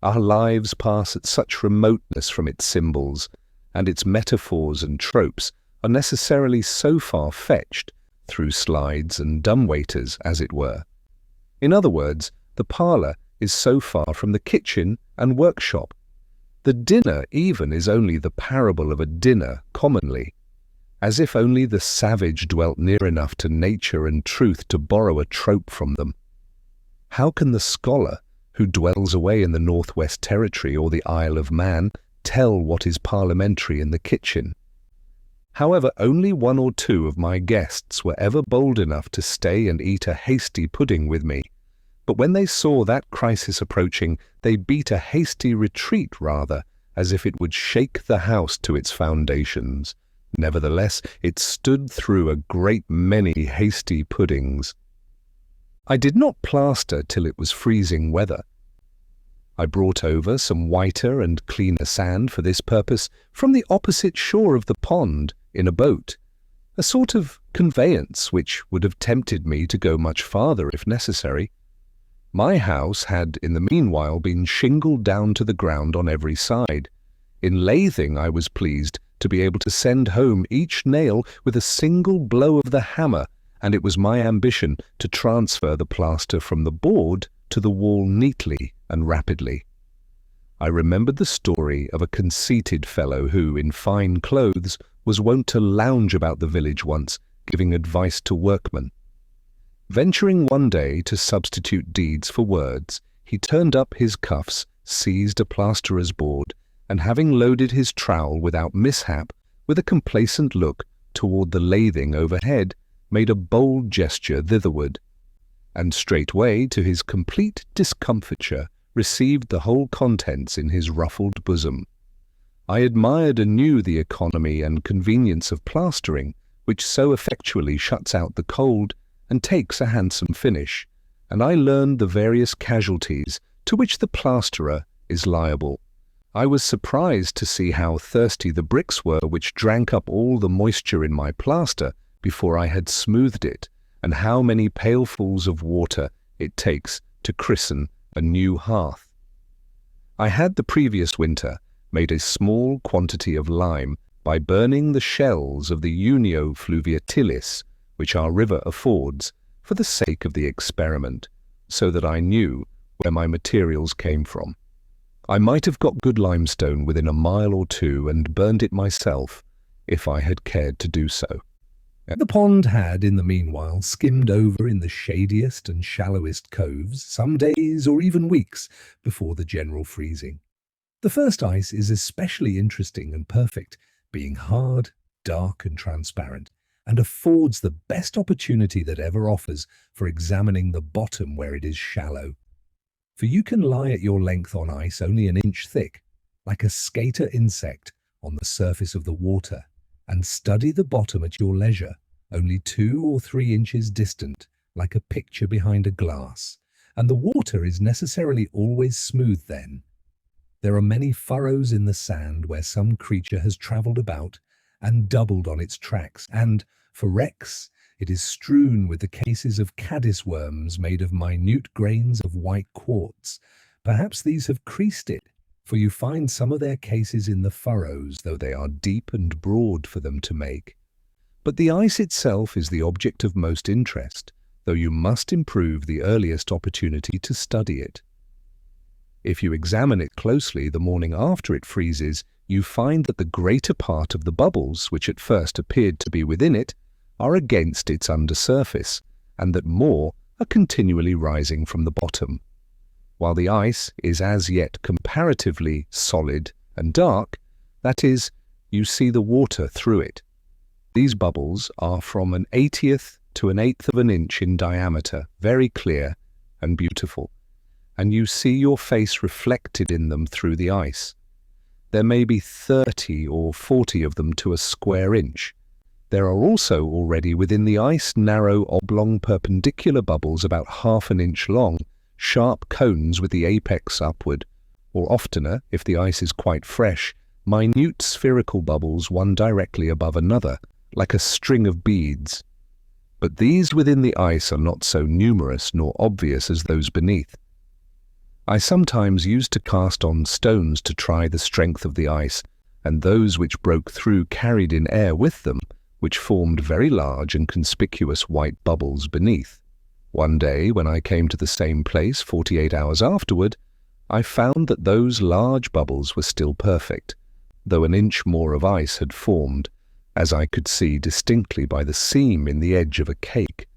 Our lives pass at such remoteness from its symbols, and its metaphors and tropes are necessarily so far-fetched, through slides and dumbwaiters, as it were. In other words, the parlour is so far from the kitchen and workshop. The dinner even is only the parable of a dinner commonly, as if only the savage dwelt near enough to nature and truth to borrow a trope from them. How can the scholar, who dwells away in the Northwest Territory or the Isle of Man, tell what is parliamentary in the kitchen? However, only one or two of my guests were ever bold enough to stay and eat a hasty pudding with me, but when they saw that crisis approaching, they beat a hasty retreat rather, as if it would shake the house to its foundations. Nevertheless, it stood through a great many hasty puddings. I did not plaster till it was freezing weather. I brought over some whiter and cleaner sand for this purpose from the opposite shore of the pond in a boat, a sort of conveyance which would have tempted me to go much farther if necessary. My house had in the meanwhile been shingled down to the ground on every side. In lathing I was pleased to be able to send home each nail with a single blow of the hammer, and it was my ambition to transfer the plaster from the board to the wall neatly and rapidly. I remembered the story of a conceited fellow who, in fine clothes, was wont to lounge about the village once, giving advice to workmen. Venturing one day to substitute deeds for words, he turned up his cuffs, seized a plasterer's board, and having loaded his trowel without mishap, with a complacent look toward the lathing overhead, made a bold gesture thitherward, and straightway, to his complete discomfiture, received the whole contents in his ruffled bosom. I admired anew the economy and convenience of plastering, which so effectually shuts out the cold and takes a handsome finish, and I learned the various casualties to which the plasterer is liable. I was surprised to see how thirsty the bricks were which drank up all the moisture in my plaster before I had smoothed it, and how many pailfuls of water it takes to christen a new hearth. I had the previous winter made a small quantity of lime by burning the shells of the Unio fluviatilis, which our river affords, for the sake of the experiment, so that I knew where my materials came from. I might have got good limestone within a mile or two and burned it myself, if I had cared to do so. The pond had, in the meanwhile, skimmed over in the shadiest and shallowest coves, some days or even weeks before the general freezing. The first ice is especially interesting and perfect, being hard, dark and transparent, and affords the best opportunity that ever offers for examining the bottom where it is shallow. For you can lie at your length on ice only an inch thick, like a skater insect on the surface of the water, and study the bottom at your leisure, only 2 or 3 inches distant, like a picture behind a glass, and the water is necessarily always smooth then. There are many furrows in the sand where some creature has travelled about and doubled on its tracks, and, for wrecks, it is strewn with the cases of caddis worms made of minute grains of white quartz. Perhaps these have creased it, for you find some of their cases in the furrows, though they are deep and broad for them to make. But the ice itself is the object of most interest, though you must improve the earliest opportunity to study it. If you examine it closely the morning after it freezes, you find that the greater part of the bubbles, which at first appeared to be within it, are against its undersurface, and that more are continually rising from the bottom. While the ice is as yet comparatively solid and dark, that is, you see the water through it. These bubbles are from an 1/80th to an 1/8 of an inch in diameter, very clear and beautiful, and you see your face reflected in them through the ice. There may be 30 or 40 of them to a square inch. There are also already within the ice narrow oblong perpendicular bubbles about 1/2 an inch long, sharp cones with the apex upward, or oftener, if the ice is quite fresh, minute spherical bubbles one directly above another, like a string of beads. But these within the ice are not so numerous nor obvious as those beneath. I sometimes used to cast on stones to try the strength of the ice, and those which broke through carried in air with them, which formed very large and conspicuous white bubbles beneath. One day, when I came to the same place 48 hours afterward, I found that those large bubbles were still perfect, though an inch more of ice had formed, as I could see distinctly by the seam in the edge of a cake.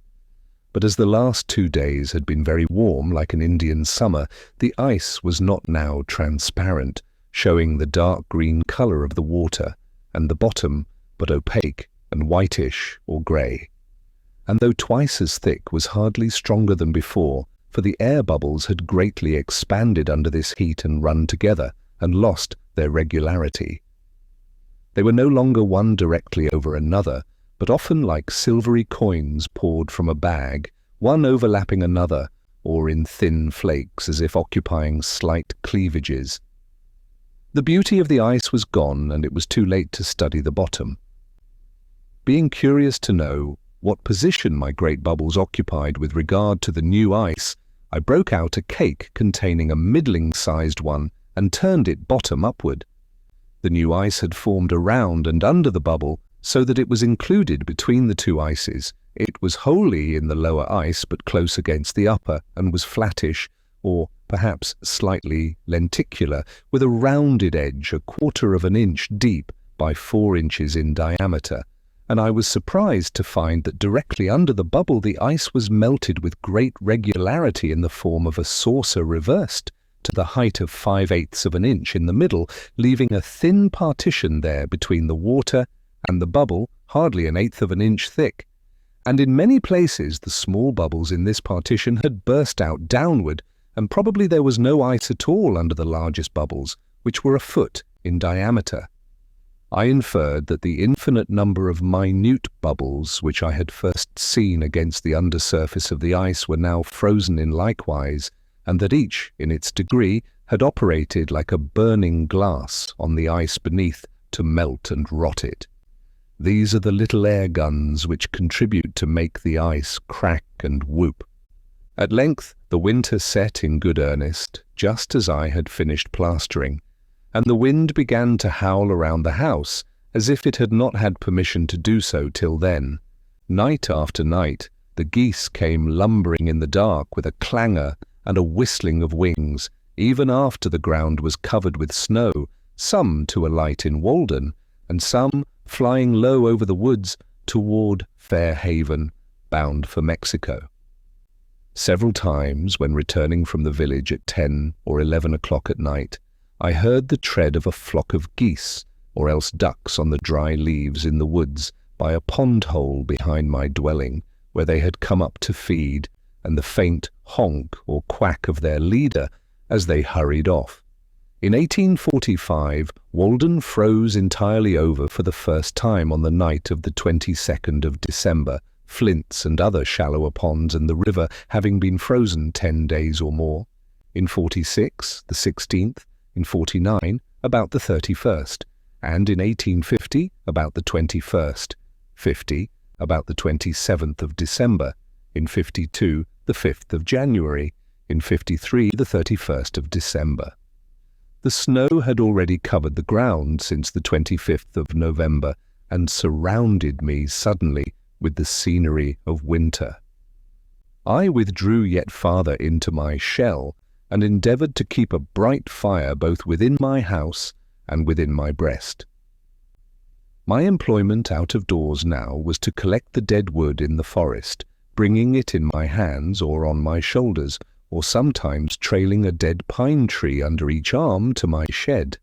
But as the last 2 days had been very warm, like an Indian summer, the ice was not now transparent, showing the dark green colour of the water, and the bottom but opaque and whitish or grey. And though twice as thick, was hardly stronger than before, for the air bubbles had greatly expanded under this heat and run together, and lost their regularity. They were no longer one directly over another, but often like silvery coins poured from a bag, one overlapping another, or in thin flakes as if occupying slight cleavages. The beauty of the ice was gone, and it was too late to study the bottom. Being curious to know what position my great bubbles occupied with regard to the new ice, I broke out a cake containing a middling-sized one and turned it bottom upward. The new ice had formed around and under the bubble, so that it was included between the two ices. It was wholly in the lower ice, but close against the upper, and was flattish, or perhaps slightly lenticular, with a rounded edge 1/4 of an inch deep by 4 inches in diameter, and I was surprised to find that directly under the bubble the ice was melted with great regularity in the form of a saucer reversed, to the height of 5/8 of an inch in the middle, leaving a thin partition there between the water and the bubble hardly an eighth of an inch thick. And in many places the small bubbles in this partition had burst out downward, and probably there was no ice at all under the largest bubbles, which were a foot in diameter. I inferred that the infinite number of minute bubbles which I had first seen against the undersurface of the ice were now frozen in likewise, and that each, in its degree, had operated like a burning glass on the ice beneath to melt and rot it. These are the little air guns which contribute to make the ice crack and whoop. At length the winter set in good earnest, just as I had finished plastering, and the wind began to howl around the house as if it had not had permission to do so till then. Night after night the geese came lumbering in the dark with a clangor and a whistling of wings, even after the ground was covered with snow, some to alight in Walden, and some flying low over the woods toward Fair Haven, bound for Mexico. Several times, when returning from the village at 10 or 11 o'clock at night, I heard the tread of a flock of geese, or else ducks on the dry leaves in the woods by a pond hole behind my dwelling, where they had come up to feed, and the faint honk or quack of their leader as they hurried off. In 1845, Walden froze entirely over for the first time on the night of the 22nd of December, flints and other shallower ponds and the river having been frozen 10 days or more. In 46, the 16th, in 49, about the 31st, and in 1850, about the 21st, 50, about the 27th of December, in 52, the 5th of January, in 53, the 31st of December. The snow had already covered the ground since the 25th of November and surrounded me suddenly with the scenery of winter. I withdrew yet farther into my shell and endeavoured to keep a bright fire both within my house and within my breast. My employment out of doors now was to collect the dead wood in the forest, bringing it in my hands or on my shoulders, or sometimes trailing a dead pine tree under each arm to my shed.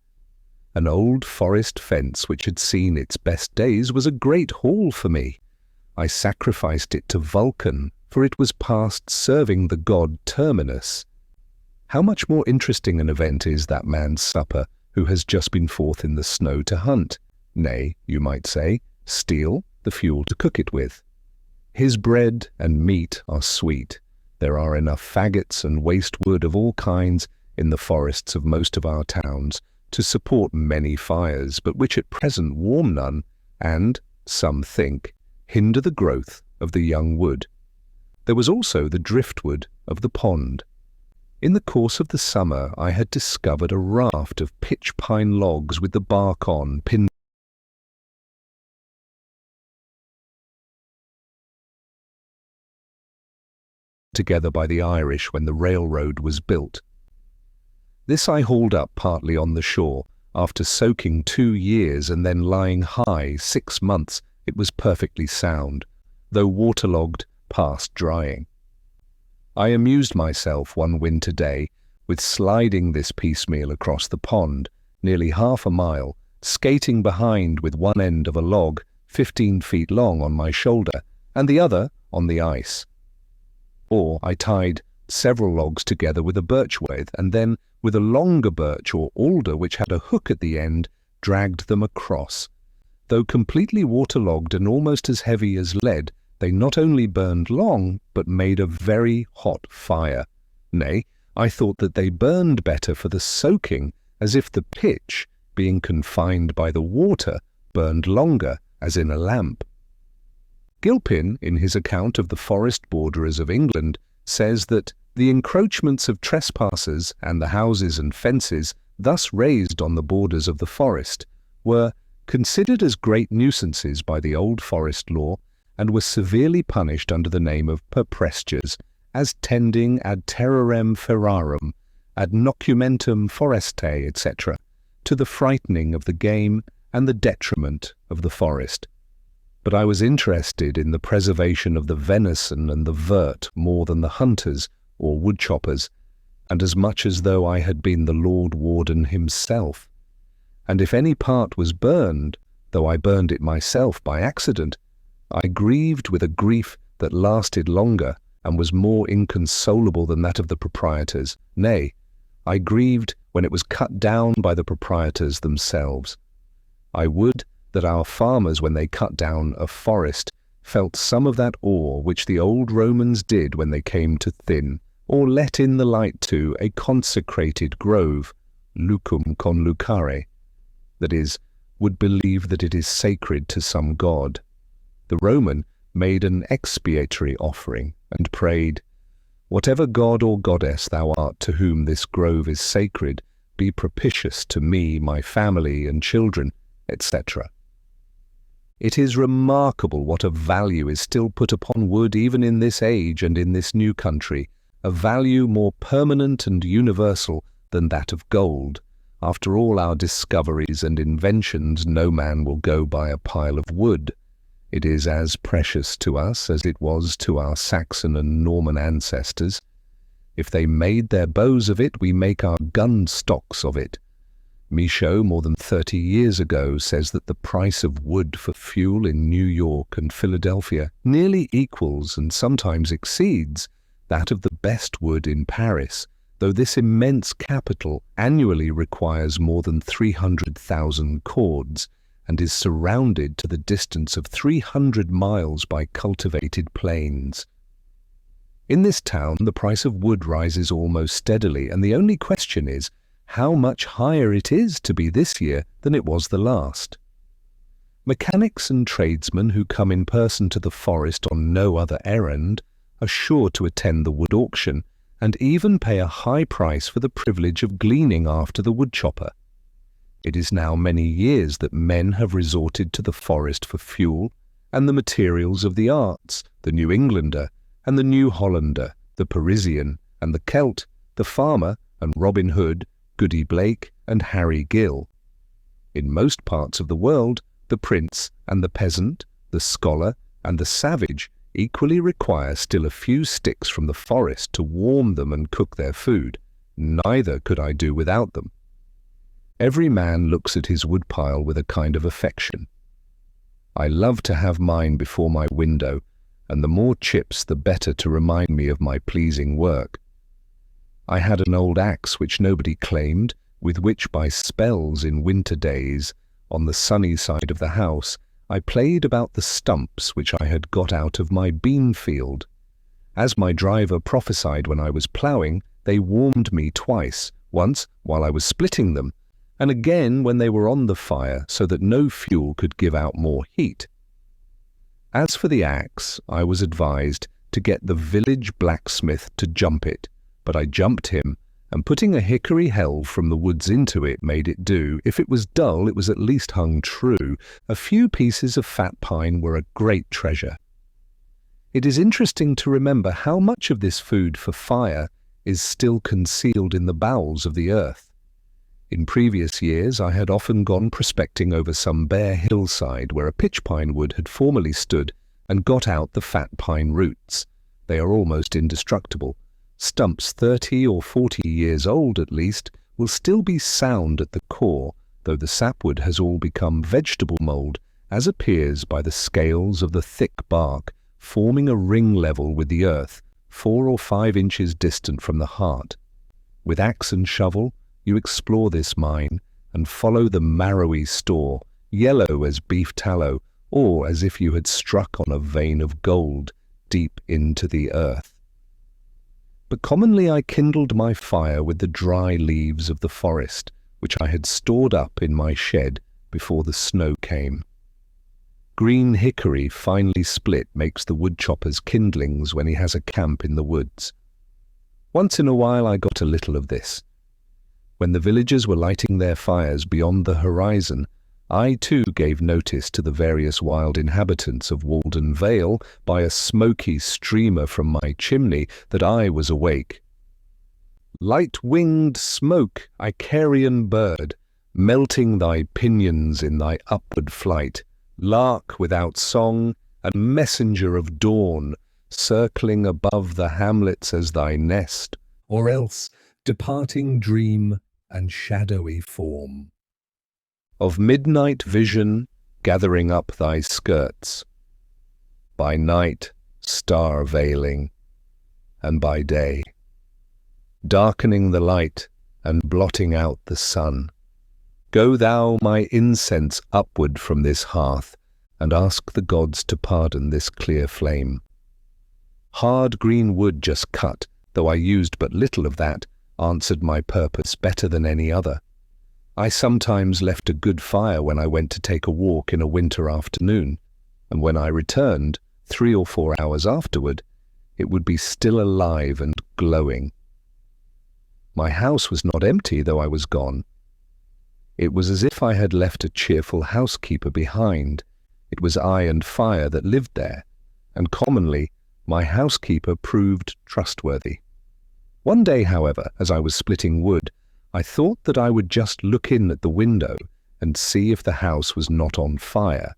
An old forest fence which had seen its best days was a great haul for me. I sacrificed it to Vulcan, for it was past serving the god Terminus. How much more interesting an event is that man's supper who has just been forth in the snow to hunt, nay, you might say, steal the fuel to cook it with. His bread and meat are sweet. There are enough faggots and waste wood of all kinds in the forests of most of our towns to support many fires, but which at present warm none, and, some think, hinder the growth of the young wood. There was also the driftwood of the pond. In the course of the summer I had discovered a raft of pitch pine logs with the bark on, pinned together by the Irish when the railroad was built. This I hauled up partly on the shore. After soaking 2 years and then lying high 6 months, it was perfectly sound, though waterlogged past drying. I amused myself one winter day with sliding this piecemeal across the pond, nearly half a mile, skating behind with one end of a log 15 feet long on my shoulder and the other on the ice. Or I tied several logs together with a birch withe, and then with a longer birch or alder which had a hook at the end, dragged them across. Though completely waterlogged and almost as heavy as lead, they not only burned long, but made a very hot fire. Nay, I thought that they burned better for the soaking, as if the pitch, being confined by the water, burned longer, as in a lamp. Gilpin, in his account of the forest borderers of England, says that the encroachments of trespassers and the houses and fences thus raised on the borders of the forest were considered as great nuisances by the old forest law, and were severely punished under the name of perprestures, as tending ad terrorem ferarum, ad nocumentum forestae, etc., to the frightening of the game and the detriment of the forest. But I was interested in the preservation of the venison and the vert more than the hunters or woodchoppers, and as much as though I had been the Lord Warden himself. And if any part was burned, though I burned it myself by accident, I grieved with a grief that lasted longer and was more inconsolable than that of the proprietors. Nay, I grieved when it was cut down by the proprietors themselves. I would that our farmers, when they cut down a forest, felt some of that awe which the old Romans did when they came to thin, or let in the light to, a consecrated grove, lucum conlucare, that is, would believe that it is sacred to some god. The Roman made an expiatory offering and prayed, "Whatever god or goddess thou art to whom this grove is sacred, be propitious to me, my family and children," etc. It is remarkable what a value is still put upon wood even in this age and in this new country, a value more permanent and universal than that of gold. After all our discoveries and inventions, no man will go by a pile of wood. It is as precious to us as it was to our Saxon and Norman ancestors. If they made their bows of it, we make our gun stocks of it. Michaud, more than 30 years ago, says that the price of wood for fuel in New York and Philadelphia nearly equals and sometimes exceeds that of the best wood in Paris, though this immense capital annually requires more than 300,000 cords and is surrounded to the distance of 300 miles by cultivated plains. In this town, the price of wood rises almost steadily, and the only question is how much higher it is to be this year than it was the last. Mechanics and tradesmen who come in person to the forest on no other errand are sure to attend the wood auction, and even pay a high price for the privilege of gleaning after the woodchopper. It is now many years that men have resorted to the forest for fuel and the materials of the arts, the New Englander and the New Hollander, the Parisian and the Celt, the farmer and Robin Hood, Goody Blake and Harry Gill. In most parts of the world, the prince and the peasant, the scholar and the savage equally require still a few sticks from the forest to warm them and cook their food. Neither could I do without them. Every man looks at his woodpile with a kind of affection. I love to have mine before my window, and the more chips the better to remind me of my pleasing work. I had an old axe which nobody claimed, with which by spells in winter days, on the sunny side of the house, I played about the stumps which I had got out of my bean field. As my driver prophesied when I was ploughing, they warmed me twice, once while I was splitting them, and again when they were on the fire, so that no fuel could give out more heat. As for the axe, I was advised to get the village blacksmith to jump it, but I jumped him, and putting a hickory helve from the woods into it made it do. If it was dull, it was at least hung true. A few pieces of fat pine were a great treasure. It is interesting to remember how much of this food for fire is still concealed in the bowels of the earth. In previous years, I had often gone prospecting over some bare hillside where a pitch pine wood had formerly stood and got out the fat pine roots. They are almost indestructible. Stumps 30 or 40 years old at least will still be sound at the core, though the sapwood has all become vegetable mould, as appears by the scales of the thick bark forming a ring level with the earth, 4 or 5 inches distant from the heart. With axe and shovel, you explore this mine and follow the marrowy store, yellow as beef tallow, or as if you had struck on a vein of gold deep into the earth. But commonly I kindled my fire with the dry leaves of the forest, which I had stored up in my shed before the snow came. Green hickory finely split makes the woodchopper's kindlings when he has a camp in the woods. Once in a while I got a little of this. When the villagers were lighting their fires beyond the horizon, I too gave notice to the various wild inhabitants of Walden Vale by a smoky streamer from my chimney that I was awake. Light-winged smoke, Icarian bird, melting thy pinions in thy upward flight, lark without song, and messenger of dawn, circling above the hamlets as thy nest, or else departing dream and shadowy form. of midnight vision, gathering up thy skirts. By night, star veiling, and by day, darkening the light and blotting out the sun. Go thou, my incense, upward from this hearth, and ask the gods to pardon this clear flame. Hard green wood just cut, though I used but little of that, answered my purpose better than any other. I sometimes left a good fire when I went to take a walk in a winter afternoon, and when I returned, 3 or 4 hours afterward, it would be still alive and glowing. My house was not empty, though I was gone. It was as if I had left a cheerful housekeeper behind. It was I and fire that lived there, and commonly my housekeeper proved trustworthy. One day, however, as I was splitting wood, I thought that I would just look in at the window and see if the house was not on fire.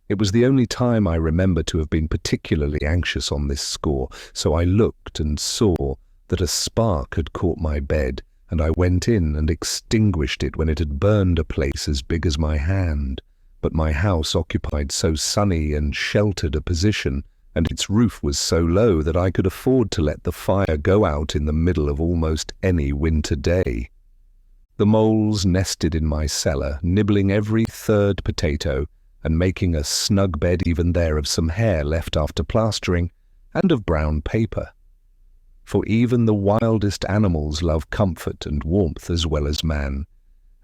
It was the only time I remember to have been particularly anxious on this score, so I looked and saw that a spark had caught my bed, and I went in and extinguished it when it had burned a place as big as my hand. But my house occupied so sunny and sheltered a position, and its roof was so low that I could afford to let the fire go out in the middle of almost any winter day. The moles nested in my cellar, nibbling every third potato, and making a snug bed even there of some hair left after plastering, and of brown paper. For even the wildest animals love comfort and warmth as well as man,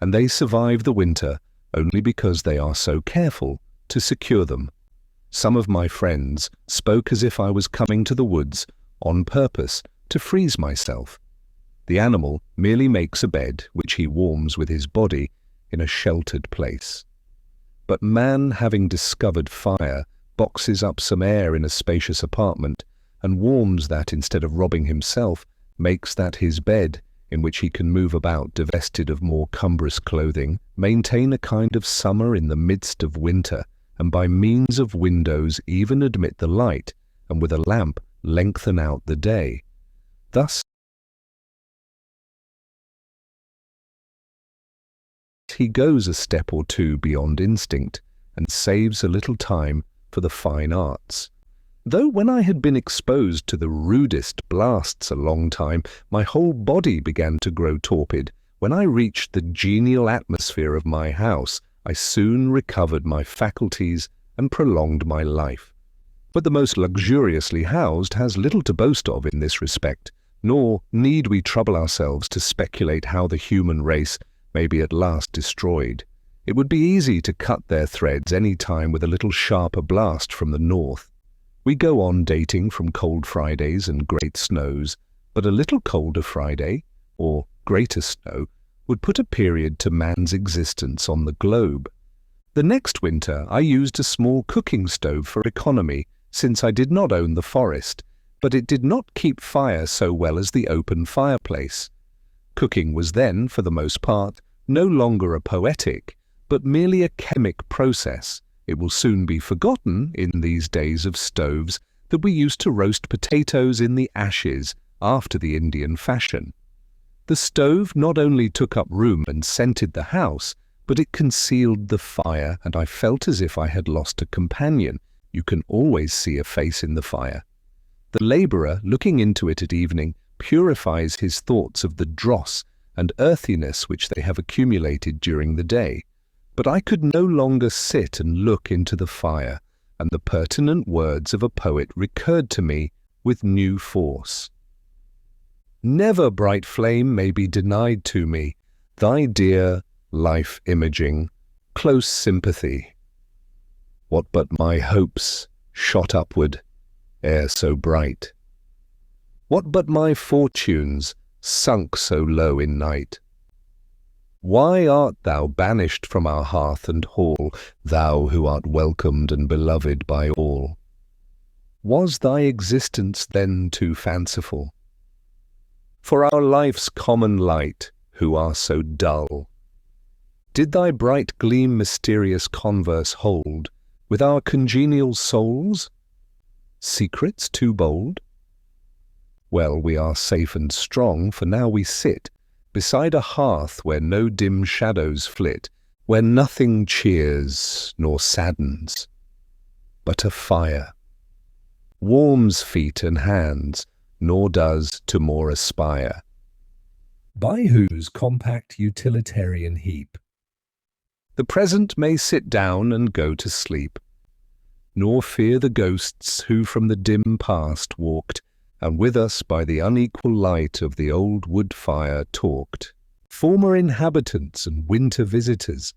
and they survive the winter only because they are so careful to secure them. Some of my friends spoke as if I was coming to the woods on purpose to freeze myself. The animal merely makes a bed, which he warms with his body, in a sheltered place. But man, having discovered fire, boxes up some air in a spacious apartment, and warms that instead of robbing himself, makes that his bed, in which he can move about divested of more cumbrous clothing, maintain a kind of summer in the midst of winter, and by means of windows even admit the light, and with a lamp lengthen out the day. Thus he goes a step or two beyond instinct, and saves a little time for the fine arts. Though when I had been exposed to the rudest blasts a long time, my whole body began to grow torpid, when I reached the genial atmosphere of my house, I soon recovered my faculties and prolonged my life. But the most luxuriously housed has little to boast of in this respect, nor need we trouble ourselves to speculate how the human race may be at last destroyed. It would be easy to cut their threads any time with a little sharper blast from the north. We go on dating from cold Fridays and great snows, but a little colder Friday, or greater snow, would put a period to man's existence on the globe. The next winter I used a small cooking stove for economy, since I did not own the forest, but it did not keep fire so well as the open fireplace. Cooking was then, for the most part, no longer a poetic, but merely a chemic process. It will soon be forgotten, in these days of stoves, that we used to roast potatoes in the ashes after the Indian fashion. The stove not only took up room and scented the house, but it concealed the fire, and I felt as if I had lost a companion. You can always see a face in the fire. The labourer, looking into it at evening, purifies his thoughts of the dross and earthiness which they have accumulated during the day. But I could no longer sit and look into the fire, and the pertinent words of a poet recurred to me with new force. Never, bright flame, may be denied to me thy dear life-imaging, close sympathy. What but my hopes shot upward, ere so bright? What but my fortunes sunk so low in night? Why art thou banished from our hearth and hall, thou who art welcomed and beloved by all? Was thy existence then too fanciful? For our life's common light, who are so dull, did thy bright gleam mysterious converse hold with our congenial souls? Secrets too bold? Well, we are safe and strong, for now we sit beside a hearth where no dim shadows flit, where nothing cheers nor saddens, but a fire warms feet and hands, nor does to more aspire. By whose compact utilitarian heap The present may sit down and go to sleep, nor fear the ghosts who from the dim past walked, and with us by the unequal light of the old wood fire talked, former inhabitants and winter visitors.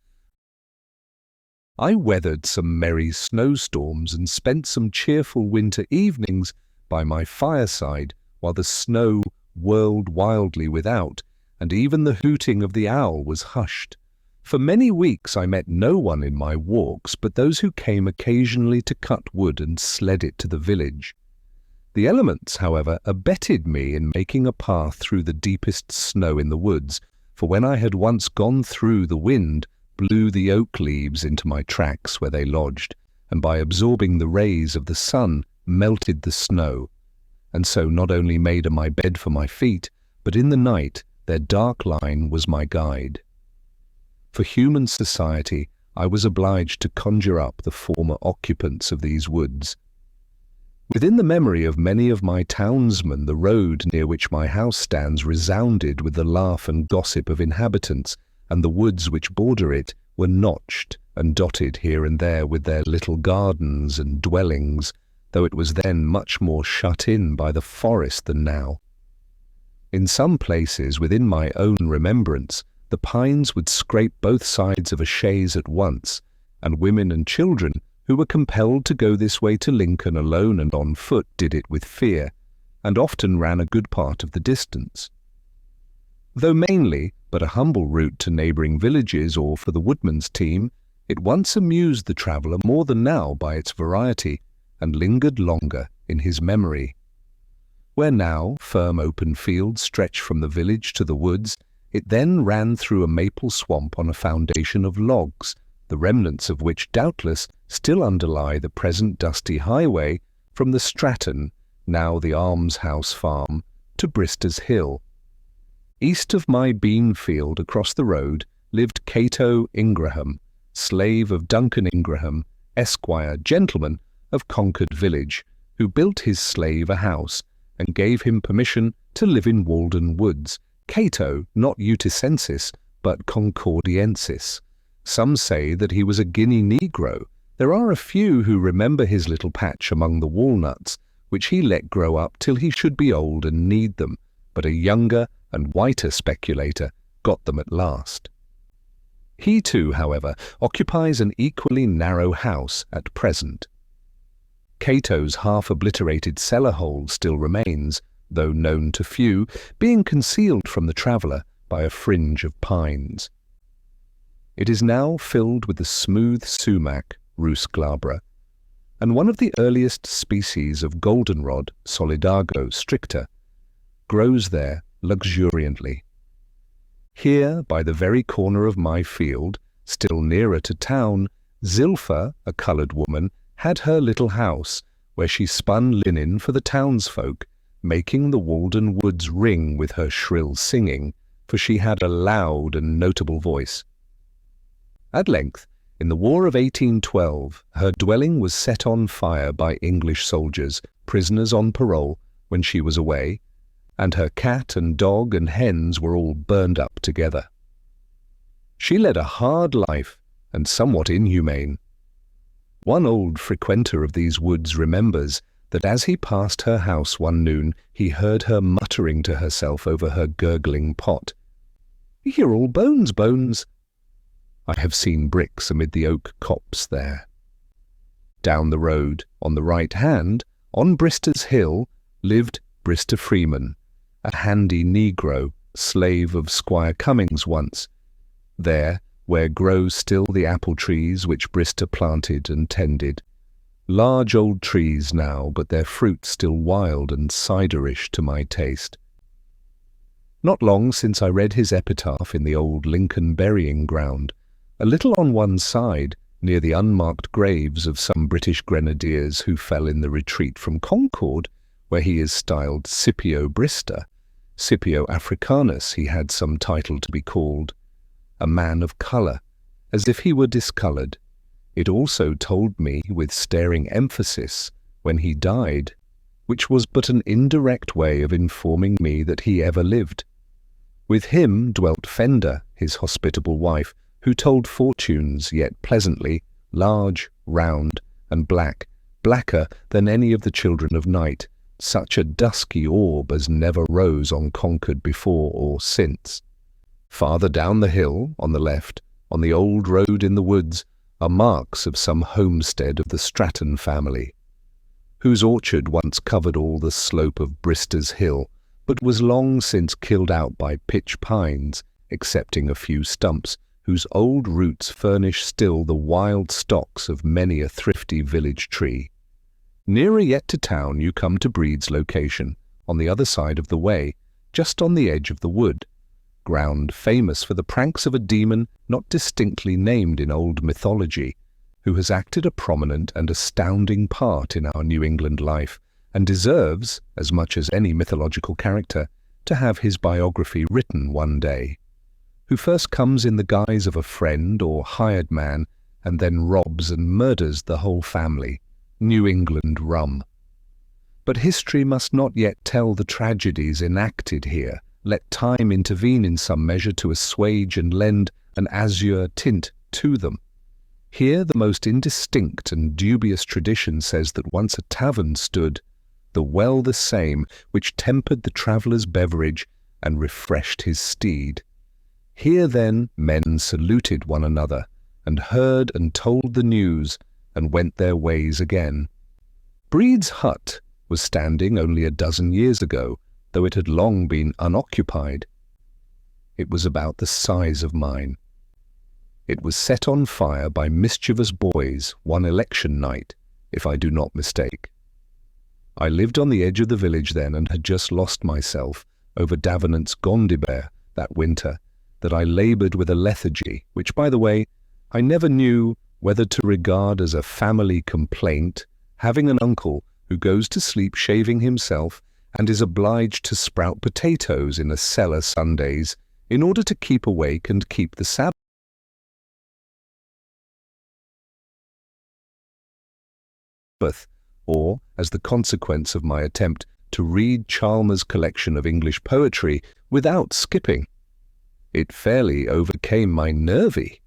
I weathered some merry snowstorms and spent some cheerful winter evenings by my fireside, while the snow whirled wildly without, and even the hooting of the owl was hushed. For many weeks I met no one in my walks but those who came occasionally to cut wood and sled it to the village. The elements, however, abetted me in making a path through the deepest snow in the woods, for when I had once gone through, the wind blew the oak leaves into my tracks where they lodged, and by absorbing the rays of the sun melted the snow, and so not only made my bed for my feet, but in the night their dark line was my guide. For human society, I was obliged to conjure up the former occupants of these woods. Within the memory of many of my townsmen, the road near which my house stands resounded with the laugh and gossip of inhabitants, and the woods which border it were notched and dotted here and there with their little gardens and dwellings, though it was then much more shut in by the forest than now. In some places within my own remembrance, the pines would scrape both sides of a chaise at once, and women and children who were compelled to go this way to Lincoln alone and on foot did it with fear, and often ran a good part of the distance. Though mainly but a humble route to neighbouring villages or for the woodman's team, it once amused the traveller more than now by its variety, and lingered longer in his memory. Where now firm open fields stretch from the village to the woods, it then ran through a maple swamp on a foundation of logs, the remnants of which doubtless still underlie the present dusty highway from the Stratton, now the Almshouse Farm, to Brister's Hill. East of my bean field across the road lived Cato Ingraham, slave of Duncan Ingraham, Esquire, gentleman of Concord village, who built his slave a house and gave him permission to live in Walden Woods. Cato, not Uticensis, but Concordiensis. Some say that he was a Guinea Negro. There are a few who remember his little patch among the walnuts, which he let grow up till he should be old and need them, but a younger and whiter speculator got them at last. He too, however, occupies an equally narrow house at present. Cato's half-obliterated cellar-hole still remains, though known to few, being concealed from the traveller by a fringe of pines. It is now filled with the smooth sumac, Rus glabra, and one of the earliest species of goldenrod, Solidago stricta, grows there luxuriantly. Here, by the very corner of my field, still nearer to town, Zilpha, a coloured woman, had her little house, where she spun linen for the townsfolk, making the Walden woods ring with her shrill singing, for she had a loud and notable voice. At length, in the War of 1812, her dwelling was set on fire by English soldiers, prisoners on parole, when she was away, and her cat and dog and hens were all burned up together. She led a hard life, and somewhat inhumane. One old frequenter of these woods remembers that as he passed her house one noon, he heard her muttering to herself over her gurgling pot, "You're all bones, Bones." I have seen bricks amid the oak copse there. Down the road, on the right hand, on Brister's Hill, lived Brister Freeman, a handy negro, slave of Squire Cummings once. There, where grow still the apple trees which Brister planted and tended. Large old trees now, but their fruit still wild and ciderish to my taste. Not long since I read his epitaph in the old Lincoln burying ground, a little on one side, near the unmarked graves of some British grenadiers who fell in the retreat from Concord, where he is styled Scipio Brister. Scipio Africanus he had some title to be called. A man of colour, as if he were discoloured. It also told me with staring emphasis when he died, which was but an indirect way of informing me that he ever lived. With him dwelt Fenda, his hospitable wife, who told fortunes, yet pleasantly, large, round, and black, blacker than any of the children of night, such a dusky orb as never rose on Concord before or since. Farther down the hill, on the left, on the old road in the woods, are marks of some homestead of the Stratton family, whose orchard once covered all the slope of Brister's Hill, but was long since killed out by pitch pines, excepting a few stumps, whose old roots furnish still the wild stocks of many a thrifty village tree. Nearer yet to town you come to Breed's location, on the other side of the way, just on the edge of the wood, ground famous for the pranks of a demon not distinctly named in old mythology, who has acted a prominent and astounding part in our New England life, and deserves, as much as any mythological character, to have his biography written one day, who first comes in the guise of a friend or hired man, and then robs and murders the whole family. New England rum. But history must not yet tell the tragedies enacted here. Let time intervene in some measure to assuage and lend an azure tint to them. Here the most indistinct and dubious tradition says that once a tavern stood, the well the same, which tempered the traveller's beverage and refreshed his steed. Here then men saluted one another, and heard and told the news, and went their ways again. Breed's hut was standing only a dozen years ago, though it had long been unoccupied. It was about the size of mine. It was set on fire by mischievous boys one election night, if I do not mistake. I lived on the edge of the village then, and had just lost myself over Davenant's Gondibert that winter, that I laboured with a lethargy, which, by the way, I never knew whether to regard as a family complaint, having an uncle who goes to sleep shaving himself and is obliged to sprout potatoes in a cellar Sundays in order to keep awake and keep the Sabbath, or as the consequence of my attempt to read Chalmers' collection of English poetry without skipping. It fairly overcame my nervy.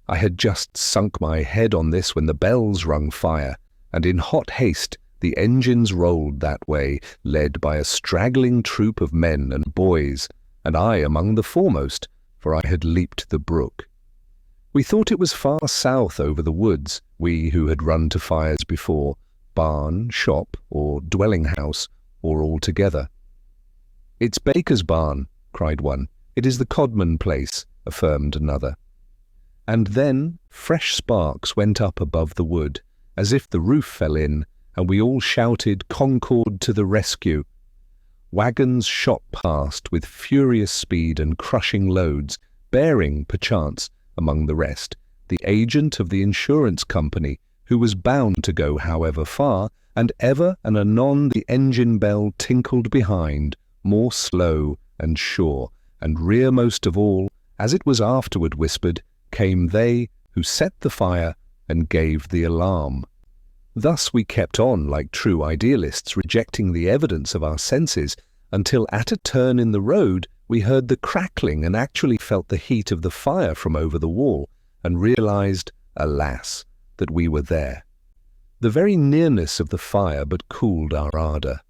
I had just sunk my head on this when the bells rung fire, and in hot haste the engines rolled that way, led by a straggling troop of men and boys, and I among the foremost, for I had leaped the brook. We thought it was far south over the woods, we who had run to fires before, barn, shop, or dwelling-house, or all together. "It's Baker's barn," cried one. "It is the Codman place," affirmed another. And then fresh sparks went up above the wood, as if the roof fell in, and we all shouted Concord to the rescue. Wagons shot past with furious speed and crushing loads, bearing, perchance, among the rest, the agent of the insurance company, who was bound to go however far, and ever and anon the engine bell tinkled behind, more slow and sure, and rearmost of all, as it was afterward whispered, came they who set the fire and gave the alarm. Thus we kept on like true idealists, rejecting the evidence of our senses, until at a turn in the road we heard the crackling and actually felt the heat of the fire from over the wall, and realized, alas, that we were there. The very nearness of the fire but cooled our ardour.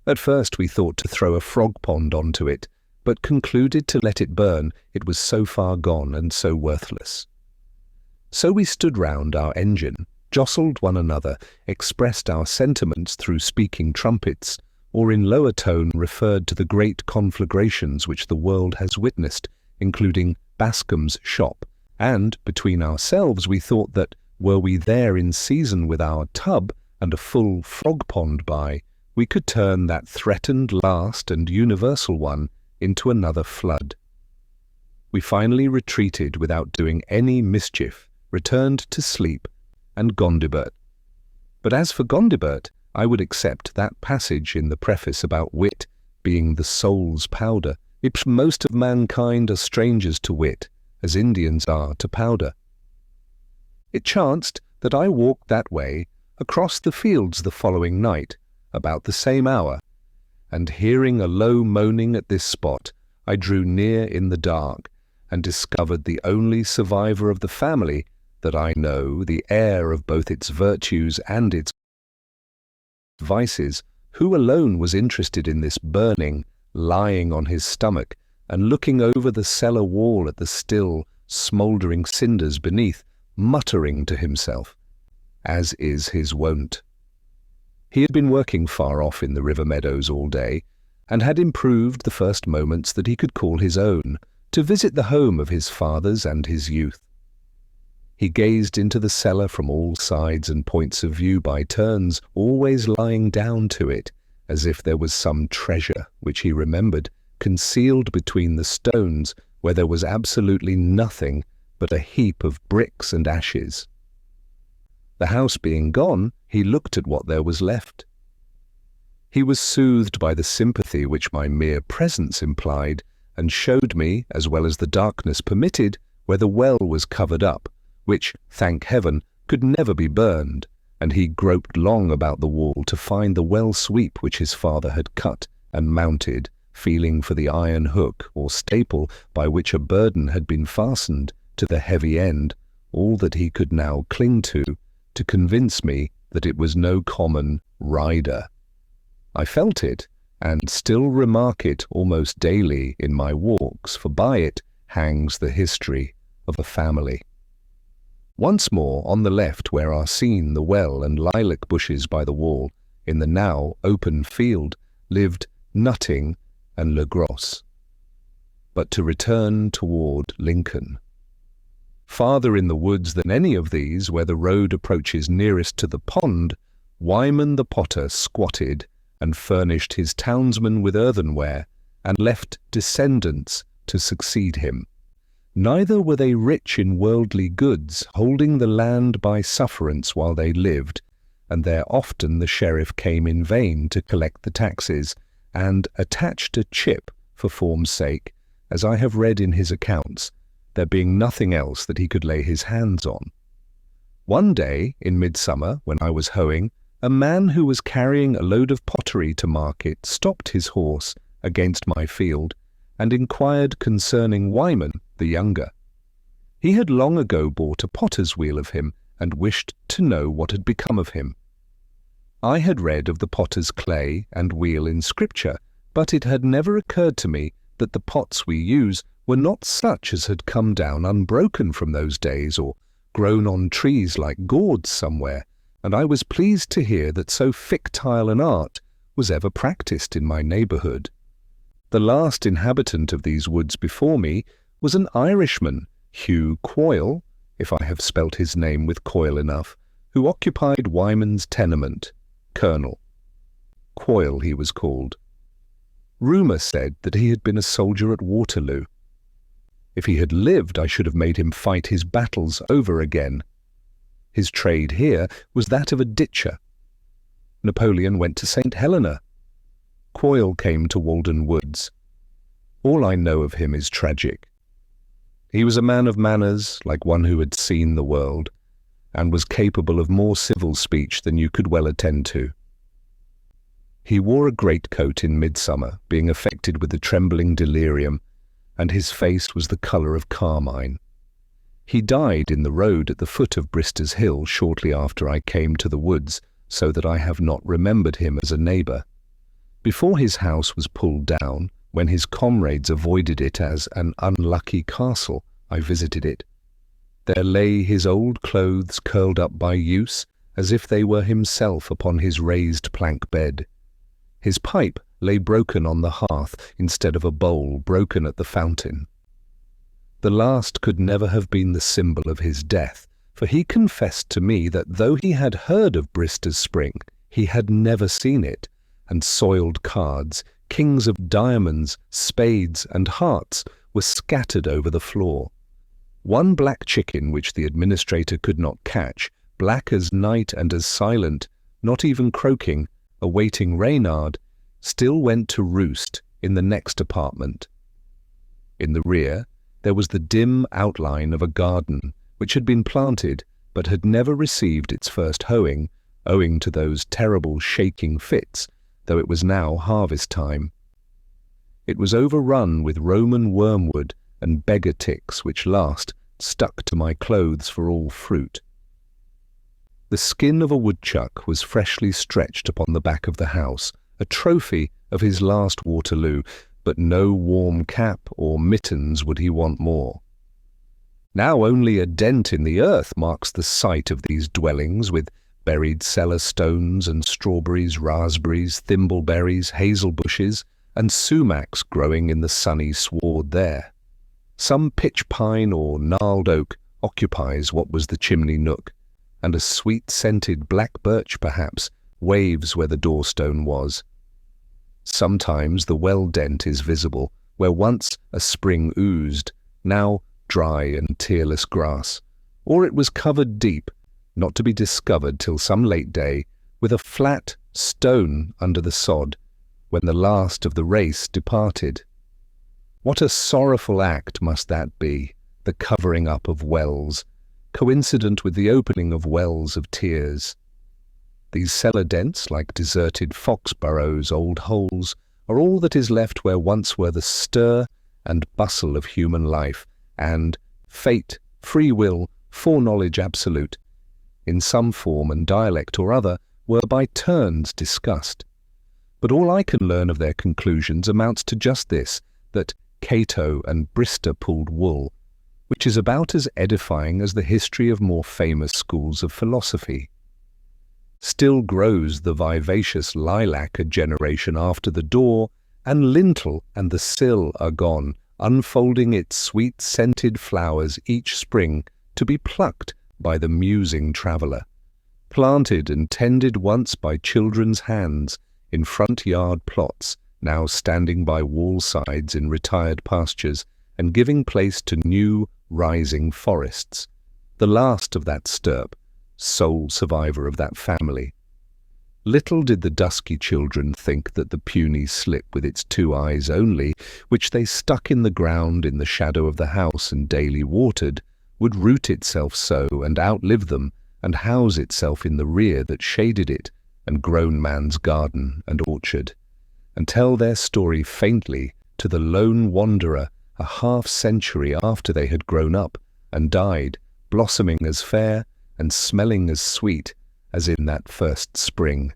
At first we thought to throw a frog pond onto it, but concluded to let it burn, it was so far gone and so worthless. So we stood round our engine, jostled one another, expressed our sentiments through speaking trumpets, or in lower tone referred to the great conflagrations which the world has witnessed, including Bascom's shop, and, between ourselves, we thought that, were we there in season with our tub and a full frog pond by, we could turn that threatened last and universal one into another flood. We finally retreated without doing any mischief, returned to sleep, and Gondibert. But as for Gondibert, I would accept that passage in the preface about wit being the soul's powder, if most of mankind are strangers to wit, as Indians are to powder. It chanced that I walked that way across the fields the following night, about the same hour, and hearing a low moaning at this spot, I drew near in the dark, and discovered the only survivor of the family that I know, the heir of both its virtues and its vices, who alone was interested in this burning, lying on his stomach, and looking over the cellar wall at the still, smouldering cinders beneath, muttering to himself, as is his wont. He had been working far off in the river meadows all day, and had improved the first moments that he could call his own, to visit the home of his fathers and his youth. He gazed into the cellar from all sides and points of view by turns, always lying down to it, as if there was some treasure, which he remembered, concealed between the stones, where there was absolutely nothing but a heap of bricks and ashes. The house being gone, he looked at what there was left. He was soothed by the sympathy which my mere presence implied, and showed me, as well as the darkness permitted, where the well was covered up, which, thank heaven, could never be burned, and he groped long about the wall to find the well sweep which his father had cut and mounted, feeling for the iron hook or staple by which a burden had been fastened to the heavy end, all that he could now cling to convince me that it was no common rider. I felt it, and still remark it almost daily in my walks, for by it hangs the history of a family. Once more, on the left, where are seen the well and lilac bushes by the wall, in the now open field, lived Nutting and Le Gros. But to return toward Lincoln. Farther in the woods than any of these, where the road approaches nearest to the pond, Wyman the potter squatted and furnished his townsmen with earthenware, and left descendants to succeed him. Neither were they rich in worldly goods, holding the land by sufferance while they lived, and there often the sheriff came in vain to collect the taxes, and attached a chip for form's sake, as I have read in his accounts, there being nothing else that he could lay his hands on. One day, in midsummer, when I was hoeing, a man who was carrying a load of pottery to market stopped his horse against my field, and inquired concerning Wyman the younger. He had long ago bought a potter's wheel of him, and wished to know what had become of him. I had read of the potter's clay and wheel in Scripture, but it had never occurred to me that the pots we use were not such as had come down unbroken from those days, or grown on trees like gourds somewhere, and I was pleased to hear that so fictile an art was ever practised in my neighbourhood. The last inhabitant of these woods before me was an Irishman, Hugh Quoyle, if I have spelt his name with coil enough, who occupied Wyman's tenement, Colonel. Quoyle he was called. Rumour said that he had been a soldier at Waterloo. If he had lived, I should have made him fight his battles over again. His trade here was that of a ditcher. Napoleon went to St. Helena. Quoyle came to Walden Woods. All I know of him is tragic. He was a man of manners, like one who had seen the world, and was capable of more civil speech than you could well attend to. He wore a greatcoat in midsummer, being affected with a trembling delirium, and his face was the colour of carmine. He died in the road at the foot of Brister's Hill shortly after I came to the woods, so that I have not remembered him as a neighbour. Before his house was pulled down, when his comrades avoided it as an unlucky castle, I visited it. There lay his old clothes curled up by use, as if they were himself upon his raised plank bed. His pipe lay broken on the hearth instead of a bowl broken at the fountain. The last could never have been the symbol of his death, for he confessed to me that though he had heard of Brister's Spring, he had never seen it, and soiled cards, kings of diamonds, spades, and hearts were scattered over the floor. One black chicken which the administrator could not catch, black as night and as silent, not even croaking, awaiting Reynard, still went to roost in the next apartment. In the rear, there was the dim outline of a garden which had been planted but had never received its first hoeing, owing to those terrible shaking fits, though it was now harvest time. It was overrun with Roman wormwood and beggar ticks which last stuck to my clothes for all fruit. The skin of a woodchuck was freshly stretched upon the back of the house, a trophy of his last Waterloo, but no warm cap or mittens would he want more. Now only a dent in the earth marks the site of these dwellings, with buried cellar stones and strawberries, raspberries, thimbleberries, hazel bushes, and sumacs growing in the sunny sward there. Some pitch pine or gnarled oak occupies what was the chimney nook, and a sweet-scented black birch, perhaps, waves where the doorstone was. Sometimes the well dent is visible, where once a spring oozed, now dry and tearless grass, or it was covered deep, not to be discovered till some late day, with a flat stone under the sod, when the last of the race departed. What a sorrowful act must that be, the covering up of wells, coincident with the opening of wells of tears. These cellar dents, like deserted fox burrows, old holes, are all that is left where once were the stir and bustle of human life, and fate, free will, foreknowledge absolute, in some form and dialect or other, were by turns discussed. But all I can learn of their conclusions amounts to just this, that Cato and Brister pulled wool, which is about as edifying as the history of more famous schools of philosophy. Still grows the vivacious lilac a generation after the door, and lintel and the sill are gone, unfolding its sweet-scented flowers each spring to be plucked by the musing traveller, planted and tended once by children's hands in front-yard plots, now standing by wall sides in retired pastures and giving place to new, rising forests, the last of that stirp, sole survivor of that family. Little did the dusky children think that the puny slip with its 2 eyes only, which they stuck in the ground in the shadow of the house and daily watered, would root itself so and outlive them, and house itself in the rear that shaded it, and grown man's garden and orchard, and tell their story faintly to the lone wanderer a half-century after they had grown up and died, blossoming as fair and smelling as sweet as in that first spring.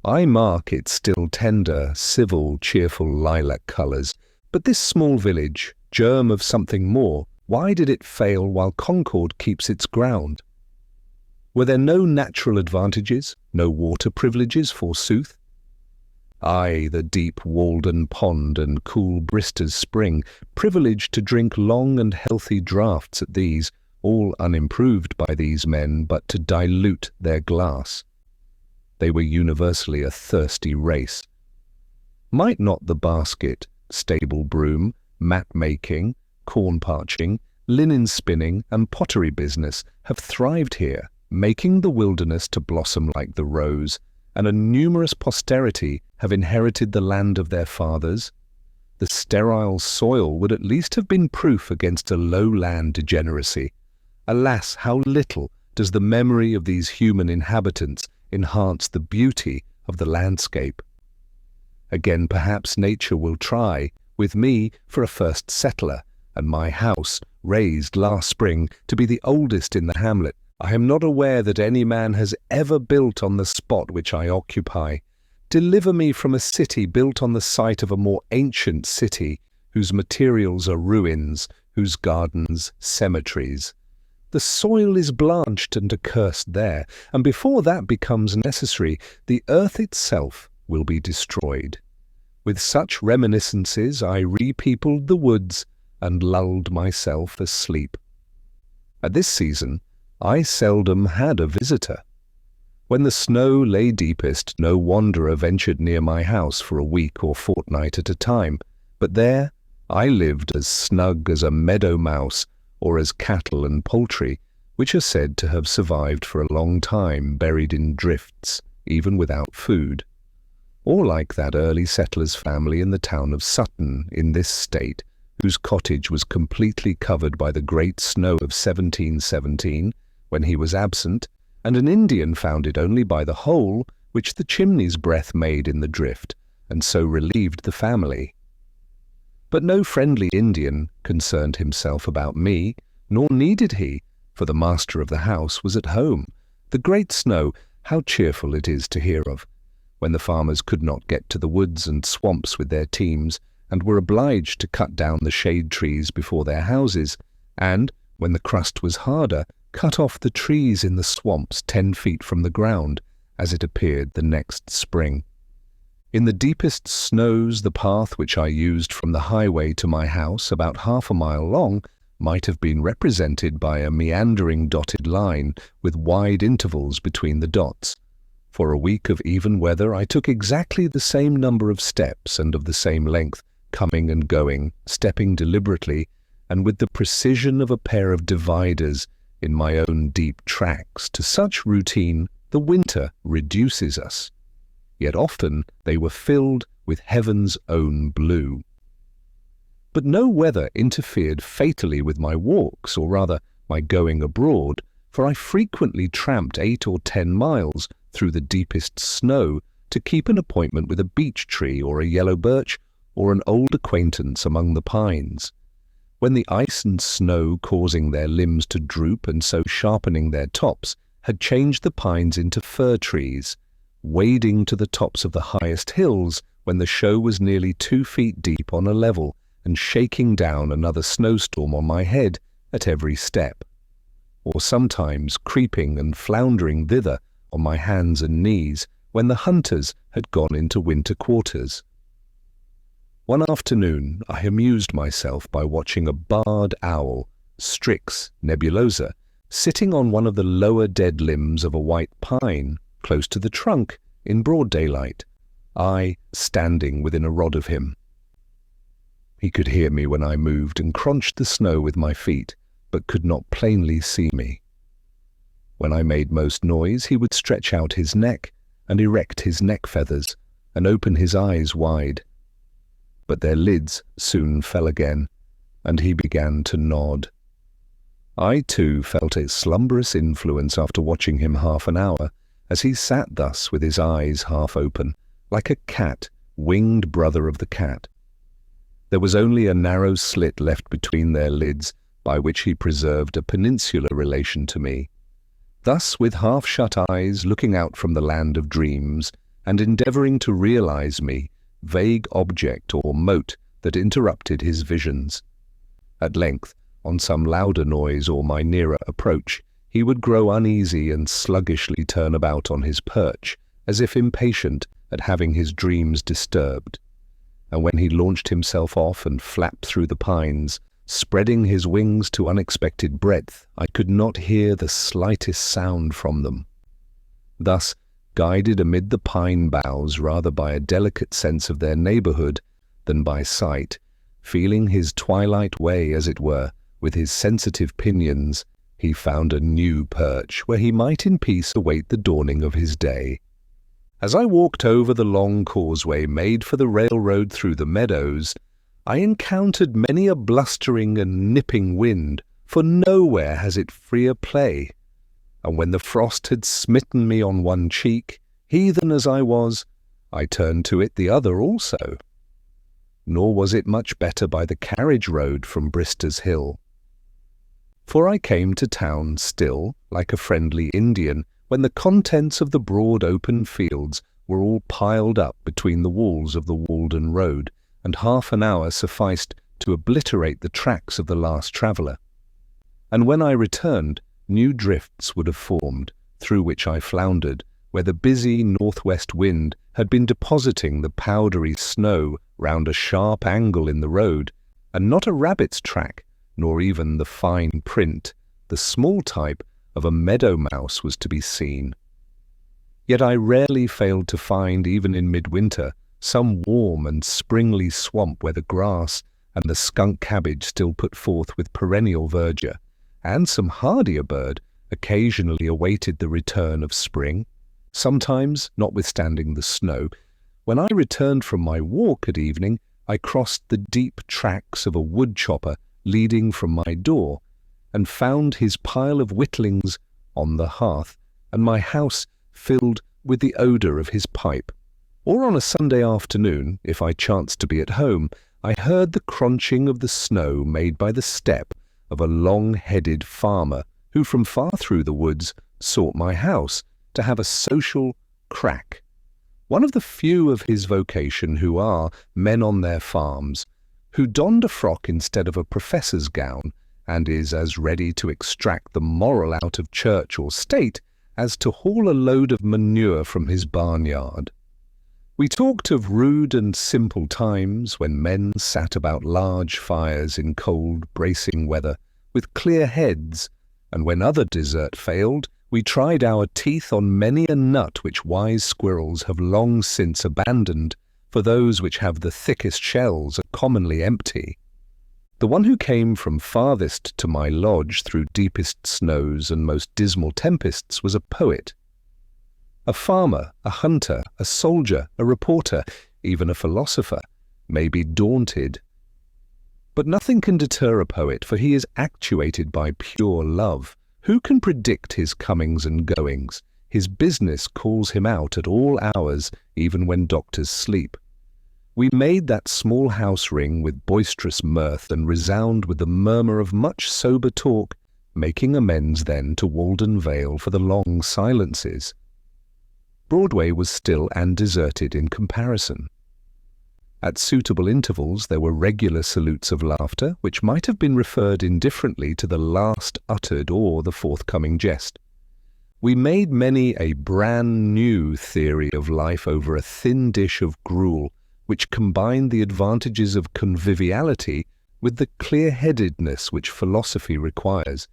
I mark its still tender, civil, cheerful lilac colours, but this small village, germ of something more, why did it fail while Concord keeps its ground? Were there no natural advantages, no water privileges, forsooth? Aye, the deep Walden Pond and cool Brister's spring, privileged to drink long and healthy draughts at these, all unimproved by these men, but to dilute their glass. They were universally a thirsty race. Might not the basket, stable broom, mat-making, corn-parching, linen-spinning, and pottery business have thrived here, making the wilderness to blossom like the rose, and a numerous posterity have inherited the land of their fathers? The sterile soil would at least have been proof against a lowland degeneracy. Alas, how little does the memory of these human inhabitants enhance the beauty of the landscape. Again, perhaps nature will try, with me for a first settler, and my house, raised last spring to be the oldest in the hamlet. I am not aware that any man has ever built on the spot which I occupy. Deliver me from a city built on the site of a more ancient city, whose materials are ruins, whose gardens cemeteries. The soil is blanched and accursed there, and before that becomes necessary, the earth itself will be destroyed. With such reminiscences I repeopled the woods and lulled myself asleep. At this season, I seldom had a visitor. When the snow lay deepest, no wanderer ventured near my house for a week or fortnight at a time, but there I lived as snug as a meadow mouse, or as cattle and poultry, which are said to have survived for a long time buried in drifts, even without food. Or like that early settler's family in the town of Sutton in this state, whose cottage was completely covered by the great snow of 1717, when he was absent, and an Indian found it only by the hole which the chimney's breath made in the drift, and so relieved the family. But no friendly Indian concerned himself about me, nor needed he, for the master of the house was at home. The great snow, how cheerful it is to hear of, when the farmers could not get to the woods and swamps with their teams, and were obliged to cut down the shade trees before their houses, and, when the crust was harder, cut off the trees in the swamps 10 feet from the ground, as it appeared the next spring. In the deepest snows, the path which I used from the highway to my house, about half a mile long, might have been represented by a meandering dotted line with wide intervals between the dots. For a week of even weather I took exactly the same number of steps and of the same length, coming and going, stepping deliberately, and with the precision of a pair of dividers in my own deep tracks. To such routine the winter reduces us. Yet often they were filled with heaven's own blue. But no weather interfered fatally with my walks, or rather my going abroad, for I frequently tramped 8 or 10 miles through the deepest snow to keep an appointment with a beech tree or a yellow birch or an old acquaintance among the pines. When the ice and snow, causing their limbs to droop and so sharpening their tops, had changed the pines into fir trees, wading to the tops of the highest hills when the show was nearly 2 feet deep on a level, and shaking down another snowstorm on my head at every step, or sometimes creeping and floundering thither on my hands and knees when the hunters had gone into winter quarters. One afternoon I amused myself by watching a barred owl, Strix nebulosa, sitting on one of the lower dead limbs of a white pine, close to the trunk, in broad daylight, I standing within a rod of him. He could hear me when I moved and crunched the snow with my feet, but could not plainly see me. When I made most noise, he would stretch out his neck and erect his neck feathers and open his eyes wide. But their lids soon fell again, and he began to nod. I too felt a slumberous influence after watching him half an hour, as he sat thus with his eyes half open, like a cat, winged brother of the cat. There was only a narrow slit left between their lids, by which he preserved a peninsular relation to me. Thus, with half-shut eyes, looking out from the land of dreams, and endeavouring to realize me, vague object or mote that interrupted his visions. At length, on some louder noise or my nearer approach, he would grow uneasy and sluggishly turn about on his perch, as if impatient at having his dreams disturbed. And when he launched himself off and flapped through the pines, spreading his wings to unexpected breadth, I could not hear the slightest sound from them. Thus, guided amid the pine boughs rather by a delicate sense of their neighbourhood than by sight, feeling his twilight way, as it were, with his sensitive pinions, he found a new perch where he might in peace await the dawning of his day. As I walked over the long causeway made for the railroad through the meadows, I encountered many a blustering and nipping wind, for nowhere has it freer play. And when the frost had smitten me on one cheek, heathen as I was, I turned to it the other also. Nor was it much better by the carriage road from Brister's Hill. For I came to town still, like a friendly Indian, when the contents of the broad open fields were all piled up between the walls of the Walden road, and half an hour sufficed to obliterate the tracks of the last traveller. And when I returned, new drifts would have formed, through which I floundered, where the busy northwest wind had been depositing the powdery snow round a sharp angle in the road, and not a rabbit's track, nor even the fine print, the small type, of a meadow mouse was to be seen. Yet I rarely failed to find, even in midwinter, some warm and springly swamp where the grass and the skunk cabbage still put forth with perennial verdure, and some hardier bird occasionally awaited the return of spring. Sometimes, notwithstanding the snow, when I returned from my walk at evening, I crossed the deep tracks of a wood chopper leading from my door, and found his pile of whittlings on the hearth, and my house filled with the odour of his pipe. Or on a Sunday afternoon, if I chanced to be at home, I heard the crunching of the snow made by the step of a long-headed farmer who from far through the woods sought my house to have a social crack. One of the few of his vocation who are men on their farms, who donned a frock instead of a professor's gown, and is as ready to extract the moral out of church or state as to haul a load of manure from his barnyard. We talked of rude and simple times when men sat about large fires in cold, bracing weather, with clear heads, and when other dessert failed, we tried our teeth on many a nut which wise squirrels have long since abandoned, for those which have the thickest shells are commonly empty. The one who came from farthest to my lodge through deepest snows and most dismal tempests was a poet. A farmer, a hunter, a soldier, a reporter, even a philosopher, may be daunted. But nothing can deter a poet, for he is actuated by pure love. Who can predict his comings and goings? His business calls him out at all hours, even when doctors sleep. We made that small house ring with boisterous mirth and resound with the murmur of much sober talk, making amends then to Walden Vale for the long silences. Broadway was still and deserted in comparison. At suitable intervals there were regular salutes of laughter, which might have been referred indifferently to the last uttered or the forthcoming jest. We made many a brand new theory of life over a thin dish of gruel, which combined the advantages of conviviality with the clear-headedness which philosophy requires.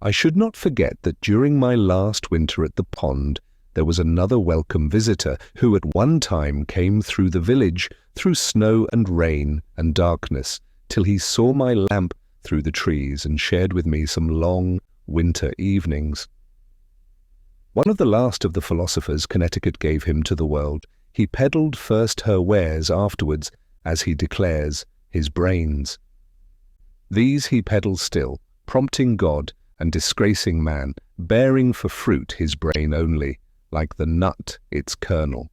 I should not forget that during my last winter at the pond, there was another welcome visitor who at one time came through the village, through snow and rain and darkness, till he saw my lamp through the trees and shared with me some long winter evenings. One of the last of the philosophers Connecticut gave him to the world, he peddled first her wares, afterwards, as he declares, his brains. These he peddles still, prompting God and disgracing man, bearing for fruit his brain only, like the nut its kernel.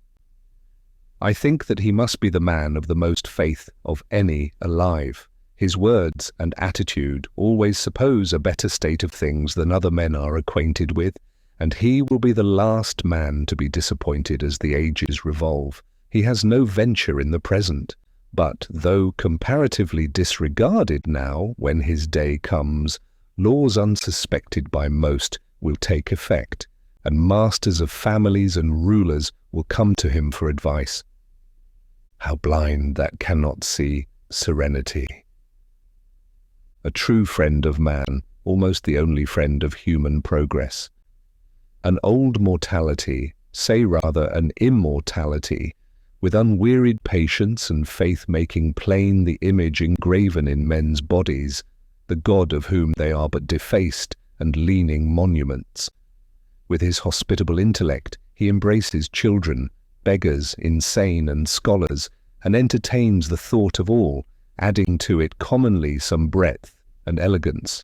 I think that he must be the man of the most faith of any alive. His words and attitude always suppose a better state of things than other men are acquainted with, and he will be the last man to be disappointed as the ages revolve. He has no venture in the present, but, though comparatively disregarded now, when his day comes, laws unsuspected by most will take effect, and masters of families and rulers will come to him for advice. How blind that cannot see serenity! A true friend of man, almost the only friend of human progress. An old mortality, say rather an immortality, with unwearied patience and faith making plain the image engraven in men's bodies, the God of whom they are but defaced and leaning monuments. With his hospitable intellect he embraces children, beggars, insane, and scholars, and entertains the thought of all, adding to it commonly some breadth and elegance.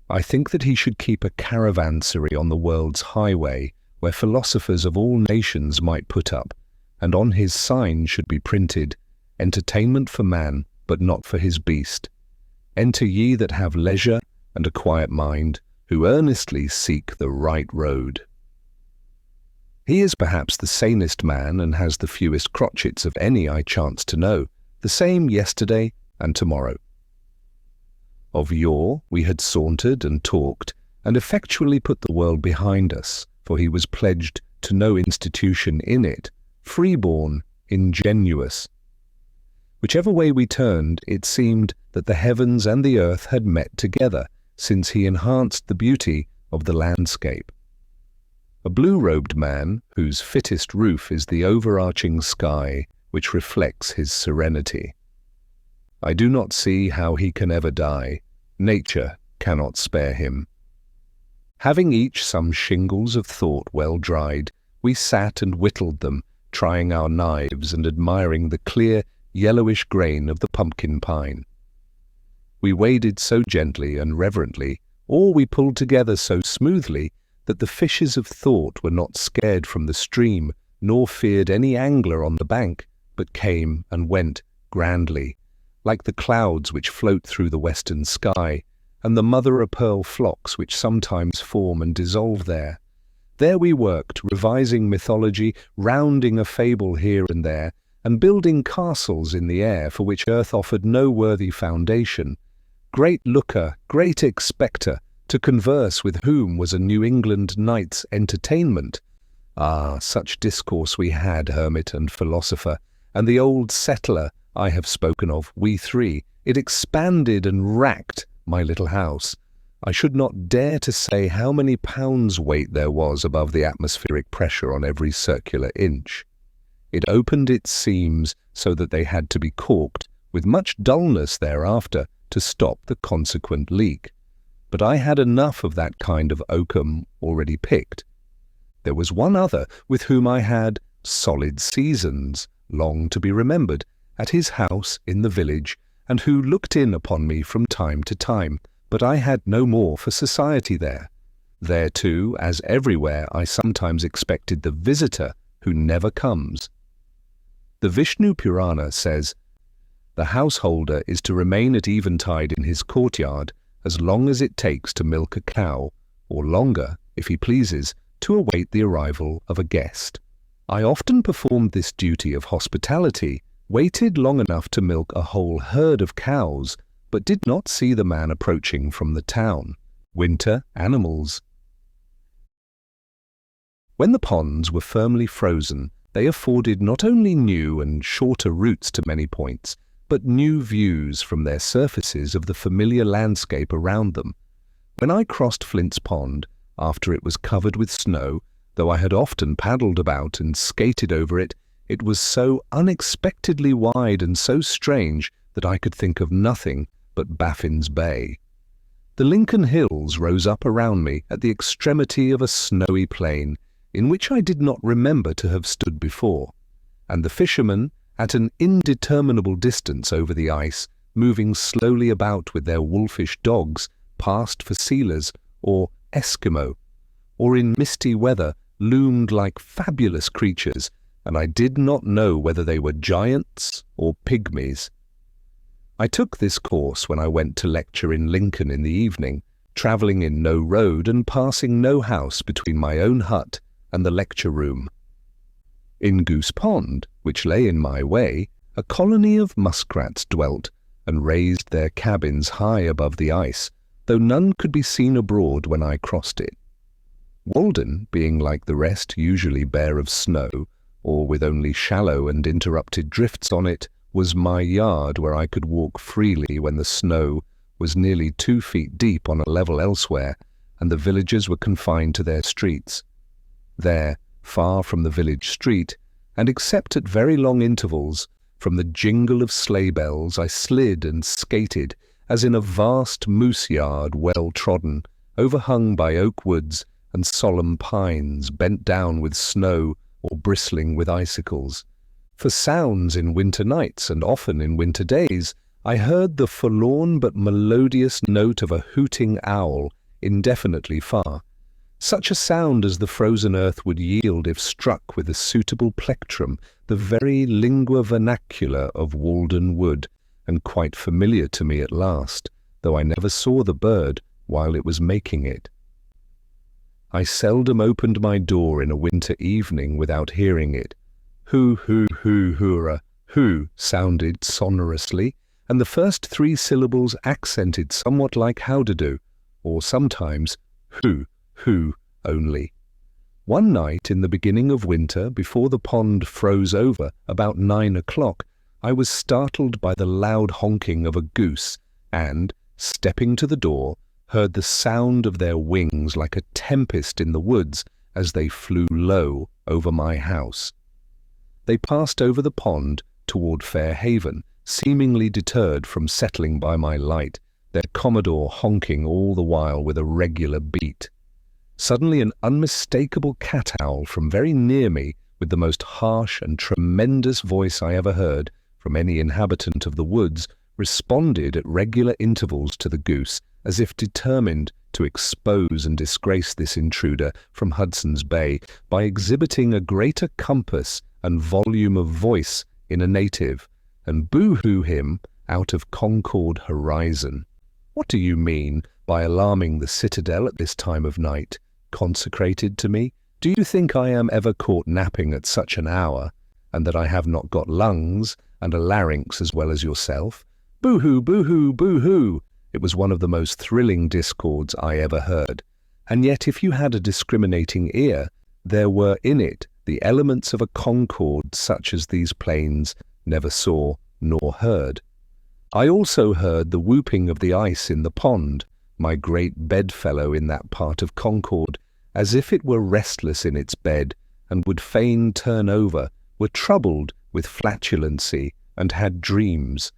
I think that he should keep a caravansary on the world's highway, where philosophers of all nations might put up, and on his sign should be printed, "Entertainment for man, but not for his beast. Enter ye that have leisure and a quiet mind, who earnestly seek the right road." He is perhaps the sanest man and has the fewest crotchets of any I chance to know, the same yesterday and tomorrow. Of yore we had sauntered and talked, and effectually put the world behind us, for he was pledged to no institution in it, freeborn, ingenuous. Whichever way we turned, it seemed that the heavens and the earth had met together, since he enhanced the beauty of the landscape. A blue-robed man, whose fittest roof is the overarching sky, which reflects his serenity. I do not see how he can ever die. Nature cannot spare him. Having each some shingles of thought well dried, we sat and whittled them, trying our knives and admiring the clear, yellowish grain of the pumpkin pine. We waded so gently and reverently, or we pulled together so smoothly, that the fishes of thought were not scared from the stream, nor feared any angler on the bank, but came and went grandly, like the clouds which float through the western sky, and the mother-o'-pearl flocks which sometimes form and dissolve there. There we worked, revising mythology, rounding a fable here and there, and building castles in the air for which earth offered no worthy foundation. Great looker, great expecter, to converse with whom was a New England night's entertainment. Ah, such discourse we had, hermit and philosopher, and the old settler I have spoken of, we three. It expanded and racked my little house. I should not dare to say how many pounds weight there was above the atmospheric pressure on every circular inch. It opened its seams so that they had to be corked, with much dullness thereafter, to stop the consequent leak. But I had enough of that kind of oakum already picked. There was one other with whom I had solid seasons, long to be remembered, at his house in the village, and who looked in upon me from time to time, but I had no more for society there. There too, as everywhere, I sometimes expected the visitor who never comes. The Vishnu Purana says, "The householder is to remain at eventide in his courtyard as long as it takes to milk a cow, or longer, if he pleases, to await the arrival of a guest." I often performed this duty of hospitality, waited long enough to milk a whole herd of cows, but did not see the man approaching from the town. Winter animals. When the ponds were firmly frozen, they afforded not only new and shorter routes to many points, but new views from their surfaces of the familiar landscape around them. When I crossed Flint's Pond, after it was covered with snow, though I had often paddled about and skated over it, it was so unexpectedly wide and so strange that I could think of nothing but Baffin's Bay. The Lincoln Hills rose up around me at the extremity of a snowy plain, in which I did not remember to have stood before, and the fishermen, at an indeterminable distance over the ice, moving slowly about with their wolfish dogs, passed for sealers or Eskimo, or in misty weather loomed like fabulous creatures, and I did not know whether they were giants or pygmies. I took this course when I went to lecture in Lincoln in the evening, travelling in no road and passing no house between my own hut and the lecture room. In Goose Pond, which lay in my way, a colony of muskrats dwelt, and raised their cabins high above the ice, though none could be seen abroad when I crossed it. Walden, being like the rest usually bare of snow, or with only shallow and interrupted drifts on it, was my yard where I could walk freely when the snow was nearly 2 feet deep on a level elsewhere, and the villagers were confined to their streets. There, far from the village street, and except at very long intervals, from the jingle of sleigh bells I slid and skated, as in a vast moose yard well trodden, overhung by oak woods and solemn pines bent down with snow or bristling with icicles. For sounds in winter nights and often in winter days, I heard the forlorn but melodious note of a hooting owl indefinitely far, such a sound as the frozen earth would yield if struck with a suitable plectrum, the very lingua vernacular of Walden Wood, and quite familiar to me at last, though I never saw the bird while it was making it. I seldom opened my door in a winter evening without hearing it. Hoo, hoo, hoo, hoora, hoo sounded sonorously, and the first 3 syllables accented somewhat like howdadoodle, or sometimes hoo, hoo only. One night in the beginning of winter, before the pond froze over, about 9 o'clock, I was startled by the loud honking of a goose, and, stepping to the door, heard the sound of their wings like a tempest in the woods as they flew low over my house. They passed over the pond toward Fair Haven, seemingly deterred from settling by my light, their commodore honking all the while with a regular beat. Suddenly an unmistakable cat-owl from very near me, with the most harsh and tremendous voice I ever heard, from any inhabitant of the woods responded at regular intervals to the goose, as if determined to expose and disgrace this intruder from Hudson's Bay by exhibiting a greater compass and volume of voice in a native, and boo-hoo him out of Concord horizon. What do you mean by alarming the citadel at this time of night, consecrated to me? Do you think I am ever caught napping at such an hour, and that I have not got lungs and a larynx as well as yourself? Boo-hoo, boo-hoo, boo-hoo! It was one of the most thrilling discords I ever heard, and yet if you had a discriminating ear, there were in it the elements of a concord such as these plains never saw nor heard. I also heard the whooping of the ice in the pond, my great bedfellow in that part of Concord, as if it were restless in its bed, and would fain turn over, were troubled with flatulency, and had dreams.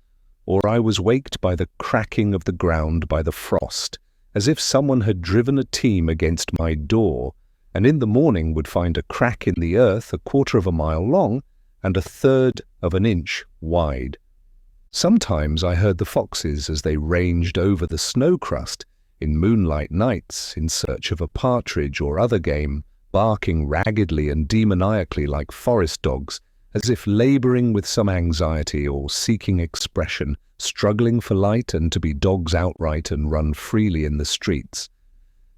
Or I was waked by the cracking of the ground by the frost, as if someone had driven a team against my door, and in the morning would find a crack in the earth 1/4 of a mile long, and 1/3 of an inch wide. Sometimes I heard the foxes as they ranged over the snow crust in moonlight nights in search of a partridge or other game, barking raggedly and demoniacally like forest dogs, as if labouring with some anxiety or seeking expression, struggling for light and to be dogs outright and run freely in the streets.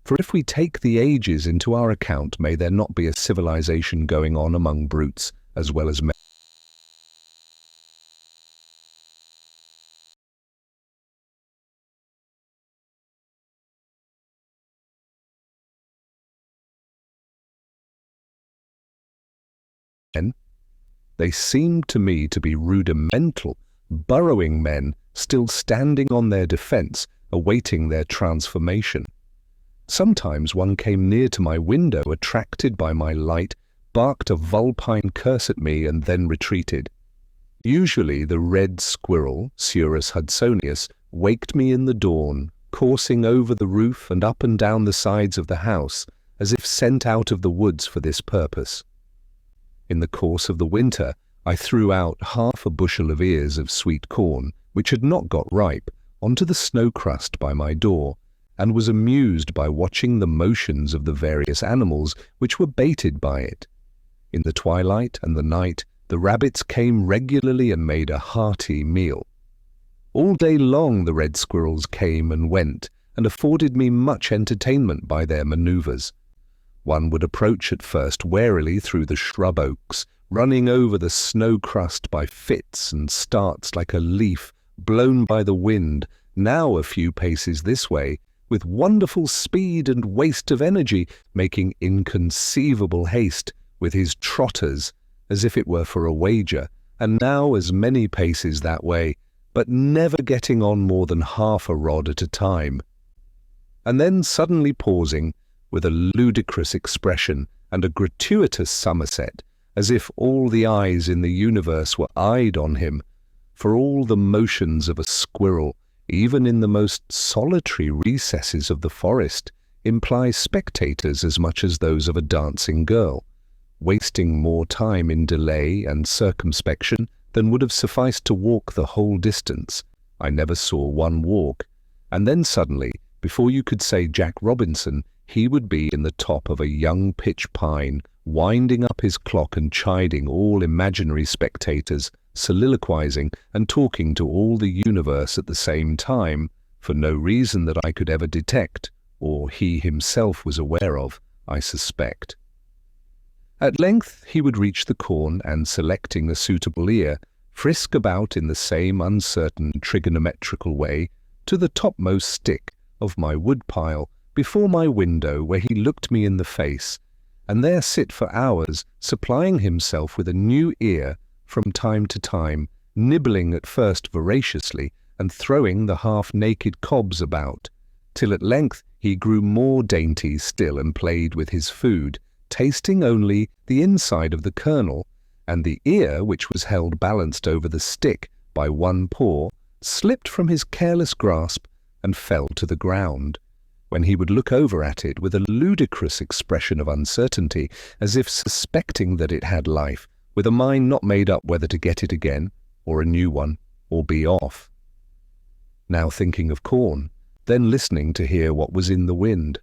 For if we take the ages into our account, may there not be a civilization going on among brutes as well as men? They seemed to me to be rudimental, burrowing men still standing on their defence, awaiting their transformation. Sometimes one came near to my window, attracted by my light, barked a vulpine curse at me, and then retreated. Usually the red squirrel, Surus hudsonius, waked me in the dawn, coursing over the roof and up and down the sides of the house, as if sent out of the woods for this purpose. In the course of the winter, I threw out 1/2 bushel of ears of sweet corn, which had not got ripe, onto the snow crust by my door, and was amused by watching the motions of the various animals which were baited by it. In the twilight and the night, the rabbits came regularly and made a hearty meal. All day long the red squirrels came and went, and afforded me much entertainment by their manoeuvres. One would approach at first warily through the shrub oaks, running over the snow crust by fits and starts like a leaf blown by the wind, now a few paces this way, with wonderful speed and waste of energy, making inconceivable haste with his trotters, as if it were for a wager, and now as many paces that way, but never getting on more than 1/2 a rod at a time. And then suddenly pausing, with a ludicrous expression and a gratuitous somerset, as if all the eyes in the universe were eyed on him, for all the motions of a squirrel, even in the most solitary recesses of the forest, imply spectators as much as those of a dancing girl, wasting more time in delay and circumspection than would have sufficed to walk the whole distance. I never saw one walk, and then suddenly, before you could say Jack Robinson, he would be in the top of a young pitch pine, winding up his clock and chiding all imaginary spectators, soliloquizing and talking to all the universe at the same time, for no reason that I could ever detect, or he himself was aware of, I suspect. At length he would reach the corn, and selecting a suitable ear, frisk about in the same uncertain trigonometrical way to the topmost stick of my woodpile before my window, where he looked me in the face, and there sit for hours, supplying himself with a new ear from time to time, nibbling at first voraciously, and throwing the half-naked cobs about, till at length he grew more dainty still and played with his food, tasting only the inside of the kernel, and the ear, which was held balanced over the stick by one paw, slipped from his careless grasp and fell to the ground, when he would look over at it with a ludicrous expression of uncertainty, as if suspecting that it had life, with a mind not made up whether to get it again or a new one, or be off. Now thinking of corn, then listening to hear what was in the wind.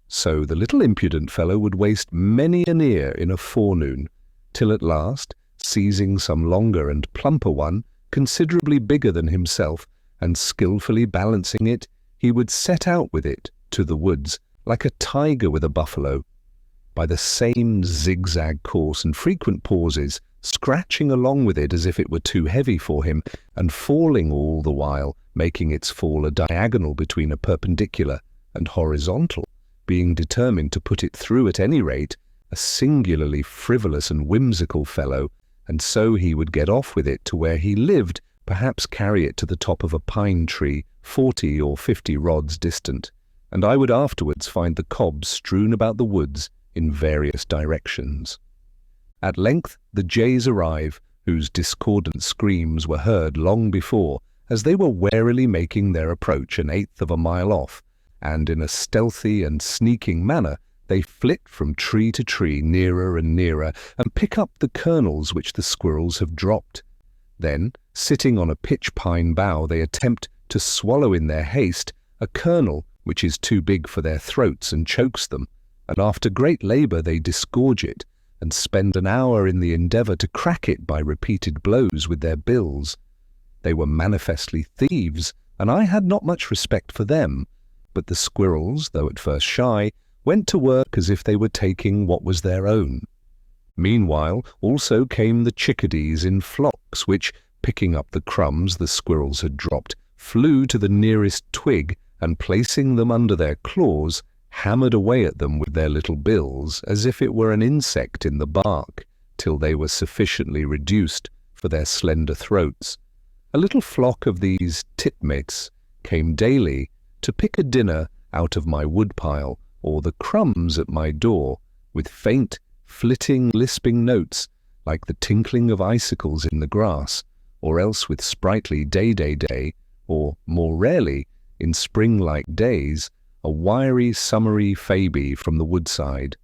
So the little impudent fellow would waste many an ear in a forenoon, till at last, seizing some longer and plumper one, considerably bigger than himself, and skilfully balancing it, he would set out with it to the woods, like a tiger with a buffalo, by the same zigzag course and frequent pauses, scratching along with it as if it were too heavy for him, and falling all the while, making its fall a diagonal between a perpendicular and horizontal, being determined to put it through at any rate, a singularly frivolous and whimsical fellow, and so he would get off with it to where he lived, perhaps carry it to the top of a pine tree 40 or 50 rods distant, and I would afterwards find the cobs strewn about the woods in various directions. At length the jays arrive, whose discordant screams were heard long before, as they were warily making their approach 1/8 of a mile off, and in a stealthy and sneaking manner they flit from tree to tree nearer and nearer, and pick up the kernels which the squirrels have dropped. Then, sitting on a pitch pine bough, they attempt to swallow in their haste a kernel which is too big for their throats and chokes them, and after great labour they disgorge it, and spend an hour in the endeavour to crack it by repeated blows with their bills. They were manifestly thieves, and I had not much respect for them, but the squirrels, though at first shy, went to work as if they were taking what was their own. Meanwhile also came the chickadees in flocks, which, picking up the crumbs the squirrels had dropped, flew to the nearest twig, and placing them under their claws, hammered away at them with their little bills, as if it were an insect in the bark, till they were sufficiently reduced for their slender throats. A little flock of these titmice came daily to pick a dinner out of my woodpile, or the crumbs at my door, with faint, flitting, lisping notes, like the tinkling of icicles in the grass, or else with sprightly day, or, more rarely, in spring-like days, a wiry, summery phoebe from the woodside.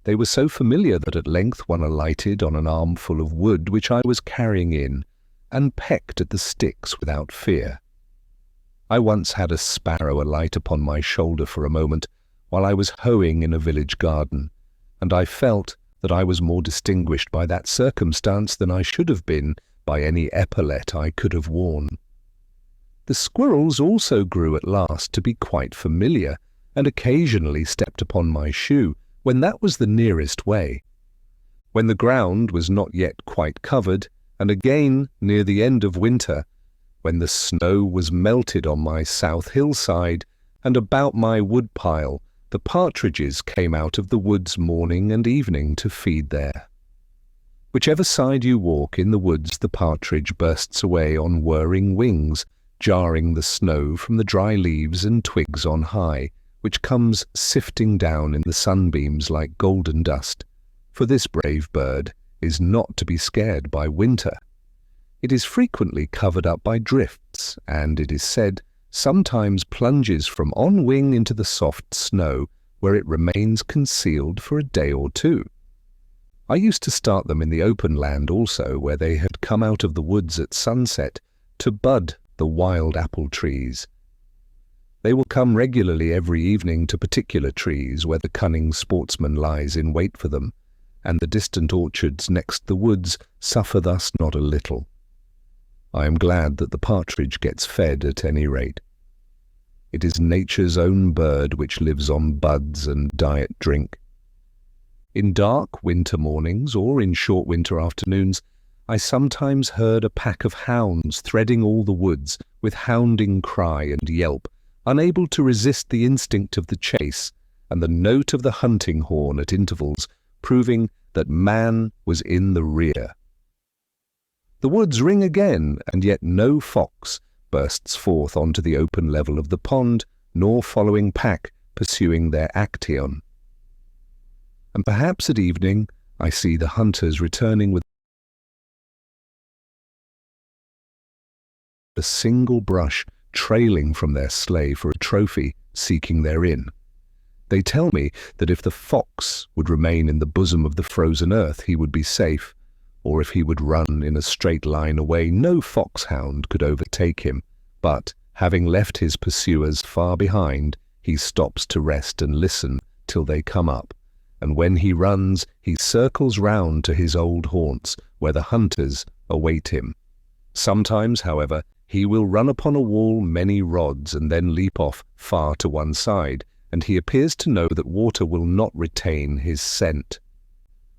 They were so familiar that at length one alighted on an armful of wood which I was carrying in, and pecked at the sticks without fear. I once had a sparrow alight upon my shoulder for a moment, while I was hoeing in a village garden, and I felt that I was more distinguished by that circumstance than I should have been by any epaulet I could have worn. The squirrels also grew at last to be quite familiar, and occasionally stepped upon my shoe, when that was the nearest way. When the ground was not yet quite covered, and again near the end of winter, when the snow was melted on my south hillside, and about my woodpile, the partridges came out of the woods morning and evening to feed there. Whichever side you walk in the woods, the partridge bursts away on whirring wings, jarring the snow from the dry leaves and twigs on high, which comes sifting down in the sunbeams like golden dust. For this brave bird is not to be scared by winter. It is frequently covered up by drifts, and, it is said, sometimes plunges from on wing into the soft snow, where it remains concealed for a day or two. I used to start them in the open land also, where they had come out of the woods at sunset, to bud the wild apple trees. They will come regularly every evening to particular trees where the cunning sportsman lies in wait for them, and the distant orchards next the woods suffer thus not a little. I am glad that the partridge gets fed at any rate. It is nature's own bird which lives on buds and diet drink. In dark winter mornings or in short winter afternoons, I sometimes heard a pack of hounds threading all the woods with hounding cry and yelp, unable to resist the instinct of the chase, and the note of the hunting horn at intervals, proving that man was in the rear. The woods ring again, and yet no fox bursts forth onto the open level of the pond, nor following pack pursuing their action. And perhaps at evening I see the hunters returning with a single brush trailing from their sleigh for a trophy, seeking their inn. They tell me that if the fox would remain in the bosom of the frozen earth, he would be safe, or if he would run in a straight line away, no foxhound could overtake him. But, having left his pursuers far behind, he stops to rest and listen till they come up, and when he runs, he circles round to his old haunts, where the hunters await him. Sometimes, however, he will run upon a wall many rods and then leap off far to one side, and he appears to know that water will not retain his scent.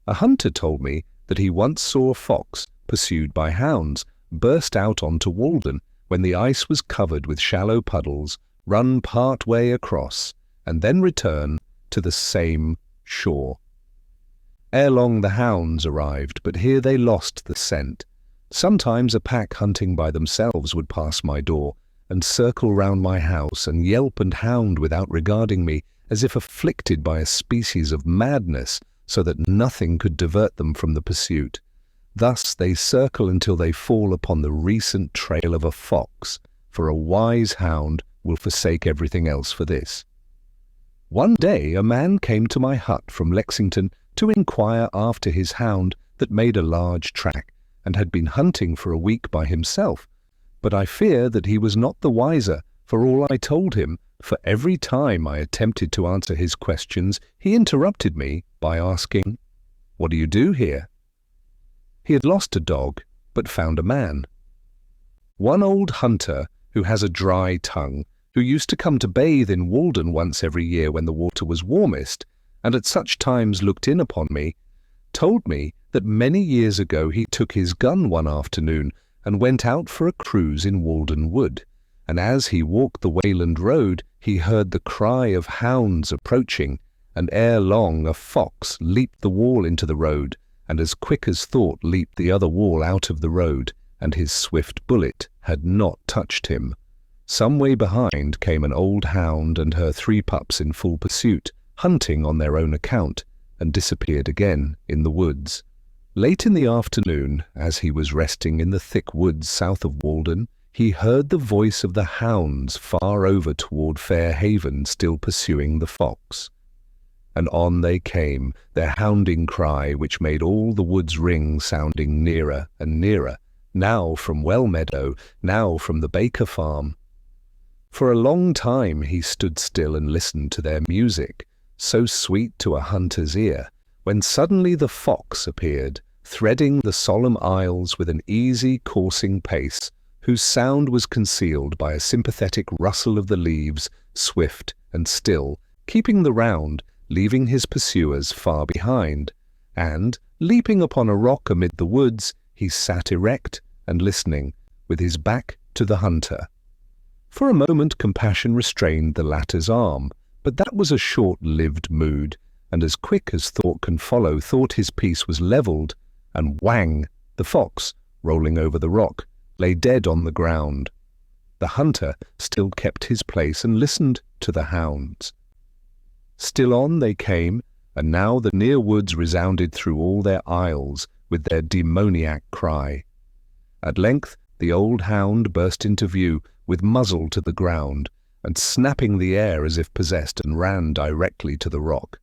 A hunter told me that he once saw a fox, pursued by hounds, burst out onto Walden when the ice was covered with shallow puddles, run part way across, and then return to the same shore. Ere long the hounds arrived, but here they lost the scent. Sometimes a pack hunting by themselves would pass my door, and circle round my house, and yelp and hound without regarding me, as if afflicted by a species of madness, so that nothing could divert them from the pursuit. Thus they circle until they fall upon the recent trail of a fox, for a wise hound will forsake everything else for this. One day a man came to my hut from Lexington to inquire after his hound that made a large track, and had been hunting for a week by himself. But I fear that he was not the wiser for all I told him, for every time I attempted to answer his questions, he interrupted me by asking, "What do you do here?" He had lost a dog, but found a man. One old hunter, who has a dry tongue, who used to come to bathe in Walden once every year when the water was warmest, and at such times looked in upon me, told me that many years ago he took his gun one afternoon and went out for a cruise in Walden Wood, and as he walked the Wayland Road he heard the cry of hounds approaching, and ere long a fox leaped the wall into the road, and as quick as thought leaped the other wall out of the road, and his swift bullet had not touched him. Some way behind came an old hound and her 3 pups in full pursuit, hunting on their own account, and disappeared again in the woods. Late in the afternoon, as he was resting in the thick woods south of Walden, he heard the voice of the hounds far over toward Fair Haven still pursuing the fox. And on they came, their hounding cry which made all the woods ring, sounding nearer and nearer, now from Well Meadow, now from the Baker farm. For a long time he stood still and listened to their music, so sweet to a hunter's ear, when suddenly the fox appeared, threading the solemn aisles with an easy coursing pace, whose sound was concealed by a sympathetic rustle of the leaves, swift and still, keeping the round, leaving his pursuers far behind, and, leaping upon a rock amid the woods, he sat erect and listening, with his back to the hunter. For a moment compassion restrained the latter's arm, but that was a short-lived mood, and as quick as thought can follow, thought his piece was levelled, and whang! The fox, rolling over the rock, lay dead on the ground. The hunter still kept his place and listened to the hounds. Still on they came, and now the near woods resounded through all their aisles with their demoniac cry. At length the old hound burst into view, with muzzle to the ground, and snapping the air as if possessed, and ran directly to the rock.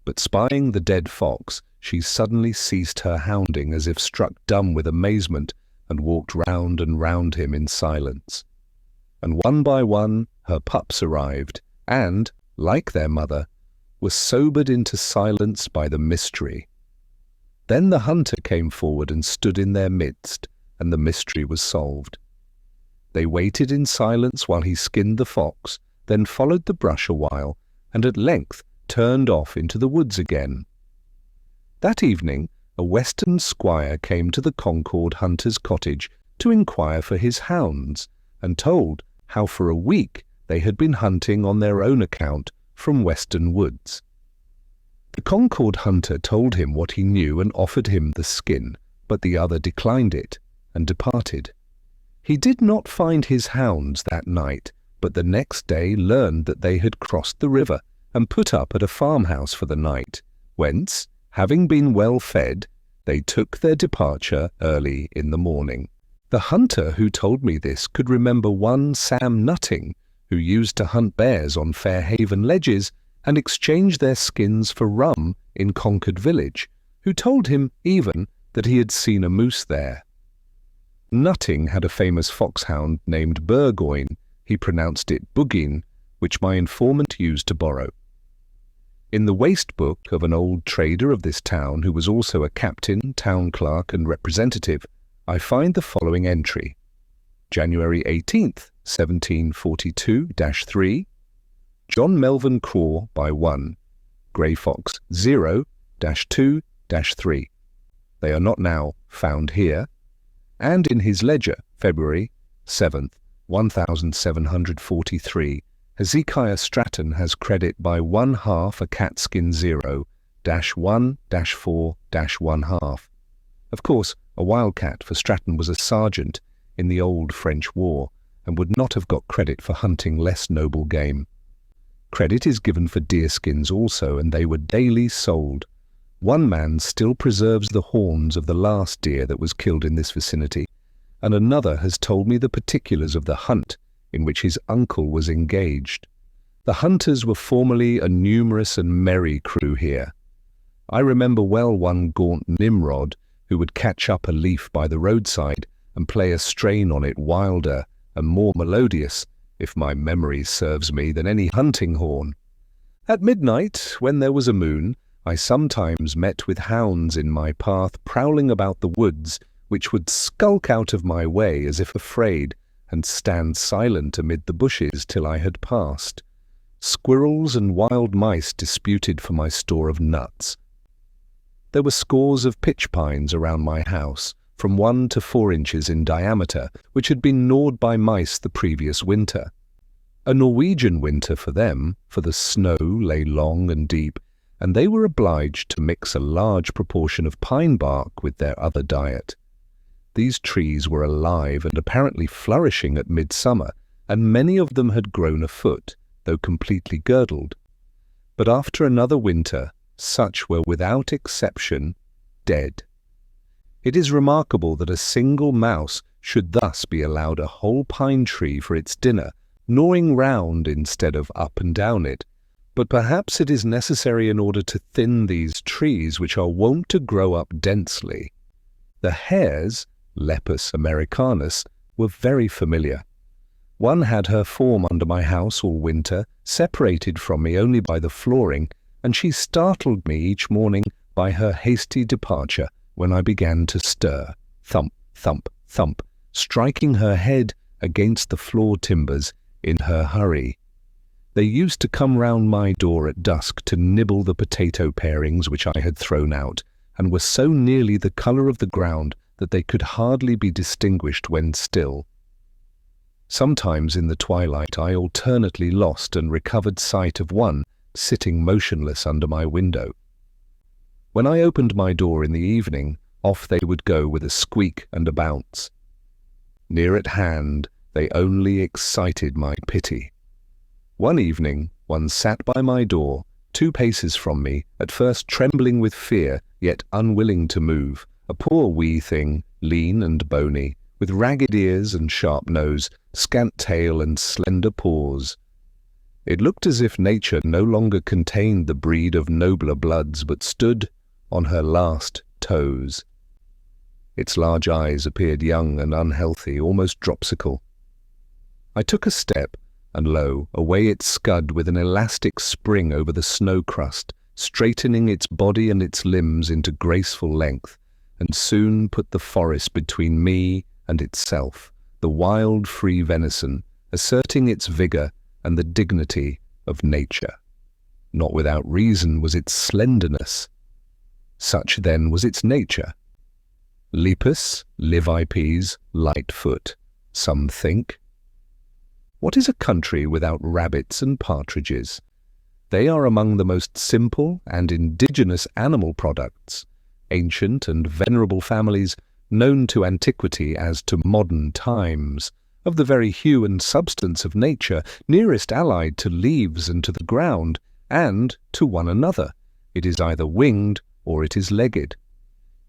But spying the dead fox, she suddenly ceased her hounding as if struck dumb with amazement, and walked round and round him in silence. And one by one her pups arrived, and, like their mother, were sobered into silence by the mystery. Then the hunter came forward and stood in their midst, and the mystery was solved. They waited in silence while he skinned the fox, then followed the brush a while, and at length turned off into the woods again. That evening a western squire came to the Concord hunter's cottage to inquire for his hounds, and told how for a week they had been hunting on their own account from western woods. The Concord hunter told him what he knew and offered him the skin, but the other declined it and departed. He did not find his hounds that night, but the next day learned that they had crossed the river and put up at a farmhouse for the night, whence, having been well fed, they took their departure early in the morning. The hunter who told me this could remember one Sam Nutting, who used to hunt bears on Fair Haven ledges and exchange their skins for rum in Concord village, who told him even that he had seen a moose there. Nutting had a famous foxhound named Burgoyne. He pronounced it Bugin, which my informant used to borrow. In the waste book of an old trader of this town, who was also a captain, town clerk, and representative, I find the following entry. January 18th, 1742-3, John Melvin Craw by 1, Grey Fox 0-2-3. They are not now found here. And in his ledger, February 7th, 1743, Hezekiah Stratton has credit by 1/2 a catskin 0-1-4-1/2. Of course, a wildcat, for Stratton was a sergeant in the old French war and would not have got credit for hunting less noble game. Credit is given for deerskins also, and they were daily sold. One man still preserves the horns of the last deer that was killed in this vicinity, and another has told me the particulars of the hunt in which his uncle was engaged. The hunters were formerly a numerous and merry crew here. I remember well one gaunt Nimrod who would catch up a leaf by the roadside and play a strain on it wilder and more melodious, if my memory serves me, than any hunting horn. At midnight, when there was a moon, I sometimes met with hounds in my path prowling about the woods, which would skulk out of my way as if afraid, and stand silent amid the bushes till I had passed. Squirrels and wild mice disputed for my store of nuts. There were scores of pitch pines around my house, from 1 to 4 inches in diameter, which had been gnawed by mice the previous winter. A Norwegian winter for them, for the snow lay long and deep, and they were obliged to mix a large proportion of pine bark with their other diet. These trees were alive and apparently flourishing at midsummer, and many of them had grown afoot, though completely girdled. But after another winter, such were without exception dead. It is remarkable that a single mouse should thus be allowed a whole pine tree for its dinner, gnawing round instead of up and down it. But perhaps it is necessary in order to thin these trees, which are wont to grow up densely. The hares, Lepus americanus, were very familiar. One had her form under my house all winter, separated from me only by the flooring, and she startled me each morning by her hasty departure when I began to stir, thump, thump, thump, striking her head against the floor timbers in her hurry. They used to come round my door at dusk to nibble the potato parings which I had thrown out, and were so nearly the colour of the ground that they could hardly be distinguished when still. Sometimes in the twilight I alternately lost and recovered sight of one sitting motionless under my window. When I opened my door in the evening, off they would go with a squeak and a bounce. Near at hand, they only excited my pity. One evening, one sat by my door, 2 paces from me, at first trembling with fear, yet unwilling to move, a poor wee thing, lean and bony, with ragged ears and sharp nose, scant tail and slender paws. It looked as if nature no longer contained the breed of nobler bloods, but stood on her last toes. Its large eyes appeared young and unhealthy, almost dropsical. I took a step, and lo, away it scud with an elastic spring over the snow crust, straightening its body and its limbs into graceful length, and soon put the forest between me and itself, the wild free venison, asserting its vigour and the dignity of nature. Not without reason was its slenderness. Such then was its nature. Lepus, livipes, lightfoot, some think. What is a country without rabbits and partridges? They are among the most simple and indigenous animal products, ancient and venerable families known to antiquity as to modern times, of the very hue and substance of nature, nearest allied to leaves and to the ground, and to one another. It is either winged or it is legged.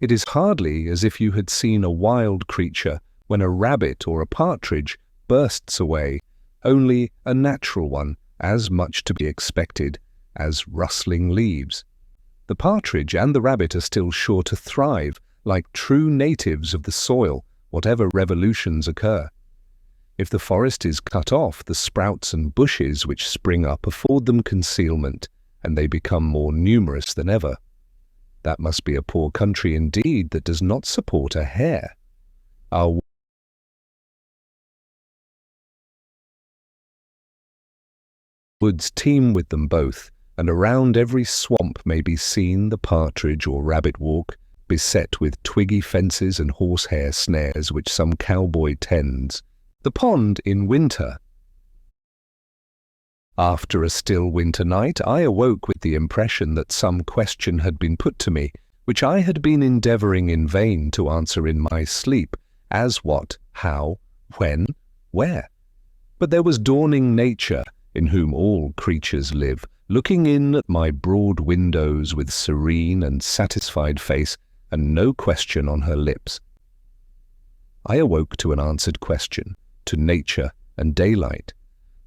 It is hardly as if you had seen a wild creature when a rabbit or a partridge bursts away, only a natural one, as much to be expected as rustling leaves. The partridge and the rabbit are still sure to thrive, like true natives of the soil, whatever revolutions occur. If the forest is cut off, the sprouts and bushes which spring up afford them concealment, and they become more numerous than ever. That must be a poor country indeed that does not support a hare. Our woods teem with them both, and around every swamp may be seen the partridge or rabbit walk, beset with twiggy fences and horsehair snares which some cowboy tends. The pond in winter. After a still winter night, I awoke with the impression that some question had been put to me, which I had been endeavouring in vain to answer in my sleep, as what, how, when, where. But there was dawning nature, in whom all creatures live, looking in at my broad windows with serene and satisfied face, and no question on her lips. I awoke to an answered question, to nature and daylight.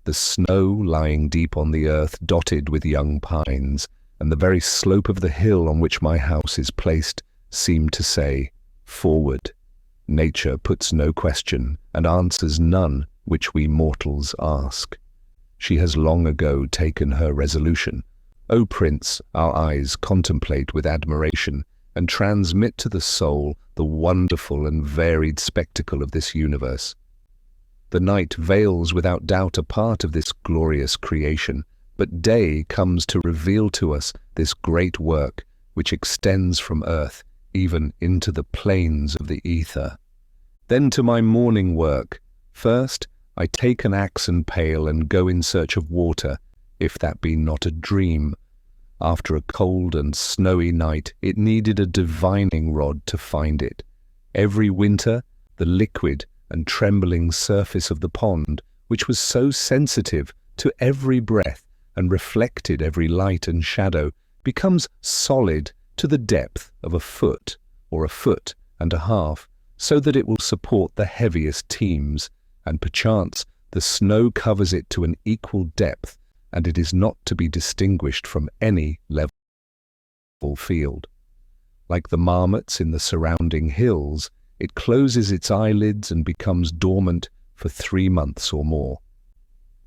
The snow lying deep on the earth, dotted with young pines, and the very slope of the hill on which my house is placed, seemed to say, "Forward." Nature puts no question, and answers none which we mortals ask. She has long ago taken her resolution. O Prince, our eyes contemplate with admiration, and transmit to the soul the wonderful and varied spectacle of this universe. The night veils without doubt a part of this glorious creation, but day comes to reveal to us this great work which extends from earth even into the plains of the ether. Then to my morning work. First, I take an axe and pail and go in search of water, if that be not a dream. After a cold and snowy night, it needed a divining rod to find it. Every winter, the liquid and trembling surface of the pond, which was so sensitive to every breath and reflected every light and shadow, becomes solid to the depth of a foot or a foot and a half, so that it will support the heaviest teams, and perchance the snow covers it to an equal depth, and it is not to be distinguished from any level field. Like the marmots in the surrounding hills, it closes its eyelids and becomes dormant for 3 months or more.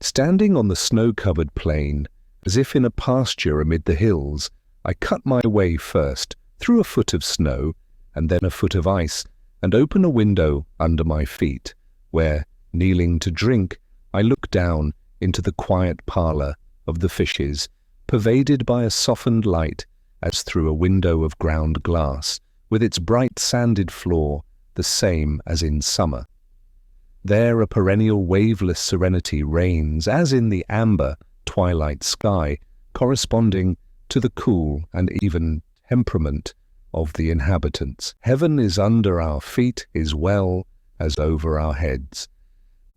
Standing on the snow-covered plain, as if in a pasture amid the hills, I cut my way first through a foot of snow, and then a foot of ice, and open a window under my feet, where, kneeling to drink, I look down into the quiet parlour of the fishes, pervaded by a softened light as through a window of ground glass, with its bright sanded floor the same as in summer. There a perennial waveless serenity reigns, as in the amber twilight sky, corresponding to the cool and even temperament of the inhabitants. Heaven is under our feet as well as over our heads.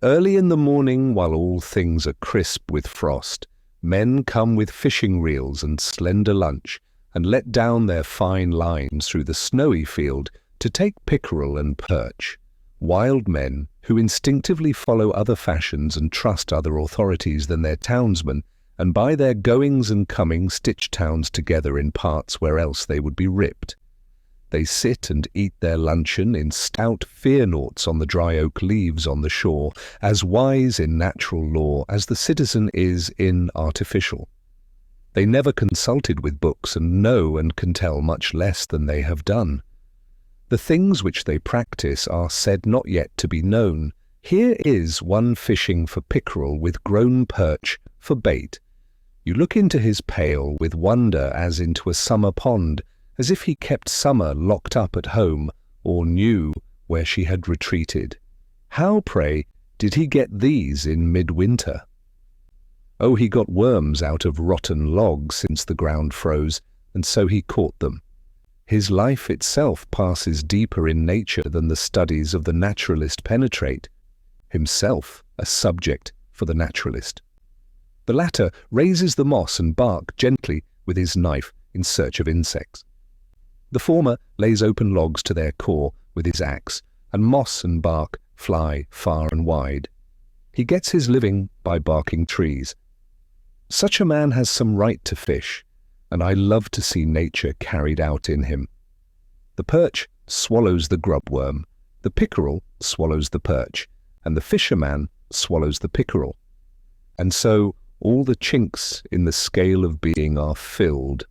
Early in the morning, while all things are crisp with frost, men come with fishing reels and slender lunch, and let down their fine lines through the snowy field to take pickerel and perch. Wild men, who instinctively follow other fashions and trust other authorities than their townsmen, and by their goings and comings stitch towns together in parts where else they would be ripped. They sit and eat their luncheon in stout fear-noughts on the dry oak leaves on the shore, as wise in natural law as the citizen is in artificial. They never consulted with books, and know and can tell much less than they have done. The things which they practice are said not yet to be known. Here is one fishing for pickerel with grown perch for bait. You look into his pail with wonder as into a summer pond, as if he kept summer locked up at home, or knew where she had retreated. How, pray, did he get these in midwinter? Oh, he got worms out of rotten logs since the ground froze, and so he caught them. His life itself passes deeper in nature than the studies of the naturalist penetrate, himself a subject for the naturalist. The latter raises the moss and bark gently with his knife in search of insects. The former lays open logs to their core with his axe, and moss and bark fly far and wide. He gets his living by barking trees. Such a man has some right to fish, and I love to see nature carried out in him. The perch swallows the grubworm, the pickerel swallows the perch, and the fisherman swallows the pickerel. And so all the chinks in the scale of being are filled.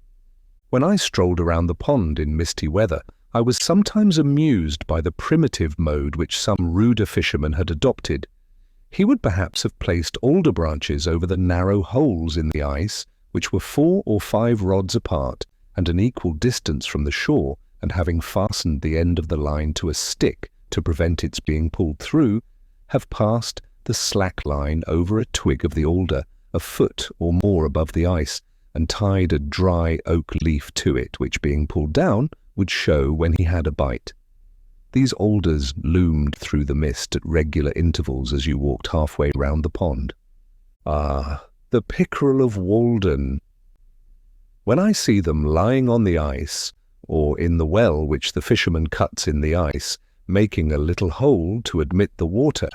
When I strolled around the pond in misty weather, I was sometimes amused by the primitive mode which some ruder fisherman had adopted. He would perhaps have placed alder branches over the narrow holes in the ice, which were 4 or 5 rods apart and an equal distance from the shore, and having fastened the end of the line to a stick to prevent its being pulled through, have passed the slack line over a twig of the alder, a foot or more above the ice, and tied a dry oak leaf to it, which, being pulled down, would show when he had a bite. These alders loomed through the mist at regular intervals as you walked halfway round the pond. Ah, the pickerel of Walden! When I see them lying on the ice, or in the well which the fisherman cuts in the ice, making a little hole to admit the water,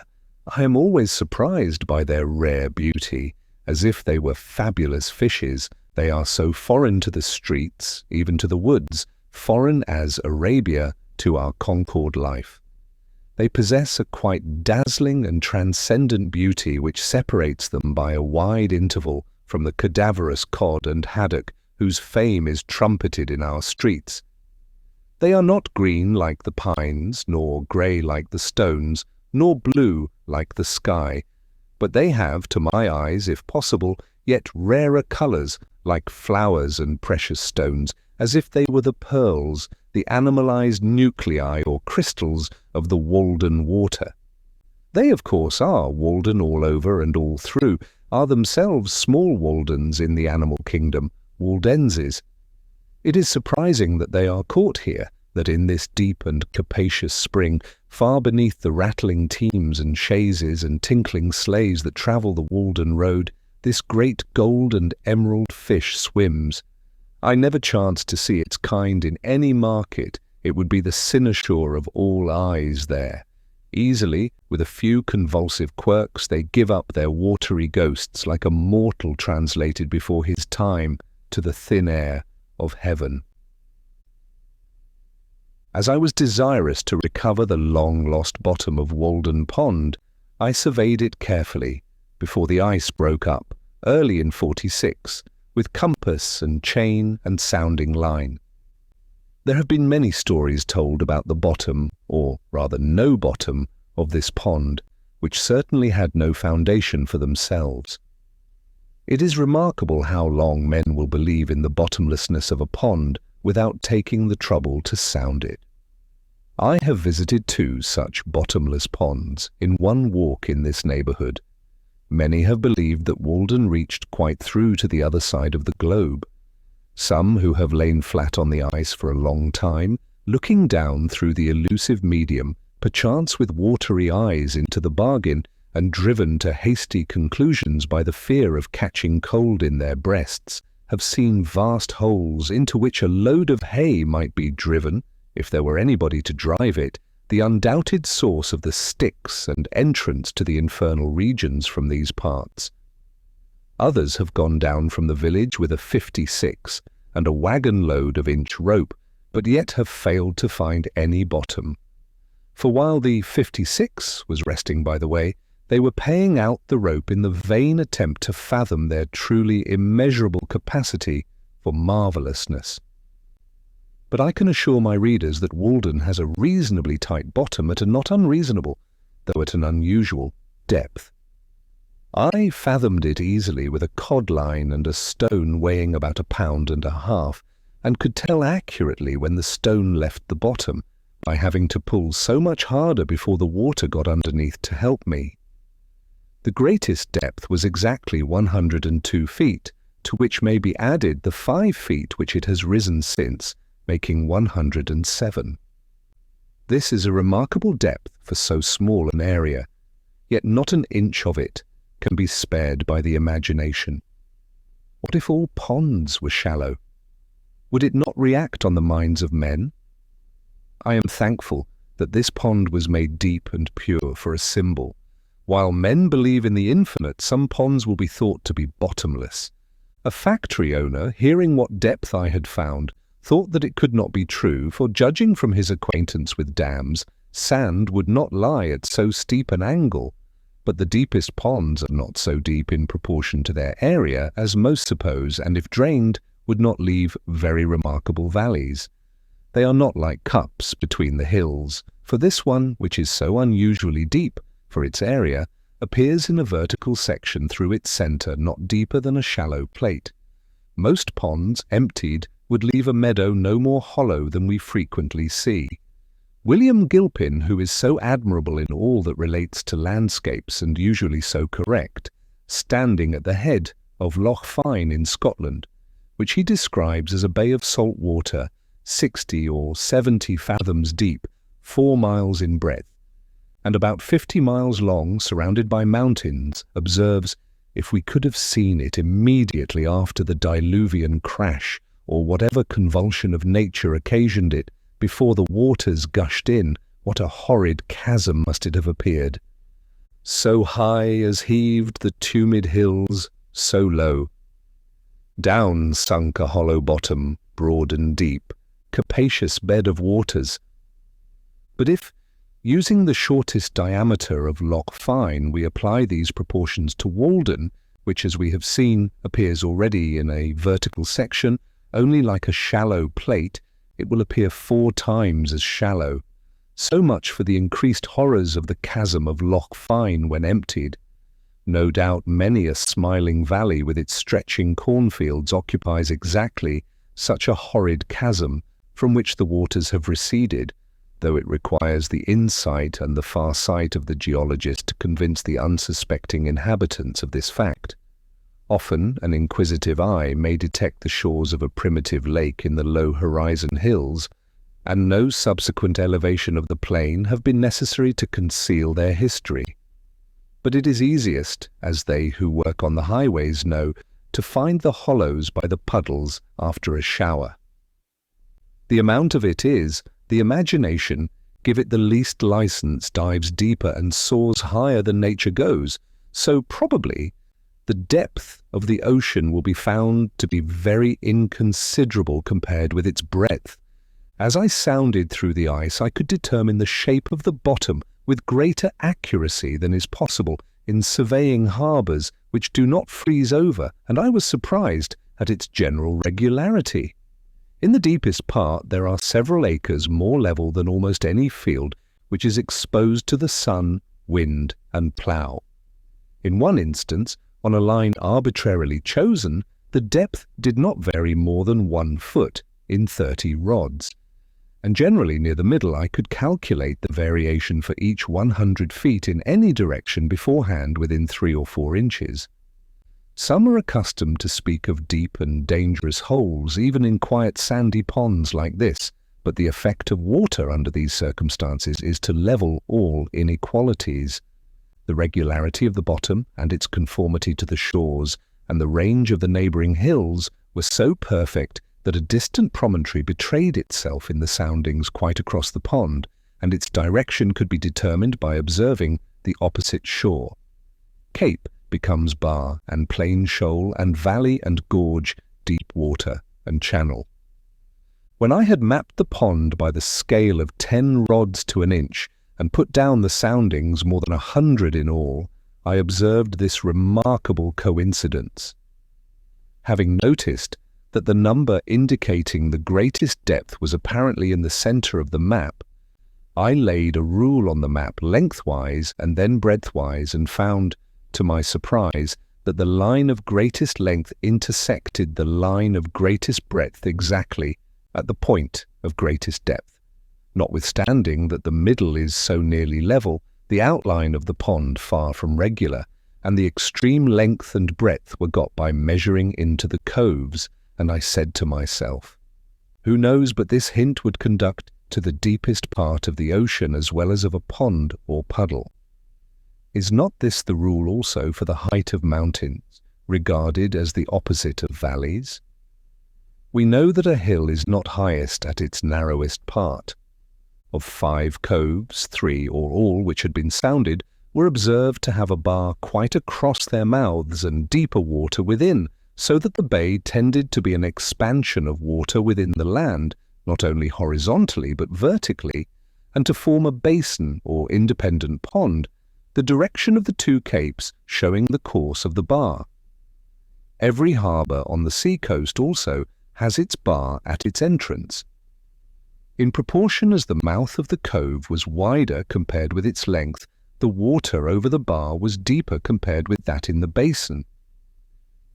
I am always surprised by their rare beauty. As if they were fabulous fishes, they are so foreign to the streets, even to the woods, foreign as Arabia to our Concord life. They possess a quite dazzling and transcendent beauty which separates them by a wide interval from the cadaverous cod and haddock whose fame is trumpeted in our streets. They are not green like the pines, nor grey like the stones, nor blue like the sky, but they have, to my eyes, if possible, yet rarer colours, like flowers and precious stones, as if they were the pearls, the animalized nuclei or crystals of the Walden water. They, of course, are Walden all over and all through, are themselves small Waldens in the animal kingdom, Waldenses. It is surprising that they are caught here, that in this deep and capacious spring, far beneath the rattling teams and chaises and tinkling sleighs that travel the Walden road, this great gold and emerald fish swims. I never chanced to see its kind in any market. It would be the cynosure of all eyes there. Easily, with a few convulsive quirks, they give up their watery ghosts like a mortal translated before his time to the thin air of heaven. As I was desirous to recover the long-lost bottom of Walden Pond, I surveyed it carefully before the ice broke up, early in '46, with compass and chain and sounding line. There have been many stories told about the bottom, or rather no bottom, of this pond, which certainly had no foundation for themselves. It is remarkable how long men will believe in the bottomlessness of a pond without taking the trouble to sound it. I have visited 2 such bottomless ponds in one walk in this neighbourhood. Many have believed that Walden reached quite through to the other side of the globe. Some who have lain flat on the ice for a long time, looking down through the elusive medium, perchance with watery eyes into the bargain, and driven to hasty conclusions by the fear of catching cold in their breasts, have seen vast holes into which a load of hay might be driven, if there were anybody to drive it, the undoubted source of the Styx and entrance to the infernal regions from these parts. Others have gone down from the village with a 56 and a wagon load of inch rope, but yet have failed to find any bottom. For while the 56 was resting by the way, they were paying out the rope in the vain attempt to fathom their truly immeasurable capacity for marvellousness. But I can assure my readers that Walden has a reasonably tight bottom at a not unreasonable, though at an unusual, depth. I fathomed it easily with a cod line and a stone weighing about 1.5 pounds, and could tell accurately when the stone left the bottom, by having to pull so much harder before the water got underneath to help me. The greatest depth was exactly 102 feet, to which may be added the 5 feet which it has risen since, making 107. This is a remarkable depth for so small an area, yet not an inch of it can be spared by the imagination. What if all ponds were shallow? Would it not react on the minds of men? I am thankful that this pond was made deep and pure for a symbol. While men believe in the infinite, some ponds will be thought to be bottomless. A factory owner, hearing what depth I had found, thought that it could not be true, for judging from his acquaintance with dams, sand would not lie at so steep an angle, but the deepest ponds are not so deep in proportion to their area as most suppose, and if drained, would not leave very remarkable valleys. They are not like cups between the hills, for this one, which is so unusually deep for its area, appears in a vertical section through its centre not deeper than a shallow plate. Most ponds, emptied, would leave a meadow no more hollow than we frequently see. William Gilpin, who is so admirable in all that relates to landscapes and usually so correct, standing at the head of Loch Fyne in Scotland, which he describes as a bay of salt water, 60 or 70 fathoms deep, 4 miles in breadth, and about 50 miles long, surrounded by mountains, observes, if we could have seen it immediately after the diluvian crash, or whatever convulsion of nature occasioned it, before the waters gushed in, what a horrid chasm must it have appeared. So high as heaved the tumid hills, so low. Down sunk a hollow bottom, broad and deep, capacious bed of waters. But if, using the shortest diameter of Loch Fyne, we apply these proportions to Walden, which, as we have seen, appears already in a vertical section, only like a shallow plate, it will appear 4 times as shallow. So much for the increased horrors of the chasm of Loch Fyne when emptied. No doubt many a smiling valley with its stretching cornfields occupies exactly such a horrid chasm from which the waters have receded, though it requires the insight and the far sight of the geologist to convince the unsuspecting inhabitants of this fact. Often an inquisitive eye may detect the shores of a primitive lake in the low horizon hills, and no subsequent elevation of the plain have been necessary to conceal their history. But it is easiest, as they who work on the highways know, to find the hollows by the puddles after a shower. The amount of it is, the imagination, give it the least license, dives deeper and soars higher than nature goes, so probably the depth of the ocean will be found to be very inconsiderable compared with its breadth. As I sounded through the ice, I could determine the shape of the bottom with greater accuracy than is possible in surveying harbours which do not freeze over, and I was surprised at its general regularity. In the deepest part there are several acres more level than almost any field which is exposed to the sun, wind, and plough. In one instance, on a line arbitrarily chosen, the depth did not vary more than 1 foot in 30 rods, and generally near the middle I could calculate the variation for each 100 feet in any direction beforehand within 3 or 4 inches. Some are accustomed to speak of deep and dangerous holes, even in quiet sandy ponds like this, but the effect of water under these circumstances is to level all inequalities. The regularity of the bottom and its conformity to the shores and the range of the neighbouring hills were so perfect that a distant promontory betrayed itself in the soundings quite across the pond, and its direction could be determined by observing the opposite shore. Cape becomes bar, and plain shoal, and valley and gorge, deep water and channel. When I had mapped the pond by the scale of 10 rods to an inch, and put down the soundings, more than 100 in all, I observed this remarkable coincidence. Having noticed that the number indicating the greatest depth was apparently in the centre of the map, I laid a rule on the map lengthwise and then breadthwise, and found, to my surprise, that the line of greatest length intersected the line of greatest breadth exactly at the point of greatest depth. Notwithstanding that the middle is so nearly level, the outline of the pond far from regular, and the extreme length and breadth were got by measuring into the coves, and I said to myself, who knows but this hint would conduct to the deepest part of the ocean as well as of a pond or puddle? Is not this the rule also for the height of mountains, regarded as the opposite of valleys? We know that a hill is not highest at its narrowest part. Of 5 coves, 3 or all which had been sounded were observed to have a bar quite across their mouths and deeper water within, so that the bay tended to be an expansion of water within the land, not only horizontally but vertically, and to form a basin or independent pond, the direction of the two capes showing the course of the bar. Every harbour on the seacoast also has its bar at its entrance. In proportion as the mouth of the cove was wider compared with its length, the water over the bar was deeper compared with that in the basin.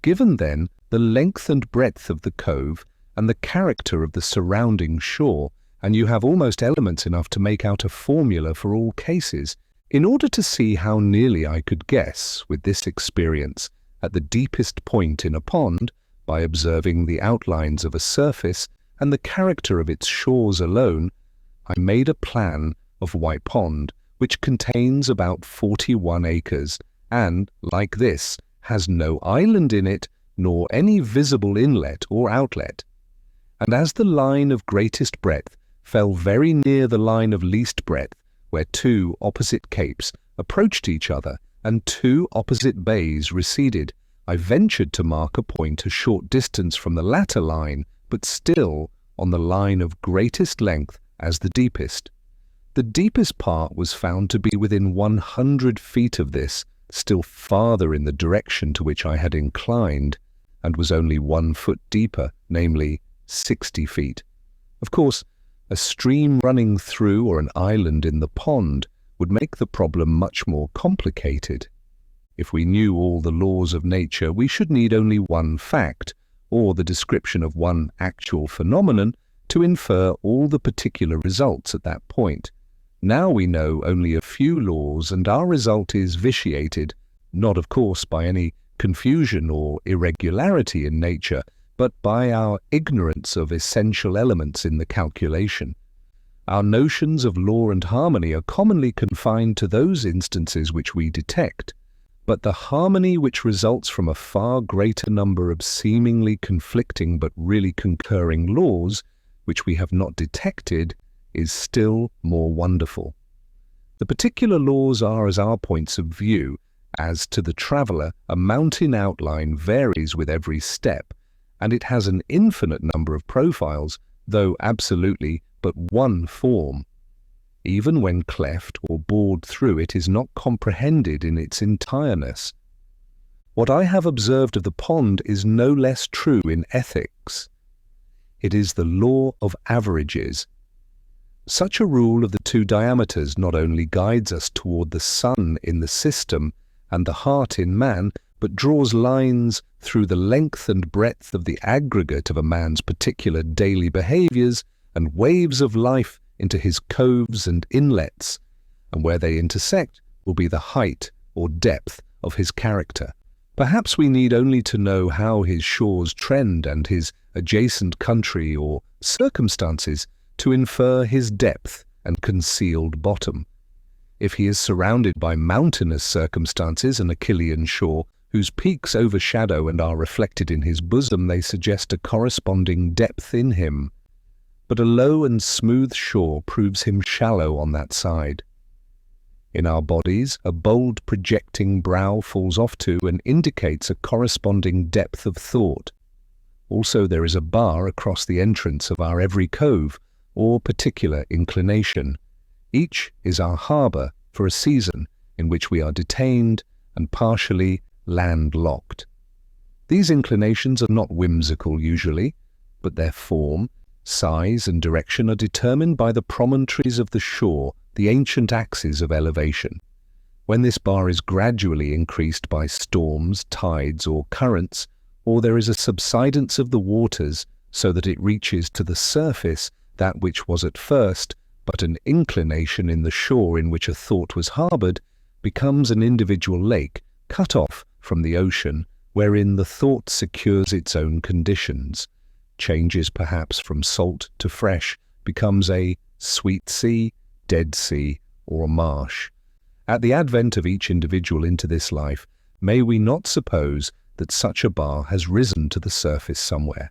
Given then the length and breadth of the cove and the character of the surrounding shore, and you have almost elements enough to make out a formula for all cases, in order to see how nearly I could guess, with this experience, at the deepest point in a pond, by observing the outlines of a surface and the character of its shores alone, I made a plan of White Pond, which contains about 41 acres, and, like this, has no island in it, nor any visible inlet or outlet. And as the line of greatest breadth fell very near the line of least breadth, where two opposite capes approached each other and two opposite bays receded, I ventured to mark a point a short distance from the latter line, but still on the line of greatest length as the deepest. The deepest part was found to be within 100 feet of this, still farther in the direction to which I had inclined, and was only 1 foot deeper, namely 60 feet. Of course, a stream running through or an island in the pond would make the problem much more complicated. If we knew all the laws of nature, we should need only one fact, or the description of one actual phenomenon, to infer all the particular results at that point. Now we know only a few laws, and our result is vitiated, not of course by any confusion or irregularity in nature, but by our ignorance of essential elements in the calculation. Our notions of law and harmony are commonly confined to those instances which we detect, but the harmony which results from a far greater number of seemingly conflicting but really concurring laws, which we have not detected, is still more wonderful. The particular laws are as our points of view. As to the traveller, a mountain outline varies with every step, and it has an infinite number of profiles, though absolutely but one form. Even when cleft or bored through, it is not comprehended in its entireness. What I have observed of the pond is no less true in ethics. It is the law of averages. Such a rule of the two diameters not only guides us toward the sun in the system and the heart in man, but draws lines through the length and breadth of the aggregate of a man's particular daily behaviours and waves of life into his coves and inlets, and where they intersect will be the height or depth of his character. Perhaps we need only to know how his shores trend and his adjacent country or circumstances to infer his depth and concealed bottom. If he is surrounded by mountainous circumstances, an Achillean shore, whose peaks overshadow and are reflected in his bosom, they suggest a corresponding depth in him. But a low and smooth shore proves him shallow on that side. In our bodies, a bold projecting brow falls off to and indicates a corresponding depth of thought. Also there is a bar across the entrance of our every cove, or particular inclination. Each is our harbour for a season in which we are detained and partially landlocked. These inclinations are not whimsical usually, but their form, size and direction are determined by the promontories of the shore, the ancient axes of elevation. When this bar is gradually increased by storms, tides or currents, or there is a subsidence of the waters so that it reaches to the surface that which was at first but an inclination in the shore in which a thought was harboured, becomes an individual lake cut off from the ocean, wherein the thought secures its own conditions, changes perhaps from salt to fresh, becomes a sweet sea, dead sea, or a marsh. At the advent of each individual into this life, may we not suppose that such a bar has risen to the surface somewhere.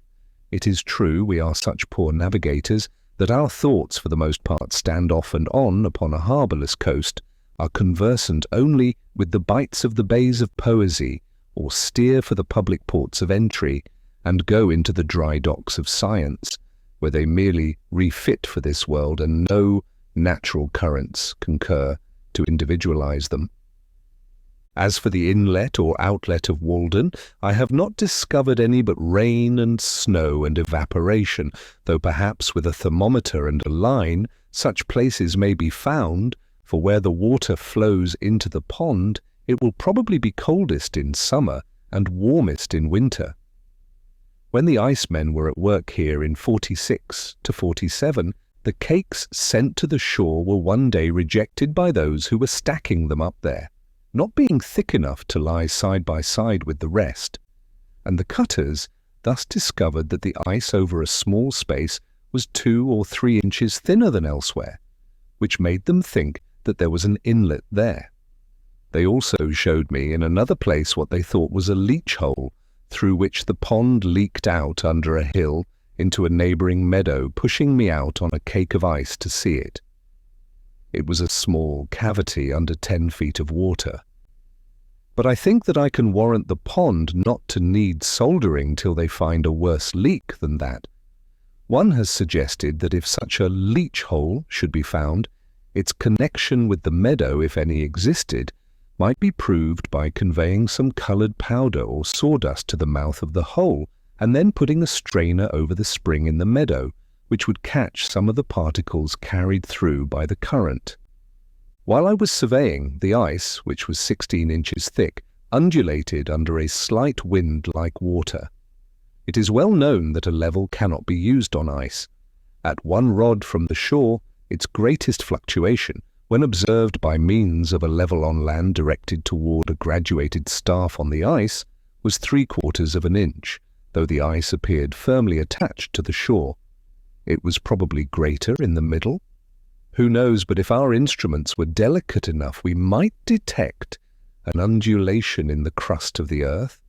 It is true we are such poor navigators that our thoughts for the most part stand off and on upon a harbourless coast, are conversant only with the bites of the bays of poesy, or steer for the public ports of entry and go into the dry docks of science, where they merely refit for this world and no natural currents concur to individualize them. As for the inlet or outlet of Walden, I have not discovered any but rain and snow and evaporation, though perhaps with a thermometer and a line such places may be found, for where the water flows into the pond, it will probably be coldest in summer and warmest in winter. When the icemen were at work here in 46 to 47, the cakes sent to the shore were one day rejected by those who were stacking them up there, not being thick enough to lie side by side with the rest, and the cutters thus discovered that the ice over a small space was 2 or 3 inches thinner than elsewhere, which made them think that there was an inlet there. They also showed me in another place what they thought was a leach hole, through which the pond leaked out under a hill into a neighbouring meadow, pushing me out on a cake of ice to see it. It was a small cavity under 10 feet of water. But I think that I can warrant the pond not to need soldering till they find a worse leak than that. One has suggested that if such a leach hole should be found, its connection with the meadow, if any existed, might be proved by conveying some coloured powder or sawdust to the mouth of the hole and then putting a strainer over the spring in the meadow, which would catch some of the particles carried through by the current. While I was surveying, the ice, which was 16 inches thick, undulated under a slight wind like water. It is well known that a level cannot be used on ice. At 1 rod from the shore, its greatest fluctuation, when observed by means of a level on land directed toward a graduated staff on the ice, was 3/4 of an inch, though the ice appeared firmly attached to the shore. It was probably greater in the middle. Who knows, but if our instruments were delicate enough, we might detect an undulation in the crust of the earth.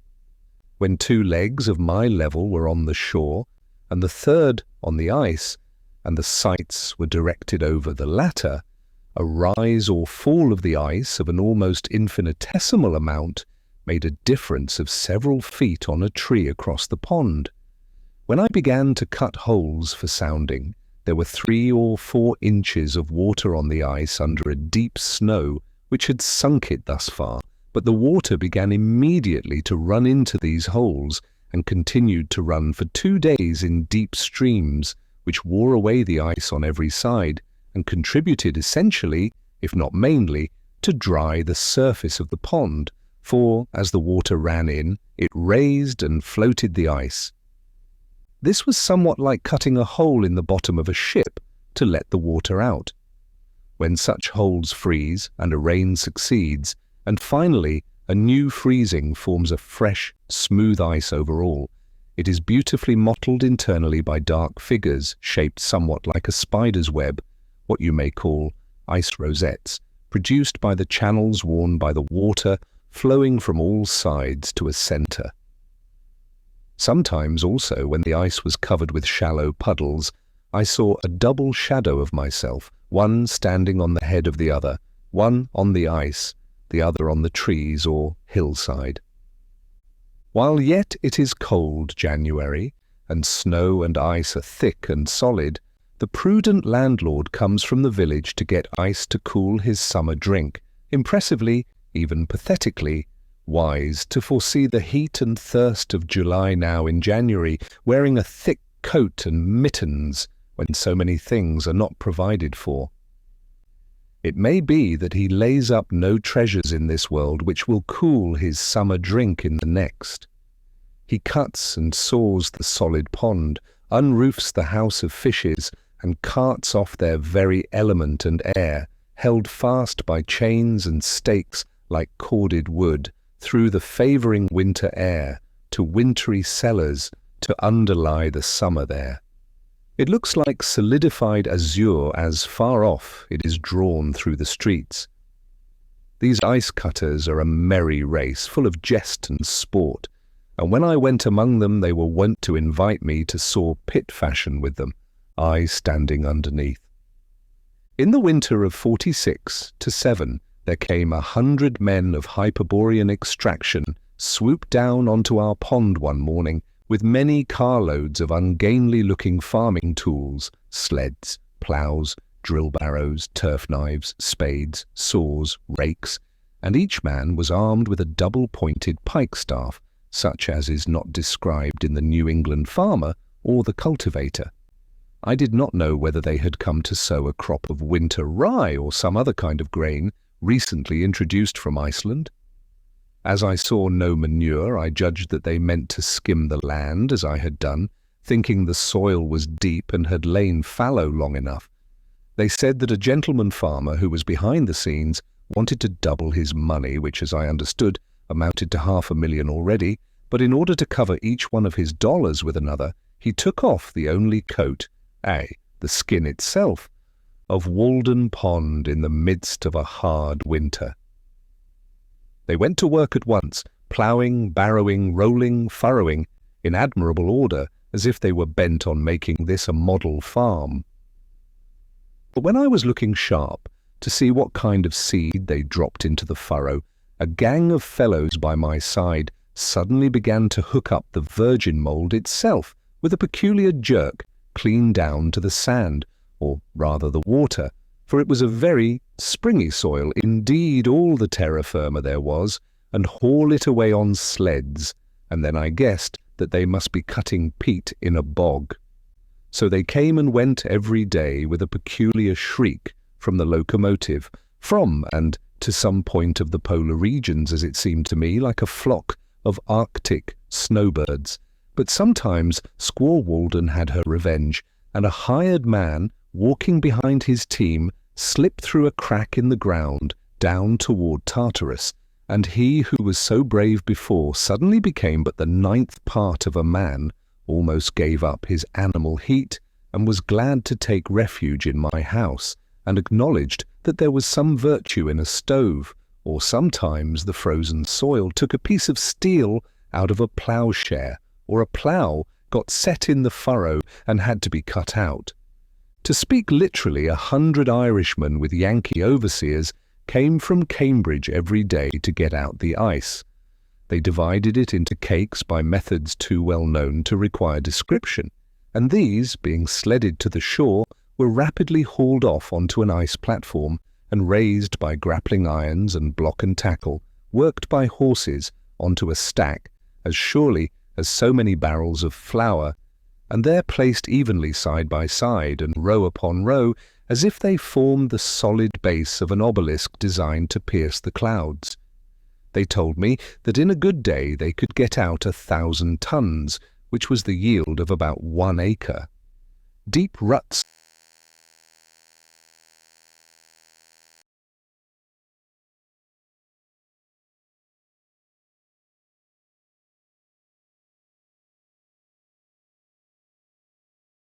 When 2 legs of my level were on the shore, and the third on the ice, and the sights were directed over the latter, a rise or fall of the ice of an almost infinitesimal amount made a difference of several feet on a tree across the pond. When I began to cut holes for sounding, there were 3 or 4 inches of water on the ice under a deep snow which had sunk it thus far, but the water began immediately to run into these holes and continued to run for 2 days in deep streams, which wore away the ice on every side and contributed essentially, if not mainly, to dry the surface of the pond, for, as the water ran in, it raised and floated the ice. This was somewhat like cutting a hole in the bottom of a ship to let the water out. When such holes freeze and a rain succeeds, and finally a new freezing forms a fresh, smooth ice over all, it is beautifully mottled internally by dark figures shaped somewhat like a spider's web, what you may call ice rosettes, produced by the channels worn by the water flowing from all sides to a centre. Sometimes also, when the ice was covered with shallow puddles, I saw a double shadow of myself, one standing on the head of the other, one on the ice, the other on the trees or hillside. While yet it is cold January, and snow and ice are thick and solid, the prudent landlord comes from the village to get ice to cool his summer drink, impressively, even pathetically, wise to foresee the heat and thirst of July now in January, wearing a thick coat and mittens when so many things are not provided for. It may be that he lays up no treasures in this world which will cool his summer drink in the next. He cuts and saws the solid pond, unroofs the house of fishes, and carts off their very element and air, held fast by chains and stakes like corded wood, through the favouring winter air, to wintry cellars to underlie the summer there. It looks like solidified azure as far off it is drawn through the streets. These ice cutters are a merry race, full of jest and sport, and when I went among them they were wont to invite me to saw pit fashion with them, I standing underneath. In the winter of 46 to 7 there came 100 men of Hyperborean extraction swooped down onto our pond one morning with many carloads of ungainly-looking farming tools, sleds, ploughs, drill barrows, turf knives, spades, saws, rakes, and each man was armed with a double-pointed pike staff, such as is not described in the New England farmer or the cultivator. I did not know whether they had come to sow a crop of winter rye or some other kind of grain recently introduced from Iceland. As I saw no manure, I judged that they meant to skim the land as I had done, thinking the soil was deep and had lain fallow long enough. They said that a gentleman farmer who was behind the scenes wanted to double his money, which, as I understood, amounted to $500,000 already, but in order to cover each one of his dollars with another, he took off the only coat, the skin itself, of Walden Pond in the midst of a hard winter. They went to work at once, ploughing, barrowing, rolling, furrowing, in admirable order, as if they were bent on making this a model farm. But when I was looking sharp to see what kind of seed they dropped into the furrow, a gang of fellows by my side suddenly began to hook up the virgin mould itself with a peculiar jerk clean down to the sand, or rather the water, for it was a very springy soil, indeed all the terra firma there was, and haul it away on sleds, and then I guessed that they must be cutting peat in a bog. So they came and went every day with a peculiar shriek from the locomotive, from and to some point of the polar regions, as it seemed to me, like a flock of Arctic snowbirds. But sometimes Squaw Walden had her revenge, and a hired man, walking behind his team, slipped through a crack in the ground down toward Tartarus, and he who was so brave before suddenly became but the 9th part of a man, almost gave up his animal heat, and was glad to take refuge in my house, and acknowledged that there was some virtue in a stove, or sometimes the frozen soil took a piece of steel out of a ploughshare, or a plough got set in the furrow and had to be cut out. To speak literally, 100 Irishmen with Yankee overseers came from Cambridge every day to get out the ice. They divided it into cakes by methods too well known to require description, and these, being sledded to the shore, were rapidly hauled off onto an ice platform and raised by grappling irons and block and tackle, worked by horses onto a stack as surely as so many barrels of flour, and there placed evenly side by side and row upon row as if they formed the solid base of an obelisk designed to pierce the clouds. They told me that in a good day they could get out 1,000 tons, which was the yield of about 1 acre. Deep ruts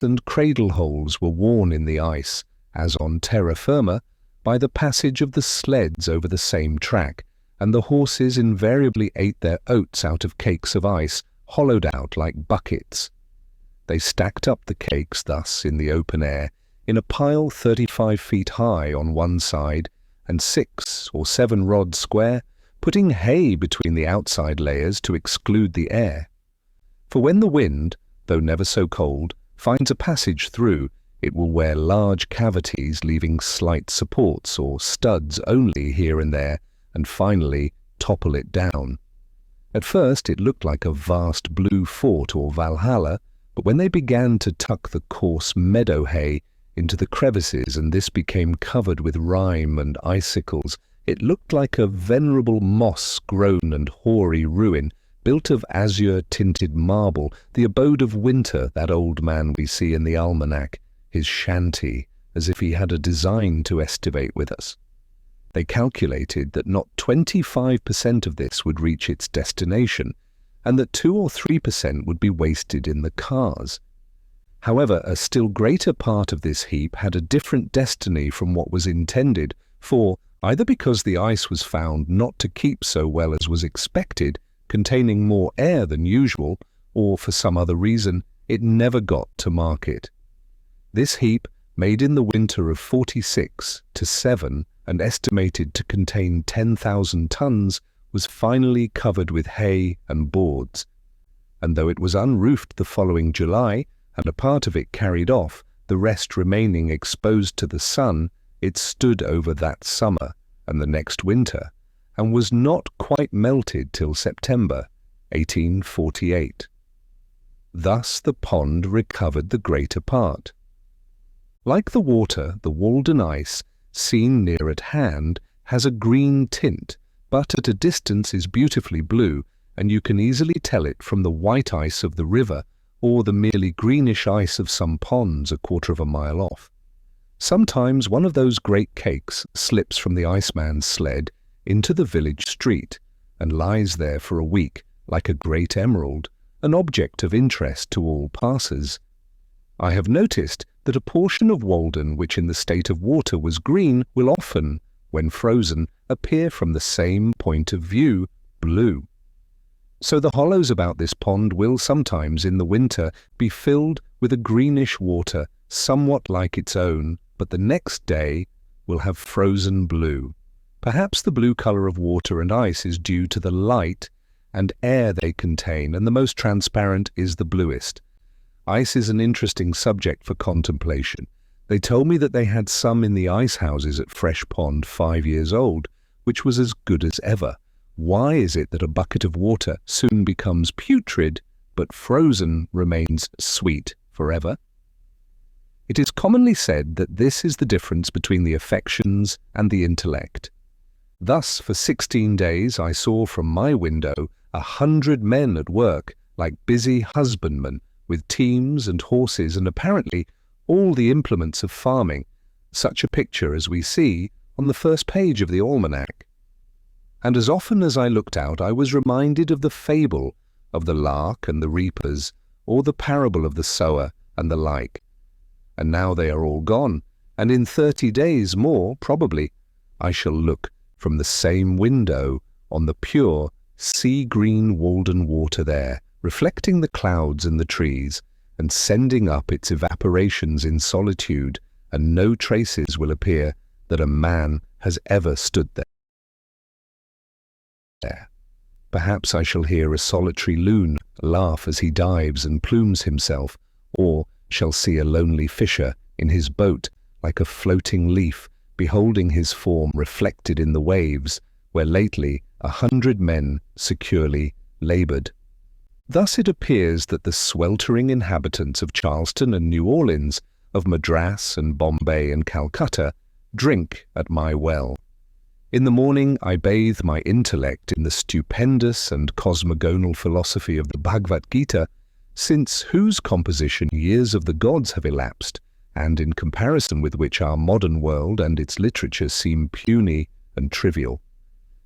and cradle holes were worn in the ice, as on terra firma, by the passage of the sleds over the same track, and the horses invariably ate their oats out of cakes of ice, hollowed out like buckets. They stacked up the cakes thus in the open air, in a pile 35 feet high on one side, and 6 or 7 rods square, putting hay between the outside layers to exclude the air. For when the wind, though never so cold, finds a passage through, it will wear large cavities, leaving slight supports or studs only here and there, and finally topple it down. At first it looked like a vast blue fort or Valhalla, but when they began to tuck the coarse meadow hay into the crevices and this became covered with rime and icicles, it looked like a venerable moss-grown and hoary ruin, built of azure-tinted marble, the abode of winter, that old man we see in the almanac, his shanty, as if he had a design to estivate with us. They calculated that not 25% of this would reach its destination, and that 2 or 3% would be wasted in the cars. However, a still greater part of this heap had a different destiny from what was intended, for, either because the ice was found not to keep so well as was expected, containing more air than usual, or for some other reason, it never got to market. This heap, made in the winter of 46 to 7 and estimated to contain 10,000 tons, was finally covered with hay and boards, and though it was unroofed the following July, and a part of it carried off, the rest remaining exposed to the sun, it stood over that summer and the next winter, and was not quite melted till September 1848. Thus the pond recovered the greater part. Like the water, the Walden ice, seen near at hand, has a green tint, but at a distance is beautifully blue, and you can easily tell it from the white ice of the river or the merely greenish ice of some ponds a quarter of a mile off. Sometimes one of those great cakes slips from the iceman's sled into the village street and lies there for a week like a great emerald, an object of interest to all passers. I have noticed that a portion of Walden which in the state of water was green will often, when frozen, appear from the same point of view blue. So the hollows about this pond will sometimes in the winter be filled with a greenish water somewhat like its own, but the next day will have frozen blue. Perhaps the blue colour of water and ice is due to the light and air they contain, and the most transparent is the bluest. Ice is an interesting subject for contemplation. They told me that they had some in the ice houses at Fresh Pond 5 years old, which was as good as ever. Why is it that a bucket of water soon becomes putrid, but frozen remains sweet forever? It is commonly said that this is the difference between the affections and the intellect. Thus, for 16 days I saw from my window 100 men at work, like busy husbandmen, with teams and horses and apparently all the implements of farming, such a picture as we see on the first page of the almanac. And as often as I looked out, I was reminded of the fable of the lark and the reapers, or the parable of the sower and the like. And now they are all gone, and in 30 days more, probably, I shall look from the same window on the pure, sea-green Walden water there, reflecting the clouds and the trees, and sending up its evaporations in solitude, and no traces will appear that a man has ever stood there. Perhaps I shall hear a solitary loon laugh as he dives and plumes himself, or shall see a lonely fisher in his boat like a floating leaf, beholding his form reflected in the waves, where lately 100 men securely laboured. Thus it appears that the sweltering inhabitants of Charleston and New Orleans, of Madras and Bombay and Calcutta, drink at my well. In the morning I bathe my intellect in the stupendous and cosmogonal philosophy of the Bhagavad Gita, since whose composition years of the gods have elapsed, and in comparison with which our modern world and its literature seem puny and trivial.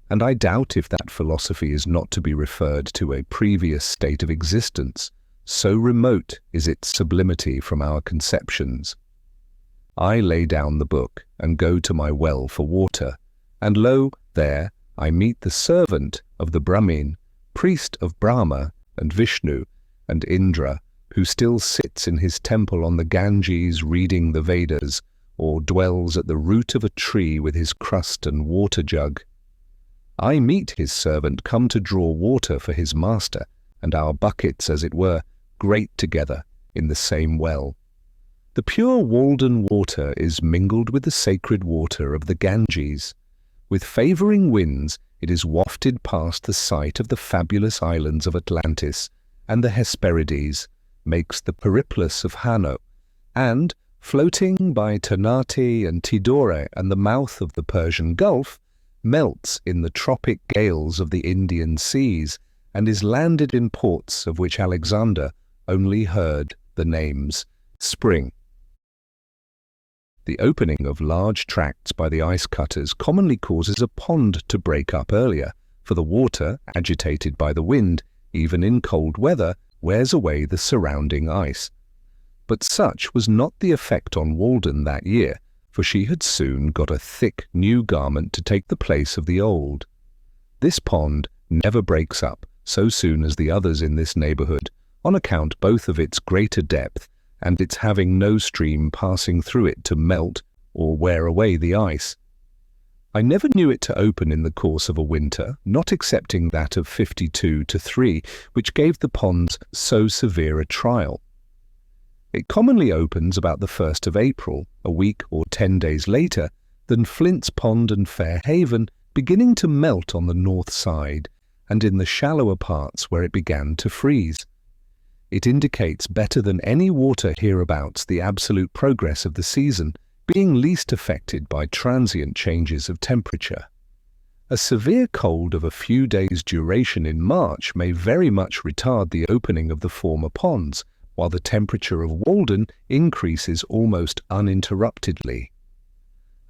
And I doubt if that philosophy is not to be referred to a previous state of existence, so remote is its sublimity from our conceptions. I lay down the book and go to my well for water, and lo, there I meet the servant of the Brahmin, priest of Brahma and Vishnu and Indra, who still sits in his temple on the Ganges reading the Vedas, or dwells at the root of a tree with his crust and water jug. I meet his servant come to draw water for his master, and our buckets, as it were, grate together in the same well. The pure Walden water is mingled with the sacred water of the Ganges. With favouring winds, it is wafted past the site of the fabulous islands of Atlantis, and the Hesperides, makes the Periplus of Hanno, and, floating by Ternate and Tidore and the mouth of the Persian Gulf, melts in the tropic gales of the Indian seas, and is landed in ports of which Alexander only heard the names Spring. The opening of large tracts by the ice cutters commonly causes a pond to break up earlier, for the water, agitated by the wind, even in cold weather, wears away the surrounding ice. But such was not the effect on Walden that year, for she had soon got a thick new garment to take the place of the old. This pond never breaks up so soon as the others in this neighbourhood, on account both of its greater depth and its having no stream passing through it to melt or wear away the ice. I never knew it to open in the course of a winter, not excepting that of 52-3, which gave the ponds so severe a trial. It commonly opens about the 1st of April, a week or 10 days later than Flint's Pond and Fair Haven, beginning to melt on the north side and in the shallower parts where it began to freeze. It indicates better than any water hereabouts the absolute progress of the season, being least affected by transient changes of temperature. A severe cold of a few days' duration in March may very much retard the opening of the former ponds, while the temperature of Walden increases almost uninterruptedly.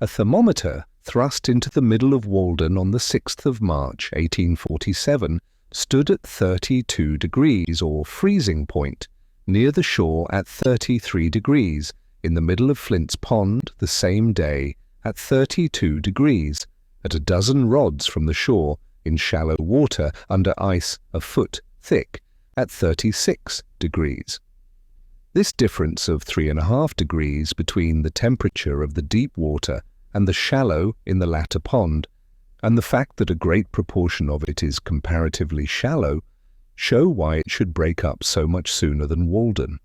A thermometer thrust into the middle of Walden on the 6th of March 1847 stood at 32 degrees, or freezing point, near the shore at 33 degrees, in the middle of Flint's Pond the same day at 32 degrees, at a dozen rods from the shore in shallow water under ice a foot thick at 36 degrees. This difference of 3.5 degrees between the temperature of the deep water and the shallow in the latter pond, and the fact that a great proportion of it is comparatively shallow, show why it should break up so much sooner than Walden.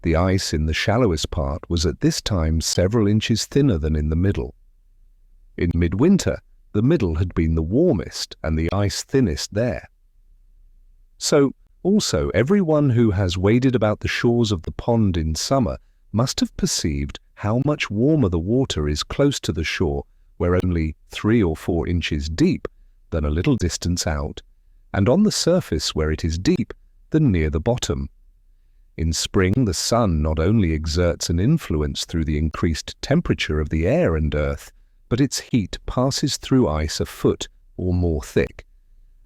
The ice in the shallowest part was at this time several inches thinner than in the middle. In midwinter, the middle had been the warmest and the ice thinnest there. So, also, everyone who has waded about the shores of the pond in summer must have perceived how much warmer the water is close to the shore, where only 3 or 4 inches deep, than a little distance out, and on the surface where it is deep, than near the bottom. In spring, the sun not only exerts an influence through the increased temperature of the air and earth, but its heat passes through ice a foot or more thick,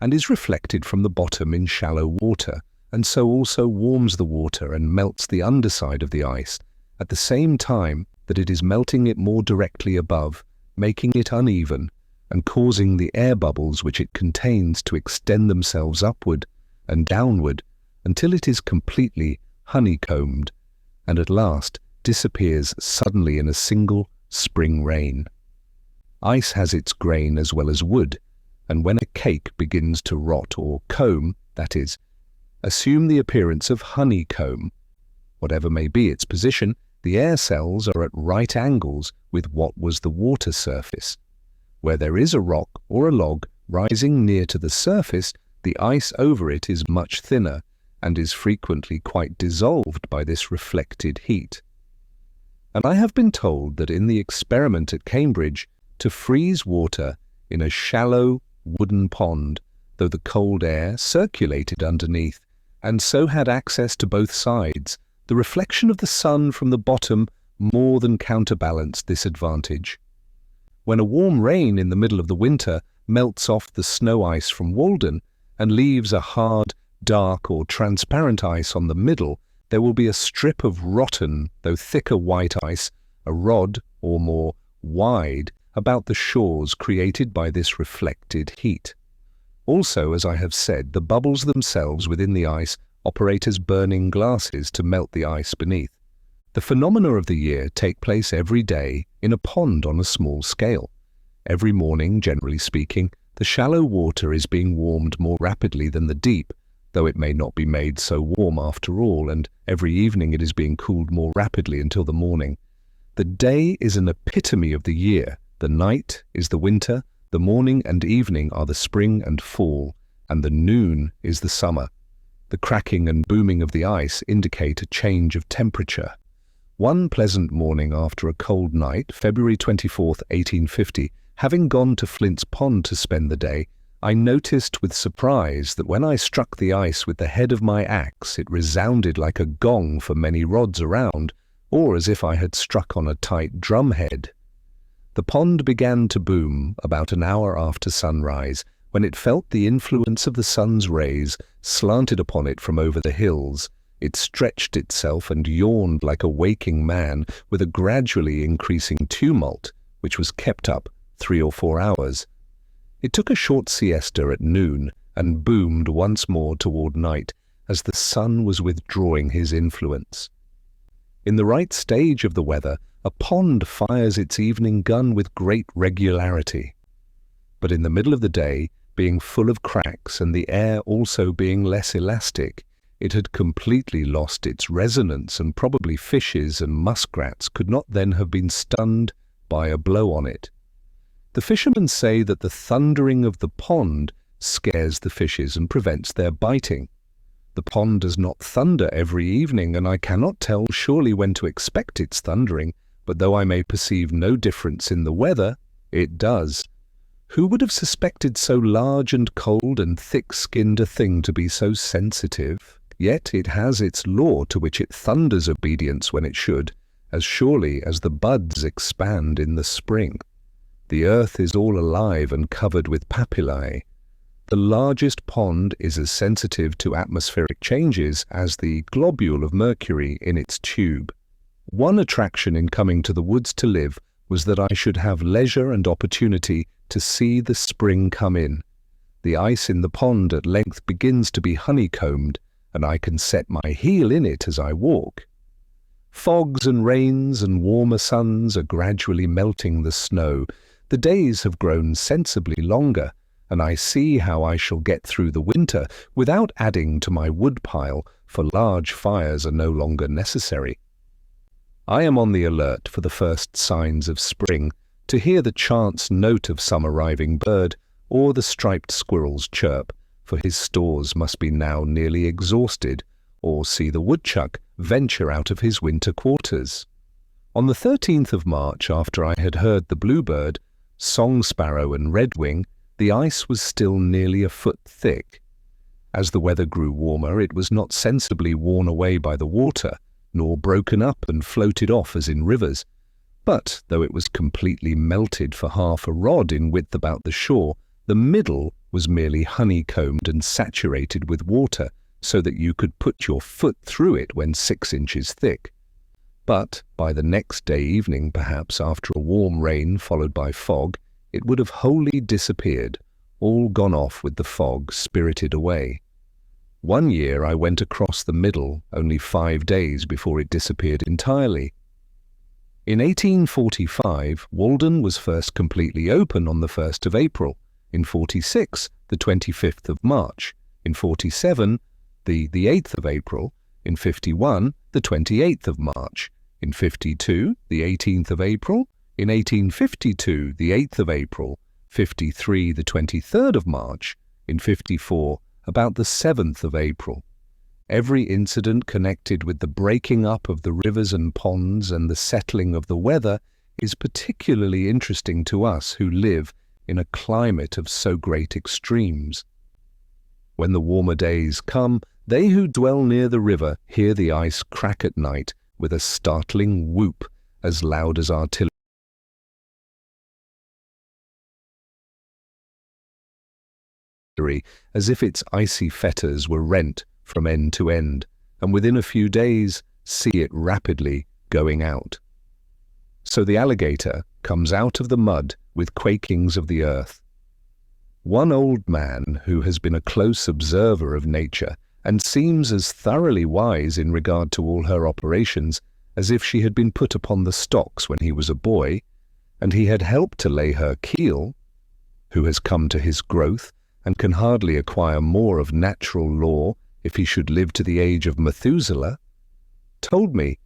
and is reflected from the bottom in shallow water, and so also warms the water and melts the underside of the ice, at the same time that it is melting it more directly above, making it uneven, and causing the air bubbles which it contains to extend themselves upward and downward until it is completely honeycombed, and at last disappears suddenly in a single spring rain. Ice has its grain as well as wood, and when a cake begins to rot or comb, that is, assume the appearance of honeycomb, whatever may be its position, the air cells are at right angles with what was the water surface. Where there is a rock or a log rising near to the surface, the ice over it is much thinner, and is frequently quite dissolved by this reflected heat. And I have been told that in the experiment at Cambridge, to freeze water in a shallow wooden pond, though the cold air circulated underneath, and so had access to both sides, the reflection of the sun from the bottom more than counterbalanced this advantage. When a warm rain in the middle of the winter melts off the snow ice from Walden, and leaves a hard, dark or transparent ice on the middle, there will be a strip of rotten, though thicker white ice, a rod or more wide, about the shores created by this reflected heat. Also, as I have said, the bubbles themselves within the ice operate as burning glasses to melt the ice beneath. The phenomena of the year take place every day in a pond on a small scale. Every morning, generally speaking, the shallow water is being warmed more rapidly than the deep, though it may not be made so warm after all, and every evening it is being cooled more rapidly until the morning. The day is an epitome of the year, the night is the winter, the morning and evening are the spring and fall, and the noon is the summer. The cracking and booming of the ice indicate a change of temperature. One pleasant morning after a cold night, February 24th, 1850, having gone to Flint's Pond to spend the day, I noticed with surprise that when I struck the ice with the head of my axe, it resounded like a gong for many rods around, or as if I had struck on a tight drumhead. The pond began to boom about an hour after sunrise, when it felt the influence of the sun's rays slanted upon it from over the hills. It stretched itself and yawned like a waking man, with a gradually increasing tumult, which was kept up 3 or 4 hours. It took a short siesta at noon, and boomed once more toward night, as the sun was withdrawing his influence. In the right stage of the weather, A pond fires its evening gun with great regularity. But in the middle of the day, being full of cracks and the air also being less elastic, it had completely lost its resonance, and probably fishes and muskrats could not then have been stunned by a blow on it. The fishermen say that the thundering of the pond scares the fishes and prevents their biting. The pond does not thunder every evening, and I cannot tell surely when to expect its thundering, but though I may perceive no difference in the weather, it does. Who would have suspected so large and cold and thick-skinned a thing to be so sensitive? Yet it has its law to which it thunders obedience when it should, as surely as the buds expand in the spring. The earth is all alive and covered with papillae. The largest pond is as sensitive to atmospheric changes as the globule of mercury in its tube. One attraction in coming to the woods to live was that I should have leisure and opportunity to see the spring come in. The ice in the pond at length begins to be honeycombed, and I can set my heel in it as I walk. Fogs and rains and warmer suns are gradually melting the snow. The days have grown sensibly longer, and I see how I shall get through the winter without adding to my woodpile, for large fires are no longer necessary. I am on the alert for the first signs of spring, to hear the chance note of some arriving bird, or the striped squirrel's chirp, for his stores must be now nearly exhausted, or see the woodchuck venture out of his winter quarters. On the 13th of March, after I had heard the bluebird, song sparrow and redwing, the ice was still nearly a foot thick. As the weather grew warmer, it was not sensibly worn away by the water, nor broken up and floated off as in rivers. But, though it was completely melted for half a rod in width about the shore, the middle was merely honeycombed and saturated with water, so that you could put your foot through it when 6 inches thick. But by the next day evening, perhaps after a warm rain followed by fog, it would have wholly disappeared, all gone off with the fog, spirited away. One year I went across the middle only 5 days before it disappeared entirely. In 1845, Walden was first completely open on the 1st of April, in 46, the 25th of March, in 47, the 8th of April, in 51, the 28th of March, in 52, the 18th of April, in 1852, the 8th of April, 53, the 23rd of March, in 54, about the 7th of April. Every incident connected with the breaking up of the rivers and ponds and the settling of the weather is particularly interesting to us who live in a climate of so great extremes. When the warmer days come, they who dwell near the river hear the ice crack at night with a startling whoop as loud as artillery, as if its icy fetters were rent from end to end, and within a few days see it rapidly going out. So the alligator comes out of the mud with quakings of the earth. One old man who has been a close observer of nature and seems as thoroughly wise in regard to all her operations as if she had been put upon the stocks when he was a boy, and he had helped to lay her keel, who has come to his growth and can hardly acquire more of natural law if he should live to the age of Methuselah, told me,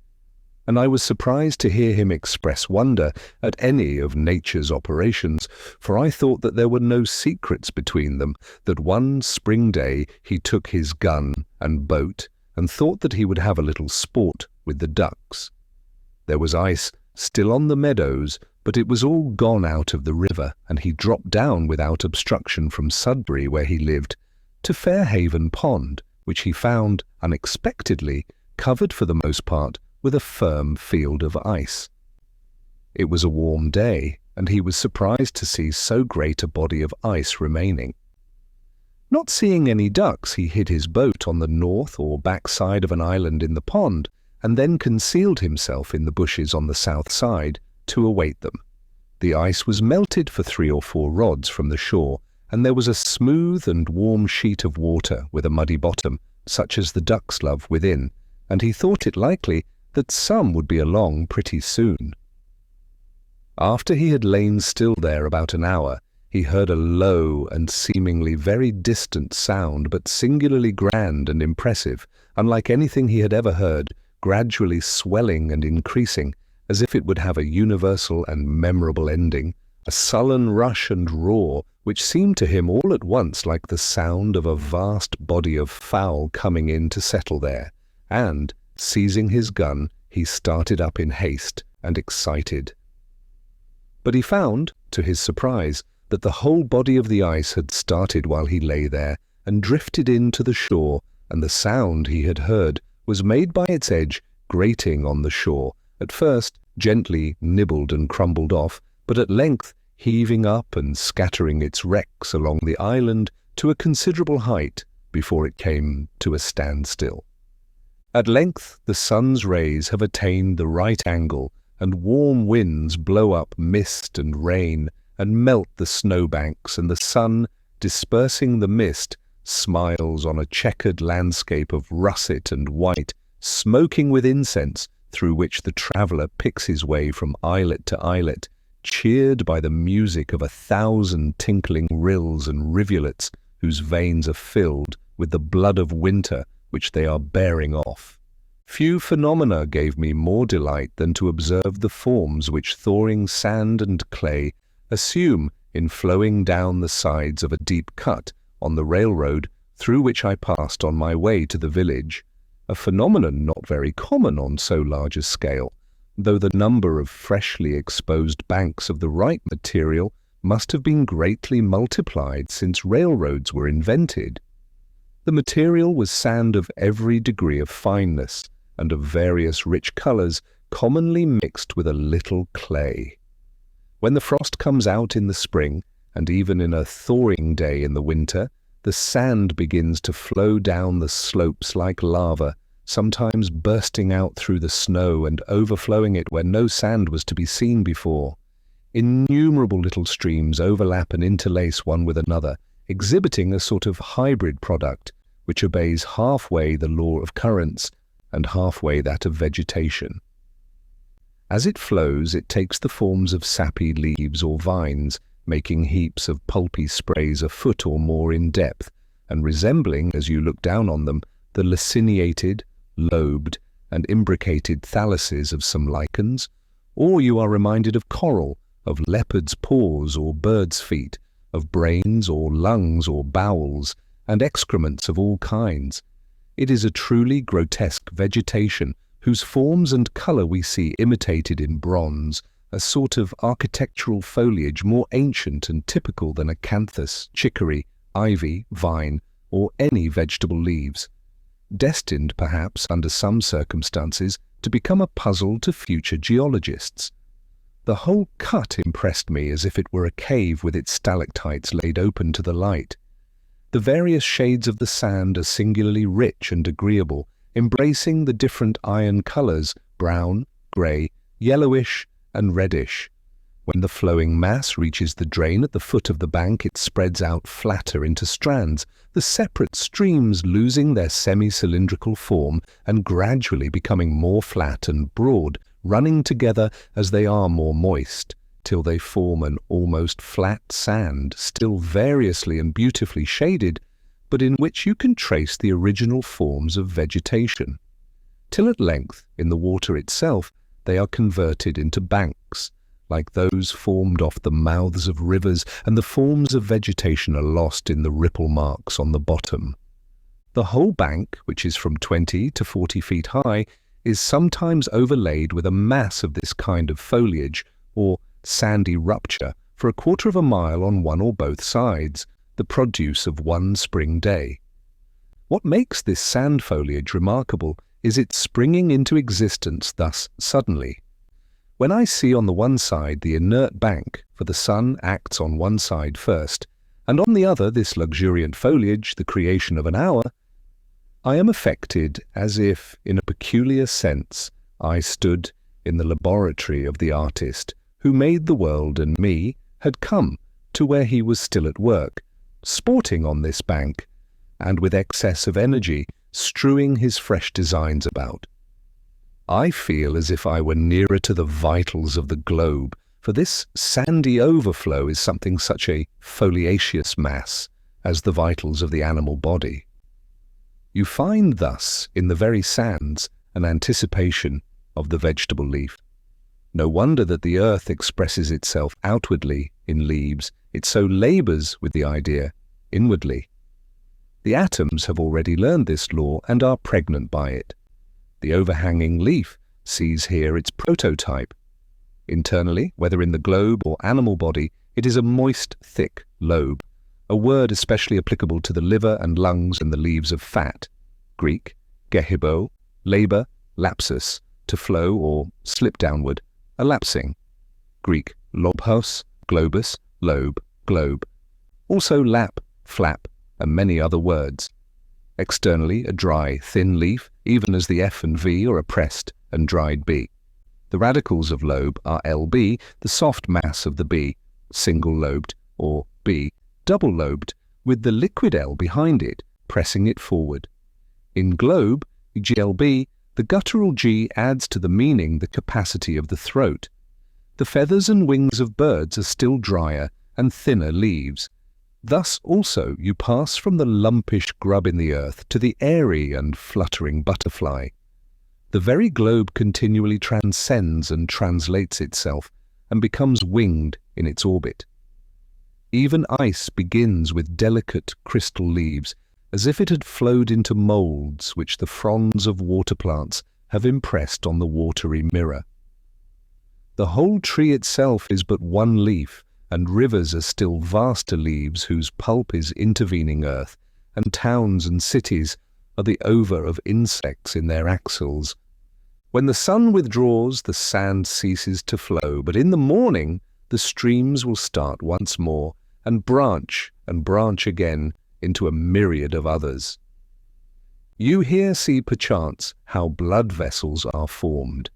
and I was surprised to hear him express wonder at any of nature's operations, for I thought that there were no secrets between them, that one spring day he took his gun and boat and thought that he would have a little sport with the ducks. There was ice still on the meadows, but it was all gone out of the river, and he dropped down without obstruction from Sudbury, where he lived, to Fairhaven Pond, which he found, unexpectedly, covered for the most part with a firm field of ice. It was a warm day, and he was surprised to see so great a body of ice remaining. Not seeing any ducks, he hid his boat on the north or back side of an island in the pond, and then concealed himself in the bushes on the south side to await them. The ice was melted for 3 or 4 rods from the shore, and there was a smooth and warm sheet of water with a muddy bottom, such as the ducks love, within, and he thought it likely that some would be along pretty soon. After he had lain still there about an hour, he heard a low and seemingly very distant sound, but singularly grand and impressive, unlike anything he had ever heard, gradually swelling and increasing, as if it would have a universal and memorable ending, a sullen rush and roar, which seemed to him all at once like the sound of a vast body of fowl coming in to settle there, and, seizing his gun, he started up in haste and excited. But he found, to his surprise, that the whole body of the ice had started while he lay there, and drifted in to the shore, and the sound he had heard was made by its edge grating on the shore, at first gently nibbled and crumbled off, but at length heaving up and scattering its wrecks along the island to a considerable height before it came to a standstill. At length the sun's rays have attained the right angle, and warm winds blow up mist and rain, and melt the snowbanks, and the sun, dispersing the mist, smiles on a checkered landscape of russet and white, smoking with incense, through which the traveller picks his way from islet to islet, cheered by the music of 1,000 tinkling rills and rivulets, whose veins are filled with the blood of winter which they are bearing off. Few phenomena gave me more delight than to observe the forms which thawing sand and clay assume in flowing down the sides of a deep cut on the railroad through which I passed on my way to the village, a phenomenon not very common on so large a scale, though the number of freshly exposed banks of the right material must have been greatly multiplied since railroads were invented. The material was sand of every degree of fineness, and of various rich colours, commonly mixed with a little clay. When the frost comes out in the spring, and even in a thawing day in the winter, the sand begins to flow down the slopes like lava, sometimes bursting out through the snow and overflowing it where no sand was to be seen before. Innumerable little streams overlap and interlace one with another, exhibiting a sort of hybrid product, which obeys halfway the law of currents and halfway that of vegetation. As it flows, it takes the forms of sappy leaves or vines, making heaps of pulpy sprays a foot or more in depth, and resembling, as you look down on them, the laciniated, lobed, and imbricated thalluses of some lichens, or you are reminded of coral, of leopard's paws or bird's feet, of brains or lungs or bowels, and excrements of all kinds. It is a truly grotesque vegetation, whose forms and colour we see imitated in bronze, a sort of architectural foliage more ancient and typical than acanthus, chicory, ivy, vine, or any vegetable leaves, destined perhaps under some circumstances to become a puzzle to future geologists. The whole cut impressed me as if it were a cave with its stalactites laid open to the light. The various shades of the sand are singularly rich and agreeable, embracing the different iron colours, brown, grey, yellowish, and reddish. When the flowing mass reaches the drain at the foot of the bank, it spreads out flatter into strands, the separate streams losing their semi-cylindrical form and gradually becoming more flat and broad, running together as they are more moist, till they form an almost flat sand, still variously and beautifully shaded, but in which you can trace the original forms of vegetation, till at length, in the water itself, they are converted into banks, like those formed off the mouths of rivers, and the forms of vegetation are lost in the ripple marks on the bottom. The whole bank, which is from 20 to 40 feet high, is sometimes overlaid with a mass of this kind of foliage, or sandy rupture, for a quarter of a mile on one or both sides, the produce of one spring day. What makes this sand foliage remarkable is its springing into existence thus suddenly. When I see on the one side the inert bank, for the sun acts on one side first, and on the other this luxuriant foliage, the creation of an hour, I am affected as if, in a peculiar sense, I stood in the laboratory of the artist who made the world and me, had come to where he was still at work, sporting on this bank, and with excess of energy, strewing his fresh designs about. I feel as if I were nearer to the vitals of the globe, for this sandy overflow is something such a foliaceous mass as the vitals of the animal body. You find thus in the very sands an anticipation of the vegetable leaf. No wonder that the earth expresses itself outwardly in leaves. It so labours with the idea inwardly. The atoms have already learned this law and are pregnant by it. The overhanging leaf sees here its prototype. Internally, whether in the globe or animal body, it is a moist, thick lobe, a word especially applicable to the liver and lungs and the leaves of fat. Greek, gehibo, labour, lapsus, to flow or slip downward, a lapsing. Greek, lobhos, globus, lobe, globe. Also lap, flap, and many other words. Externally, a dry, thin leaf, even as the F and V are a pressed and dried B. The radicals of lobe are LB, the soft mass of the B, single-lobed, or B, double-lobed, with the liquid L behind it, pressing it forward. In globe, GLB, the guttural G adds to the meaning the capacity of the throat. The feathers and wings of birds are still drier and thinner leaves. Thus also you pass from the lumpish grub in the earth to the airy and fluttering butterfly. The very globe continually transcends and translates itself and becomes winged in its orbit. Even ice begins with delicate crystal leaves, as if it had flowed into moulds which the fronds of water plants have impressed on the watery mirror. The whole tree itself is but one leaf, and rivers are still vaster leaves whose pulp is intervening earth, and towns and cities are the ova of insects in their axils. When the sun withdraws, the sand ceases to flow, but in the morning the streams will start once more and branch again into a myriad of others. You here see perchance how blood vessels are formed.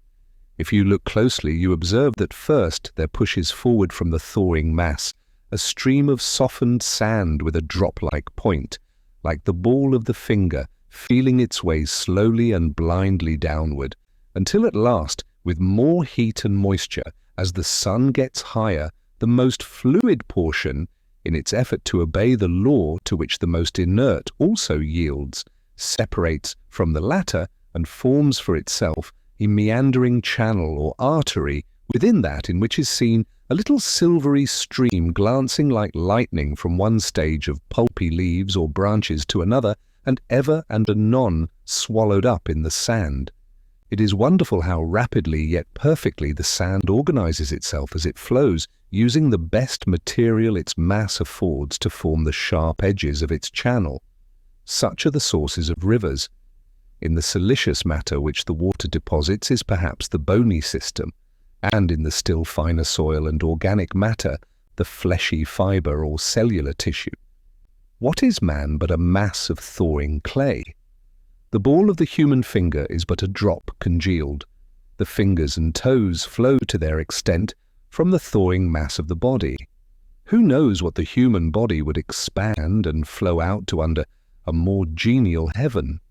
If you look closely, you observe that first there pushes forward from the thawing mass a stream of softened sand with a drop-like point, like the ball of the finger, feeling its way slowly and blindly downward, until at last, with more heat and moisture, as the sun gets higher, the most fluid portion, in its effort to obey the law to which the most inert also yields, separates from the latter and forms for itself a meandering channel or artery within that in which is seen a little silvery stream glancing like lightning from one stage of pulpy leaves or branches to another, and ever and anon swallowed up in the sand. It is wonderful how rapidly yet perfectly the sand organizes itself as it flows, using the best material its mass affords to form the sharp edges of its channel. Such are the sources of rivers. In the silicious matter which the water deposits is perhaps the bony system, and in the still finer soil and organic matter, the fleshy fibre or cellular tissue. What is man but a mass of thawing clay? The ball of the human finger is but a drop congealed. The fingers and toes flow to their extent from the thawing mass of the body. Who knows what the human body would expand and flow out to under a more genial heaven?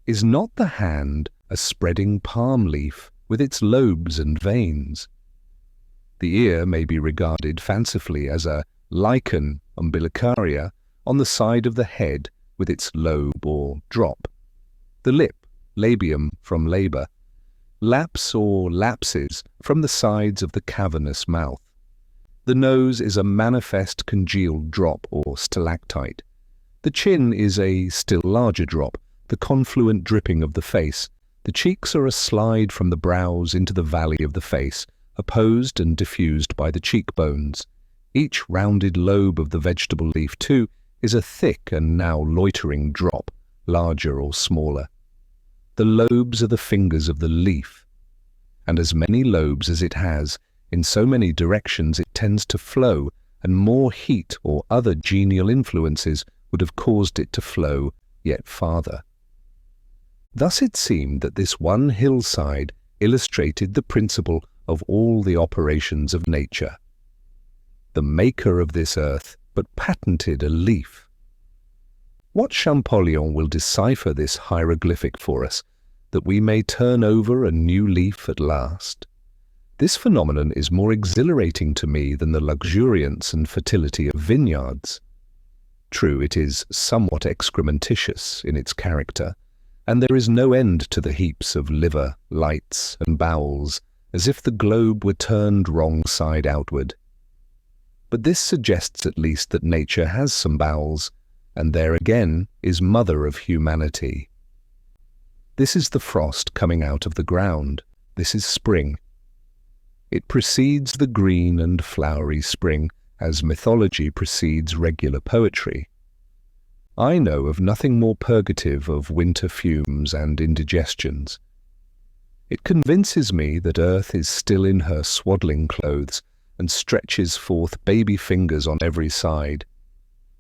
Is not the hand a spreading palm leaf with its lobes and veins? The ear may be regarded fancifully as a lichen umbilicaria on the side of the head with its lobe or drop. The lip, labium from labour, laps or lapses from the sides of the cavernous mouth. The nose is a manifest congealed drop or stalactite. The chin is a still larger drop, the confluent dripping of the face. The cheeks are a slide from the brows into the valley of the face, opposed and diffused by the cheekbones. Each rounded lobe of the vegetable leaf, too, is a thick and now loitering drop, larger or smaller. The lobes are the fingers of the leaf, and as many lobes as it has, in so many directions it tends to flow, and more heat or other genial influences would have caused it to flow yet farther. Thus it seemed that this one hillside illustrated the principle of all the operations of nature. The maker of this earth but patented a leaf. What Champollion will decipher this hieroglyphic for us, that we may turn over a new leaf at last? This phenomenon is more exhilarating to me than the luxuriance and fertility of vineyards. True, it is somewhat excrementitious in its character, and there is no end to the heaps of liver, lights, and bowels, as if the globe were turned wrong side outward. But this suggests at least that nature has some bowels, and there again is mother of humanity. This is the frost coming out of the ground. This is spring. It precedes the green and flowery spring, as mythology precedes regular poetry. I know of nothing more purgative of winter fumes and indigestions. It convinces me that earth is still in her swaddling clothes and stretches forth baby fingers on every side.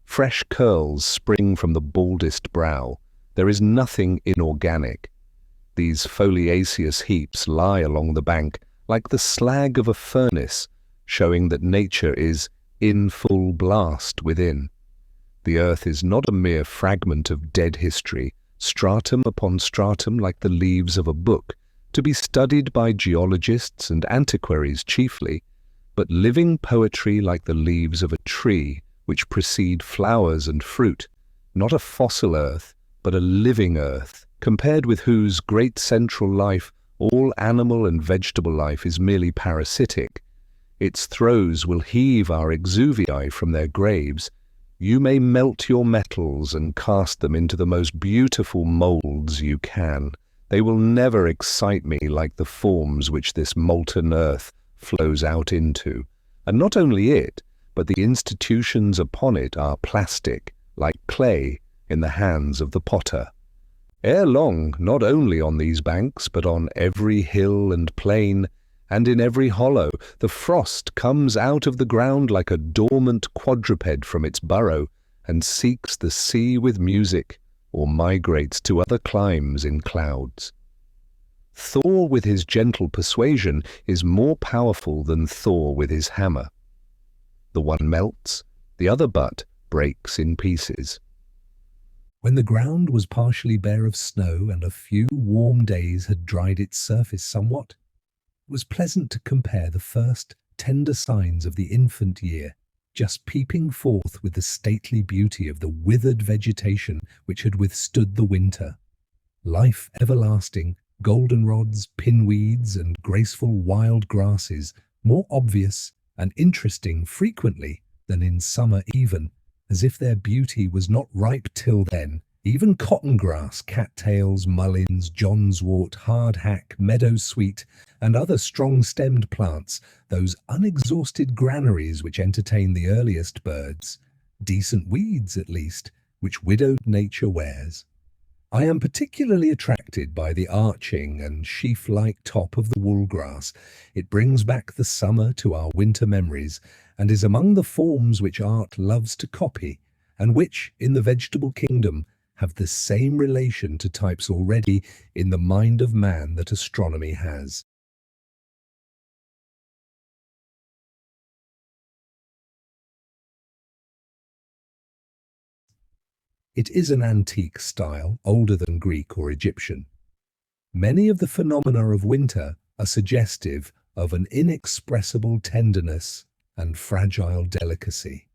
Fresh curls spring from the baldest brow. There is nothing inorganic. These foliaceous heaps lie along the bank like the slag of a furnace, showing that nature is in full blast within. The earth is not a mere fragment of dead history, stratum upon stratum like the leaves of a book, to be studied by geologists and antiquaries chiefly, but living poetry like the leaves of a tree, which precede flowers and fruit, not a fossil earth, but a living earth, compared with whose great central life all animal and vegetable life is merely parasitic. Its throes will heave our exuvii from their graves. You may melt your metals and cast them into the most beautiful moulds you can. They will never excite me like the forms which this molten earth flows out into. And not only it, but the institutions upon it are plastic, like clay in the hands of the potter. Ere long, not only on these banks, but on every hill and plain, and in every hollow, the frost comes out of the ground like a dormant quadruped from its burrow, and seeks the sea with music, or migrates to other climes in clouds. Thor with his gentle persuasion is more powerful than Thor with his hammer. The one melts, the other but breaks in pieces. When the ground was partially bare of snow and a few warm days had dried its surface somewhat, it was pleasant to compare the first tender signs of the infant year, just peeping forth with the stately beauty of the withered vegetation which had withstood the winter. Life everlasting, goldenrods, pinweeds, and graceful wild grasses, more obvious and interesting frequently than in summer even, as if their beauty was not ripe till then. Even cotton grass, cattails, mullins, johnswort, hardhack, meadow-sweet, and other strong-stemmed plants, those unexhausted granaries which entertain the earliest birds, decent weeds at least, which widowed nature wears. I am particularly attracted by the arching and sheaf-like top of the woolgrass. It brings back the summer to our winter memories, and is among the forms which art loves to copy, and which, in the vegetable kingdom, have the same relation to types already in the mind of man that astronomy has. It is an antique style, older than Greek or Egyptian. Many of the phenomena of winter are suggestive of an inexpressible tenderness and fragile delicacy.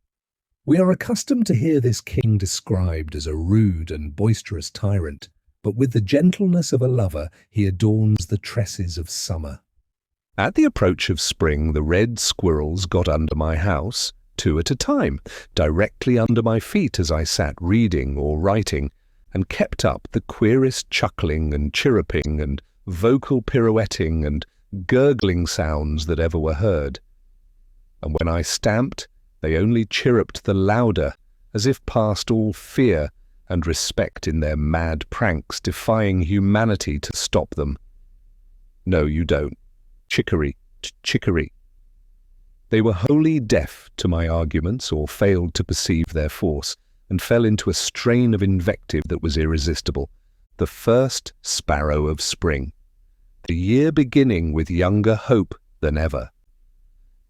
We are accustomed to hear this king described as a rude and boisterous tyrant, but with the gentleness of a lover he adorns the tresses of summer. At the approach of spring, the red squirrels got under my house, 2 at a time, directly under my feet as I sat reading or writing, and kept up the queerest chuckling and chirruping and vocal pirouetting and gurgling sounds that ever were heard. And when I stamped, they only chirruped the louder, as if past all fear and respect in their mad pranks, defying humanity to stop them. No, you don't. Chicory, chicory. They were wholly deaf to my arguments, or failed to perceive their force, and fell into a strain of invective that was irresistible. The first sparrow of spring. The year beginning with younger hope than ever.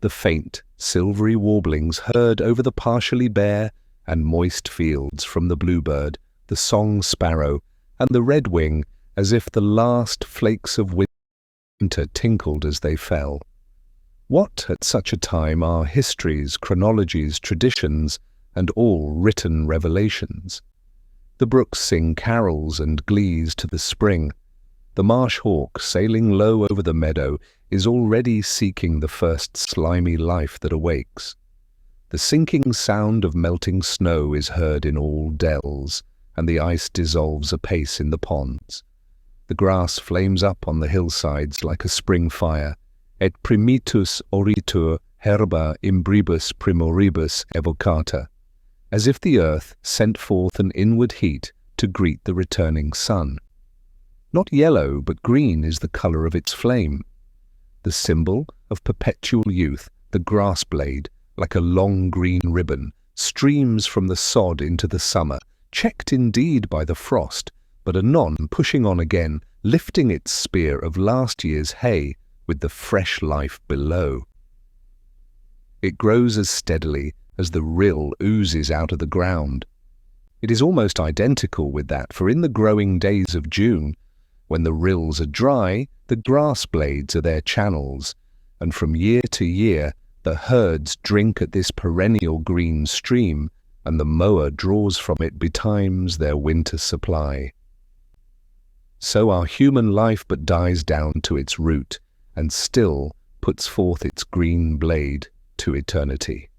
The faint, silvery warblings heard over the partially bare and moist fields from the bluebird, the song sparrow, and the redwing, as if the last flakes of winter tinkled as they fell. What, at such a time, are histories, chronologies, traditions, and all written revelations? The brooks sing carols and glees to the spring. The marsh hawk, sailing low over the meadow, is already seeking the first slimy life that awakes. The sinking sound of melting snow is heard in all dells, and the ice dissolves apace in the ponds. The grass flames up on the hillsides like a spring fire, et primitus oritur herba imbribus primoribus evocata, as if the earth sent forth an inward heat to greet the returning sun. Not yellow, but green is the colour of its flame. The symbol of perpetual youth, the grass blade, like a long green ribbon, streams from the sod into the summer, checked indeed by the frost, but anon pushing on again, lifting its spear of last year's hay with the fresh life below. It grows as steadily as the rill oozes out of the ground. It is almost identical with that, for in the growing days of June, when the rills are dry, the grass blades are their channels, and from year to year the herds drink at this perennial green stream, and the mower draws from it betimes their winter supply. So our human life but dies down to its root, and still puts forth its green blade to eternity.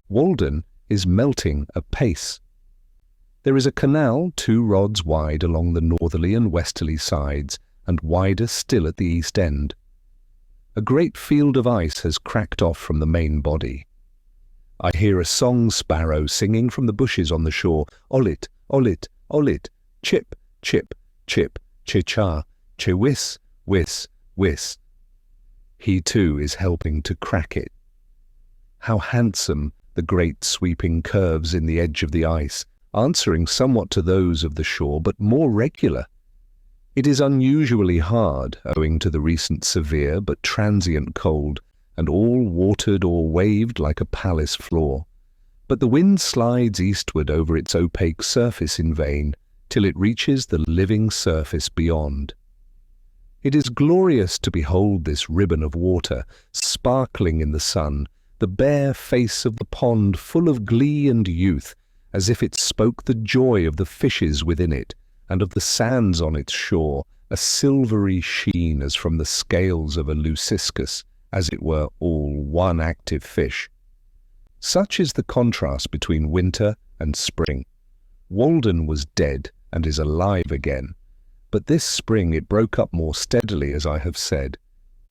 Walden is melting apace. There is a canal 2 rods wide along the northerly and westerly sides, and wider still at the east end. A great field of ice has cracked off from the main body. I hear a song sparrow singing from the bushes on the shore, Olit, olit, olit, chip, chip, chip, che-cha, che-whis, whis, whis. He too is helping to crack it. How handsome the great sweeping curves in the edge of the ice, answering somewhat to those of the shore, but more regular. It is unusually hard, owing to the recent severe but transient cold, and all watered or waved like a palace floor. But the wind slides eastward over its opaque surface in vain, till it reaches the living surface beyond. It is glorious to behold this ribbon of water, sparkling in the sun, the bare face of the pond full of glee and youth, as if it spoke the joy of the fishes within it, and of the sands on its shore, a silvery sheen as from the scales of a luciscus, as it were all one active fish. Such is the contrast between winter and spring. Walden was dead and is alive again, but this spring it broke up more steadily, as I have said.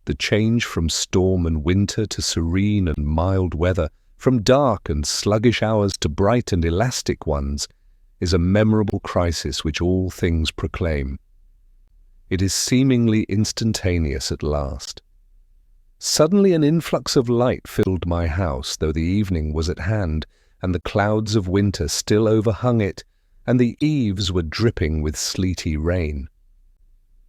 The change from storm and winter to serene and mild weather, from dark and sluggish hours to bright and elastic ones, is a memorable crisis which all things proclaim. It is seemingly instantaneous at last. Suddenly an influx of light filled my house, though the evening was at hand, and the clouds of winter still overhung it, and the eaves were dripping with sleety rain.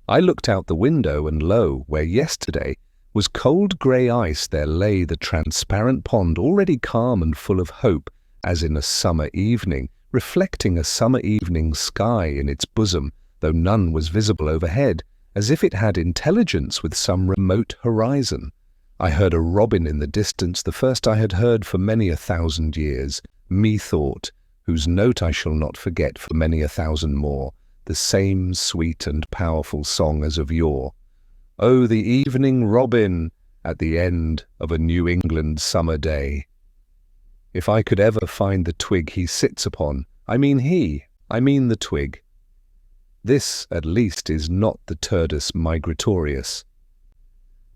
I looked out the window, and lo, where yesterday was cold grey ice, there lay the transparent pond, already calm and full of hope, as in a summer evening, reflecting a summer evening sky in its bosom, though none was visible overhead, as if it had intelligence with some remote horizon. I heard a robin in the distance, the first I had heard for many 1,000 years, methought, whose note I shall not forget for many 1,000 more, the same sweet and powerful song as of yore. Oh, the evening robin, at the end of a New England summer day. If I could ever find the twig he sits upon, I mean the twig. This, at least, is not the Turdus migratorius.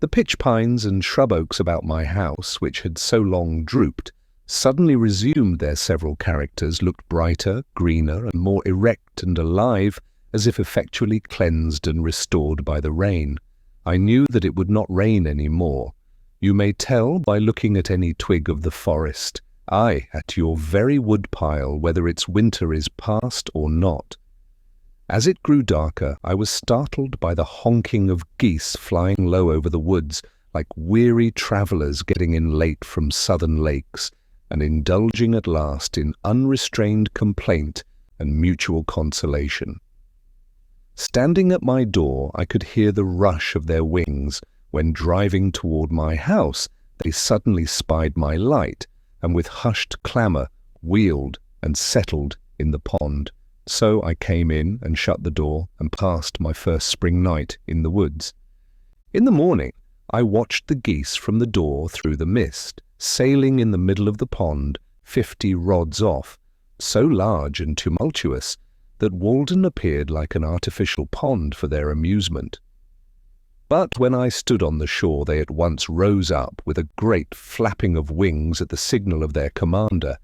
The pitch pines and shrub oaks about my house, which had so long drooped, suddenly resumed their several characters, looked brighter, greener, and more erect and alive, as if effectually cleansed and restored by the rain. I knew that it would not rain any more. You may tell by looking at any twig of the forest, aye, at your very woodpile, whether its winter is past or not. As it grew darker, I was startled by the honking of geese flying low over the woods, like weary travellers getting in late from southern lakes, and indulging at last in unrestrained complaint and mutual consolation. Standing at my door, I could hear the rush of their wings, when driving toward my house they suddenly spied my light, and with hushed clamour wheeled and settled in the pond. So I came in and shut the door and passed my first spring night in the woods. In the morning I watched the geese from the door through the mist, sailing in the middle of the pond 50 rods off, so large and tumultuous that Walden appeared like an artificial pond for their amusement. But when I stood on the shore they at once rose up with a great flapping of wings at the signal of their commander,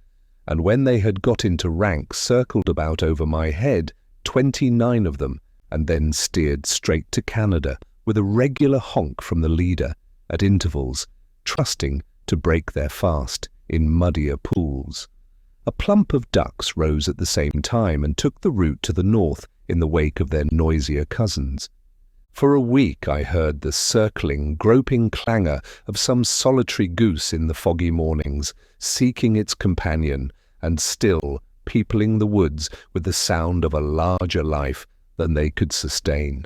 and when they had got into rank circled about over my head, 29 of them, and then steered straight to Canada with a regular honk from the leader at intervals, trusting to break their fast in muddier pools. A plump of ducks rose at the same time and took the route to the north in the wake of their noisier cousins. For a week I heard the circling, groping clangour of some solitary goose in the foggy mornings, seeking its companion, and still peopling the woods with the sound of a larger life than they could sustain.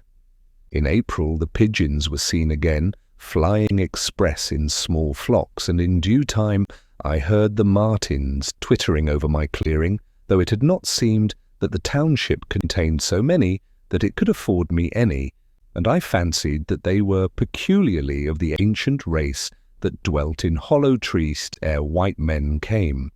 In April the pigeons were seen again, flying express in small flocks, and in due time I heard the martins twittering over my clearing, though it had not seemed that the township contained so many that it could afford me any, and I fancied that they were peculiarly of the ancient race that dwelt in hollow trees ere white men came.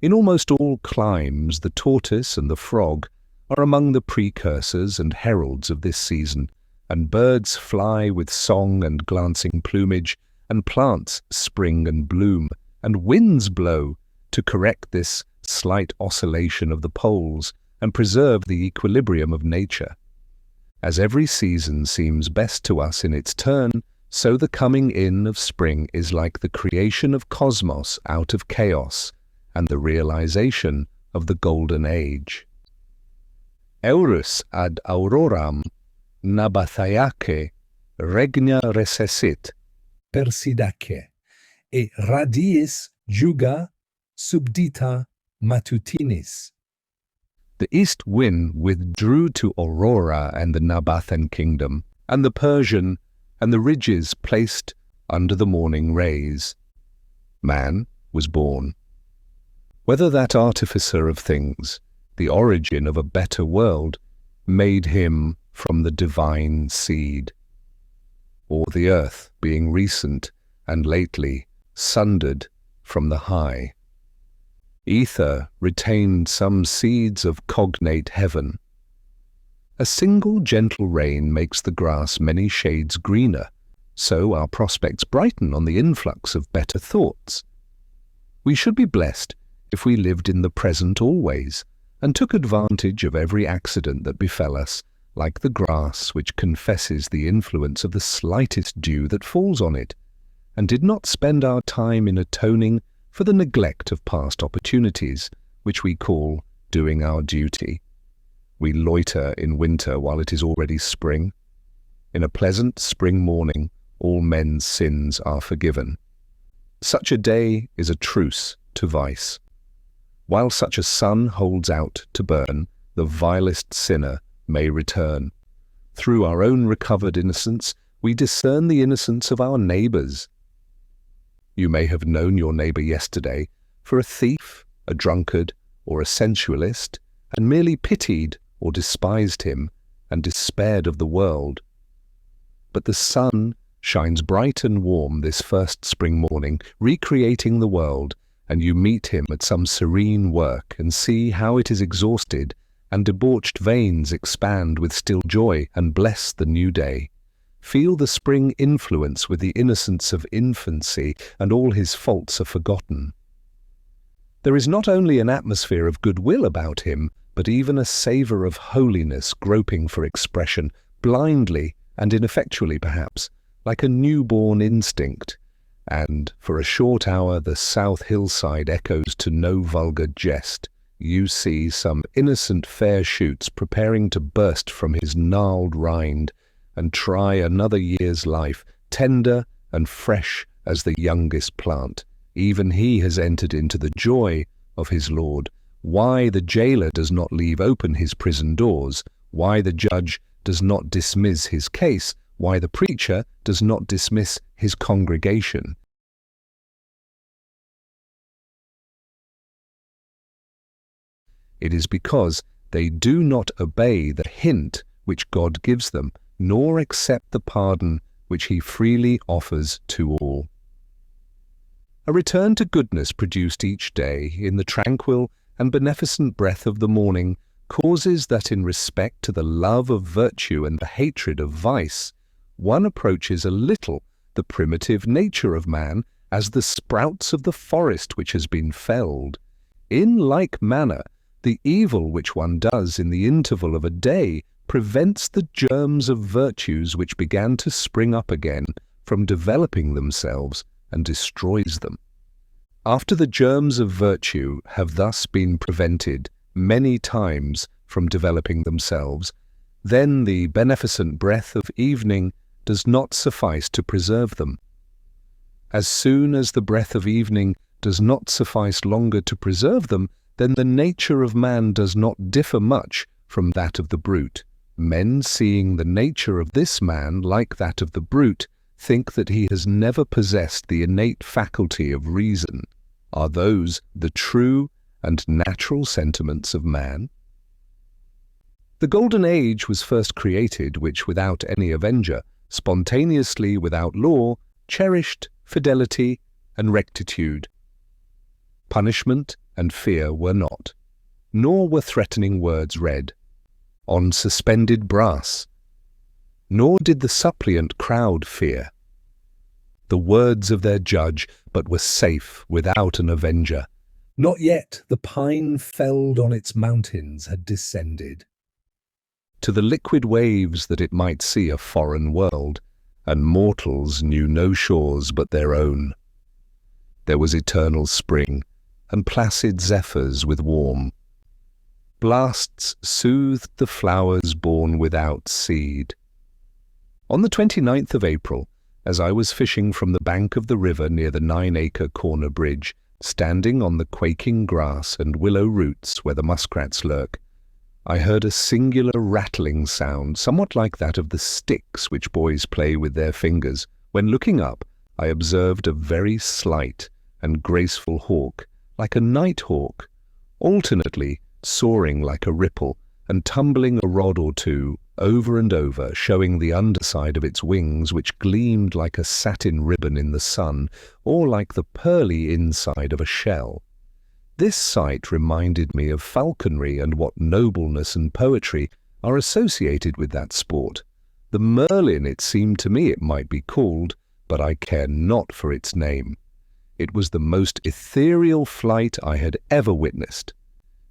In almost all climes the tortoise and the frog are among the precursors and heralds of this season, and birds fly with song and glancing plumage, and plants spring and bloom, and winds blow to correct this slight oscillation of the poles and preserve the equilibrium of nature. As every season seems best to us in its turn, so the coming in of spring is like the creation of cosmos out of chaos and the realization of the golden age. Eurus ad auroram nabathaiaque regna recessit, persidaque, e radiis juga subdita matutinis. The east wind withdrew to Aurora and the Nabathan kingdom, and the Persian, and the ridges placed under the morning rays. Man was born. Whether that artificer of things, the origin of a better world, made him from the divine seed, or the earth being recent and lately sundered from the high. Ether retained some seeds of cognate heaven. A single gentle rain makes the grass many shades greener, so our prospects brighten on the influx of better thoughts. We should be blessed if we lived in the present always, and took advantage of every accident that befell us, like the grass which confesses the influence of the slightest dew that falls on it, and did not spend our time in atoning for the neglect of past opportunities, which we call doing our duty. We loiter in winter while it is already spring. In a pleasant spring morning, all men's sins are forgiven. Such a day is a truce to vice. While such a sun holds out to burn, the vilest sinner may return. Through our own recovered innocence, we discern the innocence of our neighbours. You may have known your neighbour yesterday for a thief, a drunkard, or a sensualist, and merely pitied or despised him and despaired of the world. But the sun shines bright and warm this first spring morning, recreating the world, and you meet him at some serene work and see how it is exhausted, and debauched veins expand with still joy and bless the new day. Feel the spring influence with the innocence of infancy, and all his faults are forgotten. There is not only an atmosphere of goodwill about him, but even a savour of holiness groping for expression, blindly and ineffectually perhaps, like a newborn instinct. And for a short hour the south hillside echoes to no vulgar jest. You see some innocent fair shoots preparing to burst from his gnarled rind, and try another year's life, tender and fresh as the youngest plant. Even he has entered into the joy of his Lord. Why the jailer does not leave open his prison doors, why the judge does not dismiss his case, why the preacher does not dismiss his congregation. It is because they do not obey the hint which God gives them, nor accept the pardon which he freely offers to all. A return to goodness produced each day in the tranquil and beneficent breath of the morning causes that in respect to the love of virtue and the hatred of vice, one approaches a little the primitive nature of man as the sprouts of the forest which has been felled. In like manner, the evil which one does in the interval of a day prevents the germs of virtues which began to spring up again from developing themselves and destroys them. After the germs of virtue have thus been prevented many times from developing themselves, then the beneficent breath of evening does not suffice to preserve them. As soon as the breath of evening does not suffice longer to preserve them, then the nature of man does not differ much from that of the brute. Men, seeing the nature of this man like that of the brute, think that he has never possessed the innate faculty of reason. Are those the true and natural sentiments of man? The golden age was first created, which without any avenger, spontaneously without law, cherished fidelity and rectitude. Punishment and fear were not, nor were threatening words read on suspended brass, nor did the suppliant crowd fear the words of their judge, but were safe without an avenger. Not yet the pine felled on its mountains had descended To the liquid waves that it might see a foreign world, and mortals knew no shores but their own. There was eternal spring, and placid zephyrs with warm blasts soothed the flowers born without seed. On the 29th of April, as I was fishing from the bank of the river near the 9-acre corner bridge, standing on the quaking grass and willow roots where the muskrats lurk, I heard a singular rattling sound, somewhat like that of the sticks which boys play with their fingers. When looking up, I observed a very slight and graceful hawk, like a night hawk, alternately soaring like a ripple and tumbling a rod or two over and over, showing the underside of its wings, which gleamed like a satin ribbon in the sun, or like the pearly inside of a shell. This sight reminded me of falconry and what nobleness and poetry are associated with that sport. The merlin, it seemed to me it might be called, but I care not for its name. It was the most ethereal flight I had ever witnessed.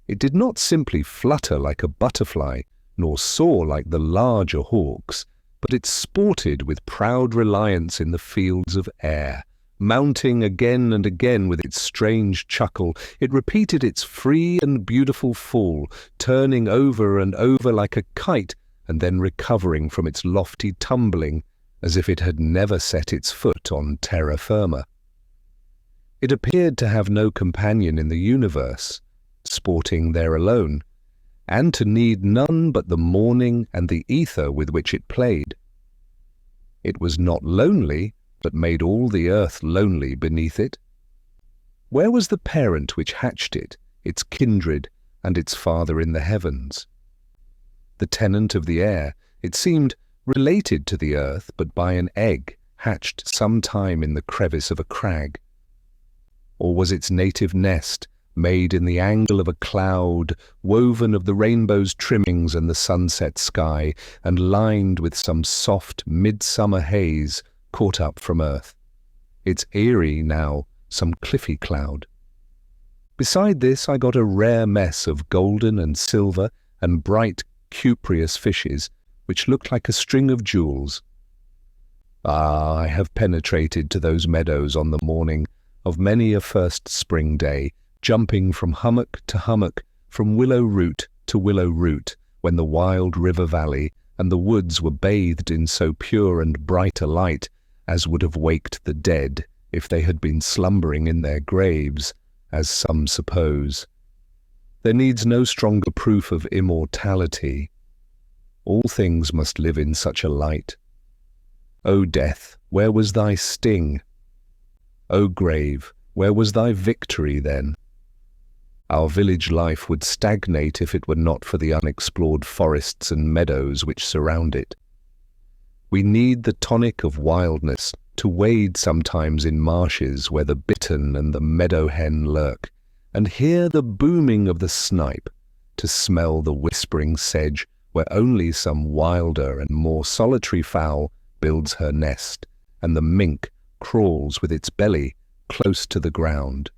It did not simply flutter like a butterfly, nor soar like the larger hawks, but it sported with proud reliance in the fields of air. Mounting again and again with its strange chuckle, it repeated its free and beautiful fall, turning over and over like a kite, and then recovering from its lofty tumbling, as if it had never set its foot on terra firma. It appeared to have no companion in the universe, sporting there alone, and to need none but the morning and the ether with which it played. It was not lonely, but made all the earth lonely beneath it. Where was the parent which hatched it, its kindred, and its father in the heavens? The tenant of the air, it seemed, related to the earth, but by an egg hatched some time in the crevice of a crag. Or was its native nest made in the angle of a cloud, woven of the rainbow's trimmings and the sunset sky, and lined with some soft midsummer haze caught up from earth, its eyrie now some cliffy cloud? Beside this I got a rare mess of golden and silver and bright cupreous fishes, which looked like a string of jewels. Ah, I have penetrated to those meadows on the morning of many a first spring day, jumping from hummock to hummock, from willow root to willow root, when the wild river valley and the woods were bathed in so pure and bright a light as would have waked the dead if they had been slumbering in their graves, as some suppose. There needs no stronger proof of immortality. All things must live in such a light. O death, where was thy sting? O grave, where was thy victory then? Our village life would stagnate if it were not for the unexplored forests and meadows which surround it. We need the tonic of wildness to wade sometimes in marshes where the bittern and the meadow hen lurk, and hear the booming of the snipe, to smell the whispering sedge where only some wilder and more solitary fowl builds her nest, and the mink crawls with its belly close to the ground,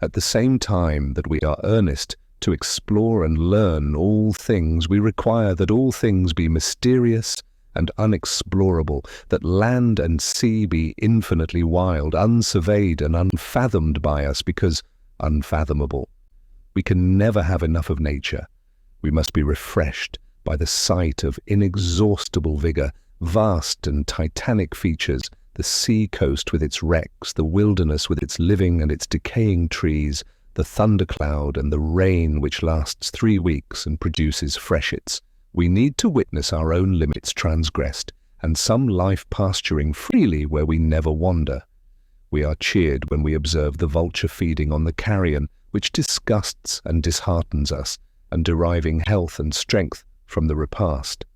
at the same time that we are earnest to explore and learn all things. We require that all things be mysterious and unexplorable, that land and sea be infinitely wild, unsurveyed and unfathomed by us, because unfathomable. We can never have enough of nature. We must be refreshed by the sight of inexhaustible vigor, vast and titanic features, the sea coast with its wrecks, the wilderness with its living and its decaying trees, the thundercloud and the rain which lasts 3 weeks and produces freshets. We need to witness our own limits transgressed, and some life pasturing freely where we never wander. We are cheered when we observe the vulture feeding on the carrion, which disgusts and disheartens us, and deriving health and strength from the repast.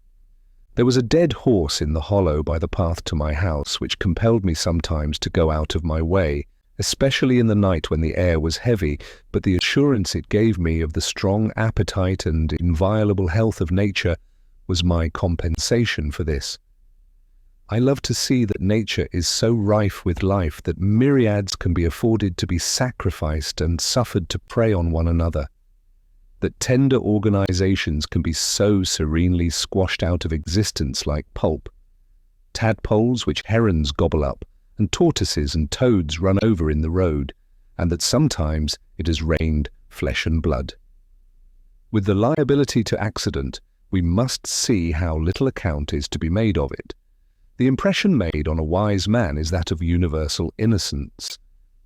There was a dead horse in the hollow by the path to my house, which compelled me sometimes to go out of my way, especially in the night when the air was heavy, but the assurance it gave me of the strong appetite and inviolable health of nature was my compensation for this. I love to see that nature is so rife with life that myriads can be afforded to be sacrificed and suffered to prey on one another, that tender organizations can be so serenely squashed out of existence like pulp, tadpoles which herons gobble up, and tortoises and toads run over in the road, and that sometimes it has rained flesh and blood. With the liability to accident, we must see how little account is to be made of it. The impression made on a wise man is that of universal innocence.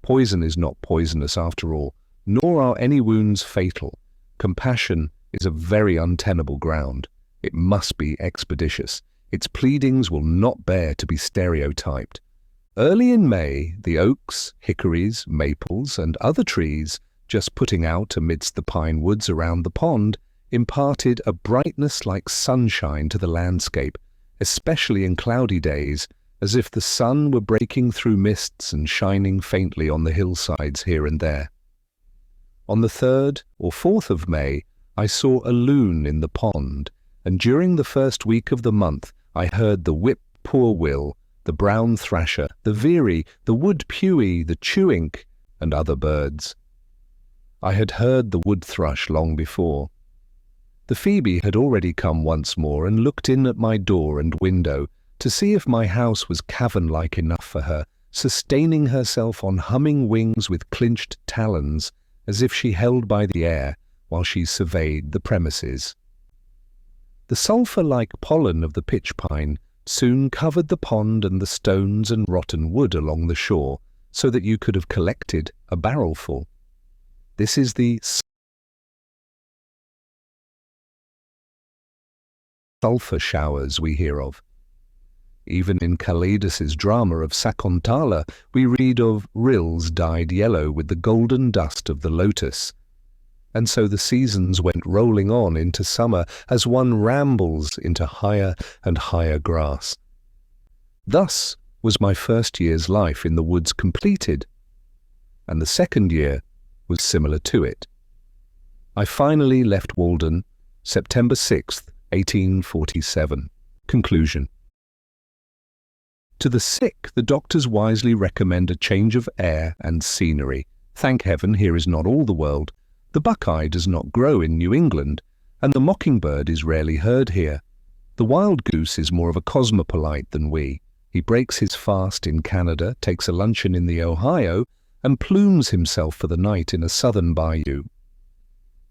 Poison is not poisonous after all, nor are any wounds fatal. Compassion is a very untenable ground. It must be expeditious. Its pleadings will not bear to be stereotyped. Early in May, the oaks, hickories, maples, and other trees, just putting out amidst the pine woods around the pond, imparted a brightness like sunshine to the landscape, especially in cloudy days, as if the sun were breaking through mists and shining faintly on the hillsides here and there. On the 3rd or 4th of May, I saw a loon in the pond, and during the first week of the month I heard the whip-poor-will, the brown thrasher, the veery, the wood-pewee, the chewink, and other birds. I had heard the wood thrush long before. The phoebe had already come once more and looked in at my door and window to see if my house was cavern-like enough for her, sustaining herself on humming wings with clinched talons, as if she held by the air while she surveyed the premises. The sulphur-like pollen of the pitch-pine soon covered the pond and the stones and rotten wood along the shore, so that you could have collected a barrelful. This is the sulphur showers we hear of. Even in Calidus's drama of Sakuntala, we read of rills dyed yellow with the golden dust of the lotus. And so the seasons went rolling on into summer as one rambles into higher and higher grass. Thus was my first year's life in the woods completed, and the second year was similar to it. I finally left Walden, September 6th, 1847. Conclusion. To the sick, the doctors wisely recommend a change of air and scenery. Thank heaven, here is not all the world. The buckeye does not grow in New England, and the mockingbird is rarely heard here. The wild goose is more of a cosmopolite than we. He breaks his fast in Canada, takes a luncheon in the Ohio, and plumes himself for the night in a southern bayou.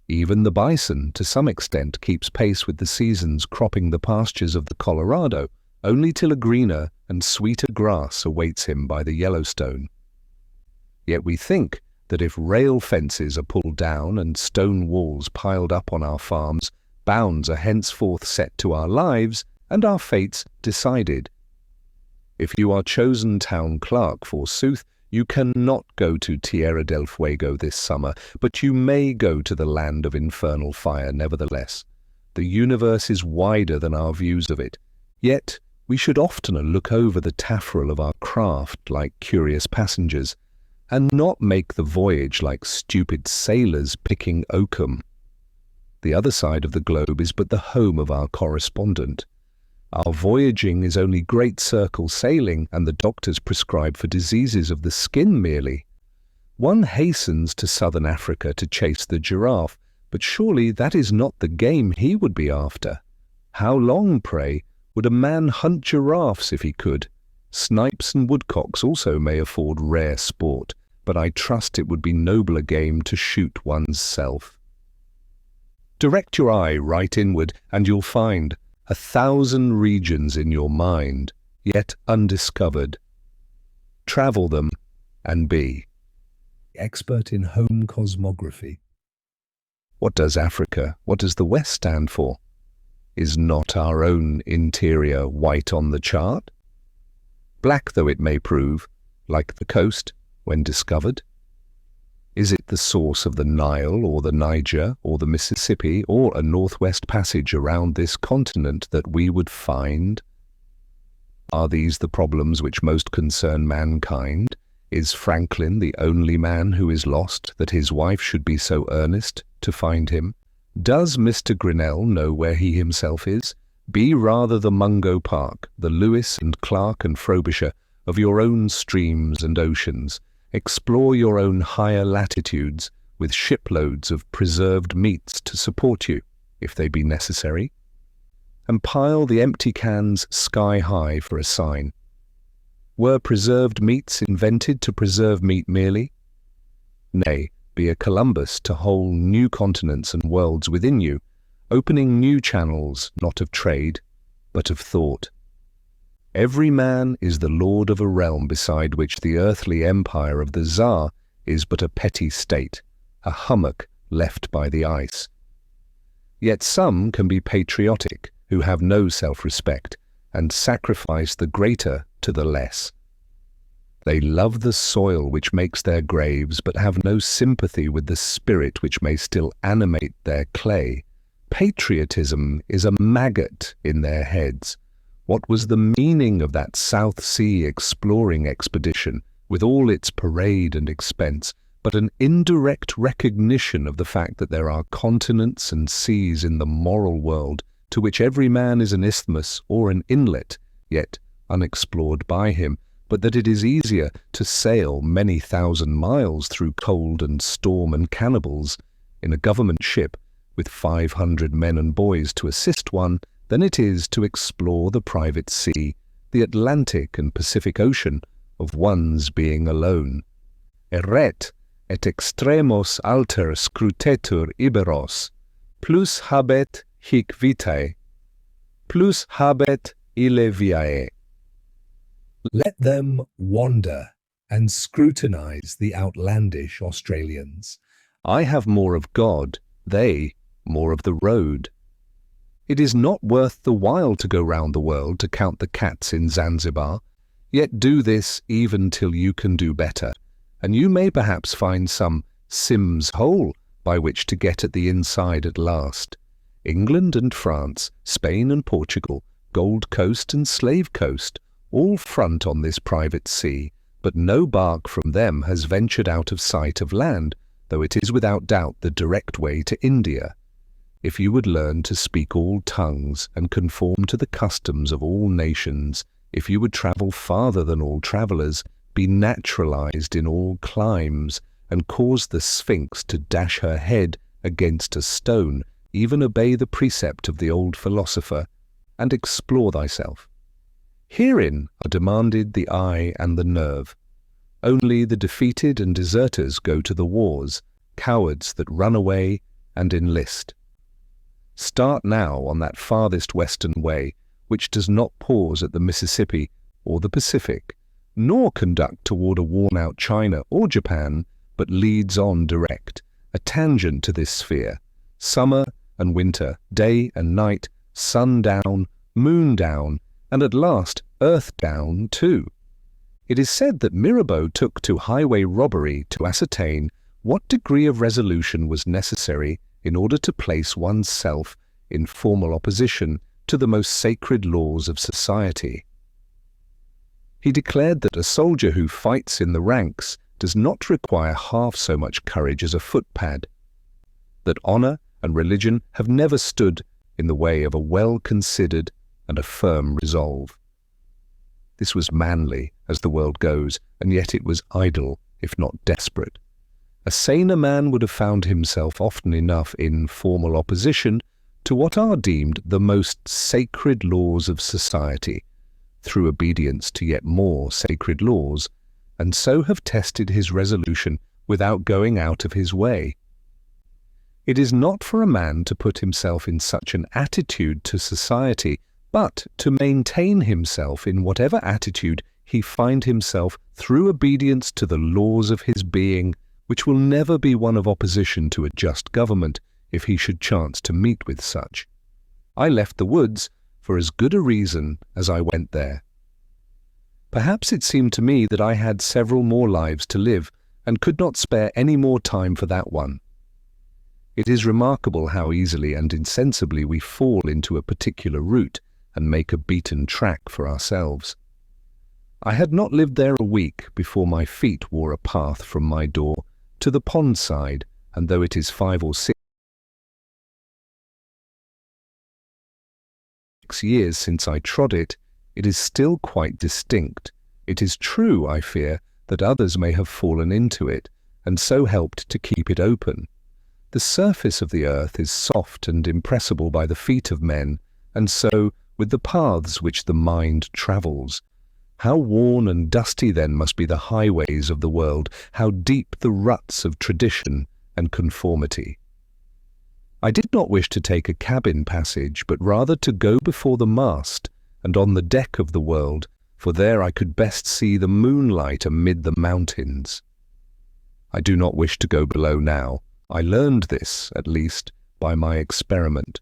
Even the bison, to some extent, keeps pace with the seasons, cropping the pastures of the Colorado, only till a greener and sweeter grass awaits him by the Yellowstone. Yet we think that if rail fences are pulled down and stone walls piled up on our farms, bounds are henceforth set to our lives and our fates decided. If you are chosen town clerk, forsooth, you cannot go to Tierra del Fuego this summer, but you may go to the land of infernal fire nevertheless. The universe is wider than our views of it, yet we should oftener look over the taffrail of our craft like curious passengers, and not make the voyage like stupid sailors picking oakum. The other side of the globe is but the home of our correspondent. Our voyaging is only great circle sailing, and the doctors prescribe for diseases of the skin merely. One hastens to southern Africa to chase the giraffe, but surely that is not the game he would be after. How long, pray, would a man hunt giraffes if he could? Snipes and woodcocks also may afford rare sport, but I trust it would be nobler game to shoot one's self. Direct your eye right inward, and you'll find 1,000 regions in your mind, yet undiscovered. Travel them and be. Expert in home cosmography. What does Africa, what does the West stand for? Is not our own interior white on the chart? Black though it may prove, like the coast, when discovered? Is it the source of the Nile or the Niger or the Mississippi or a northwest passage around this continent that we would find? Are these the problems which most concern mankind? Is Franklin the only man who is lost, that his wife should be so earnest to find him? Does Mr. Grinnell know where he himself is? Be rather the Mungo Park, the Lewis and Clark and Frobisher of your own streams and oceans. Explore your own higher latitudes with shiploads of preserved meats to support you, if they be necessary, and pile the empty cans sky high for a sign. Were preserved meats invented to preserve meat merely? Nay, be a Columbus to whole new continents and worlds within you, opening new channels not of trade, but of thought. Every man is the lord of a realm beside which the earthly empire of the Tsar is but a petty state, a hummock left by the ice. Yet some can be patriotic, who have no self-respect, and sacrifice the greater to the less. They love the soil which makes their graves, but have no sympathy with the spirit which may still animate their clay. Patriotism is a maggot in their heads. What was the meaning of that South Sea exploring expedition, with all its parade and expense, but an indirect recognition of the fact that there are continents and seas in the moral world to which every man is an isthmus or an inlet, yet unexplored by him, but that it is easier to sail many thousand miles through cold and storm and cannibals in a government ship with 500 men and boys to assist one than it is to explore the private sea, the Atlantic and Pacific Ocean, of one's being alone. Erret et extremos alter scrutetur iberos, plus habet hic vitae, plus habet ille viae. Let them wander and scrutinize the outlandish Australians. I have more of God, they more of the road. It is not worth the while to go round the world to count the cats in Zanzibar, yet do this even till you can do better, and you may perhaps find some Sim's hole by which to get at the inside at last. England and France, Spain and Portugal, Gold Coast and Slave Coast, all front on this private sea, but no bark from them has ventured out of sight of land, though it is without doubt the direct way to India. If you would learn to speak all tongues and conform to the customs of all nations, if you would travel farther than all travellers, be naturalized in all climes, and cause the Sphinx to dash her head against a stone, even obey the precept of the old philosopher, and explore thyself. Herein are demanded the eye and the nerve. Only the defeated and deserters go to the wars, cowards that run away and enlist. Start now on that farthest western way, which does not pause at the Mississippi or the Pacific, nor conduct toward a worn-out China or Japan, but leads on direct, a tangent to this sphere, summer and winter, day and night, sun down, moon down, and at last earth down too. It is said that Mirabeau took to highway robbery to ascertain what degree of resolution was necessary in order to place one's self in formal opposition to the most sacred laws of society. He declared that a soldier who fights in the ranks does not require half so much courage as a footpad, that honor and religion have never stood in the way of a well-considered and a firm resolve. This was manly, as the world goes, and yet it was idle, if not desperate. A saner man would have found himself often enough in formal opposition to what are deemed the most sacred laws of society, through obedience to yet more sacred laws, and so have tested his resolution without going out of his way. It is not for a man to put himself in such an attitude to society, but to maintain himself in whatever attitude he find himself through obedience to the laws of his being, which will never be one of opposition to a just government if he should chance to meet with such. I left the woods for as good a reason as I went there. Perhaps it seemed to me that I had several more lives to live, and could not spare any more time for that one. It is remarkable how easily and insensibly we fall into a particular route and make a beaten track for ourselves. I had not lived there a week before my feet wore a path from my door to the pond side, and though it is 5 or 6 years since I trod it, it is still quite distinct. It is true, I fear, that others may have fallen into it, and so helped to keep it open. The surface of the earth is soft and impressible by the feet of men, and so with the paths which the mind travels. How worn and dusty then must be the highways of the world, how deep the ruts of tradition and conformity. I did not wish to take a cabin passage, but rather to go before the mast and on the deck of the world, for there I could best see the moonlight amid the mountains. I do not wish to go below now. I learned this, at least, by my experiment,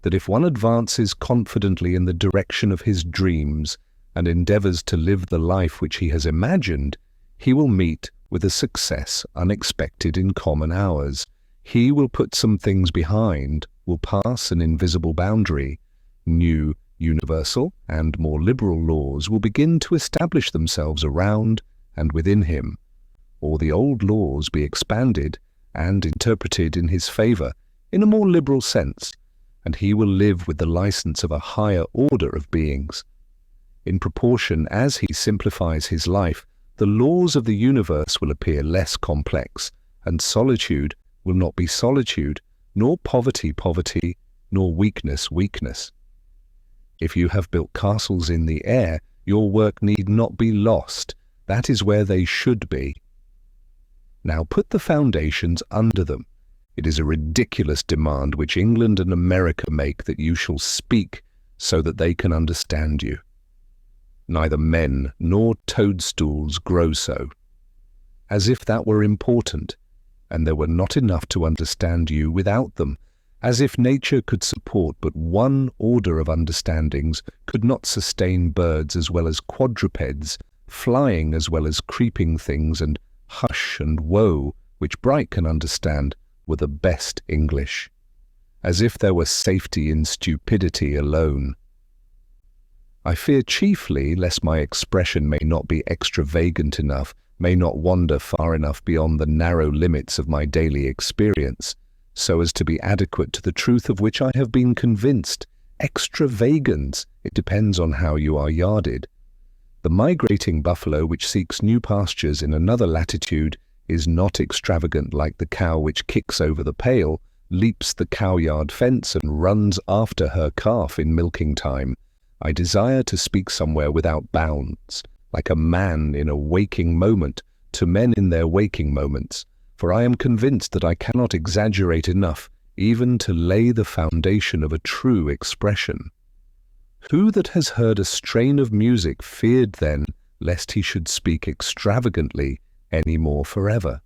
that if one advances confidently in the direction of his dreams and endeavors to live the life which he has imagined, he will meet with a success unexpected in common hours. He will put some things behind, will pass an invisible boundary. New, universal, and more liberal laws will begin to establish themselves around and within him, or the old laws be expanded and interpreted in his favor in a more liberal sense, and he will live with the license of a higher order of beings. In proportion as he simplifies his life, the laws of the universe will appear less complex, and solitude will not be solitude, nor poverty poverty, nor weakness weakness. If you have built castles in the air, your work need not be lost. That is where they should be. Now put the foundations under them. It is a ridiculous demand which England and America make, that you shall speak so that they can understand you. Neither men nor toadstools grow so. As if that were important, and there were not enough to understand you without them, as if nature could support but one order of understandings, could not sustain birds as well as quadrupeds, flying as well as creeping things, and hush and woe, which Bright can understand, were the best English. As if there were safety in stupidity alone. I fear chiefly lest my expression may not be extravagant enough, may not wander far enough beyond the narrow limits of my daily experience, so as to be adequate to the truth of which I have been convinced. Extravagance, it depends on how you are yarded. The migrating buffalo which seeks new pastures in another latitude is not extravagant like the cow which kicks over the pail, leaps the cowyard fence and runs after her calf in milking time. I desire to speak somewhere without bounds, like a man in a waking moment, to men in their waking moments, for I am convinced that I cannot exaggerate enough even to lay the foundation of a true expression. Who that has heard a strain of music feared then lest he should speak extravagantly any more forever?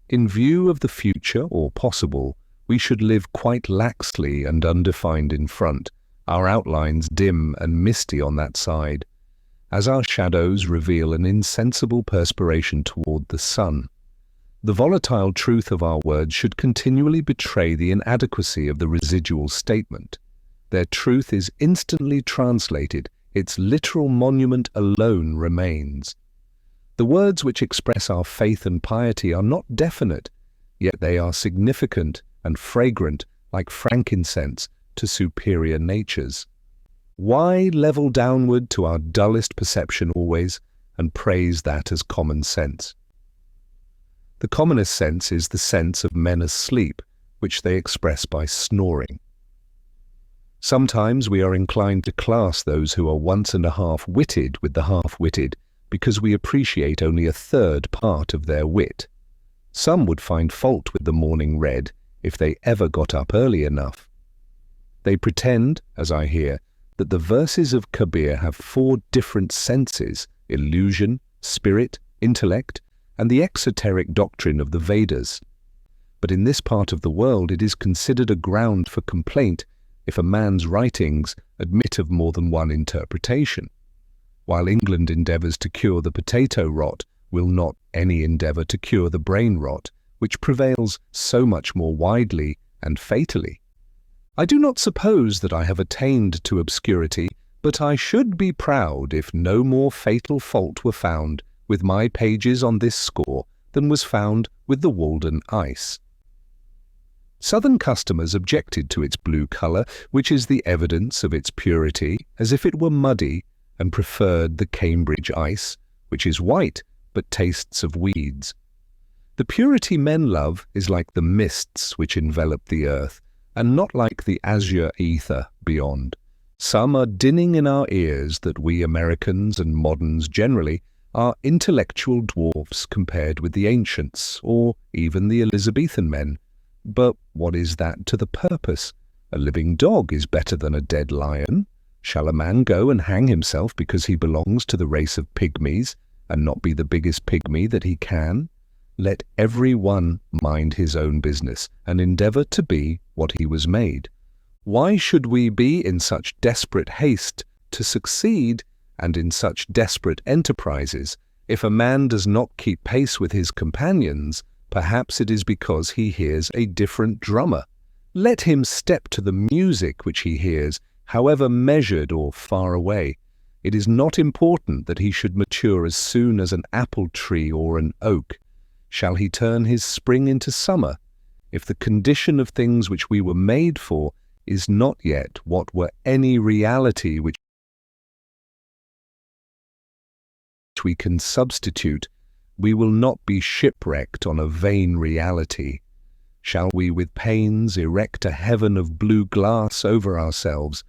In view of the future or possible, we should live quite laxly and undefined in front, our outlines dim and misty on that side, as our shadows reveal an insensible perspiration toward the sun. The volatile truth of our words should continually betray the inadequacy of the residual statement. Their truth is instantly translated, its literal monument alone remains. The words which express our faith and piety are not definite, yet they are significant and fragrant like frankincense to superior natures. Why level downward to our dullest perception always and praise that as common sense? The commonest sense is the sense of men asleep, which they express by snoring. Sometimes we are inclined to class those who are once and a half witted with the half-witted because we appreciate only a third part of their wit. Some would find fault with the morning read if they ever got up early enough. They pretend, as I hear, that the verses of Kabir have 4 different senses: illusion, spirit, intellect, and the exoteric doctrine of the Vedas. But in this part of the world it is considered a ground for complaint if a man's writings admit of more than one interpretation. While England endeavours to cure the potato rot, will not any endeavour to cure the brain rot, which prevails so much more widely and fatally. I do not suppose that I have attained to obscurity, but I should be proud if no more fatal fault were found with my pages on this score than was found with the Walden ice. Southern customers objected to its blue colour, which is the evidence of its purity, as if it were muddy, and preferred the Cambridge ice, which is white but tastes of weeds. The purity men love is like the mists which envelop the earth, and not like the azure ether beyond. Some are dinning in our ears that we Americans and moderns generally are intellectual dwarfs compared with the ancients, or even the Elizabethan men. But what is that to the purpose? A living dog is better than a dead lion. Shall a man go and hang himself because he belongs to the race of pygmies, and not be the biggest pygmy that he can? Let every one mind his own business, and endeavour to be what he was made. Why should we be in such desperate haste to succeed, and in such desperate enterprises? If a man does not keep pace with his companions, perhaps it is because he hears a different drummer. Let him step to the music which he hears, however measured or far away. It is not important that he should mature as soon as an apple tree or an oak. Shall he turn his spring into summer? If the condition of things which we were made for is not yet what were any reality which we can substitute, we will not be shipwrecked on a vain reality. Shall we with pains erect a heaven of blue glass over ourselves,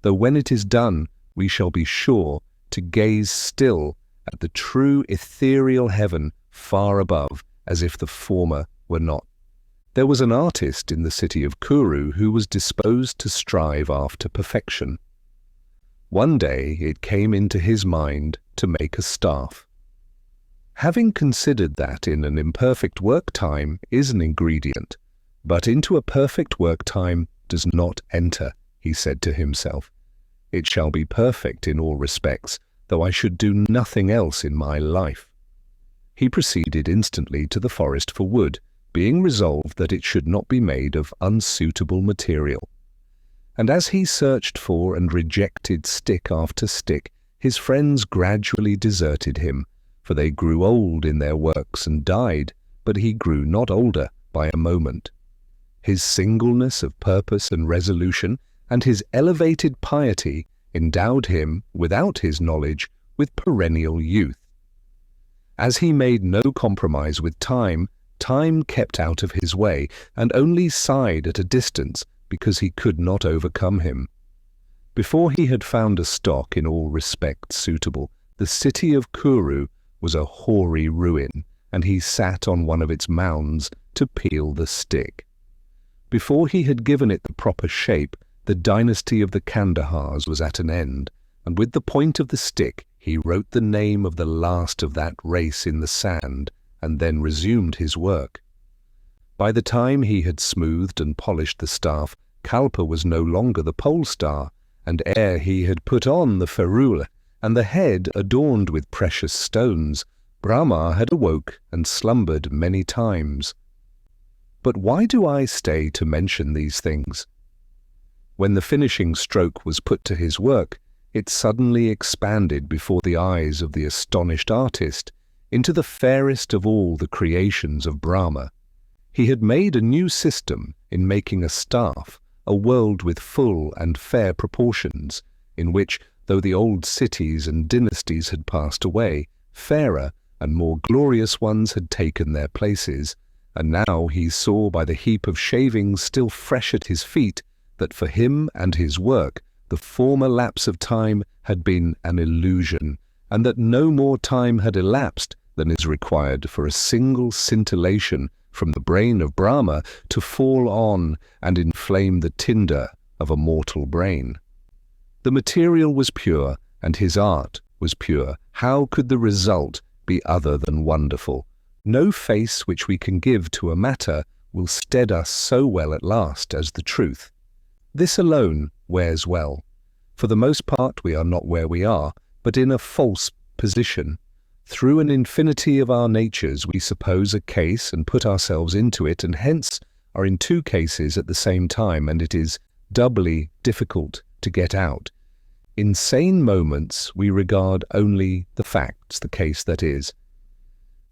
though when it is done we shall be sure to gaze still at the true ethereal heaven far above, as if the former were not. There was an artist in the city of Kuru who was disposed to strive after perfection. One day it came into his mind to make a staff. Having considered that in an imperfect work time is an ingredient, but into a perfect work time does not enter, he said to himself. It shall be perfect in all respects, though I should do nothing else in my life. He proceeded instantly to the forest for wood, being resolved that it should not be made of unsuitable material. And as he searched for and rejected stick after stick, his friends gradually deserted him, for they grew old in their works and died, but he grew not older by a moment. His singleness of purpose and resolution, and his elevated piety, endowed him, without his knowledge, with perennial youth. As he made no compromise with time, time kept out of his way, and only sighed at a distance because he could not overcome him. Before he had found a stock in all respects suitable, the city of Kuru was a hoary ruin, and he sat on one of its mounds to peel the stick. Before he had given it the proper shape, the dynasty of the Kandahars was at an end, and with the point of the stick he wrote the name of the last of that race in the sand, and then resumed his work. By the time he had smoothed and polished the staff, Kalpa was no longer the pole star, and ere he had put on the ferule and the head adorned with precious stones, Brahma had awoke and slumbered many times. But why do I stay to mention these things? When the finishing stroke was put to his work, it suddenly expanded before the eyes of the astonished artist into the fairest of all the creations of Brahma. He had made a new system in making a staff, a world with full and fair proportions, in which, though the old cities and dynasties had passed away, fairer and more glorious ones had taken their places, and now he saw by the heap of shavings still fresh at his feet that for him and his work the former lapse of time had been an illusion, and that no more time had elapsed than is required for a single scintillation from the brain of Brahma to fall on and inflame the tinder of a mortal brain. The material was pure, and his art was pure. How could the result be other than wonderful? No face which we can give to a matter will stead us so well at last as the truth. This alone wears well. For the most part we are not where we are, but in a false position. Through an infinity of our natures we suppose a case and put ourselves into it, and hence are in two cases at the same time, and it is doubly difficult to get out. In sane moments we regard only the facts, the case that is.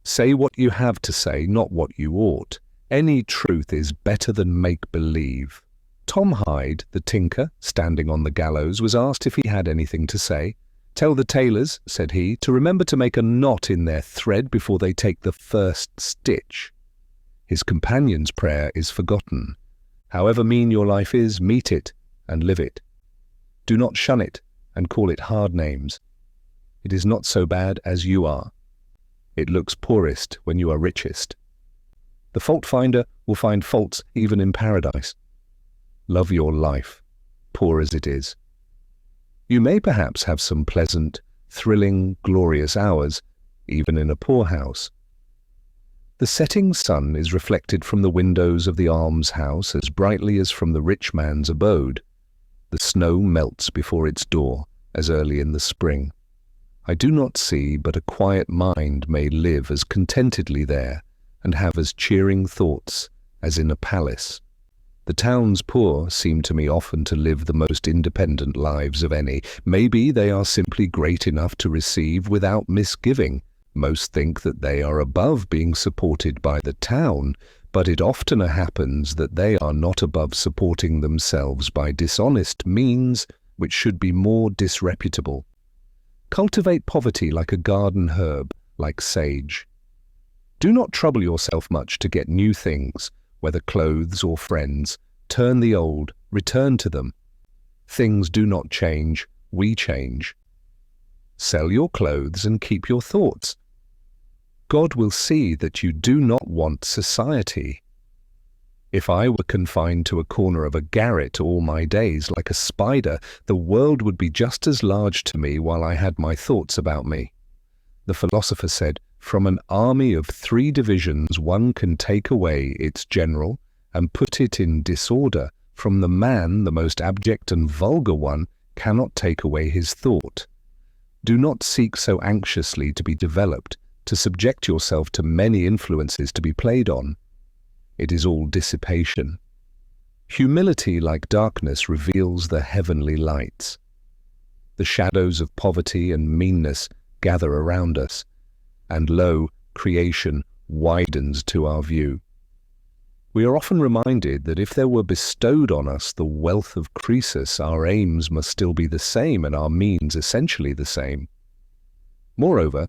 Say what you have to say, not what you ought. Any truth is better than make-believe. Tom Hyde, the tinker, standing on the gallows, was asked if he had anything to say. "Tell the tailors," said he, "to remember to make a knot in their thread before they take the first stitch." His companion's prayer is forgotten. However mean your life is, meet it and live it. Do not shun it and call it hard names. It is not so bad as you are. It looks poorest when you are richest. The fault-finder will find faults even in paradise. Love your life, poor as it is. You may perhaps have some pleasant, thrilling, glorious hours, even in a poorhouse. The setting sun is reflected from the windows of the almshouse as brightly as from the rich man's abode. The snow melts before its door, as early in the spring. I do not see but a quiet mind may live as contentedly there, and have as cheering thoughts as in a palace. The town's poor seem to me often to live the most independent lives of any. Maybe they are simply great enough to receive without misgiving. Most think that they are above being supported by the town, but it oftener happens that they are not above supporting themselves by dishonest means which should be more disreputable. Cultivate poverty like a garden herb, like sage. Do not trouble yourself much to get new things, whether clothes or friends. Turn the old, return to them. Things do not change, we change. Sell your clothes and keep your thoughts. God will see that you do not want society. If I were confined to a corner of a garret all my days like a spider, the world would be just as large to me while I had my thoughts about me. The philosopher said, "From an army of 3 divisions one can take away its general and put it in disorder. From the man, the most abject and vulgar one, cannot take away his thought. Do not seek so anxiously to be developed, to subject yourself to many influences to be played on. It is all dissipation. Humility, like darkness, reveals the heavenly lights. The shadows of poverty and meanness gather around us, and lo, creation widens to our view. We are often reminded that if there were bestowed on us the wealth of Croesus, our aims must still be the same and our means essentially the same. Moreover,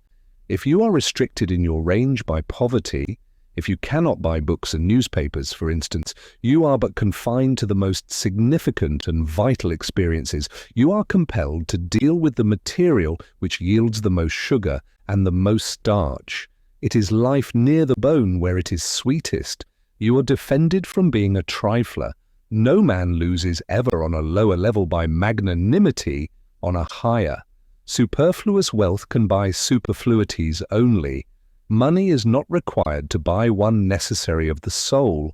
if you are restricted in your range by poverty, if you cannot buy books and newspapers, for instance, you are but confined to the most significant and vital experiences. You are compelled to deal with the material which yields the most sugar and the most starch. It is life near the bone where it is sweetest. You are defended from being a trifler. No man loses ever on a lower level by magnanimity on a higher. Superfluous wealth can buy superfluities only. Money is not required to buy one necessary of the soul.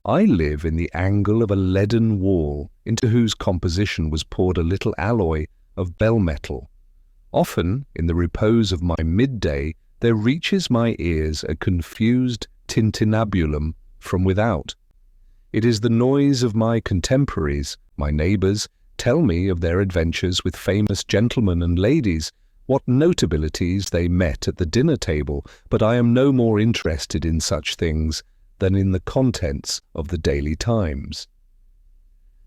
I live in the angle of a leaden wall, into whose composition was poured a little alloy of bell metal. Often, in the repose of my midday, there reaches my ears a confused tintinnabulum from without. It is the noise of my contemporaries, my neighbours, tell me of their adventures with famous gentlemen and ladies, what notabilities they met at the dinner table, but I am no more interested in such things than in the contents of the Daily Times.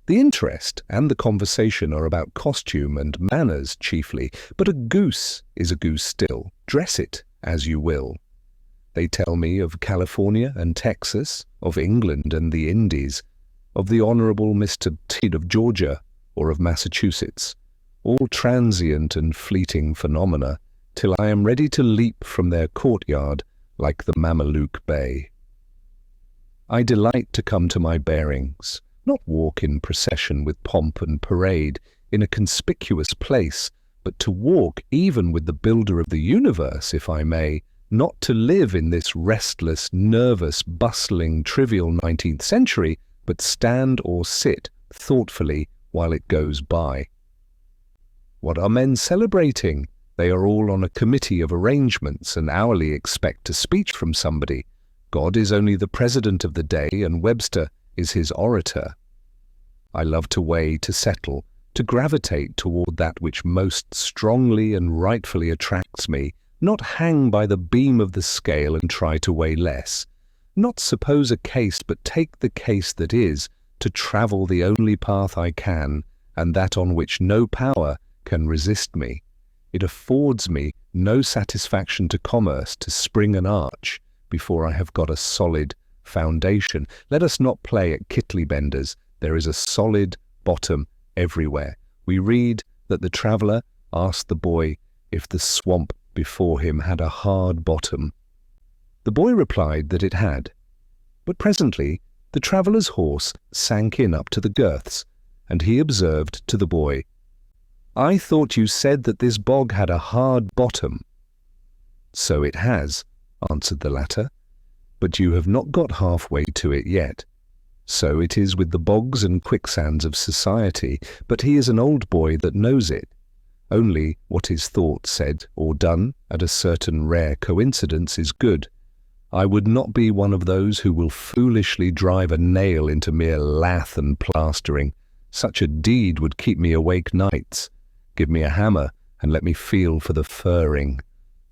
The interest and the conversation are about costume and manners chiefly, but a goose is a goose still, dress it as you will. They tell me of California and Texas, of England and the Indies, of the Honourable Mr. T of Georgia or of Massachusetts, all transient and fleeting phenomena, till I am ready to leap from their courtyard like the Mameluke Bay. I delight to come to my bearings, not walk in procession with pomp and parade in a conspicuous place, but to walk even with the builder of the universe, if I may, not to live in this restless, nervous, bustling, trivial 19th century, but stand or sit thoughtfully while it goes by. What are men celebrating? They are all on a committee of arrangements and hourly expect a speech from somebody. God is only the president of the day and Webster is his orator. I love to weigh, to settle, to gravitate toward that which most strongly and rightfully attracts me, not hang by the beam of the scale and try to weigh less, not suppose a case but take the case that is, to travel the only path I can, and that on which no power can resist me. It affords me no satisfaction to commerce to spring an arch before I have got a solid foundation. Let us not play at Kitley benders. There is a solid bottom everywhere. We read that the traveller asked the boy if the swamp before him had a hard bottom. The boy replied that it had. But presently the traveller's horse sank in up to the girths, and he observed to the boy, "I thought you said that this bog had a hard bottom." "So it has," answered the latter, "but you have not got halfway to it yet. So it is with the bogs and quicksands of society, but he is an old boy that knows it. Only what is thought, said, or done at a certain rare coincidence is good. I would not be one of those who will foolishly drive a nail into mere lath and plastering. Such a deed would keep me awake nights. Give me a hammer and let me feel for the furring.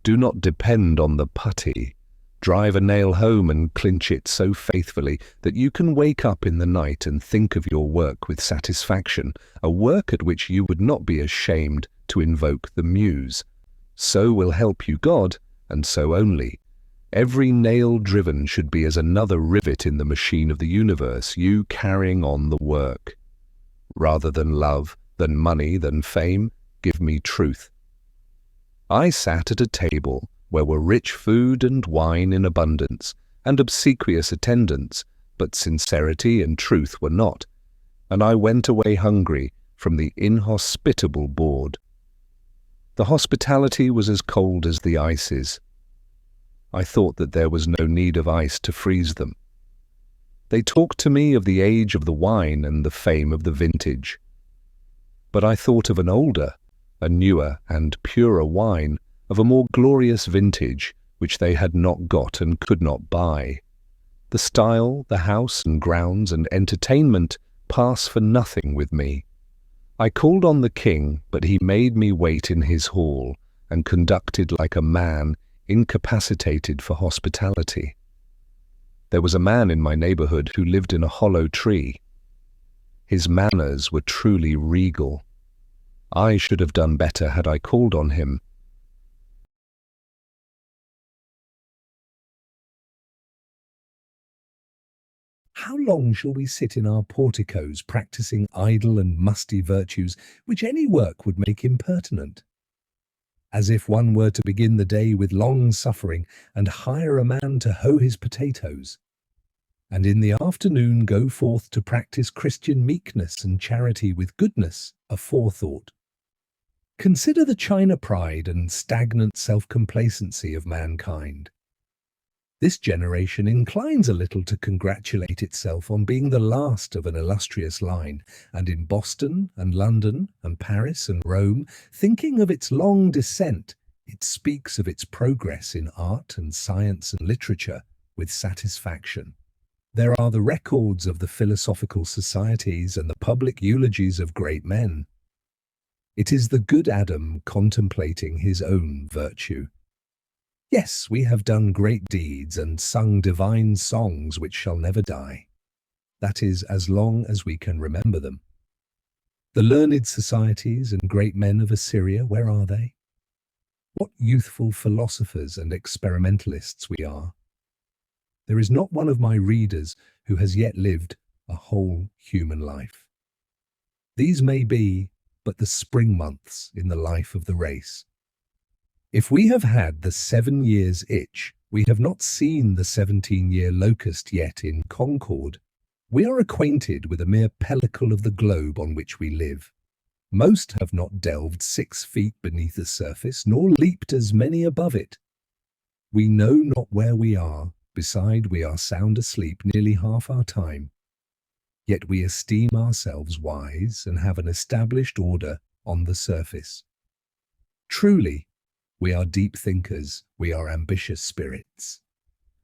Do not depend on the putty. Drive a nail home and clinch it so faithfully that you can wake up in the night and think of your work with satisfaction, a work at which you would not be ashamed to invoke the muse. So will help you God, and so only. Every nail driven should be as another rivet in the machine of the universe, you carrying on the work. Rather than love, than money, than fame, give me truth. I sat at a table where were rich food and wine in abundance, and obsequious attendants, but sincerity and truth were not, and I went away hungry from the inhospitable board. The hospitality was as cold as the ices. I thought that there was no need of ice to freeze them. They talked to me of the age of the wine and the fame of the vintage. But I thought of an older, a newer and purer wine, of a more glorious vintage, which they had not got and could not buy. The style, the house and grounds and entertainment pass for nothing with me. I called on the king, but he made me wait in his hall, and conducted like a man incapacitated for hospitality. There was a man in my neighbourhood who lived in a hollow tree. His manners were truly regal. I should have done better had I called on him. How long shall we sit in our porticos practising idle and musty virtues which any work would make impertinent? As if one were to begin the day with long suffering and hire a man to hoe his potatoes, and in the afternoon go forth to practice Christian meekness and charity with goodness aforethought. Consider the China pride and stagnant self-complacency of mankind. This generation inclines a little to congratulate itself on being the last of an illustrious line, and in Boston and London and Paris and Rome, thinking of its long descent, it speaks of its progress in art and science and literature with satisfaction. There are the records of the philosophical societies and the public eulogies of great men. It is the good Adam contemplating his own virtue. Yes, we have done great deeds and sung divine songs which shall never die. That is, as long as we can remember them. The learned societies and great men of Assyria, where are they? What youthful philosophers and experimentalists we are. There is not one of my readers who has yet lived a whole human life. These may be but the spring months in the life of the race. If we have had the 7 years' itch, we have not seen the 17-year locust yet in concord. We are acquainted with a mere pellicle of the globe on which we live. Most have not delved 6 feet beneath the surface, nor leaped as many above it. We know not where we are, beside we are sound asleep nearly half our time. Yet we esteem ourselves wise and have an established order on the surface. Truly, we are deep thinkers, we are ambitious spirits.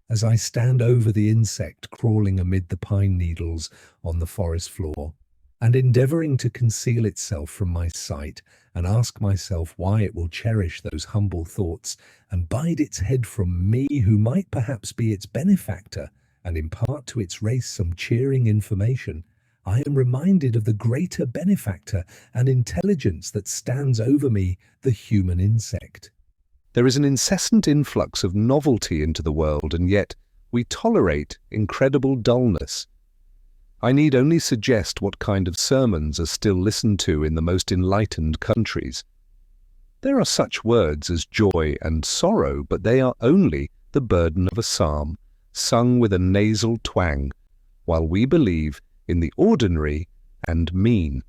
As I stand over the insect crawling amid the pine needles on the forest floor, and endeavouring to conceal itself from my sight, and ask myself why it will cherish those humble thoughts, and bide its head from me who might perhaps be its benefactor, and impart to its race some cheering information, I am reminded of the greater benefactor and intelligence that stands over me, the human insect. There is an incessant influx of novelty into the world, and yet we tolerate incredible dullness. I need only suggest what kind of sermons are still listened to in the most enlightened countries. There are such words as joy and sorrow, but they are only the burden of a psalm, sung with a nasal twang, while we believe in the ordinary and mean.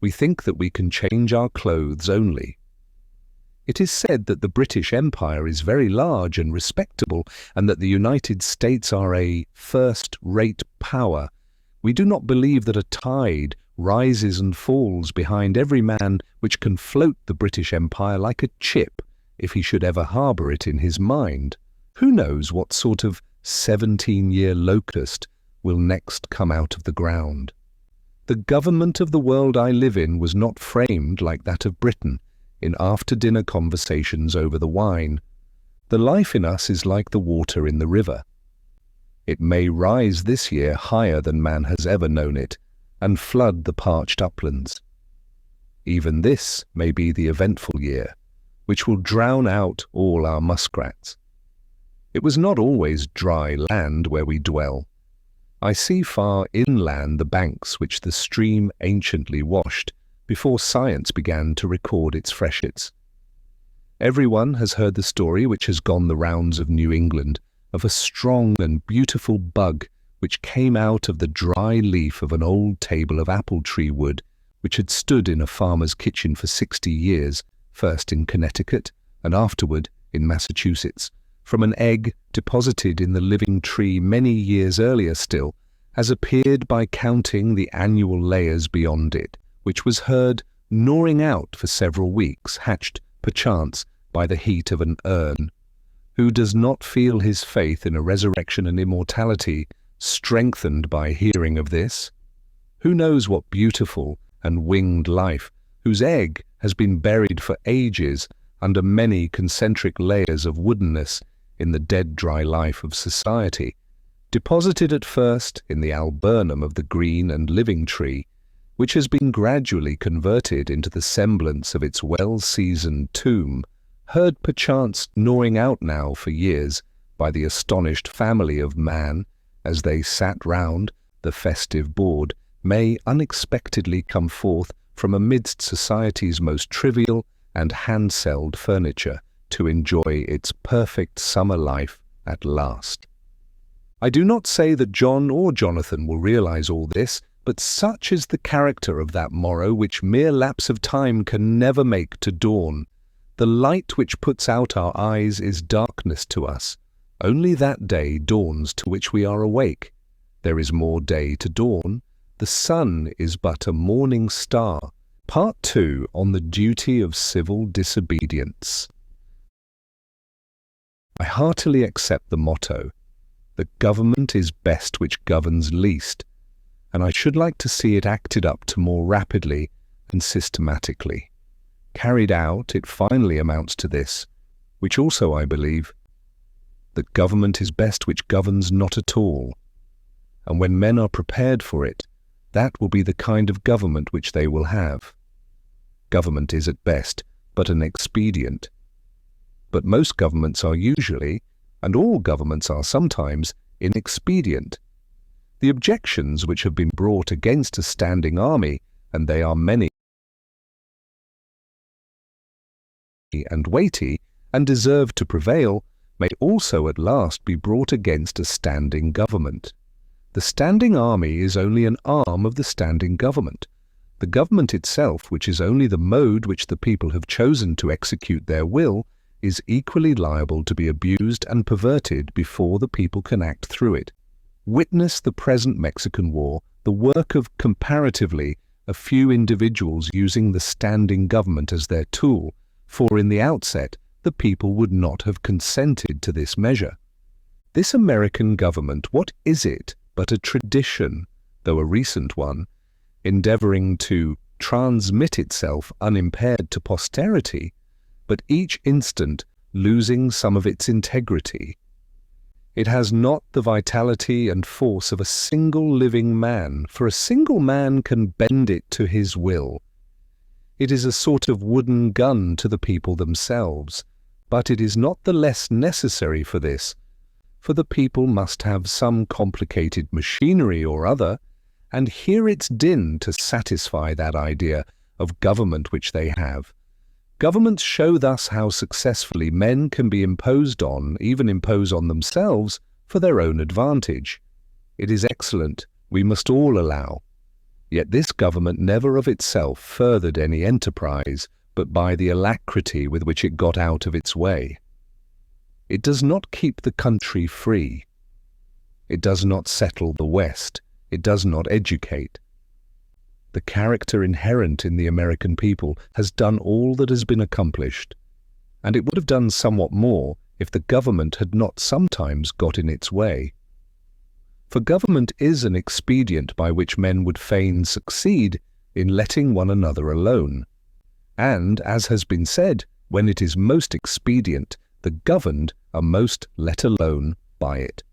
We think that we can change our clothes only. It is said that the British Empire is very large and respectable, and that the United States are a first-rate power. We do not believe that a tide rises and falls behind every man which can float the British Empire like a chip, if he should ever harbour it in his mind. Who knows what sort of 17-year locust will next come out of the ground? The government of the world I live in was not framed like that of Britain, in after-dinner conversations over the wine. The life in us is like the water in the river. It may rise this year higher than man has ever known it, and flood the parched uplands. Even this may be the eventful year, which will drown out all our muskrats. It was not always dry land where we dwell. I see far inland the banks which the stream anciently washed, before science began to record its freshets. Everyone has heard the story which has gone the rounds of New England, of a strong and beautiful bug which came out of the dry leaf of an old table of apple-tree wood which had stood in a farmer's kitchen for 60 years, first in Connecticut and afterward in Massachusetts, from an egg deposited in the living tree many years earlier still, as appeared by counting the annual layers beyond it, which was heard gnawing out for several weeks, hatched, perchance, by the heat of an urn. Who does not feel his faith in a resurrection and immortality strengthened by hearing of this? Who knows what beautiful and winged life, whose egg has been buried for ages under many concentric layers of woodenness in the dead dry life of society, deposited at first in the alburnum of the green and living tree, which has been gradually converted into the semblance of its well-seasoned tomb, heard perchance gnawing out now for years by the astonished family of man as they sat round the festive board, may unexpectedly come forth from amidst society's most trivial and hand-celled furniture to enjoy its perfect summer life at last. I do not say that John or Jonathan will realize all this, but such is the character of that morrow which mere lapse of time can never make to dawn. The light which puts out our eyes is darkness to us, Only that day dawns to which we are awake. There is more day to dawn. The sun is but a morning star. Part 2 on the duty of civil disobedience. I heartily accept the motto, that government is best which governs least, and I should like to see it acted up to more rapidly and systematically. Carried out, it finally amounts to this, which also I believe, that government is best which governs not at all, and when men are prepared for it, that will be the kind of government which they will have. Government is at best but an expedient, but most governments are usually, and all governments are sometimes, inexpedient. The objections which have been brought against a standing army, and they are many and weighty, and deserve to prevail, may also at last be brought against a standing government. The standing army is only an arm of the standing government. The government itself, which is only the mode which the people have chosen to execute their will, is equally liable to be abused and perverted before the people can act through it. Witness the present Mexican War, the work of comparatively a few individuals using the standing government as their tool, for in the outset the people would not have consented to this measure. This American government, what is it but a tradition, though a recent one, endeavoring to transmit itself unimpaired to posterity, but each instant losing some of its integrity? It has not the vitality and force of a single living man, for a single man can bend it to his will. It is a sort of wooden gun to the people themselves, but it is not the less necessary for this, for the people must have some complicated machinery or other, and hear its din to satisfy that idea of government which they have. Governments show thus how successfully men can be imposed on, even impose on themselves, for their own advantage. It is excellent, we must all allow. Yet this government never of itself furthered any enterprise, but by the alacrity with which it got out of its way. It does not keep the country free. It does not settle the West. It does not educate. The character inherent in the American people has done all that has been accomplished, and it would have done somewhat more if the government had not sometimes got in its way. For government is an expedient by which men would fain succeed in letting one another alone, and, as has been said, when it is most expedient, the governed are most let alone by it.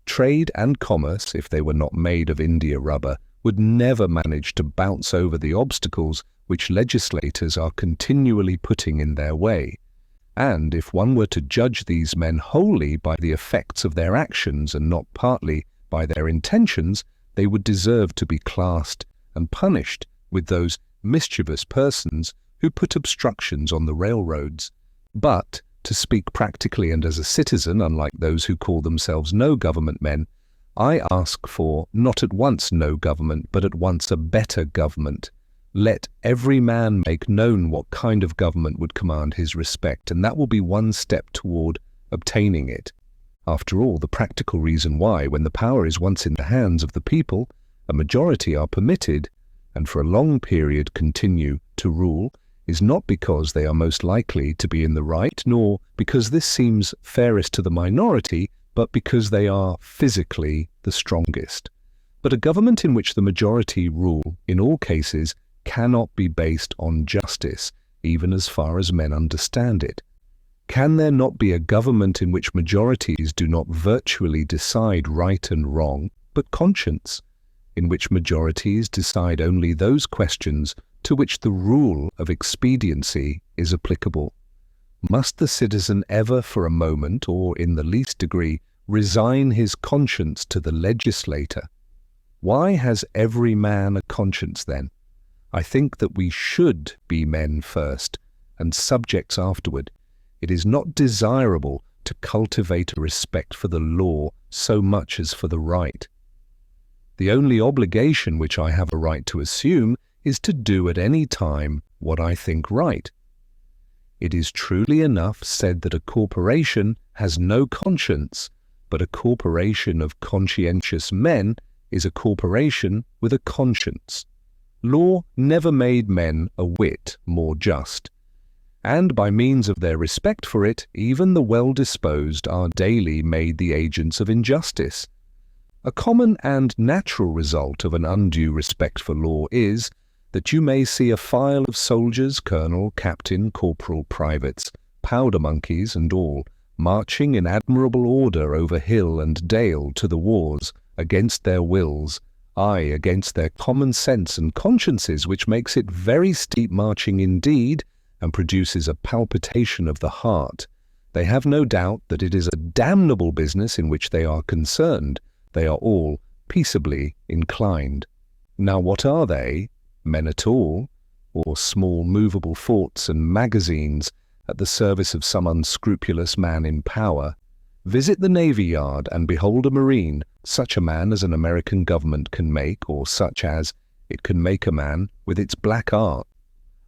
Trade and commerce, if they were not made of India rubber, would never manage to bounce over the obstacles which legislators are continually putting in their way, and if one were to judge these men wholly by the effects of their actions and not partly by their intentions, they would deserve to be classed and punished with those mischievous persons who put obstructions on the railroads. But, to speak practically and as a citizen, unlike those who call themselves no government men, I ask for not at once no government, but at once a better government. Let every man make known what kind of government would command his respect, and that will be one step toward obtaining it. After all, the practical reason why, when the power is once in the hands of the people, a majority are permitted, and for a long period continue to rule, is not because they are most likely to be in the right, nor because this seems fairest to the minority, but because they are physically the strongest. But a government in which the majority rule, in all cases, cannot be based on justice, even as far as men understand it. Can there not be a government in which majorities do not virtually decide right and wrong, but conscience, in which majorities decide only those questions to which the rule of expediency is applicable? Must the citizen ever for a moment, or in the least degree, resign his conscience to the legislator? Why has every man a conscience then? I think that we should be men first, and subjects afterward. It is not desirable to cultivate a respect for the law so much as for the right. The only obligation which I have a right to assume is to do at any time what I think right. It is truly enough said that a corporation has no conscience, but a corporation of conscientious men is a corporation with a conscience. Law never made men a whit more just, and by means of their respect for it, even the well-disposed are daily made the agents of injustice. A common and natural result of an undue respect for law is that you may see a file of soldiers, colonel, captain, corporal, privates, powder monkeys and all, marching in admirable order over hill and dale to the wars, against their wills, aye, against their common sense and consciences, which makes it very steep marching indeed, and produces a palpitation of the heart. They have no doubt that it is a damnable business in which they are concerned. They are all peaceably inclined. Now what are they? Men at all, or small movable forts and magazines at the service of some unscrupulous man in power? Visit the Navy Yard and behold a Marine, such a man as an American government can make, or such as it can make a man with its black art.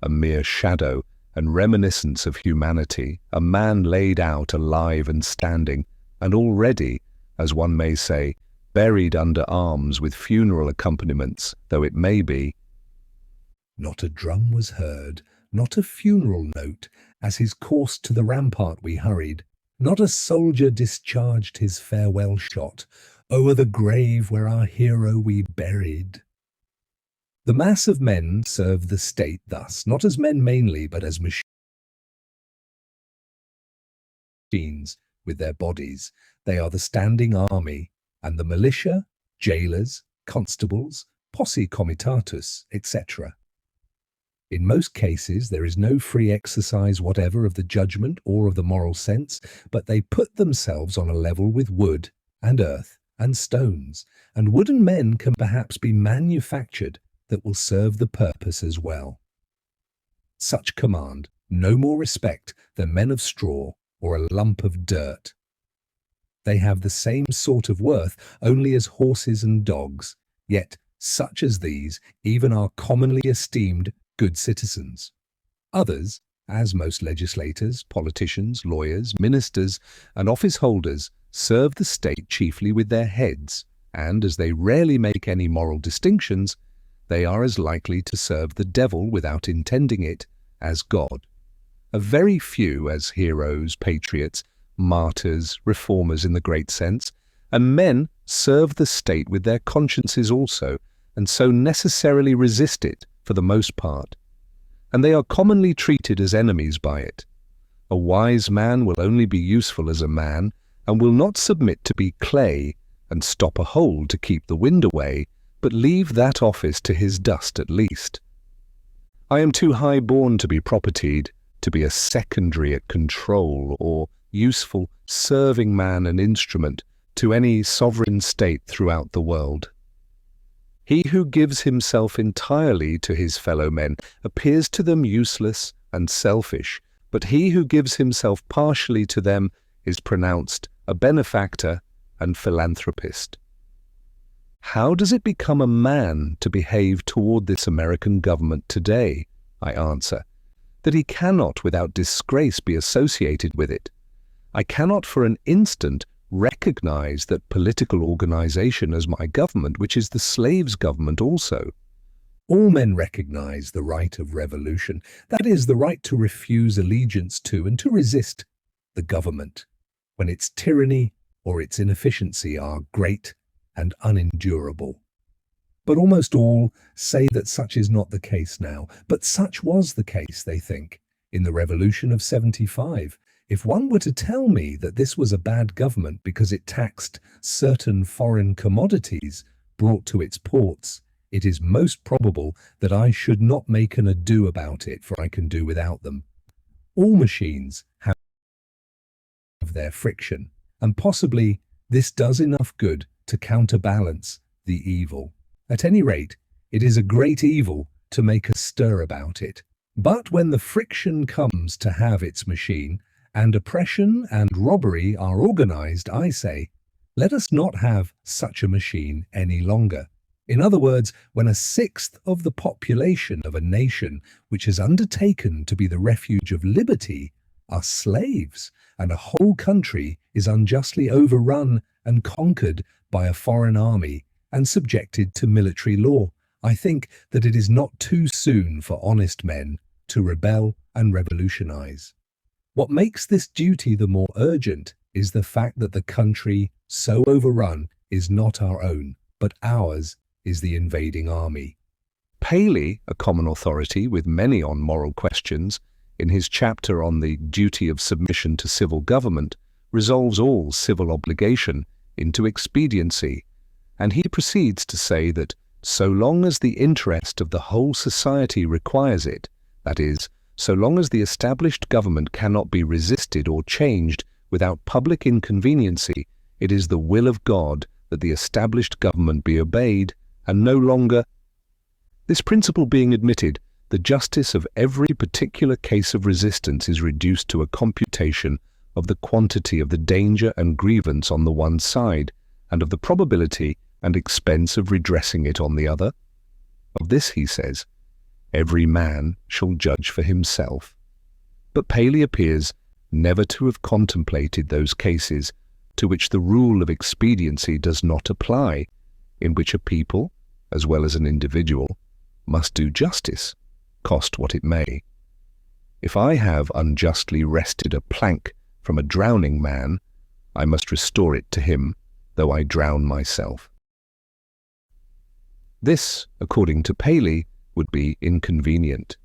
A mere shadow and reminiscence of humanity, a man laid out alive and standing, and already, as one may say, buried under arms with funeral accompaniments, though it may be. Not a drum was heard, not a funeral note, as his course to the rampart we hurried. Not a soldier discharged his farewell shot, o'er the grave where our hero we buried. The mass of men serve the state thus, not as men mainly, but as machines with their bodies. They are the standing army, and the militia, jailers, constables, posse comitatus, etc. In most cases there is no free exercise whatever of the judgment or of the moral sense, but they put themselves on a level with wood and earth and stones, and wooden men can perhaps be manufactured that will serve the purpose as well. Such command no more respect than men of straw or a lump of dirt. They have the same sort of worth only as horses and dogs, yet such as these even are commonly esteemed good citizens. Others, as most legislators, politicians, lawyers, ministers, and office holders, serve the state chiefly with their heads, and as they rarely make any moral distinctions, they are as likely to serve the devil without intending it as God. A very few as heroes, patriots, martyrs, reformers in the great sense, and men serve the state with their consciences also, and so necessarily resist it for the most part. And they are commonly treated as enemies by it. A wise man will only be useful as a man, and will not submit to be clay and stop a hole to keep the wind away, but leave that office to his dust at least. I am too high born to be propertied, to be a secondary at control or useful serving man and instrument to any sovereign state throughout the world. He who gives himself entirely to his fellow men appears to them useless and selfish, but he who gives himself partially to them is pronounced a benefactor and philanthropist. How does it become a man to behave toward this American government today? I answer, that he cannot without disgrace be associated with it. I cannot for an instant recognize that political organization as my government, which is the slave's government also. All men recognize the right of revolution, that is, the right to refuse allegiance to and to resist the government when its tyranny or its inefficiency are great and unendurable. But almost all say that such is not the case now, but such was the case, they think, in the Revolution of '75. If one were to tell me that this was a bad government because it taxed certain foreign commodities brought to its ports, it is most probable that I should not make an ado about it, for I can do without them. All machines have their friction, and possibly this does enough good to counterbalance the evil. At any rate, it is a great evil to make a stir about it. But when the friction comes to have its machine, and oppression and robbery are organized, I say, let us not have such a machine any longer. In other words, when a sixth of the population of a nation which has undertaken to be the refuge of liberty are slaves, and a whole country is unjustly overrun and conquered by a foreign army and subjected to military law, I think that it is not too soon for honest men to rebel and revolutionize. What makes this duty the more urgent is the fact that the country so overrun is not our own, but ours is the invading army. Paley, a common authority with many on moral questions, in his chapter on the duty of submission to civil government, resolves all civil obligation into expediency, and he proceeds to say that so long as the interest of the whole society requires it, that is, so long as the established government cannot be resisted or changed without public inconveniency, it is the will of God that the established government be obeyed, and no longer. This principle being admitted, the justice of every particular case of resistance is reduced to a computation of the quantity of the danger and grievance on the one side, and of the probability and expense of redressing it on the other. Of this he says, every man shall judge for himself. But Paley appears never to have contemplated those cases to which the rule of expediency does not apply, in which a people, as well as an individual, must do justice, cost what it may. If I have unjustly wrested a plank from a drowning man, I must restore it to him, though I drown myself. This, according to Paley, would be inconvenient.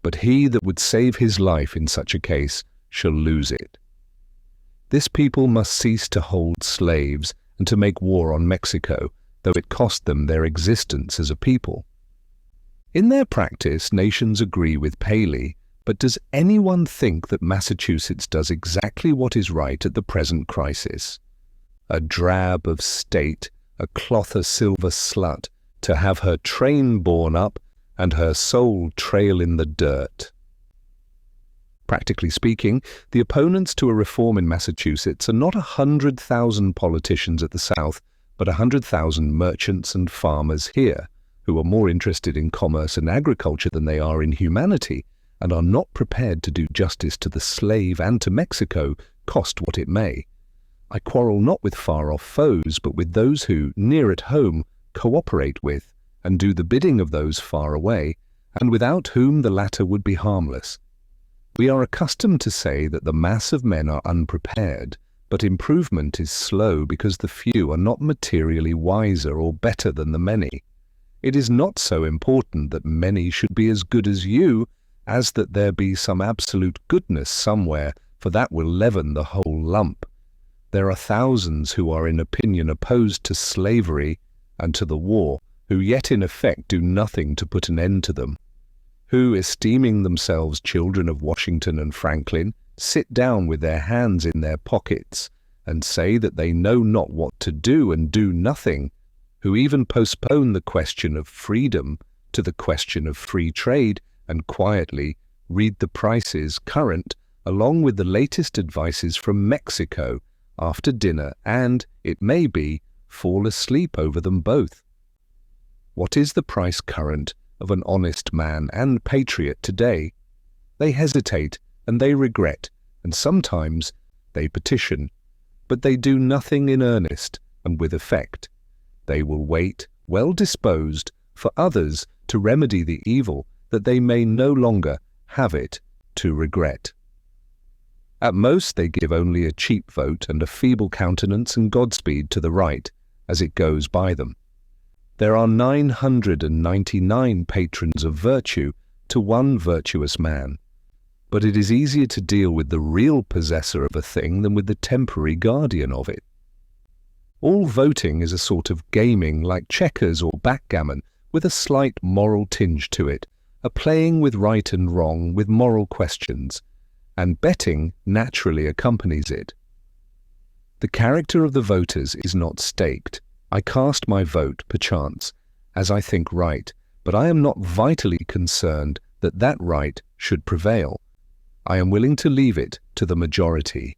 But he that would save his life in such a case shall lose it. This people must cease to hold slaves and to make war on Mexico, though it cost them their existence as a people. In their practice, nations agree with Paley, but does anyone think that Massachusetts does exactly what is right at the present crisis? A drab of state, a cloth-o'-silver slut, to have her train borne up and her soul trail in the dirt. Practically speaking, the opponents to a reform in Massachusetts are not 100,000 politicians at the South, but 100,000 merchants and farmers here, who are more interested in commerce and agriculture than they are in humanity, and are not prepared to do justice to the slave and to Mexico, cost what it may. I quarrel not with far-off foes, but with those who, near at home, cooperate with and do the bidding of those far away, and without whom the latter would be harmless. We are accustomed to say that the mass of men are unprepared, but improvement is slow because the few are not materially wiser or better than the many. It is not so important that many should be as good as you, as that there be some absolute goodness somewhere, for that will leaven the whole lump. There are thousands who are in opinion opposed to slavery and to the war, who yet in effect do nothing to put an end to them, who, esteeming themselves children of Washington and Franklin, sit down with their hands in their pockets and say that they know not what to do and do nothing, who even postpone the question of freedom to the question of free trade and quietly read the prices current along with the latest advices from Mexico after dinner and, it may be, fall asleep over them both. What is the price current of an honest man and patriot today? They hesitate and they regret, and sometimes they petition, but they do nothing in earnest and with effect. They will wait, well disposed, for others to remedy the evil, that they may no longer have it to regret. At most they give only a cheap vote and a feeble countenance and Godspeed to the right, as it goes by them. There are 999 patrons of virtue to one virtuous man, but it is easier to deal with the real possessor of a thing than with the temporary guardian of it. All voting is a sort of gaming like checkers or backgammon, with a slight moral tinge to it, a playing with right and wrong with moral questions, and betting naturally accompanies it. The character of the voters is not staked. I cast my vote, perchance, as I think right, but I am not vitally concerned that that right should prevail. I am willing to leave it to the majority.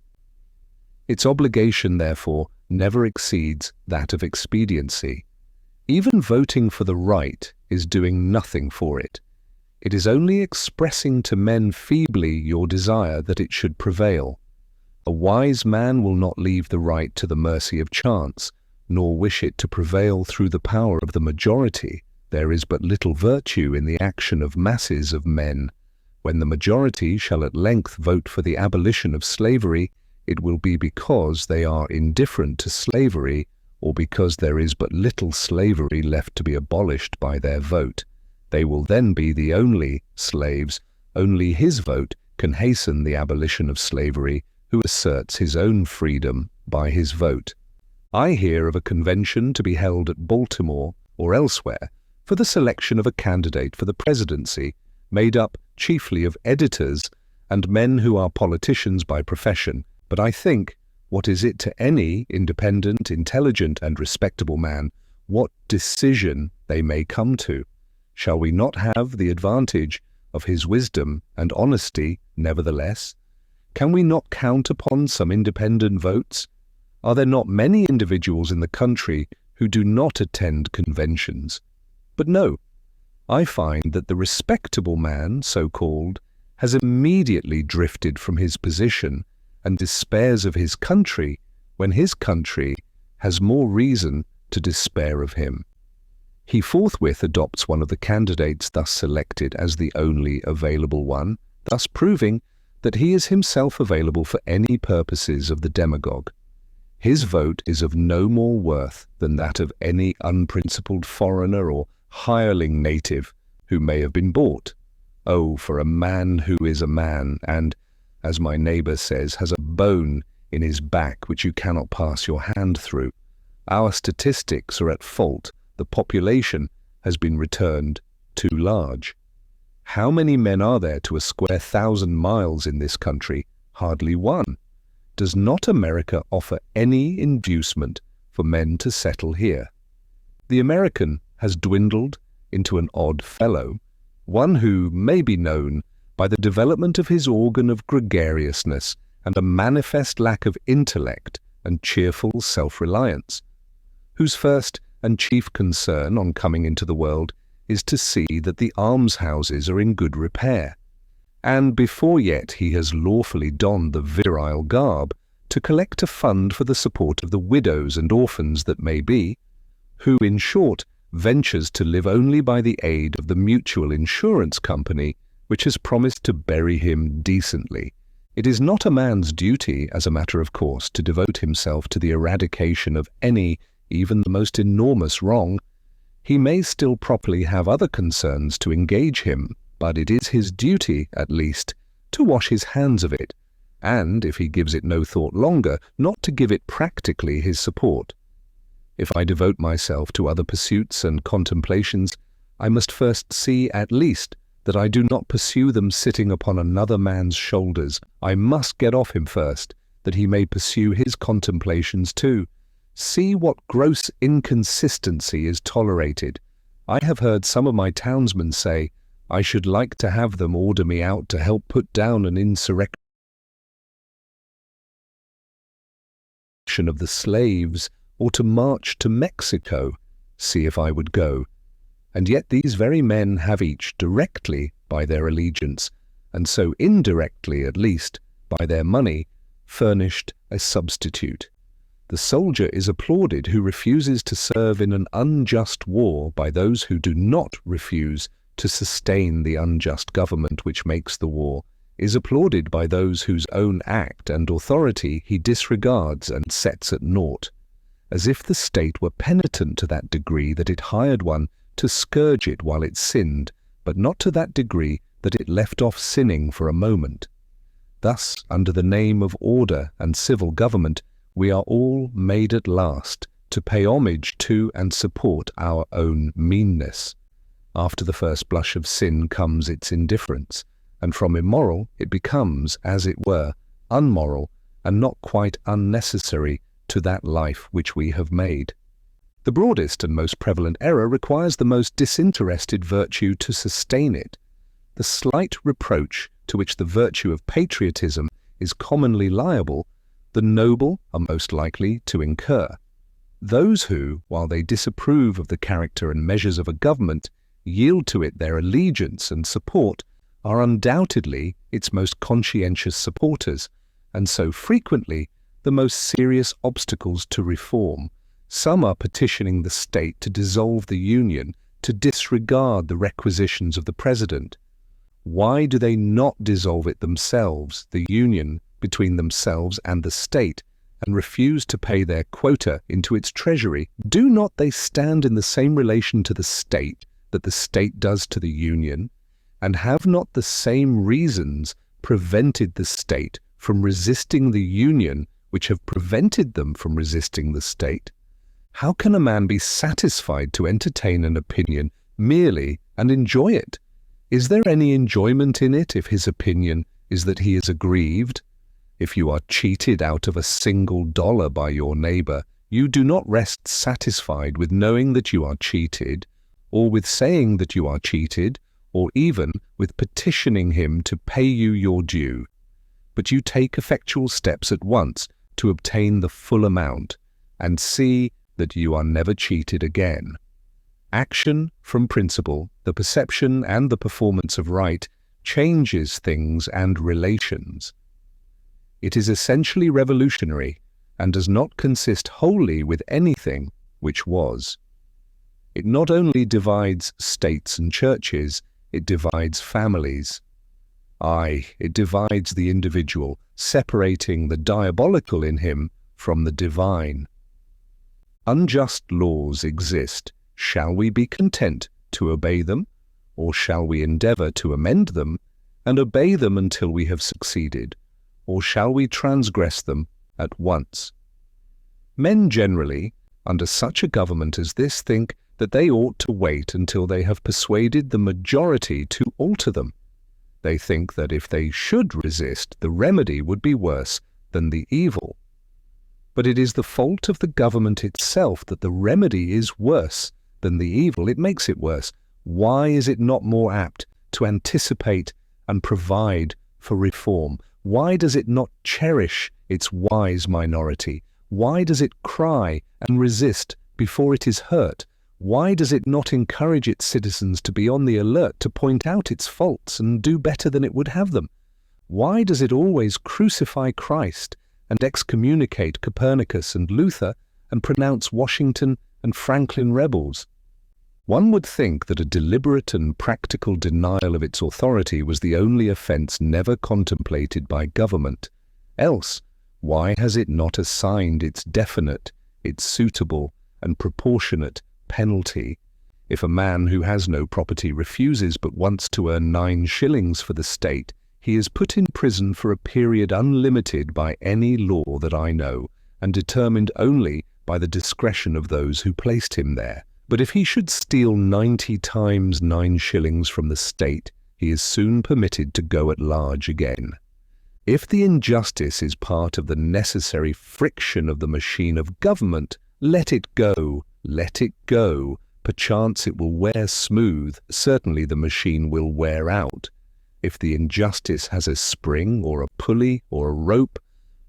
Its obligation, therefore, never exceeds that of expediency. Even voting for the right is doing nothing for it. It is only expressing to men feebly your desire that it should prevail. A wise man will not leave the right to the mercy of chance, nor wish it to prevail through the power of the majority. There is but little virtue in the action of masses of men. When the majority shall at length vote for the abolition of slavery, it will be because they are indifferent to slavery, or because there is but little slavery left to be abolished by their vote. They will then be the only slaves. Only his vote can hasten the abolition of slavery, who asserts his own freedom by his vote. I hear of a convention to be held at Baltimore or elsewhere for the selection of a candidate for the presidency, made up chiefly of editors and men who are politicians by profession. But I think, what is it to any independent, intelligent, and respectable man what decision they may come to? Shall we not have the advantage of his wisdom and honesty nevertheless? Can we not count upon some independent votes? Are there not many individuals in the country who do not attend conventions? But no, I find that the respectable man, so-called, has immediately drifted from his position and despairs of his country when his country has more reason to despair of him. He forthwith adopts one of the candidates thus selected as the only available one, thus proving that he is himself available for any purposes of the demagogue. His vote is of no more worth than that of any unprincipled foreigner or hireling native who may have been bought. Oh, for a man who is a man and, as my neighbour says, has a bone in his back which you cannot pass your hand through. Our statistics are at fault. The population has been returned too large. How many men are there to a square 1,000 miles in this country? Hardly one. Does not America offer any inducement for men to settle here? The American has dwindled into an odd fellow, one who may be known by the development of his organ of gregariousness and a manifest lack of intellect and cheerful self-reliance, whose first and chief concern on coming into the world is to see that the almshouses are in good repair, and before yet he has lawfully donned the virile garb, to collect a fund for the support of the widows and orphans that may be, who, in short, ventures to live only by the aid of the mutual insurance company, which has promised to bury him decently. It is not a man's duty, as a matter of course, to devote himself to the eradication of any, even the most enormous wrong. He may still properly have other concerns to engage him, but it is his duty, at least, to wash his hands of it, and, if he gives it no thought longer, not to give it practically his support. If I devote myself to other pursuits and contemplations, I must first see, at least, that I do not pursue them sitting upon another man's shoulders. I must get off him first, that he may pursue his contemplations too. See what gross inconsistency is tolerated. I have heard some of my townsmen say, I should like to have them order me out to help put down an insurrection of the slaves, or to march to Mexico, see if I would go. And yet these very men have each directly by their allegiance, and so indirectly at least by their money, furnished a substitute. The soldier is applauded who refuses to serve in an unjust war by those who do not refuse to sustain the unjust government which makes the war, is applauded by those whose own act and authority he disregards and sets at naught, as if the state were penitent to that degree that it hired one to scourge it while it sinned, but not to that degree that it left off sinning for a moment. Thus, under the name of order and civil government, we are all made at last to pay homage to and support our own meanness. After the first blush of sin comes its indifference, and from immoral it becomes, as it were, unmoral and not quite unnecessary to that life which we have made. The broadest and most prevalent error requires the most disinterested virtue to sustain it. The slight reproach to which the virtue of patriotism is commonly liable, the noble are most likely to incur. Those who, while they disapprove of the character and measures of a government, yield to it their allegiance and support, are undoubtedly its most conscientious supporters, and so frequently the most serious obstacles to reform. Some are petitioning the state to dissolve the Union, to disregard the requisitions of the President. Why do they not dissolve it themselves, the union between themselves and the state, and refuse to pay their quota into its treasury? Do not they stand in the same relation to the state that the state does to the union? And have not the same reasons prevented the state from resisting the union which have prevented them from resisting the state? How can a man be satisfied to entertain an opinion merely and enjoy it? Is there any enjoyment in it if his opinion is that he is aggrieved? If you are cheated out of $1 by your neighbor, you do not rest satisfied with knowing that you are cheated, or with saying that you are cheated, or even with petitioning him to pay you your due. But you take effectual steps at once to obtain the full amount, and see that you are never cheated again. Action from principle, the perception and the performance of right, changes things and relations. It is essentially revolutionary, and does not consist wholly with anything which was. It not only divides states and churches, it divides families. Aye, it divides the individual, separating the diabolical in him from the divine. Unjust laws exist. Shall we be content to obey them, or shall we endeavor to amend them, and obey them until we have succeeded, or shall we transgress them at once? Men generally, under such a government as this, think that they ought to wait until they have persuaded the majority to alter them. They think that if they should resist, the remedy would be worse than the evil. But it is the fault of the government itself that the remedy is worse than the evil. It makes it worse. Why is it not more apt to anticipate and provide for reform? Why does it not cherish its wise minority? Why does it cry and resist before it is hurt? Why does it not encourage its citizens to be on the alert to point out its faults and do better than it would have them? Why does it always crucify Christ and excommunicate Copernicus and Luther and pronounce Washington and Franklin rebels? One would think that a deliberate and practical denial of its authority was the only offense never contemplated by government. Else, why has it not assigned its definite, its suitable and proportionate penalty? If a man who has no property refuses but wants to earn 9 shillings for the state, he is put in prison for a period unlimited by any law that I know, and determined only by the discretion of those who placed him there. But if he should steal 90 times 9 shillings from the state, he is soon permitted to go at large again. If the injustice is part of the necessary friction of the machine of government, let it go, let it go. Perchance it will wear smooth, certainly the machine will wear out. If the injustice has a spring or a pulley or a rope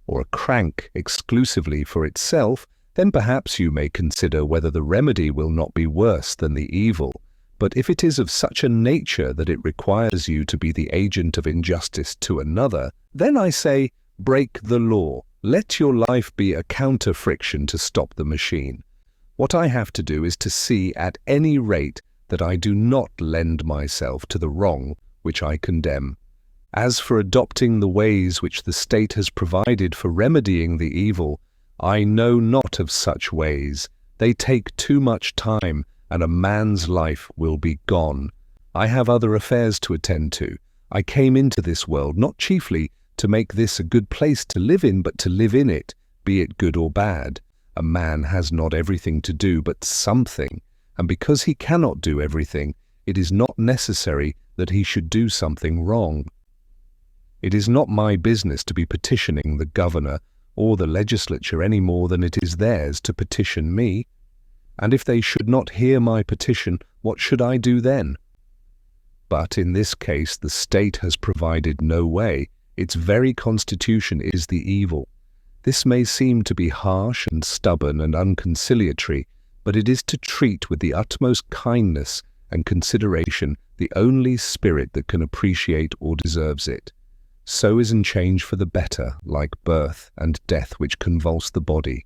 or a crank exclusively for itself, then perhaps you may consider whether the remedy will not be worse than the evil. But if it is of such a nature that it requires you to be the agent of injustice to another, then I say, break the law. Let your life be a counter-friction to stop the machine. What I have to do is to see at any rate that I do not lend myself to the wrong which I condemn. As for adopting the ways which the state has provided for remedying the evil, I know not of such ways. They take too much time, and a man's life will be gone. I have other affairs to attend to. I came into this world not chiefly to make this a good place to live in, but to live in it, be it good or bad. A man has not everything to do, but something, and because he cannot do everything, it is not necessary that he should do something wrong. It is not my business to be petitioning the governor or the legislature any more than it is theirs to petition me. And if they should not hear my petition, what should I do then? But in this case the state has provided no way. Its very constitution is the evil. This may seem to be harsh and stubborn and unconciliatory, but it is to treat with the utmost kindness and consideration the only spirit that can appreciate or deserves it. So is in change for the better, like birth and death which convulse the body.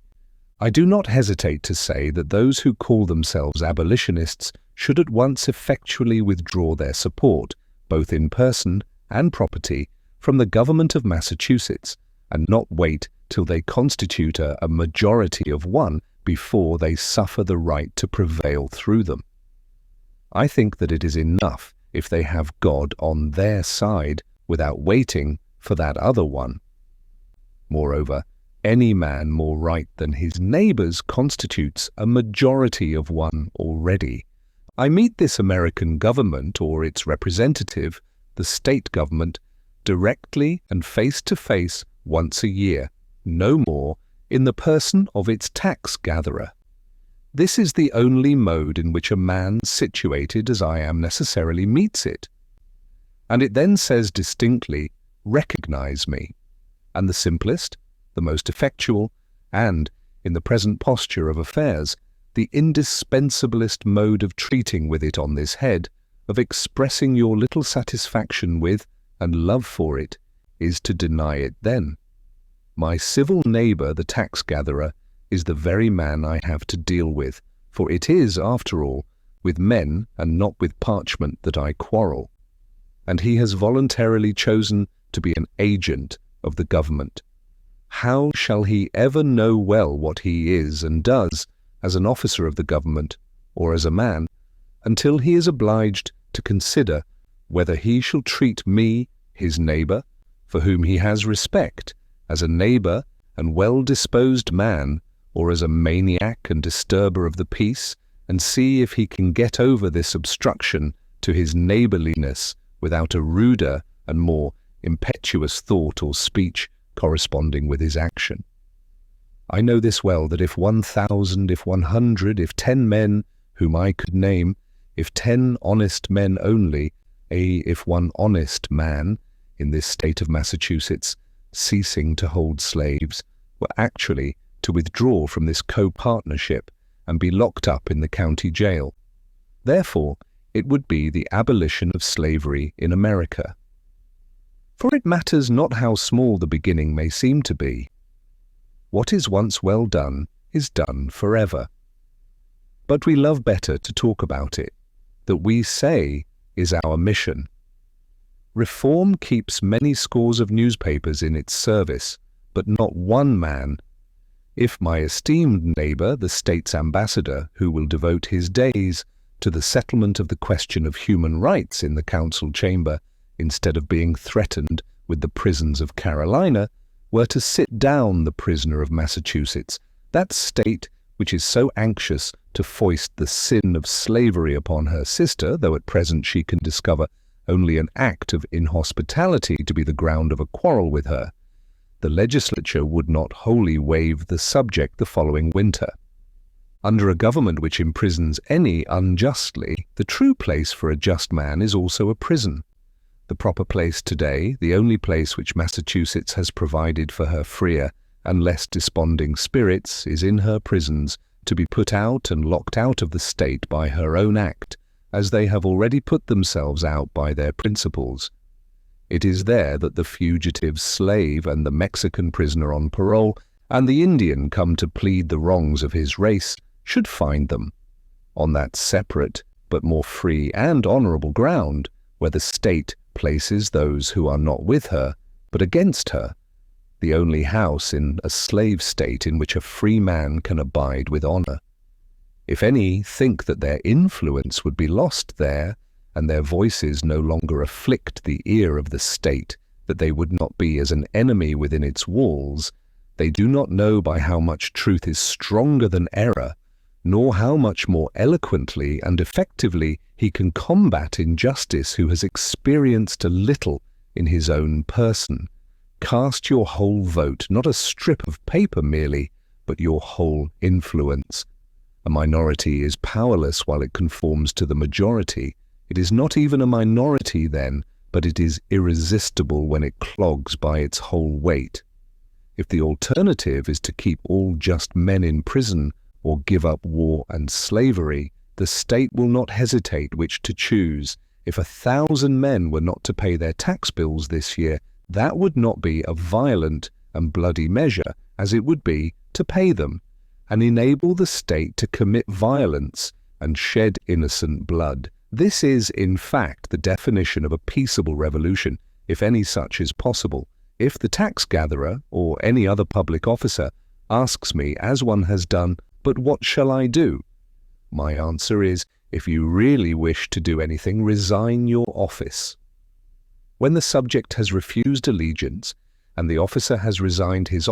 I do not hesitate to say that those who call themselves abolitionists should at once effectually withdraw their support, both in person and property, from the government of Massachusetts, and not wait till they constitute a majority of one before they suffer the right to prevail through them. I think that it is enough if they have God on their side without waiting for that other one. Moreover, any man more right than his neighbors constitutes a majority of one already. I meet this American government or its representative, the state government, directly and face to face once a year, no more, in the person of its tax gatherer. This is the only mode in which a man situated as I am necessarily meets it. And it then says distinctly, recognize me. And the simplest, the most effectual, and, in the present posture of affairs, the indispensablest mode of treating with it on this head, of expressing your little satisfaction with and love for it, is to deny it then. My civil neighbour, the tax-gatherer, is the very man I have to deal with, for it is, after all, with men and not with parchment that I quarrel. And he has voluntarily chosen to be an agent of the government. How shall he ever know well what he is and does as an officer of the government or as a man, until he is obliged to consider whether he shall treat me, his neighbour, for whom he has respect, as a neighbour and well-disposed man, or as a maniac and disturber of the peace, and see if he can get over this obstruction to his neighbourliness without a ruder and more impetuous thought or speech corresponding with his action. I know this well, that if 1,000, if 100, if 10 men, whom I could name, if 10 honest men only, if one honest man, in this state of Massachusetts, ceasing to hold slaves, were actually to withdraw from this co-partnership and be locked up in the county jail. Therefore, it would be the abolition of slavery in America. For it matters not how small the beginning may seem to be. What is once well done is done forever. But we love better to talk about it, that we say is our mission. Reform keeps many scores of newspapers in its service, but not one man. If my esteemed neighbour, the state's ambassador, who will devote his days to the settlement of the question of human rights in the council chamber, instead of being threatened with the prisons of Carolina, were to sit down the prisoner of Massachusetts, that state which is so anxious to foist the sin of slavery upon her sister, though at present she can discover only an act of inhospitality to be the ground of a quarrel with her, the legislature would not wholly waive the subject the following winter. Under a government which imprisons any unjustly, the true place for a just man is also a prison. The proper place today, the only place which Massachusetts has provided for her freer and less desponding spirits, is in her prisons, to be put out and locked out of the state by her own act, as they have already put themselves out by their principles. It is there that the fugitive slave and the Mexican prisoner on parole and the Indian come to plead the wrongs of his race should find them, on that separate but more free and honourable ground where the state places those who are not with her but against her, the only house in a slave state in which a free man can abide with honour. If any think that their influence would be lost there, and their voices no longer afflict the ear of the state, that they would not be as an enemy within its walls, they do not know by how much truth is stronger than error, nor how much more eloquently and effectively he can combat injustice who has experienced a little in his own person. Cast your whole vote, not a strip of paper merely, but your whole influence. A minority is powerless while it conforms to the majority. It is not even a minority then, but it is irresistible when it clogs by its whole weight. If the alternative is to keep all just men in prison or give up war and slavery, the state will not hesitate which to choose. If 1,000 men were not to pay their tax bills this year, that would not be a violent and bloody measure, as it would be to pay them, and enable the state to commit violence and shed innocent blood. This is, in fact, the definition of a peaceable revolution, if any such is possible. If the tax gatherer or any other public officer asks me, as one has done, "But what shall I do?" my answer is, if you really wish to do anything, resign your office. When the subject has refused allegiance and the officer has resigned his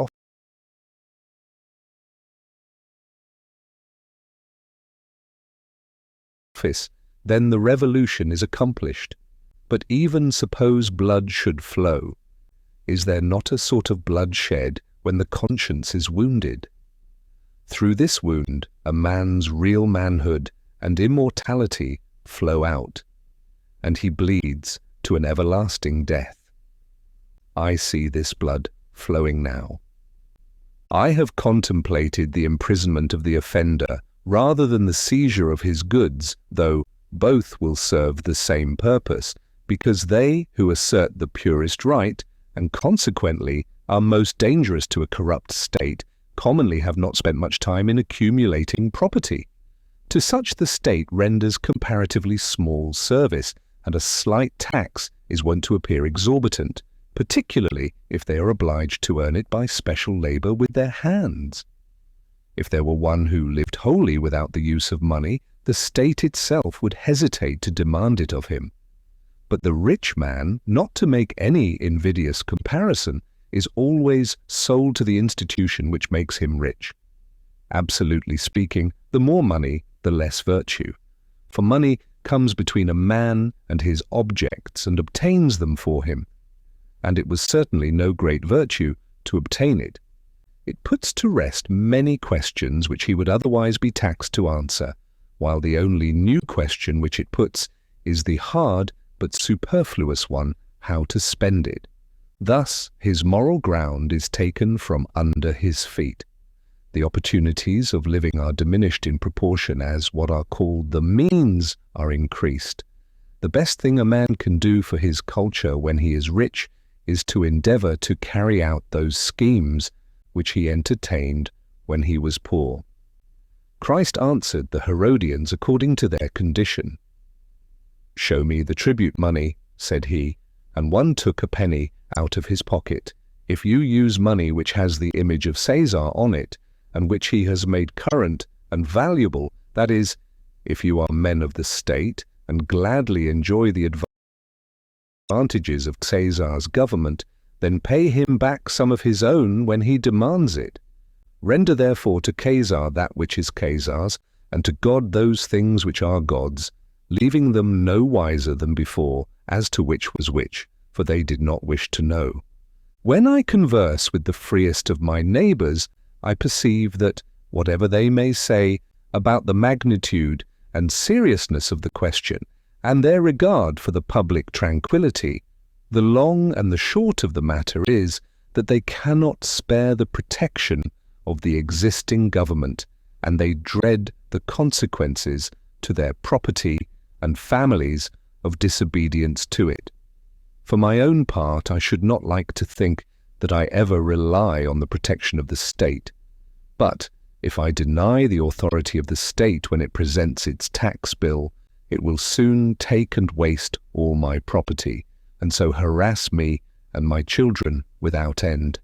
office, then the revolution is accomplished. But even suppose blood should flow, is there not a sort of bloodshed when the conscience is wounded? Through this wound, a man's real manhood and immortality flow out, and he bleeds to an everlasting death. I see this blood flowing now. I have contemplated the imprisonment of the offender rather than the seizure of his goods, though both will serve the same purpose, because they who assert the purest right, and consequently are most dangerous to a corrupt state, commonly have not spent much time in accumulating property. To such the state renders comparatively small service, and a slight tax is wont to appear exorbitant, particularly if they are obliged to earn it by special labor with their hands. If there were one who lived wholly without the use of money, the state itself would hesitate to demand it of him. But the rich man, not to make any invidious comparison, is always sold to the institution which makes him rich. Absolutely speaking, the more money, the less virtue. For money comes between a man and his objects and obtains them for him, and it was certainly no great virtue to obtain it. It puts to rest many questions which he would otherwise be taxed to answer, while the only new question which it puts is the hard but superfluous one, how to spend it. Thus his moral ground is taken from under his feet. The opportunities of living are diminished in proportion as what are called the means are increased. The best thing a man can do for his culture when he is rich is to endeavor to carry out those schemes which he entertained when he was poor. Christ answered the Herodians according to their condition. "Show me the tribute money," said he, and one took a penny out of his pocket. "If you use money which has the image of Caesar on it, and which he has made current and valuable, that is, if you are men of the state and gladly enjoy the advantages of Caesar's government, then pay him back some of his own when he demands it. Render therefore to Caesar that which is Caesar's, and to God those things which are God's, leaving them no wiser than before as to which was which, for they did not wish to know. When I converse with the freest of my neighbors, I perceive that, whatever they may say about the magnitude and seriousness of the question, and their regard for the public tranquillity, the long and the short of the matter is that they cannot spare the protection of the existing government, and they dread the consequences to their property and families of disobedience to it. For my own part, I should not like to think that I ever rely on the protection of the state. But if I deny the authority of the state when it presents its tax bill, it will soon take and waste all my property, and so harass me and my children without end.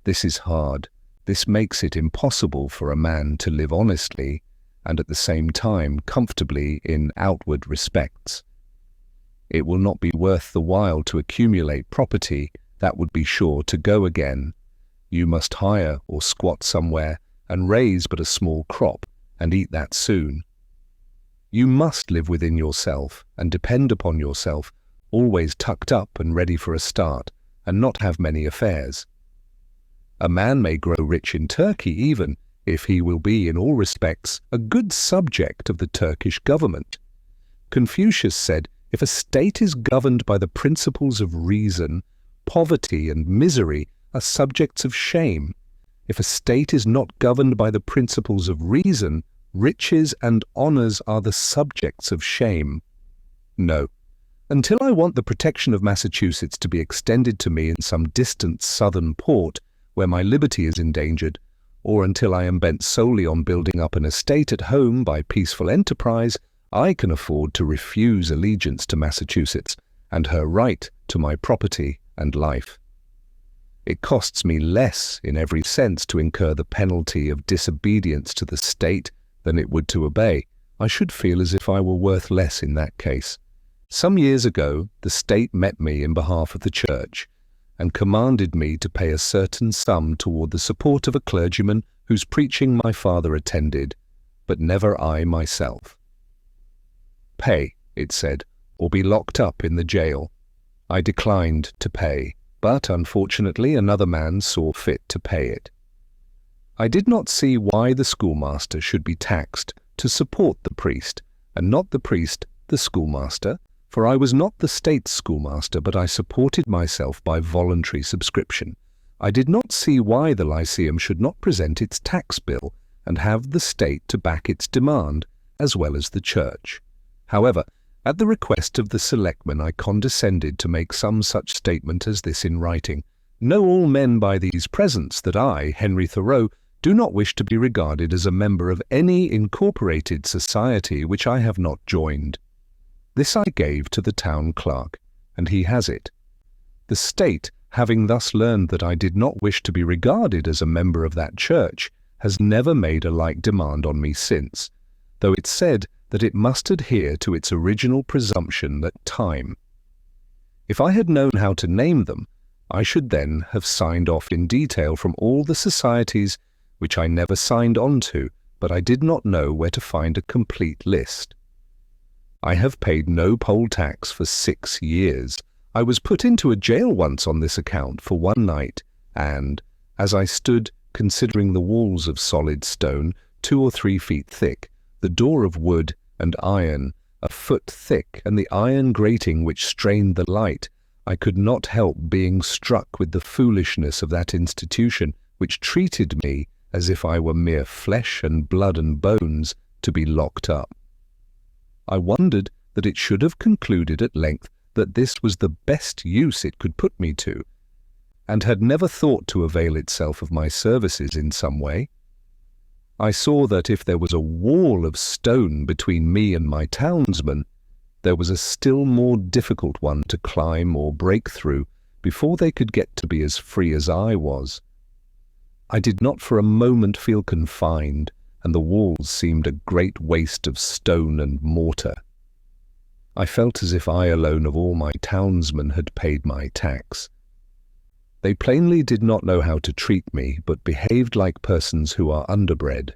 This is hard. This makes it impossible for a man to live honestly and at the same time comfortably in outward respects. It will not be worth the while to accumulate property that would be sure to go again. You must hire or squat somewhere and raise but a small crop and eat that soon. You must live within yourself and depend upon yourself, always tucked up and ready for a start, and not have many affairs. A man may grow rich in Turkey even, if he will be in all respects a good subject of the Turkish government. Confucius said, if a state is governed by the principles of reason, poverty and misery are subjects of shame. If a state is not governed by the principles of reason, riches and honours are the subjects of shame. No. Until I want the protection of Massachusetts to be extended to me in some distant southern port where my liberty is endangered, or until I am bent solely on building up an estate at home by peaceful enterprise, I can afford to refuse allegiance to Massachusetts and her right to my property and life. It costs me less in every sense to incur the penalty of disobedience to the state than it would to obey. I should feel as if I were worth less in that case. Some years ago, the state met me in behalf of the church and commanded me to pay a certain sum toward the support of a clergyman whose preaching my father attended, but never I myself. Pay, it said, or be locked up in the jail. I declined to pay, but unfortunately another man saw fit to pay it. I did not see why the schoolmaster should be taxed to support the priest, and not the priest the schoolmaster, for I was not the state's schoolmaster, but I supported myself by voluntary subscription. I did not see why the Lyceum should not present its tax bill and have the state to back its demand, as well as the church. However, at the request of the selectmen, I condescended to make some such statement as this in writing. Know all men by these presents that I, Henry Thoreau, do not wish to be regarded as a member of any incorporated society which I have not joined. This I gave to the town clerk, and he has it. The state, having thus learned that I did not wish to be regarded as a member of that church, has never made a like demand on me since, though it said that it must adhere to its original presumption that time. If I had known how to name them, I should then have signed off in detail from all the societies which I never signed on to, but I did not know where to find a complete list. I have paid no poll tax for 6 years. I was put into a jail once on this account for one night, and, as I stood considering the walls of solid stone, 2 or 3 feet thick, the door of wood and iron, a foot thick, and the iron grating which strained the light, I could not help being struck with the foolishness of that institution which treated me as if I were mere flesh and blood and bones to be locked up. I wondered that it should have concluded at length that this was the best use it could put me to, and had never thought to avail itself of my services in some way. I saw that if there was a wall of stone between me and my townsmen, there was a still more difficult one to climb or break through before they could get to be as free as I was. I did not for a moment feel confined, and the walls seemed a great waste of stone and mortar. I felt as if I alone of all my townsmen had paid my tax. They plainly did not know how to treat me, but behaved like persons who are underbred.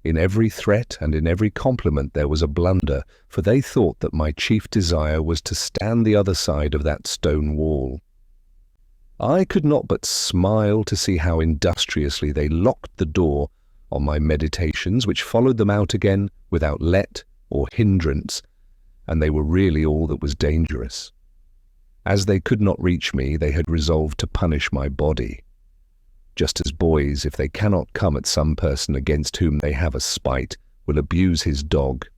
In every threat and in every compliment there was a blunder, for they thought that my chief desire was to stand the other side of that stone wall. I could not but smile to see how industriously they locked the door on my meditations, which followed them out again without let or hindrance, and they were really all that was dangerous. As they could not reach me, they had resolved to punish my body. Just as boys, if they cannot come at some person against whom they have a spite, will abuse his dog.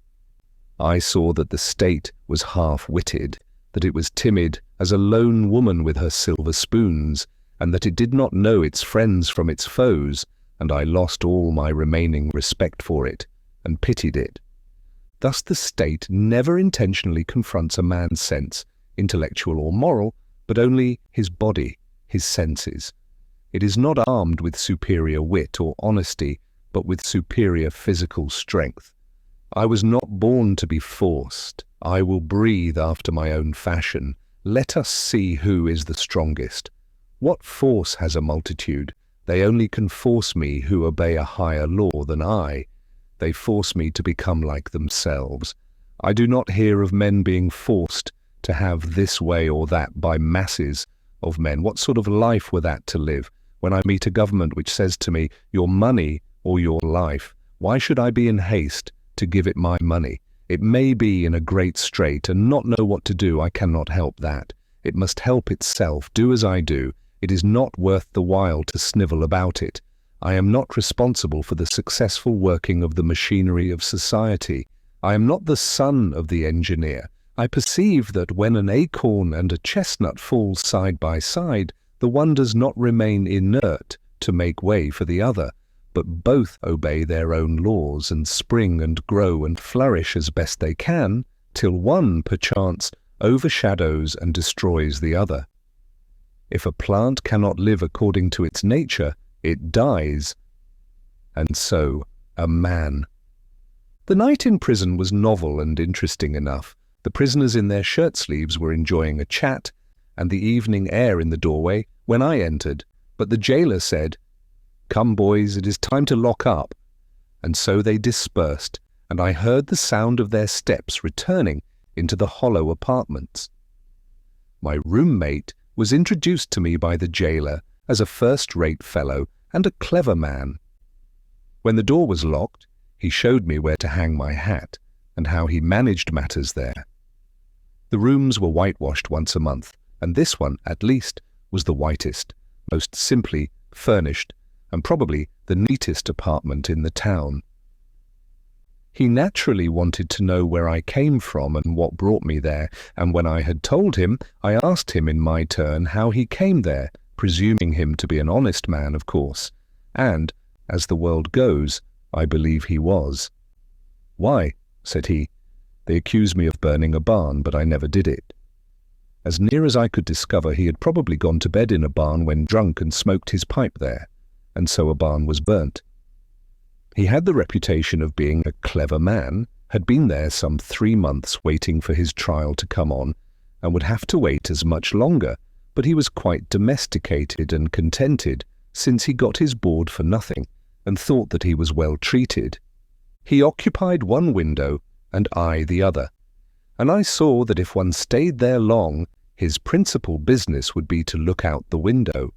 I saw that the state was half-witted, that it was timid as a lone woman with her silver spoons, and that it did not know its friends from its foes, and I lost all my remaining respect for it, and pitied it. Thus the state never intentionally confronts a man's sense, intellectual or moral, but only his body, his senses. It is not armed with superior wit or honesty, but with superior physical strength. I was not born to be forced. I will breathe after my own fashion. Let us see who is the strongest. What force has a multitude? They only can force me who obey a higher law than I. They force me to become like themselves. I do not hear of men being forced to have this way or that by masses of men. What sort of life were that to live? When I meet a government which says to me, your money or your life, why should I be in haste to give it my money? It may be in a great strait and not know what to do. I cannot help that. It must help itself. Do as I do. It is not worth the while to snivel about it. I am not responsible for the successful working of the machinery of society. I am not the son of the engineer. I perceive that when an acorn and a chestnut fall side by side, the one does not remain inert to make way for the other, but both obey their own laws and spring and grow and flourish as best they can, till one, perchance, overshadows and destroys the other. If a plant cannot live according to its nature, it dies. And so, a man. The night in prison was novel and interesting enough. The prisoners in their shirt sleeves were enjoying a chat, and the evening air in the doorway when I entered, but the jailer said, "Come, boys, it is time to lock up." And so they dispersed, and I heard the sound of their steps returning into the hollow apartments. My roommate was introduced to me by the jailer as a first-rate fellow and a clever man. When the door was locked, he showed me where to hang my hat and how he managed matters there. The rooms were whitewashed once a month, and this one, at least, was the whitest, most simply furnished, and probably the neatest apartment in the town. He naturally wanted to know where I came from and what brought me there, and when I had told him, I asked him in my turn how he came there, presuming him to be an honest man, of course, and, as the world goes, I believe he was. "Why?" said he. "They accuse me of burning a barn, but I never did it." As near as I could discover, he had probably gone to bed in a barn when drunk and smoked his pipe there, and so a barn was burnt. He had the reputation of being a clever man, had been there some 3 months waiting for his trial to come on, and would have to wait as much longer, but he was quite domesticated and contented, since he got his board for nothing, and thought that he was well treated. He occupied one window, and I the other, and I saw that if one stayed there long, his principal business would be to look out the window.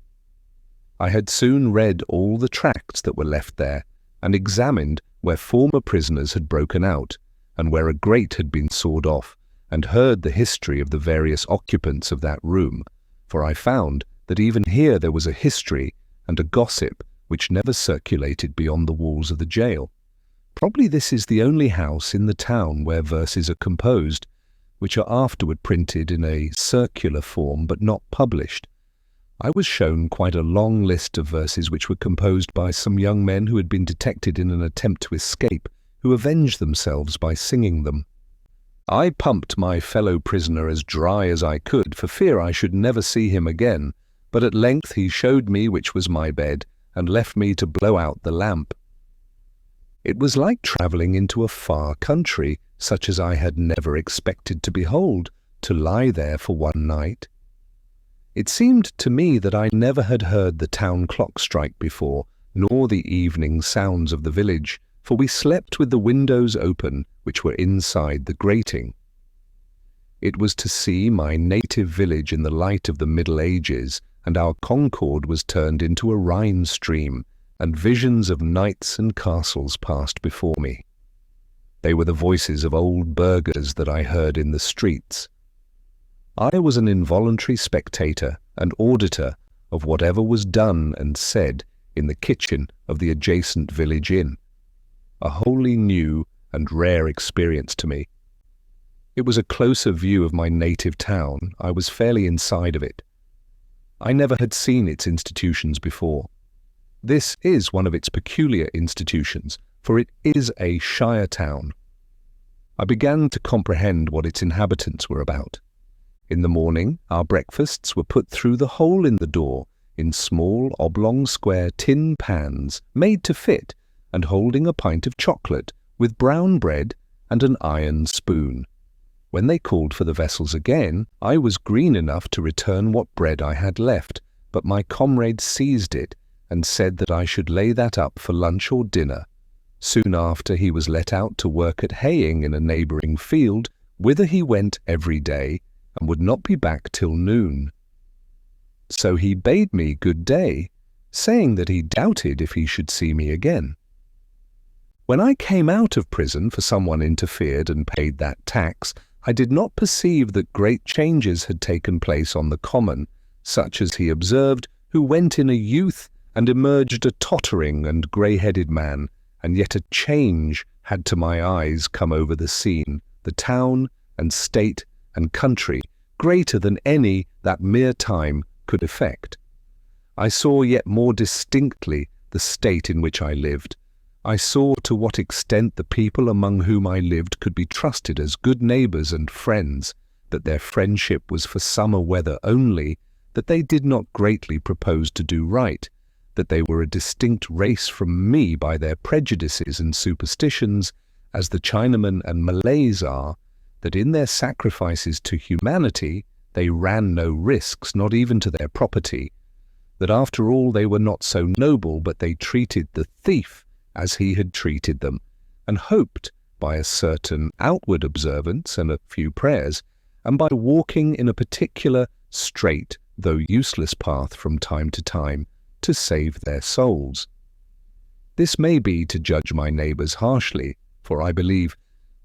I had soon read all the tracts that were left there, and examined where former prisoners had broken out, and where a grate had been sawed off, and heard the history of the various occupants of that room, for I found that even here there was a history and a gossip which never circulated beyond the walls of the jail. Probably this is the only house in the town where verses are composed, which are afterward printed in a circular form but not published. I was shown quite a long list of verses which were composed by some young men who had been detected in an attempt to escape, who avenged themselves by singing them. I pumped my fellow prisoner as dry as I could, for fear I should never see him again, but at length he showed me which was my bed, and left me to blow out the lamp. It was like travelling into a far country, such as I had never expected to behold, to lie there for one night. It seemed to me that I never had heard the town clock strike before, nor the evening sounds of the village, for we slept with the windows open, which were inside the grating. It was to see my native village in the light of the Middle Ages, and our concord was turned into a Rhine stream, and visions of knights and castles passed before me. They were the voices of old burghers that I heard in the streets. I was an involuntary spectator and auditor of whatever was done and said in the kitchen of the adjacent village inn, a wholly new and rare experience to me. It was a closer view of my native town. I was fairly inside of it. I never had seen its institutions before. This is one of its peculiar institutions, for it is a shire town. I began to comprehend what its inhabitants were about. In the morning, our breakfasts were put through the hole in the door, in small oblong square tin pans, made to fit, and holding a pint of chocolate, with brown bread and an iron spoon. When they called for the vessels again, I was green enough to return what bread I had left, but my comrade seized it, and said that I should lay that up for lunch or dinner. Soon after he was let out to work at haying in a neighbouring field, whither he went every day, and would not be back till noon. So he bade me good day, saying that he doubted if he should see me again. When I came out of prison, for someone interfered and paid that tax, I did not perceive that great changes had taken place on the common, such as he observed who went in a youth and emerged a tottering and grey-headed man, and yet a change had to my eyes come over the scene, the town and state and country, greater than any that mere time could effect. I saw yet more distinctly the state in which I lived. I saw to what extent the people among whom I lived could be trusted as good neighbours and friends, that their friendship was for summer weather only, that they did not greatly propose to do right, that they were a distinct race from me by their prejudices and superstitions, as the Chinamen and Malays are, that in their sacrifices to humanity they ran no risks, not even to their property, that after all they were not so noble, but they treated the thief as he had treated them, and hoped, by a certain outward observance and a few prayers, and by walking in a particular straight, though useless path from time to time, to save their souls. This may be to judge my neighbours harshly, for I believe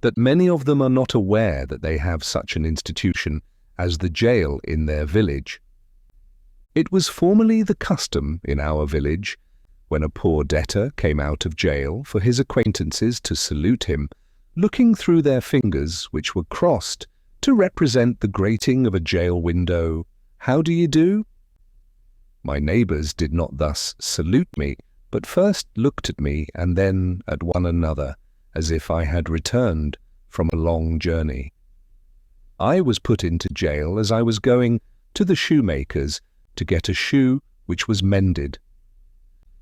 that many of them are not aware that they have such an institution as the jail in their village. It was formerly the custom in our village, when a poor debtor came out of jail, for his acquaintances to salute him, looking through their fingers, which were crossed, to represent the grating of a jail window, "How do you do?" My neighbours did not thus salute me, but first looked at me and then at one another, as if I had returned from a long journey. I was put into jail as I was going to the shoemaker's to get a shoe which was mended.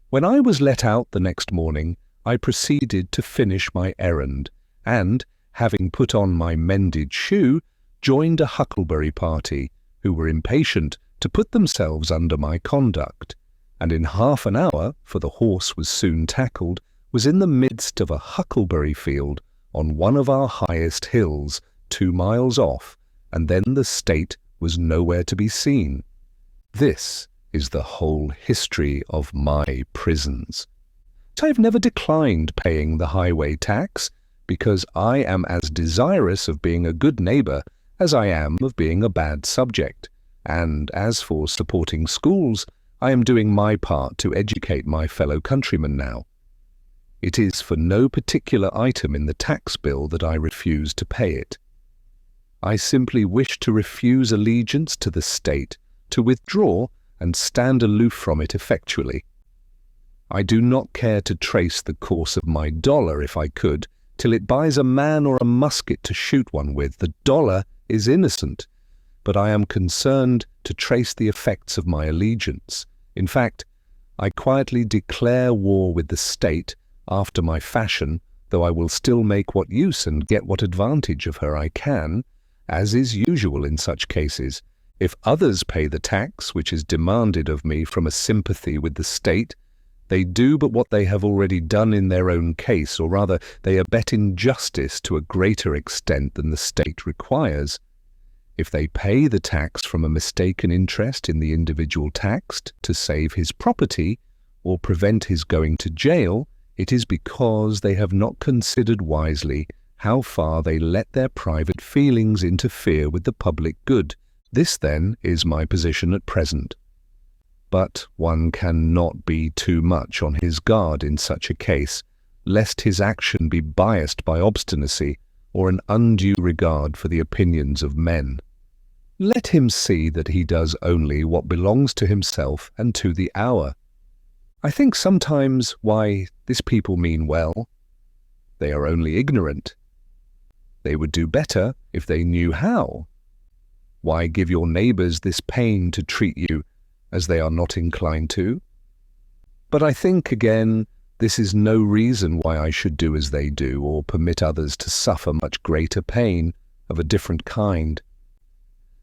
When I was let out the next morning, I proceeded to finish my errand, and, having put on my mended shoe, joined a huckleberry party, who were impatient to put themselves under my conduct, and in half an hour, for the horse was soon tackled, was in the midst of a huckleberry field on one of our highest hills, 2 miles off, and then the state was nowhere to be seen. This is the whole history of my prisons. I have never declined paying the highway tax, because I am as desirous of being a good neighbour as I am of being a bad subject, and as for supporting schools, I am doing my part to educate my fellow countrymen now. It is for no particular item in the tax bill that I refuse to pay it. I simply wish to refuse allegiance to the state, to withdraw and stand aloof from it effectually. I do not care to trace the course of my dollar, if I could, till it buys a man or a musket to shoot one with. The dollar is innocent, but I am concerned to trace the effects of my allegiance. In fact, I quietly declare war with the state after my fashion, though I will still make what use and get what advantage of her I can, as is usual in such cases. If others pay the tax which is demanded of me from a sympathy with the state, they do but what they have already done in their own case, or rather they abet injustice to a greater extent than the state requires. If they pay the tax from a mistaken interest in the individual taxed to save his property, or prevent his going to jail, it is because they have not considered wisely how far they let their private feelings interfere with the public good. This, then, is my position at present. But one cannot be too much on his guard in such a case, lest his action be biased by obstinacy or an undue regard for the opinions of men. Let him see that he does only what belongs to himself and to the hour. I think sometimes, why, this people mean well. They are only ignorant. They would do better if they knew how. Why give your neighbours this pain to treat you as they are not inclined to? But I think, again, this is no reason why I should do as they do, or permit others to suffer much greater pain of a different kind.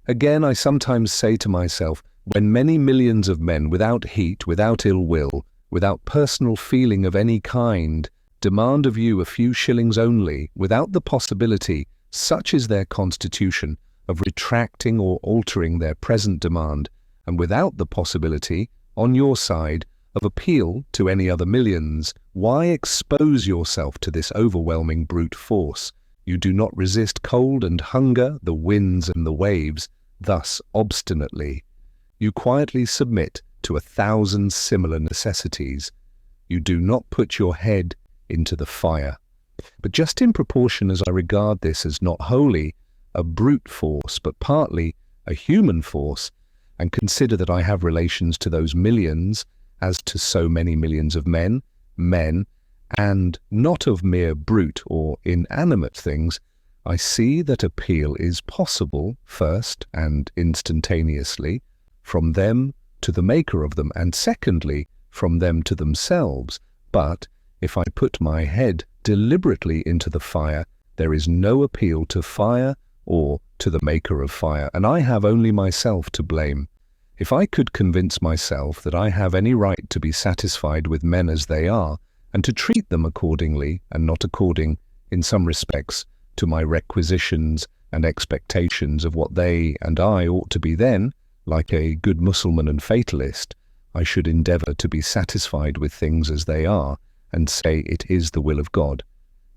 Again, I sometimes say to myself, when many millions of men without heat, without ill will, without personal feeling of any kind, demand of you a few shillings only, without the possibility, such is their constitution, of retracting or altering their present demand, and without the possibility, on your side, of appeal to any other millions, why expose yourself to this overwhelming brute force? You do not resist cold and hunger, the winds and the waves, thus obstinately. You quietly submit to 1,000 similar necessities. You do not put your head into the fire. But just in proportion as I regard this as not wholly a brute force, but partly a human force, and consider that I have relations to those millions as to so many millions of men, and not of mere brute or inanimate things, I see that appeal is possible, first and instantaneously, from them to the maker of them, and secondly, from them to themselves. But if I put my head deliberately into the fire, there is no appeal to fire or to the maker of fire, and I have only myself to blame. If I could convince myself that I have any right to be satisfied with men as they are, and to treat them accordingly, and not according, in some respects, to my requisitions and expectations of what they and I ought to be, then, like a good Mussulman and fatalist, I should endeavour to be satisfied with things as they are, and say it is the will of God.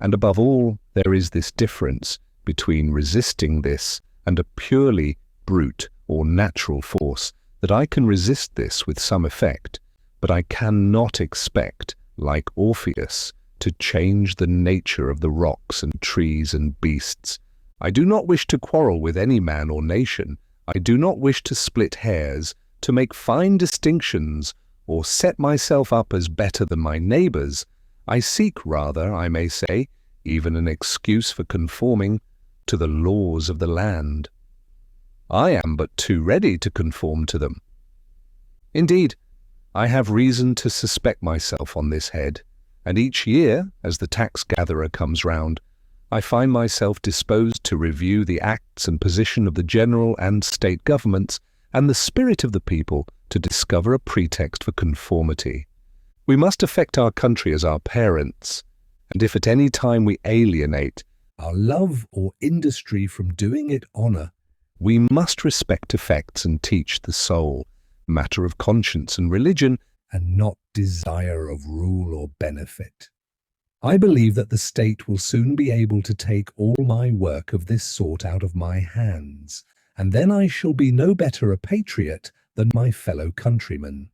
And above all, there is this difference between resisting this and a purely brute or natural force, that I can resist this with some effect, but I cannot expect, like Orpheus, to change the nature of the rocks and trees and beasts. I do not wish to quarrel with any man or nation. I do not wish to split hairs, to make fine distinctions, or set myself up as better than my neighbours. I seek rather, I may say, even an excuse for conforming to the laws of the land. I am but too ready to conform to them. Indeed, I have reason to suspect myself on this head, and each year, as the tax-gatherer comes round, I find myself disposed to review the acts and position of the general and state governments and the spirit of the people to discover a pretext for conformity. We must affect our country as our parents, and if at any time we alienate our love or industry from doing it honour, we must respect effects and teach the soul, matter of conscience and religion, and not desire of rule or benefit. I believe that the state will soon be able to take all my work of this sort out of my hands, and then I shall be no better a patriot than my fellow countrymen.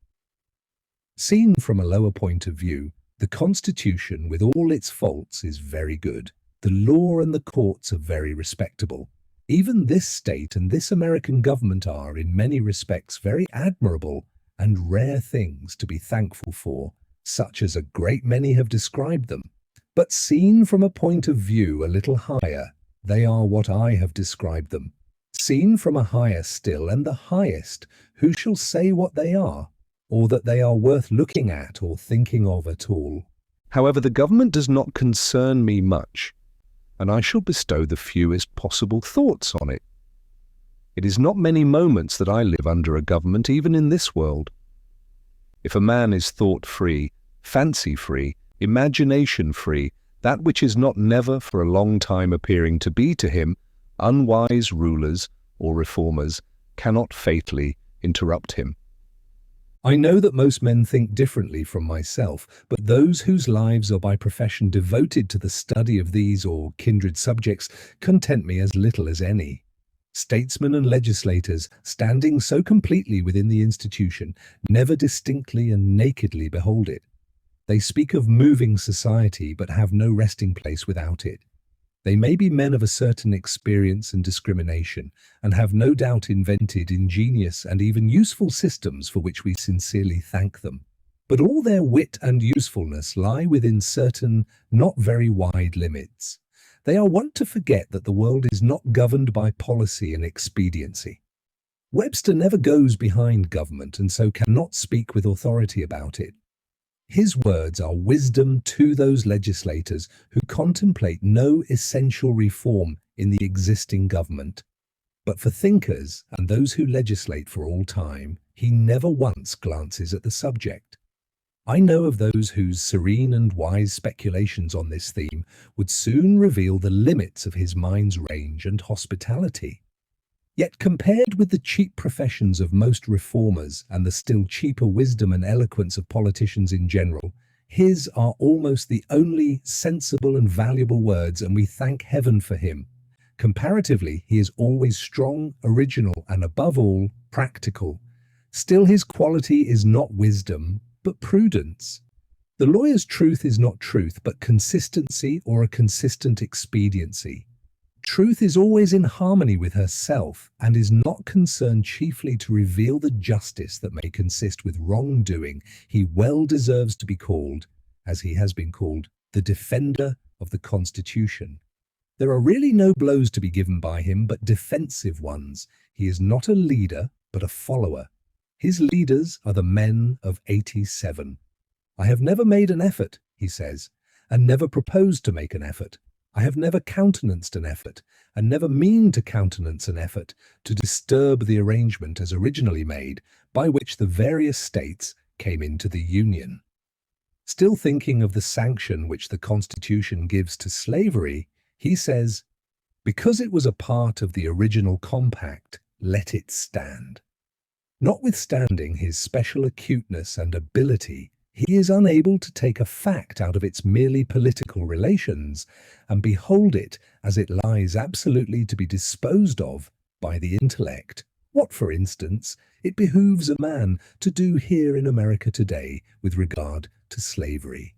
Seen from a lower point of view, the Constitution, with all its faults, is very good. The law and the courts are very respectable. Even this state and this American government are, in many respects, very admirable and rare things to be thankful for, such as a great many have described them. But seen from a point of view a little higher, they are what I have described them. Seen from a higher still, and the highest, who shall say what they are, or that they are worth looking at or thinking of at all? However, the government does not concern me much, and I shall bestow the fewest possible thoughts on it. It is not many moments that I live under a government, even in this world. If a man is thought-free, fancy-free, imagination-free, that which is not never for a long time appearing to be to him, unwise rulers or reformers cannot fatally interrupt him. I know that most men think differently from myself, but those whose lives are by profession devoted to the study of these or kindred subjects content me as little as any. Statesmen and legislators, standing so completely within the institution, never distinctly and nakedly behold it. They speak of moving society, but have no resting place without it. They may be men of a certain experience and discrimination, and have no doubt invented ingenious and even useful systems for which we sincerely thank them. But all their wit and usefulness lie within certain, not very wide limits. They are wont to forget that the world is not governed by policy and expediency. Webster never goes behind government, and so cannot speak with authority about it. His words are wisdom to those legislators who contemplate no essential reform in the existing government. But for thinkers and those who legislate for all time, he never once glances at the subject. I know of those whose serene and wise speculations on this theme would soon reveal the limits of his mind's range and hospitality. Yet compared with the cheap professions of most reformers and the still cheaper wisdom and eloquence of politicians in general, his are almost the only sensible and valuable words, and we thank heaven for him. Comparatively, he is always strong, original, and above all, practical. Still his quality is not wisdom, but prudence. The lawyer's truth is not truth, but consistency or a consistent expediency. Truth is always in harmony with herself and is not concerned chiefly to reveal the justice that may consist with wrongdoing. He well deserves to be called, as he has been called, the defender of the Constitution. There are really no blows to be given by him, but defensive ones. He is not a leader, but a follower. His leaders are the men of 87. I have never made an effort, he says, and never proposed to make an effort. I have never countenanced an effort, and never mean to countenance an effort to disturb the arrangement as originally made, by which the various states came into the Union. Still thinking of the sanction which the Constitution gives to slavery, he says, because it was a part of the original compact, let it stand. Notwithstanding his special acuteness and ability, he is unable to take a fact out of its merely political relations and behold it as it lies absolutely to be disposed of by the intellect. What, for instance, it behooves a man to do here in America today with regard to slavery,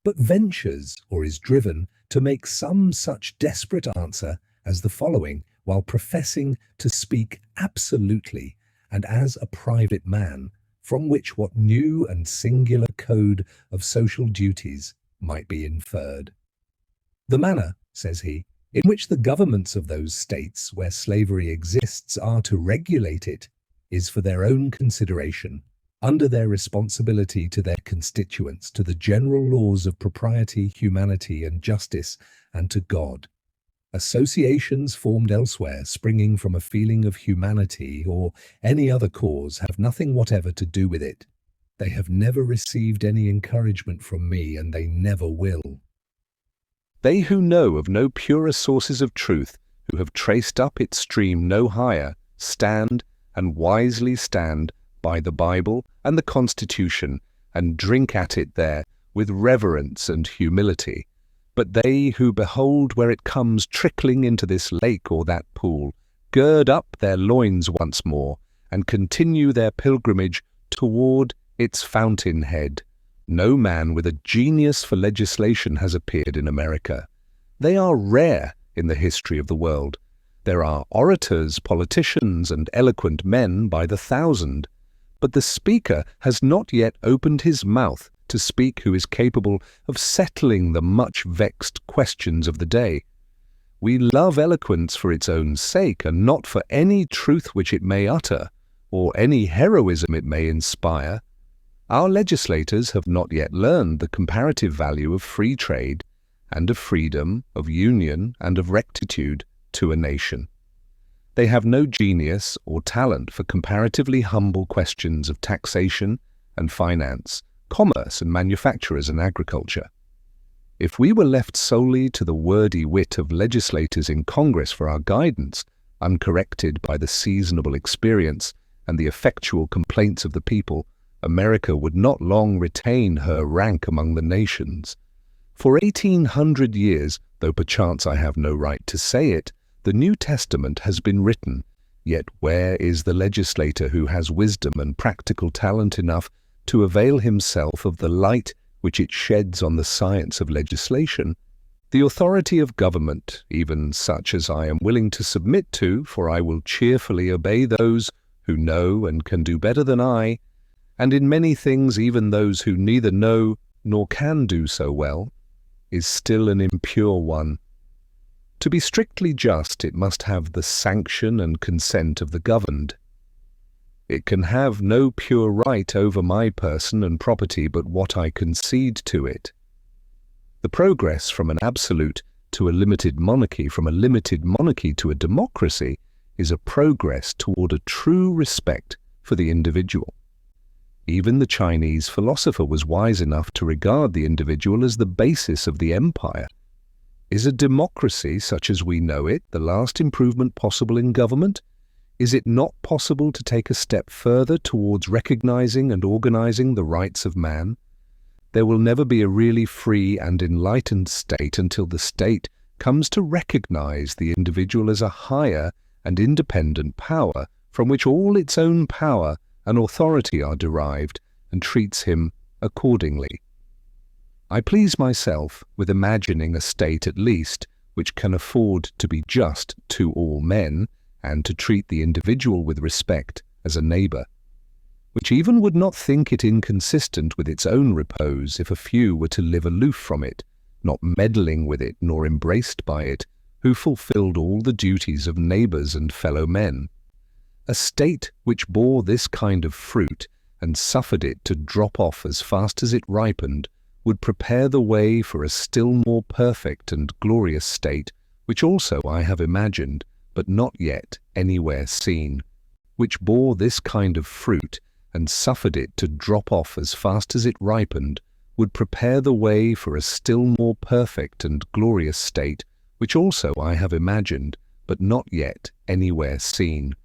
but ventures or is driven to make some such desperate answer as the following, while professing to speak absolutely and as a private man, from which what new and singular code of social duties might be inferred. The manner, says he, in which the governments of those states where slavery exists are to regulate it is for their own consideration, under their responsibility to their constituents, to the general laws of propriety, humanity, and justice, and to God. Associations formed elsewhere, springing from a feeling of humanity or any other cause, have nothing whatever to do with it. They have never received any encouragement from me, and they never will. They who know of no purer sources of truth, who have traced up its stream no higher, stand, and wisely stand, by the Bible and the Constitution, and drink at it there with reverence and humility. But they who behold where it comes trickling into this lake or that pool, gird up their loins once more, and continue their pilgrimage toward its fountainhead. No man with a genius for legislation has appeared in America. They are rare in the history of the world. There are orators, politicians, and eloquent men by the thousand, but the speaker has not yet opened his mouth to speak who is capable of settling the much vexed questions of the day. We love eloquence for its own sake, and not for any truth which it may utter, or any heroism it may inspire. Our legislators have not yet learned the comparative value of free trade, and of freedom, of union, and of rectitude to a nation. They have no genius or talent for comparatively humble questions of taxation and finance, commerce and manufacturers and agriculture. If we were left solely to the wordy wit of legislators in Congress for our guidance, uncorrected by the seasonable experience and the effectual complaints of the people, America would not long retain her rank among the nations. For 1800 years, though perchance I have no right to say it, the New Testament has been written, yet where is the legislator who has wisdom and practical talent enough to avail himself of the light which it sheds on the science of legislation? The authority of government, even such as I am willing to submit to, for I will cheerfully obey those who know and can do better than I, and in many things even those who neither know nor can do so well, is still an impure one. To be strictly just, it must have the sanction and consent of the governed. It can have no pure right over my person and property but what I concede to it. The progress from an absolute to a limited monarchy, from a limited monarchy to a democracy, is a progress toward a true respect for the individual. Even the Chinese philosopher was wise enough to regard the individual as the basis of the empire. Is a democracy, such as we know it, the last improvement possible in government? Is it not possible to take a step further towards recognizing and organizing the rights of man? There will never be a really free and enlightened state until the state comes to recognize the individual as a higher and independent power from which all its own power and authority are derived, and treats him accordingly. I please myself with imagining a state at least which can afford to be just to all men, and to treat the individual with respect as a neighbour, which even would not think it inconsistent with its own repose if a few were to live aloof from it, not meddling with it nor embraced by it, who fulfilled all the duties of neighbours and fellow men. A state which bore this kind of fruit, and suffered it to drop off as fast as it ripened, would prepare the way for a still more perfect and glorious state, which also I have imagined, but not yet anywhere seen, which bore this kind of fruit, and suffered it to drop off as fast as it ripened, would prepare the way for a still more perfect and glorious state, which also I have imagined, but not yet anywhere seen,